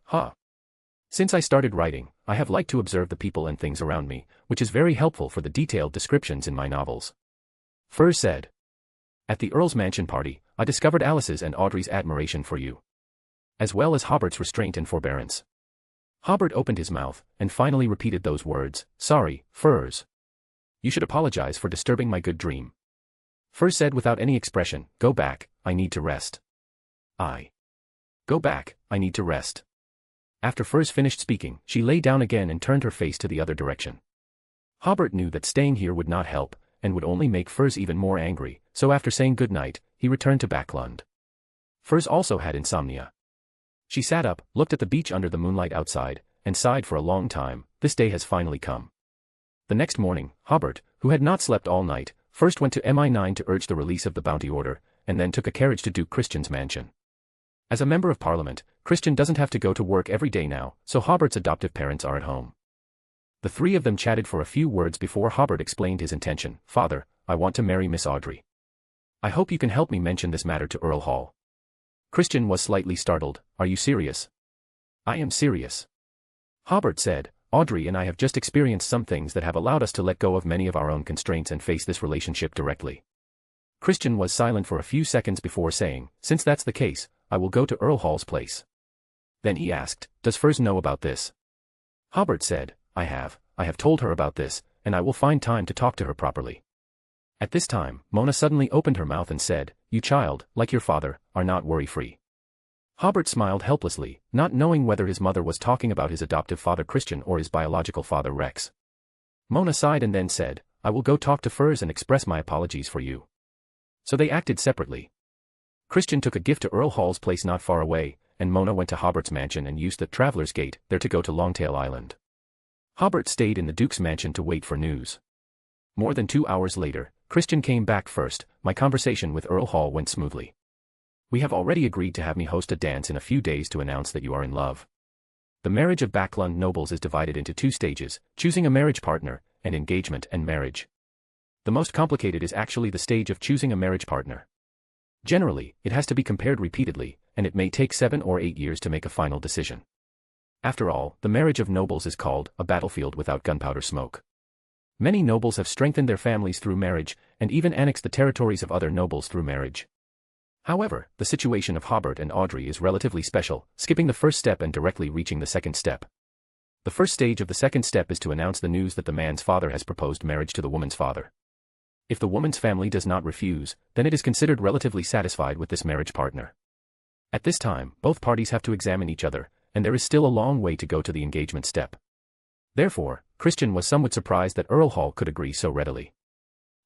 Since I started writing, I have liked to observe the people and things around me, which is very helpful for the detailed descriptions in my novels." Furz said. "At the Earl's mansion party, I discovered Alice's and Audrey's admiration for you, as well as Hobert's restraint and forbearance." Hobert opened his mouth, and finally repeated those words. "Sorry, Furz. You should apologize for disturbing my good dream." Furz said without any expression, "Go back, I need to rest." "I. Go back, I need to rest." After Furz finished speaking, she lay down again and turned her face to the other direction. Hobert knew that staying here would not help, and would only make Furz even more angry, so after saying good night, he returned to Backlund. Furz also had insomnia. She sat up, looked at the beach under the moonlight outside, and sighed for a long time. This day has finally come. The next morning, Hobert, who had not slept all night, first went to MI9 to urge the release of the bounty order, and then took a carriage to Duke Christian's mansion. As a member of Parliament, Christian doesn't have to go to work every day now, so Hobert's adoptive parents are at home. The three of them chatted for a few words before Hobert explained his intention. "Father, I want to marry Miss Audrey. I hope you can help me mention this matter to Earl Hall." Christian was slightly startled. "Are you serious?" "I am serious." Hobert said, "Audrey and I have just experienced some things that have allowed us to let go of many of our own constraints and face this relationship directly." Christian was silent for a few seconds before saying, "Since that's the case, I will go to Earl Hall's place." Then he asked, "Does Furz know about this?" Hobert said, I have told her about this, and I will find time to talk to her properly." At this time, Mona suddenly opened her mouth and said, "You child, like your father, are not worry-free." Hobert smiled helplessly, not knowing whether his mother was talking about his adoptive father Christian or his biological father Rex. Mona sighed and then said, "I will go talk to Furz and express my apologies for you." So they acted separately. Christian took a gift to Earl Hall's place not far away, and Mona went to Hobert's mansion and used the Traveler's Gate there to go to Longtail Island. Hobert stayed in the Duke's mansion to wait for news. More than 2 hours later, Christian came back first. "My conversation with Earl Hall went smoothly. We have already agreed to have me host a dance in a few days to announce that you are in love. The marriage of Backlund nobles is divided into 2 stages, choosing a marriage partner, and engagement and marriage. The most complicated is actually the stage of choosing a marriage partner. Generally, it has to be compared repeatedly, and it may take 7 or 8 years to make a final decision. After all, the marriage of nobles is called a battlefield without gunpowder smoke. Many nobles have strengthened their families through marriage, and even annexed the territories of other nobles through marriage. However, the situation of Hobert and Audrey is relatively special, skipping the first step and directly reaching the second step. The first stage of the second step is to announce the news that the man's father has proposed marriage to the woman's father. If the woman's family does not refuse, then it is considered relatively satisfied with this marriage partner. At this time, both parties have to examine each other, and there is still a long way to go to the engagement step. Therefore, Christian was somewhat surprised that Earl Hall could agree so readily.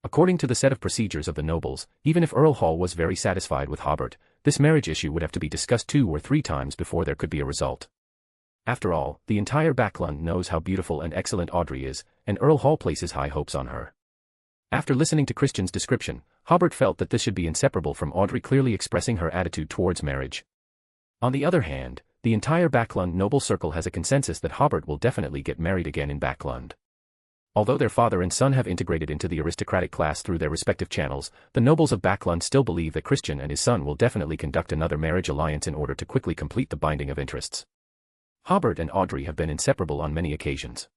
According to the set of procedures of the nobles, even if Earl Hall was very satisfied with Hobert, this marriage issue would have to be discussed 2 or 3 times before there could be a result. After all, the entire Backland knows how beautiful and excellent Audrey is, and Earl Hall places high hopes on her. After listening to Christian's description, Hobert felt that this should be inseparable from Audrey clearly expressing her attitude towards marriage. On the other hand, the entire Backland noble circle has a consensus that Hobert will definitely get married again in Backland. Although their father and son have integrated into the aristocratic class through their respective channels, the nobles of Backland still believe that Christian and his son will definitely conduct another marriage alliance in order to quickly complete the binding of interests. Hobert and Audrey have been inseparable on many occasions.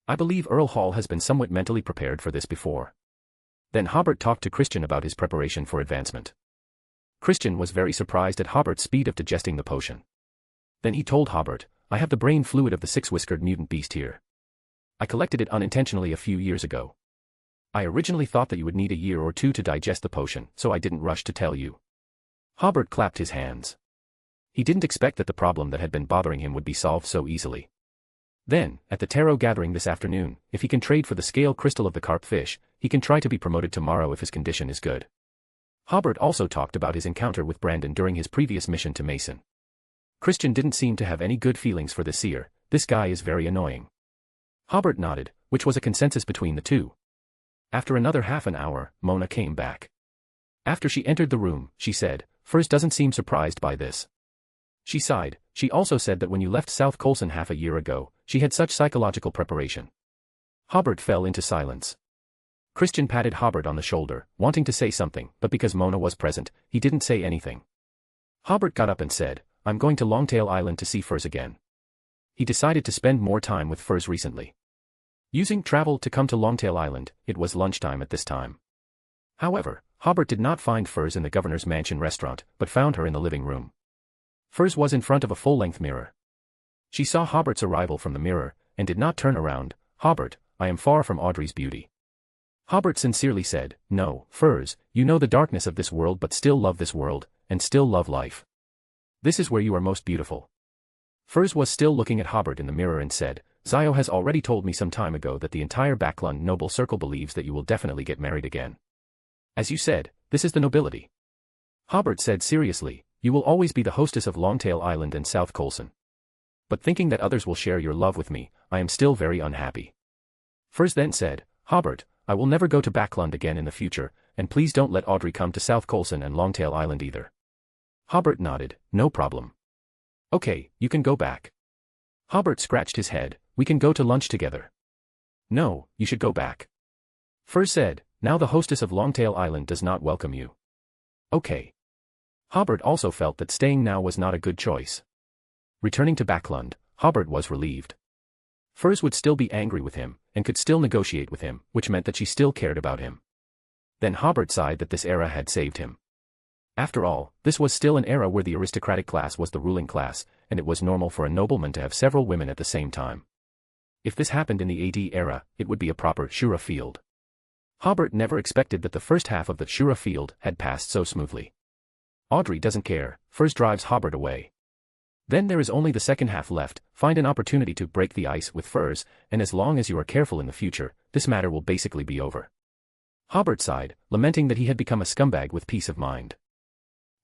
I believe Earl Hall has been somewhat mentally prepared for this before. Then Hobert talked to Christian about his preparation for advancement. Christian was very surprised at Hobert's speed of digesting the potion. Then he told Hobert, "I have the brain fluid of the 6-whiskered mutant beast here. I collected it unintentionally a few years ago. I originally thought that you would need a year or 2 to digest the potion, so I didn't rush to tell you." Hobert clapped his hands. He didn't expect that the problem that had been bothering him would be solved so easily. Then, at the tarot gathering this afternoon, if he can trade for the scale crystal of the carp fish, he can try to be promoted tomorrow if his condition is good. Hobert also talked about his encounter with Brandon during his previous mission to Mason. Christian didn't seem to have any good feelings for the seer. "This guy is very annoying." Hobert nodded, which was a consensus between the two. After another half an hour, Mona came back. After she entered the room, she said, "Furs doesn't seem surprised by this." She sighed. She also said that when you left South Colson half a year ago, she had such psychological preparation. Hobert fell into silence. Christian patted Hobert on the shoulder, wanting to say something, but because Mona was present, he didn't say anything. Hobert got up and said, "I'm going to Longtail Island to see Furs again." He decided to spend more time with Furs recently. Using travel to come to Longtail Island, it was lunchtime at this time. However, Hobert did not find Furs in the governor's mansion restaurant, but found her in the living room. Furs was in front of a full-length mirror. She saw Hobert's arrival from the mirror, and did not turn around. "Hobert, I am far from Audrey's beauty." Hobert sincerely said, "No, Furs, you know the darkness of this world but still love this world, and still love life. This is where you are most beautiful." Furs was still looking at Hobert in the mirror and said, "Zio has already told me some time ago that the entire Backland noble circle believes that you will definitely get married again. As you said, this is the nobility." Hobert said seriously, "You will always be the hostess of Longtail Island and South Colson. But thinking that others will share your love with me, I am still very unhappy." Furs then said, "Hobert, I will never go to Backland again in the future, and please don't let Audrey come to South Colson and Longtail Island either." Hobert nodded, "No problem." "Okay, you can go back." Hobert scratched his head, "We can go to lunch together." "No, you should go back." Furs said, "Now the hostess of Longtail Island does not welcome you." "Okay." Hobert also felt that staying now was not a good choice. Returning to Backland, Hobert was relieved. Furs would still be angry with him, and could still negotiate with him, which meant that she still cared about him. Then Hobert sighed that this era had saved him. After all, this was still an era where the aristocratic class was the ruling class, and it was normal for a nobleman to have several women at the same time. If this happened in the AD era, it would be a proper Shura field. Hobert never expected that the first half of the Shura field had passed so smoothly. Audrey doesn't care. Furs drives Hobert away. Then there is only the second half left. Find an opportunity to break the ice with Furs, and as long as you are careful in the future, this matter will basically be over. Hobert sighed, lamenting that he had become a scumbag with peace of mind.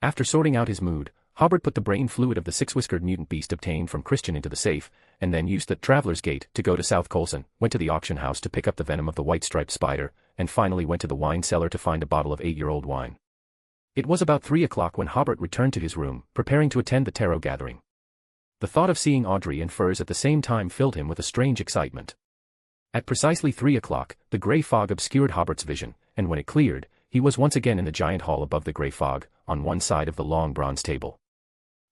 After sorting out his mood, Hobert put the brain fluid of the 6-whiskered mutant beast obtained from Christian into the safe, and then used the Traveler's Gate to go to South Colson, went to the auction house to pick up the venom of the white-striped spider, and finally went to the wine cellar to find a bottle of 8-year-old wine. It was about 3 o'clock when Hobert returned to his room, preparing to attend the tarot gathering. The thought of seeing Audrey and Furs at the same time filled him with a strange excitement. At precisely 3 o'clock, the grey fog obscured Hobert's vision, and when it cleared, he was once again in the giant hall above the grey fog, on one side of the long bronze table.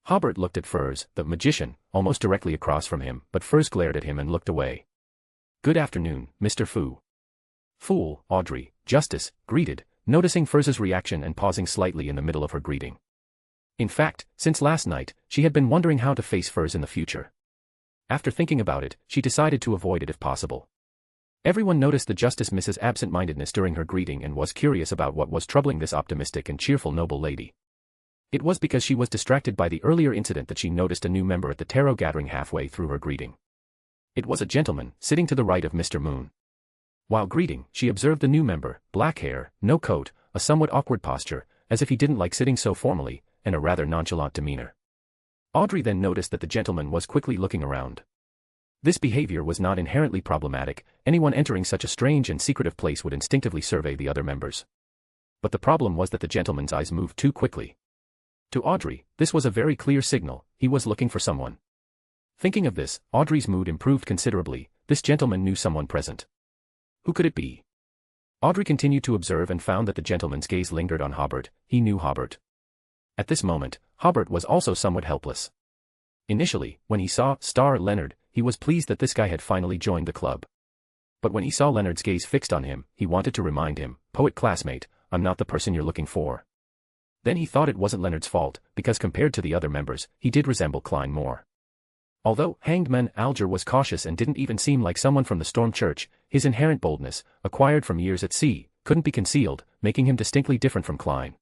Hobert looked at Furs, the magician, almost directly across from him, but Furs glared at him and looked away. "Good afternoon, Mr. Fu." "Fool," Audrey, Justice, greeted, noticing Furs's reaction and pausing slightly in the middle of her greeting. In fact, since last night, she had been wondering how to face Furs in the future. After thinking about it, she decided to avoid it if possible. Everyone noticed the Justice Mrs. absent-mindedness during her greeting and was curious about what was troubling this optimistic and cheerful noble lady. It was because she was distracted by the earlier incident that she noticed a new member at the tarot gathering halfway through her greeting. It was a gentleman, sitting to the right of Mr. Moon. While greeting, she observed the new member, black hair, no coat, a somewhat awkward posture, as if he didn't like sitting so formally, and a rather nonchalant demeanor. Audrey then noticed that the gentleman was quickly looking around. This behavior was not inherently problematic. Anyone entering such a strange and secretive place would instinctively survey the other members. But the problem was that the gentleman's eyes moved too quickly. To Audrey, this was a very clear signal. He was looking for someone. Thinking of this, Audrey's mood improved considerably. This gentleman knew someone present. Who could it be? Audrey continued to observe and found that the gentleman's gaze lingered on Hobert. He knew Hobert. At this moment, Hobert was also somewhat helpless. Initially, when he saw Star Leonard, he was pleased that this guy had finally joined the club. But when he saw Leonard's gaze fixed on him, he wanted to remind him, "Poet classmate, I'm not the person you're looking for." Then he thought it wasn't Leonard's fault, because compared to the other members, he did resemble Klein more. Although Hanged Man Alger was cautious and didn't even seem like someone from the Storm Church, his inherent boldness, acquired from years at sea, couldn't be concealed, making him distinctly different from Klein.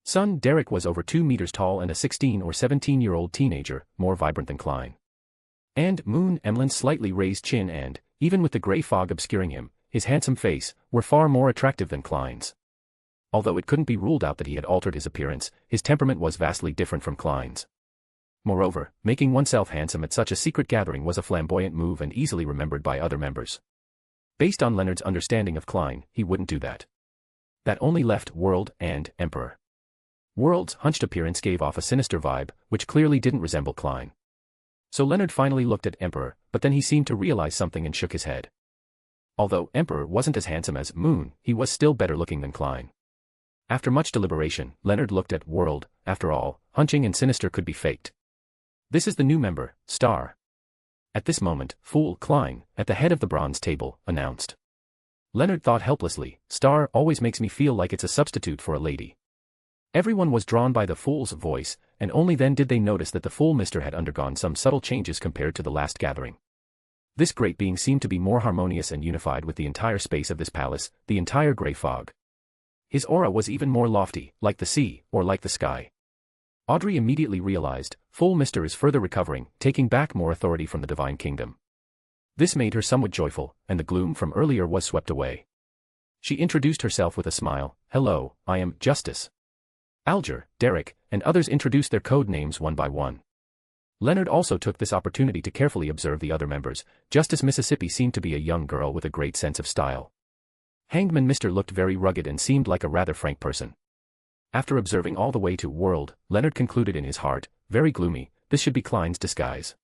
Son Derek was over 2 meters tall and a 16 or 17-year-old teenager, more vibrant than Klein. And Moon Emlyn's slightly raised chin and, even with the gray fog obscuring him, his handsome face, were far more attractive than Klein's. Although it couldn't be ruled out that he had altered his appearance, his temperament was vastly different from Klein's. Moreover, making oneself handsome at such a secret gathering was a flamboyant move and easily remembered by other members. Based on Leonard's understanding of Klein, he wouldn't do that. That only left World and Emperor. World's hunched appearance gave off a sinister vibe, which clearly didn't resemble Klein. So Leonard finally looked at Emperor, but then he seemed to realize something and shook his head. Although Emperor wasn't as handsome as Moon, he was still better looking than Klein. After much deliberation, Leonard looked at World. After all, hunching and sinister could be faked. This is the new member, Star. At this moment, Fool Klein, at the head of the bronze table, announced. Leonard thought helplessly, Star always makes me feel like it's a substitute for a lady. Everyone was drawn by the Fool's voice, and only then did they notice that the Fool Mister had undergone some subtle changes compared to the last gathering. This great being seemed to be more harmonious and unified with the entire space of this palace, the entire gray fog. His aura was even more lofty, like the sea, or like the sky. Audrey immediately realized, Fool Mister is further recovering, taking back more authority from the divine kingdom. This made her somewhat joyful, and the gloom from earlier was swept away. She introduced herself with a smile, "Hello, I am Justice." Alger, Derek, and others introduced their code names one by one. Leonard also took this opportunity to carefully observe the other members. Justice Mississippi seemed to be a young girl with a great sense of style. Hangman Mr. looked very rugged and seemed like a rather frank person. After observing all the way to World, Leonard concluded in his heart, very gloomy, this should be Klein's disguise.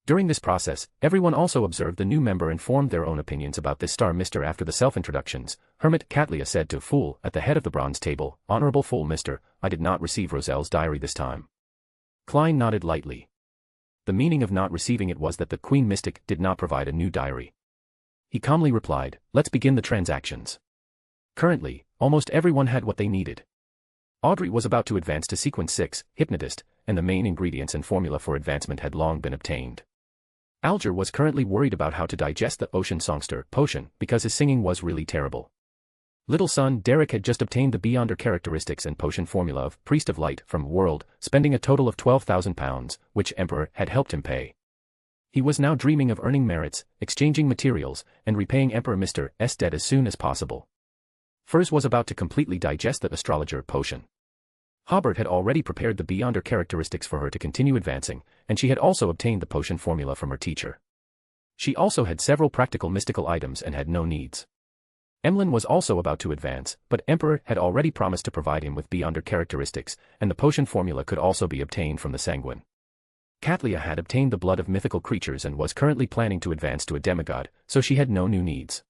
During this process, everyone also observed the new member and formed their own opinions about this Star Mister. After the self-introductions, Hermit Catlia said to Fool at the head of the bronze table, "Honorable Fool Mister, I did not receive Roselle's diary this time." Klein nodded lightly. The meaning of not receiving it was that the Queen Mystic did not provide a new diary. He calmly replied, "Let's begin the transactions." Currently, almost everyone had what they needed. Audrey was about to advance to Sequence 6, Hypnotist, and the main ingredients and formula for advancement had long been obtained. Alger was currently worried about how to digest the Ocean Songster potion because his singing was really terrible. Little son Derek had just obtained the Beyonder characteristics and potion formula of Priest of Light from World, spending a total of £12,000, which Emperor had helped him pay. He was now dreaming of earning merits, exchanging materials, and repaying Emperor Mr. S debt as soon as possible. Furs was about to completely digest the astrologer potion. Hobert had already prepared the Beyonder characteristics for her to continue advancing, and she had also obtained the potion formula from her teacher. She also had several practical mystical items and had no needs. Emlyn was also about to advance, but Emperor had already promised to provide him with Beyonder characteristics, and the potion formula could also be obtained from the Sanguine. Catlia had obtained the blood of mythical creatures and was currently planning to advance to a demigod, so she had no new needs.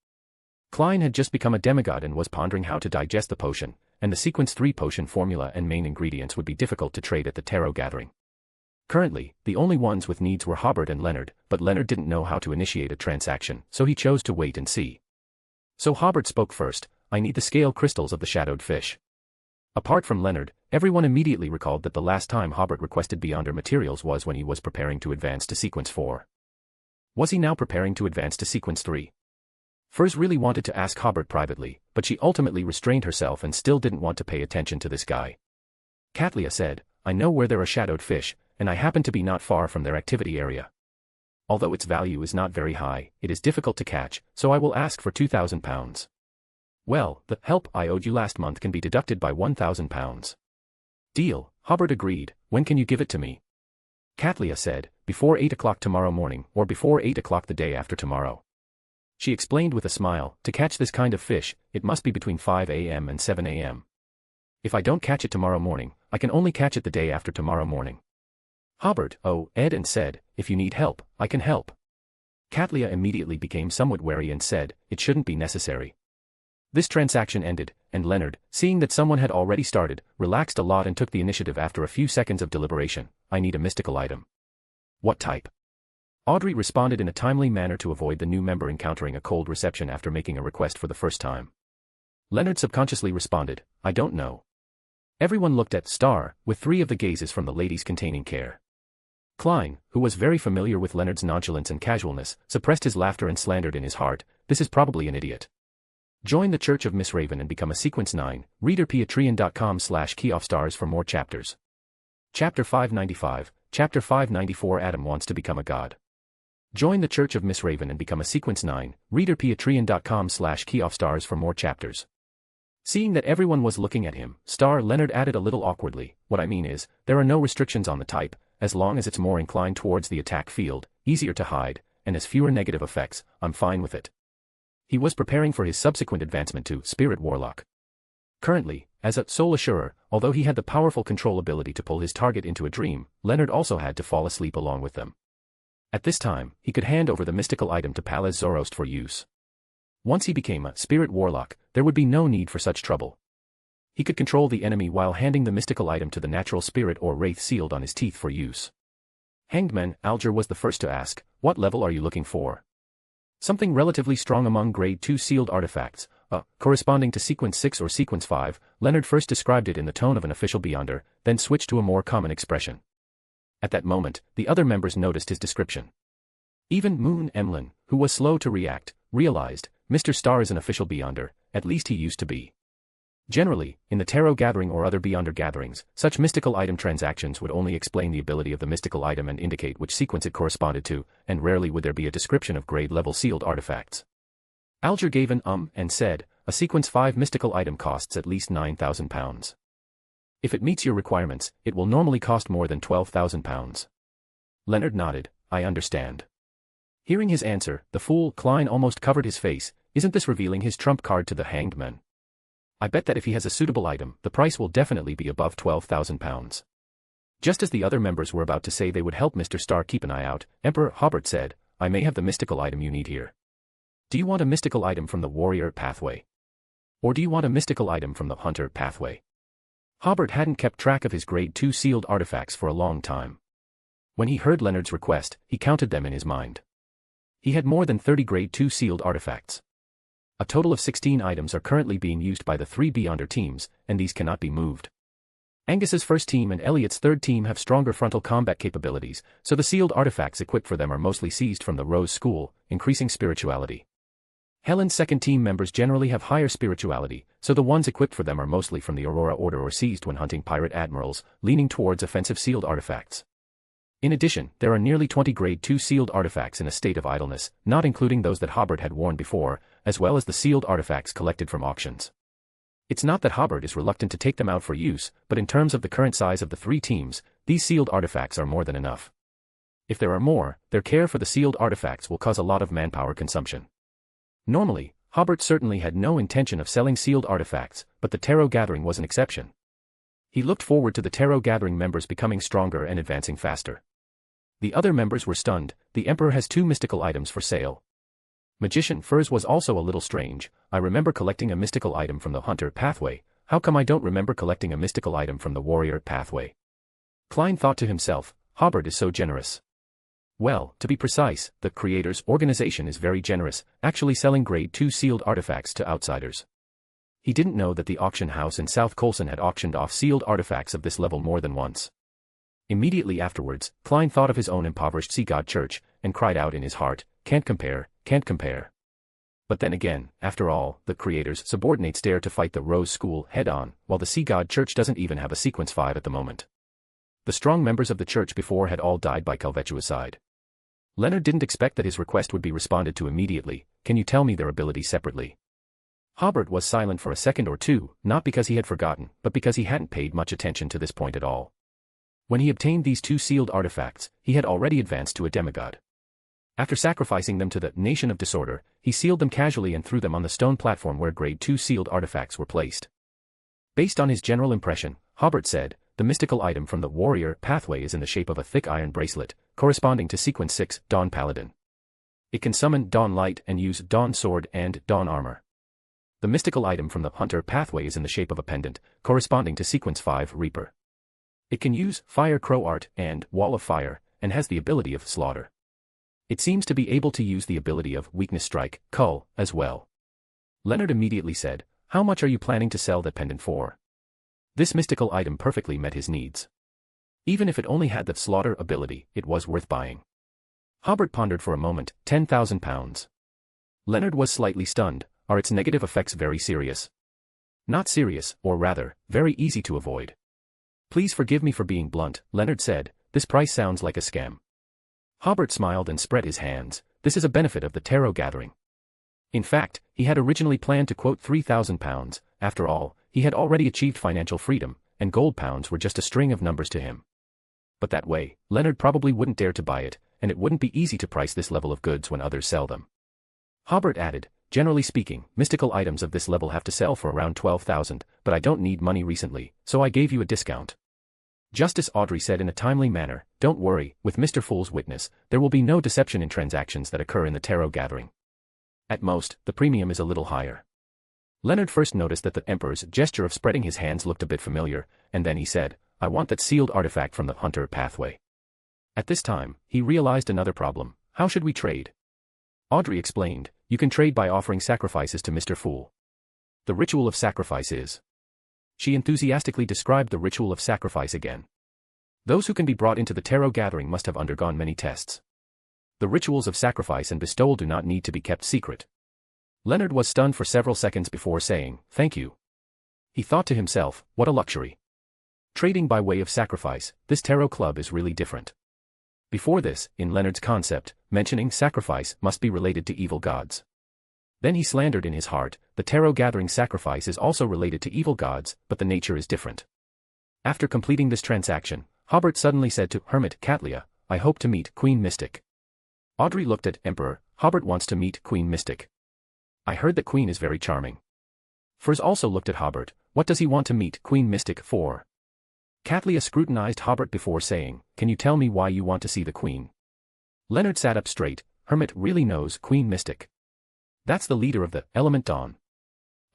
Klein had just become a demigod and was pondering how to digest the potion, and the Sequence 3 potion formula and main ingredients would be difficult to trade at the tarot gathering. Currently, the only ones with needs were Hobert and Leonard, but Leonard didn't know how to initiate a transaction, so he chose to wait and see. So Hobert spoke first, "I need the scale crystals of the shadowed fish." Apart from Leonard, everyone immediately recalled that the last time Hobert requested Beyonder materials was when he was preparing to advance to Sequence 4. Was he now preparing to advance to sequence 3? Furs really wanted to ask Hobert privately, but she ultimately restrained herself and still didn't want to pay attention to this guy. Katlia said, I know where there are shadowed fish, and I happen to be not far from their activity area. Although its value is not very high, it is difficult to catch, so I will ask for 2,000 pounds. Well, the help I owed you last month can be deducted by 1,000 pounds. Deal, Hobert agreed. When can you give it to me? Katlia said, before 8 o'clock tomorrow morning, or before 8 o'clock the day after tomorrow. She explained with a smile, to catch this kind of fish, it must be between 5 a.m. and 7 a.m. If I don't catch it tomorrow morning, I can only catch it the day after tomorrow morning. Hobert, Ed and said, if you need help, I can help. Katlia immediately became somewhat wary and said, it shouldn't be necessary. This transaction ended, and Leonard, seeing that someone had already started, relaxed a lot and took the initiative after a few seconds of deliberation. I need a mystical item. What type? Audrey responded in a timely manner to avoid the new member encountering a cold reception after making a request for the first time. Leonard subconsciously responded, I don't know. Everyone looked at Star, with 3 of the gazes from the ladies containing care. Klein, who was very familiar with Leonard's nonchalance and casualness, suppressed his laughter and slandered in his heart, this is probably an idiot. Join the Church of Miss Raven and become a Sequence 9, reader patreon.com/keyoffstars for more chapters. Chapter 595, Chapter 594 Adam wants to become a god. Join the Church of Miss Raven and become a Sequence 9, reader patreon.com/keyoffstars for more chapters. Seeing that everyone was looking at him, Leonard added a little awkwardly, what I mean is, there are no restrictions on the type, as long as it's more inclined towards the attack field, easier to hide, and has fewer negative effects, I'm fine with it. He was preparing for his subsequent advancement to Spirit Warlock. Currently, as a Soul Assurer, although he had the powerful control ability to pull his target into a dream, Leonard also had to fall asleep along with them. At this time, he could hand over the mystical item to Palaz Zoroast for use. Once he became a Spirit Warlock, there would be no need for such trouble. He could control the enemy while handing the mystical item to the natural spirit or wraith sealed on his teeth for use. Hangman Alger was the first to ask, what level are you looking for? Something relatively strong among grade 2 sealed artifacts, corresponding to sequence 6 or sequence 5, Leonard first described it in the tone of an official beyonder, then switched to a more common expression. At that moment, the other members noticed his description. Even Moon Emlyn, who was slow to react, realized, Mr. Star is an official beyonder, at least he used to be. Generally, in the tarot gathering or other beyonder gatherings, such mystical item transactions would only explain the ability of the mystical item and indicate which sequence it corresponded to, and rarely would there be a description of grade-level sealed artifacts. Alger gave an and said, a sequence 5 mystical item costs at least 9,000 pounds. If it meets your requirements, it will normally cost more than 12,000 pounds. Leonard nodded, I understand. Hearing his answer, the fool Klein almost covered his face, isn't this revealing his trump card to the hanged man? I bet that if he has a suitable item, the price will definitely be above 12,000 pounds. Just as the other members were about to say they would help Mr. Star keep an eye out, Emperor Hobert said, I may have the mystical item you need here. Do you want a mystical item from the warrior pathway? Or do you want a mystical item from the hunter pathway? Hobert hadn't kept track of his grade 2 sealed artifacts for a long time. When he heard Leonard's request, he counted them in his mind. He had more than 30 grade 2 sealed artifacts. A total of 16 items are currently being used by the 3 Beyonder teams, and these cannot be moved. Angus's first team and Elliot's third team have stronger frontal combat capabilities, so the sealed artifacts equipped for them are mostly seized from the Rose School, increasing spirituality. Helen's second team members generally have higher spirituality, so the ones equipped for them are mostly from the Aurora Order or seized when hunting pirate admirals, leaning towards offensive sealed artifacts. In addition, there are nearly 20 grade 2 sealed artifacts in a state of idleness, not including those that Hobert had worn before, as well as the sealed artifacts collected from auctions. It's not that Hobert is reluctant to take them out for use, but in terms of the current size of the 3 teams, these sealed artifacts are more than enough. If there are more, their care for the sealed artifacts will cause a lot of manpower consumption. Normally, Hobert certainly had no intention of selling sealed artifacts, but the tarot gathering was an exception. He looked forward to the tarot gathering members becoming stronger and advancing faster. The other members were stunned. The Emperor has 2 mystical items for sale. Magician Furs was also a little strange. I remember collecting a mystical item from the Hunter pathway. How come I don't remember collecting a mystical item from the Warrior pathway? Klein thought to himself, Hobert is so generous. Well, to be precise, the Creators organization is very generous, actually selling grade 2 sealed artifacts to outsiders. He didn't know that the auction house in South Colson had auctioned off sealed artifacts of this level more than once. Immediately afterwards, Klein thought of his own impoverished sea god church, and cried out in his heart, "Can't compare, can't compare." But then again, after all, the Creator's subordinates dare to fight the Rose School head-on, while the Sea God Church doesn't even have a Sequence 5 at the moment. The strong members of the church before had all died by Kelvetuicide. Leonard didn't expect that his request would be responded to immediately. "Can you tell me their abilities separately?" Hobert was silent for a second or two, not because he had forgotten, but because he hadn't paid much attention to this point at all. When he obtained these two sealed artifacts, he had already advanced to a demigod. After sacrificing them to the Nation of Disorder, he sealed them casually and threw them on the stone platform where Grade 2 sealed artifacts were placed. Based on his general impression, Hobert said, "The mystical item from the warrior pathway is in the shape of a thick iron bracelet, corresponding to Sequence 6, Dawn Paladin. It can summon Dawn Light and use Dawn Sword and Dawn Armor. The mystical item from the hunter pathway is in the shape of a pendant, corresponding to Sequence 5, Reaper. It can use Fire Crow Art and Wall of Fire, and has the ability of Slaughter. It seems to be able to use the ability of Weakness Strike, Cull, as well." Leonard immediately said, "How much are you planning to sell that pendant for?" This mystical item perfectly met his needs. Even if it only had the Slaughter ability, it was worth buying. Hobert pondered for a moment. £10,000. Leonard was slightly stunned. Are its negative effects very serious? Not serious, or rather, very easy to avoid. "Please forgive me for being blunt," Leonard said, "this price sounds like a scam." Hobert smiled and spread his hands. "This is a benefit of the tarot gathering." In fact, he had originally planned to quote £3,000, after all, he had already achieved financial freedom, and gold pounds were just a string of numbers to him. But that way, Leonard probably wouldn't dare to buy it, and it wouldn't be easy to price this level of goods when others sell them. Hobert added, "Generally speaking, mystical items of this level have to sell for around 12,000, but I don't need money recently, so I gave you a discount." Justice Audrey said in a timely manner, "Don't worry, with Mr. Fool's witness, there will be no deception in transactions that occur in the tarot gathering. At most, the premium is a little higher." Leonard first noticed that the Emperor's gesture of spreading his hands looked a bit familiar, and then he said, "I want that sealed artifact from the hunter pathway." At this time, he realized another problem. How should we trade? Audrey explained, "You can trade by offering sacrifices to Mr. Fool." The ritual of sacrifice is. She enthusiastically described the ritual of sacrifice again. Those who can be brought into the tarot gathering must have undergone many tests. The rituals of sacrifice and bestowal do not need to be kept secret. Leonard was stunned for several seconds before saying, "Thank you." He thought to himself, what a luxury. Trading by way of sacrifice, this tarot club is really different. Before this, in Leonard's concept, mentioning sacrifice must be related to evil gods. Then he slandered in his heart, the tarot gathering sacrifice is also related to evil gods, but the nature is different. After completing this transaction, Hobert suddenly said to Hermit Catlia, "I hope to meet Queen Mystic." Audrey looked at Emperor. Hobert wants to meet Queen Mystic. I heard that Queen is very charming. Furs also looked at Hobert. What does he want to meet Queen Mystic for? Catlia scrutinized Hobert before saying, "Can you tell me why you want to see the Queen?" Leonard sat up straight. Hermit really knows Queen Mystic. That's the leader of the Element Dawn.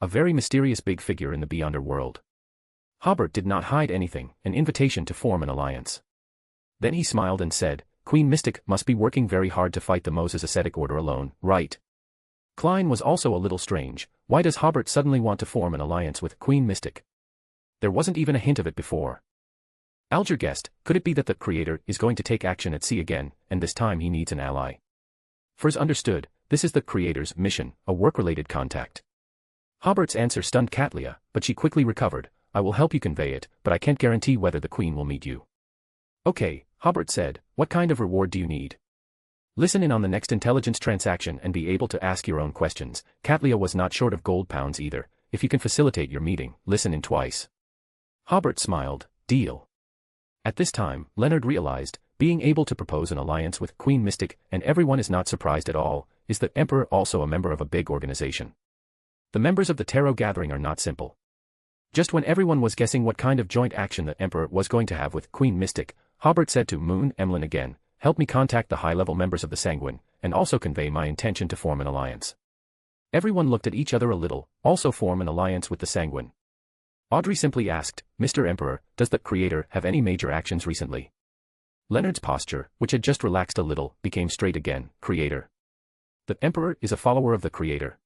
A very mysterious big figure in the Beyonder world. Hobert did not hide anything, an invitation to form an alliance. Then he smiled and said, "Queen Mystic must be working very hard to fight the Moses Ascetic Order alone, right?" Klein was also a little strange. Why does Hobert suddenly want to form an alliance with Queen Mystic? There wasn't even a hint of it before. Alger guessed, could it be that the Creator is going to take action at sea again, and this time he needs an ally? Furs understood, this is the Creator's mission, a work-related contact. Hobert's answer stunned Catlia, but she quickly recovered. "I will help you convey it, but I can't guarantee whether the Queen will meet you." "Okay," Hobert said, "what kind of reward do you need?" "Listen in on the next intelligence transaction and be able to ask your own questions." Catlia was not short of gold pounds either. "If you can facilitate your meeting, listen in twice." Hobert smiled. "Deal." At this time, Leonard realized, being able to propose an alliance with Queen Mystic, and everyone is not surprised at all, is the Emperor also a member of a big organization. The members of the Tarot Gathering are not simple. Just when everyone was guessing what kind of joint action the Emperor was going to have with Queen Mystic, Hobert said to Moon Emlyn again, "Help me contact the high-level members of the Sanguine, and also convey my intention to form an alliance." Everyone looked at each other a little. Also form an alliance with the Sanguine. Audrey simply asked, "Mr. Emperor, does the Creator have any major actions recently?" Leonard's posture, which had just relaxed a little, became straight again. "Creator. The Emperor is a follower of the Creator.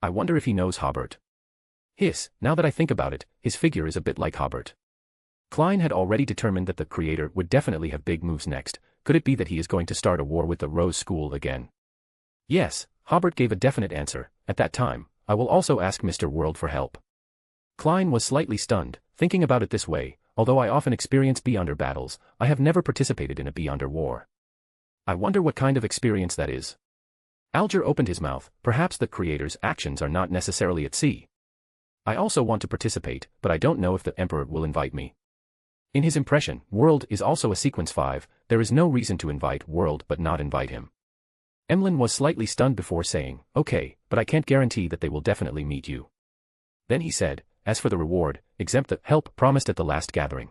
I wonder if he knows Hobert." Hiss, now that I think about it, his figure is a bit like Hobert. Klein had already determined that the Creator would definitely have big moves next, could it be that he is going to start a war with the Rose School again? Yes, Hobert gave a definite answer. At that time, I will also ask Mr. World for help. Klein was slightly stunned, thinking about it this way. Although I often experience Beyonder battles, I have never participated in a Beyonder war. I wonder what kind of experience that is. Alger opened his mouth. Perhaps the creator's actions are not necessarily at sea. I also want to participate, but I don't know if the Emperor will invite me. In his impression, World is also a sequence 5, there is no reason to invite World but not invite him. Emlyn was slightly stunned before saying, okay, but I can't guarantee that they will definitely meet you. Then he said, as for the reward, exempt the help promised at the last gathering.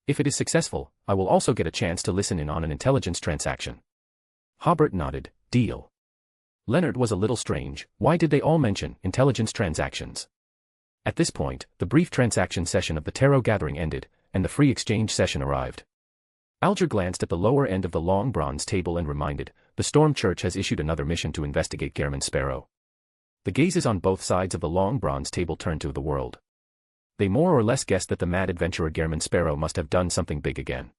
If it is successful, I will also get a chance to listen in on an intelligence transaction. Hobert nodded, deal. Leonard was a little strange. Why did they all mention intelligence transactions? At this point, the brief transaction session of the tarot gathering ended, and the free exchange session arrived. Alger glanced at the lower end of the long bronze table and reminded, the Storm Church has issued another mission to investigate Gehrman Sparrow. The gazes on both sides of the long bronze table turned to the World. They more or less guessed that the mad adventurer Gehrman Sparrow must have done something big again.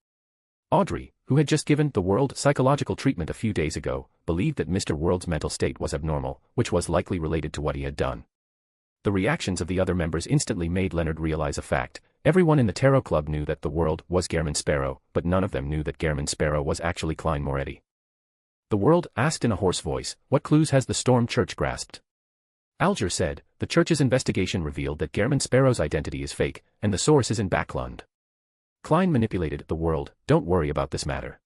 Audrey, who had just given the World psychological treatment a few days ago, believed that Mr. World's mental state was abnormal, which was likely related to what he had done. The reactions of the other members instantly made Leonard realize a fact. Everyone in the Tarot Club knew that the World was Gehrman Sparrow, but none of them knew that Gehrman Sparrow was actually Klein Moretti. The World asked in a hoarse voice, what clues has the Storm Church grasped? Alger said, the Church's investigation revealed that Gehrman Sparrow's identity is fake, and the source is in Backlund. Klein manipulated the World, don't worry about this matter.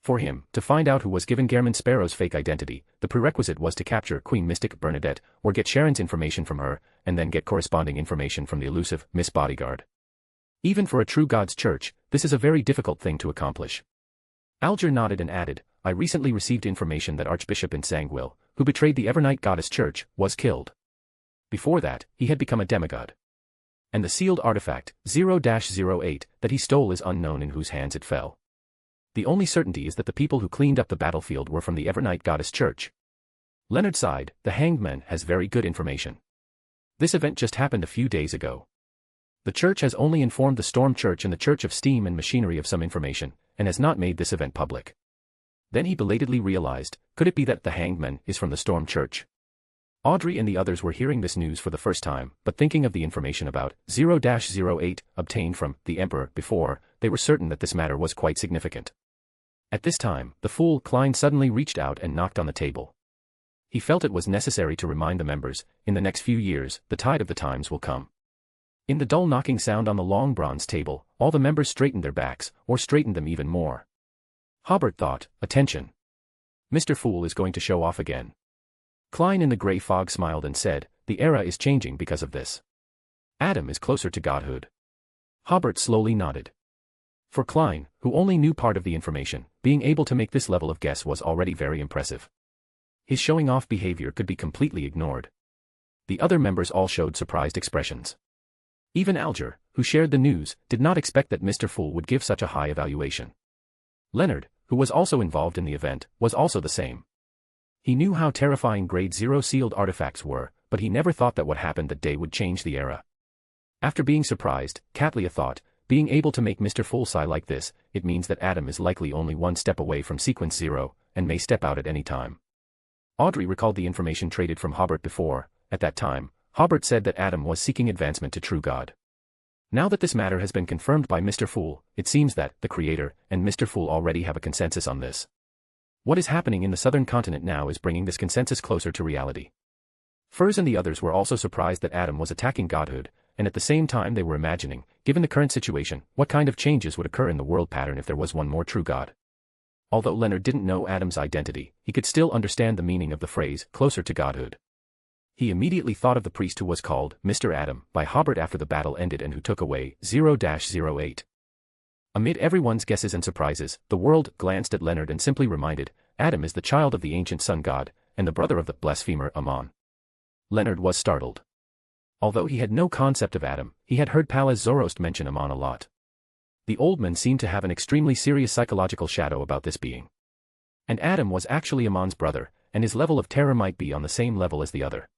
For him, to find out who was given Gehrman Sparrow's fake identity, the prerequisite was to capture Queen Mystic Bernadette, or get Sharon's information from her, and then get corresponding information from the elusive Miss Bodyguard. Even for a true God's Church, this is a very difficult thing to accomplish. Alger nodded and added, I recently received information that Archbishop Insanguil, who betrayed the Evernight Goddess Church, was killed. Before that, he had become a demigod. And the sealed artifact, 0-08, that he stole is unknown in whose hands it fell. The only certainty is that the people who cleaned up the battlefield were from the Evernight Goddess Church. Leonard sighed, the Hanged Man has very good information. This event just happened a few days ago. The Church has only informed the Storm Church and the Church of Steam and Machinery of some information, and has not made this event public. Then he belatedly realized, could it be that the Hanged Man is from the Storm Church? Audrey and the others were hearing this news for the first time, but thinking of the information about 0-08 obtained from the Emperor before, they were certain that this matter was quite significant. At this time, the fool Klein suddenly reached out and knocked on the table. He felt it was necessary to remind the members, in the next few years, the tide of the times will come. In the dull knocking sound on the long bronze table, all the members straightened their backs, or straightened them even more. Hobert thought, attention. Mr. Fool is going to show off again. Klein in the grey fog smiled and said, the era is changing because of this. Adam is closer to godhood. Hobert slowly nodded. For Klein, who only knew part of the information, being able to make this level of guess was already very impressive. His showing off behavior could be completely ignored. The other members all showed surprised expressions. Even Alger, who shared the news, did not expect that Mr. Fool would give such a high evaluation. Leonard, who was also involved in the event, was also the same. He knew how terrifying Grade 0 sealed artifacts were, but he never thought that what happened that day would change the era. After being surprised, Katlia thought, being able to make Mr. Fool sigh like this, it means that Adam is likely only one step away from Sequence 0, and may step out at any time. Audrey recalled the information traded from Hobert before. At that time, Hobert said that Adam was seeking advancement to true God. Now that this matter has been confirmed by Mr. Fool, it seems that the Creator and Mr. Fool already have a consensus on this. What is happening in the southern continent now is bringing this consensus closer to reality. Furs and the others were also surprised that Adam was attacking godhood, and at the same time they were imagining, given the current situation, what kind of changes would occur in the world pattern if there was one more true God. Although Leonard didn't know Adam's identity, he could still understand the meaning of the phrase, closer to godhood. He immediately thought of the priest who was called Mr. Adam by Hobert after the battle ended and who took away 0-08. Amid everyone's guesses and surprises, the world glanced at Leonard and simply reminded, Adam is the child of the ancient sun god, and the brother of the blasphemer Ammon. Leonard was startled. Although he had no concept of Adam, he had heard Pallas Zoroast mention Ammon a lot. The old man seemed to have an extremely serious psychological shadow about this being. And Adam was actually Ammon's brother, and his level of terror might be on the same level as the other.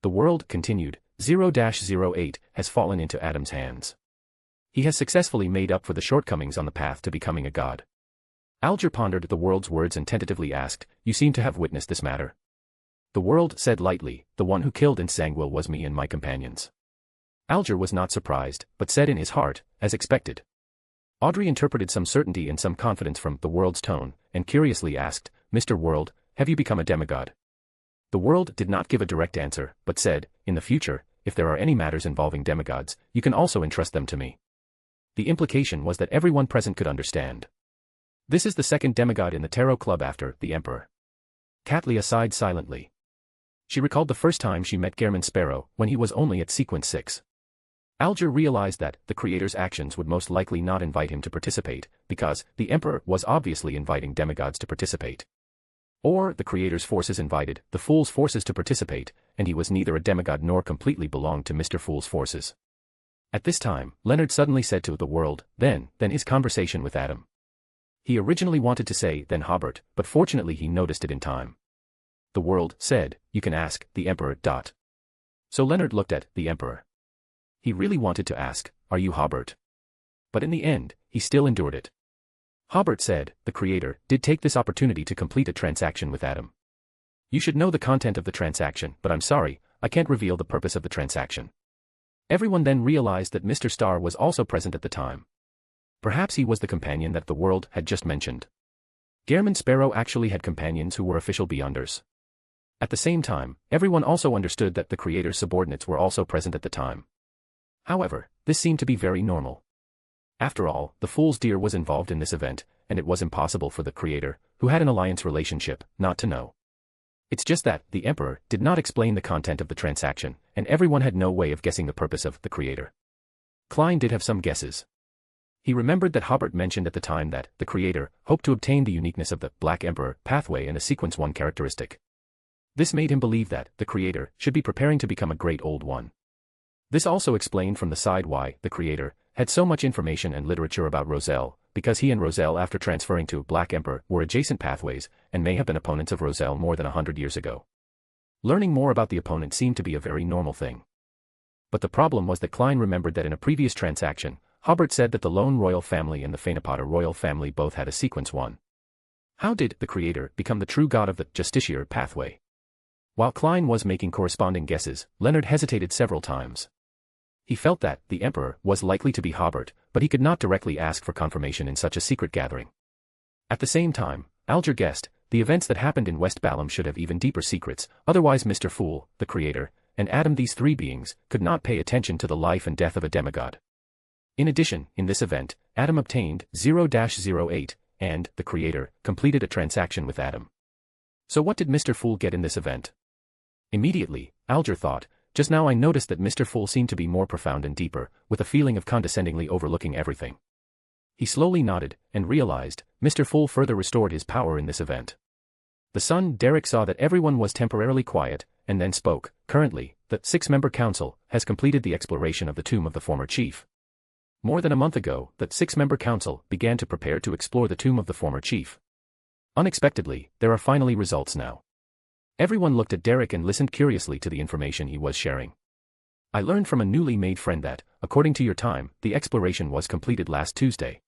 The world continued, 0-08 has fallen into Adam's hands. He has successfully made up for the shortcomings on the path to becoming a god. Alger pondered the world's words and tentatively asked, "You seem to have witnessed this matter." The world said lightly, "The one who killed in Sangwil was me and my companions." Alger was not surprised, but said in his heart, as expected. Audrey interpreted some certainty and some confidence from the world's tone, and curiously asked, "Mr. World, have you become a demigod?" The world did not give a direct answer, but said, "In the future, if there are any matters involving demigods, you can also entrust them to me." The implication was that everyone present could understand. This is the second demigod in the Tarot Club after the Emperor. Katlia sighed silently. She recalled the first time she met Gehrman Sparrow, when he was only at sequence 6. Alger realized that the creator's actions would most likely not invite him to participate, because the Emperor was obviously inviting demigods to participate. Or the creator's forces invited the Fool's forces to participate, and he was neither a demigod nor completely belonged to Mr. Fool's forces. At this time, Leonard suddenly said to the world, then his conversation with Adam. He originally wanted to say then Hobert, but fortunately he noticed it in time. The world said, "You can ask the Emperor." So Leonard looked at the Emperor. He really wanted to ask, "Are you Hobert?" But in the end, he still endured it. Hobert said, "The creator did take this opportunity to complete a transaction with Adam. You should know the content of the transaction, but I'm sorry, I can't reveal the purpose of the transaction." Everyone then realized that Mr. Starr was also present at the time. Perhaps he was the companion that the world had just mentioned. Gehrman Sparrow actually had companions who were official Beyonders. At the same time, everyone also understood that the creator's subordinates were also present at the time. However, this seemed to be very normal. After all, the Fool's Deer was involved in this event, and it was impossible for the creator, who had an alliance relationship, not to know. It's just that the Emperor did not explain the content of the transaction, and everyone had no way of guessing the purpose of the creator. Klein did have some guesses. He remembered that Hobert mentioned at the time that the creator hoped to obtain the uniqueness of the Black Emperor pathway and a sequence 1 characteristic. This made him believe that the creator should be preparing to become a great old one. This also explained from the side why the creator had so much information and literature about Roselle, because he and Roselle after transferring to Black Emperor were adjacent pathways and may have been opponents of Roselle more than 100 years ago. Learning more about the opponent seemed to be a very normal thing. But the problem was that Klein remembered that in a previous transaction, Hobert said that the Lone Royal family and the Phaenopoda Royal family both had a sequence 1. How did the creator become the true god of the Justiciar pathway? While Klein was making corresponding guesses, Leonard hesitated several times. He felt that the Emperor was likely to be Hobert, but he could not directly ask for confirmation in such a secret gathering. At the same time, Alger guessed, the events that happened in West Balam should have even deeper secrets, otherwise Mr. Fool, the creator, and Adam, these three beings, could not pay attention to the life and death of a demigod. In addition, in this event, Adam obtained 0-08, and the creator completed a transaction with Adam. So what did Mr. Fool get in this event? Immediately, Alger thought, just now I noticed that Mr. Fool seemed to be more profound and deeper, with a feeling of condescendingly overlooking everything. He slowly nodded, and realized, Mr. Fool further restored his power in this event. The son Derek saw that everyone was temporarily quiet, and then spoke. Currently, the 6-member council has completed the exploration of the tomb of the former chief. More than a month ago, the 6-member council began to prepare to explore the tomb of the former chief. Unexpectedly, there are finally results now. Everyone looked at Derek and listened curiously to the information he was sharing. I learned from a newly made friend that, according to your time, the exploration was completed last Tuesday.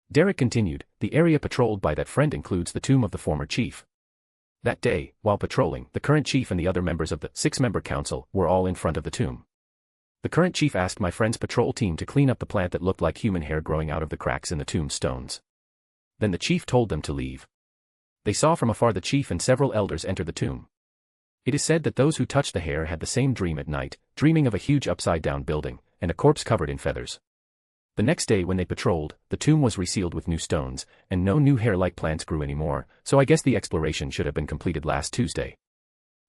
Derek continued, the area patrolled by that friend includes the tomb of the former chief. That day, while patrolling, the current chief and the other members of the 6-member council were all in front of the tomb. The current chief asked my friend's patrol team to clean up the plant that looked like human hair growing out of the cracks in the tomb stones. Then the chief told them to leave. They saw from afar the chief and several elders enter the tomb. It is said that those who touched the hair had the same dream at night, dreaming of a huge upside-down building, and a corpse covered in feathers. The next day when they patrolled, the tomb was resealed with new stones, and no new hair-like plants grew anymore, so I guess the exploration should have been completed last Tuesday.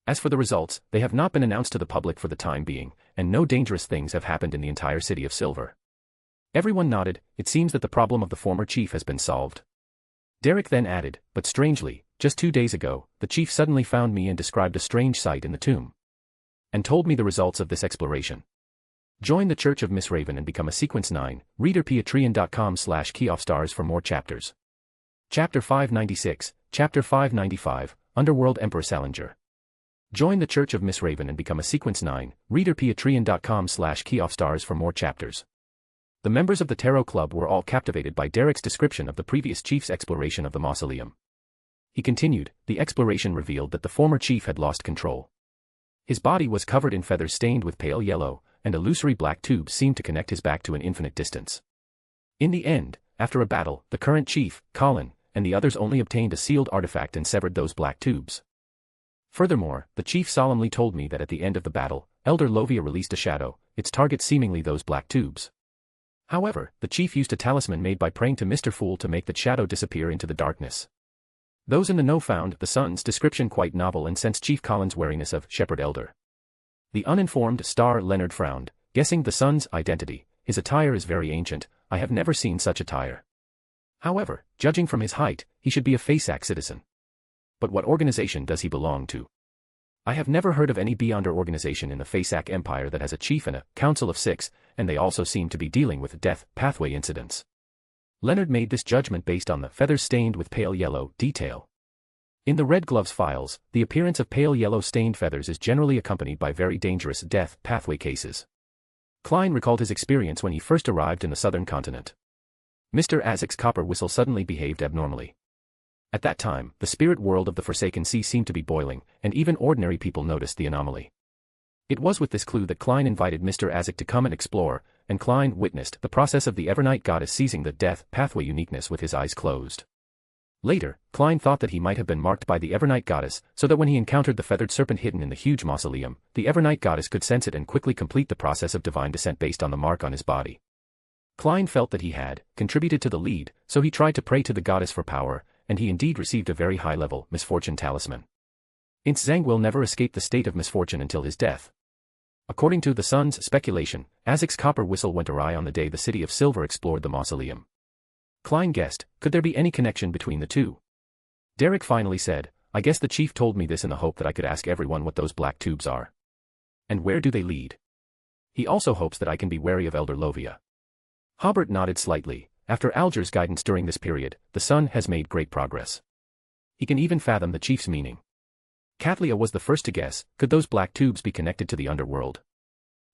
As for the results, they have not been announced to the public for the time being, and no dangerous things have happened in the entire city of Silver. Everyone nodded. It seems that the problem of the former chief has been solved. Derek then added, but strangely, just 2 days ago, the chief suddenly found me and described a strange sight in the tomb. And told me the results of this exploration. Join the Church of Miss Raven and become a Sequence 9, reader patreon.com/keyoffstars for more chapters. Chapter 596, Chapter 595, Underworld Emperor Salinger. Join the Church of Miss Raven and become a Sequence 9, reader patreon.com/keyoffstars for more chapters. The members of the Tarot Club were all captivated by Derek's description of the previous chief's exploration of the mausoleum. He continued, the exploration revealed that the former chief had lost control. His body was covered in feathers stained with pale yellow, and illusory black tubes seemed to connect his back to an infinite distance. In the end, after a battle, the current chief, Colin, and the others only obtained a sealed artifact and severed those black tubes. Furthermore, the chief solemnly told me that at the end of the battle, Elder Lovia released a shadow, its target seemingly those black tubes. However, the chief used a talisman made by praying to Mr. Fool to make that shadow disappear into the darkness. Those in the know found the son's description quite novel and sensed Chief Colin's wariness of Shepherd Elder. The uninformed Star Leonard frowned, guessing the son's identity. His attire is very ancient, I have never seen such attire. However, judging from his height, he should be a Fasak citizen. But what organization does he belong to? I have never heard of any Beyonder organization in the Fasak Empire that has a chief and a council of 6, and they also seem to be dealing with death pathway incidents. Leonard made this judgment based on the feathers stained with pale yellow detail. In the Red Gloves files, the appearance of pale yellow stained feathers is generally accompanied by very dangerous death pathway cases. Klein recalled his experience when he first arrived in the southern continent. Mr. Azek's copper whistle suddenly behaved abnormally. At that time, the spirit world of the Forsaken Sea seemed to be boiling, and even ordinary people noticed the anomaly. It was with this clue that Klein invited Mr. Azek to come and explore, and Klein witnessed the process of the Evernight goddess seizing the death pathway uniqueness with his eyes closed. Later, Klein thought that he might have been marked by the Evernight goddess, so that when he encountered the feathered serpent hidden in the huge mausoleum, the Evernight goddess could sense it and quickly complete the process of divine descent based on the mark on his body. Klein felt that he had contributed to the lead, so he tried to pray to the goddess for power, and he indeed received a very high-level misfortune talisman. Ince Zangwill never escaped the state of misfortune until his death. According to the Sun's speculation, Azek's copper whistle went awry on the day the City of Silver explored the mausoleum. Klein guessed, could there be any connection between the two? Derek finally said, I guess the chief told me this in the hope that I could ask everyone what those black tubes are. And where do they lead? He also hopes that I can be wary of Elder Lovia. Hobert nodded slightly. After Alger's guidance during this period, the Sun has made great progress. He can even fathom the chief's meaning. Kathlia was the first to guess, could those black tubes be connected to the underworld?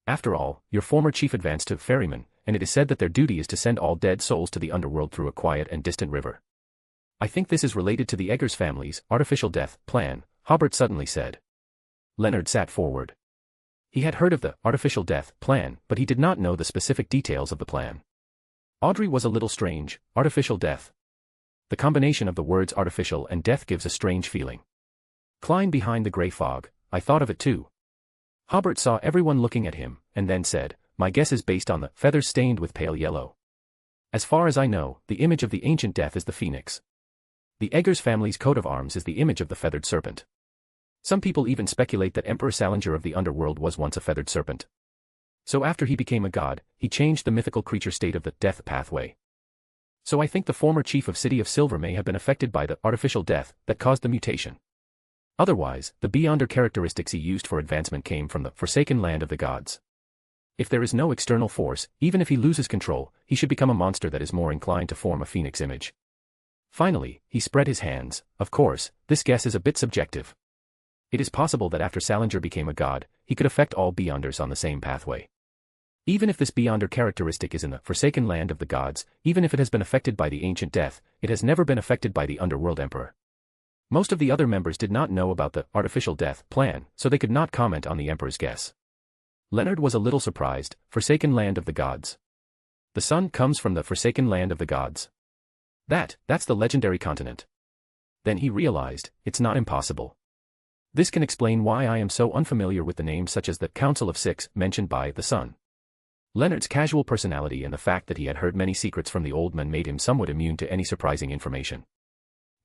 After all, your former chief advanced to ferrymen, and it is said that their duty is to send all dead souls to the underworld through a quiet and distant river. I think this is related to the Eggers family's artificial death plan, Hobert suddenly said. Leonard sat forward. He had heard of the artificial death plan, but he did not know the specific details of the plan. Audrey was a little strange, artificial death. The combination of the words artificial and death gives a strange feeling. Klein behind the grey fog, I thought of it too. Hobert saw everyone looking at him, and then said, my guess is based on the feathers stained with pale yellow. As far as I know, the image of the ancient death is the phoenix. The Eggers family's coat of arms is the image of the feathered serpent. Some people even speculate that Emperor Salinger of the underworld was once a feathered serpent. So after he became a god, he changed the mythical creature state of the death pathway. So I think the former chief of City of Silver may have been affected by the artificial death that caused the mutation. Otherwise, the Beyonder characteristics he used for advancement came from the forsaken land of the gods. If there is no external force, even if he loses control, he should become a monster that is more inclined to form a phoenix image. Finally, he spread his hands. Of course, this guess is a bit subjective. It is possible that after Salinger became a god, he could affect all Beyonders on the same pathway. Even if this Beyonder characteristic is in the forsaken land of the gods, even if it has been affected by the ancient death, it has never been affected by the underworld emperor. Most of the other members did not know about the artificial death plan, so they could not comment on the emperor's guess. Leonard was a little surprised. Forsaken land of the gods. The sun comes from the forsaken land of the gods. That's the legendary continent. Then he realized, it's not impossible. This can explain why I am so unfamiliar with the names such as the Council of 6 mentioned by the Sun. Leonard's casual personality and the fact that he had heard many secrets from the old man made him somewhat immune to any surprising information.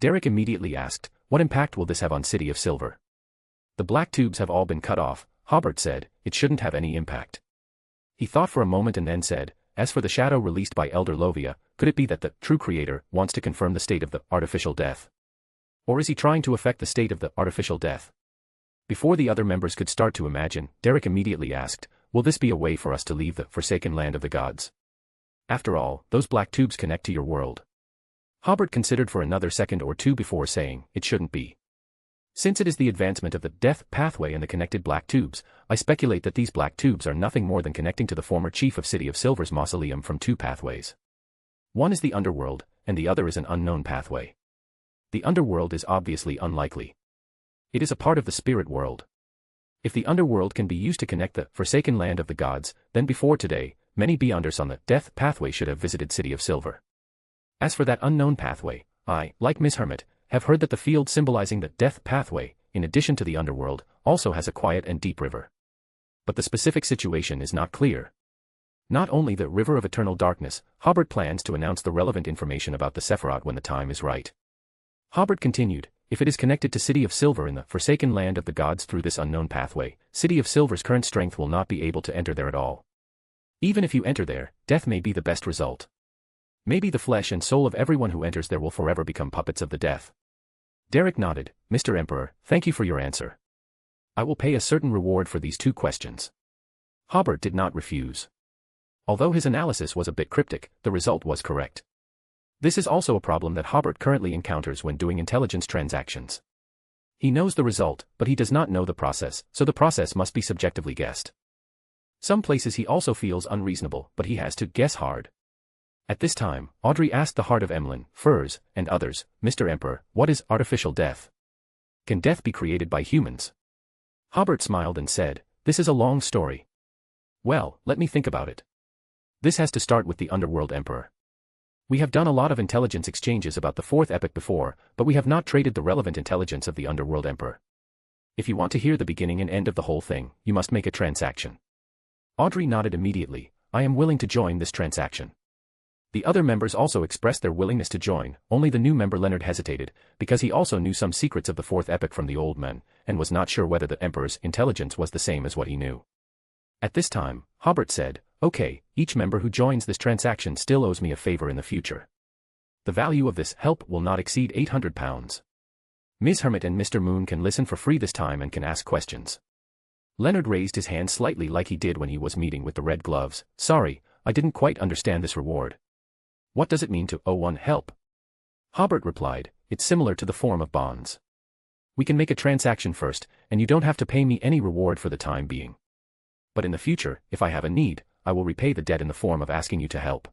Derek immediately asked, what impact will this have on City of Silver? The black tubes have all been cut off, Hobert said, it shouldn't have any impact. He thought for a moment and then said, as for the shadow released by Elder Lovia, could it be that the true creator wants to confirm the state of the artificial death? Or is he trying to affect the state of the artificial death? Before the other members could start to imagine, Derek immediately asked, will this be a way for us to leave the forsaken land of the gods? After all, those black tubes connect to your world. Hobert considered for another second or two before saying, it shouldn't be. Since it is the advancement of the death pathway and the connected black tubes, I speculate that these black tubes are nothing more than connecting to the former chief of City of Silver's mausoleum from two pathways. One is the underworld, and the other is an unknown pathway. The underworld is obviously unlikely. It is a part of the spirit world. If the underworld can be used to connect the forsaken land of the gods, then before today, many beyonders on the death pathway should have visited City of Silver. As for that unknown pathway, I, like Miss Hermit, have heard that the field symbolizing the death pathway, in addition to the underworld, also has a quiet and deep river. But the specific situation is not clear. Not only the river of eternal darkness, Hobert plans to announce the relevant information about the Sefirah when the time is right. Hobert continued, if it is connected to City of Silver in the forsaken land of the gods through this unknown pathway, City of Silver's current strength will not be able to enter there at all. Even if you enter there, death may be the best result. Maybe the flesh and soul of everyone who enters there will forever become puppets of the death. Derek nodded, Mr. Emperor, thank you for your answer. I will pay a certain reward for these 2 questions. Hobert did not refuse. Although his analysis was a bit cryptic, the result was correct. This is also a problem that Hobert currently encounters when doing intelligence transactions. He knows the result, but he does not know the process, so the process must be subjectively guessed. Some places he also feels unreasonable, but he has to guess hard. At this time, Audrey asked the heart of Emlyn, Furs, and others, Mr. Emperor, what is artificial death? Can death be created by humans? Hobert smiled and said, this is a long story. Well, let me think about it. This has to start with the Underworld Emperor. We have done a lot of intelligence exchanges about the 4th epoch before, but we have not traded the relevant intelligence of the Underworld Emperor. If you want to hear the beginning and end of the whole thing, you must make a transaction. Audrey nodded immediately, I am willing to join this transaction. The other members also expressed their willingness to join, only the new member Leonard hesitated, because he also knew some secrets of the 4th epoch from the old men, and was not sure whether the Emperor's intelligence was the same as what he knew. At this time, Hobert said, okay, each member who joins this transaction still owes me a favor in the future. The value of this help will not exceed £800. Ms. Hermit and Mr. Moon can listen for free this time and can ask questions. Leonard raised his hand slightly like he did when he was meeting with the red gloves. Sorry, I didn't quite understand this reward. What does it mean to owe one help? Hobert replied, it's similar to the form of bonds. We can make a transaction first, and you don't have to pay me any reward for the time being. But in the future, if I have a need, I will repay the debt in the form of asking you to help.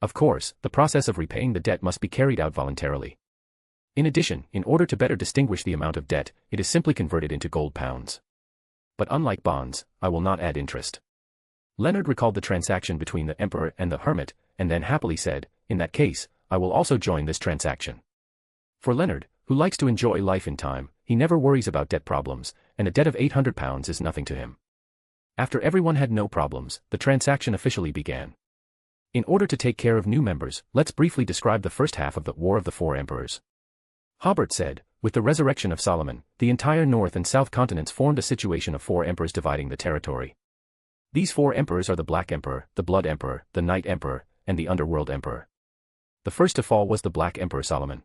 Of course, the process of repaying the debt must be carried out voluntarily. In addition, in order to better distinguish the amount of debt, it is simply converted into gold pounds. But unlike bonds, I will not add interest. Leonard recalled the transaction between the Emperor and the Hermit, and then happily said, in that case, I will also join this transaction. For Leonard, who likes to enjoy life in time, he never worries about debt problems, and a debt of £800 is nothing to him. After everyone had no problems, the transaction officially began. In order to take care of new members, let's briefly describe the first half of the War of the 4 Emperors. Hobert said, with the resurrection of Solomon, the entire North and South continents formed a situation of 4 emperors dividing the territory. These 4 emperors are the Black Emperor, the Blood Emperor, the Night Emperor, and the Underworld Emperor. The first to fall was the Black Emperor Solomon.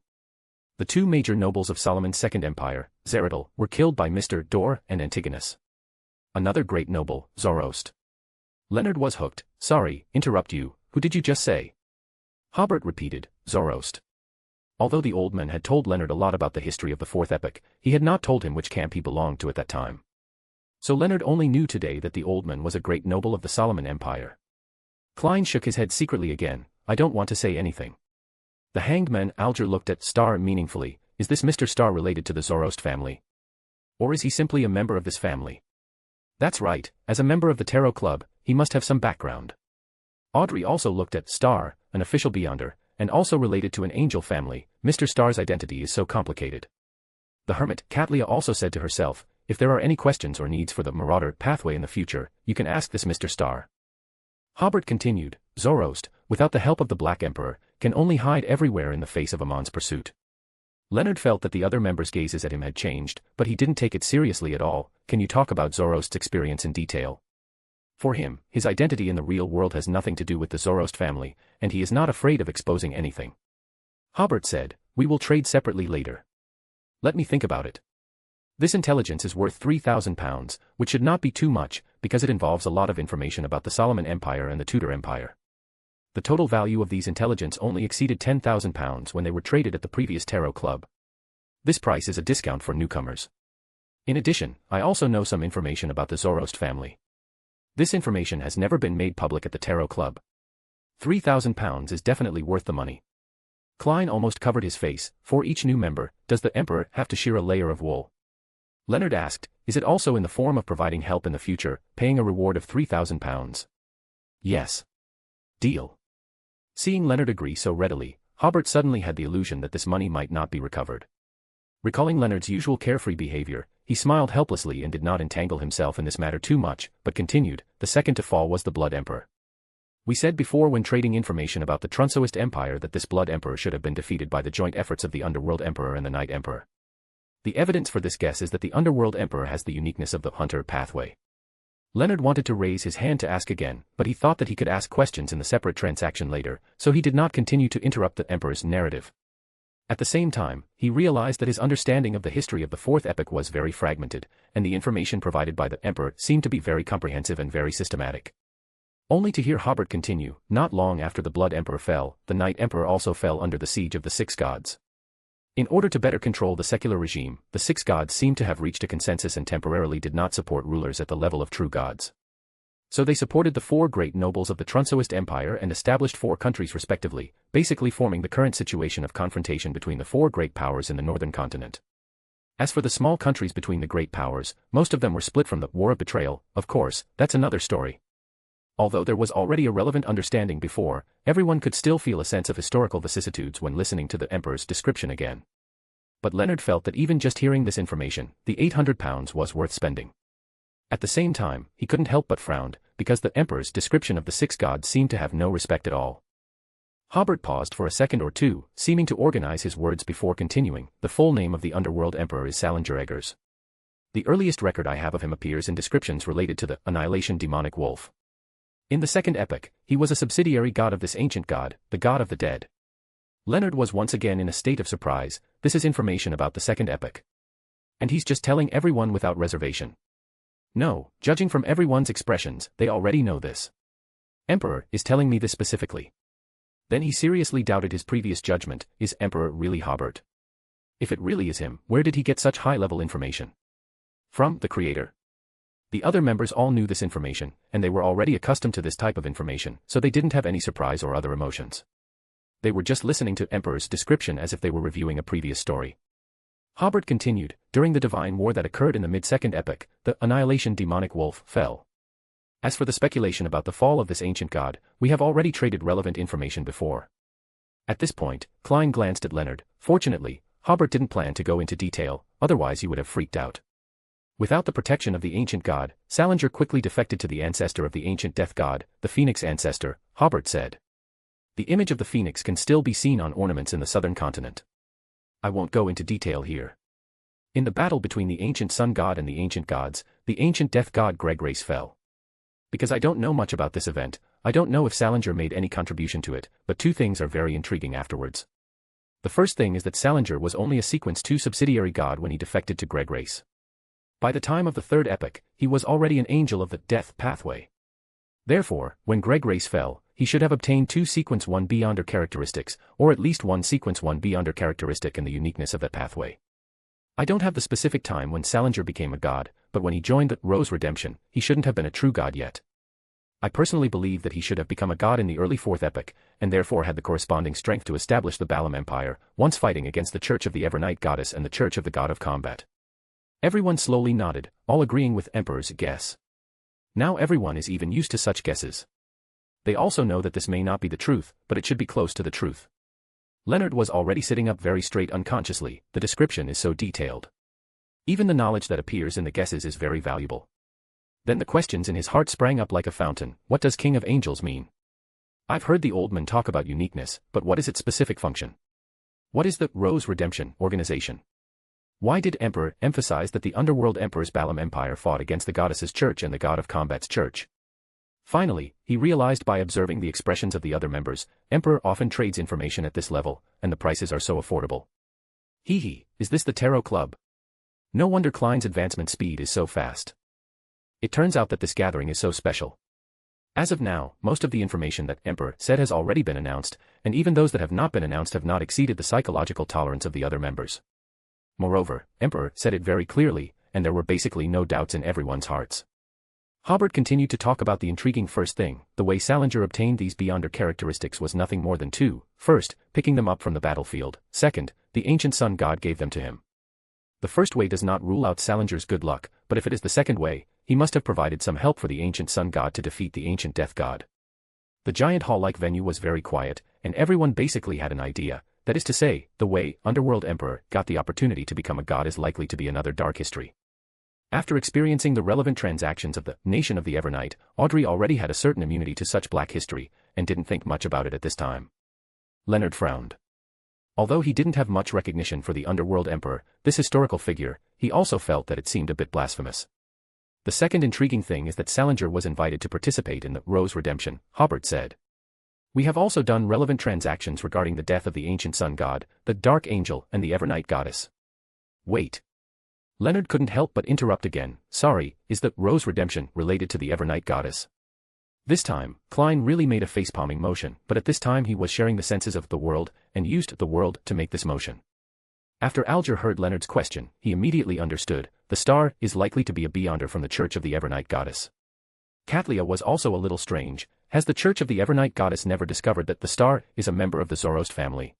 The 2 major nobles of Solomon's Second Empire, Zeradal, were killed by Mr. Dor and Antigonus. Another great noble, Zoroast. Leonard was hooked. Sorry, interrupt you, who did you just say? Hobert repeated, Zoroast. Although the old man had told Leonard a lot about the history of the 4th epoch, he had not told him which camp he belonged to at that time. So Leonard only knew today that the old man was a great noble of the Solomon Empire. Klein shook his head secretly again, I don't want to say anything. The hanged man Alger looked at Star meaningfully, is this Mr. Star related to the Zoroast family? Or is he simply a member of this family? That's right, as a member of the Tarot Club, he must have some background. Audrey also looked at Star, an official beyonder, and also related to an angel family. Mr. Star's identity is so complicated. The hermit, Katlia, also said to herself, if there are any questions or needs for the Marauder pathway in the future, you can ask this Mr. Star. Hobert continued, Zoroast, without the help of the Black Emperor, can only hide everywhere in the face of Amon's pursuit. Leonard felt that the other members' gazes at him had changed, but he didn't take it seriously at all. Can you talk about Zoroast's experience in detail? For him, his identity in the real world has nothing to do with the Zoroast family, and he is not afraid of exposing anything. Hobert said, we will trade separately later. Let me think about it. This intelligence is worth £3,000, which should not be too much, because it involves a lot of information about the Solomon Empire and the Tudor Empire. The total value of these intelligence only exceeded £10,000 when they were traded at the previous Tarot Club. This price is a discount for newcomers. In addition, I also know some information about the Zoroast family. This information has never been made public at the Tarot Club. £3,000 is definitely worth the money. Klein almost covered his face. For each new member, does the Emperor have to shear a layer of wool? Leonard asked, is it also in the form of providing help in the future, paying a reward of £3,000? Yes. Deal. Seeing Leonard agree so readily, Hobert suddenly had the illusion that this money might not be recovered. Recalling Leonard's usual carefree behavior, he smiled helplessly and did not entangle himself in this matter too much, but continued, the second to fall was the Blood Emperor. We said before when trading information about the Trunsoist Empire that this Blood Emperor should have been defeated by the joint efforts of the Underworld Emperor and the Night Emperor. The evidence for this guess is that the Underworld Emperor has the uniqueness of the Hunter pathway. Leonard wanted to raise his hand to ask again, but he thought that he could ask questions in the separate transaction later, so he did not continue to interrupt the Emperor's narrative. At the same time, he realized that his understanding of the history of the Fourth Epoch was very fragmented, and the information provided by the Emperor seemed to be very comprehensive and very systematic. Only to hear Hobert continue, not long after the Blood Emperor fell, the Night Emperor also fell under the siege of the Six Gods. In order to better control the secular regime, the Six Gods seemed to have reached a consensus and temporarily did not support rulers at the level of true gods. So they supported the four great nobles of the Trunsoist Empire and established four countries respectively, basically forming the current situation of confrontation between the four great powers in the northern continent. As for the small countries between the great powers, most of them were split from the War of Betrayal. Of course, that's another story. Although there was already a relevant understanding before, everyone could still feel a sense of historical vicissitudes when listening to the Emperor's description again. But Leonard felt that even just hearing this information, the £800 was worth spending. At the same time, he couldn't help but frown, because the Emperor's description of the Six Gods seemed to have no respect at all. Hobert paused for a second or two, seeming to organize his words before continuing. The full name of the Underworld Emperor is Salinger Eggers. The earliest record I have of him appears in descriptions related to the Annihilation demonic wolf. In the Second Epoch, he was a subsidiary god of this ancient god, the god of the dead. Leonard was once again in a state of surprise. This is information about the Second Epoch. And he's just telling everyone without reservation. No, judging from everyone's expressions, they already know this. Emperor is telling me this specifically. Then he seriously doubted his previous judgment. Is Emperor really Hobert? If it really is him, where did he get such high-level information? From the Creator. The other members all knew this information, and they were already accustomed to this type of information, so they didn't have any surprise or other emotions. They were just listening to Emperor's description as if they were reviewing a previous story. Hobert continued, during the divine war that occurred in the mid-Second Epoch, the Annihilation demonic wolf fell. As for the speculation about the fall of this ancient god, we have already traded relevant information before. At this point, Klein glanced at Leonard. Fortunately, Hobert didn't plan to go into detail, otherwise he would have freaked out. Without the protection of the ancient god, Salinger quickly defected to the ancestor of the ancient death god, the Phoenix ancestor, Hobert said. The image of the phoenix can still be seen on ornaments in the southern continent. I won't go into detail here. In the battle between the ancient sun god and the ancient gods, the ancient death god Gregrace fell. Because I don't know much about this event, I don't know if Salinger made any contribution to it, but two things are very intriguing afterwards. The first thing is that Salinger was only a sequence 2 subsidiary god when he defected to Gregrace. By the time of the Third Epoch, he was already an angel of the death pathway. Therefore, when Gregrace fell, he should have obtained 2 sequence 1b under characteristics, or at least 1 sequence 1b under characteristic in the uniqueness of that pathway. I don't have the specific time when Salinger became a god, but when he joined the Rose Redemption, he shouldn't have been a true god yet. I personally believe that he should have become a god in the early Fourth Epoch, and therefore had the corresponding strength to establish the Balaam Empire, once fighting against the Church of the Evernight Goddess and the Church of the God of Combat. Everyone slowly nodded, all agreeing with Emperor's guess. Now everyone is even used to such guesses. They also know that this may not be the truth, but it should be close to the truth. Leonard was already sitting up very straight unconsciously. The description is so detailed. Even the knowledge that appears in the guesses is very valuable. Then the questions in his heart sprang up like a fountain. What does King of Angels mean? I've heard the old man talk about uniqueness, but what is its specific function? What is the Rose Redemption organization? Why did Emperor emphasize that the Underworld Emperor's Balaam Empire fought against the Goddess's Church and the God of Combat's Church? Finally, he realized by observing the expressions of the other members, Emperor often trades information at this level, and the prices are so affordable. Is this the Tarot Club? No wonder Klein's advancement speed is so fast. It turns out that this gathering is so special. As of now, most of the information that Emperor said has already been announced, and even those that have not been announced have not exceeded the psychological tolerance of the other members. Moreover, Emperor said it very clearly, and there were basically no doubts in everyone's hearts. Hobert continued to talk about the intriguing first thing. The way Salinger obtained these beyonder characteristics was nothing more than two: first, picking them up from the battlefield; second, the ancient sun god gave them to him. The first way does not rule out Salinger's good luck, but if it is the second way, he must have provided some help for the ancient sun god to defeat the ancient death god. The giant hall-like venue was very quiet, and everyone basically had an idea. That is to say, the way Underworld Emperor got the opportunity to become a god is likely to be another dark history. After experiencing the relevant transactions of the Nation of the Evernight, Audrey already had a certain immunity to such black history, and didn't think much about it at this time. Leonard frowned. Although he didn't have much recognition for the Underworld Emperor, this historical figure, he also felt that it seemed a bit blasphemous. The second intriguing thing is that Salinger was invited to participate in the Rose Redemption, Hobert said. We have also done relevant transactions regarding the death of the ancient sun god, the Dark Angel, and the Evernight goddess. Wait. Leonard couldn't help but interrupt again. Sorry, is the Rose Redemption related to the Evernight goddess? This time, Klein really made a facepalming motion, but at this time he was sharing the senses of the world, and used the world to make this motion. After Alger heard Leonard's question, he immediately understood. The star is likely to be a beyonder from the Church of the Evernight goddess. Cathlia was also a little strange. Has the Church of the Evernight goddess never discovered that the star is a member of the Zoroast family?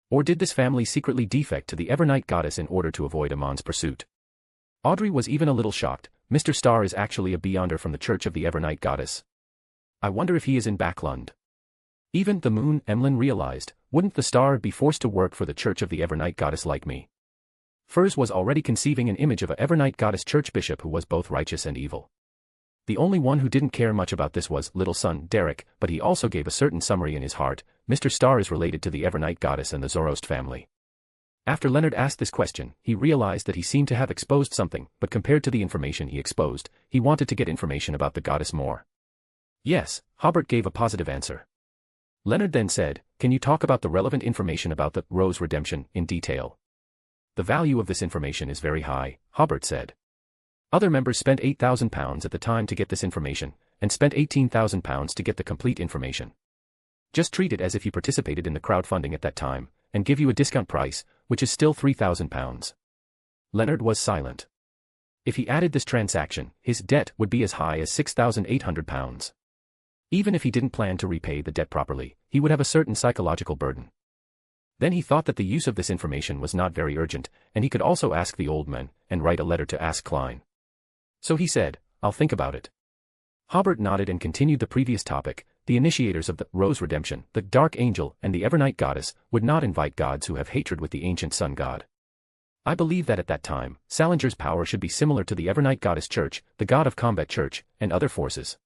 Or did this family secretly defect to the Evernight goddess in order to avoid Amon's pursuit? Audrey was even a little shocked. Mr. Star is actually a beyonder from the Church of the Evernight goddess. I wonder if he is in Backlund. Even the moon, Emlyn realized, wouldn't the star be forced to work for the Church of the Evernight goddess like me? Furs was already conceiving an image of a Evernight goddess church bishop who was both righteous and evil. The only one who didn't care much about this was little son Derek, but he also gave a certain summary in his heart. Mr. Star is related to the Evernight goddess and the Zoroast family. After Leonard asked this question, he realized that he seemed to have exposed something, but compared to the information he exposed, he wanted to get information about the goddess more. Yes, Hobert gave a positive answer. Leonard then said, can you talk about the relevant information about the Rose Redemption in detail? The value of this information is very high, Hobert said. Other members spent £8,000 at the time to get this information, and spent £18,000 to get the complete information. Just treat it as if you participated in the crowdfunding at that time, and give you a discount price, which is still £3,000. Leonard was silent. If he added this transaction, his debt would be as high as £6,800. Even if he didn't plan to repay the debt properly, he would have a certain psychological burden. Then he thought that the use of this information was not very urgent, and he could also ask the old man, and write a letter to ask Klein. So he said, I'll think about it. Hobert nodded and continued the previous topic. The initiators of the Rose Redemption, the Dark Angel, and the Evernight goddess, would not invite gods who have hatred with the ancient sun god. I believe that at that time, Salinger's power should be similar to the Evernight goddess church, the god of combat church, and other forces.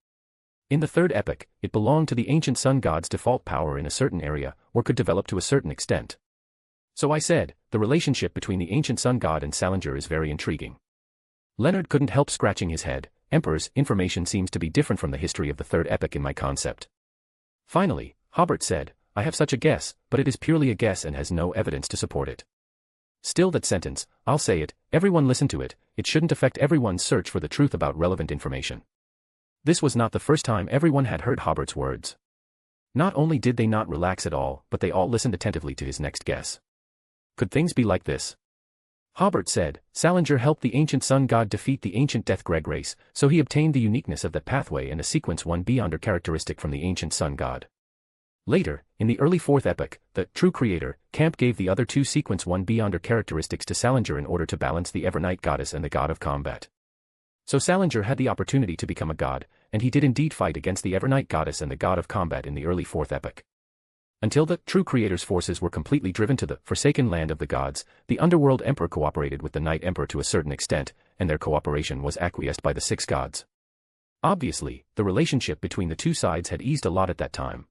In the third epoch, it belonged to the ancient sun god's default power in a certain area, or could develop to a certain extent. So I said, the relationship between the ancient sun god and Salinger is very intriguing. Leonard couldn't help scratching his head. Emperor's information seems to be different from the history of the third epoch in my concept. Finally, Hobert said, I have such a guess, but it is purely a guess and has no evidence to support it. Still that sentence, I'll say it, everyone listen to it, it shouldn't affect everyone's search for the truth about relevant information. This was not the first time everyone had heard Hobert's words. Not only did they not relax at all, but they all listened attentively to his next guess. Could things be like this? Hobert said, Salinger helped the ancient sun god defeat the ancient death Greg race, so he obtained the uniqueness of that pathway and a sequence 1 beyonder characteristic from the ancient sun god. Later, in the early fourth epoch, the true creator, Camp gave the other two sequence 1 beyonder characteristics to Salinger in order to balance the Evernight goddess and the god of combat. So Salinger had the opportunity to become a god, and he did indeed fight against the Evernight goddess and the god of combat in the early fourth epoch. Until the true creator's forces were completely driven to the forsaken land of the gods, the Underworld Emperor cooperated with the Night Emperor to a certain extent, and their cooperation was acquiesced by the six gods. Obviously, the relationship between the two sides had eased a lot at that time.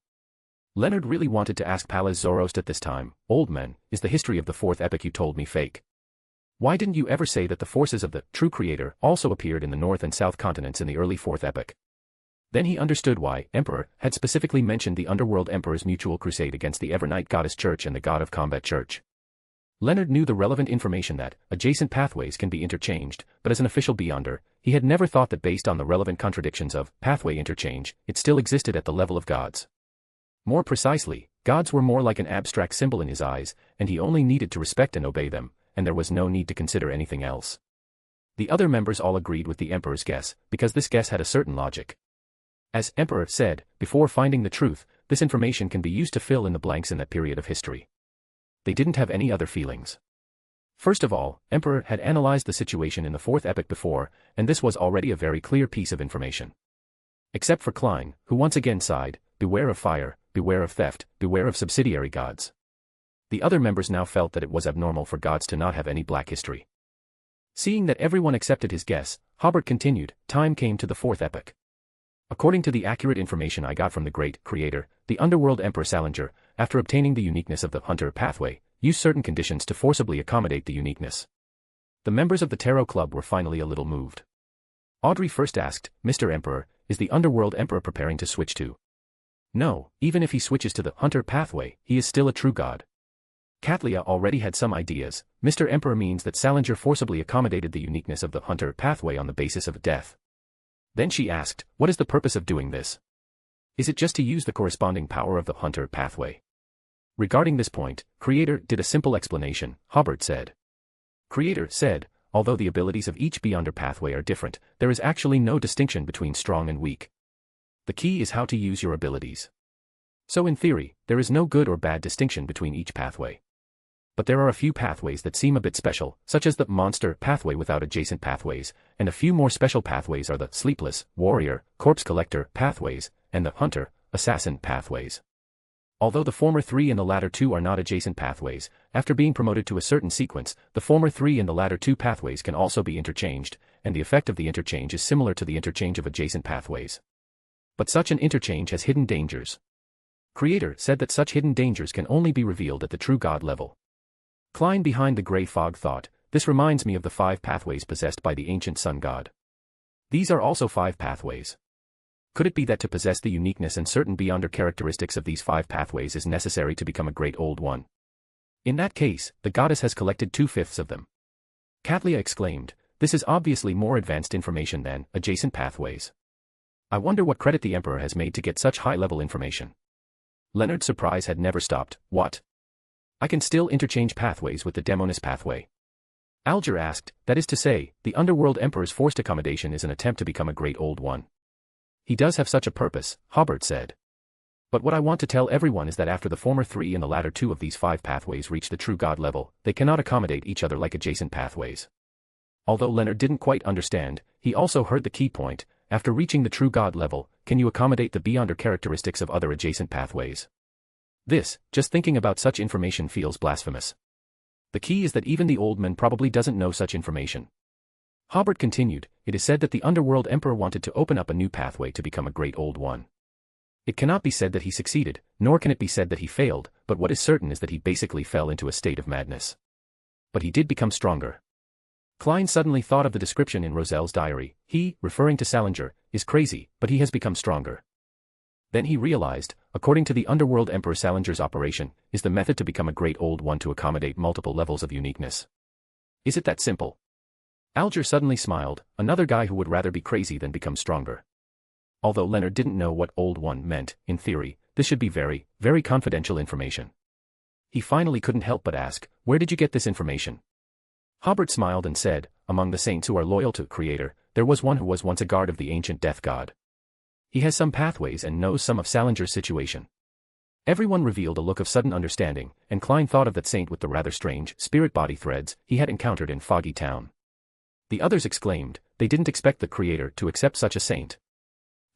Leonard really wanted to ask Pallas Zoroast at this time, Old man, is the history of the fourth epoch you told me fake? Why didn't you ever say that the forces of the true creator also appeared in the north and south continents in the early fourth epoch? Then he understood why Emperor had specifically mentioned the Underworld Emperor's mutual crusade against the Evernight Goddess Church and the God of Combat Church. Leonard knew the relevant information that adjacent pathways can be interchanged, but as an official beyonder, he had never thought that based on the relevant contradictions of pathway interchange, it still existed at the level of gods. More precisely, gods were more like an abstract symbol in his eyes, and he only needed to respect and obey them, and there was no need to consider anything else. The other members all agreed with the Emperor's guess, because this guess had a certain logic. As Emperor said, before finding the truth, this information can be used to fill in the blanks in that period of history. They didn't have any other feelings. First of all, Emperor had analyzed the situation in the fourth epoch before, and this was already a very clear piece of information. Except for Klein, who once again sighed, beware of fire, beware of theft, beware of subsidiary gods. The other members now felt that it was abnormal for gods to not have any black history. Seeing that everyone accepted his guess, Hobert continued, time came to the fourth epoch. According to the accurate information I got from the great creator, the underworld Emperor Salinger, after obtaining the uniqueness of the hunter pathway, used certain conditions to forcibly accommodate the uniqueness. The members of the Tarot Club were finally a little moved. Audrey first asked, Mr. Emperor, is the underworld Emperor preparing to switch to? No, even if he switches to the hunter pathway, he is still a true god. Katlia already had some ideas. Mr. Emperor means that Salinger forcibly accommodated the uniqueness of the hunter pathway on the basis of death. Then she asked, what is the purpose of doing this? Is it just to use the corresponding power of the hunter pathway? Regarding this point, Creator did a simple explanation, Hobert said. Creator said, although the abilities of each Beyonder pathway are different, there is actually no distinction between strong and weak. The key is how to use your abilities. So in theory, there is no good or bad distinction between each pathway. But there are a few pathways that seem a bit special, such as the monster pathway without adjacent pathways, and a few more special pathways are the sleepless, warrior, corpse collector pathways, and the hunter, assassin pathways. Although the former three and the latter two are not adjacent pathways, after being promoted to a certain sequence, the former three and the latter two pathways can also be interchanged, and the effect of the interchange is similar to the interchange of adjacent pathways. But such an interchange has hidden dangers. Creator said that such hidden dangers can only be revealed at the true God level. Klein behind the grey fog thought, this reminds me of the 5 pathways possessed by the ancient sun god. These are also 5 pathways. Could it be that to possess the uniqueness and certain Beyonder characteristics of these 5 pathways is necessary to become a great old one? In that case, the goddess has collected 2/5 of them. Katlia exclaimed, this is obviously more advanced information than adjacent pathways. I wonder what credit the Emperor has made to get such high-level information. Leonard's surprise had never stopped. What? I can still interchange pathways with the Demonis pathway. Alger asked, that is to say, the Underworld Emperor's forced accommodation is an attempt to become a great old one. He does have such a purpose, Hobert said. But what I want to tell everyone is that after the former 3 and the latter 2 of these 5 pathways reach the true God level, they cannot accommodate each other like adjacent pathways. Although Leonard didn't quite understand, he also heard the key point, after reaching the true God level, can you accommodate the Beyonder characteristics of other adjacent pathways? This, just thinking about such information feels blasphemous. The key is that even the old man probably doesn't know such information. Hobert continued, it is said that the Underworld Emperor wanted to open up a new pathway to become a great old one. It cannot be said that he succeeded, nor can it be said that he failed, but what is certain is that he basically fell into a state of madness. But he did become stronger. Klein suddenly thought of the description in Roselle's diary, he, referring to Salinger, is crazy, but he has become stronger. Then he realized, according to the Underworld Emperor Salinger's operation, is the method to become a great old one to accommodate multiple levels of uniqueness. Is it that simple? Alger suddenly smiled, another guy who would rather be crazy than become stronger. Although Leonard didn't know what old one meant, in theory, this should be very, very confidential information. He finally couldn't help but ask, where did you get this information? Hobert smiled and said, among the saints who are loyal to Creator, there was one who was once a guard of the ancient death god. He has some pathways and knows some of Salinger's situation. Everyone revealed a look of sudden understanding, and Klein thought of that saint with the rather strange, spirit-body threads he had encountered in Foggy Town. The others exclaimed, they didn't expect the Creator to accept such a saint.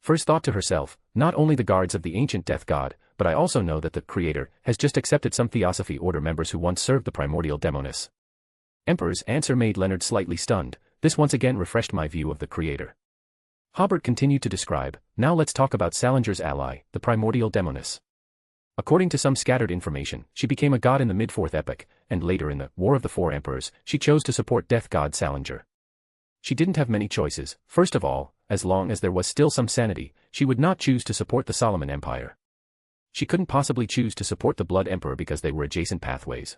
First thought to herself, not only the guards of the ancient death god, but I also know that the Creator has just accepted some Theosophy Order members who once served the primordial Demonis. Emperor's answer made Leonard slightly stunned, this once again refreshed my view of the Creator. Hobert continued to describe, now let's talk about Salinger's ally, the primordial Demonis. According to some scattered information, she became a god in the mid-4th epoch, and later in the War of the Four Emperors, she chose to support death god Salinger. She didn't have many choices. First of all, as long as there was still some sanity, she would not choose to support the Solomon Empire. She couldn't possibly choose to support the Blood Emperor because they were adjacent pathways.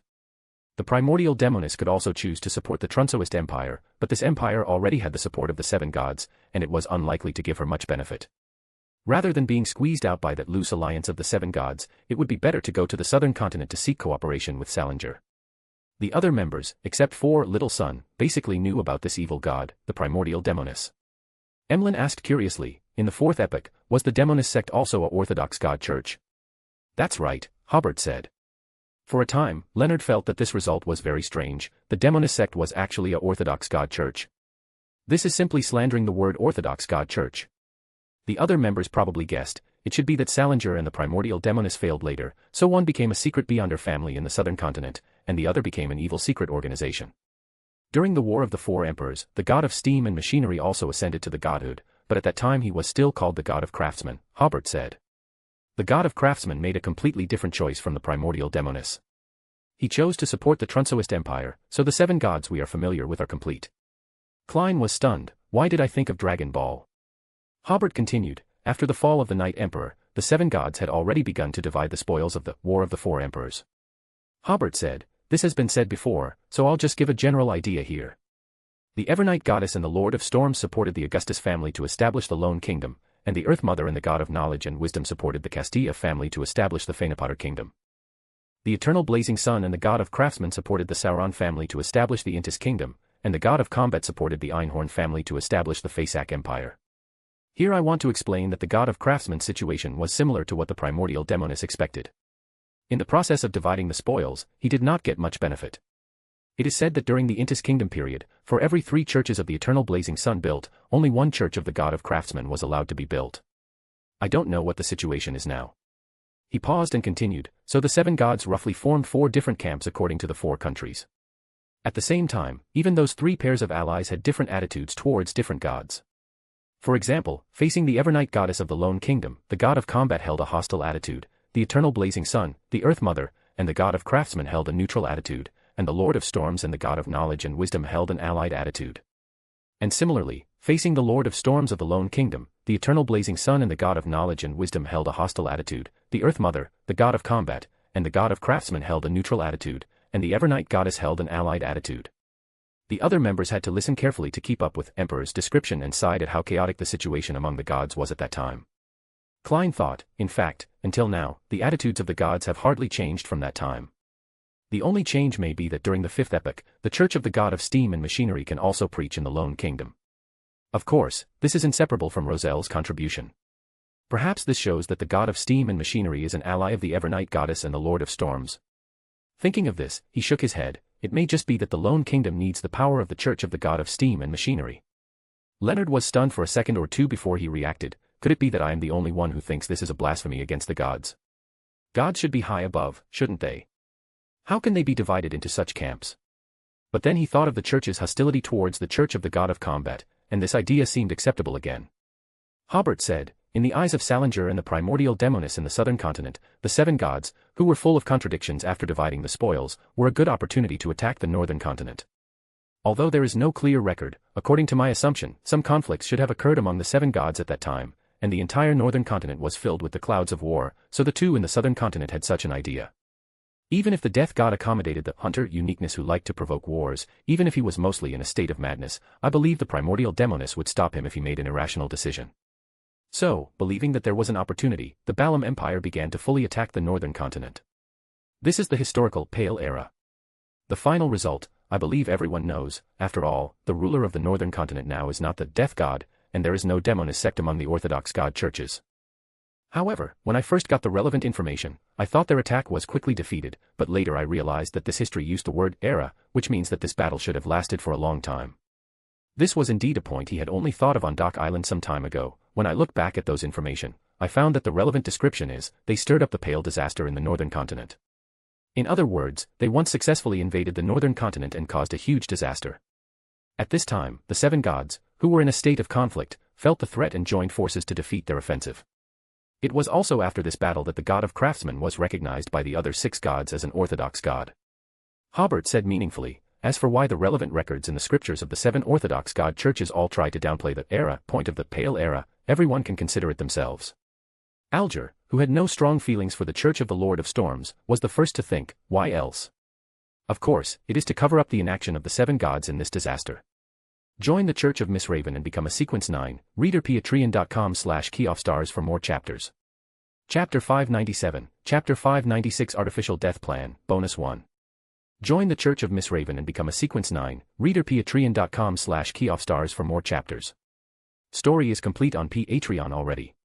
The primordial Demonis could also choose to support the Trunsoist Empire, but this empire already had the support of the 7 gods, and it was unlikely to give her much benefit. Rather than being squeezed out by that loose alliance of the 7 gods, it would be better to go to the southern continent to seek cooperation with Salinger. The other members, except for Little Sun, basically knew about this evil god, the primordial Demonis. Emlyn asked curiously, in the fourth epoch, was the Demonis sect also a Orthodox god church? That's right, Hobert said. For a time, Leonard felt that this result was very strange. The Demonis sect was actually a Orthodox god church. This is simply slandering the word Orthodox god church. The other members probably guessed, it should be that Salinger and the primordial Demonis failed later, so one became a secret Beyonder family in the southern continent, and the other became an evil secret organization. During the War of the Four Emperors, the god of steam and machinery also ascended to the godhood, but at that time he was still called the god of craftsmen, Hobert said. The god of craftsmen made a completely different choice from the primordial Demonis. He chose to support the Trunsoist Empire, so the seven gods we are familiar with are complete. Klein was stunned. Why did I think of Dragon Ball? Hobert continued, after the fall of the Night Emperor, the seven gods had already begun to divide the spoils of the War of the Four Emperors. Hobert said, this has been said before, so I'll just give a general idea here. The Evernight goddess and the Lord of Storms supported the Augustus family to establish the Lone Kingdom, and the Earth Mother and the God of Knowledge and Wisdom supported the Castilla family to establish the Fanapotter Kingdom. The Eternal Blazing Sun and the God of Craftsmen supported the Sauron family to establish the Intis Kingdom, and the God of Combat supported the Einhorn family to establish the Faesac Empire. Here I want to explain that the God of Craftsmen's situation was similar to what the primordial Demonis expected. In the process of dividing the spoils, he did not get much benefit. It is said that during the Intis Kingdom period, for every 3 churches of the Eternal Blazing Sun built, only 1 church of the God of Craftsmen was allowed to be built. I don't know what the situation is now. He paused and continued, so the 7 gods roughly formed 4 different camps according to the 4 countries. At the same time, even those 3 pairs of allies had different attitudes towards different gods. For example, facing the Evernight goddess of the Lone Kingdom, the God of Combat held a hostile attitude, the Eternal Blazing Sun, the Earth Mother, and the God of Craftsmen held a neutral attitude, and the Lord of Storms and the God of Knowledge and Wisdom held an allied attitude. And similarly, facing the Lord of Storms of the Lone Kingdom, the Eternal Blazing Sun and the God of Knowledge and Wisdom held a hostile attitude, the Earth Mother, the God of Combat, and the God of Craftsmen held a neutral attitude, and the Evernight goddess held an allied attitude. The other members had to listen carefully to keep up with Emperor's description and sighed at how chaotic the situation among the gods was at that time. Klein thought, in fact, until now, the attitudes of the gods have hardly changed from that time. The only change may be that during the 5th epoch, the Church of the God of Steam and Machinery can also preach in the Lone Kingdom. Of course, this is inseparable from Roselle's contribution. Perhaps this shows that the God of Steam and Machinery is an ally of the Evernight goddess and the Lord of Storms. Thinking of this, he shook his head. It may just be that the Lone Kingdom needs the power of the Church of the God of Steam and Machinery. Leonard was stunned for a second or two before he reacted. Could it be that I am the only one who thinks this is a blasphemy against the gods? Gods should be high above, shouldn't they? How can they be divided into such camps? But then he thought of the Church's hostility towards the Church of the God of Combat, and this idea seemed acceptable again. Hobert said, in the eyes of Salinger and the primordial Demonis in the southern continent, the 7 gods, who were full of contradictions after dividing the spoils, were a good opportunity to attack the northern continent. Although there is no clear record, according to my assumption, some conflicts should have occurred among the 7 gods at that time, and the entire northern continent was filled with the clouds of war, so the 2 in the southern continent had such an idea. Even if the death god accommodated the hunter uniqueness who liked to provoke wars, even if he was mostly in a state of madness, I believe the primordial Demonis would stop him if he made an irrational decision. So, believing that there was an opportunity, the Balam Empire began to fully attack the northern continent. This is the historical Pale Era. The final result, I believe everyone knows. After all, the ruler of the northern continent now is not the death god, and there is no Demonis sect among the Orthodox god churches. However, when I first got the relevant information, I thought their attack was quickly defeated, but later I realized that this history used the word era, which means that this battle should have lasted for a long time. This was indeed a point he had only thought of on Dock Island some time ago. When I look back at those information, I found that the relevant description is, they stirred up the Pale Disaster in the northern continent. In other words, they once successfully invaded the northern continent and caused a huge disaster. At this time, the 7 gods, who were in a state of conflict, felt the threat and joined forces to defeat their offensive. It was also after this battle that the God of Craftsmen was recognized by the other 6 gods as an orthodox god. Hobert said meaningfully, as for why the relevant records in the scriptures of the 7 orthodox god churches all try to downplay the era point of the Pale Era, everyone can consider it themselves. Alger, who had no strong feelings for the Church of the Lord of Storms, was the first to think, why else? Of course, it is to cover up the inaction of the 7 gods in this disaster. Join the Church of Miss Raven and become a Sequence 9, readerpatreon.com/keyoffstars for more chapters. Chapter 597, Chapter 596 Artificial Death Plan, Bonus 1. Join the Church of Miss Raven and become a Sequence 9, reader patreon.com/keyoffstars for more chapters. Story is complete on Patreon already.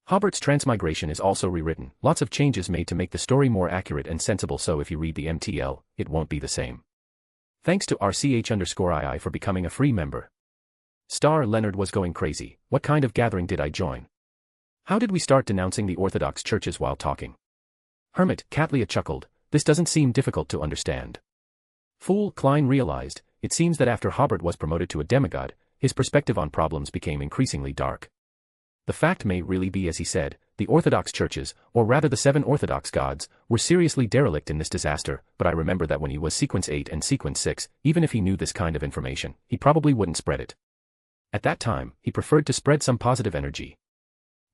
Hobert's transmigration is also rewritten, lots of changes made to make the story more accurate and sensible, so if you read the MTL, it won't be the same. Thanks to RCH_II for becoming a free member. Star Leonard was going crazy. What kind of gathering did I join? How did we start denouncing the Orthodox churches while talking? Hermit, Katlia chuckled, this doesn't seem difficult to understand. Fool, Klein realized, it seems that after Hobert was promoted to a demigod, his perspective on problems became increasingly dark. The fact may really be as he said, the Orthodox churches, or rather the 7 Orthodox gods, were seriously derelict in this disaster, but I remember that when he was Sequence 8 and Sequence 6, even if he knew this kind of information, he probably wouldn't spread it. At that time, he preferred to spread some positive energy.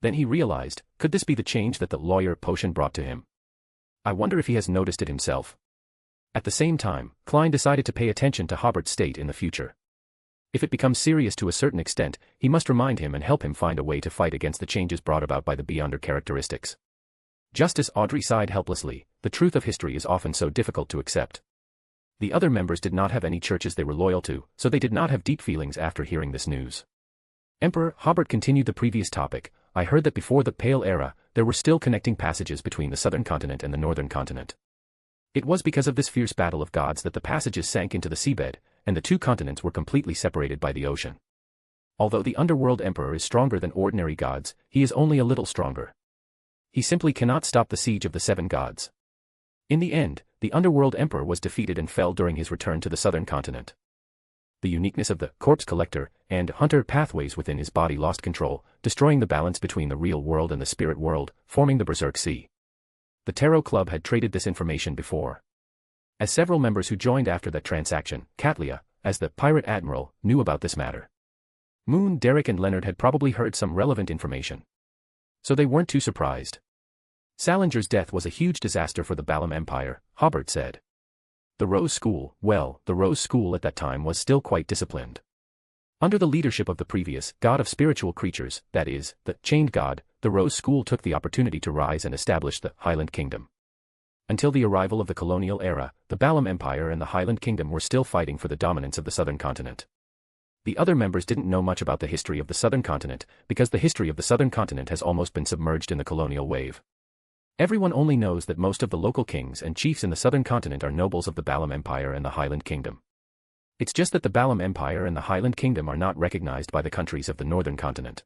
Then he realized, could this be the change that the lawyer potion brought to him? I wonder if he has noticed it himself. At the same time, Klein decided to pay attention to Hobert's state in the future. If it becomes serious to a certain extent, he must remind him and help him find a way to fight against the changes brought about by the Beyonder characteristics. Justice Audrey sighed helplessly, the truth of history is often so difficult to accept. The other members did not have any churches they were loyal to, so they did not have deep feelings after hearing this news. Emperor, Hobert continued the previous topic, I heard that before the Pale Era, there were still connecting passages between the southern continent and the northern continent. It was because of this fierce battle of gods that the passages sank into the seabed, and the two continents were completely separated by the ocean. Although the underworld emperor is stronger than ordinary gods, he is only a little stronger. He simply cannot stop the siege of the 7 gods. In the end, the underworld emperor was defeated and fell during his return to the southern continent. The uniqueness of the corpse collector and hunter pathways within his body lost control, destroying the balance between the real world and the spirit world, forming the Berserk Sea. The Tarot Club had traded this information before. As several members who joined after that transaction, Katlia, as the pirate admiral, knew about this matter. Moon, Derek and Leonard had probably heard some relevant information. So they weren't too surprised. Salinger's death was a huge disaster for the Balam Empire, Hobert said. The Rose School, well, the Rose School at that time was still quite disciplined. Under the leadership of the previous god of spiritual creatures, that is, the Chained God, the Rose School took the opportunity to rise and establish the Highland Kingdom. Until the arrival of the colonial era, the Balam Empire and the Highland Kingdom were still fighting for the dominance of the southern continent. The other members didn't know much about the history of the southern continent, because the history of the southern continent has almost been submerged in the colonial wave. Everyone only knows that most of the local kings and chiefs in the southern continent are nobles of the Balam Empire and the Highland Kingdom. It's just that the Balam Empire and the Highland Kingdom are not recognized by the countries of the northern continent.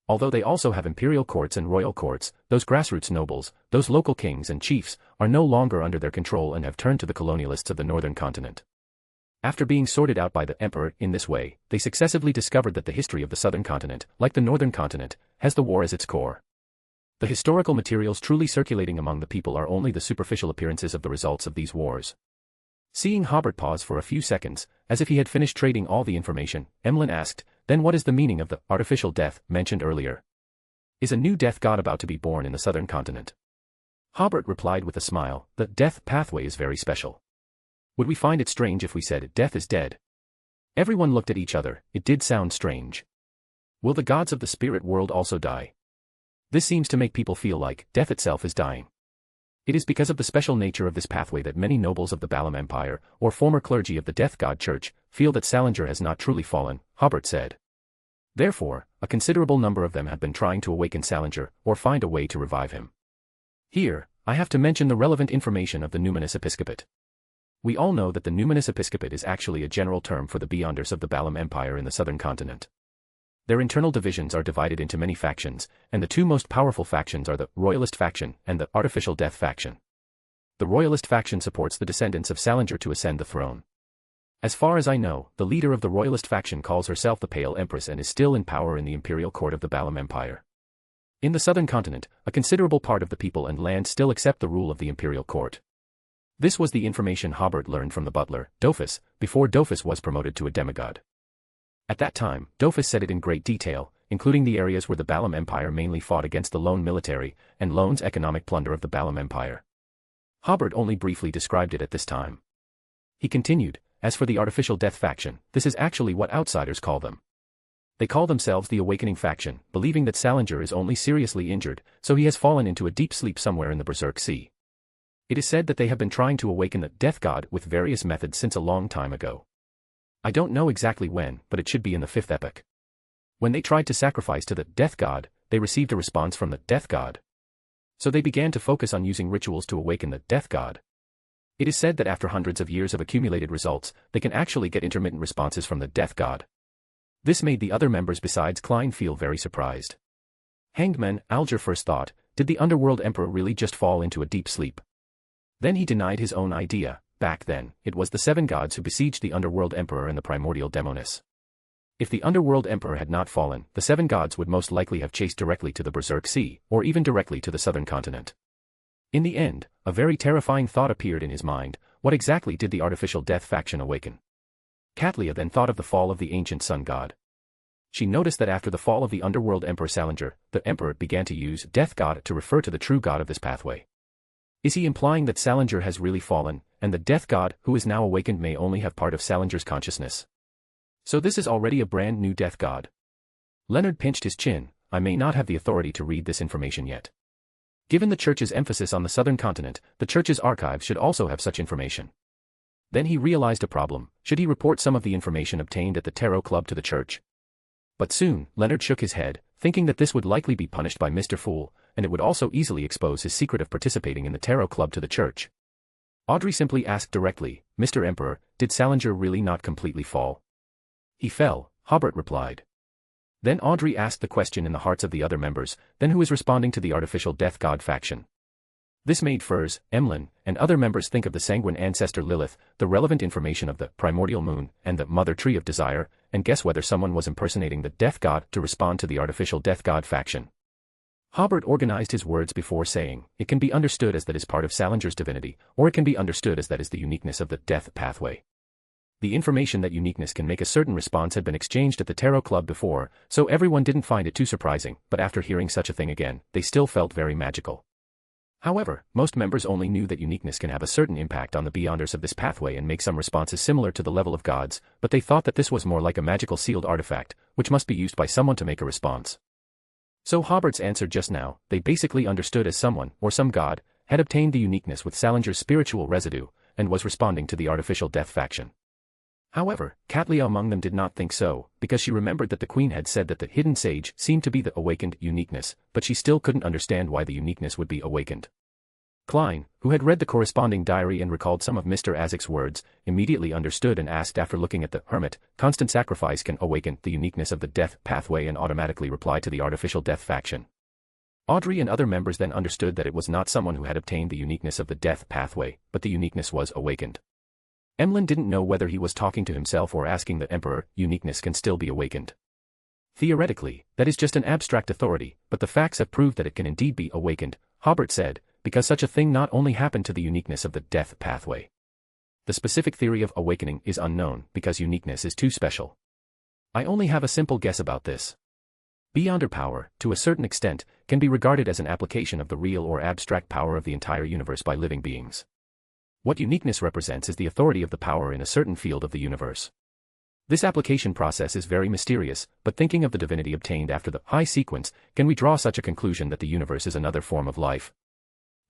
Although they also have imperial courts and royal courts, those grassroots nobles, those local kings and chiefs, are no longer under their control and have turned to the colonialists of the northern continent. After being sorted out by the emperor in this way, they successively discovered that the history of the southern continent, like the northern continent, has the war as its core. The historical materials truly circulating among the people are only the superficial appearances of the results of these wars. Seeing Hobert pause for a few seconds, as if he had finished trading all the information, Emlyn asked, then what is the meaning of the artificial death mentioned earlier? Is a new death god about to be born in the southern continent? Hobert replied with a smile, the death pathway is very special. Would we find it strange if we said death is dead? Everyone looked at each other, it did sound strange. Will the gods of the spirit world also die? This seems to make people feel like death itself is dying. It is because of the special nature of this pathway that many nobles of the Balam Empire, or former clergy of the Death God Church, feel that Salinger has not truly fallen, Hobert said. Therefore, a considerable number of them have been trying to awaken Salinger, or find a way to revive him. Here, I have to mention the relevant information of the Numinous Episcopate. We all know that the Numinous Episcopate is actually a general term for the Beyonders of the Balam Empire in the southern continent. Their internal divisions are divided into many factions, and the two most powerful factions are the Royalist faction and the Artificial Death faction. The Royalist faction supports the descendants of Salinger to ascend the throne. As far as I know, the leader of the Royalist faction calls herself the Pale Empress and is still in power in the imperial court of the Balam Empire. In the southern continent, a considerable part of the people and land still accept the rule of the imperial court. This was the information Hobert learned from the butler, Dofus, before Dofus was promoted to a demigod. At that time, Dofus said it in great detail, including the areas where the Balam Empire mainly fought against the lone military and lone's economic plunder of the Balam Empire. Hobert only briefly described it at this time. He continued, as for the Artificial Death faction, this is actually what outsiders call them. They call themselves the Awakening faction, believing that Salinger is only seriously injured, so he has fallen into a deep sleep somewhere in the Berserk Sea. It is said that they have been trying to awaken the death god with various methods since a long time ago. I don't know exactly when, but it should be in the 5th epoch. When they tried to sacrifice to the death god, they received a response from the death god. So they began to focus on using rituals to awaken the death god. It is said that after hundreds of years of accumulated results, they can actually get intermittent responses from the death god. This made the other members besides Klein feel very surprised. Hangman Alger first thought, did the underworld emperor really just fall into a deep sleep? Then he denied his own idea. Back then, it was the 7 gods who besieged the underworld emperor and the primordial demoness. If the underworld emperor had not fallen, the 7 gods would most likely have chased directly to the Berserk Sea, or even directly to the southern continent. In the end, a very terrifying thought appeared in his mind: what exactly did the artificial death faction awaken? Katlia then thought of the fall of the ancient sun god. She noticed that after the fall of the underworld emperor Salinger, the emperor began to use death god to refer to the true god of this pathway. Is he implying that Salinger has really fallen, and the death god, who is now awakened, may only have part of Salinger's consciousness? So this is already a brand new death god. Leonard pinched his chin. I may not have the authority to read this information yet. Given the church's emphasis on the southern continent, the church's archives should also have such information. Then he realized a problem: should he report some of the information obtained at the Tarot Club to the church? But soon, Leonard shook his head, thinking that this would likely be punished by Mr. Fool, and it would also easily expose his secret of participating in the Tarot Club to the church. Audrey simply asked directly, Mr. Emperor, did Salinger really not completely fall? He fell, Hobert replied. Then Audrey asked the question in the hearts of the other members, then who is responding to the artificial death god faction? This made Furs, Emlyn, and other members think of the sanguine ancestor Lilith, the relevant information of the primordial moon, and the mother tree of desire, and guess whether someone was impersonating the death god to respond to the artificial death god faction. Hobert organized his words before saying, it can be understood as that is part of Salinger's divinity, or it can be understood as that is the uniqueness of the death pathway. The information that uniqueness can make a certain response had been exchanged at the Tarot Club before, so everyone didn't find it too surprising, but after hearing such a thing again, they still felt very magical. However, most members only knew that uniqueness can have a certain impact on the beyonders of this pathway and make some responses similar to the level of gods, but they thought that this was more like a magical sealed artifact, which must be used by someone to make a response. So Hobert's answer just now, they basically understood as someone, or some god, had obtained the uniqueness with Salinger's spiritual residue, and was responding to the artificial death faction. However, Katlia among them did not think so, because she remembered that the queen had said that the hidden sage seemed to be the awakened uniqueness, but she still couldn't understand why the uniqueness would be awakened. Klein, who had read the corresponding diary and recalled some of Mr. Azek's words, immediately understood and asked after looking at the hermit, constant sacrifice can awaken the uniqueness of the death pathway, and automatically replied to the artificial death faction. Audrey and other members then understood that it was not someone who had obtained the uniqueness of the death pathway, but the uniqueness was awakened. Emlyn didn't know whether he was talking to himself or asking the emperor, uniqueness can still be awakened. Theoretically, that is just an abstract authority, but the facts have proved that it can indeed be awakened, Hobert said, because such a thing not only happened to the uniqueness of the death pathway. The specific theory of awakening is unknown because uniqueness is too special. I only have a simple guess about this. Beyonder power, to a certain extent, can be regarded as an application of the real or abstract power of the entire universe by living beings. What uniqueness represents is the authority of the power in a certain field of the universe. This application process is very mysterious, but thinking of the divinity obtained after the high sequence, can we draw such a conclusion that the universe is another form of life?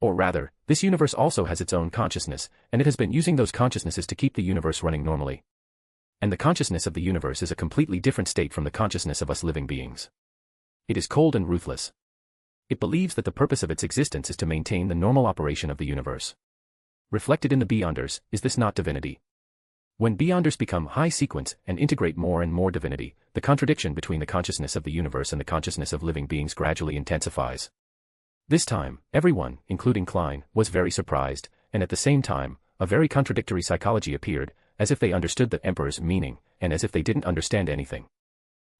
Or rather, this universe also has its own consciousness, and it has been using those consciousnesses to keep the universe running normally. And the consciousness of the universe is a completely different state from the consciousness of us living beings. It is cold and ruthless. It believes that the purpose of its existence is to maintain the normal operation of the universe. Reflected in the Beyonders, is this not divinity? When Beyonders become high sequence and integrate more and more divinity, the contradiction between the consciousness of the universe and the consciousness of living beings gradually intensifies. This time, everyone, including Klein, was very surprised, and at the same time, a very contradictory psychology appeared, as if they understood the emperor's meaning, and as if they didn't understand anything.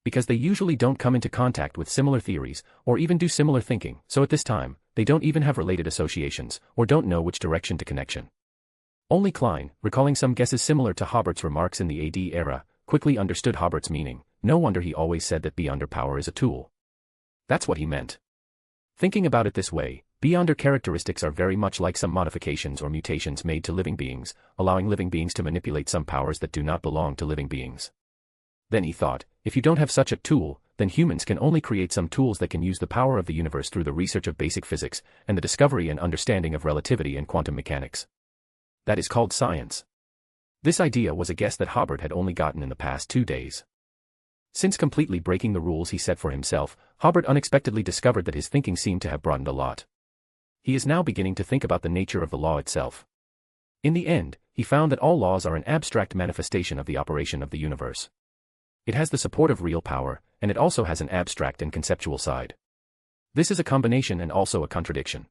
Because they usually don't come into contact with similar theories, or even do similar thinking, so at this time, they don't even have related associations, or don't know which direction to connection. Only Klein, recalling some guesses similar to Hobert's remarks in the AD era, quickly understood Hobert's meaning. No wonder he always said that Beyonder power is a tool. That's what he meant. Thinking about it this way, Beyonder characteristics are very much like some modifications or mutations made to living beings, allowing living beings to manipulate some powers that do not belong to living beings. Then he thought, if you don't have such a tool, then then humans can only create some tools that can use the power of the universe through the research of basic physics and the discovery and understanding of relativity and quantum mechanics. That is called science. This idea was a guess that Hobert had only gotten in the past 2 days. Since completely breaking the rules he set for himself, Hobert unexpectedly discovered that his thinking seemed to have broadened a lot. He is now beginning to think about the nature of the law itself. In the end, he found that all laws are an abstract manifestation of the operation of the universe. It has the support of real power, and it also has an abstract and conceptual side. This is a combination and also a contradiction.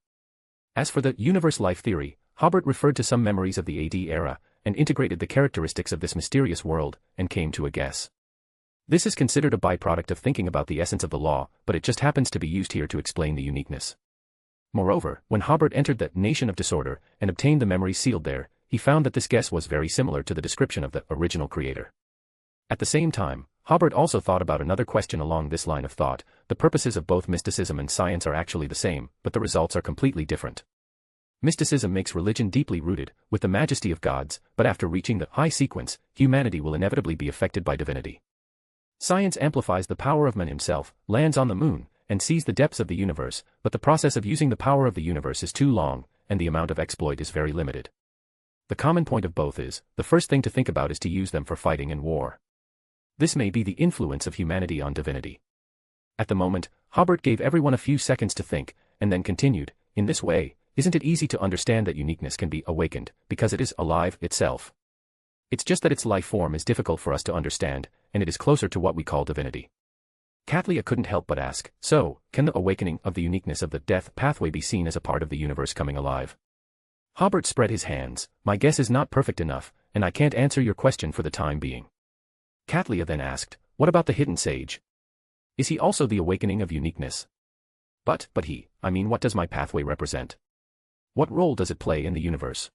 As for the universe life theory, Hobert referred to some memories of the AD era, and integrated the characteristics of this mysterious world, and came to a guess. This is considered a byproduct of thinking about the essence of the law, but it just happens to be used here to explain the uniqueness. Moreover, when Hobert entered the nation of disorder and obtained the memories sealed there, he found that this guess was very similar to the description of the original creator. At the same time, Hobert also thought about another question along this line of thought: the purposes of both mysticism and science are actually the same, but the results are completely different. Mysticism makes religion deeply rooted, with the majesty of gods, but after reaching the high sequence, humanity will inevitably be affected by divinity. Science amplifies the power of man himself, lands on the moon, and sees the depths of the universe, but the process of using the power of the universe is too long, and the amount of exploit is very limited. The common point of both is, the first thing to think about is to use them for fighting and war. This may be the influence of humanity on divinity. At the moment, Hobert gave everyone a few seconds to think, and then continued, in this way, isn't it easy to understand that uniqueness can be awakened, because it is alive itself? It's just that its life form is difficult for us to understand, and it is closer to what we call divinity. Kathleen couldn't help but ask, so, can the awakening of the uniqueness of the death pathway be seen as a part of the universe coming alive? Hobert spread his hands. My guess is not perfect enough, and I can't answer your question for the time being. Kathleen then asked, what about the hidden sage? Is he also the awakening of uniqueness? But what does my pathway represent? What role does it play in the universe?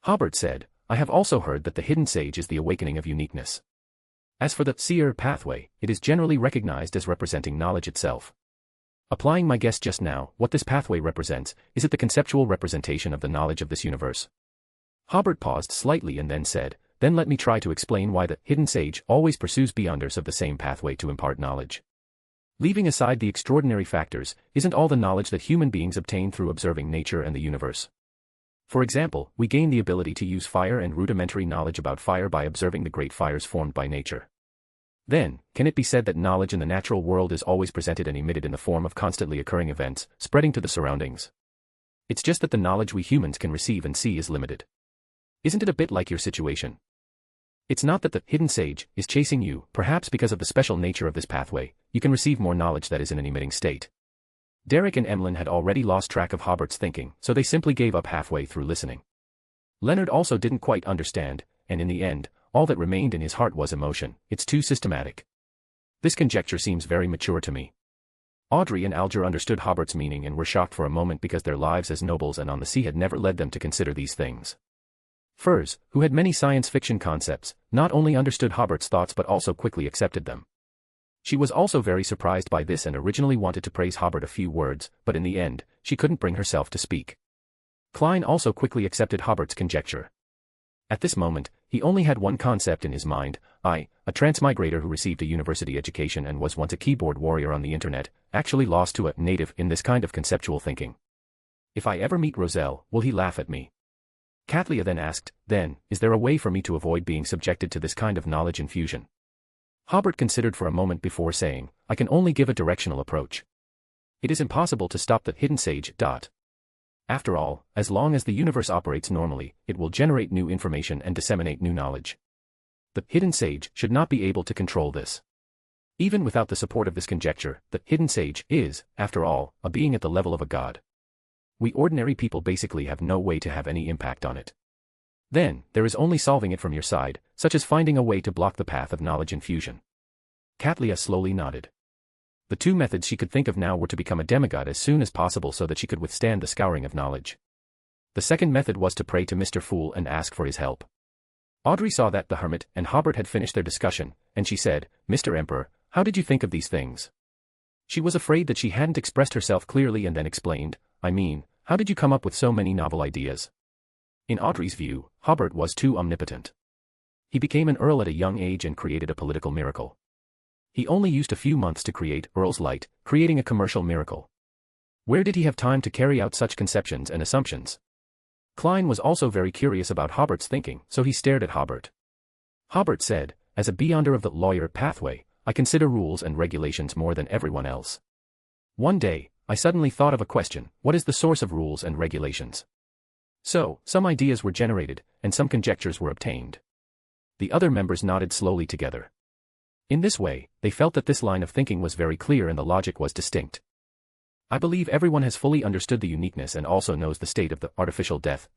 Hobert said, I have also heard that the hidden sage is the awakening of uniqueness. As for the seer pathway, it is generally recognized as representing knowledge itself. Applying my guess just now, what this pathway represents, is it the conceptual representation of the knowledge of this universe? Hobert paused slightly and then said, then let me try to explain why the hidden sage always pursues beyonders of the same pathway to impart knowledge. Leaving aside the extraordinary factors, isn't all the knowledge that human beings obtain through observing nature and the universe? For example, we gain the ability to use fire and rudimentary knowledge about fire by observing the great fires formed by nature. Then, can it be said that knowledge in the natural world is always presented and emitted in the form of constantly occurring events, spreading to the surroundings? It's just that the knowledge we humans can receive and see is limited. Isn't it a bit like your situation? It's not that the hidden sage is chasing you, perhaps because of the special nature of this pathway, you can receive more knowledge that is in an emitting state. Derek and Emlyn had already lost track of Hobert's thinking, so they simply gave up halfway through listening. Leonard also didn't quite understand, and in the end, all that remained in his heart was emotion. It's too systematic. This conjecture seems very mature to me. Audrey and Alger understood Hobert's meaning and were shocked for a moment because their lives as nobles and on the sea had never led them to consider these things. Furs, who had many science fiction concepts, not only understood Hobert's thoughts but also quickly accepted them. She was also very surprised by this and originally wanted to praise Hobert a few words, but in the end, she couldn't bring herself to speak. Klein also quickly accepted Hobert's conjecture. At this moment, he only had one concept in his mind: a transmigrator who received a university education and was once a keyboard warrior on the internet, actually lost to a native in this kind of conceptual thinking. If I ever meet Roselle, will he laugh at me? Kathleen then asked, then, is there a way for me to avoid being subjected to this kind of knowledge infusion? Hobert considered for a moment before saying, I can only give a directional approach. It is impossible to stop the hidden sage. After all, as long as the universe operates normally, it will generate new information and disseminate new knowledge. The hidden sage should not be able to control this. Even without the support of this conjecture, the hidden sage is, after all, a being at the level of a god. We ordinary people basically have no way to have any impact on it. Then, there is only solving it from your side, such as finding a way to block the path of knowledge infusion. Kathleen slowly nodded. The two methods she could think of now were to become a demigod as soon as possible so that she could withstand the scouring of knowledge. The second method was to pray to Mr. Fool and ask for his help. Audrey saw that the hermit and Hobert had finished their discussion, and she said, Mr. Emperor, how did you think of these things? She was afraid that she hadn't expressed herself clearly and then explained, how did you come up with so many novel ideas? In Audrey's view, Hobert was too omnipotent. He became an earl at a young age and created a political miracle. He only used a few months to create Earl's Light, creating a commercial miracle. Where did he have time to carry out such conceptions and assumptions? Klein was also very curious about Hobert's thinking, so he stared at Hobert. Hobert said, "As a beyonder of the lawyer pathway, I consider rules and regulations more than everyone else. One day, I suddenly thought of a question: what is the source of rules and regulations?" So, some ideas were generated, and some conjectures were obtained. The other members nodded slowly together. In this way, they felt that this line of thinking was very clear and the logic was distinct. I believe everyone has fully understood the uniqueness and also knows the state of the artificial death.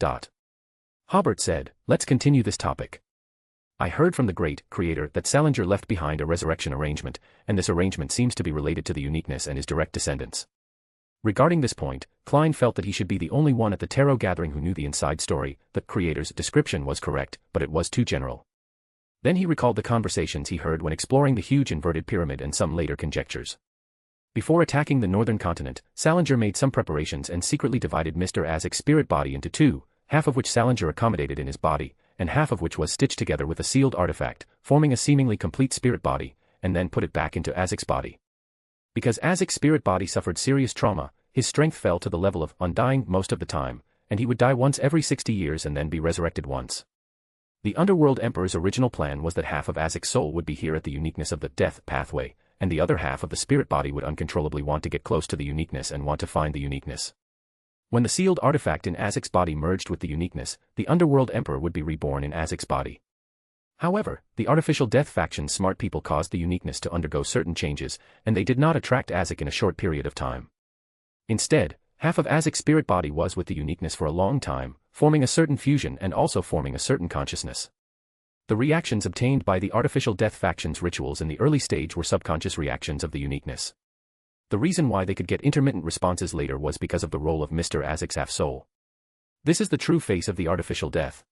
Hobert said, "Let's continue this topic. I heard from the great creator that Salinger left behind a resurrection arrangement, and this arrangement seems to be related to the uniqueness and his direct descendants." Regarding this point, Klein felt that he should be the only one at the tarot gathering who knew the inside story. The creator's description was correct, but it was too general. Then he recalled the conversations he heard when exploring the huge inverted pyramid and some later conjectures. Before attacking the northern continent, Salinger made some preparations and secretly divided Mr. Azek's spirit body into two, half of which Salinger accommodated in his body, and half of which was stitched together with a sealed artifact, forming a seemingly complete spirit body, and then put it back into Azek's body. Because Azek's spirit body suffered serious trauma, his strength fell to the level of undying most of the time, and he would die once every 60 years and then be resurrected once. The Underworld Emperor's original plan was that half of Azek's soul would be here at the uniqueness of the death pathway, and the other half of the spirit body would uncontrollably want to get close to the uniqueness and want to find the uniqueness. When the sealed artifact in Azek's body merged with the uniqueness, the Underworld Emperor would be reborn in Azek's body. However, the artificial death faction's smart people caused the uniqueness to undergo certain changes, and they did not attract Azek in a short period of time. Instead, half of Azek's spirit body was with the uniqueness for a long time, forming a certain fusion and also forming a certain consciousness. The reactions obtained by the artificial death faction's rituals in the early stage were subconscious reactions of the uniqueness. The reason why they could get intermittent responses later was because of the role of Mr. Azek's half-soul. This is the true face of the artificial death.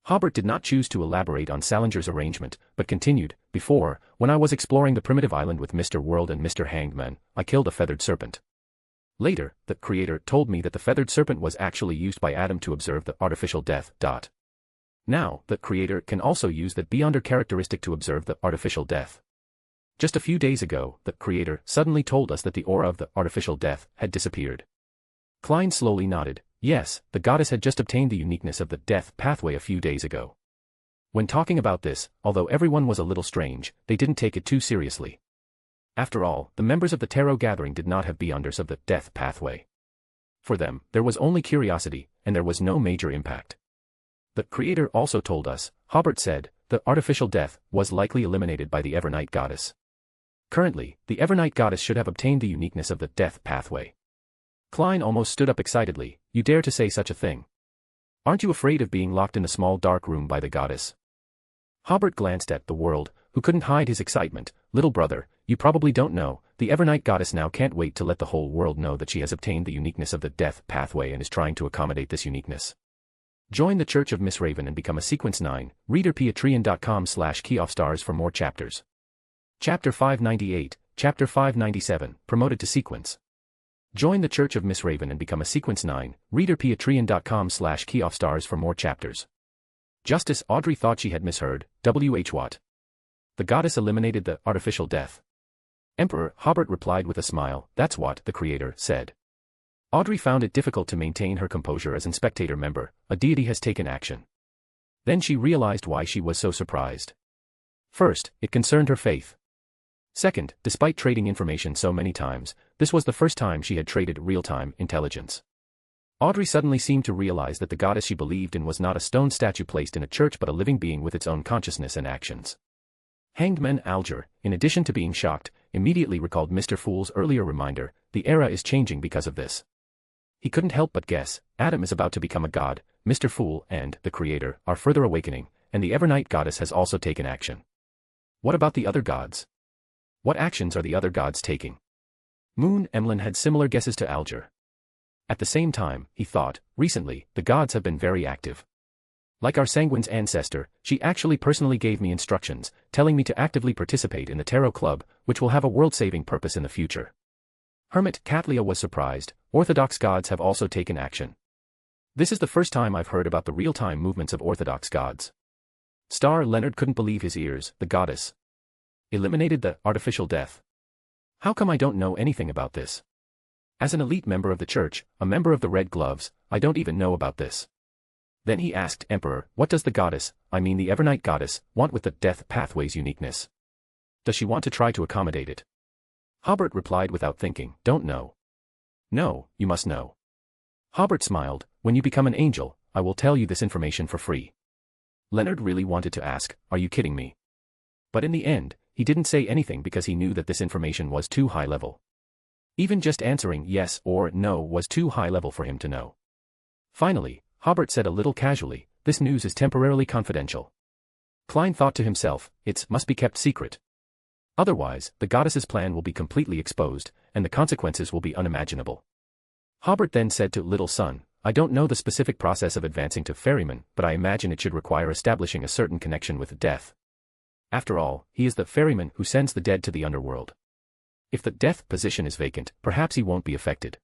Hobert did not choose to elaborate on Salinger's arrangement, but continued, "Before, when I was exploring the primitive island with Mr. World and Mr. Hanged Man, I killed a feathered serpent. Later, the creator told me that the feathered serpent was actually used by Adam to observe the artificial death. Now, the creator can also use that beyonder characteristic to observe the artificial death. Just a few days ago, the creator suddenly told us that the aura of the artificial death had disappeared." Klein slowly nodded. Yes, the goddess had just obtained the uniqueness of the death pathway a few days ago. When talking about this, although everyone was a little strange, they didn't take it too seriously. After all, the members of the tarot gathering did not have beyonders of the death pathway. For them, there was only curiosity, and there was no major impact. The creator also told us, Hobert said, the artificial death was likely eliminated by the Evernight goddess. Currently, the Evernight goddess should have obtained the uniqueness of the death pathway. Klein almost stood up excitedly. "You dare to say such a thing? Aren't you afraid of being locked in the small dark room by the goddess?" Hobert glanced at the World, who couldn't hide his excitement. "Little brother, you probably don't know, the Evernight goddess now can't wait to let the whole world know that she has obtained the uniqueness of the death pathway and is trying to accommodate this uniqueness. Join the Church of Miss Raven and become a Sequence 9, reader patreon.com/keyoffstars for more chapters. Chapter 598, Chapter 597, Promoted to Sequence. Join the Church of Miss Raven and become a Sequence 9, reader patreon.com/keyoffstars for more chapters. Justice Audrey thought she had misheard. W.H. Watt. The goddess eliminated the artificial death. Emperor Hobert replied with a smile. That's what the creator said. Audrey found it difficult to maintain her composure as an spectator member. A deity has taken action. Then she realized why she was so surprised. First, it concerned her faith. Second, despite trading information so many times, this was the first time she had traded real-time intelligence. Audrey suddenly seemed to realize that the goddess she believed in was not a stone statue placed in a church but a living being with its own consciousness and actions. Hanged Man Alger, in addition to being shocked, immediately recalled Mr. Fool's earlier reminder. The era is changing because of this. He couldn't help but guess, Adam is about to become a god, Mr. Fool and the Creator are further awakening, and the Evernight goddess has also taken action. What about the other gods? What actions are the other gods taking? Moon Emlyn had similar guesses to Alger. At the same time, he thought, recently, the gods have been very active. Like our Sanguine's ancestor, she actually personally gave me instructions, telling me to actively participate in the Tarot Club, which will have a world-saving purpose in the future. Hermit Catlia was surprised. Orthodox gods have also taken action. This is the first time I've heard about the real-time movements of Orthodox gods. Star Leonard couldn't believe his ears. The goddess. Eliminated the artificial death. How come I don't know anything about this? As an elite member of the church, a member of the Red Gloves, I don't even know about this. Then he asked, Emperor, what does the goddess, I mean the Evernight goddess, want with the death pathway's uniqueness? Does she want to try to accommodate it? Hobert replied without thinking, don't know. No, you must know. Hobert smiled, when you become an angel, I will tell you this information for free. Leonard really wanted to ask, are you kidding me? But in the end, he didn't say anything because he knew that this information was too high level. Even just answering yes or no was too high level for him to know. Finally, Hobert said a little casually, this news is temporarily confidential. Klein thought to himself, it must be kept secret. Otherwise, the goddess's plan will be completely exposed, and the consequences will be unimaginable. Hobert then said to little son, I don't know the specific process of advancing to ferryman, but I imagine it should require establishing a certain connection with death. After all, he is the ferryman who sends the dead to the underworld. If the death position is vacant, perhaps he won't be affected.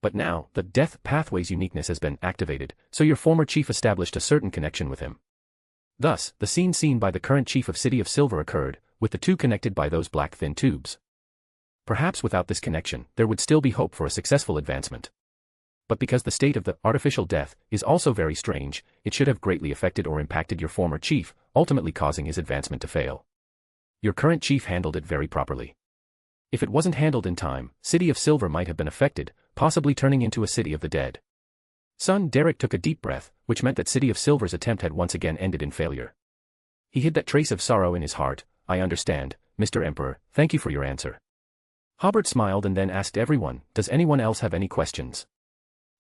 But now, the death pathway's uniqueness has been activated, so your former chief established a certain connection with him. Thus, the scene seen by the current chief of City of Silver occurred, with the two connected by those black thin tubes. Perhaps without this connection, there would still be hope for a successful advancement. But because the state of the artificial death is also very strange, it should have greatly affected or impacted your former chief, ultimately causing his advancement to fail. Your current chief handled it very properly. If it wasn't handled in time, City of Silver might have been affected, possibly turning into a city of the dead. Son Derek took a deep breath, which meant that City of Silver's attempt had once again ended in failure. He hid that trace of sorrow in his heart. I understand, Mr. Emperor, thank you for your answer. Hobert smiled and then asked everyone, does anyone else have any questions?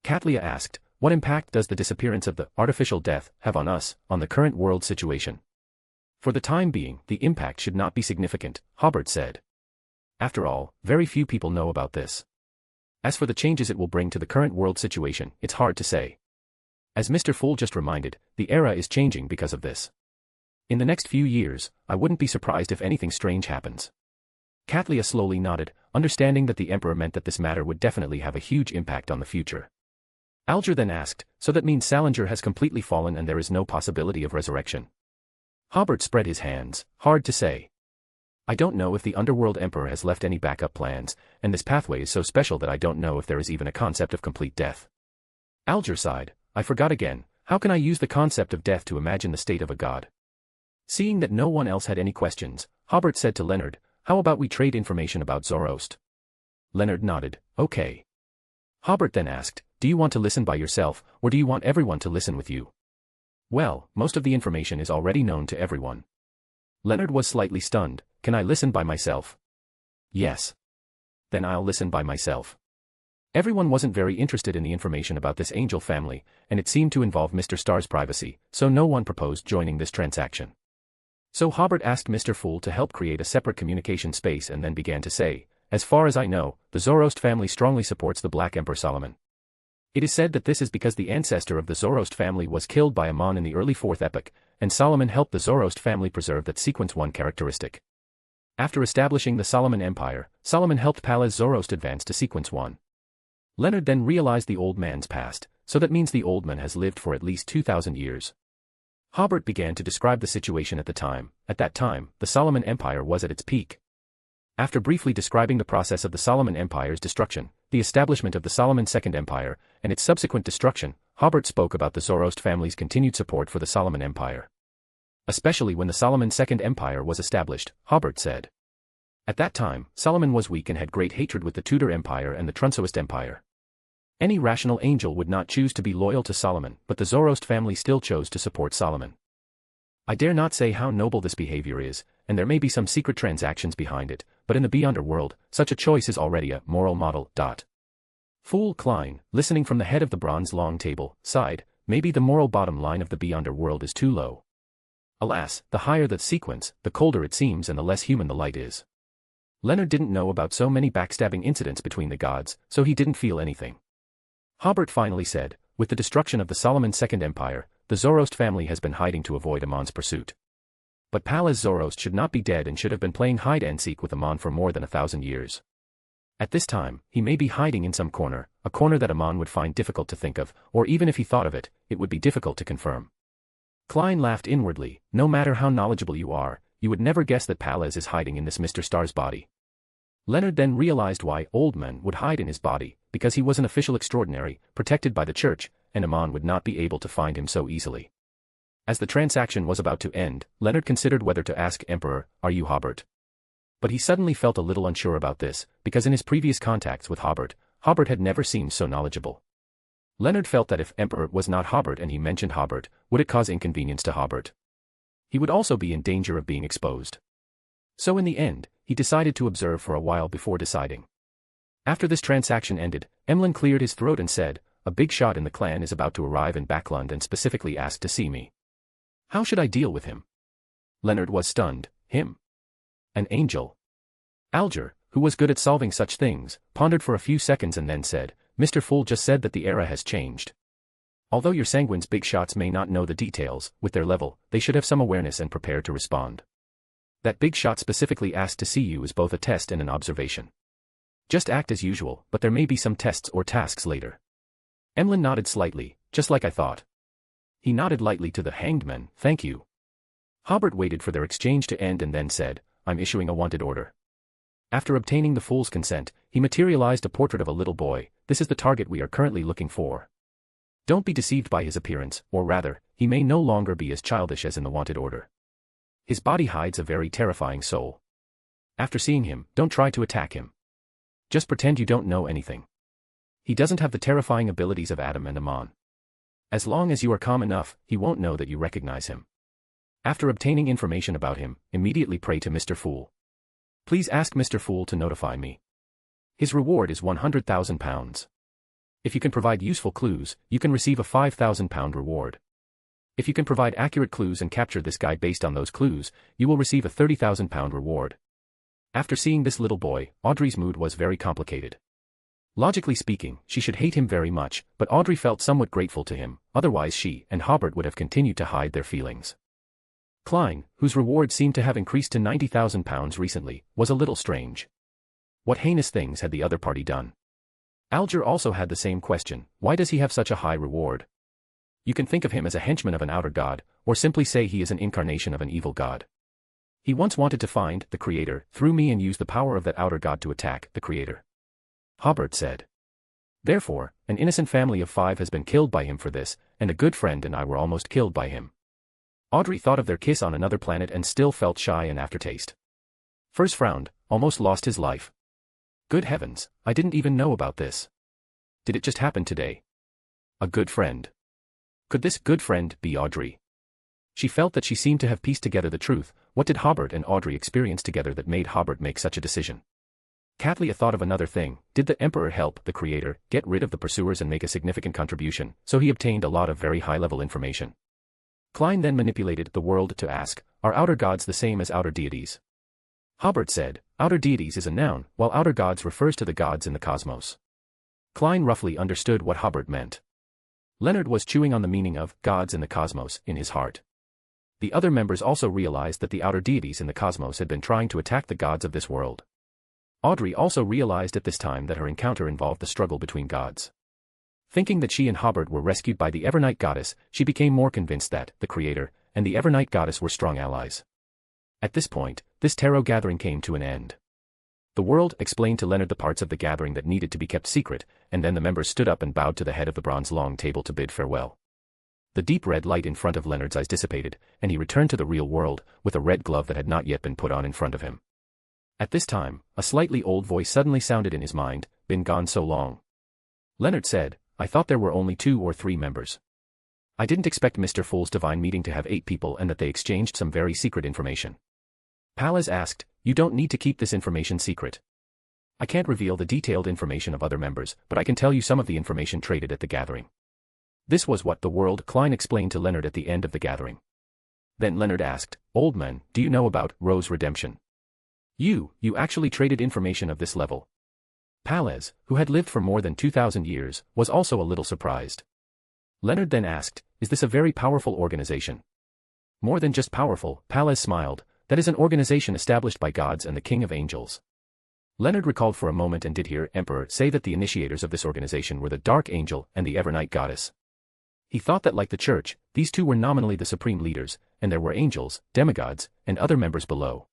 Katlia asked, what impact does the disappearance of the artificial death have on us, on the current world situation? For the time being, the impact should not be significant, Hobert said. After all, very few people know about this. As for the changes it will bring to the current world situation, it's hard to say. As Mr. Fool just reminded, the era is changing because of this. In the next few years, I wouldn't be surprised if anything strange happens. Katlia slowly nodded, understanding that the Emperor meant that this matter would definitely have a huge impact on the future. Alger then asked, so that means Salinger has completely fallen and there is no possibility of resurrection? Hobert spread his hands, hard to say. I don't know if the Underworld Emperor has left any backup plans, and this pathway is so special that I don't know if there is even a concept of complete death. Alger sighed, I forgot again, how can I use the concept of death to imagine the state of a god? Seeing that no one else had any questions, Hobert said to Leonard, how about we trade information about Zoroast? Leonard nodded, okay. Hobert then asked, do you want to listen by yourself, or do you want everyone to listen with you? Well, most of the information is already known to everyone. Leonard was slightly stunned, can I listen by myself? Yes. Then I'll listen by myself. Everyone wasn't very interested in the information about this angel family, and it seemed to involve Mr. Star's privacy, so no one proposed joining this transaction. So Hobert asked Mr. Fool to help create a separate communication space and then began to say, as far as I know, the Zoroast family strongly supports the Black Emperor Solomon. It is said that this is because the ancestor of the Zoroast family was killed by Amon in the early 4th epoch, and Solomon helped the Zoroast family preserve that sequence 1 characteristic. After establishing the Solomon Empire, Solomon helped Palace Zoroast advance to sequence 1. Leonard then realized the old man's past, so that means the old man has lived for at least 2,000 years. Hobert began to describe the situation at the time. At that time, the Solomon Empire was at its peak. After briefly describing the process of the Solomon Empire's destruction, the establishment of the Solomon Second Empire, and its subsequent destruction, Hobert spoke about the Zoroast family's continued support for the Solomon Empire. Especially when the Solomon Second Empire was established, Hobert said. At that time, Solomon was weak and had great hatred with the Tudor Empire and the Trunsoist Empire. Any rational angel would not choose to be loyal to Solomon, but the Zoroast family still chose to support Solomon. I dare not say how noble this behavior is, and there may be some secret transactions behind it, but in the Beyonderworld, such a choice is already a moral model. Fool Klein, listening from the head of the bronze long table, sighed, maybe the moral bottom line of the Beyonderworld is too low. Alas, the higher the sequence, the colder it seems and the less human the light is. Leonard didn't know about so many backstabbing incidents between the gods, so he didn't feel anything. Hobert finally said, with the destruction of the Solomon Second Empire, the Zoroast family has been hiding to avoid Amon's pursuit. But Palace Zoroast should not be dead and should have been playing hide-and-seek with Amon for more than 1,000 years. At this time, he may be hiding in some corner, a corner that Amon would find difficult to think of, or even if he thought of it, it would be difficult to confirm. Klein laughed inwardly, no matter how knowledgeable you are, you would never guess that Pallas is hiding in this Mr. Star's body. Leonard then realized why Oldman would hide in his body, because he was an official extraordinary, protected by the church, and Amon would not be able to find him so easily. As the transaction was about to end, Leonard considered whether to ask Emperor, "Are you Hobert?" But he suddenly felt a little unsure about this, because in his previous contacts with Hobert, Hobert had never seemed so knowledgeable. Leonard felt that if Emperor was not Hobert and he mentioned Hobert, would it cause inconvenience to Hobert? He would also be in danger of being exposed. So in the end, he decided to observe for a while before deciding. After this transaction ended, Emlyn cleared his throat and said, "A big shot in the clan is about to arrive in Backlund and specifically asked to see me. How should I deal with him?" Leonard was stunned. Him? An angel? Alger, who was good at solving such things, pondered for a few seconds and then said, "Mr. Fool just said that the era has changed. Although your sanguine's big shots may not know the details, with their level, they should have some awareness and prepare to respond. That big shot specifically asked to see you is both a test and an observation. Just act as usual, but there may be some tests or tasks later." Emlyn nodded slightly, just like I thought. He nodded lightly to the hanged men, "Thank you." Hobert waited for their exchange to end and then said, "I'm issuing a wanted order." After obtaining the fool's consent, he materialized a portrait of a little boy. "This is the target we are currently looking for. Don't be deceived by his appearance, or rather, he may no longer be as childish as in the wanted order. His body hides a very terrifying soul. After seeing him, don't try to attack him. Just pretend you don't know anything. He doesn't have the terrifying abilities of Adam and Amon. As long as you are calm enough, he won't know that you recognize him. After obtaining information about him, immediately pray to Mr. Fool. Please ask Mr. Fool to notify me. His reward is £100,000. If you can provide useful clues, you can receive a £5,000 reward. If you can provide accurate clues and capture this guy based on those clues, you will receive a £30,000 reward." After seeing this little boy, Audrey's mood was very complicated. Logically speaking, she should hate him very much, but Audrey felt somewhat grateful to him, otherwise she and Hobert would have continued to hide their feelings. Klein, whose reward seemed to have increased to £90,000 recently, was a little strange. What heinous things had the other party done? Alger also had the same question, why does he have such a high reward? You can think of him as a henchman of an outer god, or simply say he is an incarnation of an evil god. He once wanted to find the Creator through me and use the power of that outer god to attack the Creator. Hobert said. Therefore, an innocent family of 5 has been killed by him for this, and a good friend and I were almost killed by him. Audrey thought of their kiss on another planet and still felt shy and aftertaste. Furs frowned, almost lost his life. Good heavens, I didn't even know about this. Did it just happen today? A good friend. Could this good friend be Audrey? She felt that she seemed to have pieced together the truth. What did Hobert and Audrey experience together that made Hobert make such a decision? Katlia thought of another thing. Did the Emperor help the Creator get rid of the pursuers and make a significant contribution, so he obtained a lot of very high-level information? Klein then manipulated the world to ask, are outer gods the same as outer deities? Hobert said, outer deities is a noun, while outer gods refers to the gods in the cosmos. Klein roughly understood what Hobert meant. Leonard was chewing on the meaning of gods in the cosmos in his heart. The other members also realized that the outer deities in the cosmos had been trying to attack the gods of this world. Audrey also realized at this time that her encounter involved the struggle between gods. Thinking that she and Hobert were rescued by the Evernight goddess, she became more convinced that the Creator and the Evernight goddess were strong allies. At this point, this tarot gathering came to an end. The world explained to Leonard the parts of the gathering that needed to be kept secret, and then the members stood up and bowed to the head of the bronze long table to bid farewell. The deep red light in front of Leonard's eyes dissipated, and he returned to the real world, with a red glove that had not yet been put on in front of him. At this time, a slightly old voice suddenly sounded in his mind, been gone so long. Leonard said, I thought there were only 2 or 3 members. I didn't expect Mr. Fool's divine meeting to have 8 people and that they exchanged some very secret information. Pallas asked, you don't need to keep this information secret. I can't reveal the detailed information of other members, but I can tell you some of the information traded at the gathering. This was what the world Klein explained to Leonard at the end of the gathering. Then Leonard asked, Old man, do you know about Rose Redemption? You actually traded information of this level. Pallas, who had lived for more than 2,000 years, was also a little surprised. Leonard then asked, is this a very powerful organization? More than just powerful, Pallas smiled, that is an organization established by gods and the king of angels. Leonard recalled for a moment and did hear Emperor say that the initiators of this organization were the Dark Angel and the Evernight Goddess. He thought that like the church, these two were nominally the supreme leaders, and there were angels, demigods, and other members below.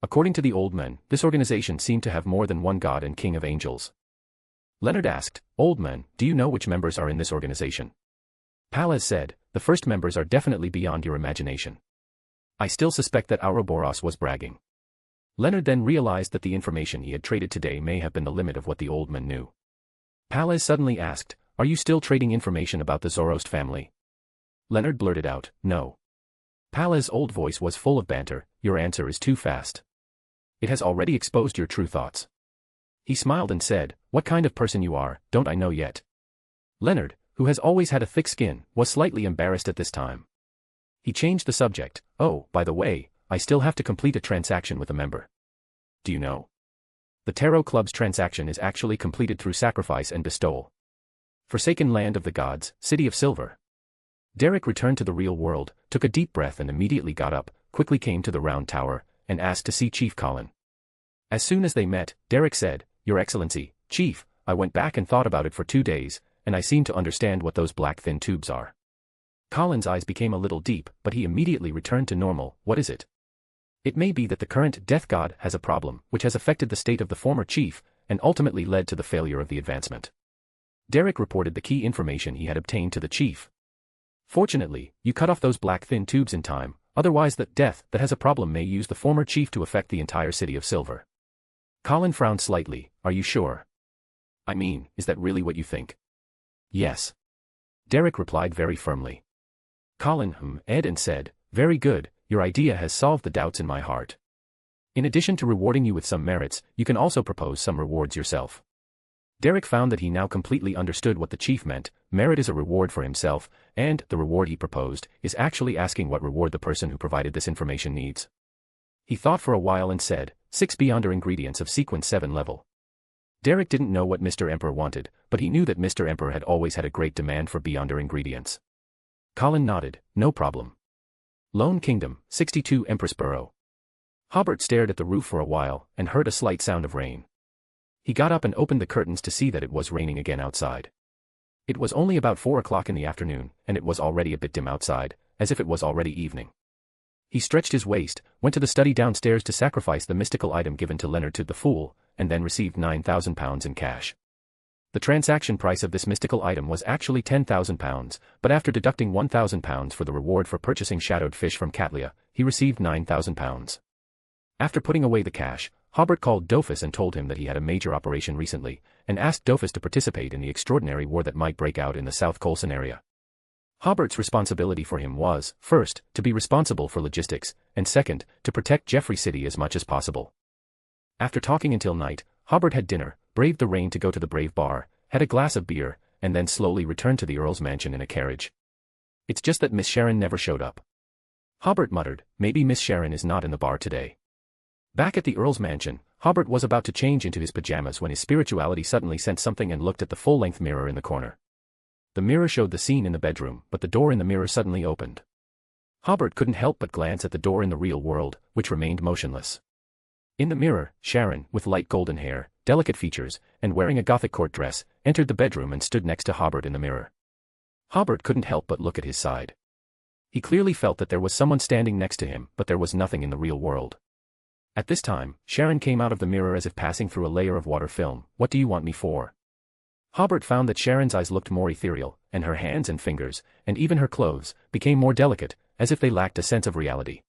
According to the old man, this organization seemed to have more than one god and king of angels. Leonard asked, "Old man, do you know which members are in this organization?" Pallas said, "The first members are definitely beyond your imagination. I still suspect that Ouroboros was bragging." Leonard then realized that the information he had traded today may have been the limit of what the old man knew. Pallas suddenly asked, "Are you still trading information about the Zoroast family?" Leonard blurted out, "No." Pallas' old voice was full of banter, "Your answer is too fast. It has already exposed your true thoughts." He smiled and said, "What kind of person you are, don't I know yet?" Leonard, who has always had a thick skin, was slightly embarrassed at this time. He changed the subject, "Oh, by the way, I still have to complete a transaction with a member. Do you know? The Tarot Club's transaction is actually completed through sacrifice and bestowal. Forsaken land of the gods, city of silver." Derek returned to the real world, took a deep breath and immediately got up, quickly came to the round tower, and asked to see Chief Colin. As soon as they met, Derek said, "Your Excellency, Chief, I went back and thought about it for 2 days, and I seem to understand what those black thin tubes are." Colin's eyes became a little deep, but he immediately returned to normal. "What is it?" "It may be that the current death god has a problem, which has affected the state of the former chief, and ultimately led to the failure of the advancement." Derek reported the key information he had obtained to the chief. "Fortunately, you cut off those black thin tubes in time, otherwise that death that has a problem may use the former chief to affect the entire city of silver." Colin frowned slightly. "Are you sure? I mean, is that really what you think?" "Yes." Derek replied very firmly. Colin ed and said, "Very good, your idea has solved the doubts in my heart. In addition to rewarding you with some merits, you can also propose some rewards yourself." Derek found that he now completely understood what the chief meant. Merit is a reward for himself, and the reward he proposed is actually asking what reward the person who provided this information needs. He thought for a while and said, 6 beyonder ingredients of sequence 7 level. Derek didn't know what Mr. Emperor wanted, but he knew that Mr. Emperor had always had a great demand for beyonder ingredients. Colin nodded, "No problem." Lone Kingdom, 62 Empress Borough. Hobert stared at the roof for a while, and heard a slight sound of rain. He got up and opened the curtains to see that it was raining again outside. It was only about 4 o'clock in the afternoon, and it was already a bit dim outside, as if it was already evening. He stretched his waist, went to the study downstairs to sacrifice the mystical item given to Leonard to the fool, and then received £9,000 in cash. The transaction price of this mystical item was actually £10,000, but after deducting £1,000 for the reward for purchasing shadowed fish from Catlia, he received £9,000. After putting away the cash, Hobert called Dofus and told him that he had a major operation recently, and asked Dofus to participate in the extraordinary war that might break out in the South Colson area. Hobert's responsibility for him was, first, to be responsible for logistics, and second, to protect Jeffrey City as much as possible. After talking until night, Hobert had dinner, braved the rain to go to the Brave Bar, had a glass of beer, and then slowly returned to the Earl's mansion in a carriage. "It's just that Miss Sharon never showed up." Hobert muttered, "Maybe Miss Sharon is not in the bar today." Back at the Earl's mansion, Hobert was about to change into his pajamas when his spirituality suddenly sensed something and looked at the full-length mirror in the corner. The mirror showed the scene in the bedroom, but the door in the mirror suddenly opened. Hobert couldn't help but glance at the door in the real world, which remained motionless. In the mirror, Sharon, with light golden hair, delicate features, and wearing a Gothic court dress, entered the bedroom and stood next to Hobert in the mirror. Hobert couldn't help but look at his side. He clearly felt that there was someone standing next to him, but there was nothing in the real world. At this time, Sharon came out of the mirror as if passing through a layer of water film. "What do you want me for?" Hobert found that Sharon's eyes looked more ethereal, and her hands and fingers, and even her clothes, became more delicate, as if they lacked a sense of reality.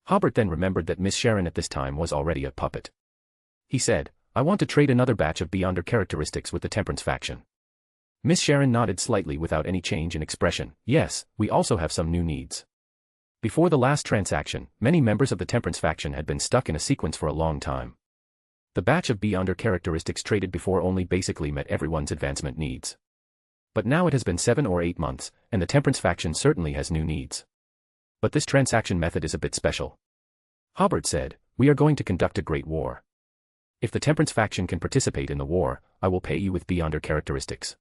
Hobert then remembered that Miss Sharon at this time was already a puppet. He said, "I want to trade another batch of beyonder characteristics with the Temperance faction." Miss Sharon nodded slightly without any change in expression. "Yes, we also have some new needs." Before the last transaction, many members of the Temperance faction had been stuck in a sequence for a long time. The batch of beyonder characteristics traded before only basically met everyone's advancement needs. But now it has been 7 or 8 months, and the Temperance faction certainly has new needs. But this transaction method is a bit special. Hobert said, "We are going to conduct a great war. If the Temperance faction can participate in the war, I will pay you with beyonder characteristics.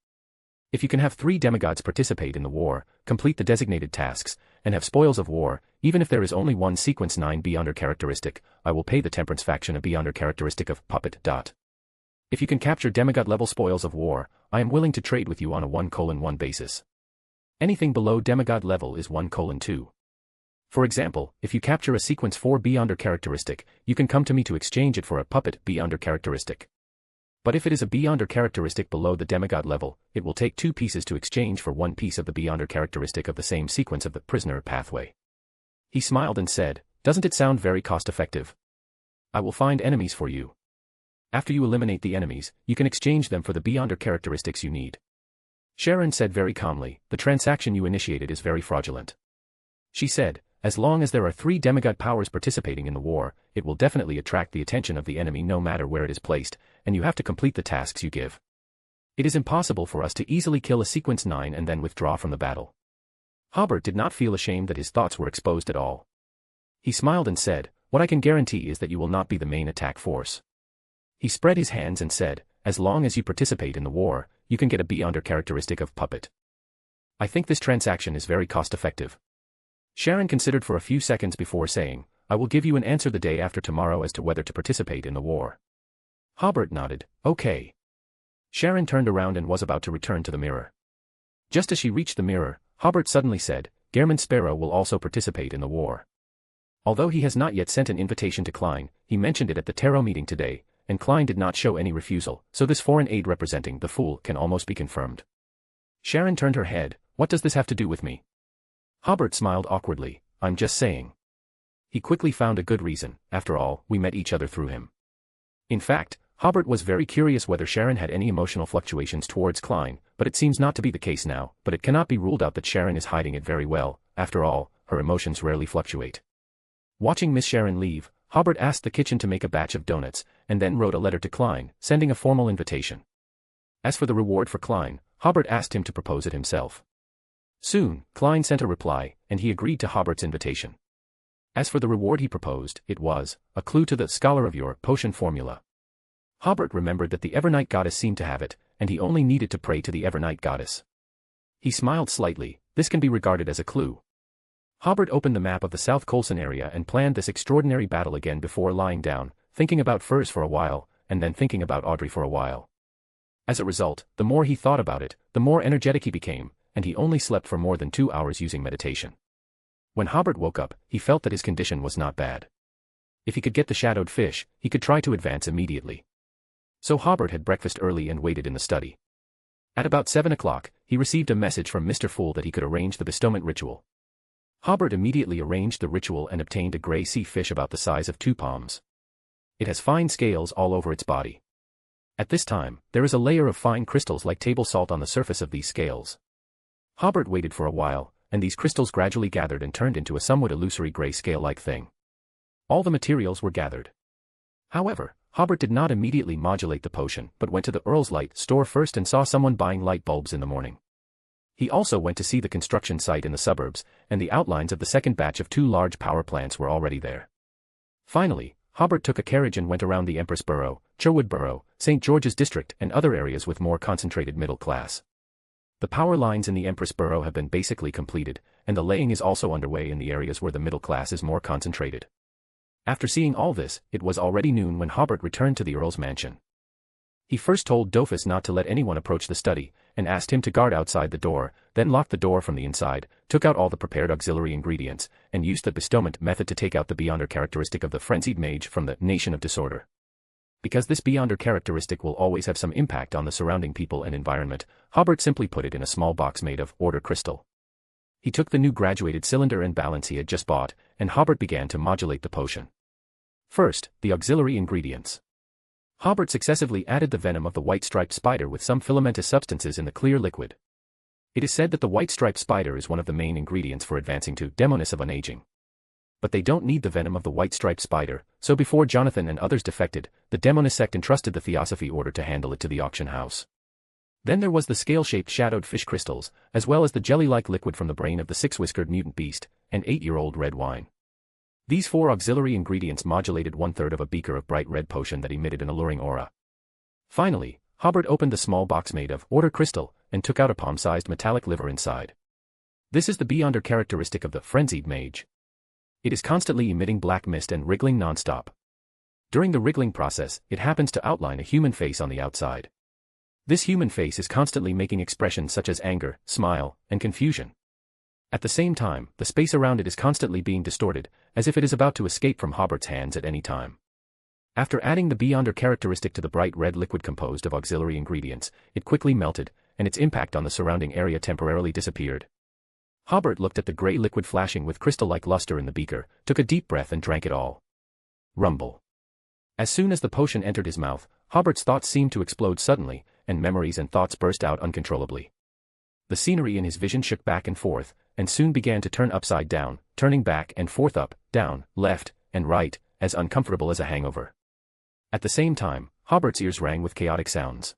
If you can have 3 demigods participate in the war, complete the designated tasks, and have spoils of war, even if there is only one sequence 9 beyonder characteristic, I will pay the Temperance faction a beyonder characteristic of puppet. If you can capture demigod level spoils of war, I am willing to trade with you on a 1:1 basis." Anything below demigod level is 1:2. For example, if you capture a sequence 4 Beyonder characteristic, you can come to me to exchange it for a puppet Beyonder characteristic. But if it is a Beyonder characteristic below the demigod level, it will take 2 pieces to exchange for 1 piece of the Beyonder characteristic of the same sequence of the prisoner pathway. He smiled and said, "Doesn't it sound very cost-effective? I will find enemies for you. After you eliminate the enemies, you can exchange them for the Beyonder characteristics you need." Sharon said very calmly, "The transaction you initiated is very fraudulent." She said, "As long as there are 3 demigod powers participating in the war, it will definitely attract the attention of the enemy no matter where it is placed, and you have to complete the tasks you give. It is impossible for us to easily kill a sequence 9 and then withdraw from the battle." Hobert did not feel ashamed that his thoughts were exposed at all. He smiled and said, "What I can guarantee is that you will not be the main attack force." He spread his hands and said, "As long as you participate in the war, you can get a Beyonder characteristic of puppet. I think this transaction is very cost-effective." Sharon considered for a few seconds before saying, "I will give you an answer the day after tomorrow as to whether to participate in the war." Hobert nodded, "Okay." Sharon turned around and was about to return to the mirror. Just as she reached the mirror, Hobert suddenly said, "Gehrman Sparrow will also participate in the war." Although he has not yet sent an invitation to Klein, he mentioned it at the Tarot meeting today, and Klein did not show any refusal, so this foreign aid representing the Fool can almost be confirmed. Sharon turned her head, "What does this have to do with me?" Hobert smiled awkwardly, "I'm just saying." He quickly found a good reason. "After all, we met each other through him." In fact, Hobert was very curious whether Sharon had any emotional fluctuations towards Klein, but it seems not to be the case now, but it cannot be ruled out that Sharon is hiding it very well. After all, her emotions rarely fluctuate. Watching Miss Sharon leave, Hobert asked the kitchen to make a batch of donuts, and then wrote a letter to Klein, sending a formal invitation. As for the reward for Klein, Hobert asked him to propose it himself. Soon, Klein sent a reply, and he agreed to Hobert's invitation. As for the reward he proposed, it was a clue to the scholar of your potion formula. Hobert remembered that the Evernight goddess seemed to have it, and he only needed to pray to the Evernight goddess. He smiled slightly. This can be regarded as a clue. Hobert opened the map of the South Colson area and planned this extraordinary battle again before lying down, thinking about Furs for a while, and then thinking about Audrey for a while. As a result, the more he thought about it, the more energetic he became, and he only slept for more than 2 hours using meditation. When Hobert woke up, he felt that his condition was not bad. If he could get the shadowed fish, he could try to advance immediately. So Hobert had breakfast early and waited in the study. At about 7 o'clock, he received a message from Mr. Fool that he could arrange the bestowment ritual. Hobert immediately arranged the ritual and obtained a gray sea fish about the size of 2 palms. It has fine scales all over its body. At this time, there is a layer of fine crystals like table salt on the surface of these scales. Hobert waited for a while, and these crystals gradually gathered and turned into a somewhat illusory gray scale-like thing. All the materials were gathered. However, Hobert did not immediately modulate the potion but went to the Earl's Light store first and saw someone buying light bulbs in the morning. He also went to see the construction site in the suburbs, and the outlines of the second batch of 2 large power plants were already there. Finally, Hobert took a carriage and went around the Empress Borough, Sherwood Borough, St. George's District and other areas with more concentrated middle class. The power lines in the Empress Borough have been basically completed, and the laying is also underway in the areas where the middle class is more concentrated. After seeing all this, it was already noon when Hobert returned to the Earl's mansion. He first told Dofus not to let anyone approach the study, and asked him to guard outside the door, then locked the door from the inside, took out all the prepared auxiliary ingredients, and used the bestowment method to take out the Beyonder characteristic of the frenzied mage from the Nation of Disorder. Because this Beyonder characteristic will always have some impact on the surrounding people and environment, Hobert simply put it in a small box made of order crystal. He took the new graduated cylinder and balance he had just bought, and Hobert began to modulate the potion. First, the auxiliary ingredients. Hobert successively added the venom of the white-striped spider with some filamentous substances in the clear liquid. It is said that the white-striped spider is one of the main ingredients for advancing to Demoness of Unaging. But they don't need the venom of the white-striped spider, so before Jonathan and others defected, the Demoness sect entrusted the Theosophy order to handle it to the auction house. Then there was the scale-shaped shadowed fish crystals, as well as the jelly-like liquid from the brain of the 6-whiskered mutant beast, and 8-year-old red wine. These 4 auxiliary ingredients modulated 1/3 of a beaker of bright red potion that emitted an alluring aura. Finally, Hobert opened the small box made of order crystal, and took out a palm-sized metallic liver inside. This is the Beyonder characteristic of the frenzied mage. It is constantly emitting black mist and wriggling non-stop. During the wriggling process, it happens to outline a human face on the outside. This human face is constantly making expressions such as anger, smile, and confusion. At the same time, the space around it is constantly being distorted, as if it is about to escape from Hobert's hands at any time. After adding the Beyonder characteristic to the bright red liquid composed of auxiliary ingredients, it quickly melted, and its impact on the surrounding area temporarily disappeared. Hobert looked at the grey liquid flashing with crystal-like luster in the beaker, took a deep breath and drank it all. Rumble. As soon as the potion entered his mouth, Hobert's thoughts seemed to explode suddenly, and memories and thoughts burst out uncontrollably. The scenery in his vision shook back and forth, and soon began to turn upside down, turning back and forth, up, down, left, and right, as uncomfortable as a hangover. At the same time, Hobert's ears rang with chaotic sounds.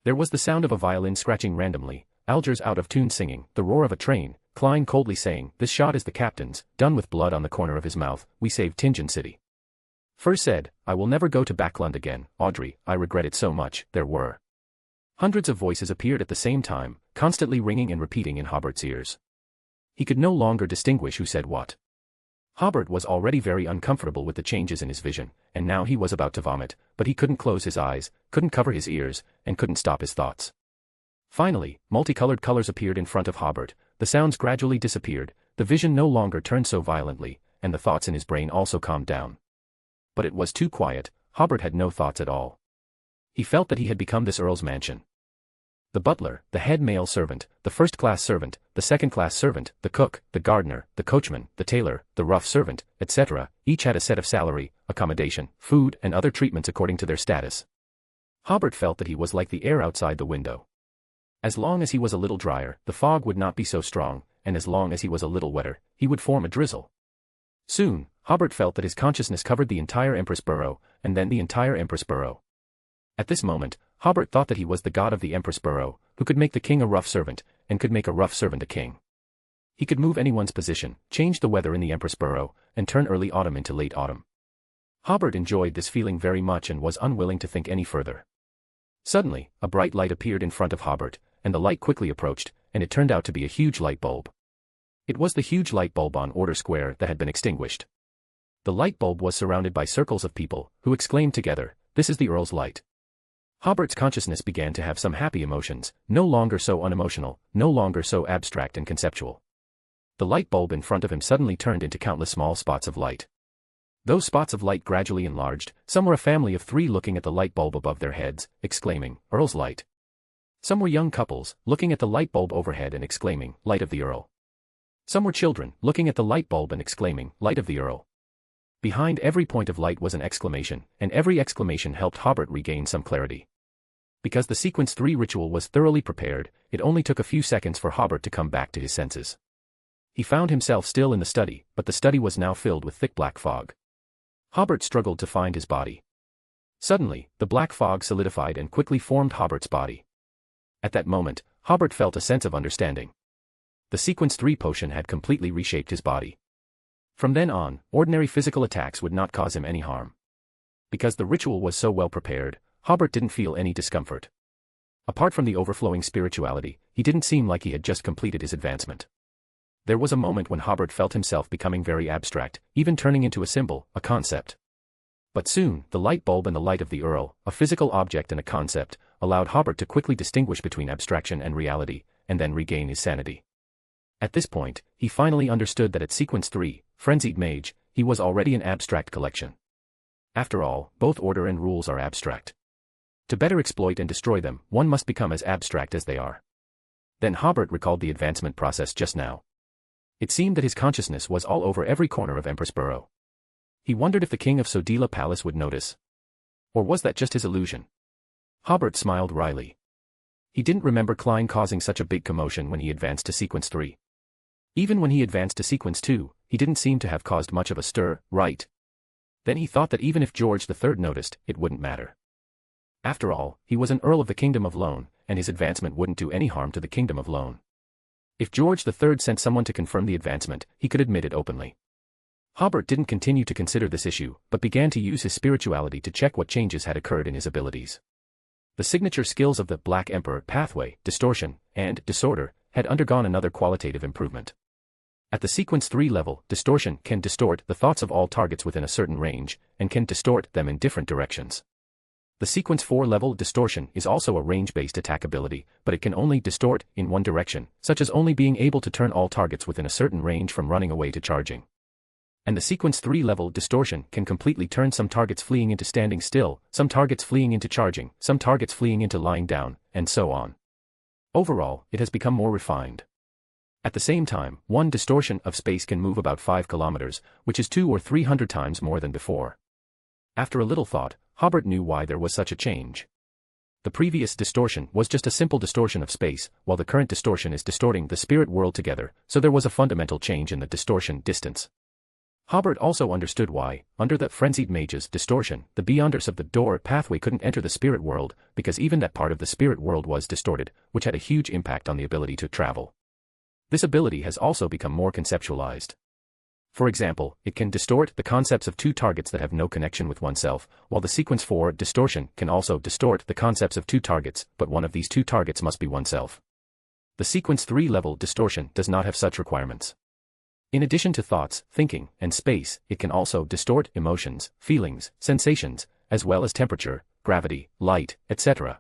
There was the sound of a violin scratching randomly, Alger's out-of-tune singing, the roar of a train, Klein coldly saying, "This shot is the captain's," done with blood on the corner of his mouth, "We saved Tingen City." Fur said, "I will never go to Backlund again, Audrey, I regret it so much." There were hundreds of voices appeared at the same time, constantly ringing and repeating in Hobert's ears. He could no longer distinguish who said what. Hobert was already very uncomfortable with the changes in his vision, and now he was about to vomit, but he couldn't close his eyes, couldn't cover his ears, and couldn't stop his thoughts. Finally, multicolored colors appeared in front of Hobert, the sounds gradually disappeared, the vision no longer turned so violently, and the thoughts in his brain also calmed down. But it was too quiet. Hobert had no thoughts at all. He felt that he had become this earl's mansion. The butler, the head male servant, the first-class servant, the second-class servant, the cook, the gardener, the coachman, the tailor, the rough servant, etc., each had a set of salary, accommodation, food, and other treatments according to their status. Hobert felt that he was like the air outside the window. As long as he was a little drier, the fog would not be so strong, and as long as he was a little wetter, he would form a drizzle. Soon, Hobert felt that his consciousness covered the entire Empress Borough, and then the entire Empress Borough. At this moment, Hobert thought that he was the god of the Empress Borough, who could make the king a rough servant, and could make a rough servant a king. He could move anyone's position, change the weather in the Empress Borough, and turn early autumn into late autumn. Hobert enjoyed this feeling very much and was unwilling to think any further. Suddenly, a bright light appeared in front of Hobert, and the light quickly approached, and it turned out to be a huge light bulb. It was the huge light bulb on Order Square that had been extinguished. The light bulb was surrounded by circles of people, who exclaimed together, "This is the Earl's light." Hobert's consciousness began to have some happy emotions, no longer so unemotional, no longer so abstract and conceptual. The light bulb in front of him suddenly turned into countless small spots of light. Those spots of light gradually enlarged. Some were a family of 3 looking at the light bulb above their heads, exclaiming, "Earl's light." Some were young couples, looking at the light bulb overhead and exclaiming, "Light of the Earl." Some were children, looking at the light bulb and exclaiming, "Light of the Earl." Behind every point of light was an exclamation, and every exclamation helped Hobert regain some clarity. Because the Sequence 3 ritual was thoroughly prepared, it only took a few seconds for Hobert to come back to his senses. He found himself still in the study, but the study was now filled with thick black fog. Hobert struggled to find his body. Suddenly, the black fog solidified and quickly formed Hobert's body. At that moment, Hobert felt a sense of understanding. The Sequence 3 potion had completely reshaped his body. From then on, ordinary physical attacks would not cause him any harm. Because the ritual was so well prepared, Hobert didn't feel any discomfort. Apart from the overflowing spirituality, he didn't seem like he had just completed his advancement. There was a moment when Hobert felt himself becoming very abstract, even turning into a symbol, a concept. But soon, the light bulb and the light of the Earl, a physical object and a concept, allowed Hobert to quickly distinguish between abstraction and reality, and then regain his sanity. At this point, he finally understood that at Sequence 3, Frenzied Mage, he was already an abstract collection. After all, both order and rules are abstract. To better exploit and destroy them, one must become as abstract as they are. Then Hobert recalled the advancement process just now. It seemed that his consciousness was all over every corner of Empress Borough. He wondered if the king of Sodila Palace would notice. Or was that just his illusion? Hobert smiled wryly. He didn't remember Klein causing such a big commotion when he advanced to Sequence 3. Even when he advanced to Sequence 2, he didn't seem to have caused much of a stir, right? Then he thought that even if George III noticed, it wouldn't matter. After all, he was an Earl of the Kingdom of Loan, and his advancement wouldn't do any harm to the Kingdom of Loan. If George III sent someone to confirm the advancement, he could admit it openly. Hobert didn't continue to consider this issue, but began to use his spirituality to check what changes had occurred in his abilities. The signature skills of the Black Emperor, Pathway, Distortion, and Disorder, had undergone another qualitative improvement. At the Sequence 3 level, Distortion can distort the thoughts of all targets within a certain range, and can distort them in different directions. The sequence 4 level distortion is also a range-based attack ability, but it can only distort in one direction, such as only being able to turn all targets within a certain range from running away to charging. And the sequence 3 level distortion can completely turn some targets fleeing into standing still, some targets fleeing into charging, some targets fleeing into lying down, and so on. Overall, it has become more refined. At the same time, one distortion of space can move about 5 kilometers, which is 200 or 300 times more than before. After a little thought, Hobert knew why there was such a change. The previous distortion was just a simple distortion of space, while the current distortion is distorting the spirit world together, so there was a fundamental change in the distortion distance. Hobert also understood why, under the frenzied mage's distortion, the beyonders of the door pathway couldn't enter the spirit world, because even that part of the spirit world was distorted, which had a huge impact on the ability to travel. This ability has also become more conceptualized. For example, it can distort the concepts of two targets that have no connection with oneself, while the sequence 4 distortion can also distort the concepts of two targets, but one of these two targets must be oneself. The sequence 3 level distortion does not have such requirements. In addition to thoughts, thinking, and space, it can also distort emotions, feelings, sensations, as well as temperature, gravity, light, etc.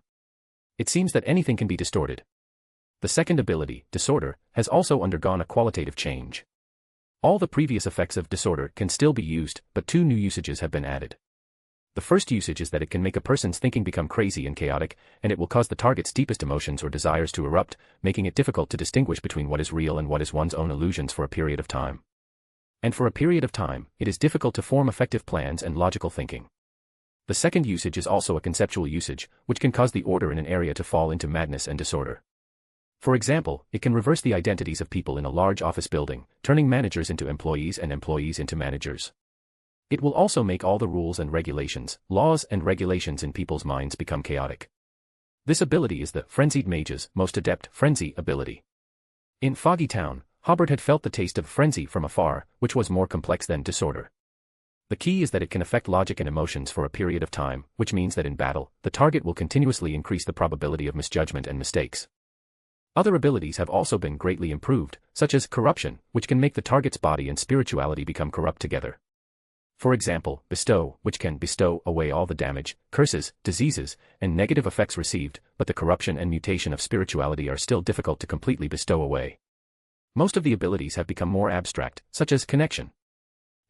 It seems that anything can be distorted. The second ability, disorder, has also undergone a qualitative change. All the previous effects of disorder can still be used, but 2 new usages have been added. The first usage is that it can make a person's thinking become crazy and chaotic, and it will cause the target's deepest emotions or desires to erupt, making it difficult to distinguish between what is real and what is one's own illusions for a period of time. And for a period of time, it is difficult to form effective plans and logical thinking. The second usage is also a conceptual usage, which can cause the order in an area to fall into madness and disorder. For example, it can reverse the identities of people in a large office building, turning managers into employees and employees into managers. It will also make all the rules and regulations, laws and regulations in people's minds become chaotic. This ability is the frenzied mage's most adept frenzy ability. In Foggy Town, Hobert had felt the taste of frenzy from afar, which was more complex than disorder. The key is that it can affect logic and emotions for a period of time, which means that in battle, the target will continuously increase the probability of misjudgment and mistakes. Other abilities have also been greatly improved, such as corruption, which can make the target's body and spirituality become corrupt together. For example, bestow, which can bestow away all the damage, curses, diseases, and negative effects received, but the corruption and mutation of spirituality are still difficult to completely bestow away. Most of the abilities have become more abstract, such as connection.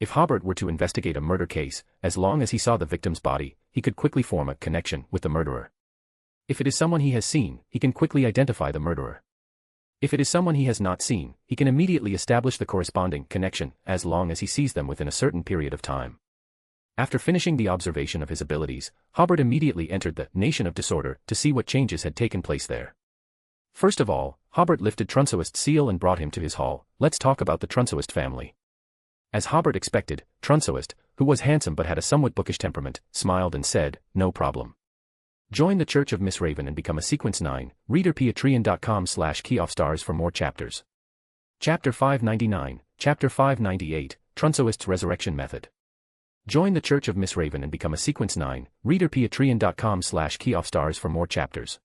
If Hobert were to investigate a murder case, as long as he saw the victim's body, he could quickly form a connection with the murderer. If it is someone he has seen, he can quickly identify the murderer. If it is someone he has not seen, he can immediately establish the corresponding connection, as long as he sees them within a certain period of time. After finishing the observation of his abilities, Hobert immediately entered the Nation of Disorder to see what changes had taken place there. First of all, Hobert lifted Trunsoist's seal and brought him to his hall. Let's talk about the Trunsoist family. As Hobert expected, Trunsoist, who was handsome but had a somewhat bookish temperament, smiled and said, "No problem. Join the Church of Miss Raven and become a Sequence 9, reader patreon.com/keyoffstars for more chapters. Chapter 599, Chapter 598, Trunsoist's Resurrection Method. Join the Church of Miss Raven and become a Sequence 9, reader patreon.com/keyoffstars for more chapters.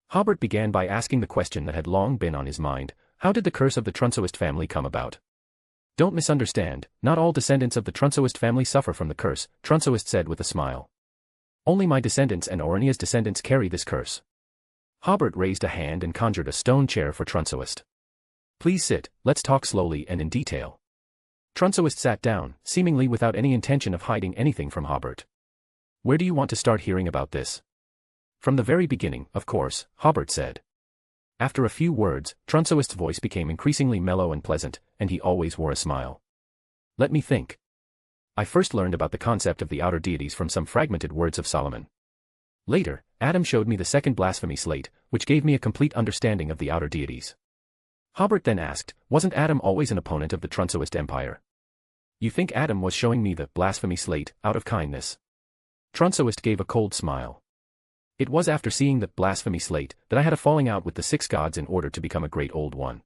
Hobert began by asking the question that had long been on his mind: how did the curse of the Trunsoist family come about? Don't misunderstand, not all descendants of the Trunsoist family suffer from the curse, Trunsoist said with a smile. Only my descendants and Ornia's descendants carry this curse. Hobert raised a hand and conjured a stone chair for Trunsoist. Please sit, let's talk slowly and in detail. Trunsoist sat down, seemingly without any intention of hiding anything from Hobert. Where do you want to start hearing about this? From the very beginning, of course, Hobert said. After a few words, Trunsoist's voice became increasingly mellow and pleasant, and he always wore a smile. Let me think. I first learned about the concept of the outer deities from some fragmented words of Solomon. Later, Adam showed me the second blasphemy slate, which gave me a complete understanding of the outer deities. Hobert then asked, wasn't Adam always an opponent of the Trunsoist Empire? You think Adam was showing me the blasphemy slate, out of kindness? Trunsoist gave a cold smile. It was after seeing the blasphemy slate that I had a falling out with the 6 gods in order to become a great old one.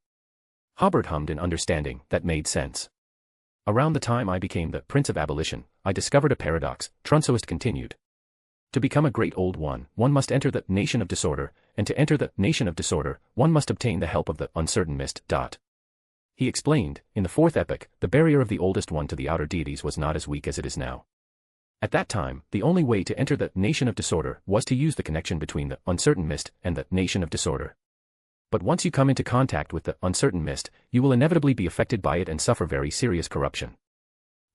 Hobert hummed in understanding, that made sense. Around the time I became the Prince of Abolition, I discovered a paradox, Trunsoist continued. To become a great old one must enter the Nation of Disorder, and to enter the Nation of Disorder, one must obtain the help of the uncertain mist. He explained, in the 4th epoch, the barrier of the oldest one to the outer deities was not as weak as it is now. At that time, the only way to enter the nation of disorder was to use the connection between the uncertain mist and the nation of disorder. But once you come into contact with the uncertain mist, you will inevitably be affected by it and suffer very serious corruption.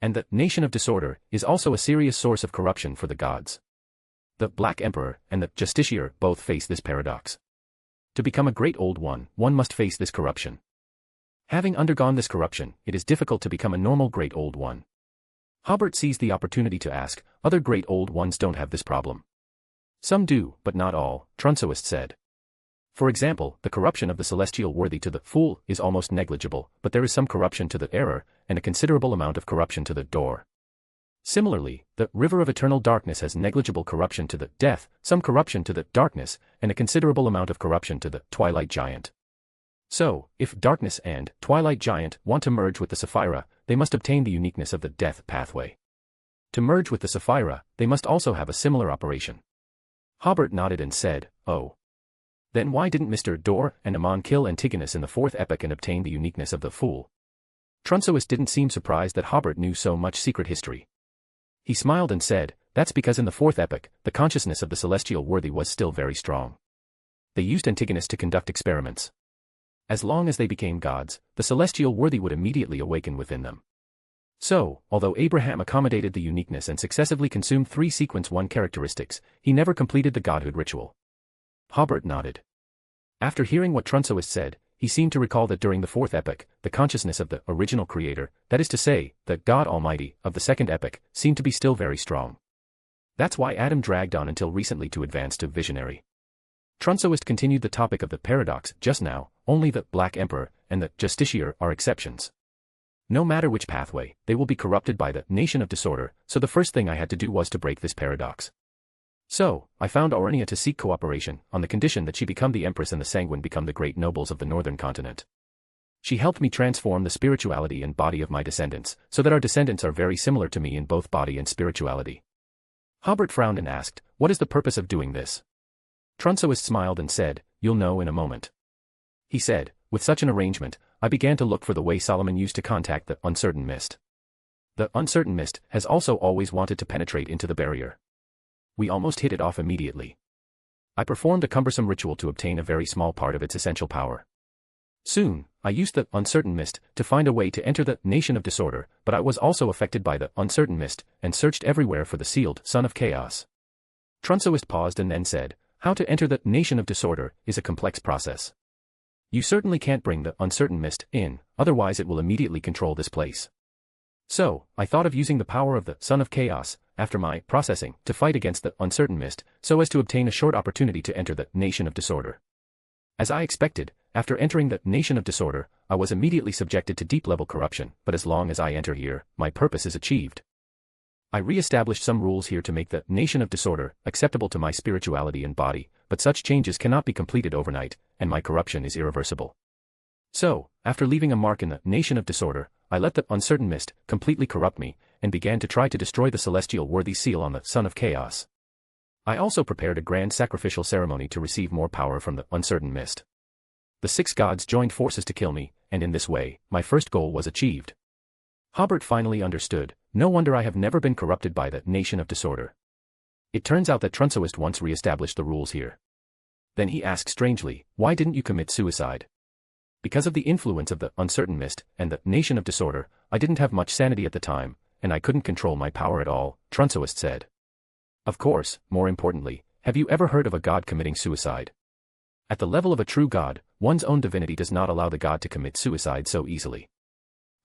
And the nation of disorder is also a serious source of corruption for the gods. The Black Emperor and the Justiciar both face this paradox. To become a great old one must face this corruption. Having undergone this corruption, it is difficult to become a normal great old one. Hobert seized the opportunity to ask, other great old ones don't have this problem. Some do, but not all, Trunsoist said. For example, the corruption of the celestial worthy to the fool is almost negligible, but there is some corruption to the error, and a considerable amount of corruption to the door. Similarly, the river of eternal darkness has negligible corruption to the death, some corruption to the darkness, and a considerable amount of corruption to the twilight giant. So, if darkness and twilight giant want to merge with the Sefirah, they must obtain the uniqueness of the death pathway. To merge with the Sefirah, they must also have a similar operation. Hobert nodded and said, oh. Then why didn't Mr. Dor and Amon kill Antigonus in the fourth epoch and obtain the uniqueness of the fool? Trunsoist didn't seem surprised that Hobert knew so much secret history. He smiled and said, that's because in the fourth epoch, the consciousness of the celestial worthy was still very strong. They used Antigonus to conduct experiments. As long as they became gods, the celestial worthy would immediately awaken within them. So, although Abraham accommodated the uniqueness and successively consumed 3 sequence 1 characteristics, he never completed the godhood ritual. Hobert nodded. After hearing what Trunsoist said, he seemed to recall that during the fourth epoch, the consciousness of the original creator, that is to say, the God Almighty, of the second epoch, seemed to be still very strong. That's why Adam dragged on until recently to advance to visionary. Trunsoist continued the topic of the paradox just now, only the Black Emperor and the Justiciar are exceptions. No matter which pathway, they will be corrupted by the nation of disorder, so the first thing I had to do was to break this paradox. So, I found Orania to seek cooperation, on the condition that she become the Empress and the Sanguine become the great nobles of the northern continent. She helped me transform the spirituality and body of my descendants, so that our descendants are very similar to me in both body and spirituality. Hobert frowned and asked, what is the purpose of doing this? Trunsoist smiled and said, you'll know in a moment. He said, with such an arrangement, I began to look for the way Solomon used to contact the uncertain mist. The uncertain mist has also always wanted to penetrate into the barrier. We almost hit it off immediately. I performed a cumbersome ritual to obtain a very small part of its essential power. Soon, I used the uncertain mist to find a way to enter the nation of disorder, but I was also affected by the uncertain mist and searched everywhere for the sealed son of chaos. Trunsoist paused and then said, how to enter the nation of disorder is a complex process. You certainly can't bring the uncertain mist in, otherwise it will immediately control this place. So, I thought of using the power of the son of chaos, after my processing, to fight against the uncertain mist, so as to obtain a short opportunity to enter the nation of disorder. As I expected, after entering the nation of disorder, I was immediately subjected to deep-level corruption, but as long as I enter here, my purpose is achieved. I re-established some rules here to make the nation of disorder acceptable to my spirituality and body, but such changes cannot be completed overnight, and my corruption is irreversible. So, after leaving a mark in the nation of disorder, I let the uncertain mist completely corrupt me, and began to try to destroy the celestial worthy seal on the son of chaos. I also prepared a grand sacrificial ceremony to receive more power from the uncertain mist. The 6 gods joined forces to kill me, and in this way, my first goal was achieved. Hobert finally understood, no wonder I have never been corrupted by the nation of disorder. It turns out that Trunsoist once re-established the rules here. Then he asked strangely, why didn't you commit suicide? Because of the influence of the uncertain mist and the nation of disorder, I didn't have much sanity at the time, and I couldn't control my power at all, Trunsoist said. Of course, more importantly, have you ever heard of a god committing suicide? At the level of a true god, one's own divinity does not allow the god to commit suicide so easily.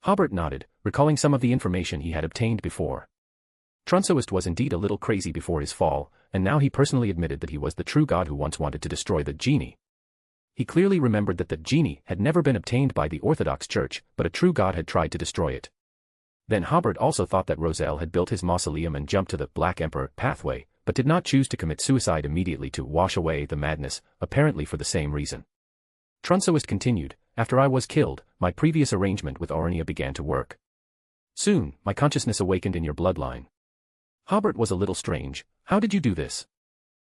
Hobert nodded, recalling some of the information he had obtained before. Trunsoist was indeed a little crazy before his fall, and now he personally admitted that he was the true god who once wanted to destroy the genie. He clearly remembered that the genie had never been obtained by the Orthodox Church, but a true god had tried to destroy it. Then Hobert also thought that Roselle had built his mausoleum and jumped to the Black Emperor pathway, but did not choose to commit suicide immediately to wash away the madness, apparently for the same reason. Trunsoist continued, after I was killed, my previous arrangement with Orania began to work. Soon, my consciousness awakened in your bloodline. Hobert was a little strange, how did you do this?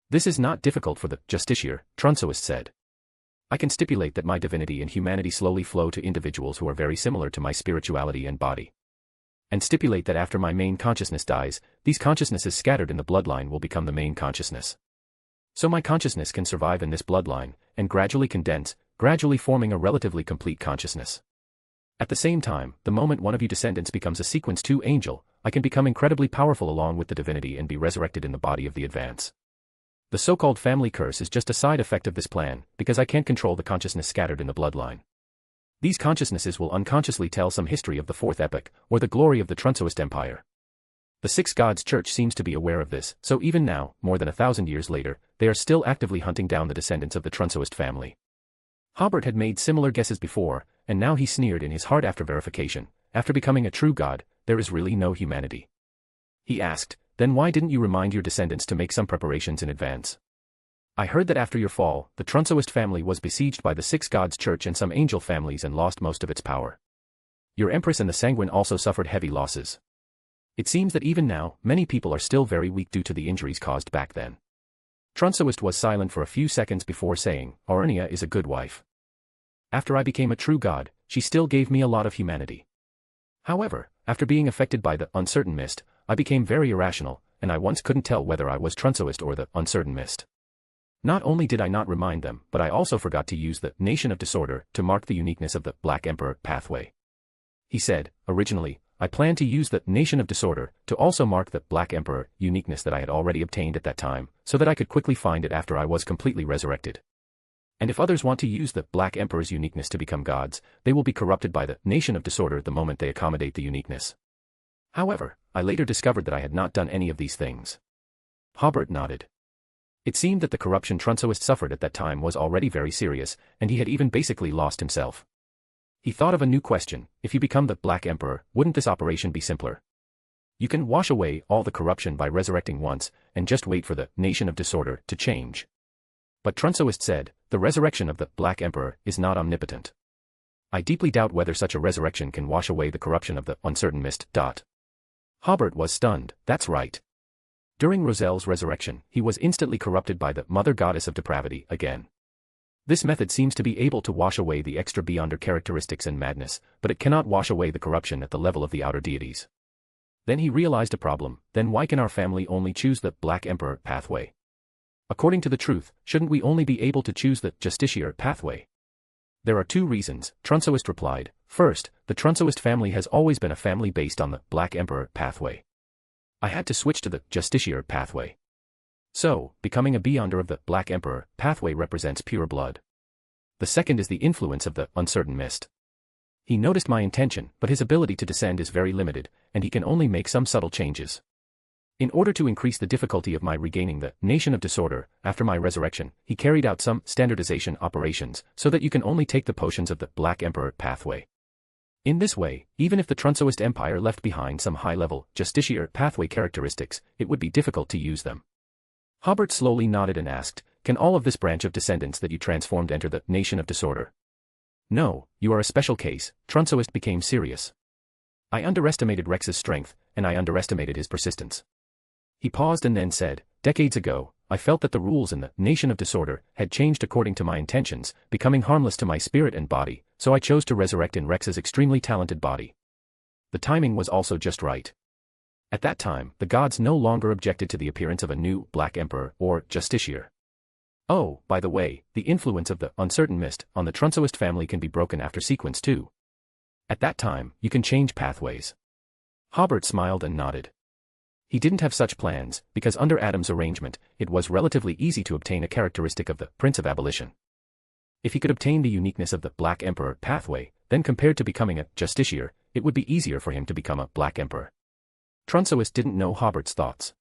This is not difficult for the Justiciar, Trunsoist said. I can stipulate that my divinity and humanity slowly flow to individuals who are very similar to my spirituality and body. and stipulate that after my main consciousness dies, these consciousnesses scattered in the bloodline will become the main consciousness. So my consciousness can survive in this bloodline, and gradually condense, gradually forming a relatively complete consciousness. At the same time, the moment one of you descendants becomes a sequence 2 angel, I can become incredibly powerful along with the divinity and be resurrected in the body of the advance. The so-called family curse is just a side effect of this plan, because I can't control the consciousness scattered in the bloodline. These consciousnesses will unconsciously tell some history of the fourth epoch, or the glory of the Trunsoist Empire. The Six Gods Church seems to be aware of this, so even now, more than 1,000 years later, they are still actively hunting down the descendants of the Trunsoist family. Hobert had made similar guesses before, and now he sneered in his heart after verification. After becoming a true god, there is really no humanity. He asked, then why didn't you remind your descendants to make some preparations in advance? I heard that after your fall, the Trunsoist family was besieged by the Six Gods Church and some angel families and lost most of its power. Your Empress and the Sanguine also suffered heavy losses. It seems that even now, many people are still very weak due to the injuries caused back then. Trunsoist was silent for a few seconds before saying, Aurania is a good wife. After I became a true god, she still gave me a lot of humanity. However, after being affected by the uncertain mist, I became very irrational, and I once couldn't tell whether I was Trunsoist or the uncertain mist. Not only did I not remind them, but I also forgot to use the Nation of Disorder to mark the uniqueness of the Black Emperor pathway. He said, originally, I planned to use the Nation of Disorder to also mark the Black Emperor uniqueness that I had already obtained at that time, so that I could quickly find it after I was completely resurrected. And if others want to use the Black Emperor's uniqueness to become gods, they will be corrupted by the Nation of Disorder the moment they accommodate the uniqueness. However, I later discovered that I had not done any of these things. Hobert nodded. It seemed that the corruption Trunsoist suffered at that time was already very serious, and he had even basically lost himself. He thought of a new question: if you become the Black Emperor, wouldn't this operation be simpler? You can wash away all the corruption by resurrecting once, and just wait for the Nation of Disorder to change. But Trunsoist said, the resurrection of the Black Emperor is not omnipotent. I deeply doubt whether such a resurrection can wash away the corruption of the uncertain mist. Hobert was stunned. That's right. During Roselle's resurrection, he was instantly corrupted by the Mother Goddess of Depravity again. This method seems to be able to wash away the extra beyonder characteristics and madness, but it cannot wash away the corruption at the level of the outer deities. Then he realized a problem: then why can our family only choose the Black Emperor pathway? According to the truth, shouldn't we only be able to choose the Justiciar pathway? There are 2 reasons, Trunsoist replied. First, the Trunsoist family has always been a family based on the Black Emperor pathway. I had to switch to the Justiciar pathway. So, becoming a beyonder of the Black Emperor pathway represents pure blood. The second is the influence of the uncertain mist. He noticed my intention, but his ability to descend is very limited, and he can only make some subtle changes. In order to increase the difficulty of my regaining the Nation of Disorder, after my resurrection, he carried out some standardization operations, so that you can only take the potions of the Black Emperor pathway. In this way, even if the Trunsoist Empire left behind some high-level Justiciar pathway characteristics, it would be difficult to use them. Hobert slowly nodded and asked, can all of this branch of descendants that you transformed enter the Nation of Disorder? No, you are a special case. Trunsoist became serious. I underestimated Rex's strength, and I underestimated his persistence. He paused and then said, decades ago, I felt that the rules in the Nation of Disorder had changed according to my intentions, becoming harmless to my spirit and body, so I chose to resurrect in Rex's extremely talented body. The timing was also just right. At that time, the gods no longer objected to the appearance of a new Black Emperor or Justiciar. Oh, by the way, the influence of the uncertain mist on the Trunsoist family can be broken after sequence 2. At that time, you can change pathways. Hobert smiled and nodded. He didn't have such plans, because under Adam's arrangement, it was relatively easy to obtain a characteristic of the Prince of Abolition. If he could obtain the uniqueness of the Black Emperor pathway, then compared to becoming a Justiciar, it would be easier for him to become a Black Emperor. Trunsoist didn't know Hobert's thoughts.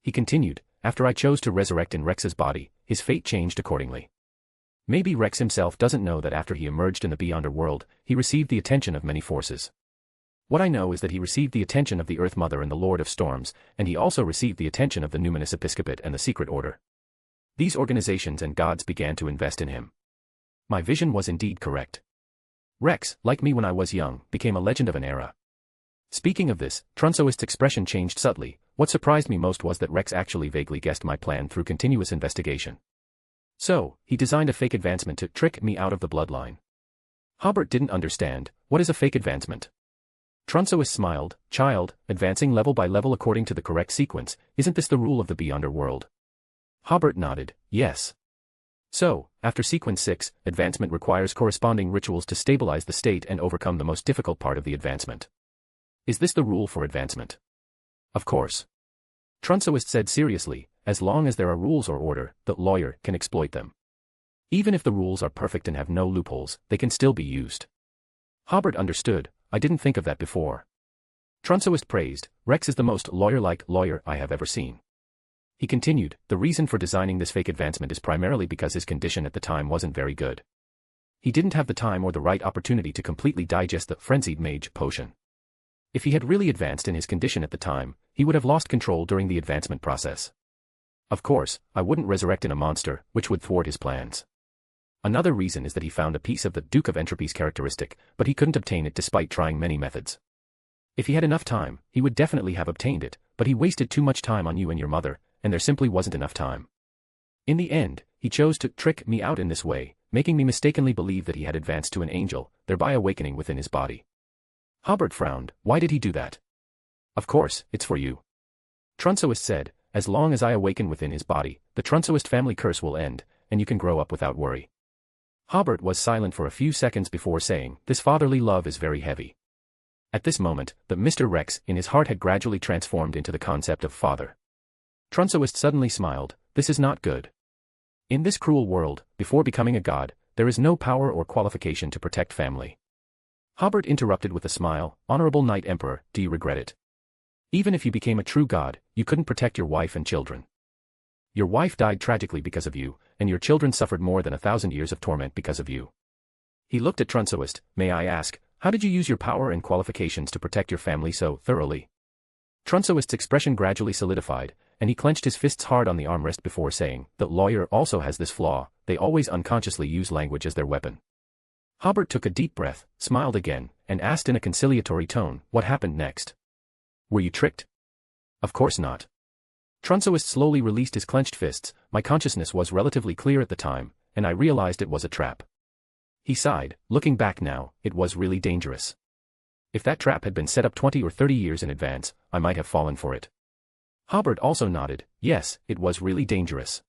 He continued, after I chose to resurrect in Rex's body, his fate changed accordingly. Maybe Rex himself doesn't know that after he emerged in the Beyonder world, he received the attention of many forces. What I know is that he received the attention of the Earth Mother and the Lord of Storms, and he also received the attention of the Numinous Episcopate and the Secret Order. These organizations and gods began to invest in him. My vision was indeed correct. Rex, like me when I was young, became a legend of an era. Speaking of this, Trunsoist's expression changed subtly. What surprised me most was that Rex actually vaguely guessed my plan through continuous investigation. So, he designed a fake advancement to trick me out of the bloodline. Hobert didn't understand. What is a fake advancement? Trunsoist smiled. Child, advancing level by level according to the correct sequence, isn't this the rule of the Beyonder world? Hobert nodded. Yes. So, after sequence 6, advancement requires corresponding rituals to stabilize the state and overcome the most difficult part of the advancement. Is this the rule for advancement? Of course. Trunsoist said seriously, as long as there are rules or order, the lawyer can exploit them. Even if the rules are perfect and have no loopholes, they can still be used. Hobert understood. I didn't think of that before. Trunsoist praised. Rex is the most lawyer-like lawyer I have ever seen. He continued, the reason for designing this fake advancement is primarily because his condition at the time wasn't very good. He didn't have the time or the right opportunity to completely digest the frenzied mage potion. If he had really advanced in his condition at the time, he would have lost control during the advancement process. Of course, I wouldn't resurrect in a monster, which would thwart his plans. Another reason is that he found a piece of the Duke of Entropy's characteristic, but he couldn't obtain it despite trying many methods. If he had enough time, he would definitely have obtained it, but he wasted too much time on you and your mother, and there simply wasn't enough time. In the end, he chose to trick me out in this way, making me mistakenly believe that he had advanced to an angel, thereby awakening within his body. Hobert frowned. Why did he do that? Of course, it's for you. Trunsoist said, as long as I awaken within his body, the Trunsoist family curse will end, and you can grow up without worry. Hobert was silent for a few seconds before saying, this fatherly love is very heavy. At this moment, the Mr. Rex in his heart had gradually transformed into the concept of father. Trunsoist suddenly smiled. This is not good. In this cruel world, before becoming a god, there is no power or qualification to protect family. Hobert interrupted with a smile. Honorable Knight Emperor, do you regret it? Even if you became a true god, you couldn't protect your wife and children. Your wife died tragically because of you, and your children suffered more than 1,000 years of torment because of you. He looked at Trunsoist. May I ask, how did you use your power and qualifications to protect your family so thoroughly? Trunsoist's expression gradually solidified, and he clenched his fists hard on the armrest before saying, the lawyer also has this flaw, they always unconsciously use language as their weapon. Hobert took a deep breath, smiled again, and asked in a conciliatory tone, what happened next? Were you tricked? Of course not. Trunsoist slowly released his clenched fists. My consciousness was relatively clear at the time, and I realized it was a trap. He sighed. Looking back now, it was really dangerous. If that trap had been set up 20 or 30 years in advance, I might have fallen for it. Hobert also nodded. Yes, it was really dangerous.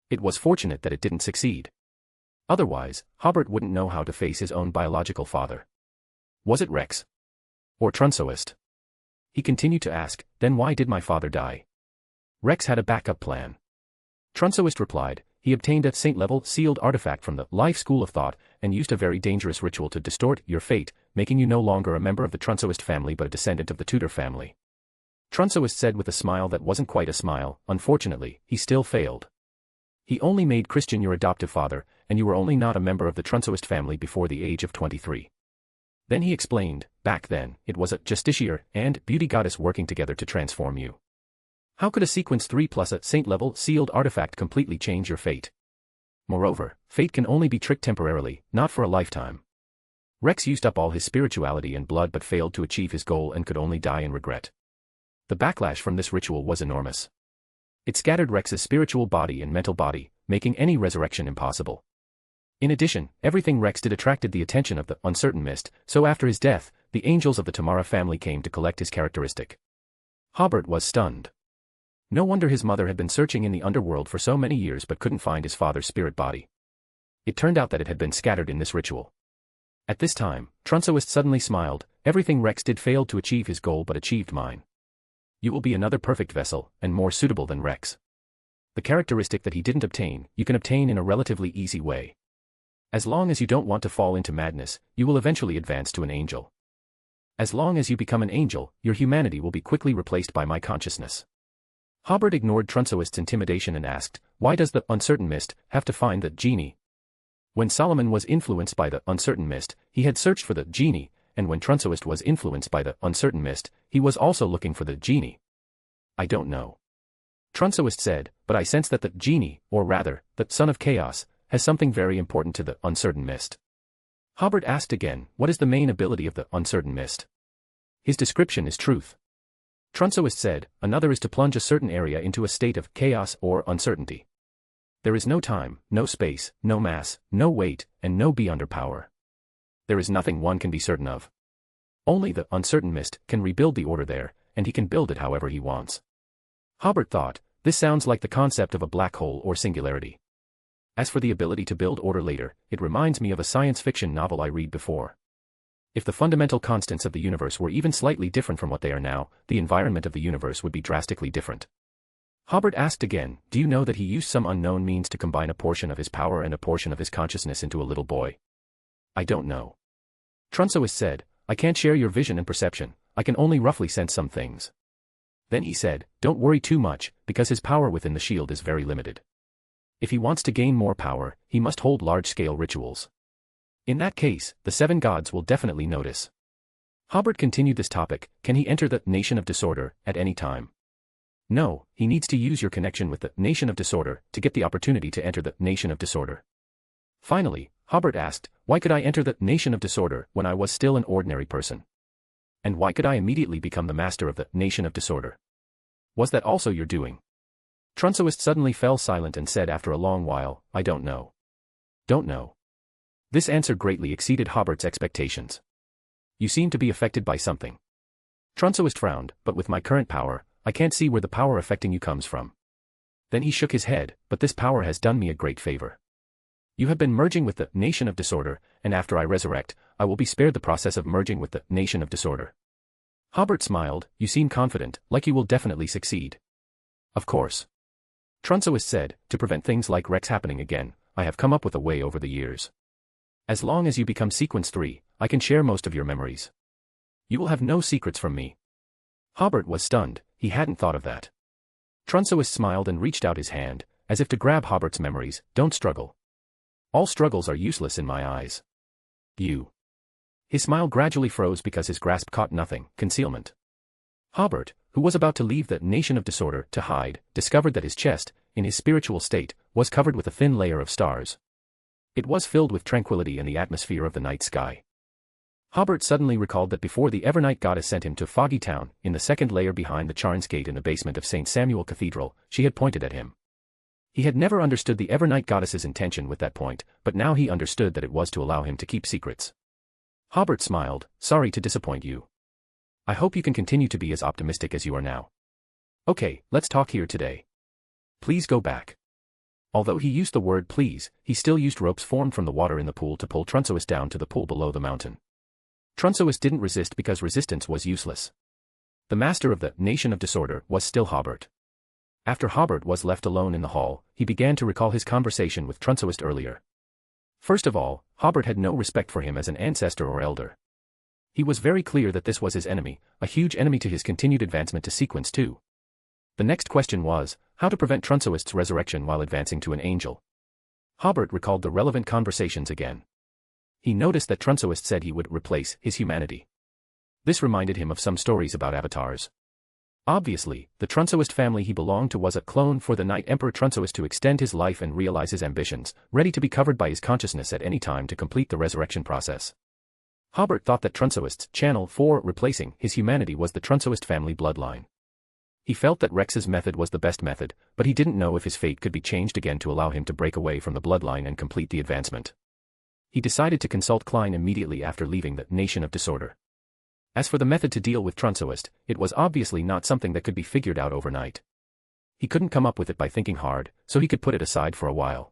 It was fortunate that it didn't succeed. Otherwise, Hobert wouldn't know how to face his own biological father. Was it Rex? Or Trunsoist? He continued to ask, then why did my father die? Rex had a backup plan. Trunsoist replied, he obtained a saint-level sealed artifact from the Life School of Thought and used a very dangerous ritual to distort your fate, making you no longer a member of the Trunsoist family but a descendant of the Tudor family. Trunsoist said with a smile that wasn't quite a smile, unfortunately, he still failed. He only made Christian your adoptive father, and you were only not a member of the Trunsoist family before the age of 23. Then he explained, back then, it was a justiciar and beauty goddess working together to transform you. How could a sequence 3 plus a saint-level sealed artifact completely change your fate? Moreover, fate can only be tricked temporarily, not for a lifetime. Rex used up all his spirituality and blood but failed to achieve his goal and could only die in regret. The backlash from this ritual was enormous. It scattered Rex's spiritual body and mental body, making any resurrection impossible. In addition, everything Rex did attracted the attention of the uncertain mist, so after his death, the angels of the Tamara family came to collect his characteristic. Hobert was stunned. No wonder his mother had been searching in the underworld for so many years but couldn't find his father's spirit body. It turned out that it had been scattered in this ritual. At this time, Trunsoist suddenly smiled. Everything Rex did failed to achieve his goal but achieved mine. You will be another perfect vessel, and more suitable than Rex. The characteristic that he didn't obtain, you can obtain in a relatively easy way. As long as you don't want to fall into madness, you will eventually advance to an angel. As long as you become an angel, your humanity will be quickly replaced by my consciousness. Hobert ignored Trunsoist's intimidation and asked, why does the uncertain mist have to find the genie? When Solomon was influenced by the uncertain mist, he had searched for the genie, and when Trunsoist was influenced by the uncertain mist, he was also looking for the genie. I don't know. Trunsoist said, but I sense that the genie, or rather, the son of chaos, has something very important to the uncertain mist. Hobert asked again, what is the main ability of the uncertain mist? His description is truth. Trunsoist said, another is to plunge a certain area into a state of chaos or uncertainty. There is no time, no space, no mass, no weight, and no beyonder power. There is nothing one can be certain of. Only the uncertain mist can rebuild the order there, and he can build it however he wants. Hobert thought, this sounds like the concept of a black hole or singularity. As for the ability to build order later, it reminds me of a science fiction novel I read before. If the fundamental constants of the universe were even slightly different from what they are now, the environment of the universe would be drastically different. Hobert asked again, do you know that he used some unknown means to combine a portion of his power and a portion of his consciousness into a little boy? I don't know. Trunsoist said, I can't share your vision and perception, I can only roughly sense some things. Then he said, don't worry too much, because his power within the shield is very limited. If he wants to gain more power, he must hold large-scale rituals. In that case, the 7 gods will definitely notice. Hobert continued this topic, can he enter the Nation of Disorder at any time? No, he needs to use your connection with the Nation of Disorder to get the opportunity to enter the Nation of Disorder. Finally, Hobert asked, why could I enter the Nation of Disorder when I was still an ordinary person? And why could I immediately become the master of the Nation of Disorder? Was that also your doing? Trunsoist suddenly fell silent and said after a long while, I don't know. Don't know. This answer greatly exceeded Hobert's expectations. You seem to be affected by something. Trunsoist frowned, but with my current power, I can't see where the power affecting you comes from. Then he shook his head, but this power has done me a great favor. You have been merging with the Nation of Disorder, and after I resurrect, I will be spared the process of merging with the Nation of Disorder. Hobert smiled, you seem confident, like you will definitely succeed. Of course. Trunsoist said, to prevent things like Rex happening again, I have come up with a way over the years. As long as you become Sequence 3, I can share most of your memories. You will have no secrets from me. Hobert was stunned, he hadn't thought of that. Trunsoist smiled and reached out his hand, as if to grab Hobert's memories, don't struggle. All struggles are useless in my eyes. You. His smile gradually froze because his grasp caught nothing, concealment. Hobert, who was about to leave the Nation of Disorder to hide, discovered that his chest, in his spiritual state, was covered with a thin layer of stars. It was filled with tranquility and the atmosphere of the night sky. Hobert suddenly recalled that before the Evernight goddess sent him to Foggy Town, in the second layer behind the Charns Gate in the basement of St. Samuel Cathedral, she had pointed at him. He had never understood the Evernight goddess's intention with that point, but now he understood that it was to allow him to keep secrets. Hobert smiled, sorry to disappoint you. I hope you can continue to be as optimistic as you are now. Okay, let's talk here today. Please go back. Although he used the word please, he still used ropes formed from the water in the pool to pull Trunsoist down to the pool below the mountain. Trunsoist didn't resist because resistance was useless. The master of the Nation of Disorder was still Hobert. After Hobert was left alone in the hall, he began to recall his conversation with Trunsoist earlier. First of all, Hobert had no respect for him as an ancestor or elder. He was very clear that this was his enemy, a huge enemy to his continued advancement to Sequence 2. The next question was, how to prevent Trunsoist's resurrection while advancing to an angel. Hobert recalled the relevant conversations again. He noticed that Trunsoist said he would replace his humanity. This reminded him of some stories about avatars. Obviously, the Trunsoist family he belonged to was a clone for the Night Emperor Trunsoist to extend his life and realize his ambitions, ready to be covered by his consciousness at any time to complete the resurrection process. Hobert thought that Trunsoist's channel for replacing his humanity was the Trunsoist family bloodline. He felt that Rex's method was the best method, but he didn't know if his fate could be changed again to allow him to break away from the bloodline and complete the advancement. He decided to consult Klein immediately after leaving the Nation of Disorder. As for the method to deal with Trunsoist, it was obviously not something that could be figured out overnight. He couldn't come up with it by thinking hard, so he could put it aside for a while.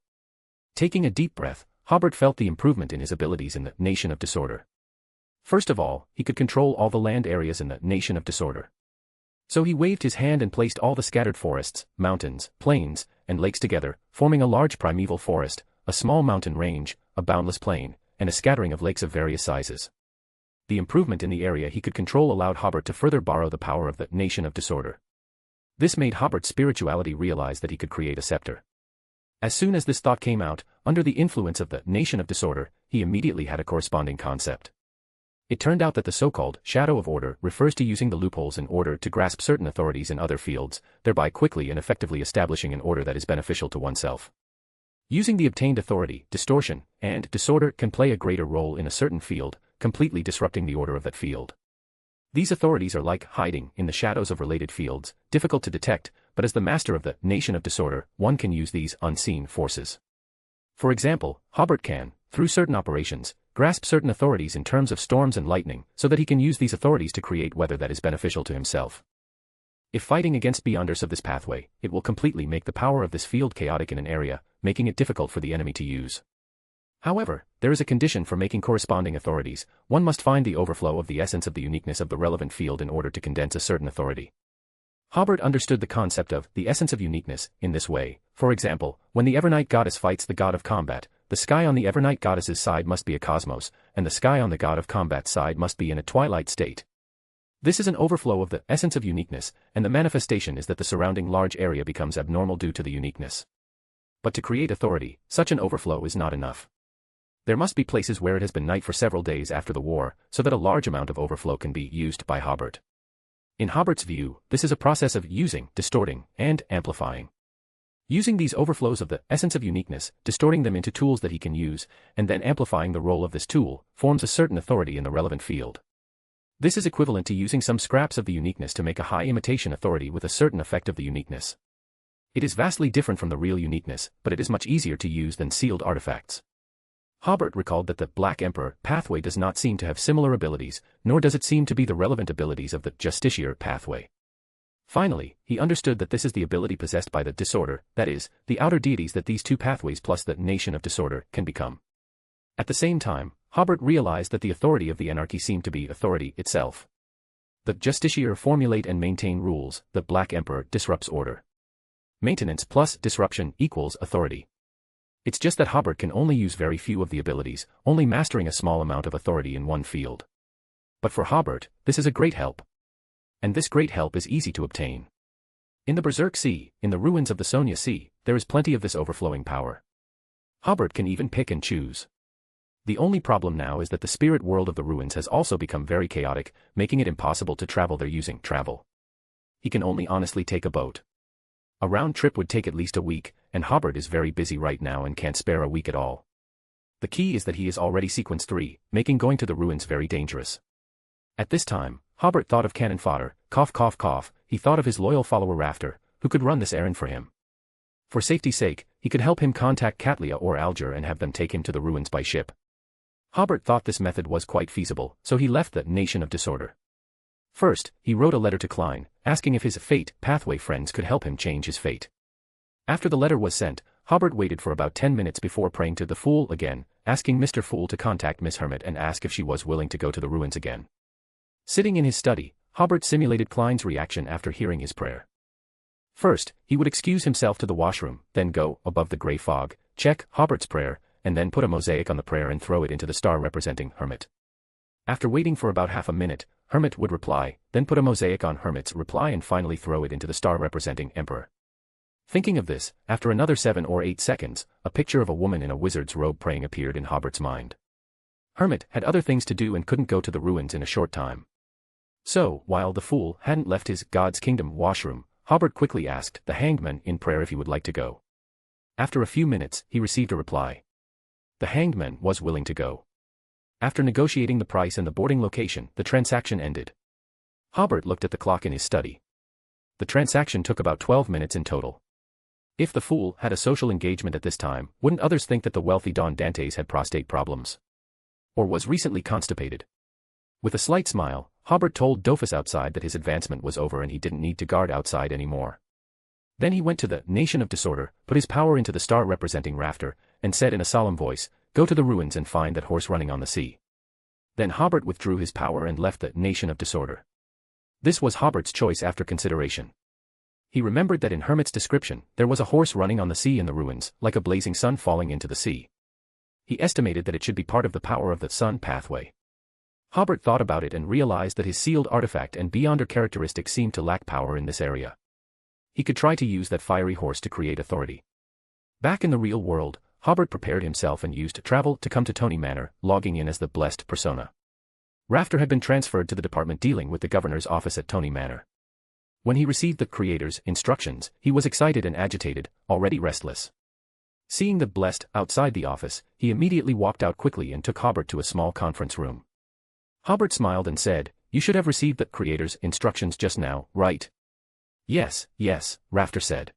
Taking a deep breath, Hobert felt the improvement in his abilities in the Nation of Disorder. First of all, he could control all the land areas in the Nation of Disorder. So he waved his hand and placed all the scattered forests, mountains, plains, and lakes together, forming a large primeval forest, a small mountain range, a boundless plain, and a scattering of lakes of various sizes. The improvement in the area he could control allowed Hobert to further borrow the power of the Nation of Disorder. This made Hobert's spirituality realize that he could create a scepter. As soon as this thought came out, under the influence of the Nation of Disorder, he immediately had a corresponding concept. It turned out that the so-called shadow of order refers to using the loopholes in order to grasp certain authorities in other fields, thereby quickly and effectively establishing an order that is beneficial to oneself. Using the obtained authority, distortion, and disorder can play a greater role in a certain field, completely disrupting the order of that field. These authorities are like hiding in the shadows of related fields, difficult to detect, but as the master of the Nation of Disorder, one can use these unseen forces. For example, Hobert can, through certain operations, grasp certain authorities in terms of storms and lightning, so that he can use these authorities to create weather that is beneficial to himself. If fighting against beyonders of this pathway, it will completely make the power of this field chaotic in an area, making it difficult for the enemy to use. However, there is a condition for making corresponding authorities. One must find the overflow of the essence of the uniqueness of the relevant field in order to condense a certain authority. Hobert understood the concept of the essence of uniqueness in this way. For example, when the Evernight goddess fights the god of combat, the sky on the Evernight goddess's side must be a cosmos, and the sky on the god of combat's side must be in a twilight state. This is an overflow of the essence of uniqueness, and the manifestation is that the surrounding large area becomes abnormal due to the uniqueness. But to create authority, such an overflow is not enough. There must be places where it has been night for several days after the war, so that a large amount of overflow can be used by Hobert. In Hobert's view, this is a process of using, distorting, and amplifying. Using these overflows of the essence of uniqueness, distorting them into tools that he can use, and then amplifying the role of this tool, forms a certain authority in the relevant field. This is equivalent to using some scraps of the uniqueness to make a high imitation authority with a certain effect of the uniqueness. It is vastly different from the real uniqueness, but it is much easier to use than sealed artifacts. Hobert recalled that the Black Emperor pathway does not seem to have similar abilities, nor does it seem to be the relevant abilities of the Justiciar pathway. Finally, he understood that this is the ability possessed by the Disorder, that is, the outer deities that these two pathways plus the Nation of Disorder can become. At the same time, Hobert realized that the authority of the Anarchy seemed to be authority itself. The Justiciar formulate and maintain rules, the Black Emperor disrupts order. Maintenance plus disruption equals authority. It's just that Hobert can only use very few of the abilities, only mastering a small amount of authority in one field. But for Hobert, this is a great help. And this great help is easy to obtain. In the Berserk Sea, in the ruins of the Sonia Sea, there is plenty of this overflowing power. Hobert can even pick and choose. The only problem now is that the spirit world of the ruins has also become very chaotic, making it impossible to travel there using travel. He can only honestly take a boat. A round trip would take at least a week, and Hobert is very busy right now and can't spare a week at all. The key is that he is already sequence 3, making going to the ruins very dangerous. At this time, Hobert thought of cannon fodder, cough cough cough, he thought of his loyal follower Rafter, who could run this errand for him. For safety's sake, he could help him contact Katlia or Alger and have them take him to the ruins by ship. Hobert thought this method was quite feasible, so he left the Nation of Disorder. First, he wrote a letter to Klein, asking if his fate pathway friends could help him change his fate. After the letter was sent, Hobert waited for about 10 minutes before praying to the Fool again, asking Mr. Fool to contact Miss Hermit and ask if she was willing to go to the ruins again. Sitting in his study, Hobert simulated Klein's reaction after hearing his prayer. First, he would excuse himself to the washroom, then go, above the grey fog, check Hobert's prayer, and then put a mosaic on the prayer and throw it into the star representing Hermit. After waiting for about half a minute, Hermit would reply, then put a mosaic on Hermit's reply and finally throw it into the star representing Emperor. Thinking of this, after another 7 or 8 seconds, a picture of a woman in a wizard's robe praying appeared in Hobert's mind. Hermit had other things to do and couldn't go to the ruins in a short time. So, while the Fool hadn't left his God's Kingdom washroom, Hobert quickly asked the hangman in prayer if he would like to go. After a few minutes, he received a reply. The hanged man was willing to go. After negotiating the price and the boarding location, the transaction ended. Hobert looked at the clock in his study. The transaction took about 12 minutes in total. If the Fool had a social engagement at this time, wouldn't others think that the wealthy Don Dantes had prostate problems? Or was recently constipated? With a slight smile, Hobert told Dofus outside that his advancement was over and he didn't need to guard outside anymore. Then he went to the Nation of Disorder, put his power into the star representing Rafter, and said in a solemn voice, "Go to the ruins and find that horse running on the sea." Then Hobert withdrew his power and left the Nation of Disorder. This was Hobert's choice after consideration. He remembered that in Hermit's description, there was a horse running on the sea in the ruins, like a blazing sun falling into the sea. He estimated that it should be part of the power of the sun pathway. Hobert thought about it and realized that his sealed artifact and beyonder characteristic seemed to lack power in this area. He could try to use that fiery horse to create authority. Back in the real world, Hobert prepared himself and used travel to come to Tony Manor, logging in as the blessed persona. Rafter had been transferred to the department dealing with the governor's office at Tony Manor. When he received the creator's instructions, he was excited and agitated, already restless. Seeing the blessed outside the office, he immediately walked out quickly and took Hobert to a small conference room. Hobert smiled and said, "You should have received the creator's instructions just now, right?" Yes, Rafter said.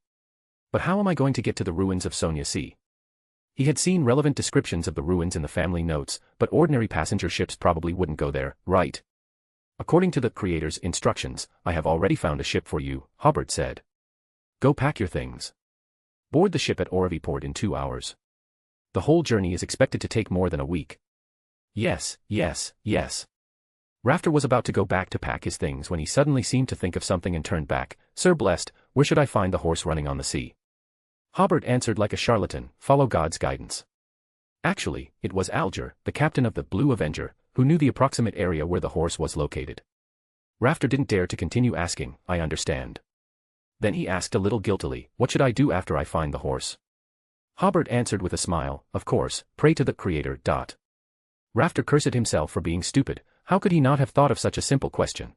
"But how am I going to get to the ruins of Sonia Sea?" He had seen relevant descriptions of the ruins in the family notes, but ordinary passenger ships probably wouldn't go there, right? According to the Creator's instructions, I have already found a ship for you, Hobert said. Go pack your things. Board the ship at Oreviport in 2 hours. The whole journey is expected to take more than a week. Yes, yes, yes. Rafter was about to go back to pack his things when he suddenly seemed to think of something and turned back. Sir Blessed, where should I find the horse running on the sea? Hobert answered like a charlatan, follow God's guidance. Actually, it was Alger, the captain of the Blue Avenger, who knew the approximate area where the horse was located. Rafter didn't dare to continue asking, I understand. Then he asked a little guiltily, what should I do after I find the horse? Hobert answered with a smile, of course, pray to the Creator. Rafter cursed himself for being stupid. How could he not have thought of such a simple question?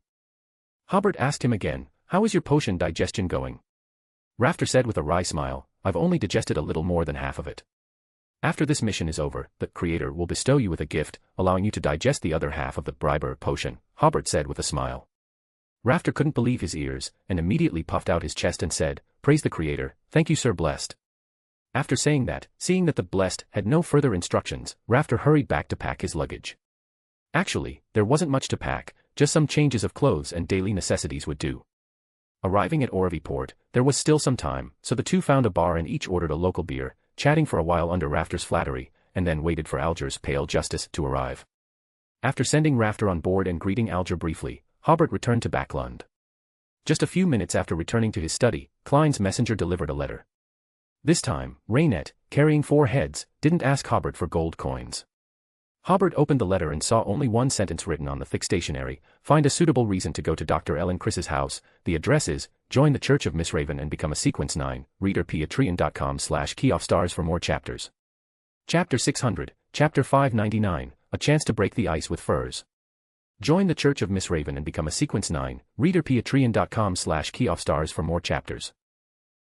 Hobert asked him again, how is your potion digestion going? Rafter said with a wry smile, I've only digested a little more than half of it. After this mission is over, the Creator will bestow you with a gift, allowing you to digest the other half of the Briber potion, Hobert said with a smile. Rafter couldn't believe his ears, and immediately puffed out his chest and said, praise the Creator, thank you Sir Blessed. After saying that, seeing that the Blessed had no further instructions, Rafter hurried back to pack his luggage. Actually, there wasn't much to pack, just some changes of clothes and daily necessities would do. Arriving at Oreviport, there was still some time, so the two found a bar and each ordered a local beer, chatting for a while under Rafter's flattery, and then waited for Alger's pale justice to arrive. After sending Rafter on board and greeting Alger briefly, Hobert returned to Backlund. Just a few minutes after returning to his study, Klein's messenger delivered a letter. This time, Rainet, carrying 4 heads, didn't ask Hobert for gold coins. Hobert opened the letter and saw only one sentence written on the thick stationery, find a suitable reason to go to Dr. Ellen Chris's house, the address is, join the Church of Miss Raven and become a Sequence 9, reader patreon.com/keyofstars for more chapters. Chapter 600, Chapter 599, A Chance to Break the Ice with Furs. Join the Church of Miss Raven and become a Sequence 9, reader patreon.com/keyofstars for more chapters.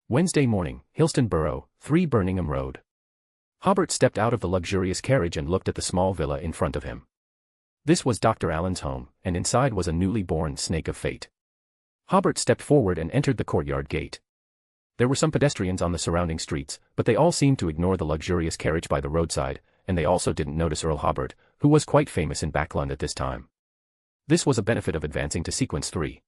Wednesday morning, Hillston Borough, 3 Birmingham Road. Hobert stepped out of the luxurious carriage and looked at the small villa in front of him. This was Dr. Allen's home, and inside was a newly born snake of fate. Hobert stepped forward and entered the courtyard gate. There were some pedestrians on the surrounding streets, but they all seemed to ignore the luxurious carriage by the roadside, and they also didn't notice Earl Hobert, who was quite famous in Backlund at this time. This was a benefit of advancing to Sequence 3.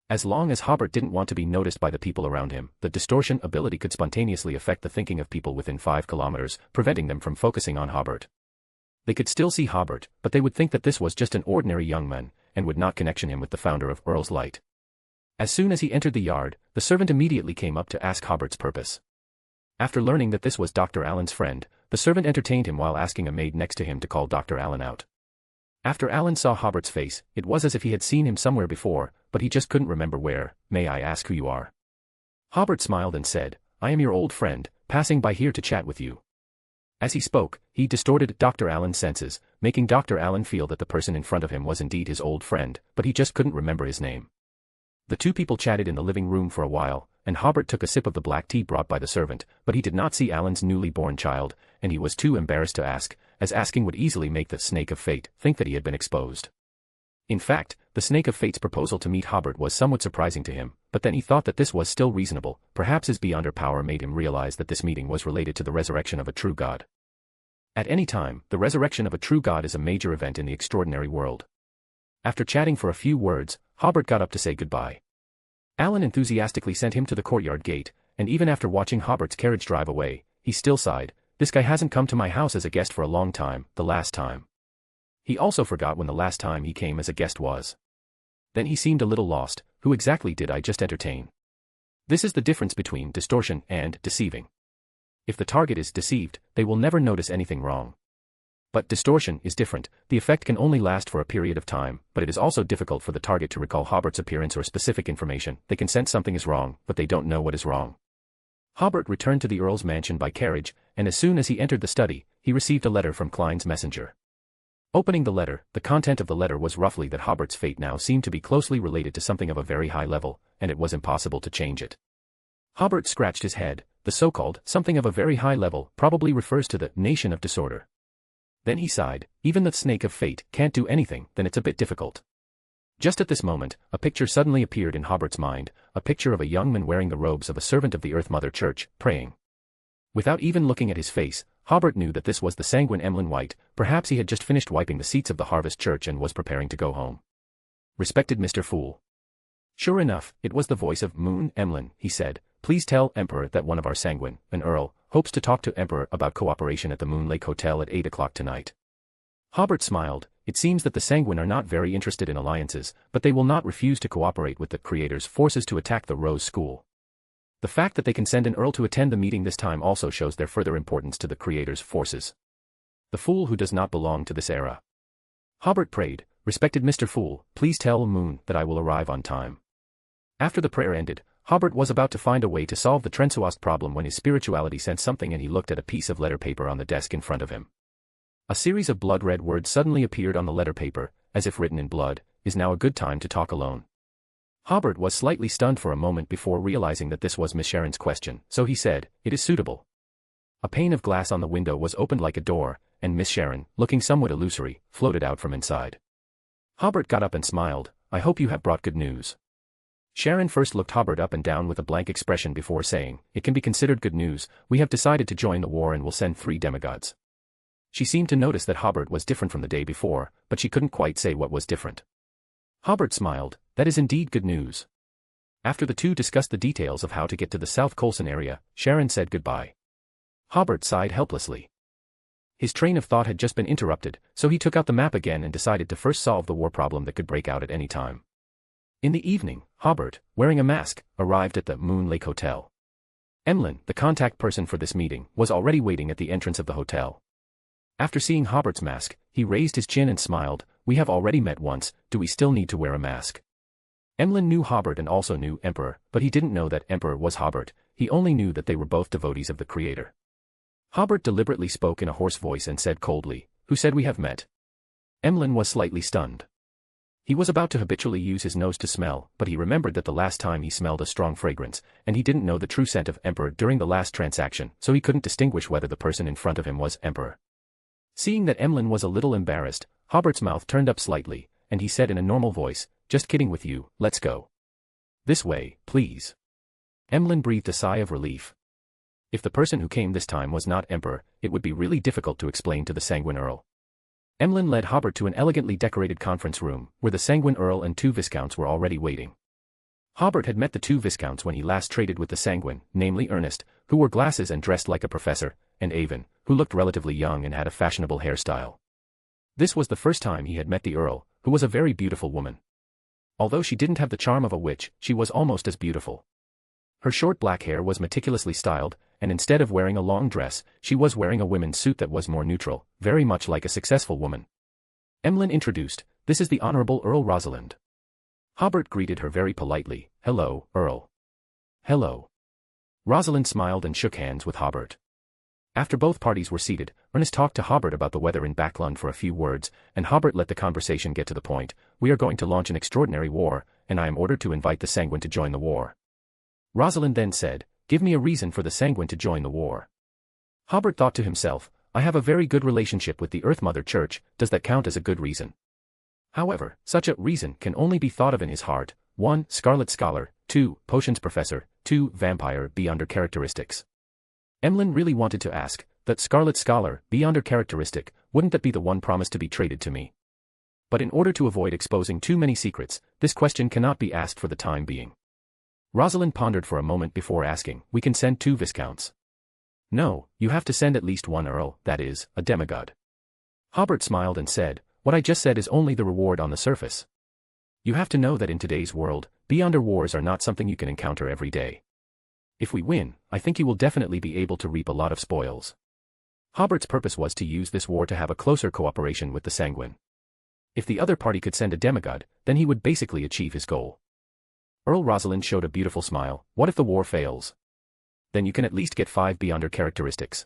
As long as Hobert didn't want to be noticed by the people around him, the distortion ability could spontaneously affect the thinking of people within 5 kilometers, preventing them from focusing on Hobert. They could still see Hobert, but they would think that this was just an ordinary young man, and would not connection him with the founder of Earl's Light. As soon as he entered the yard, the servant immediately came up to ask Hobert's purpose. After learning that this was Dr. Allen's friend, the servant entertained him while asking a maid next to him to call Dr. Allen out. After Allen saw Hobert's face, it was as if he had seen him somewhere before, but he just couldn't remember where. May I ask who you are? Hobert smiled and said, I am your old friend, passing by here to chat with you. As he spoke, he distorted Dr. Allen's senses, making Dr. Allen feel that the person in front of him was indeed his old friend, but he just couldn't remember his name. The two people chatted in the living room for a while, and Hobert took a sip of the black tea brought by the servant, but he did not see Allen's newly born child, and he was too embarrassed to ask, as asking would easily make the Snake of Fate think that he had been exposed. In fact, the Snake of Fate's proposal to meet Hobert was somewhat surprising to him, but then he thought that this was still reasonable, perhaps his beyonder power made him realize that this meeting was related to the resurrection of a true god. At any time, the resurrection of a true god is a major event in the extraordinary world. After chatting for a few words, Hobert got up to say goodbye. Allen enthusiastically sent him to the courtyard gate, and even after watching Hobert's carriage drive away, he still sighed, this guy hasn't come to my house as a guest for a long time, the last time. He also forgot when the last time he came as a guest was. Then he seemed a little lost, who exactly did I just entertain? This is the difference between distortion and deceiving. If the target is deceived, they will never notice anything wrong. But distortion is different, the effect can only last for a period of time, but it is also difficult for the target to recall Hobert's appearance or specific information. They can sense something is wrong, but they don't know what is wrong. Hobert returned to the Earl's mansion by carriage, and as soon as he entered the study, he received a letter from Klein's messenger. Opening the letter, the content of the letter was roughly that Hobert's fate now seemed to be closely related to something of a very high level, and it was impossible to change it. Hobert scratched his head. The so-called something of a very high level probably refers to the nation of disorder. Then he sighed, even the Snake of Fate can't do anything, then it's a bit difficult. Just at this moment, a picture suddenly appeared in Hobert's mind, a picture of a young man wearing the robes of a servant of the Earth Mother Church, praying. Without even looking at his face, Hobert knew that this was the sanguine Emlyn White. Perhaps he had just finished wiping the seats of the Harvest Church and was preparing to go home. Respected Mr. Fool. Sure enough, it was the voice of Moon Emlyn, he said. Please tell Emperor that one of our sanguine, an Earl, hopes to talk to Emperor about cooperation at the Moon Lake Hotel at 8 o'clock tonight. Hobert smiled. It seems that the sanguine are not very interested in alliances, but they will not refuse to cooperate with the Creator's forces to attack the Rose School. The fact that they can send an Earl to attend the meeting this time also shows their further importance to the Creator's forces. The fool who does not belong to this era. Hobert prayed, Respected Mr. Fool, please tell Moon that I will arrive on time. After the prayer ended, Hobert was about to find a way to solve the Trensuast problem when his spirituality sensed something and he looked at a piece of letter paper on the desk in front of him. A series of blood-red words suddenly appeared on the letter paper, as if written in blood. Is now a good time to talk alone. Hobert was slightly stunned for a moment before realizing that this was Miss Sharon's question, so he said, It is suitable. A pane of glass on the window was opened like a door, and Miss Sharon, looking somewhat illusory, floated out from inside. Hobert got up and smiled. I hope you have brought good news. Sharon first looked Hobert up and down with a blank expression before saying, It can be considered good news. We have decided to join the war and will send 3 demigods. She seemed to notice that Hobert was different from the day before, but she couldn't quite say what was different. Hobert smiled. That is indeed good news. After the two discussed the details of how to get to the South Colson area, Sharon said goodbye. Hobert sighed helplessly. His train of thought had just been interrupted, so he took out the map again and decided to first solve the war problem that could break out at any time. In the evening, Hobert, wearing a mask, arrived at the Moon Lake Hotel. Emlyn, the contact person for this meeting, was already waiting at the entrance of the hotel. After seeing Hobert's mask, he raised his chin and smiled. We have already met once, do we still need to wear a mask? Emlyn knew Hobert and also knew Emperor, but he didn't know that Emperor was Hobert. He only knew that they were both devotees of the Creator. Hobert deliberately spoke in a hoarse voice and said coldly, Who said we have met? Emlyn was slightly stunned. He was about to habitually use his nose to smell, but he remembered that the last time he smelled a strong fragrance, and he didn't know the true scent of Emperor during the last transaction, so he couldn't distinguish whether the person in front of him was Emperor. Seeing that Emlyn was a little embarrassed, Hobert's mouth turned up slightly, and he said in a normal voice, Just kidding with you, let's go. This way, please. Emlyn breathed a sigh of relief. If the person who came this time was not Emperor, it would be really difficult to explain to the Sanguine Earl. Emlyn led Hobert to an elegantly decorated conference room, where the Sanguine Earl and 2 Viscounts were already waiting. Hobert had met the 2 Viscounts when he last traded with the Sanguine, namely Ernest, who wore glasses and dressed like a professor, and Avon, who looked relatively young and had a fashionable hairstyle. This was the first time he had met the Earl, who was a very beautiful woman. Although she didn't have the charm of a witch, she was almost as beautiful. Her short black hair was meticulously styled, and instead of wearing a long dress, she was wearing a women's suit that was more neutral, very much like a successful woman. Emlyn introduced, This is the Honorable Earl Rosalind. Hobert greeted her very politely, Hello, Earl. Hello. Rosalind smiled and shook hands with Hobert. After both parties were seated, Ernest talked to Hobert about the weather in Backlund for a few words, and Hobert let the conversation get to the point. We are going to launch an extraordinary war, and I am ordered to invite the Sanguine to join the war. Rosalind then said, Give me a reason for the Sanguine to join the war. Hobert thought to himself, I have a very good relationship with the Earth Mother Church, does that count as a good reason? However, such a reason can only be thought of in his heart. 1. Scarlet Scholar, 2. Potions Professor, 2. Vampire beyond characteristics. Emlyn really wanted to ask, that Scarlet Scholar, beyond characteristic, wouldn't that be the one promised to be traded to me? But in order to avoid exposing too many secrets, this question cannot be asked for the time being. Rosalind pondered for a moment before asking, We can send 2 Viscounts. No, you have to send at least 1 Earl, that is, a demigod. Hobert smiled and said, What I just said is only the reward on the surface. You have to know that in today's world, beyonder wars are not something you can encounter every day. If we win, I think you will definitely be able to reap a lot of spoils. Hobert's purpose was to use this war to have a closer cooperation with the Sanguine. If the other party could send a demigod, then he would basically achieve his goal. Earl Rosalind showed a beautiful smile. What if the war fails? Then you can at least get 5 beyonder characteristics.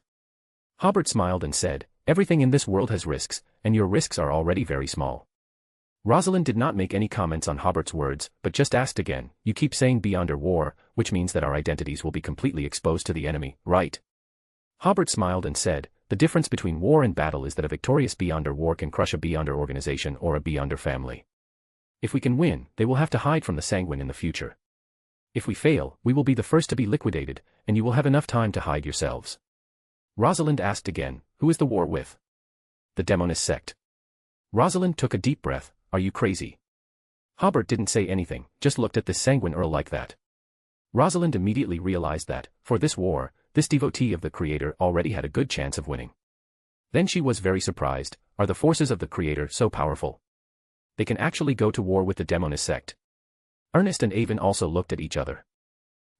Hobert smiled and said, Everything in this world has risks, and your risks are already very small. Rosalind did not make any comments on Hobert's words, but just asked again, You keep saying beyonder war, which means that our identities will be completely exposed to the enemy, right? Hobert smiled and said, The difference between war and battle is that a victorious beyonder war can crush a beyonder organization or a beyonder family. If we can win, they will have to hide from the Sanguine in the future. If we fail, we will be the first to be liquidated, and you will have enough time to hide yourselves. Rosalind asked again, who is the war with? The demonist sect. Rosalind took a deep breath, are you crazy? Hobert didn't say anything, just looked at this sanguine earl like that. Rosalind immediately realized that, for this war, this devotee of the Creator already had a good chance of winning. Then she was very surprised, are the forces of the Creator so powerful? They can actually go to war with the demonist sect. Ernest and Avon also looked at each other.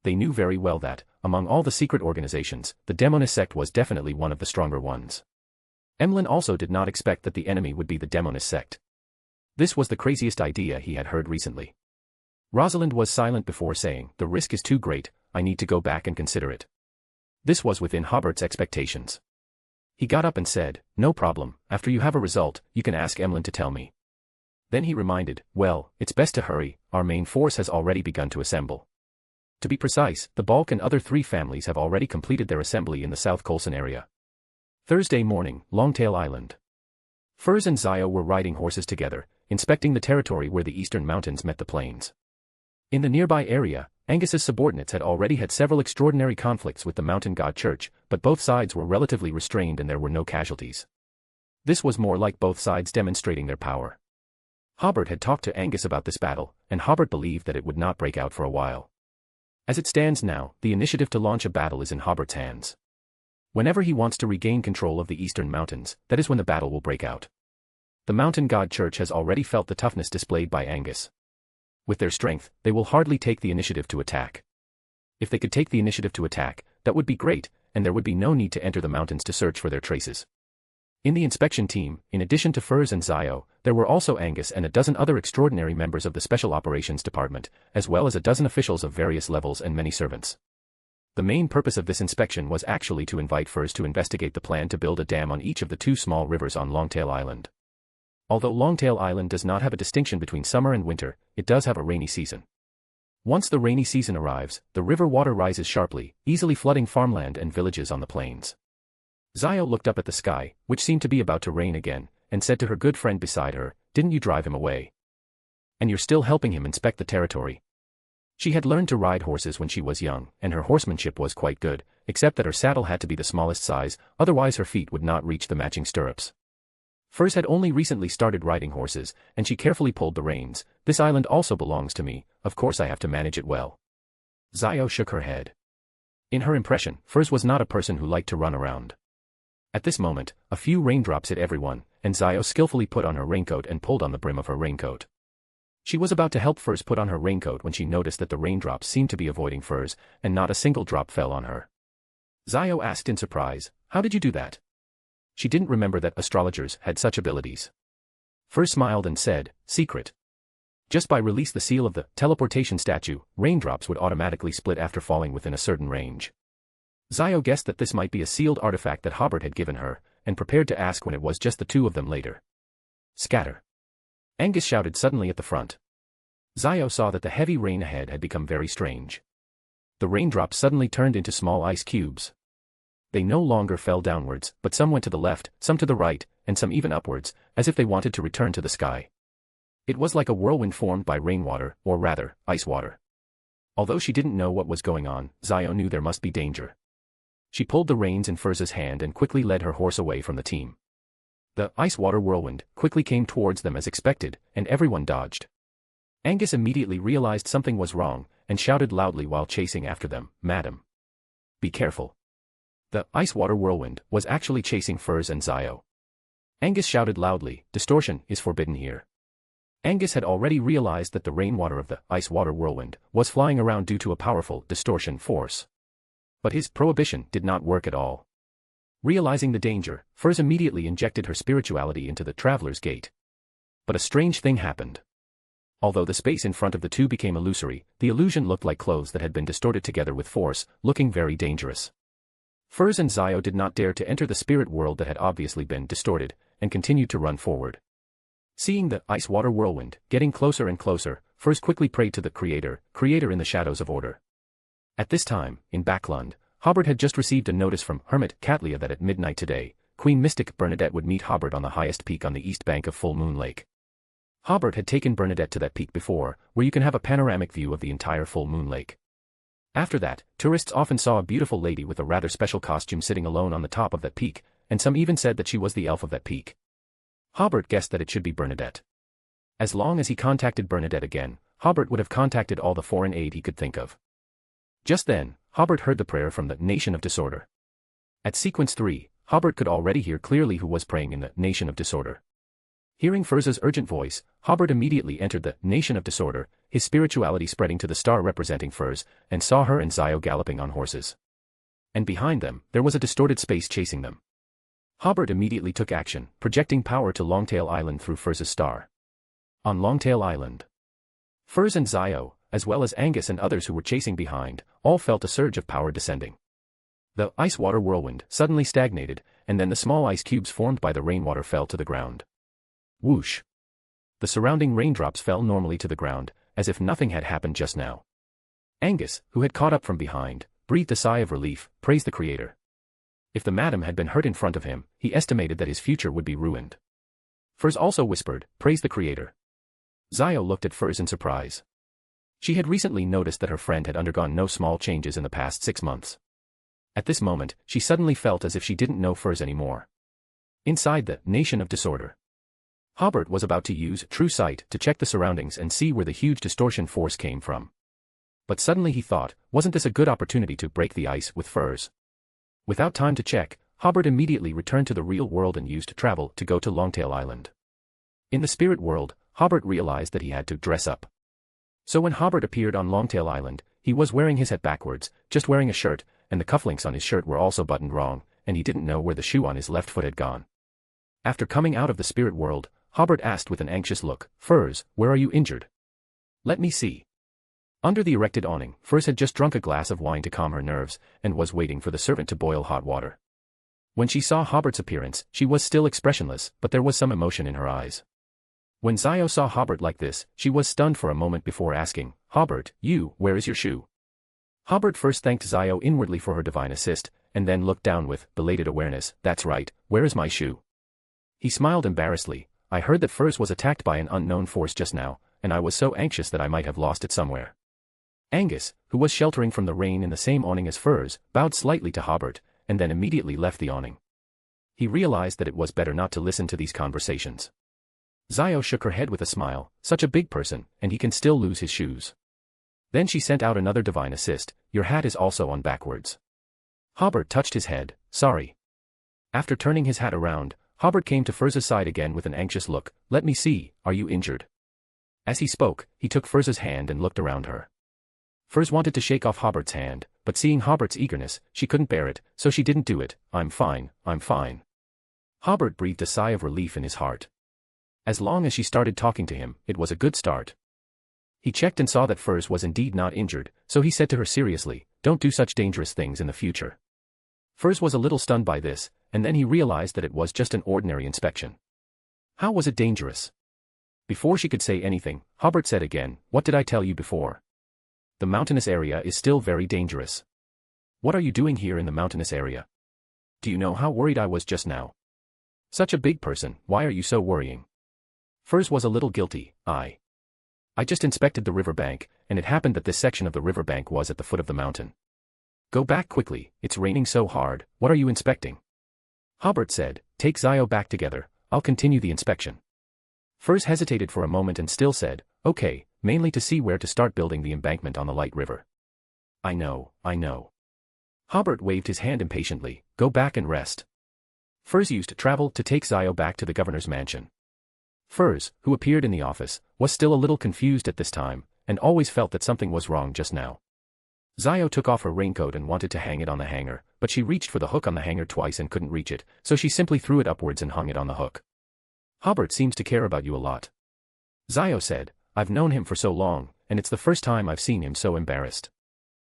They knew very well that, among all the secret organizations, the demonist sect was definitely one of the stronger ones. Emlyn also did not expect that the enemy would be the demonist sect. This was the craziest idea he had heard recently. Rosalind was silent before saying, the risk is too great, I need to go back and consider it. This was within Hobert's expectations. He got up and said, no problem, after you have a result, you can ask Emlyn to tell me. Then he reminded, well, it's best to hurry, our main force has already begun to assemble. To be precise, the Balk and other 3 families have already completed their assembly in the South Colson area. Thursday morning, Longtail Island. Furs and Zio were riding horses together, inspecting the territory where the eastern mountains met the plains. In the nearby area, Angus's subordinates had already had several extraordinary conflicts with the mountain god church, but both sides were relatively restrained and there were no casualties. This was more like both sides demonstrating their power. Hobert had talked to Angus about this battle, and Hobert believed that it would not break out for a while. As it stands now, the initiative to launch a battle is in Hobert's hands. Whenever he wants to regain control of the eastern mountains, that is when the battle will break out. The mountain god church has already felt the toughness displayed by Angus. With their strength, they will hardly take the initiative to attack. If they could take the initiative to attack, that would be great, and there would be no need to enter the mountains to search for their traces. In the inspection team, in addition to Furs and Zio, there were also Angus and a dozen other extraordinary members of the Special Operations Department, as well as a dozen officials of various levels and many servants. The main purpose of this inspection was actually to invite Furs to investigate the plan to build a dam on each of the 2 small rivers on Longtail Island. Although Longtail Island does not have a distinction between summer and winter, it does have a rainy season. Once the rainy season arrives, the river water rises sharply, easily flooding farmland and villages on the plains. Zio looked up at the sky, which seemed to be about to rain again, and said to her good friend beside her, didn't you drive him away? And you're still helping him inspect the territory. She had learned to ride horses when she was young, and her horsemanship was quite good, except that her saddle had to be the smallest size, otherwise her feet would not reach the matching stirrups. Furs had only recently started riding horses, and she carefully pulled the reins. This island also belongs to me, of course I have to manage it well. Zio shook her head. In her impression, Furs was not a person who liked to run around. At this moment, a few raindrops hit everyone, and Zio skillfully put on her raincoat and pulled on the brim of her raincoat. She was about to help Furs put on her raincoat when she noticed that the raindrops seemed to be avoiding Furs, and not a single drop fell on her. Zio asked in surprise, how did you do that? She didn't remember that astrologers had such abilities. Furs smiled and said, secret. Just by release the seal of the teleportation statue, raindrops would automatically split after falling within a certain range. Zio guessed that this might be a sealed artifact that Hobert had given her, and prepared to ask when it was just the 2 of them later. Scatter. Angus shouted suddenly at the front. Zio saw that the heavy rain ahead had become very strange. The raindrops suddenly turned into small ice cubes. They no longer fell downwards, but some went to the left, some to the right, and some even upwards, as if they wanted to return to the sky. It was like a whirlwind formed by rainwater, or rather, ice water. Although she didn't know what was going on, Zio knew there must be danger. She pulled the reins in Furz's hand and quickly led her horse away from the team. The ice-water whirlwind quickly came towards them as expected, and everyone dodged. Angus immediately realized something was wrong, and shouted loudly while chasing after them, "Madam! Be careful!" The ice-water whirlwind was actually chasing Furs and Zio. Angus shouted loudly, "Distortion is forbidden here." Angus had already realized that the rainwater of the ice-water whirlwind was flying around due to a powerful distortion force. But his prohibition did not work at all. Realizing the danger, Furs immediately injected her spirituality into the Traveler's Gate. But a strange thing happened. Although the space in front of the 2 became illusory, the illusion looked like clothes that had been distorted together with force, looking very dangerous. Furs and Zio did not dare to enter the spirit world that had obviously been distorted, and continued to run forward. Seeing the ice-water whirlwind getting closer and closer, Furs quickly prayed to the Creator in the shadows of order. At this time, in Backlund, Hobert had just received a notice from Hermit Catlia that at midnight today, Queen Mystic Bernadette would meet Hobert on the highest peak on the east bank of Full Moon Lake. Hobert had taken Bernadette to that peak before, where you can have a panoramic view of the entire Full Moon Lake. After that, tourists often saw a beautiful lady with a rather special costume sitting alone on the top of that peak, and some even said that she was the elf of that peak. Hobert guessed that it should be Bernadette. As long as he contacted Bernadette again, Hobert would have contacted all the foreign aid he could think of. Just then, Hobert heard the prayer from the Nation of Disorder. At sequence 3, Hobert could already hear clearly who was praying in the Nation of Disorder. Hearing Furza's urgent voice, Hobert immediately entered the Nation of Disorder, his spirituality spreading to the star representing Furz, and saw her and Zio galloping on horses. And behind them, there was a distorted space chasing them. Hobert immediately took action, projecting power to Longtail Island through Furza's star. On Longtail Island, Furz and Zio, as well as Angus and others who were chasing behind, all felt a surge of power descending. The ice-water whirlwind suddenly stagnated, and then the small ice cubes formed by the rainwater fell to the ground. Whoosh! The surrounding raindrops fell normally to the ground, as if nothing had happened just now. Angus, who had caught up from behind, breathed a sigh of relief, praised the Creator. If the madam had been hurt in front of him, he estimated that his future would be ruined. Furz also whispered, praise the Creator. Zio looked at Furz in surprise. She had recently noticed that her friend had undergone no small changes in the past 6 months. At this moment, she suddenly felt as if she didn't know Furz anymore. Inside the Nation of Disorder, Hobert was about to use True Sight to check the surroundings and see where the huge distortion force came from. But suddenly he thought, wasn't this a good opportunity to break the ice with Furz? Without time to check, Hobert immediately returned to the real world and used travel to go to Longtail Island. In the spirit world, Hobert realized that he had to dress up. So when Hobert appeared on Longtail Island, he was wearing his hat backwards, just wearing a shirt, and the cufflinks on his shirt were also buttoned wrong, and he didn't know where the shoe on his left foot had gone. After coming out of the spirit world, Hobert asked with an anxious look, Furz, where are you injured? Let me see. Under the erected awning, Furz had just drunk a glass of wine to calm her nerves, and was waiting for the servant to boil hot water. When she saw Hobert's appearance, she was still expressionless, but there was some emotion in her eyes. When Zio saw Hobert like this, she was stunned for a moment before asking, Hobert, where is your shoe? Hobert first thanked Zio inwardly for her divine assist, and then looked down with belated awareness, that's right, where is my shoe? He smiled embarrassedly, I heard that Furz was attacked by an unknown force just now, and I was so anxious that I might have lost it somewhere. Angus, who was sheltering from the rain in the same awning as Furz, bowed slightly to Hobert, and then immediately left the awning. He realized that it was better not to listen to these conversations. Zio shook her head with a smile, such a big person, and he can still lose his shoes. Then she sent out another divine assist, your hat is also on backwards. Hobert touched his head, sorry. After turning his hat around, Hobert came to Furz's side again with an anxious look, let me see, are you injured? As he spoke, he took Furz's hand and looked around her. Furz wanted to shake off Hobert's hand, but seeing Hobert's eagerness, she couldn't bear it, so she didn't do it, I'm fine, I'm fine. Hobert breathed a sigh of relief in his heart. As long as she started talking to him, it was a good start. He checked and saw that Furz was indeed not injured, so he said to her seriously, don't do such dangerous things in the future. Furz was a little stunned by this, and then he realized that it was just an ordinary inspection. How was it dangerous? Before she could say anything, Hobert said again, what did I tell you before? The mountainous area is still very dangerous. What are you doing here in the mountainous area? Do you know how worried I was just now? Such a big person, why are you so worrying? Furz was a little guilty, I just inspected the river bank, and it happened that this section of the river bank was at the foot of the mountain. Go back quickly, it's raining so hard, what are you inspecting? Hobert said, take Zio back together, I'll continue the inspection. Furz hesitated for a moment and still said, okay, mainly to see where to start building the embankment on the light river. I know. Hobert waved his hand impatiently, go back and rest. Furz used travel to take Zio back to the governor's mansion. Furz, who appeared in the office, was still a little confused at this time, and always felt that something was wrong just now. Zio took off her raincoat and wanted to hang it on the hanger, but she reached for the hook on the hanger twice and couldn't reach it, so she simply threw it upwards and hung it on the hook. Hobert seems to care about you a lot. Zio said, I've known him for so long, and it's the first time I've seen him so embarrassed.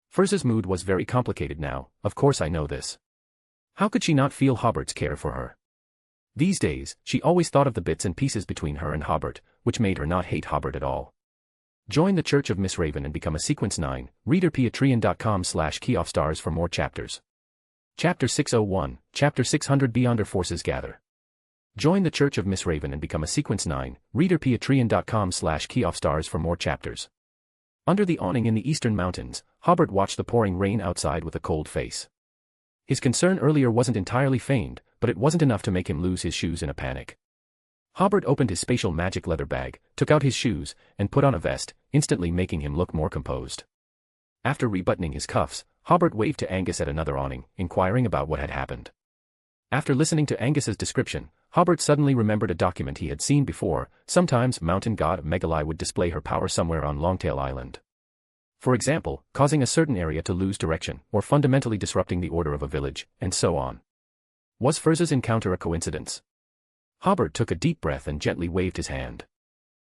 Furz's mood was very complicated now, of course I know this. How could she not feel Hobert's care for her? These days, she always thought of the bits and pieces between her and Hobert, which made her not hate Hobert at all. Join the Church of Miss Raven and become a Sequence 9, readerpatreon.com/keyoffstars for more chapters. Chapter 601, Chapter 600 Beyonder Forces Gather. Join the Church of Miss Raven and become a Sequence 9, readerpatreon.com/keyoffstars for more chapters. Under the awning in the eastern mountains, Hobert watched the pouring rain outside with a cold face. His concern earlier wasn't entirely feigned, but it wasn't enough to make him lose his shoes in a panic. Hobert opened his spatial magic leather bag, took out his shoes, and put on a vest, instantly making him look more composed. After rebuttoning his cuffs, Hobert waved to Angus at another awning, inquiring about what had happened. After listening to Angus's description, Hobert suddenly remembered a document he had seen before. Sometimes mountain god Megalai would display her power somewhere on Longtail Island. For example, causing a certain area to lose direction, or fundamentally disrupting the order of a village, and so on. Was Furz's encounter a coincidence? Hobert took a deep breath and gently waved his hand.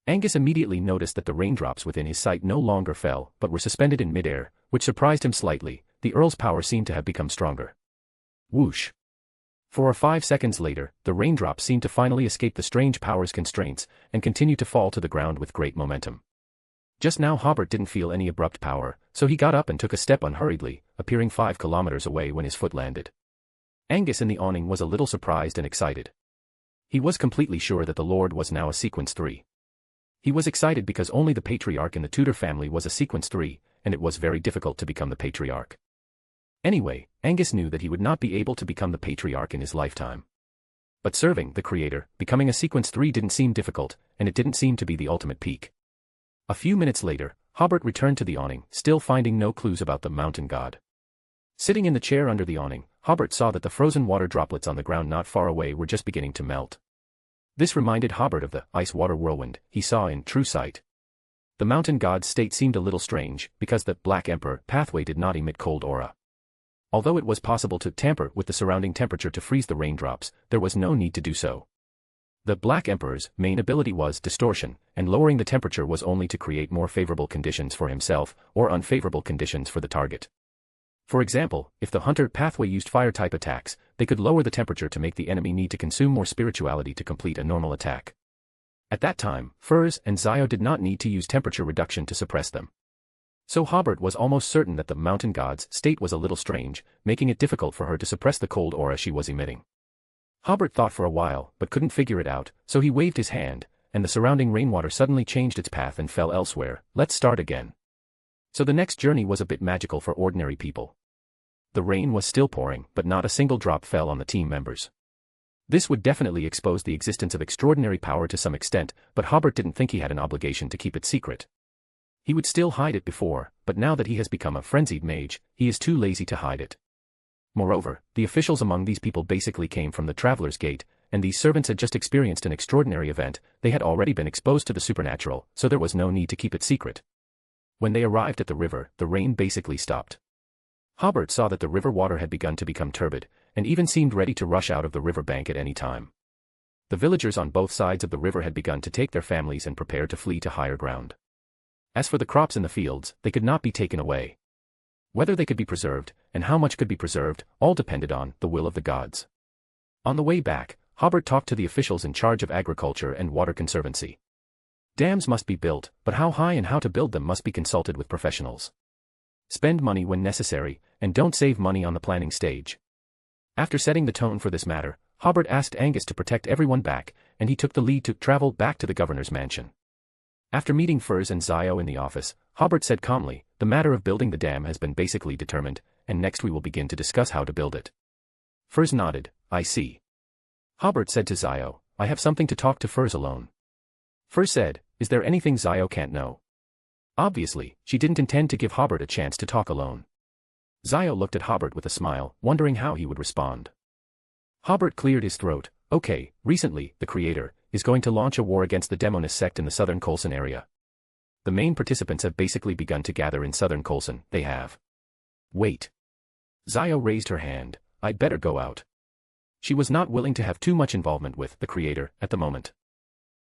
Angus immediately noticed that the raindrops within his sight no longer fell, but were suspended in midair, which surprised him slightly. The Earl's power seemed to have become stronger. Whoosh! 4 or 5 seconds later, the raindrops seemed to finally escape the strange power's constraints, and continue to fall to the ground with great momentum. Just now Hobert didn't feel any abrupt power, so he got up and took a step unhurriedly, appearing 5 kilometers away when his foot landed. Angus in the awning was a little surprised and excited. He was completely sure that the Lord was now a sequence 3. He was excited because only the patriarch in the Tudor family was a sequence 3, and it was very difficult to become the patriarch. Anyway, Angus knew that he would not be able to become the patriarch in his lifetime. But serving the Creator, becoming a sequence 3 didn't seem difficult, and it didn't seem to be the ultimate peak. A few minutes later, Hobert returned to the awning, still finding no clues about the mountain god. Sitting in the chair under the awning, Hobert saw that the frozen water droplets on the ground not far away were just beginning to melt. This reminded Hobert of the ice-water whirlwind he saw in True Sight. The mountain god's state seemed a little strange, because the Black Emperor pathway did not emit cold aura. Although it was possible to tamper with the surrounding temperature to freeze the raindrops, there was no need to do so. The Black Emperor's main ability was distortion, and lowering the temperature was only to create more favorable conditions for himself, or unfavorable conditions for the target. For example, if the hunter pathway used fire-type attacks, they could lower the temperature to make the enemy need to consume more spirituality to complete a normal attack. At that time, Furz and Zio did not need to use temperature reduction to suppress them. So Hobert was almost certain that the mountain god's state was a little strange, making it difficult for her to suppress the cold aura she was emitting. Hobert thought for a while, but couldn't figure it out, so he waved his hand, and the surrounding rainwater suddenly changed its path and fell elsewhere. Let's start again. So the next journey was a bit magical for ordinary people. The rain was still pouring, but not a single drop fell on the team members. This would definitely expose the existence of extraordinary power to some extent, but Hobert didn't think he had an obligation to keep it secret. He would still hide it before, but now that he has become a frenzied mage, he is too lazy to hide it. Moreover, the officials among these people basically came from the Traveler's Gate, and these servants had just experienced an extraordinary event. They had already been exposed to the supernatural, so there was no need to keep it secret. When they arrived at the river, the rain basically stopped. Hobert saw that the river water had begun to become turbid, and even seemed ready to rush out of the river bank at any time. The villagers on both sides of the river had begun to take their families and prepare to flee to higher ground. As for the crops in the fields, they could not be taken away. Whether they could be preserved, and how much could be preserved, all depended on the will of the gods. On the way back, Hobert talked to the officials in charge of agriculture and water conservancy. Dams must be built, but how high and how to build them must be consulted with professionals. Spend money when necessary, and don't save money on the planning stage. After setting the tone for this matter, Hobert asked Angus to protect everyone back, and he took the lead to travel back to the governor's mansion. After meeting Furz and Zio in the office, Hobert said calmly, "The matter of building the dam has been basically determined, and next we will begin to discuss how to build it." Furz nodded, "I see." Hobert said to Zio, "I have something to talk to Furz alone." Furz said, "Is there anything Zio can't know?" Obviously, she didn't intend to give Hobert a chance to talk alone. Zio looked at Hobert with a smile, wondering how he would respond. Hobert cleared his throat. "Okay, recently, the Creator is going to launch a war against the Demonist sect in the southern Colson area. The main participants have basically begun to gather in southern Colson. They have." "Wait." Zio raised her hand. "I'd better go out." She was not willing to have too much involvement with the Creator at the moment.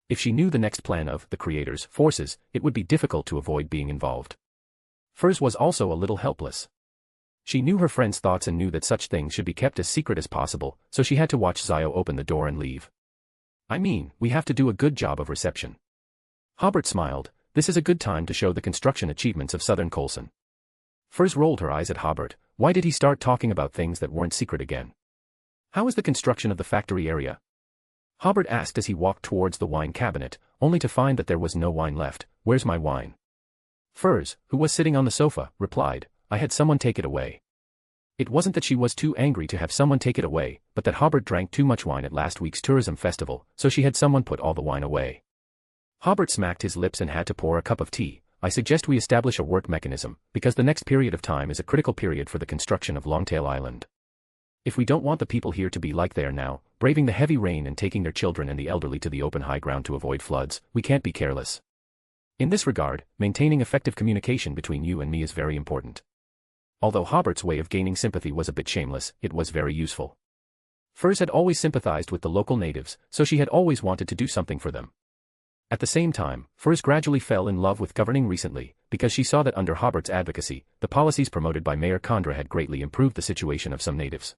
If she knew the next plan of the Creator's forces, it would be difficult to avoid being involved. Furz was also a little helpless. She knew her friend's thoughts and knew that such things should be kept as secret as possible, so she had to watch Zio open the door and leave. "I mean, we have to do a good job of reception." Hobert smiled. "This is a good time to show the construction achievements of southern Colson." Furz rolled her eyes at Hobert. Why did he start talking about things that weren't secret again? "How is the construction of the factory area?" Hobert asked as he walked towards the wine cabinet, only to find that there was no wine left. "Where's my wine?" Firs, who was sitting on the sofa, replied, I had someone take it away. It wasn't that she was too angry to have someone take it away, but that Hobert drank too much wine at last week's tourism festival, so she had someone put all the wine away. Hobert smacked his lips and had to pour a cup of tea. I suggest we establish a work mechanism, because the next period of time is a critical period for the construction of Longtail Island. If we don't want the people here to be like they are now, braving the heavy rain and taking their children and the elderly to the open high ground to avoid floods, we can't be careless. In this regard, maintaining effective communication between you and me is very important. Although Hobert's way of gaining sympathy was a bit shameless, it was very useful. Firs had always sympathized with the local natives, so she had always wanted to do something for them. At the same time, Firs gradually fell in love with governing recently, because she saw that under Hobert's advocacy, the policies promoted by Mayor Condra had greatly improved the situation of some natives.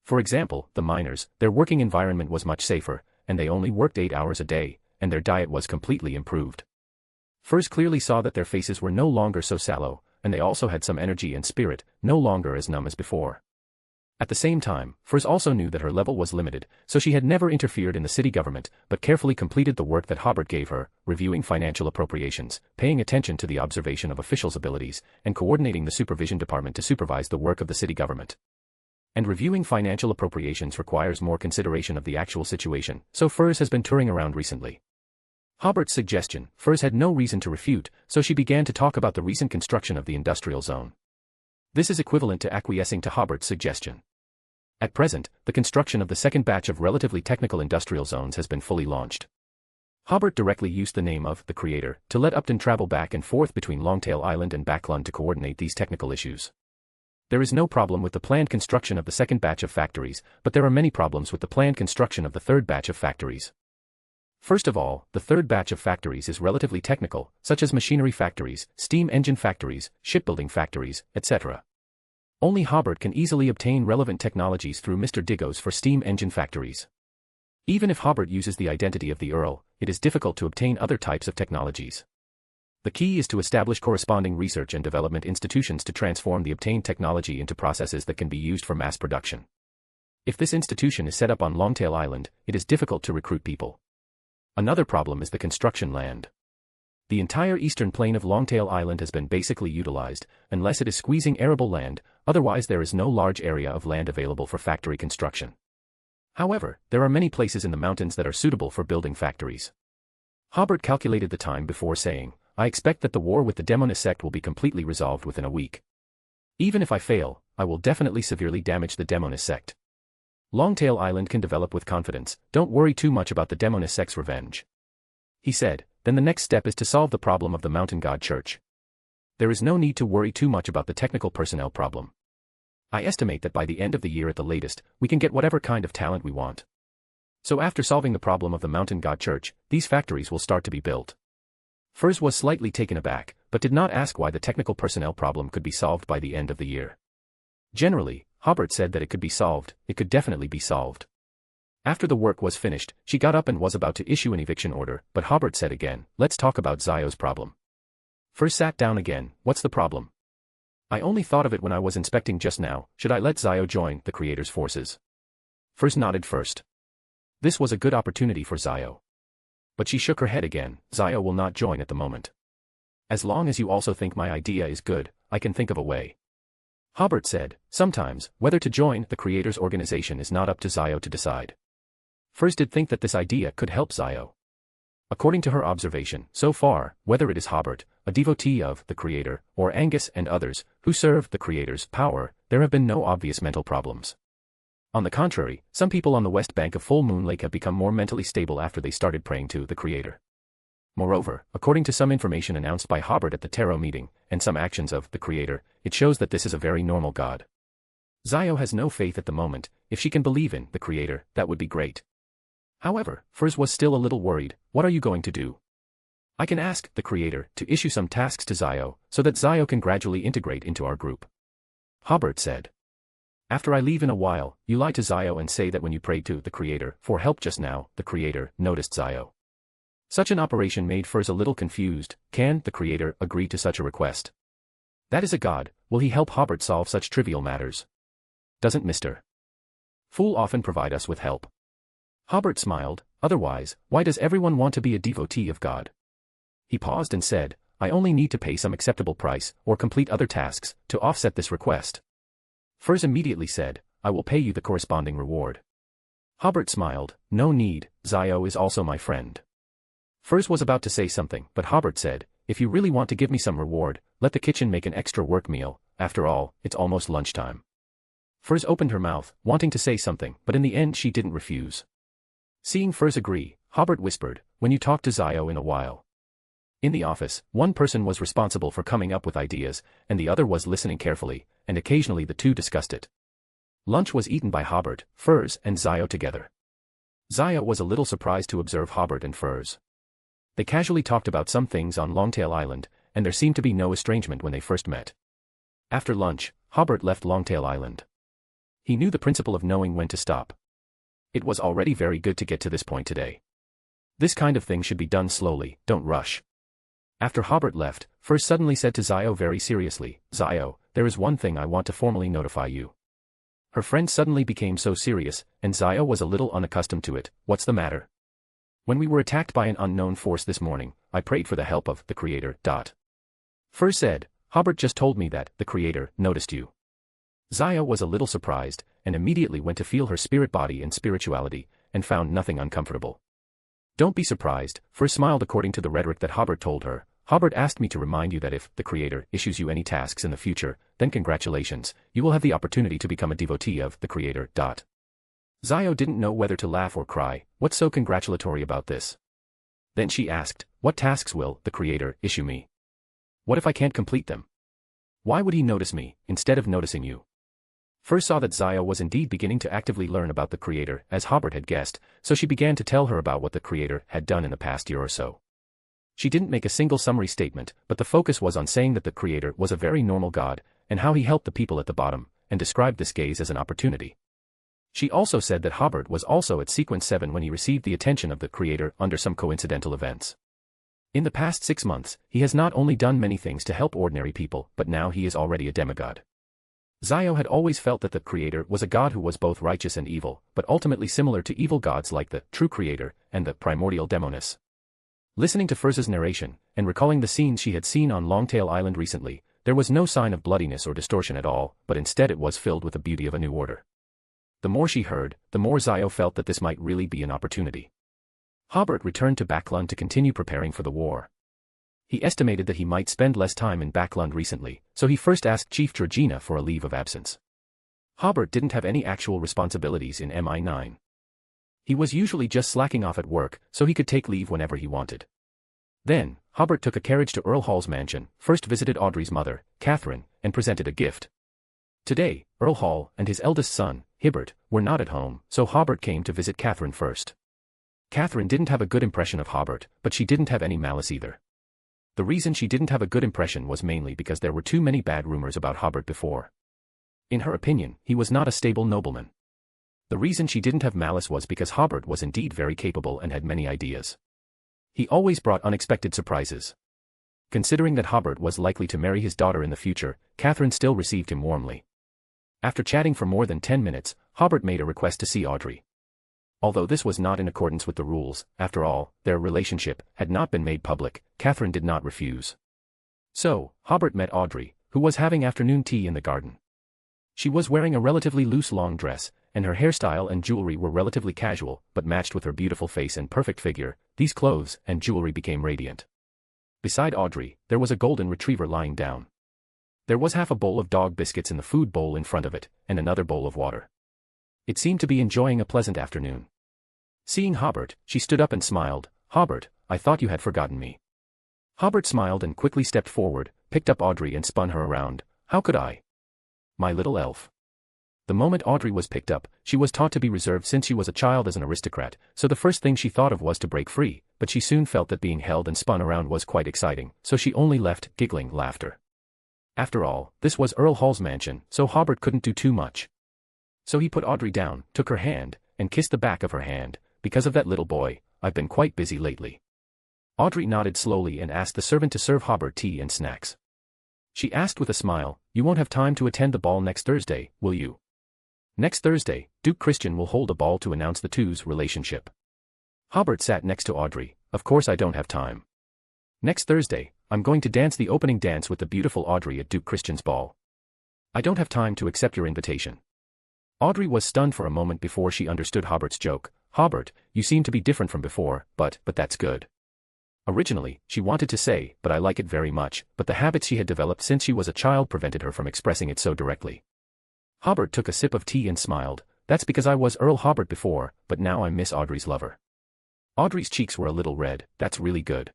For example, the miners, their working environment was much safer, and they only worked 8 hours a day, and their diet was completely improved. Firs clearly saw that their faces were no longer so sallow, and they also had some energy and spirit, no longer as numb as before. At the same time, Firs also knew that her level was limited, so she had never interfered in the city government, but carefully completed the work that Hobert gave her, reviewing financial appropriations, paying attention to the observation of officials' abilities, and coordinating the supervision department to supervise the work of the city government. And reviewing financial appropriations requires more consideration of the actual situation, so Firs has been touring around recently. Hobert's suggestion, Firs had no reason to refute, so she began to talk about the recent construction of the industrial zone. This is equivalent to acquiescing to Hobert's suggestion. At present, the construction of the second batch of relatively technical industrial zones has been fully launched. Hobert directly used the name of the Creator to let Upton travel back and forth between Longtail Island and Backlund to coordinate these technical issues. There is no problem with the planned construction of the second batch of factories, but there are many problems with the planned construction of the third batch of factories. First of all, the third batch of factories is relatively technical, such as machinery factories, steam engine factories, shipbuilding factories, etc. Only Hobert can easily obtain relevant technologies through Mr. Diggo's for steam engine factories. Even if Hobert uses the identity of the Earl, it is difficult to obtain other types of technologies. The key is to establish corresponding research and development institutions to transform the obtained technology into processes that can be used for mass production. If this institution is set up on Longtail Island, it is difficult to recruit people. Another problem is the construction land. The entire eastern plain of Longtail Island has been basically utilized, unless it is squeezing arable land, otherwise there is no large area of land available for factory construction. However, there are many places in the mountains that are suitable for building factories. Hobert calculated the time before saying, I expect that the war with the Demonist sect will be completely resolved within a week. Even if I fail, I will definitely severely damage the Demonist sect. Longtail Island can develop with confidence, don't worry too much about the Demonist sect's revenge. He said, then the next step is to solve the problem of the Mountain God Church. There is no need to worry too much about the technical personnel problem. I estimate that by the end of the year at the latest, we can get whatever kind of talent we want. So after solving the problem of the Mountain God Church, these factories will start to be built. Firs was slightly taken aback, but did not ask why the technical personnel problem could be solved by the end of the year. Generally, Hobert said that it could be solved, it could definitely be solved. After the work was finished, she got up and was about to issue an eviction order, but Hobert said again, let's talk about Zio's problem. Firs sat down again, what's the problem? I only thought of it when I was inspecting just now, should I let Zio join the Creator's forces? Firs nodded first. This was a good opportunity for Zio. But she shook her head again, Zio will not join at the moment. As long as you also think my idea is good, I can think of a way. Hobert said, sometimes, whether to join the Creator's organization is not up to Zio to decide. Firs did think that this idea could help Zio. According to her observation, so far, whether it is Hobert, a devotee of the Creator, or Angus and others, who serve the Creator's power, there have been no obvious mental problems. On the contrary, some people on the west bank of Full Moon Lake have become more mentally stable after they started praying to the Creator. Moreover, according to some information announced by Hobert at the Tarot meeting, and some actions of the Creator, it shows that this is a very normal God. Zio has no faith at the moment. If she can believe in the Creator, that would be great. However, Firs was still a little worried. What are you going to do? I can ask the Creator to issue some tasks to Zio, so that Zio can gradually integrate into our group. Hobert said. After I leave in a while, you lie to Zio and say that when you prayed to the Creator for help just now, the Creator noticed Zio. Such an operation made Firs a little confused. Can the Creator agree to such a request? That is a God. Will he help Hobert solve such trivial matters? Doesn't Mr. Fool often provide us with help? Hobert smiled. Otherwise, why does everyone want to be a devotee of God? He paused and said, I only need to pay some acceptable price, or complete other tasks, to offset this request. Furs immediately said, I will pay you the corresponding reward. Hobert smiled, no need, Zio is also my friend. Furs was about to say something, but Hobert said, if you really want to give me some reward, let the kitchen make an extra work meal, after all, it's almost lunchtime. Furs opened her mouth, wanting to say something, but in the end she didn't refuse. Seeing Furs agree, Hobert whispered, when you talk to Zio in a while. In the office, one person was responsible for coming up with ideas, and the other was listening carefully, and occasionally the two discussed it. Lunch was eaten by Hobert, Furs, and Zio together. Zio was a little surprised to observe Hobert and Furs. They casually talked about some things on Longtail Island, and there seemed to be no estrangement when they first met. After lunch, Hobert left Longtail Island. He knew the principle of knowing when to stop. It was already very good to get to this point today. This kind of thing should be done slowly, don't rush. After Hobert left, Furs suddenly said to Zio very seriously, Zio, there is one thing I want to formally notify you. Her friend suddenly became so serious, and Zio was a little unaccustomed to it. What's the matter? When we were attacked by an unknown force this morning, I prayed for the help of the Creator. Furs said, Hobert just told me that the Creator noticed you. Zio was a little surprised, and immediately went to feel her spirit body and spirituality, and found nothing uncomfortable. Don't be surprised, Furs smiled according to the rhetoric that Hobert told her. Hobert asked me to remind you that if the Creator issues you any tasks in the future, then congratulations, you will have the opportunity to become a devotee of the Creator. Zio didn't know whether to laugh or cry. What's so congratulatory about this? Then she asked, what tasks will the Creator issue me? What if I can't complete them? Why would he notice me, instead of noticing you? Furs saw that Zio was indeed beginning to actively learn about the Creator, as Hobert had guessed, so she began to tell her about what the Creator had done in the past year or so. She didn't make a single summary statement, but the focus was on saying that the Creator was a very normal God, and how he helped the people at the bottom, and described this gaze as an opportunity. She also said that Hobert was also at sequence 7 when he received the attention of the Creator under some coincidental events. In the past 6 months, he has not only done many things to help ordinary people, but now he is already a demigod. Zio had always felt that the Creator was a God who was both righteous and evil, but ultimately similar to evil gods like the true Creator and the primordial Demonis. Listening to Furs's narration, and recalling the scenes she had seen on Longtail Island recently, there was no sign of bloodiness or distortion at all, but instead it was filled with the beauty of a new order. The more she heard, the more Zio felt that this might really be an opportunity. Hobert returned to Backlund to continue preparing for the war. He estimated that he might spend less time in Backlund recently, so he first asked Chief Georgina for a leave of absence. Hobert didn't have any actual responsibilities in MI9. He was usually just slacking off at work, so he could take leave whenever he wanted. Then, Hobert took a carriage to Earl Hall's mansion, first visited Audrey's mother, Catherine, and presented a gift. Today, Earl Hall and his eldest son, Hobert, were not at home, so Hobert came to visit Catherine first. Catherine didn't have a good impression of Hobert, but she didn't have any malice either. The reason she didn't have a good impression was mainly because there were too many bad rumors about Hobert before. In her opinion, he was not a stable nobleman. The reason she didn't have malice was because Hobert was indeed very capable and had many ideas. He always brought unexpected surprises. Considering that Hobert was likely to marry his daughter in the future, Catherine still received him warmly. After chatting for more than 10 minutes, Hobert made a request to see Audrey. Although this was not in accordance with the rules, after all, their relationship had not been made public, Catherine did not refuse. So, Hobert met Audrey, who was having afternoon tea in the garden. She was wearing a relatively loose long dress, and her hairstyle and jewelry were relatively casual, but matched with her beautiful face and perfect figure. These clothes and jewelry became radiant. Beside Audrey, there was a golden retriever lying down. There was half a bowl of dog biscuits in the food bowl in front of it, and another bowl of water. It seemed to be enjoying a pleasant afternoon. Seeing Hobert, she stood up and smiled. Hobert, I thought you had forgotten me. Hobert smiled and quickly stepped forward, picked up Audrey and spun her around. How could I? My little elf. The moment Audrey was picked up, she was taught to be reserved since she was a child as an aristocrat, so the first thing she thought of was to break free, but she soon felt that being held and spun around was quite exciting, so she only left giggling laughter. After all, this was Earl Hall's mansion, so Hobert couldn't do too much. So he put Audrey down, took her hand, and kissed the back of her hand. Because of that little boy, I've been quite busy lately. Audrey nodded slowly and asked the servant to serve Hobert tea and snacks. She asked with a smile, you won't have time to attend the ball next Thursday, will you? Next Thursday, Duke Christian will hold a ball to announce the two's relationship. Hobert sat next to Audrey. Of course I don't have time. Next Thursday, I'm going to dance the opening dance with the beautiful Audrey at Duke Christian's ball. I don't have time to accept your invitation. Audrey was stunned for a moment before she understood Hobert's joke. Hobert, you seem to be different from before, but that's good. Originally, she wanted to say, but I like it very much, but the habits she had developed since she was a child prevented her from expressing it so directly. Hobert took a sip of tea and smiled. That's because I was Earl Hobert before, but now I'm Miss Audrey's lover. Audrey's cheeks were a little red. That's really good.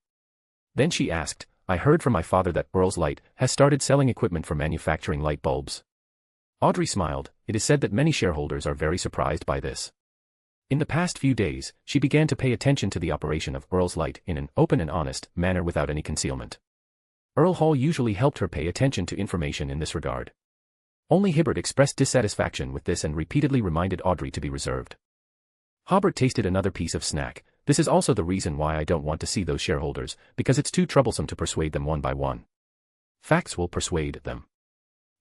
Then she asked, I heard from my father that Earl's Light has started selling equipment for manufacturing light bulbs. Audrey smiled. It is said that many shareholders are very surprised by this. In the past few days, she began to pay attention to the operation of Earl's Light in an open and honest manner without any concealment. Earl Hall usually helped her pay attention to information in this regard. Only Hobert expressed dissatisfaction with this and repeatedly reminded Audrey to be reserved. Hobert tasted another piece of snack. This is also the reason why I don't want to see those shareholders, because it's too troublesome to persuade them one by one. Facts will persuade them.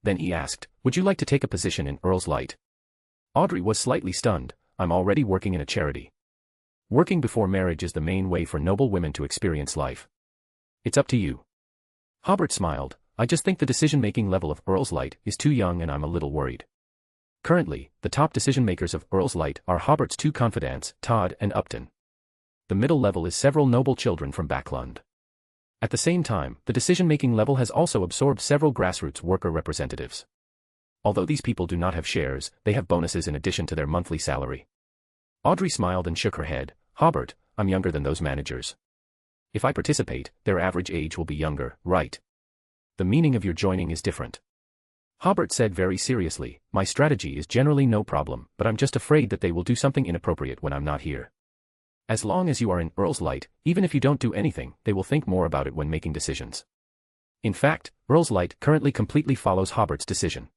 Then he asked, would you like to take a position in Earl's Light? Audrey was slightly stunned. I'm already working in a charity. Working before marriage is the main way for noble women to experience life. It's up to you. Hobert smiled. I just think the decision-making level of Earl's Light is too young and I'm a little worried. Currently, the top decision-makers of Earl's Light are Hobert's two confidants, Todd and Upton. The middle level is several noble children from Backlund. At the same time, the decision-making level has also absorbed several grassroots worker representatives. Although these people do not have shares, they have bonuses in addition to their monthly salary. Audrey smiled and shook her head. Hobert, I'm younger than those managers. If I participate, their average age will be younger, right? The meaning of your joining is different. Hobert said very seriously, my strategy is generally no problem, but I'm just afraid that they will do something inappropriate when I'm not here. As long as you are in Earl's Light, even if you don't do anything, they will think more about it when making decisions. In fact, Earl's Light currently completely follows Hobert's decision.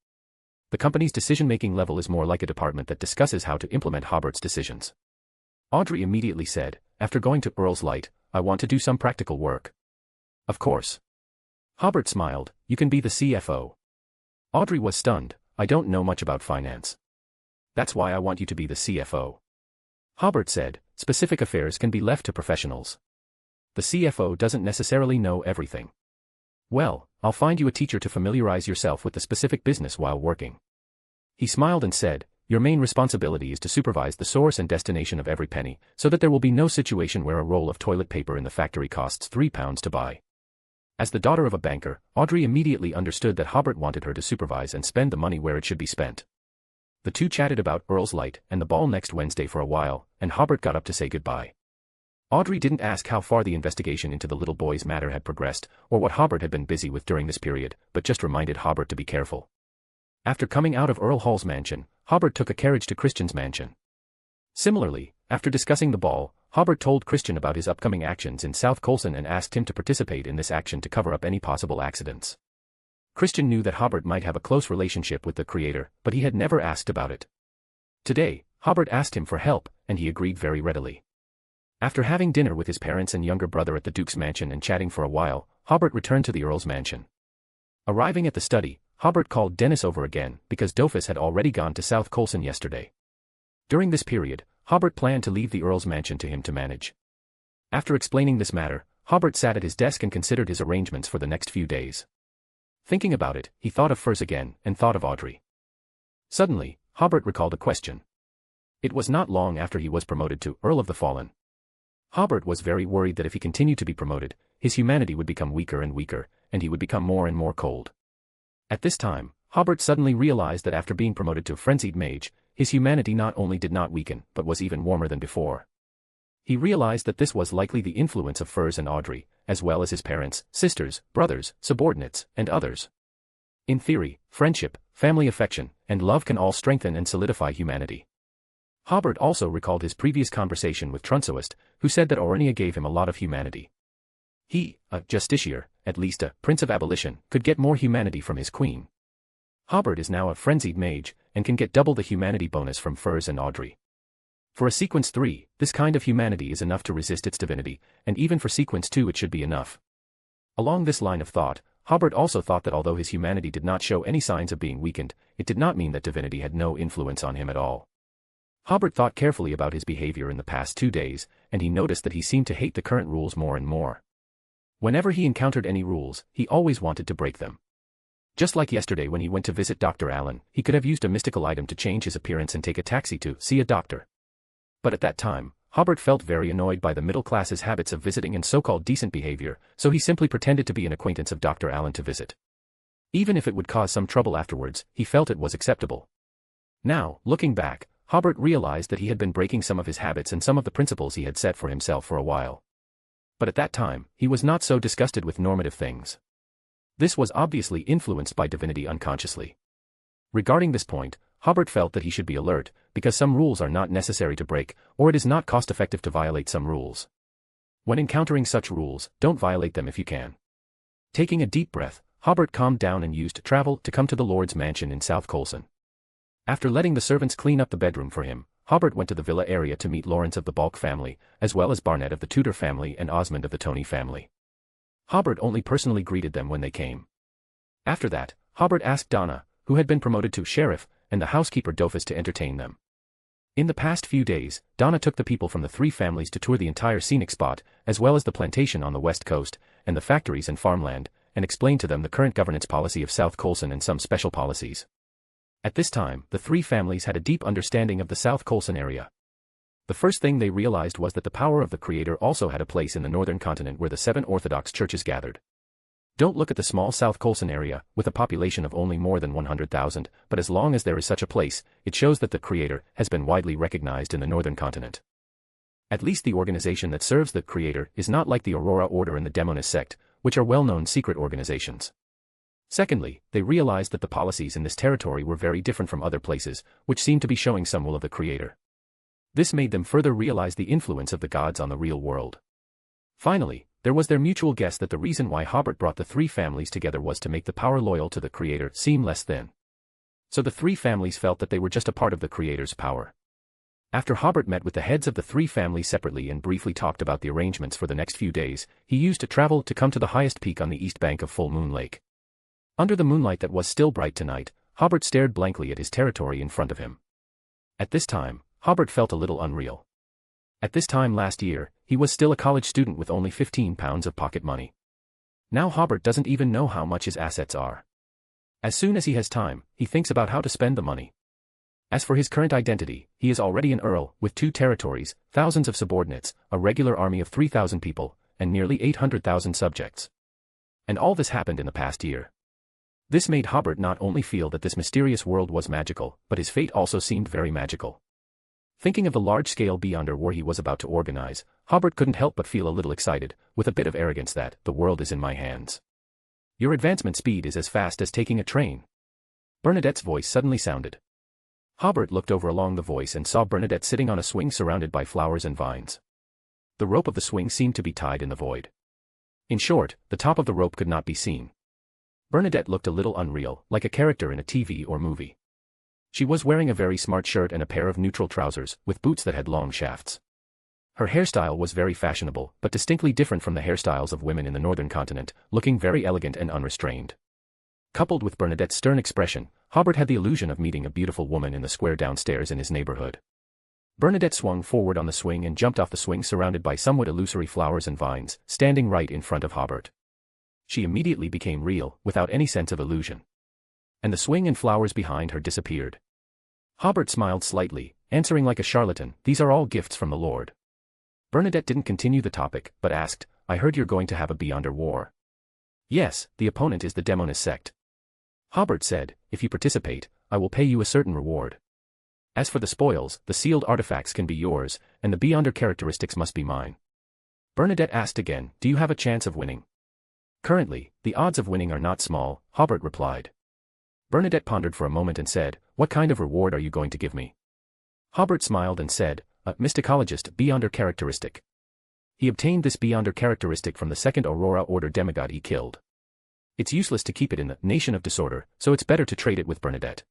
The company's decision-making level is more like a department that discusses how to implement Hobert's decisions. Audrey immediately said, after going to Earl's Light, I want to do some practical work. Of course. Hobert smiled, you can be the CFO. Audrey was stunned, I don't know much about finance. That's why I want you to be the CFO. Hobert said, specific affairs can be left to professionals. The CFO doesn't necessarily know everything. Well, I'll find you a teacher to familiarize yourself with the specific business while working. He smiled and said, your main responsibility is to supervise the source and destination of every penny, so that there will be no situation where a roll of toilet paper in the factory costs £3 to buy. As the daughter of a banker, Audrey immediately understood that Hobert wanted her to supervise and spend the money where it should be spent. The two chatted about Earl's Light and the ball next Wednesday for a while, and Hobert got up to say goodbye. Audrey didn't ask how far the investigation into the little boy's matter had progressed, or what Hobert had been busy with during this period, but just reminded Hobert to be careful. After coming out of Earl Hall's mansion, Hobert took a carriage to Christian's mansion. Similarly, after discussing the ball, Hobert told Christian about his upcoming actions in South Colson and asked him to participate in this action to cover up any possible accidents. Christian knew that Hobert might have a close relationship with the creator, but he had never asked about it. Today, Hobert asked him for help, and he agreed very readily. After having dinner with his parents and younger brother at the Duke's mansion and chatting for a while, Hobert returned to the Earl's mansion. Arriving at the study, Hobert called Dennis over again because Dofus had already gone to South Colson yesterday. During this period, Hobert planned to leave the Earl's mansion to him to manage. After explaining this matter, Hobert sat at his desk and considered his arrangements for the next few days. Thinking about it, he thought of Furs again and thought of Audrey. Suddenly, Hobert recalled a question. It was not long after he was promoted to Earl of the Fallen. Hobert was very worried that if he continued to be promoted, his humanity would become weaker and weaker, and he would become more and more cold. At this time, Hobert suddenly realized that after being promoted to Frenzied Mage, his humanity not only did not weaken, but was even warmer than before. He realized that this was likely the influence of Furs and Audrey, as well as his parents, sisters, brothers, subordinates, and others. In theory, friendship, family affection, and love can all strengthen and solidify humanity. Hobert also recalled his previous conversation with Trunsoist, who said that Orania gave him a lot of humanity. He, a justiciar, at least a prince of abolition, could get more humanity from his queen. Hobert is now a frenzied mage, and can get double the humanity bonus from Furs and Audrey. For a sequence 3, this kind of humanity is enough to resist its divinity, and even for sequence 2 it should be enough. Along this line of thought, Hobert also thought that although his humanity did not show any signs of being weakened, it did not mean that divinity had no influence on him at all. Hobert thought carefully about his behavior in the past 2 days, and he noticed that he seemed to hate the current rules more and more. Whenever he encountered any rules, he always wanted to break them. Just like yesterday when he went to visit Dr. Allen, he could have used a mystical item to change his appearance and take a taxi to see a doctor. But at that time, Hobert felt very annoyed by the middle class's habits of visiting and so-called decent behavior, so he simply pretended to be an acquaintance of Dr. Allen to visit. Even if it would cause some trouble afterwards, he felt it was acceptable. Now, looking back, Hobert realized that he had been breaking some of his habits and some of the principles he had set for himself for a while. But at that time, he was not so disgusted with normative things. This was obviously influenced by divinity unconsciously. Regarding this point, Hobert felt that he should be alert, because some rules are not necessary to break, or it is not cost-effective to violate some rules. When encountering such rules, don't violate them if you can. Taking a deep breath, Hobert calmed down and used travel to come to the Lord's mansion in South Colson. After letting the servants clean up the bedroom for him, Hobert went to the villa area to meet Lawrence of the Balk family, as well as Barnett of the Tudor family and Osmond of the Tony family. Hobert only personally greeted them when they came. After that, Hobert asked Donna, who had been promoted to sheriff, and the housekeeper Dofus to entertain them. In the past few days, Donna took the people from the three families to tour the entire scenic spot, as well as the plantation on the west coast, and the factories and farmland, and explained to them the current governance policy of South Colson and some special policies. At this time, the three families had a deep understanding of the South Colson area. The first thing they realized was that the power of the Creator also had a place in the northern continent where the 7 Orthodox churches gathered. Don't look at the small South Colson area, with a population of only more than 100,000, but as long as there is such a place, it shows that the Creator has been widely recognized in the northern continent. At least the organization that serves the Creator is not like the Aurora Order and the Demonist sect, which are well-known secret organizations. Secondly, they realized that the policies in this territory were very different from other places, which seemed to be showing some will of the Creator. This made them further realize the influence of the gods on the real world. Finally, there was their mutual guess that the reason why Hobert brought the three families together was to make the power loyal to the Creator seem less thin. So the three families felt that they were just a part of the Creator's power. After Hobert met with the heads of the three families separately and briefly talked about the arrangements for the next few days, he used to travel to come to the highest peak on the east bank of Full Moon Lake. Under the moonlight that was still bright tonight, Hobert stared blankly at his territory in front of him. At this time, Hobert felt a little unreal. At this time last year, he was still a college student with only 15 pounds of pocket money. Now Hobert doesn't even know how much his assets are. As soon as he has time, he thinks about how to spend the money. As for his current identity, he is already an earl, with 2 territories, thousands of subordinates, a regular army of 3,000 people, and nearly 800,000 subjects. And all this happened in the past year. This made Hobert not only feel that this mysterious world was magical, but his fate also seemed very magical. Thinking of the large-scale Beyonder war he was about to organize, Hobert couldn't help but feel a little excited, with a bit of arrogance that, the world is in my hands. Your advancement speed is as fast as taking a train. Bernadette's voice suddenly sounded. Hobert looked over along the voice and saw Bernadette sitting on a swing surrounded by flowers and vines. The rope of the swing seemed to be tied in the void. In short, the top of the rope could not be seen. Bernadette looked a little unreal, like a character in a TV or movie. She was wearing a very smart shirt and a pair of neutral trousers, with boots that had long shafts. Her hairstyle was very fashionable, but distinctly different from the hairstyles of women in the northern continent, looking very elegant and unrestrained. Coupled with Bernadette's stern expression, Hobert had the illusion of meeting a beautiful woman in the square downstairs in his neighborhood. Bernadette swung forward on the swing and jumped off the swing surrounded by somewhat illusory flowers and vines, standing right in front of Hobert. She immediately became real, without any sense of illusion. And the swing and flowers behind her disappeared. Hobert smiled slightly, answering like a charlatan, "These are all gifts from the Lord." Bernadette didn't continue the topic, but asked, "I heard you're going to have a Beyonder war." "Yes, the opponent is the Demonist sect." Hobert said, "If you participate, I will pay you a certain reward. As for the spoils, the sealed artifacts can be yours, and the Beyonder characteristics must be mine." Bernadette asked again, "Do you have a chance of winning?" "Currently, the odds of winning are not small," Hobert replied. Bernadette pondered for a moment and said, "What kind of reward are you going to give me?" Hobert smiled and said, "A mysticologist Beyonder characteristic." He obtained this Beyonder characteristic from the second Aurora Order demigod he killed. It's useless to keep it in the Nation of Disorder, so it's better to trade it with Bernadette.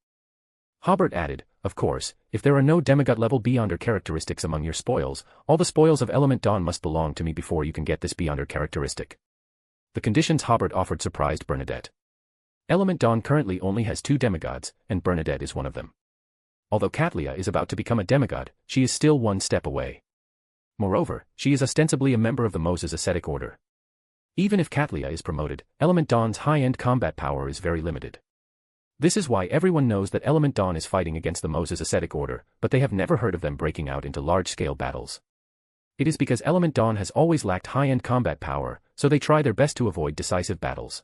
Hobert added, "Of course, if there are no demigod-level Beyonder characteristics among your spoils, all the spoils of Element Dawn must belong to me before you can get this Beyonder characteristic." The conditions Hobert offered surprised Bernadette. Element Dawn currently only has 2 demigods, and Bernadette is one of them. Although Katlia is about to become a demigod, she is still one step away. Moreover, she is ostensibly a member of the Moses ascetic order. Even if Katlia is promoted, Element Dawn's high-end combat power is very limited. This is why everyone knows that Element Dawn is fighting against the Moses Ascetic Order, but they have never heard of them breaking out into large-scale battles. It is because Element Dawn has always lacked high-end combat power, so they try their best to avoid decisive battles.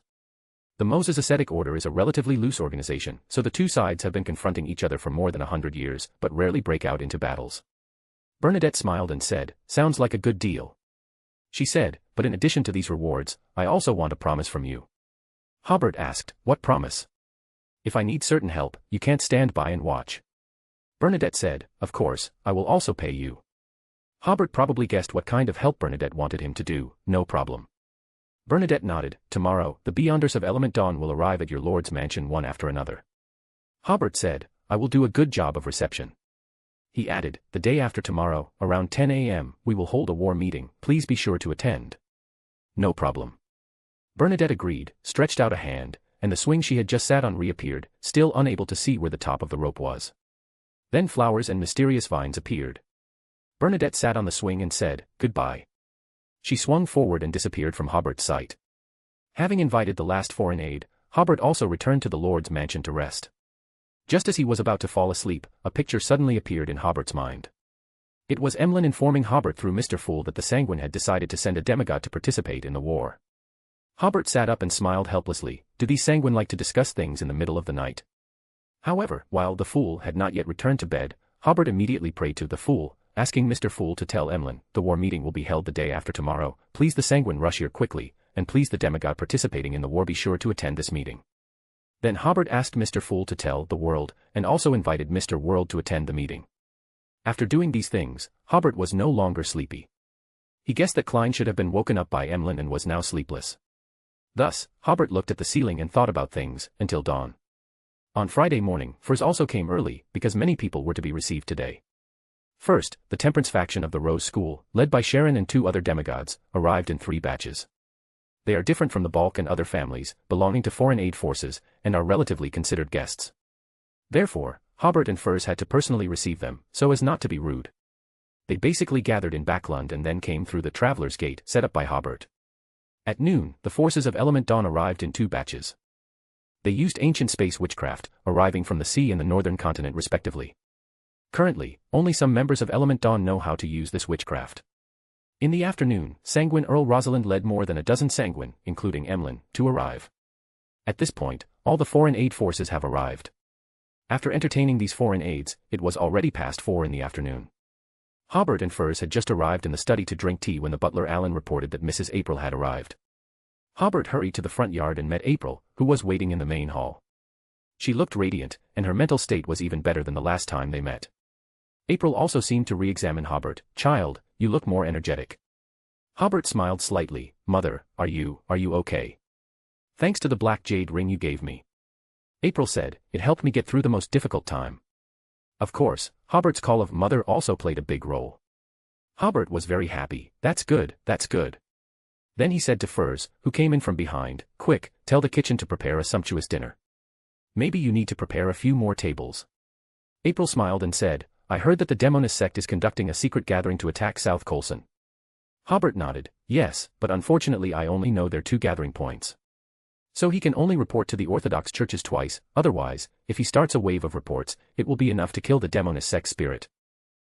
The Moses Ascetic Order is a relatively loose organization, so the two sides have been confronting each other for more than 100 years, but rarely break out into battles. Bernadette smiled and said, "Sounds like a good deal." She said, "But in addition to these rewards, I also want a promise from you." Hobert asked, "What promise?" "If I need certain help, you can't stand by and watch." Bernadette said, "Of course, I will also pay you." Hobert probably guessed what kind of help Bernadette wanted him to do. "No problem." Bernadette nodded. "Tomorrow, the Beyonders of Element Dawn will arrive at your lord's mansion one after another." Hobert said, "I will do a good job of reception." He added, "The day after tomorrow, around 10 a.m., we will hold a war meeting. Please be sure to attend." "No problem." Bernadette agreed, stretched out a hand, and the swing she had just sat on reappeared, still unable to see where the top of the rope was. Then flowers and mysterious vines appeared. Bernadette sat on the swing and said, "Goodbye." She swung forward and disappeared from Hobert's sight. Having invited the last foreign aid, Hobert also returned to the Lord's mansion to rest. Just as he was about to fall asleep, a picture suddenly appeared in Hobert's mind. It was Emlyn informing Hobert through Mr. Fool that the Sanguine had decided to send a demigod to participate in the war. Hobert sat up and smiled helplessly. Do these Sanguine like to discuss things in the middle of the night? However, while the Fool had not yet returned to bed, Hobert immediately prayed to the Fool, asking Mr. Fool to tell Emlyn, "The war meeting will be held the day after tomorrow. Please the Sanguine rush here quickly, and please the demigod participating in the war be sure to attend this meeting." Then Hobert asked Mr. Fool to tell the world, and also invited Mr. World to attend the meeting. After doing these things, Hobert was no longer sleepy. He guessed that Klein should have been woken up by Emlyn and was now sleepless. Thus, Hobert looked at the ceiling and thought about things, until dawn. On Friday morning, Furs also came early, because many people were to be received today. First, the Temperance faction of the Rose School, led by Sharon and 2 other demigods, arrived in 3 batches. They are different from the Balk and other families, belonging to foreign aid forces, and are relatively considered guests. Therefore, Hobert and Furs had to personally receive them, so as not to be rude. They basically gathered in Backlund and then came through the Traveler's Gate set up by Hobert. At noon, the forces of Element Dawn arrived in 2 batches. They used ancient space witchcraft, arriving from the sea and the northern continent respectively. Currently, only some members of Element Dawn know how to use this witchcraft. In the afternoon, Sanguine Earl Rosalind led more than a dozen Sanguine, including Emlyn, to arrive. At this point, all the foreign aid forces have arrived. After entertaining these foreign aids, it was already past 4 in the afternoon. Hobert and Furs had just arrived in the study to drink tea when the butler Alan reported that Mrs. April had arrived. Hobert hurried to the front yard and met April, who was waiting in the main hall. She looked radiant, and her mental state was even better than the last time they met. April also seemed to re-examine Hobert. "Child, you look more energetic." Hobert smiled slightly. "Mother, are you okay?" "Thanks to the black jade ring you gave me." April said, "It helped me get through the most difficult time." Of course, Hobert's call of mother also played a big role. Hobert was very happy. That's good, that's good." Then he said to Furs, who came in from behind, "Quick, tell the kitchen to prepare a sumptuous dinner. Maybe you need to prepare a few more tables." April smiled and said, "I heard that the Demonist sect is conducting a secret gathering to attack South Colson." Hobert nodded, "Yes, but unfortunately I only know their 2 gathering points. So he can only report to the Orthodox churches twice, otherwise, if he starts a wave of reports, it will be enough to kill the Demonist sect spirit."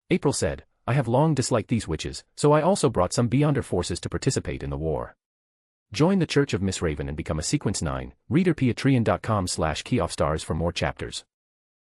April said, "I have long disliked these witches, so I also brought some Beyonder forces to participate in the war. Join the Church of Miss Raven and become a Sequence 9, reader patreon.com/keyoffstars for more chapters.